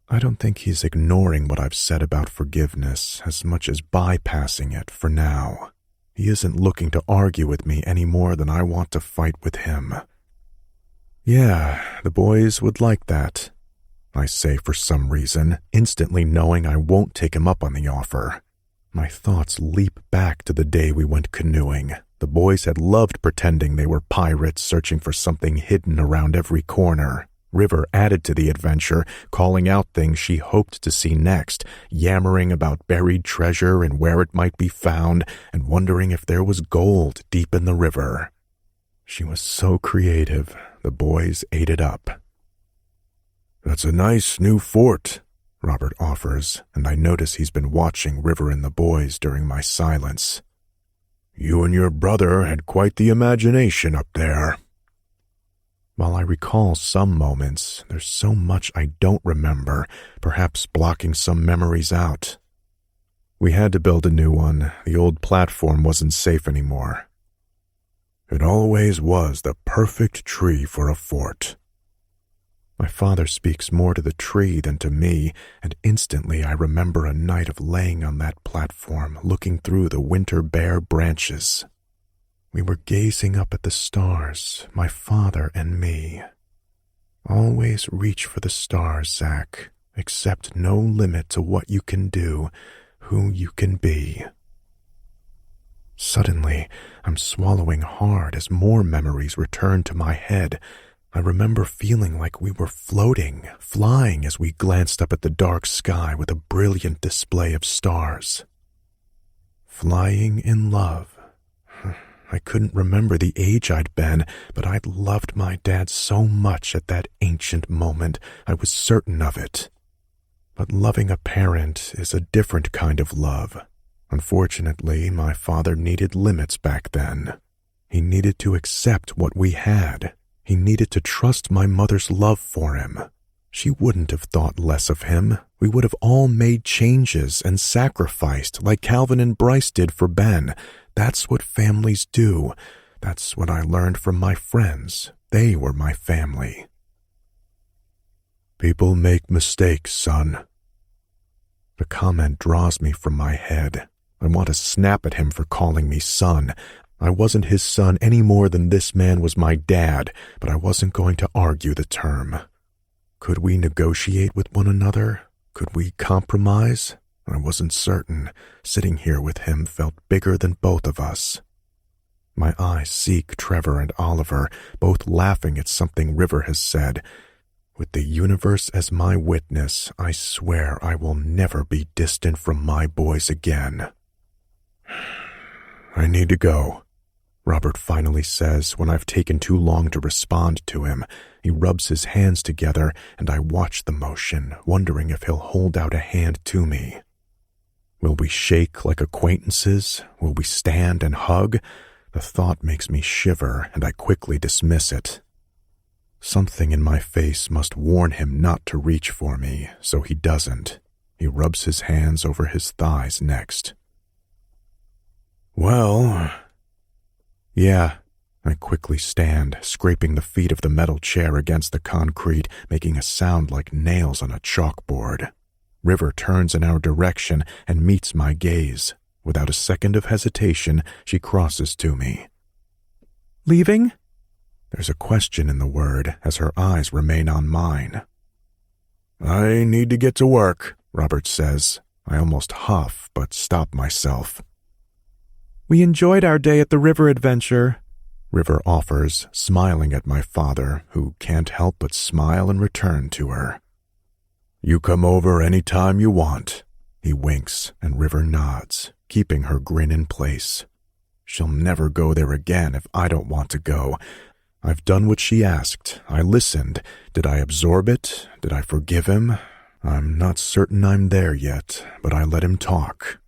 A: I don't think he's ignoring what I've said about forgiveness as much as bypassing it for now. He isn't looking to argue with me any more than I want to fight with him. Yeah, the boys would like that, I say for some reason, instantly knowing I won't take him up on the offer. My thoughts leap back to the day we went canoeing. The boys had loved pretending they were pirates searching for something hidden around every corner. River added to the adventure, calling out things she hoped to see next, yammering about buried treasure and where it might be found, and wondering if there was gold deep in the river. She was so creative, the boys ate it up. "That's a nice new fort," Robert offers, and I notice he's been watching River and the boys during my silence. "You and your brother had quite the imagination up there." While I recall some moments, there's so much I don't remember, perhaps blocking some memories out. We had to build a new one. The old platform wasn't safe anymore. "It always was the perfect tree for a fort." My father speaks more to the tree than to me, and instantly I remember a night of laying on that platform, looking through the winter bare branches. We were gazing up at the stars, my father and me. Always reach for the stars, Zach. Accept no limit to what you can do, who you can be. Suddenly, I'm swallowing hard as more memories return to my head. I remember feeling like we were floating, flying as we glanced up at the dark sky with a brilliant display of stars. Flying in love. I couldn't remember the age I'd been, but I'd loved my dad so much at that ancient moment, I was certain of it. But loving a parent is a different kind of love. Unfortunately, my father needed limits back then. He needed to accept what we had. He needed to trust my mother's love for him. She wouldn't have thought less of him. We would have all made changes and sacrificed like Calvin and Bryce did for Ben. That's what families do. That's what I learned from my friends. They were my family. "People make mistakes, son." The comment draws me from my head. I want to snap at him for calling me son. I wasn't his son any more than this man was my dad, but I wasn't going to argue the term. Could we negotiate with one another? Could we compromise? I wasn't certain. Sitting here with him felt bigger than both of us. My eyes seek Trevor and Oliver, both laughing at something River has said. With the universe as my witness, I swear I will never be distant from my boys again. "I need to go," Robert finally says when I've taken too long to respond to him. He rubs his hands together, and I watch the motion, wondering if he'll hold out a hand to me. Will we shake like acquaintances? Will we stand and hug? The thought makes me shiver, and I quickly dismiss it. Something in my face must warn him not to reach for me, so he doesn't. He rubs his hands over his thighs next. "Well..." "Yeah." I quickly stand, scraping the feet of the metal chair against the concrete, making a sound like nails on a chalkboard. River turns in our direction and meets my gaze. Without a second of hesitation, she crosses to me.
F: "Leaving?"
A: There's a question in the word as her eyes remain on mine. "I need to get to work," Robert says. I almost huff, but stop myself.
F: "We enjoyed our day at the river adventure,"
A: River offers, smiling at my father, who can't help but smile in return to her. "You come over any time you want." He winks, and River nods, keeping her grin in place. She'll never go there again if I don't want to go. I've done what she asked. I listened. Did I absorb it? Did I forgive him? I'm not certain I'm there yet, but I let him talk.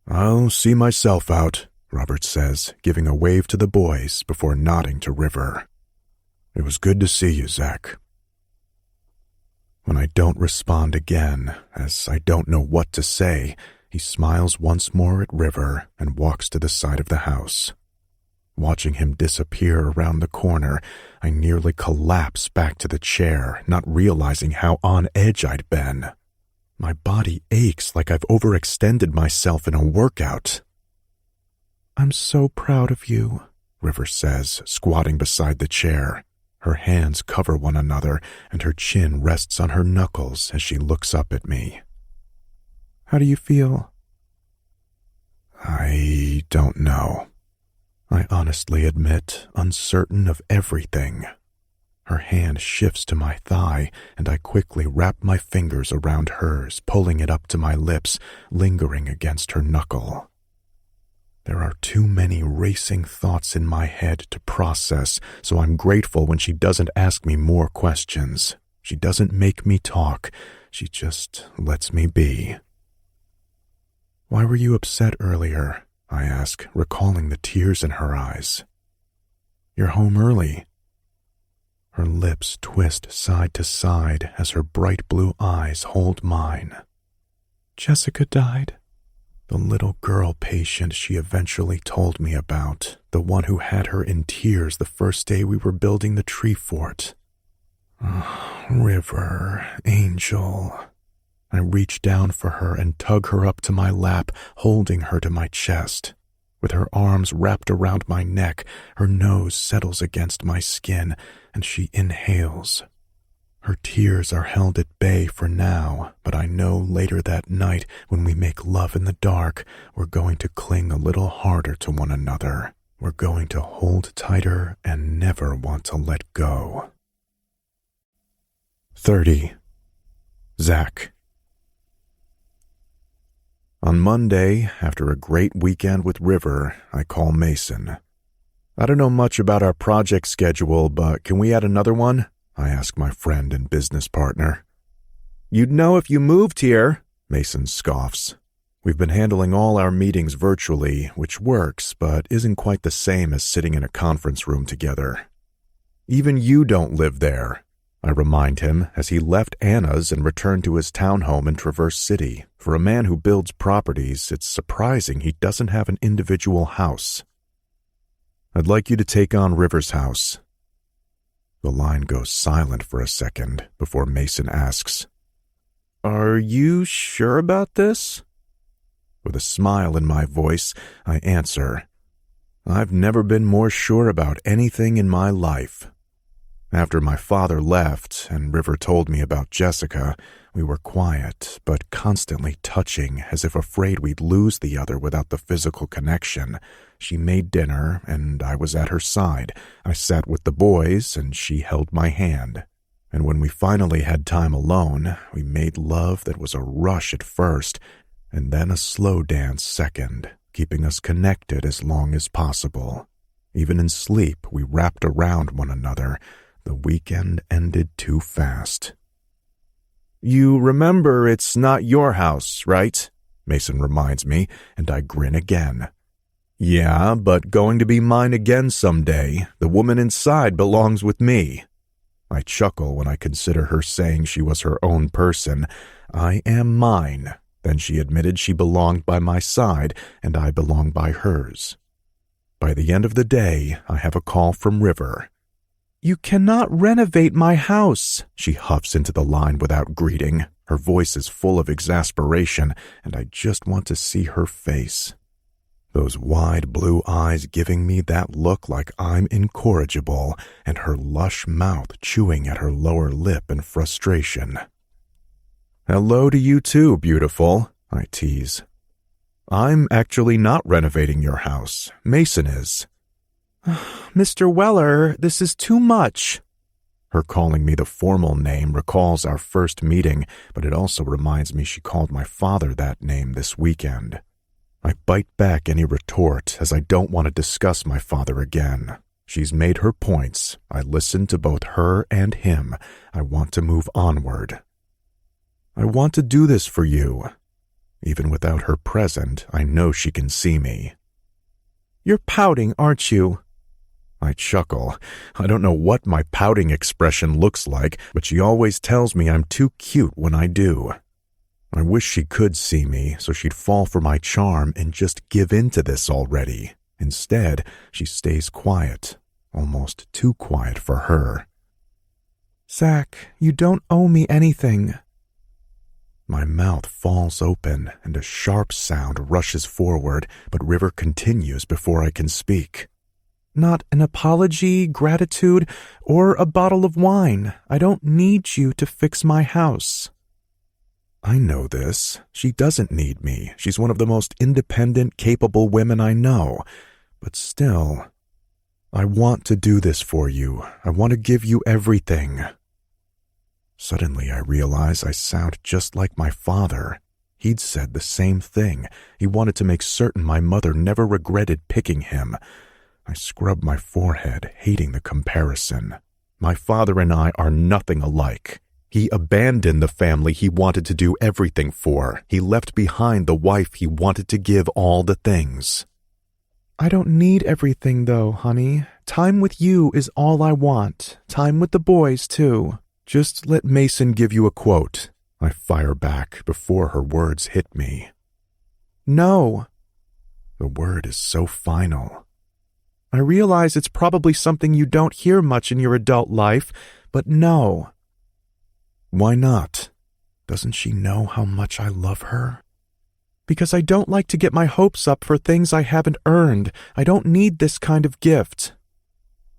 A: "I'll see myself out," Robert says, giving a wave to the boys before nodding to River. "It was good to see you, Zach." When I don't respond again, as I don't know what to say, he smiles once more at River and walks to the side of the house. Watching him disappear around the corner, I nearly collapse back to the chair, not realizing how on edge I'd been. My body aches like I've overextended myself in a workout.
F: "I'm so proud of you,"
A: River says, squatting beside the chair. Her hands cover one another, and her chin rests on her knuckles as she looks up at me.
F: "How do you feel?"
A: I don't know. I honestly admit, uncertain of everything. Her hand shifts to my thigh, and I quickly wrap my fingers around hers, pulling it up to my lips, lingering against her knuckle. There are too many racing thoughts in my head to process, so I'm grateful when she doesn't ask me more questions. She doesn't make me talk. She just lets me be. "Why were you upset earlier?" I ask, recalling the tears in her eyes. "You're home early." Her lips twist side to side as her bright blue eyes hold mine.
F: "Jessica died."
A: The little girl patient she eventually told me about, the one who had her in tears the first day we were building the tree fort. Oh, River, Angel. I reach down for her and tug her up to my lap, holding her to my chest. With her arms wrapped around my neck, her nose settles against my skin, and she inhales. Her tears are held at bay for now, but I know later that night, when we make love in the dark, we're going to cling a little harder to one another. We're going to hold tighter and never want to let go. 30. Zach. On Monday, after a great weekend with River, I call Mason. "I don't know much about our project schedule, but can we add another one?" I ask my friend and business partner. "You'd know if you moved here," Mason scoffs. "We've been handling all our meetings virtually, which works, but isn't quite the same as sitting in a conference room together." "Even you don't live there," I remind him as he left Anna's and returned to his townhome in Traverse City. For a man who builds properties, it's surprising he doesn't have an individual house. "I'd like you to take on River's house." The line goes silent for a second before Mason asks, "Are you sure about this?" With a smile in my voice, I answer, "I've never been more sure about anything in my life." After my father left and River told me about Jessica, we were quiet, but constantly touching, as if afraid we'd lose the other without the physical connection. She made dinner, and I was at her side. I sat with the boys, and she held my hand. And when we finally had time alone, we made love that was a rush at first, and then a slow dance second, keeping us connected as long as possible. Even in sleep, we wrapped around one another. The weekend ended too fast. "You remember it's not your house, right?" Mason reminds me, and I grin again. "Yeah, but going to be mine again someday. The woman inside belongs with me." I chuckle when I consider her saying she was her own person. "I am mine." Then she admitted she belonged by my side, and I belong by hers. By the end of the day, I have a call from River. "You cannot renovate my house," she huffs into the line without greeting. Her voice is full of exasperation, and I just want to see her face. Those wide blue eyes giving me that look like I'm incorrigible, and her lush mouth chewing at her lower lip in frustration. "Hello to you too, beautiful," I tease. "I'm actually not renovating your house. Mason is."
F: "Mr. Weller, this is too much."
A: Her calling me the formal name recalls our first meeting, but it also reminds me she called my father that name this weekend. I bite back any retort, as I don't want to discuss my father again. She's made her points. I listen to both her and him. I want to move onward. "I want to do this for you." Even without her present, I know she can see me.
F: "You're pouting, aren't you?"
A: I chuckle. I don't know what my pouting expression looks like, but she always tells me I'm too cute when I do. I wish she could see me so she'd fall for my charm and just give in to this already. Instead, she stays quiet, almost too quiet for her.
F: Zach, you don't owe me anything.
A: My mouth falls open and a sharp sound rushes forward, but River continues before I can speak.
F: Not an apology, gratitude, or a bottle of wine. I don't need you to fix my house.
A: I know this. She doesn't need me. She's one of the most independent, capable women I know. But still, I want to do this for you. I want to give you everything. Suddenly, I realize I sound just like my father. He'd said the same thing. He wanted to make certain my mother never regretted picking him. I scrubbed my forehead, hating the comparison. My father and I are nothing alike. He abandoned the family he wanted to do everything for. He left behind the wife he wanted to give all the things.
F: I don't need everything, though, honey. Time with you is all I want. Time with the boys, too.
A: Just let Mason give you a quote. I fire back before her words hit me.
F: No.
A: The word is so final.
F: I realize it's probably something you don't hear much in your adult life, but no.
A: Why not? Doesn't she know how much I love her?
F: Because I don't like to get my hopes up for things I haven't earned. I don't need this kind of gift.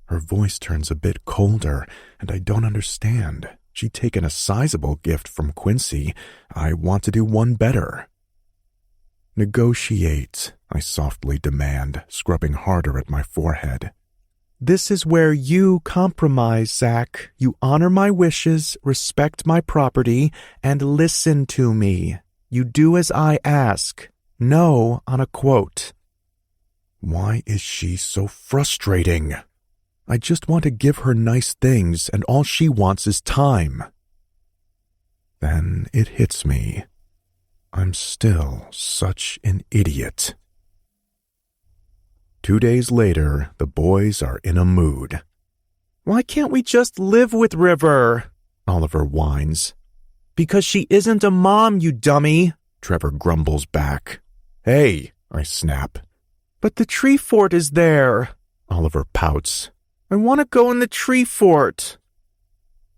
A: Her voice turns a bit colder, and I don't understand. She'd taken a sizable gift from Quincy. I want to do one better. Negotiate, I softly demand, scrubbing harder at my forehead.
F: This is where you compromise, Zach. You honor my wishes, respect my property, and listen to me. You do as I ask. No on a quote.
A: Why is she so frustrating? I just want to give her nice things, and all she wants is time. Then it hits me. I'm still such an idiot. 2 days later, the boys are in a mood.
F: Why can't we just live with River?
A: Oliver whines.
F: Because she isn't a mom, you dummy,
A: Trevor grumbles back. Hey, I snap.
F: But the tree fort is there,
A: Oliver pouts.
F: I want to go in the tree fort.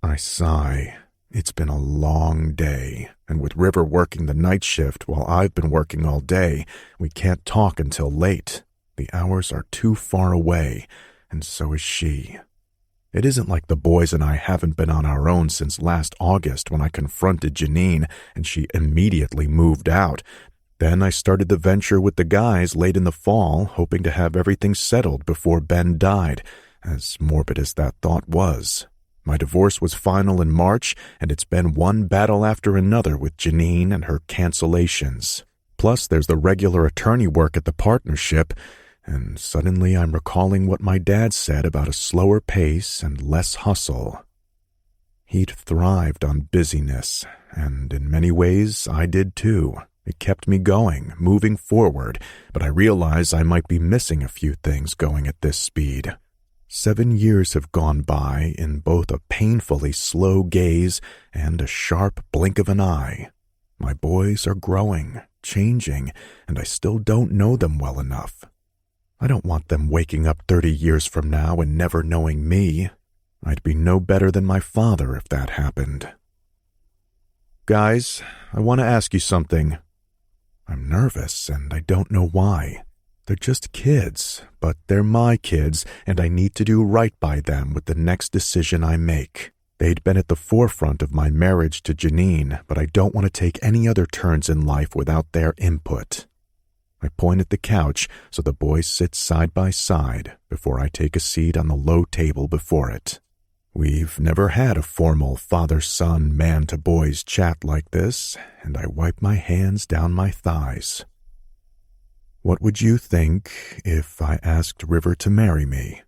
A: I sigh. It's been a long day, and with River working the night shift while I've been working all day, we can't talk until late. The hours are too far away, and so is she. It isn't like the boys and I haven't been on our own since last August when I confronted Janine and she immediately moved out. Then I started the venture with the guys late in the fall, hoping to have everything settled before Ben died, as morbid as that thought was. My divorce was final in March, and it's been one battle after another with Janine and her cancellations. Plus, there's the regular attorney work at the partnership, and suddenly I'm recalling what my dad said about a slower pace and less hustle. He'd thrived on busyness, and in many ways I did too. It kept me going, moving forward, but I realize I might be missing a few things going at this speed. 7 years have gone by in both a painfully slow gaze and a sharp blink of an eye. My boys are growing, changing, and I still don't know them well enough. I don't want them waking up 30 years from now and never knowing me. I'd be no better than my father if that happened. Guys, I want to ask you something. I'm nervous, and I don't know why. They're just kids, but they're my kids, and I need to do right by them with the next decision I make. They'd been at the forefront of my marriage to Janine, but I don't want to take any other turns in life without their input. I point at the couch so the boys sit side by side before I take a seat on the low table before it. We've never had a formal father-son, man-to-boys chat like this, and I wipe my hands down my thighs. What would you think if I asked River to marry me?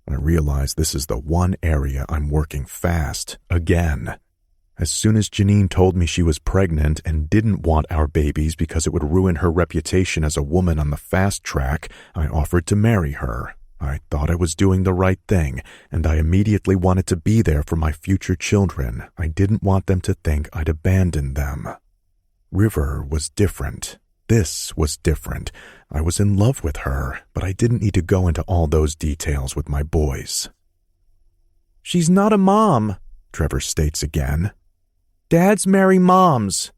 A: I realize this is the one area I'm working fast, again. As soon as Janine told me she was pregnant and didn't want our babies because it would ruin her reputation as a woman on the fast track, I offered to marry her. I thought I was doing the right thing, and I immediately wanted to be there for my future children. I didn't want them to think I'd abandoned them. River was different. This was different. I was in love with her, but I didn't need to go into all those details with my boys.
F: She's not a mom,
A: Trevor states again.
F: Dads marry moms.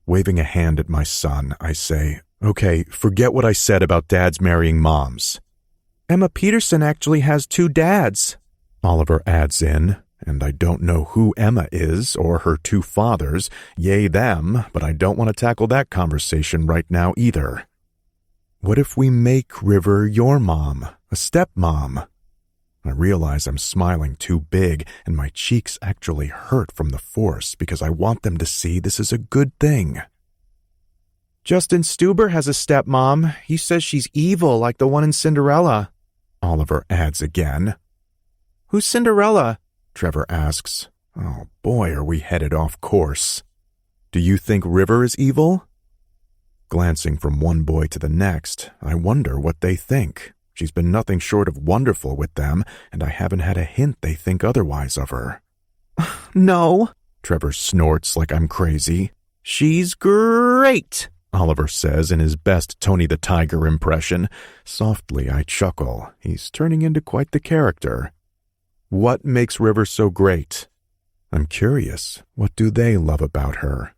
A: Waving a hand at my son, I say, okay, forget what I said about dads marrying moms.
F: Emma Peterson actually has 2 dads,
A: Oliver adds in, and I don't know who Emma is or her 2 fathers, yay them, but I don't want to tackle that conversation right now either. What if we make River your mom, a stepmom? I realize I'm smiling too big, and my cheeks actually hurt from the force because I want them to see this is a good thing.
F: Justin Stuber has a stepmom. He says she's evil like the one in Cinderella,
A: Oliver adds again.
F: Who's Cinderella?
A: Trevor asks. Oh boy, are we headed off course. Do you think River is evil? Glancing from one boy to the next, I wonder what they think. She's been nothing short of wonderful with them, and I haven't had a hint they think otherwise of her.
F: No,
A: Trevor snorts like I'm crazy.
F: She's great,
A: Oliver says in his best Tony the Tiger impression. Softly, I chuckle. He's turning into quite the character. What makes River so great? I'm curious. What do they love about her?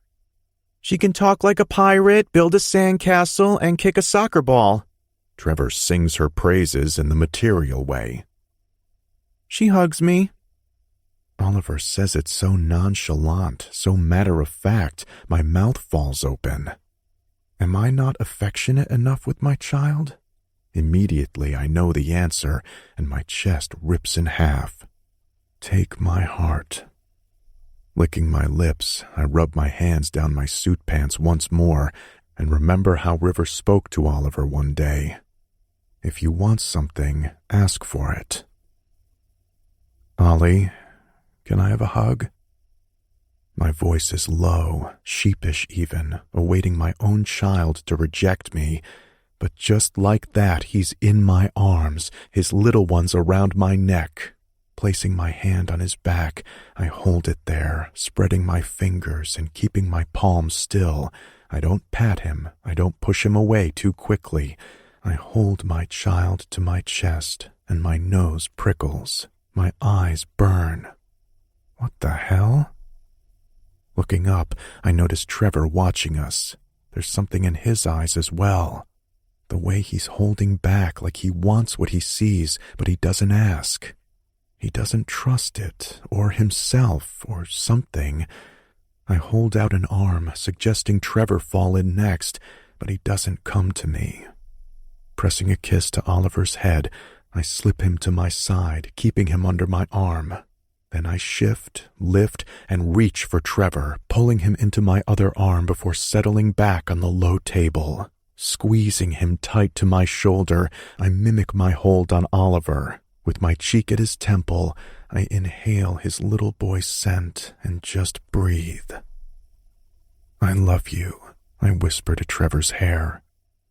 F: She can talk like a pirate, build a sandcastle, and kick a soccer ball.
A: Trevor sings her praises in the material way.
F: She hugs me.
A: Oliver says it so nonchalant, so matter-of-fact, my mouth falls open. Am I not affectionate enough with my child? Immediately I know the answer, and my chest rips in half. Take my heart. Licking my lips, I rub my hands down my suit pants once more and remember how River spoke to Oliver one day. If you want something, ask for it. Ollie, can I have a hug? My voice is low, sheepish even, awaiting my own child to reject me. But just like that, he's in my arms, his little ones around my neck. Placing my hand on his back, I hold it there, spreading my fingers and keeping my palm still. I don't pat him, I don't push him away too quickly. I hold my child to my chest, and my nose prickles. My eyes burn. What the hell? Looking up, I notice Trevor watching us. There's something in his eyes as well. The way he's holding back like he wants what he sees, but he doesn't ask. He doesn't trust it, or himself, or something. I hold out an arm, suggesting Trevor fall in next, but he doesn't come to me. Pressing a kiss to Oliver's head, I slip him to my side, keeping him under my arm. Then I shift, lift, and reach for Trevor, pulling him into my other arm before settling back on the low table. Squeezing him tight to my shoulder, I mimic my hold on Oliver. With my cheek at his temple, I inhale his little boy's scent and just breathe. I love you, I whisper to Trevor's hair.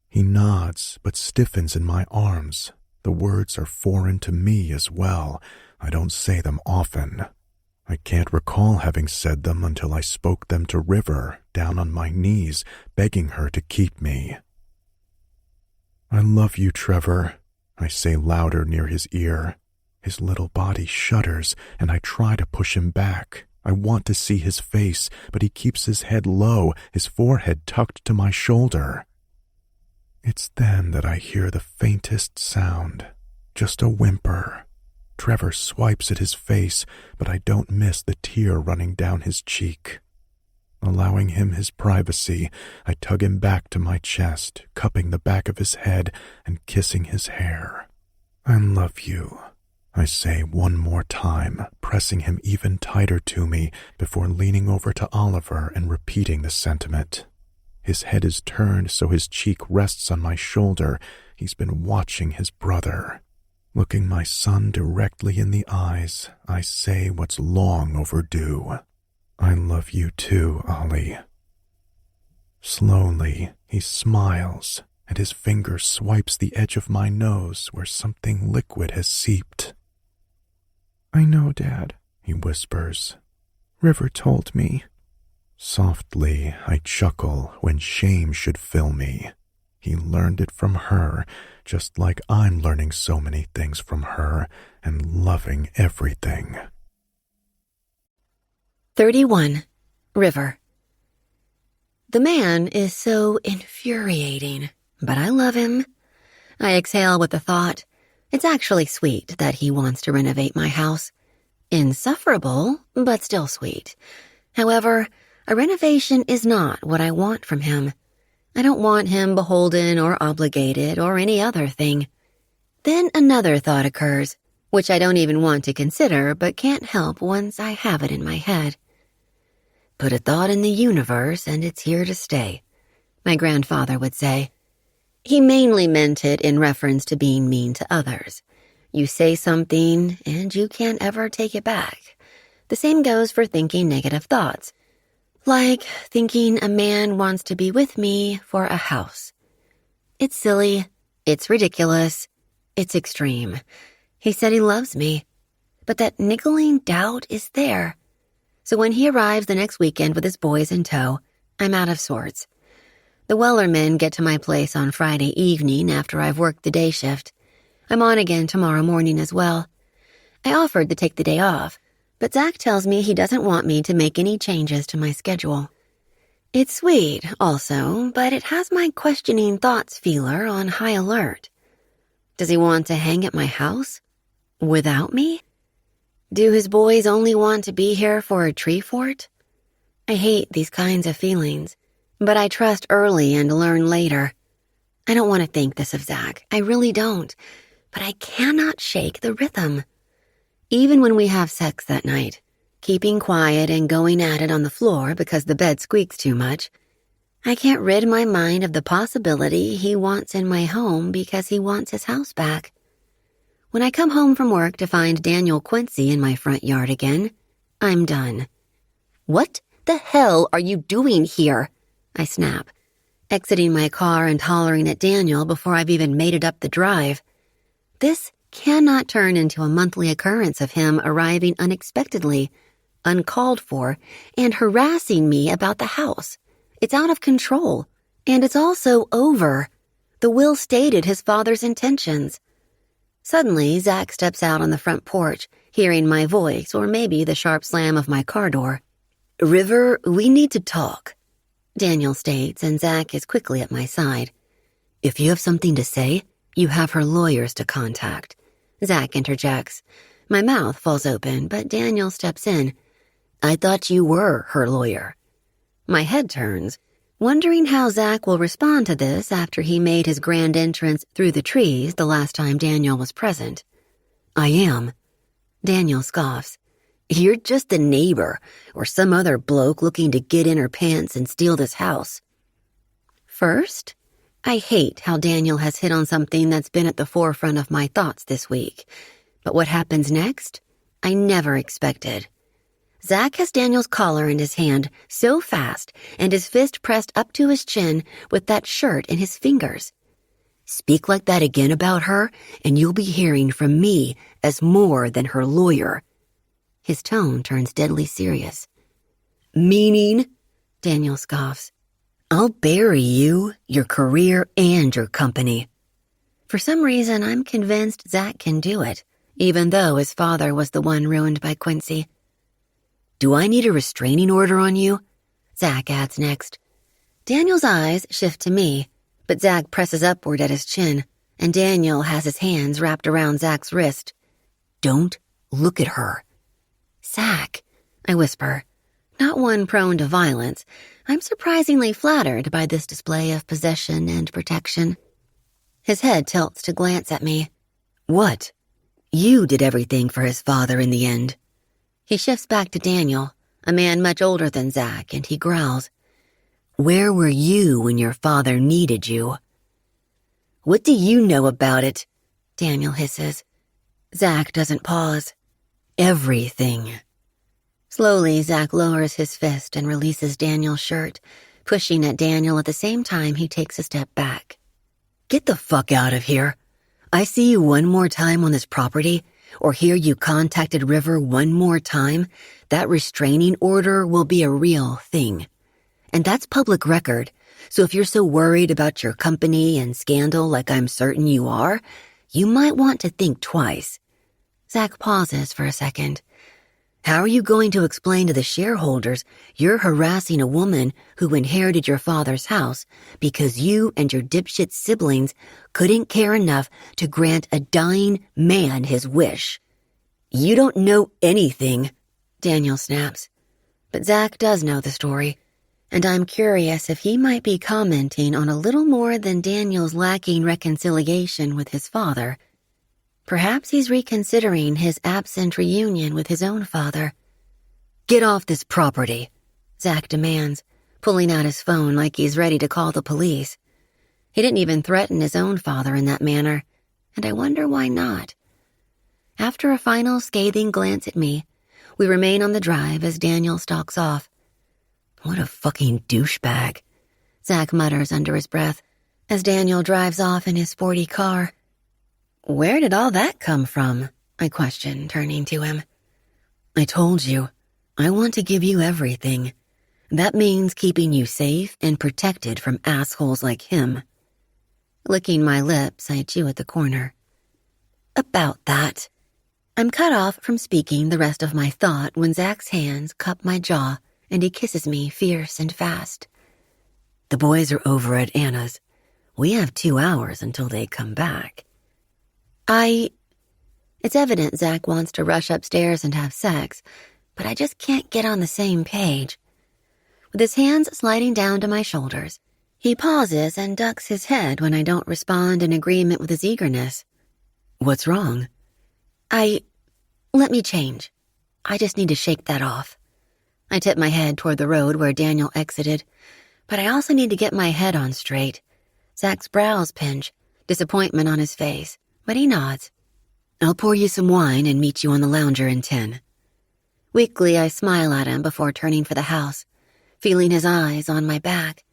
A: He nods, but stiffens in my arms. The words are foreign to me as well. I don't say them often. I can't recall having said them until I spoke them to River, down on my knees, begging her to keep me. I love you, Trevor, I say louder near his ear. His little body shudders, and I try to push him back. I want to see his face, but he keeps his head low, his forehead tucked to my shoulder. It's then that I hear the faintest sound, just a whimper. Trevor swipes at his face, but I don't miss the tear running down his cheek. Allowing him his privacy, I tug him back to my chest, cupping the back of his head and kissing his hair. I love you, I say one more time, pressing him even tighter to me before leaning over to Oliver and repeating the sentiment. His head is turned so his cheek rests on my shoulder. He's been watching his brother. Looking my son directly in the eyes, I say what's long overdue. I love you too, Ollie. Slowly, he smiles, and his finger swipes the edge of my nose where something liquid has seeped. I know, Dad, he whispers. River told me.
B: Softly, I chuckle when shame should fill me. He learned it from her, just like I'm learning so many things from her and loving everything.
C: 31. River. The man is so infuriating, but I love him. I exhale with the thought, it's actually sweet that he wants to renovate my house. Insufferable, but still sweet. However, a renovation is not what I want from him. I don't want him beholden or obligated or any other thing. Then another thought occurs, which I don't even want to consider but can't help once I have it in my head. Put a thought in the universe and it's here to stay, my grandfather would say. He mainly meant it in reference to being mean to others. You say something and you can't ever take it back. The same goes for thinking negative thoughts. Like thinking a man wants to be with me for a house. It's silly, it's ridiculous, it's extreme. He said he loves me, but that niggling doubt is there. So when he arrives the next weekend with his boys in tow, I'm out of sorts. The Weller men get to my place on Friday evening after I've worked the day shift. I'm on again tomorrow morning as well. I offered to take the day off, but Zach tells me he doesn't want me to make any changes to my schedule. It's sweet, also, but it has my questioning thoughts feeler on high alert. Does he want to hang at my house? Without me? Do his boys only want to be here for a tree fort? I hate these kinds of feelings, but I trust early and learn later. I don't want to think this of Zach, I really don't, but I cannot shake the rhythm. Even when we have sex that night, keeping quiet and going at it on the floor because the bed squeaks too much, I can't rid my mind of the possibility he wants in my home because he wants his house back. When I come home from work to find Daniel Quincy in my front yard again, I'm done. What the hell are you doing here? I snap, exiting my car and hollering at Daniel before I've even made it up the drive. This cannot turn into a monthly occurrence of him arriving unexpectedly, uncalled for, and harassing me about the house. It's out of control, and it's also over. The will stated his father's intentions. Suddenly, Zach steps out on the front porch, hearing my voice or maybe the sharp slam of my car door. River, we need to talk, Daniel states, and Zach is quickly at my side. If you have something to say, you have her lawyers to contact. Zach interjects. My mouth falls open, but Daniel steps in. I thought you were her lawyer. My head turns, wondering how Zach will respond to this after he made his grand entrance through the trees the last time Daniel was present. I am. Daniel scoffs. You're just a neighbor, or some other bloke looking to get in her pants and steal this house. First, I hate how Daniel has hit on something that's been at the forefront of my thoughts this week. But what happens next, I never expected. Zach has Daniel's collar in his hand so fast and his fist pressed up to his chin with that shirt in his fingers. Speak like that again about her, and you'll be hearing from me as more than her lawyer. His tone turns deadly serious. Meaning? Daniel scoffs. I'll bury you, your career, and your company. For some reason, I'm convinced Zach can do it, even though his father was the one ruined by Quincy. Do I need a restraining order on you? Zach adds next. Daniel's eyes shift to me, but Zach presses upward at his chin, and Daniel has his hands wrapped around Zach's wrist. Don't look at her. Zach, I whisper. Not one prone to violence, I'm surprisingly flattered by this display of possession and protection. His head tilts to glance at me. What? You did everything for his father in the end. He shifts back to Daniel, a man much older than Zach, and he growls. Where were you when your father needed you? What do you know about it? Daniel hisses. Zach doesn't pause. Everything. Slowly, Zach lowers his fist and releases Daniel's shirt, pushing at Daniel at the same time he takes a step back. Get the fuck out of here. I see you one more time on this property, or hear you contacted River one more time, that restraining order will be a real thing. and that's public record. So if you're so worried about your company and scandal like I'm certain you are, you might want to think twice. Zach pauses for a second. How are you going to explain to the shareholders you're harassing a woman who inherited your father's house because you and your dipshit siblings couldn't care enough to grant a dying man his wish? You don't know anything, Daniel snaps. But Zach does know the story, and I'm curious if he might be commenting on a little more than Daniel's lacking reconciliation with his father. Perhaps he's reconsidering his absent reunion with his own father. Get off this property, Zach demands, pulling out his phone like he's ready to call the police. He didn't even threaten his own father in that manner, and I wonder why not. After a final scathing glance at me, we remain on the drive as Daniel stalks off. What a fucking douchebag, Zach mutters under his breath as Daniel drives off in his sporty car. Where did all that come from? I question, turning to him. I told you, I want to give you everything. That means keeping you safe and protected from assholes like him. Licking my lips, I chew at the corner. About that. I'm cut off from speaking the rest of my thought when Zach's hands cup my jaw and he kisses me fierce and fast. The boys are over at Anna's. We have 2 hours until they come back. It's evident Zach wants to rush upstairs and have sex, but I just can't get on the same page. With his hands sliding down to my shoulders, he pauses and ducks his head when I don't respond in agreement with his eagerness. What's wrong? Let me change. I just need to shake that off. I tip my head toward the road where Daniel exited, but I also need to get my head on straight. Zach's brows pinch, disappointment on his face, but he nods. I'll pour you some wine and meet you on the lounger in 10. Weakly, I smile at him before turning for the house, feeling his eyes on my back.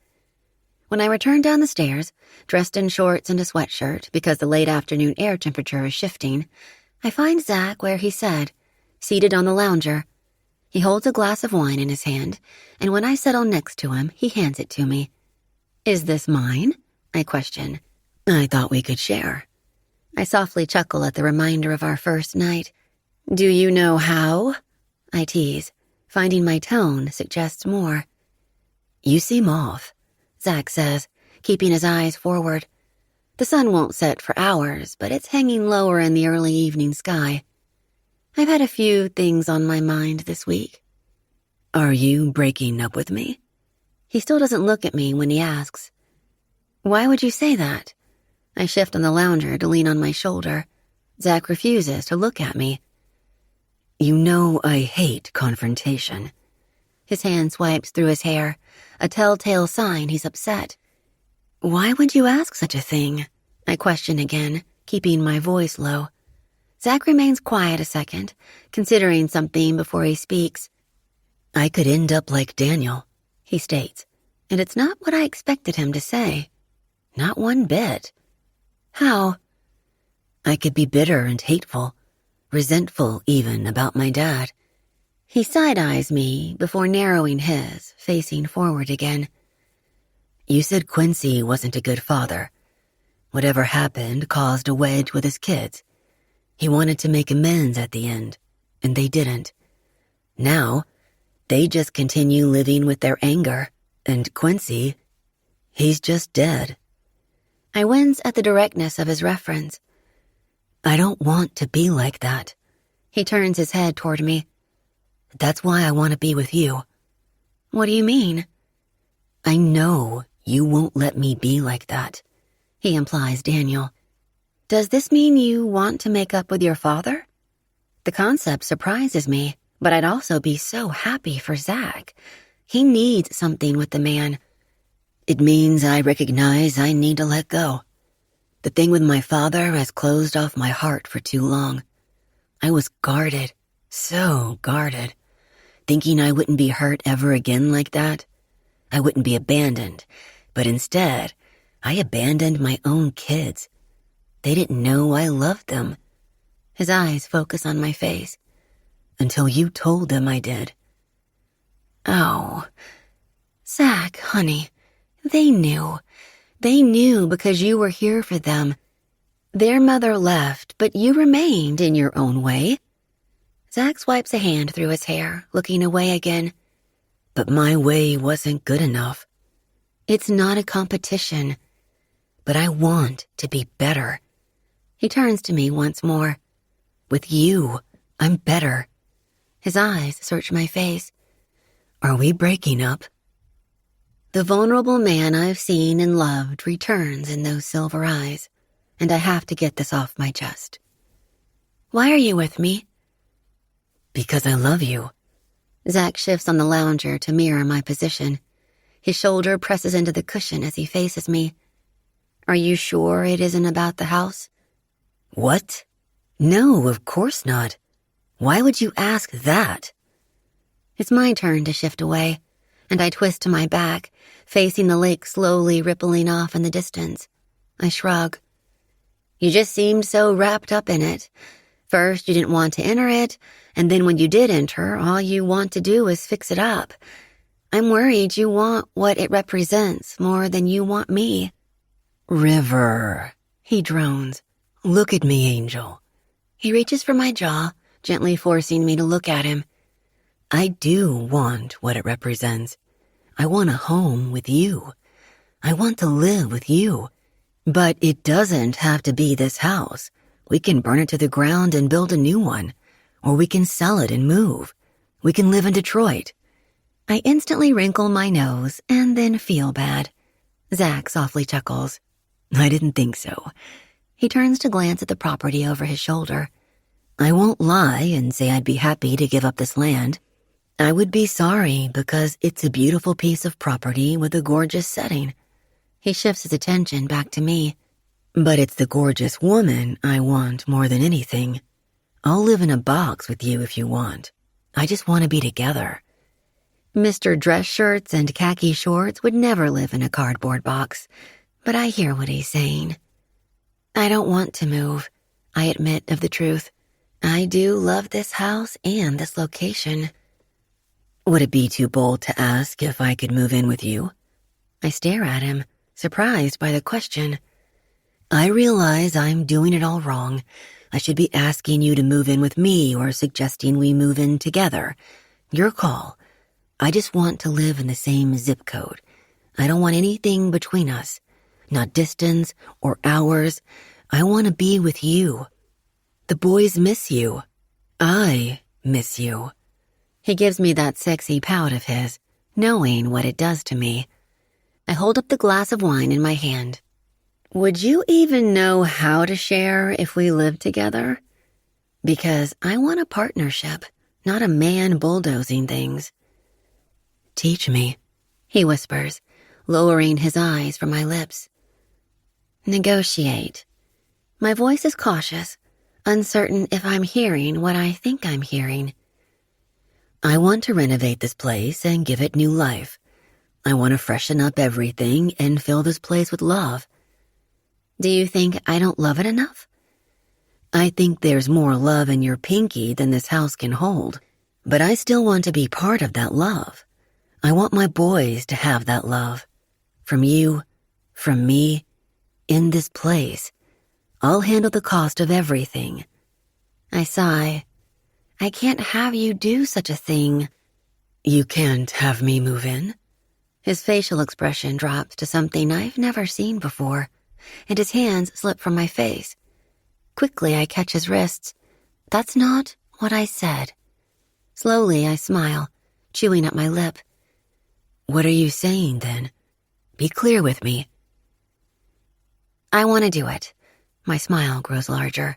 C: When I return down the stairs, dressed in shorts and a sweatshirt because the late afternoon air temperature is shifting, I find Zach where he said, seated on the lounger. He holds a glass of wine in his hand, and when I settle next to him, he hands it to me. Is this mine? I question. I thought we could share. I softly chuckle at the reminder of our first night. Do you know how? I tease, finding my tone suggests more. You seem off, Zach says, keeping his eyes forward. The sun won't set for hours, but it's hanging lower in the early evening sky. I've had a few things on my mind this week. Are you breaking up with me? He still doesn't look at me when he asks. Why would you say that? I shift on the lounger to lean on my shoulder. Zach refuses to look at me. You know I hate confrontation. His hand swipes through his hair, a telltale sign he's upset. Why would you ask such a thing? I question again, keeping my voice low. Zach remains quiet a second, considering something before he speaks. I could end up like Daniel, he states, and it's not what I expected him to say. Not one bit. How? I could be bitter and hateful, resentful even about my dad. He side-eyes me before narrowing his, facing forward again. You said Quincy wasn't a good father. Whatever happened caused a wedge with his kids. He wanted to make amends at the end, and they didn't. Now, they just continue living with their anger, and Quincy, he's just dead. I wince at the directness of his reference. I don't want to be like that. He turns his head toward me. That's why I want to be with you. What do you mean? I know you won't let me be like that, he implies Daniel. Does this mean you want to make up with your father? The concept surprises me, but I'd also be so happy for Zach. He needs something with the man. It means I recognize I need to let go. The thing with my father has closed off my heart for too long. I was guarded, so guarded, thinking I wouldn't be hurt ever again like that. I wouldn't be abandoned, but instead, I abandoned my own kids. They didn't know I loved them. His eyes focus on my face. Until you told them I did. Oh. Zach, honey, they knew. They knew because you were here for them. Their mother left, but you remained in your own way. Zach swipes a hand through his hair, looking away again. But my way wasn't good enough. It's not a competition, but I want to be better. He turns to me once more. With you, I'm better. His eyes search my face. Are we breaking up? The vulnerable man I've seen and loved returns in those silver eyes, and I have to get this off my chest. Why are you with me? Because I love you. Zach shifts on the lounger to mirror my position. His shoulder presses into the cushion as he faces me. Are you sure it isn't about the house? What? No, of course not. Why would you ask that? It's my turn to shift away, and I twist to my back, facing the lake slowly rippling off in the distance. I shrug. You just seemed so wrapped up in it. First, you didn't want to enter it, and then when you did enter, all you want to do is fix it up. I'm worried you want what it represents more than you want me. River, he drones. Look at me, Angel. He reaches for my jaw, gently forcing me to look at him. I do want what it represents. I want a home with you. I want to live with you. But it doesn't have to be this house. We can burn it to the ground and build a new one. Or we can sell it and move. We can live in Detroit. I instantly wrinkle my nose and then feel bad. Zach softly chuckles. I didn't think so. He turns to glance at the property over his shoulder. I won't lie and say I'd be happy to give up this land. I would be sorry because it's a beautiful piece of property with a gorgeous setting. He shifts his attention back to me. But it's the gorgeous woman I want more than anything. I'll live in a box with you if you want. I just want to be together. Mr. Dress Shirts and khaki shorts would never live in a cardboard box, but I hear what he's saying. I don't want to move, I admit of the truth. I do love this house and this location. Would it be too bold to ask if I could move in with you? I stare at him, surprised by the question. I realize I'm doing it all wrong. I should be asking you to move in with me or suggesting we move in together. Your call. I just want to live in the same zip code. I don't want anything between us. Not distance or hours. I want to be with you. The boys miss you. I miss you. He gives me that sexy pout of his, knowing what it does to me. I hold up the glass of wine in my hand. Would you even know how to share if we lived together? Because I want a partnership, not a man bulldozing things. Teach me, he whispers, lowering his eyes from my lips. Negotiate. My voice is cautious, uncertain if I'm hearing what I think I'm hearing. I want to renovate this place and give it new life. I want to freshen up everything and fill this place with love. Do you think I don't love it enough? I think there's more love in your pinky than this house can hold, but I still want to be part of that love. I want my boys to have that love. From you, from me, in this place. I'll handle the cost of everything. I sigh. I can't have you do such a thing. You can't have me move in? His facial expression drops to something I've never seen before, and his hands slip from my face. Quickly, I catch his wrists. That's not what I said. Slowly, I smile, chewing at my lip. What are you saying, then? Be clear with me. I want to do it. My smile grows larger.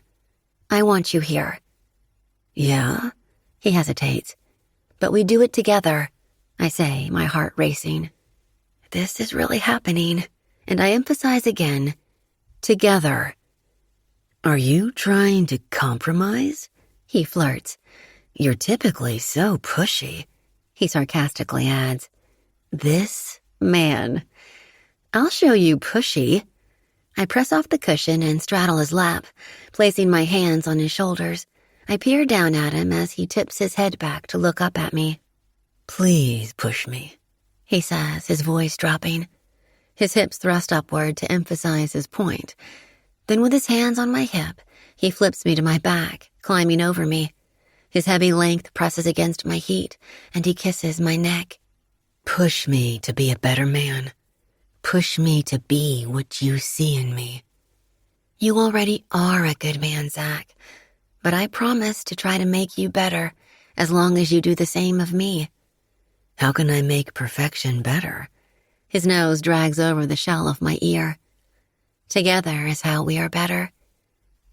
C: I want you here. Yeah? He hesitates. But we do it together, I say, my heart racing. This is really happening, and I emphasize again, together. Are you trying to compromise? He flirts. You're typically so pushy, he sarcastically adds. This man. I'll show you pushy. I press off the cushion and straddle his lap, placing my hands on his shoulders. I peer down at him as he tips his head back to look up at me. Please push me. he says, his voice dropping. His hips thrust upward to emphasize his point. Then with his hands on my hip, he flips me to my back, climbing over me. His heavy length presses against my heat, and he kisses my neck. Push me to be a better man. Push me to be what you see in me. You already are a good man, Zach, but I promise to try to make you better as long as you do the same of me. How can I make perfection better? His nose drags over the shell of my ear. Together is how we are better.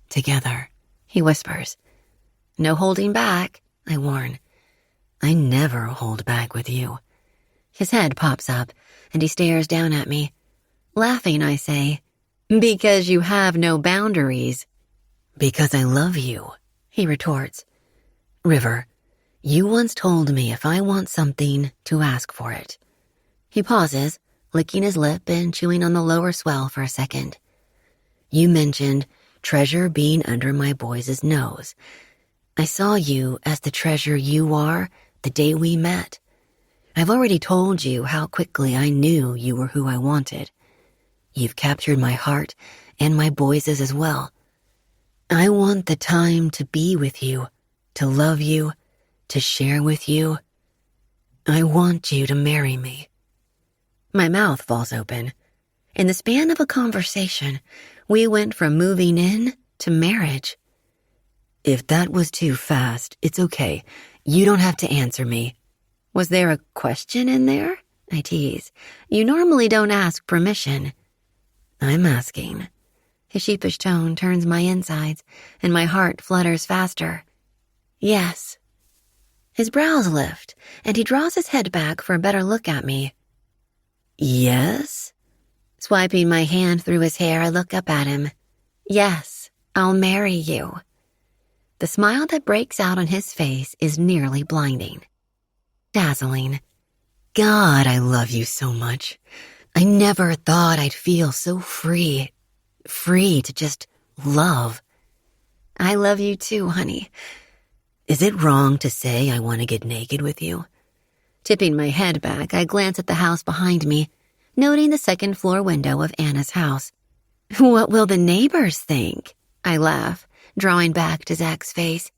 C: Together, he whispers. No holding back, I warn. I never hold back with you. His head pops up, and he stares down at me. Laughing, I say, because you have no boundaries. Because I love you, he retorts. River, you once told me if I want something, to ask for it. He pauses, licking his lip and chewing on the lower swell for a second. You mentioned treasure being under my boys' nose. I saw you as the treasure you are the day we met. I've already told you how quickly I knew you were who I wanted. You've captured my heart and my boys' as well. I want the time to be with you, to love you, to share with you. I want you to marry me. My mouth falls open. In the span of a conversation, we went from moving in to marriage. If that was too fast, it's okay. You don't have to answer me. Was there a question in there? I tease. You normally don't ask permission. I'm asking. His sheepish tone turns my insides, and my heart flutters faster. Yes. His brows lift, and he draws his head back for a better look at me. Yes? Swiping my hand through his hair, I look up at him. Yes, I'll marry you. The smile that breaks out on his face is nearly blinding. Dazzling. God, I love you so much. I never thought I'd feel so free to just love. I love you too, honey. Is it wrong to say I want to get naked with you? Tipping my head back, I glance at the house behind me, noting the second-floor window of Anna's house. What will the neighbors think? I laugh, drawing back to Zach's face.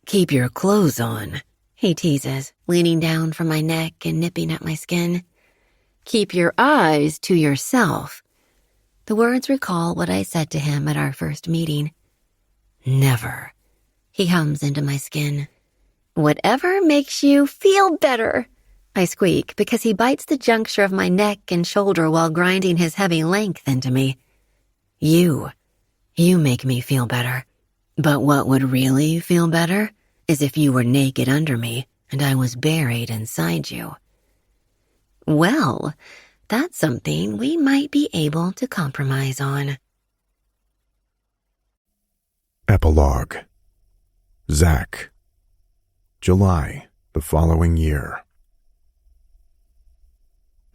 C: Keep your clothes on, he teases, leaning down from my neck and nipping at my skin. Keep your eyes to yourself. The words recall what I said to him at our first meeting. Never. He hums into my skin. Whatever makes you feel better, I squeak because he bites the juncture of my neck and shoulder while grinding his heavy length into me. You make me feel better. But what would really feel better is if you were naked under me and I was buried inside you. Well, that's something we might be able to compromise on.
B: Epilogue. Zach. July, the following year.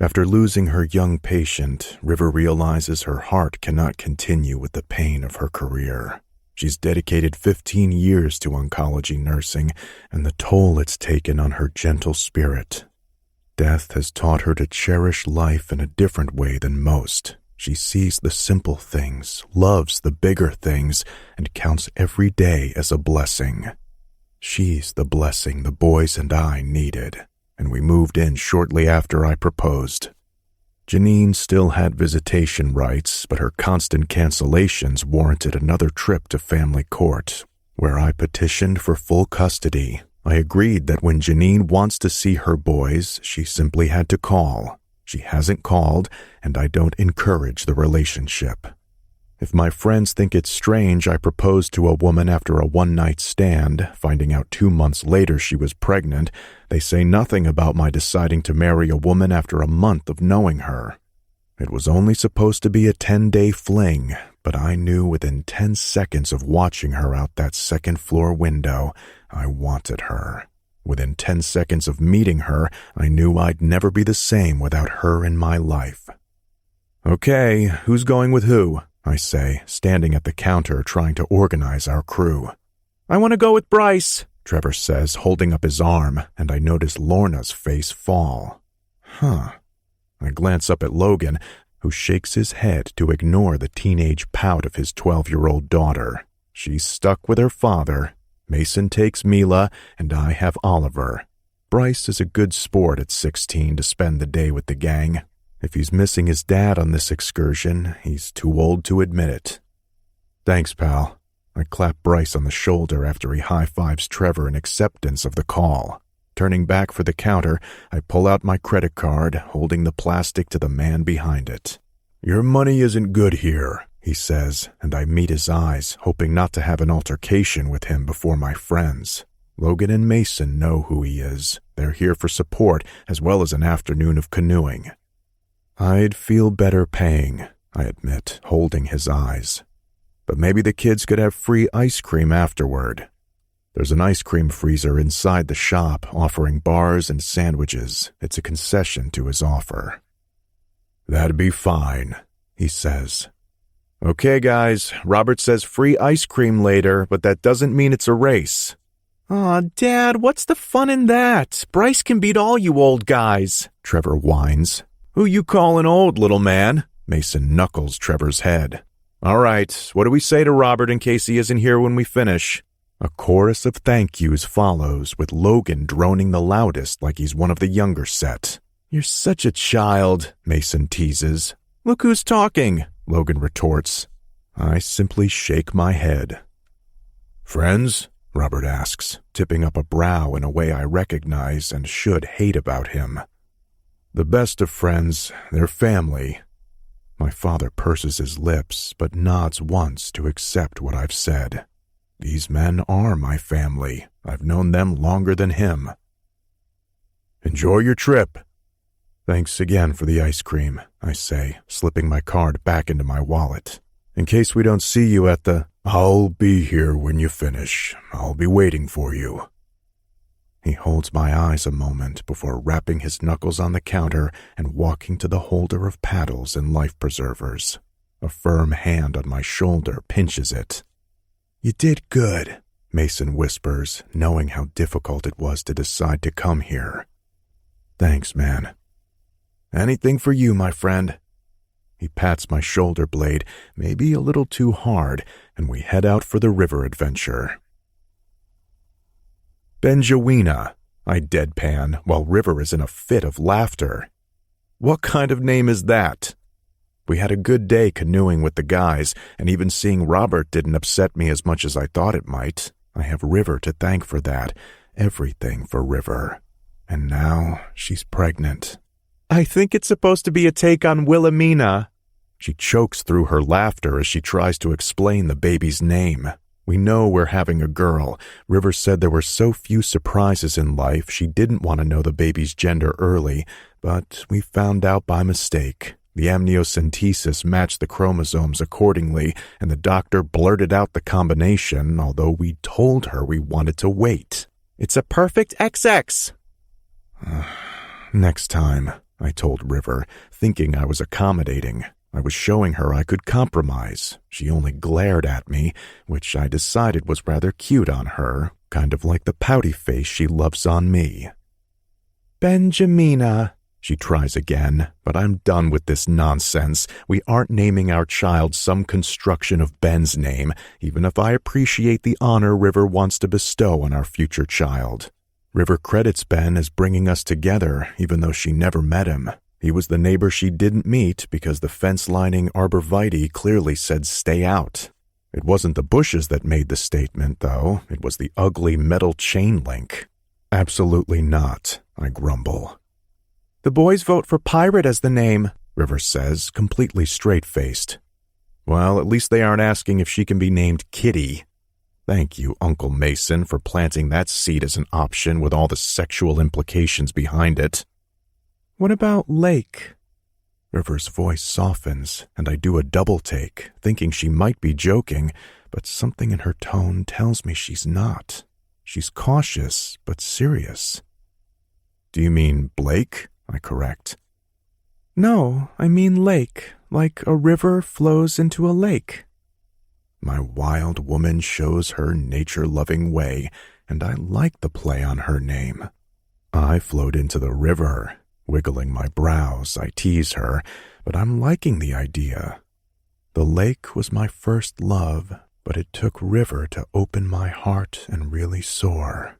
B: After losing her young patient, River realizes her heart cannot continue with the pain of her career. She's dedicated 15 years to oncology nursing, and the toll it's taken on her gentle spirit. Death has taught her to cherish life in a different way than most. She sees the simple things, loves the bigger things, and counts every day as a blessing. She's the blessing the boys and I needed, and we moved in shortly after I proposed. Janine still had visitation rights, but her constant cancellations warranted another trip to family court, where I petitioned for full custody. I agreed that when Janine wants to see her boys, she simply had to call. She hasn't called, and I don't encourage the relationship. If my friends think it's strange I proposed to a woman after a one-night stand, finding out 2 months later she was pregnant, they say nothing about my deciding to marry a woman after a month of knowing her. It was only supposed to be a 10-day fling, but I knew within 10 seconds of watching her out that second-floor window, I wanted her. Within 10 seconds of meeting her, I knew I'd never be the same without her in my life. Okay, who's going with who? I say, standing at the counter trying to organize our crew.
F: I want to go with Bryce,
B: Trevor says, holding up his arm, and I notice Lorna's face fall.
A: I glance up at Logan, who shakes his head to ignore the teenage pout of his 12-year-old daughter. She's stuck with her father. Mason takes Mila, and I have Oliver. Bryce is a good sport at 16 to spend the day with the gang. If he's missing his dad on this excursion, he's too old to admit it. Thanks, pal. I clap Bryce on the shoulder after he high-fives Trevor in acceptance of the call. Turning back for the counter, I pull out my credit card, holding the plastic to the man behind it. Your money isn't good here, he says, and I meet his eyes, hoping not to have an altercation with him before my friends. Logan and Mason know who he is. They're here for support, as well as an afternoon of canoeing. I'd feel better paying, I admit, holding his eyes. But maybe the kids could have free ice cream afterward. There's an ice cream freezer inside the shop offering bars and sandwiches. It's a concession to his offer. That'd be fine, he says. Okay, guys, Robert says free ice cream later, but that doesn't mean it's a race.
F: Aw, Dad, what's the fun in that? Bryce can beat all you old guys, Trevor whines.
A: Who you calling old, little man? Mason knuckles Trevor's head. All right, what do we say to Robert in case he isn't here when we finish? A chorus of thank yous follows, with Logan droning the loudest like he's one of the younger set. You're such a child, Mason teases. Look who's talking, Logan retorts. I simply shake my head. Friends? Robert asks, tipping up a brow in a way I recognize and should hate about him. The best of friends, they're family. My father purses his lips, but nods once to accept what I've said. These men are my family. I've known them longer than him. Enjoy your trip. Thanks again for the ice cream, I say, slipping my card back into my wallet. In case we don't see you at the... I'll be here when you finish. I'll be waiting for you. He holds my eyes a moment before rapping his knuckles on the counter and walking to the holder of paddles and life preservers. A firm hand on my shoulder pinches it. You did good, Mason whispers, knowing how difficult it was to decide to come here. Thanks, man. Anything for you, my friend. He pats my shoulder blade, maybe a little too hard, and we head out for the river adventure. Benjawina, I deadpan, while River is in a fit of laughter. What kind of name is that? We had a good day canoeing with the guys, and even seeing Robert didn't upset me as much as I thought it might. I have River to thank for that. Everything for River. And now she's pregnant.
F: I think it's supposed to be a take on Wilhelmina.
A: She chokes through her laughter as she tries to explain the baby's name. We know we're having a girl. River said there were so few surprises in life she didn't want to know the baby's gender early, but we found out by mistake. The amniocentesis matched the chromosomes accordingly, and the doctor blurted out the combination, although we told her we wanted to wait.
F: It's a perfect XX.
A: Next time, I told River, thinking I was accommodating. I was showing her I could compromise. She only glared at me, which I decided was rather cute on her, kind of like the pouty face she loves on me.
F: Benjamina,
A: she tries again, but I'm done with this nonsense. We aren't naming our child some construction of Ben's name, even if I appreciate the honor River wants to bestow on our future child. River credits Ben as bringing us together, even though she never met him. He was the neighbor she didn't meet because the fence-lining arborvitae clearly said stay out. It wasn't the bushes that made the statement, though. It was the ugly metal chain link. Absolutely not, I grumble.
F: The boys vote for Pirate as the name,
A: River says, completely straight-faced. Well, at least they aren't asking if she can be named Kitty. Thank you, Uncle Mason, for planting that seed as an option with all the sexual implications behind it.
F: What about Lake?
A: River's voice softens, and I do a double take, thinking she might be joking, but something in her tone tells me she's not. She's cautious, but serious. Do you mean Blake? I correct.
F: No, I mean lake, like a river flows into a lake.
A: My wild woman shows her nature-loving way, and I like the play on her name. I flowed into the river.
B: Wiggling my brows, I tease her, but I'm liking the idea. The lake was my first love, but it took River to open my heart and really soar.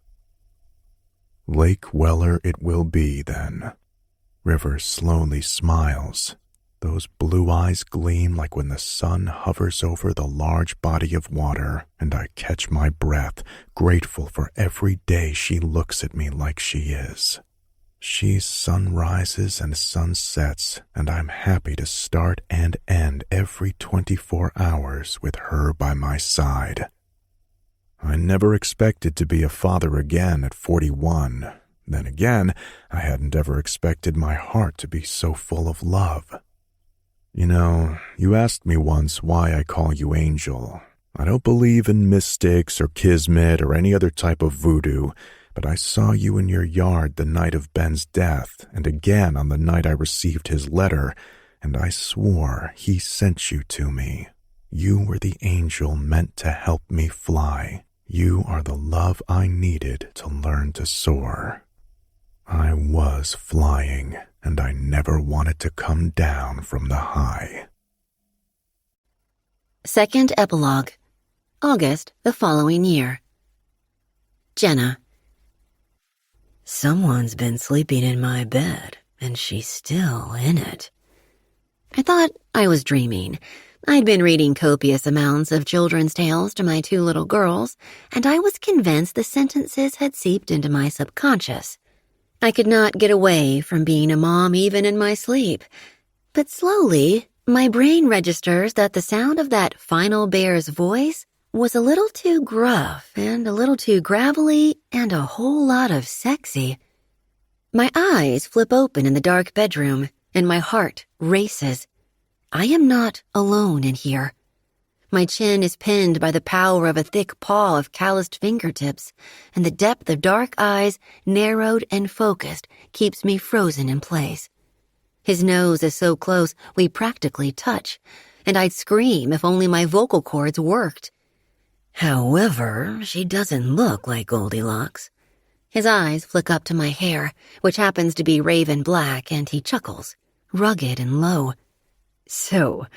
B: Lake Weller it will be, then. River slowly smiles. Those blue eyes gleam like when the sun hovers over the large body of water, and I catch my breath, grateful for every day she looks at me like she is. She's sunrises and sunsets, and I'm happy to start and end every 24 hours with her by my side. I never expected to be a father again at 41. Then again, I hadn't ever expected my heart to be so full of love. You know, you asked me once why I call you Angel. I don't believe in mystics or kismet or any other type of voodoo, but I saw you in your yard the night of Ben's death, and again on the night I received his letter, and I swore he sent you to me. You were the angel meant to help me fly. You are the love I needed to learn to soar. I was flying, and I never wanted to come down from the high.
C: Second epilogue. August the following year. Jenna. Someone's been sleeping in my bed, and she's still in it. I thought I was dreaming. I'd been reading copious amounts of children's tales to my 2 little girls, and I was convinced the sentences had seeped into my subconscious. I could not get away from being a mom even in my sleep. But slowly, my brain registers that the sound of that final bear's voice was a little too gruff and a little too gravelly and a whole lot of sexy. My eyes flip open in the dark bedroom, and my heart races. I am not alone in here. My chin is pinned by the power of a thick paw of calloused fingertips, and the depth of dark eyes, narrowed and focused, keeps me frozen in place. His nose is so close we practically touch, and I'd scream if only my vocal cords worked. However, she doesn't look like Goldilocks. His eyes flick up to my hair, which happens to be raven black, and he chuckles, rugged and low. So,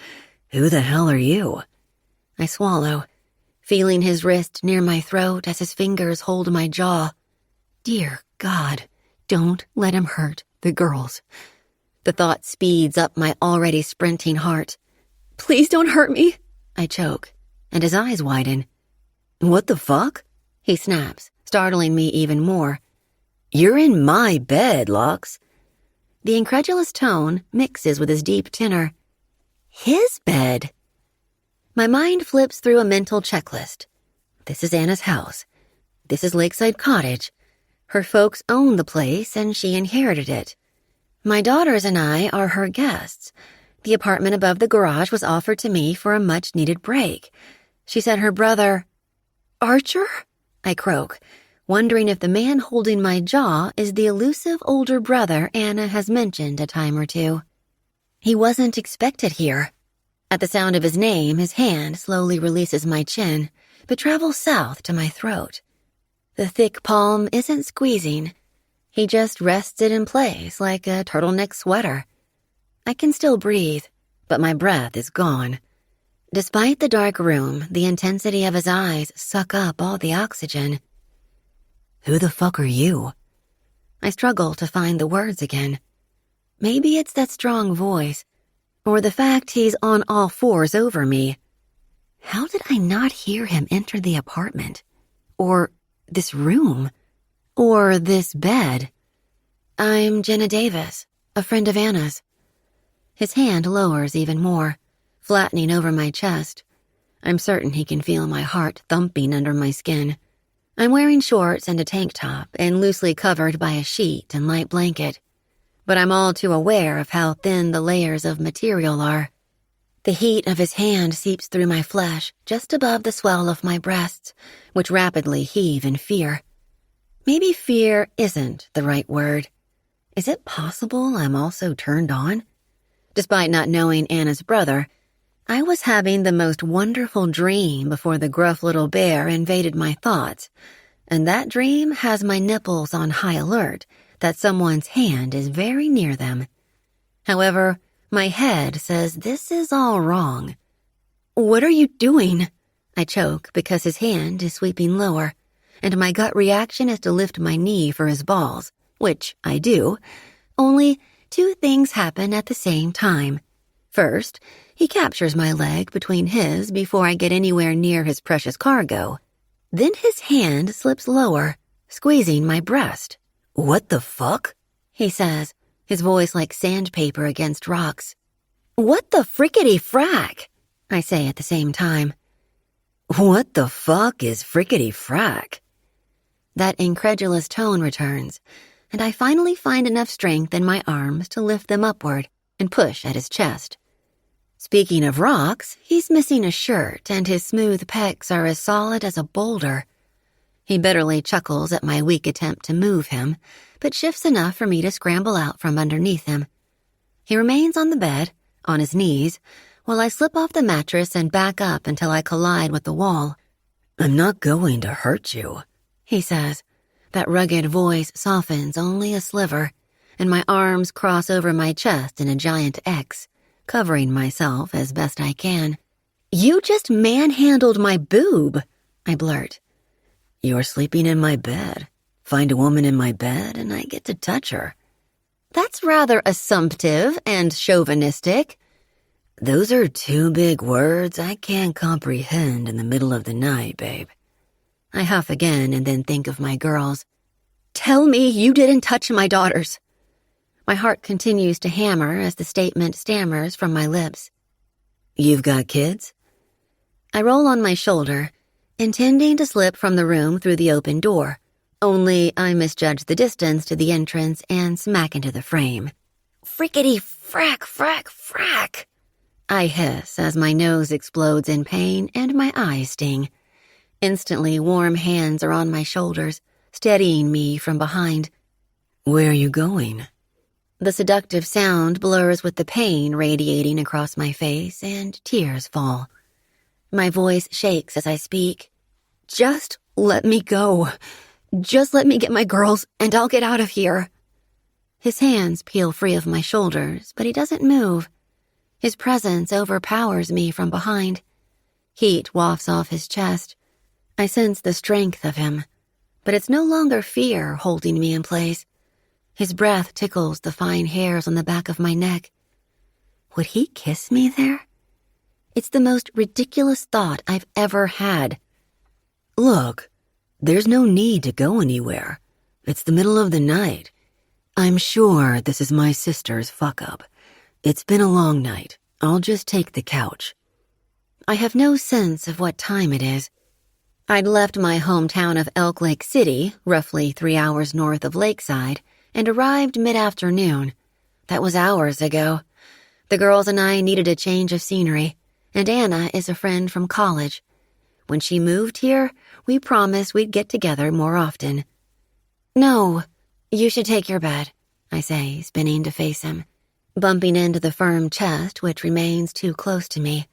C: who the hell are you? I swallow, feeling his wrist near my throat as his fingers hold my jaw. Dear God, don't let him hurt the girls. The thought speeds up my already sprinting heart. Please don't hurt me, I choke, and his eyes widen. What the fuck? He snaps, startling me even more. You're in my bed, Lux. The incredulous tone mixes with his deep tenor. His bed? My mind flips through a mental checklist. This is Anna's house. This is Lakeside Cottage. Her folks own the place, and she inherited it. My daughters and I are her guests. The apartment above the garage was offered to me for a much-needed break. She said her brother... Archer? I croak, wondering if the man holding my jaw is the elusive older brother Anna has mentioned a time or two. He wasn't expected here. At the sound of his name, his hand slowly releases my chin, but travels south to my throat. The thick palm isn't squeezing. He just rests it in place like a turtleneck sweater. I can still breathe, but my breath is gone. Despite the dark room, the intensity of his eyes suck up all the oxygen. Who the fuck are you? I struggle to find the words again. Maybe it's that strong voice, or the fact he's on all fours over me. How did I not hear him enter the apartment? Or this room? Or this bed? I'm Jenna Davis, a friend of Anna's. His hand lowers even more, flattening over my chest. I'm certain he can feel my heart thumping under my skin. I'm wearing shorts and a tank top and loosely covered by a sheet and light blanket. But I'm all too aware of how thin the layers of material are. The heat of his hand seeps through my flesh just above the swell of my breasts, which rapidly heave in fear. Maybe fear isn't the right word. Is it possible I'm also turned on? Despite not knowing Anna's brother, I was having the most wonderful dream before the gruff little bear invaded my thoughts, and that dream has my nipples on high alert, that someone's hand is very near them. However, my head says this is all wrong. "What are you doing?" I choke because his hand is sweeping lower, and my gut reaction is to lift my knee for his balls, which I do. Only two things happen at the same time. First, he captures my leg between his before I get anywhere near his precious cargo. Then his hand slips lower, squeezing my breast. "What the fuck?" he says, his voice like sandpaper against rocks. "What the frickety frack?" I say at the same time. "What the fuck is frickety frack?" That incredulous tone returns, and I finally find enough strength in my arms to lift them upward and push at his chest. Speaking of rocks, he's missing a shirt and his smooth pecs are as solid as a boulder. He bitterly chuckles at my weak attempt to move him, but shifts enough for me to scramble out from underneath him. He remains on the bed, on his knees, while I slip off the mattress and back up until I collide with the wall. "I'm not going to hurt you," he says. That rugged voice softens only a sliver, and my arms cross over my chest in a giant X, covering myself as best I can. "You just manhandled my boob," I blurt. "You're sleeping in my bed. Find a woman in my bed and I get to touch her." "That's rather assumptive and chauvinistic." "Those are two big words I can't comprehend in the middle of the night, babe." I huff again and then think of my girls. "Tell me you didn't touch my daughters." My heart continues to hammer as the statement stammers from my lips. "You've got kids?" I roll on my shoulder, intending to slip from the room through the open door, only I misjudge the distance to the entrance and smack into the frame. "Frickety frack, frack, frack," I hiss as my nose explodes in pain and my eyes sting. Instantly, warm hands are on my shoulders, steadying me from behind. "Where are you going?" The seductive sound blurs with the pain radiating across my face, and tears fall. My voice shakes as I speak. "Just let me go. Just let me get my girls, and I'll get out of here." His hands peel free of my shoulders, but he doesn't move. His presence overpowers me from behind. Heat wafts off his chest. I sense the strength of him, but it's no longer fear holding me in place. His breath tickles the fine hairs on the back of my neck. Would he kiss me there? It's the most ridiculous thought I've ever had. "Look, there's no need to go anywhere. It's the middle of the night. I'm sure this is my sister's fuck-up. It's been a long night. I'll just take the couch." I have no sense of what time it is. I'd left my hometown of Elk Lake City, roughly 3 hours north of Lakeside, and arrived mid-afternoon. That was hours ago. The girls and I needed a change of scenery, and Anna is a friend from college. When she moved here, we promised we'd get together more often. "No, you should take your bed," I say, spinning to face him, bumping into the firm chest which remains too close to me.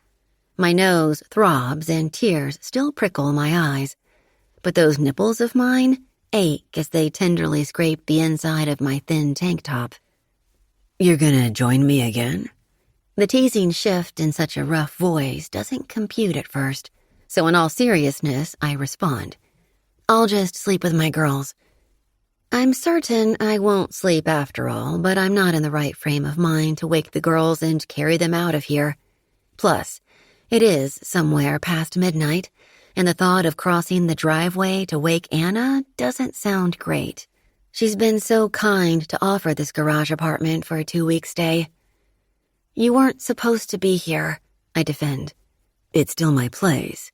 C: My nose throbs and tears still prickle my eyes, but those nipples of mine ache as they tenderly scrape the inside of my thin tank top. "You're gonna join me again?" The teasing shift in such a rough voice doesn't compute at first, so in all seriousness, I respond. "I'll just sleep with my girls." I'm certain I won't sleep after all, but I'm not in the right frame of mind to wake the girls and carry them out of here. Plus, it is somewhere past midnight, and the thought of crossing the driveway to wake Anna doesn't sound great. She's been so kind to offer this garage apartment for a 2-week stay. "You weren't supposed to be here," I defend. "It's still my place,"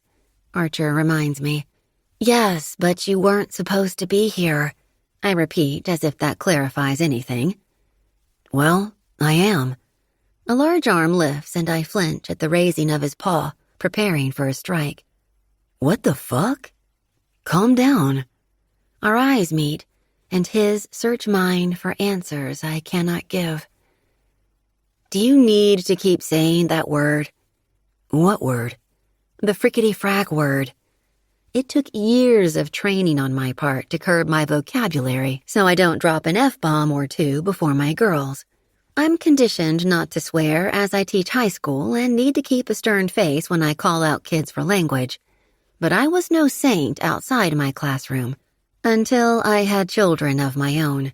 C: Archer reminds me. "Yes, but you weren't supposed to be here," I repeat as if that clarifies anything. "Well, I am." A large arm lifts and I flinch at the raising of his paw, preparing for a strike. "What the fuck?" "Calm down." Our eyes meet, and his search mine for answers I cannot give. "Do you need to keep saying that word?" "What word?" "The frickety-frack word. it took years of training on my part to curb my vocabulary so I don't drop an F-bomb or two before my girls. I'm conditioned not to swear as I teach high school and need to keep a stern face when I call out kids for language. But I was no saint outside my classroom until I had children of my own.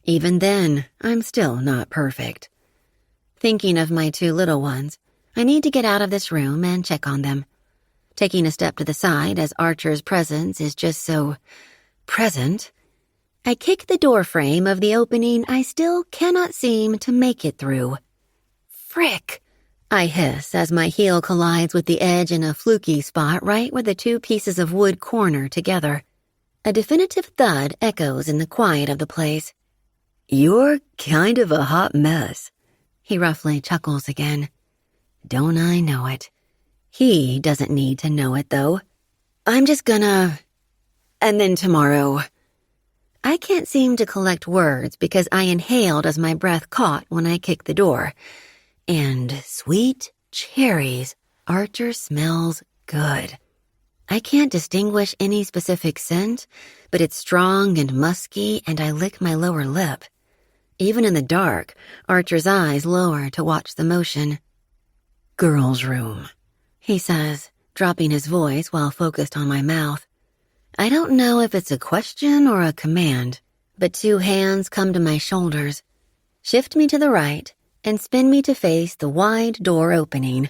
C: Even then, I'm still not perfect. Thinking of my 2 little ones, I need to get out of this room and check on them. Taking a step to the side as Archer's presence is just so present, I kick the door frame of the opening I still cannot seem to make it through. Frick! I hiss as my heel collides with the edge in a fluky spot right where the 2 pieces of wood corner together. A definitive thud echoes in the quiet of the place. "You're kind of a hot mess," he roughly chuckles again. Don't I know it? He doesn't need to know it, though. I'm just gonna... And then tomorrow... I can't seem to collect words because I inhaled as my breath caught when I kicked the door. And sweet cherries, Archer smells good. I can't distinguish any specific scent, but it's strong and musky, and I lick my lower lip. Even in the dark, Archer's eyes lower to watch the motion. "Girls' room," he says, dropping his voice while focused on my mouth. I don't know if it's a question or a command, but 2 hands come to my shoulders, shift me to the right, and spin me to face the wide door opening.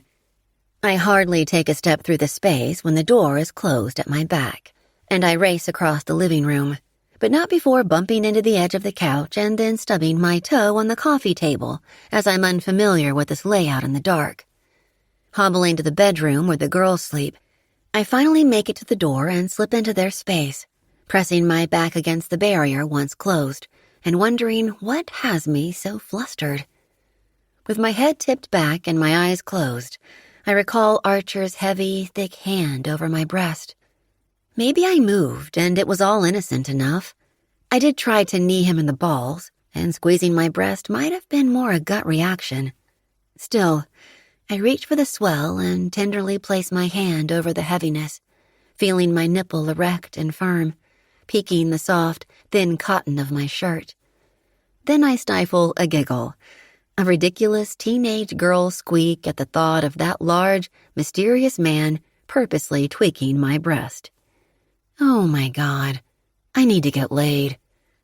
C: I hardly take a step through the space when the door is closed at my back, and I race across the living room, but not before bumping into the edge of the couch and then stubbing my toe on the coffee table as I'm unfamiliar with this layout in the dark. Hobbling to the bedroom where the girls sleep, I finally make it to the door and slip into their space, pressing my back against the barrier once closed, and wondering what has me so flustered. With my head tipped back and my eyes closed, I recall Archer's heavy, thick hand over my breast. Maybe I moved and it was all innocent enough. I did try to knee him in the balls, and squeezing my breast might have been more a gut reaction. Still, I reach for the swell and tenderly place my hand over the heaviness, feeling my nipple erect and firm, peeking the soft, thin cotton of my shirt. Then I stifle a giggle, a ridiculous teenage girl squeak at the thought of that large, mysterious man purposely tweaking my breast. Oh my God, I need to get laid,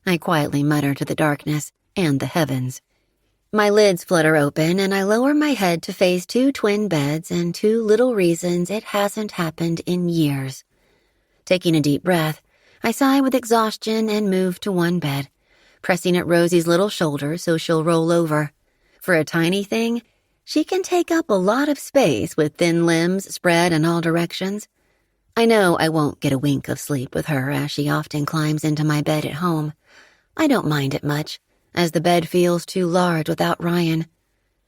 C: I quietly mutter to the darkness and the heavens. My lids flutter open and I lower my head to face 2 twin beds and 2 little reasons it hasn't happened in years. Taking a deep breath, I sigh with exhaustion and move to one bed, pressing at Rosie's little shoulder so she'll roll over. For a tiny thing, she can take up a lot of space with thin limbs spread in all directions. I know I won't get a wink of sleep with her as she often climbs into my bed at home. I don't mind it much, as the bed feels too large without Ryan.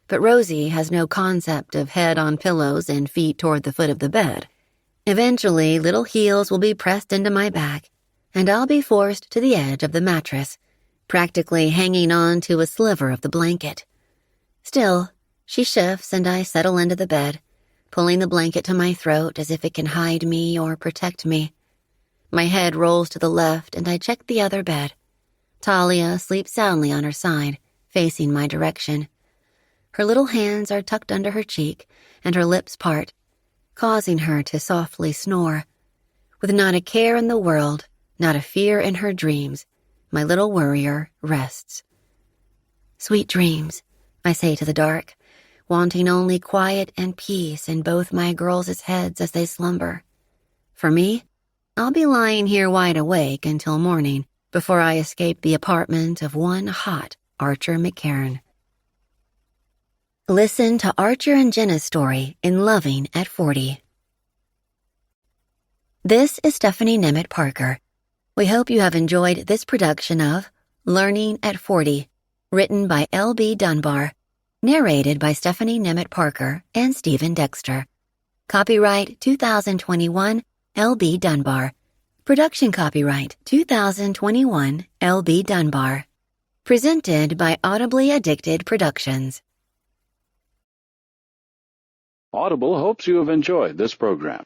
C: But Rosie has no concept of head on pillows and feet toward the foot of the bed. Eventually, little heels will be pressed into my back, and I'll be forced to the edge of the mattress, practically hanging on to a sliver of the blanket. Still, she shifts and I settle into the bed, pulling the blanket to my throat as if it can hide me or protect me. My head rolls to the left and I check the other bed. Talia sleeps soundly on her side, facing my direction. Her little hands are tucked under her cheek and her lips part, causing her to softly snore. With not a care in the world, not a fear in her dreams, my little worrier rests. Sweet dreams, I say to the dark, wanting only quiet and peace in both my girls' heads as they slumber. For me, I'll be lying here wide awake until morning before I escape the apartment of one hot Archer McCarran. Listen to Archer and Jenna's story in Loving at 40. This is Stephanie Nemeth Parker. We hope you have enjoyed this production of Learning at 40, written by L.B. Dunbar, narrated by Stephanie Nemeth Parker and Stephen Dexter. Copyright 2021 L.B. Dunbar. Production copyright 2021 L.B. Dunbar. Presented by Audibly Addicted Productions.
G: Audible hopes you have enjoyed this program.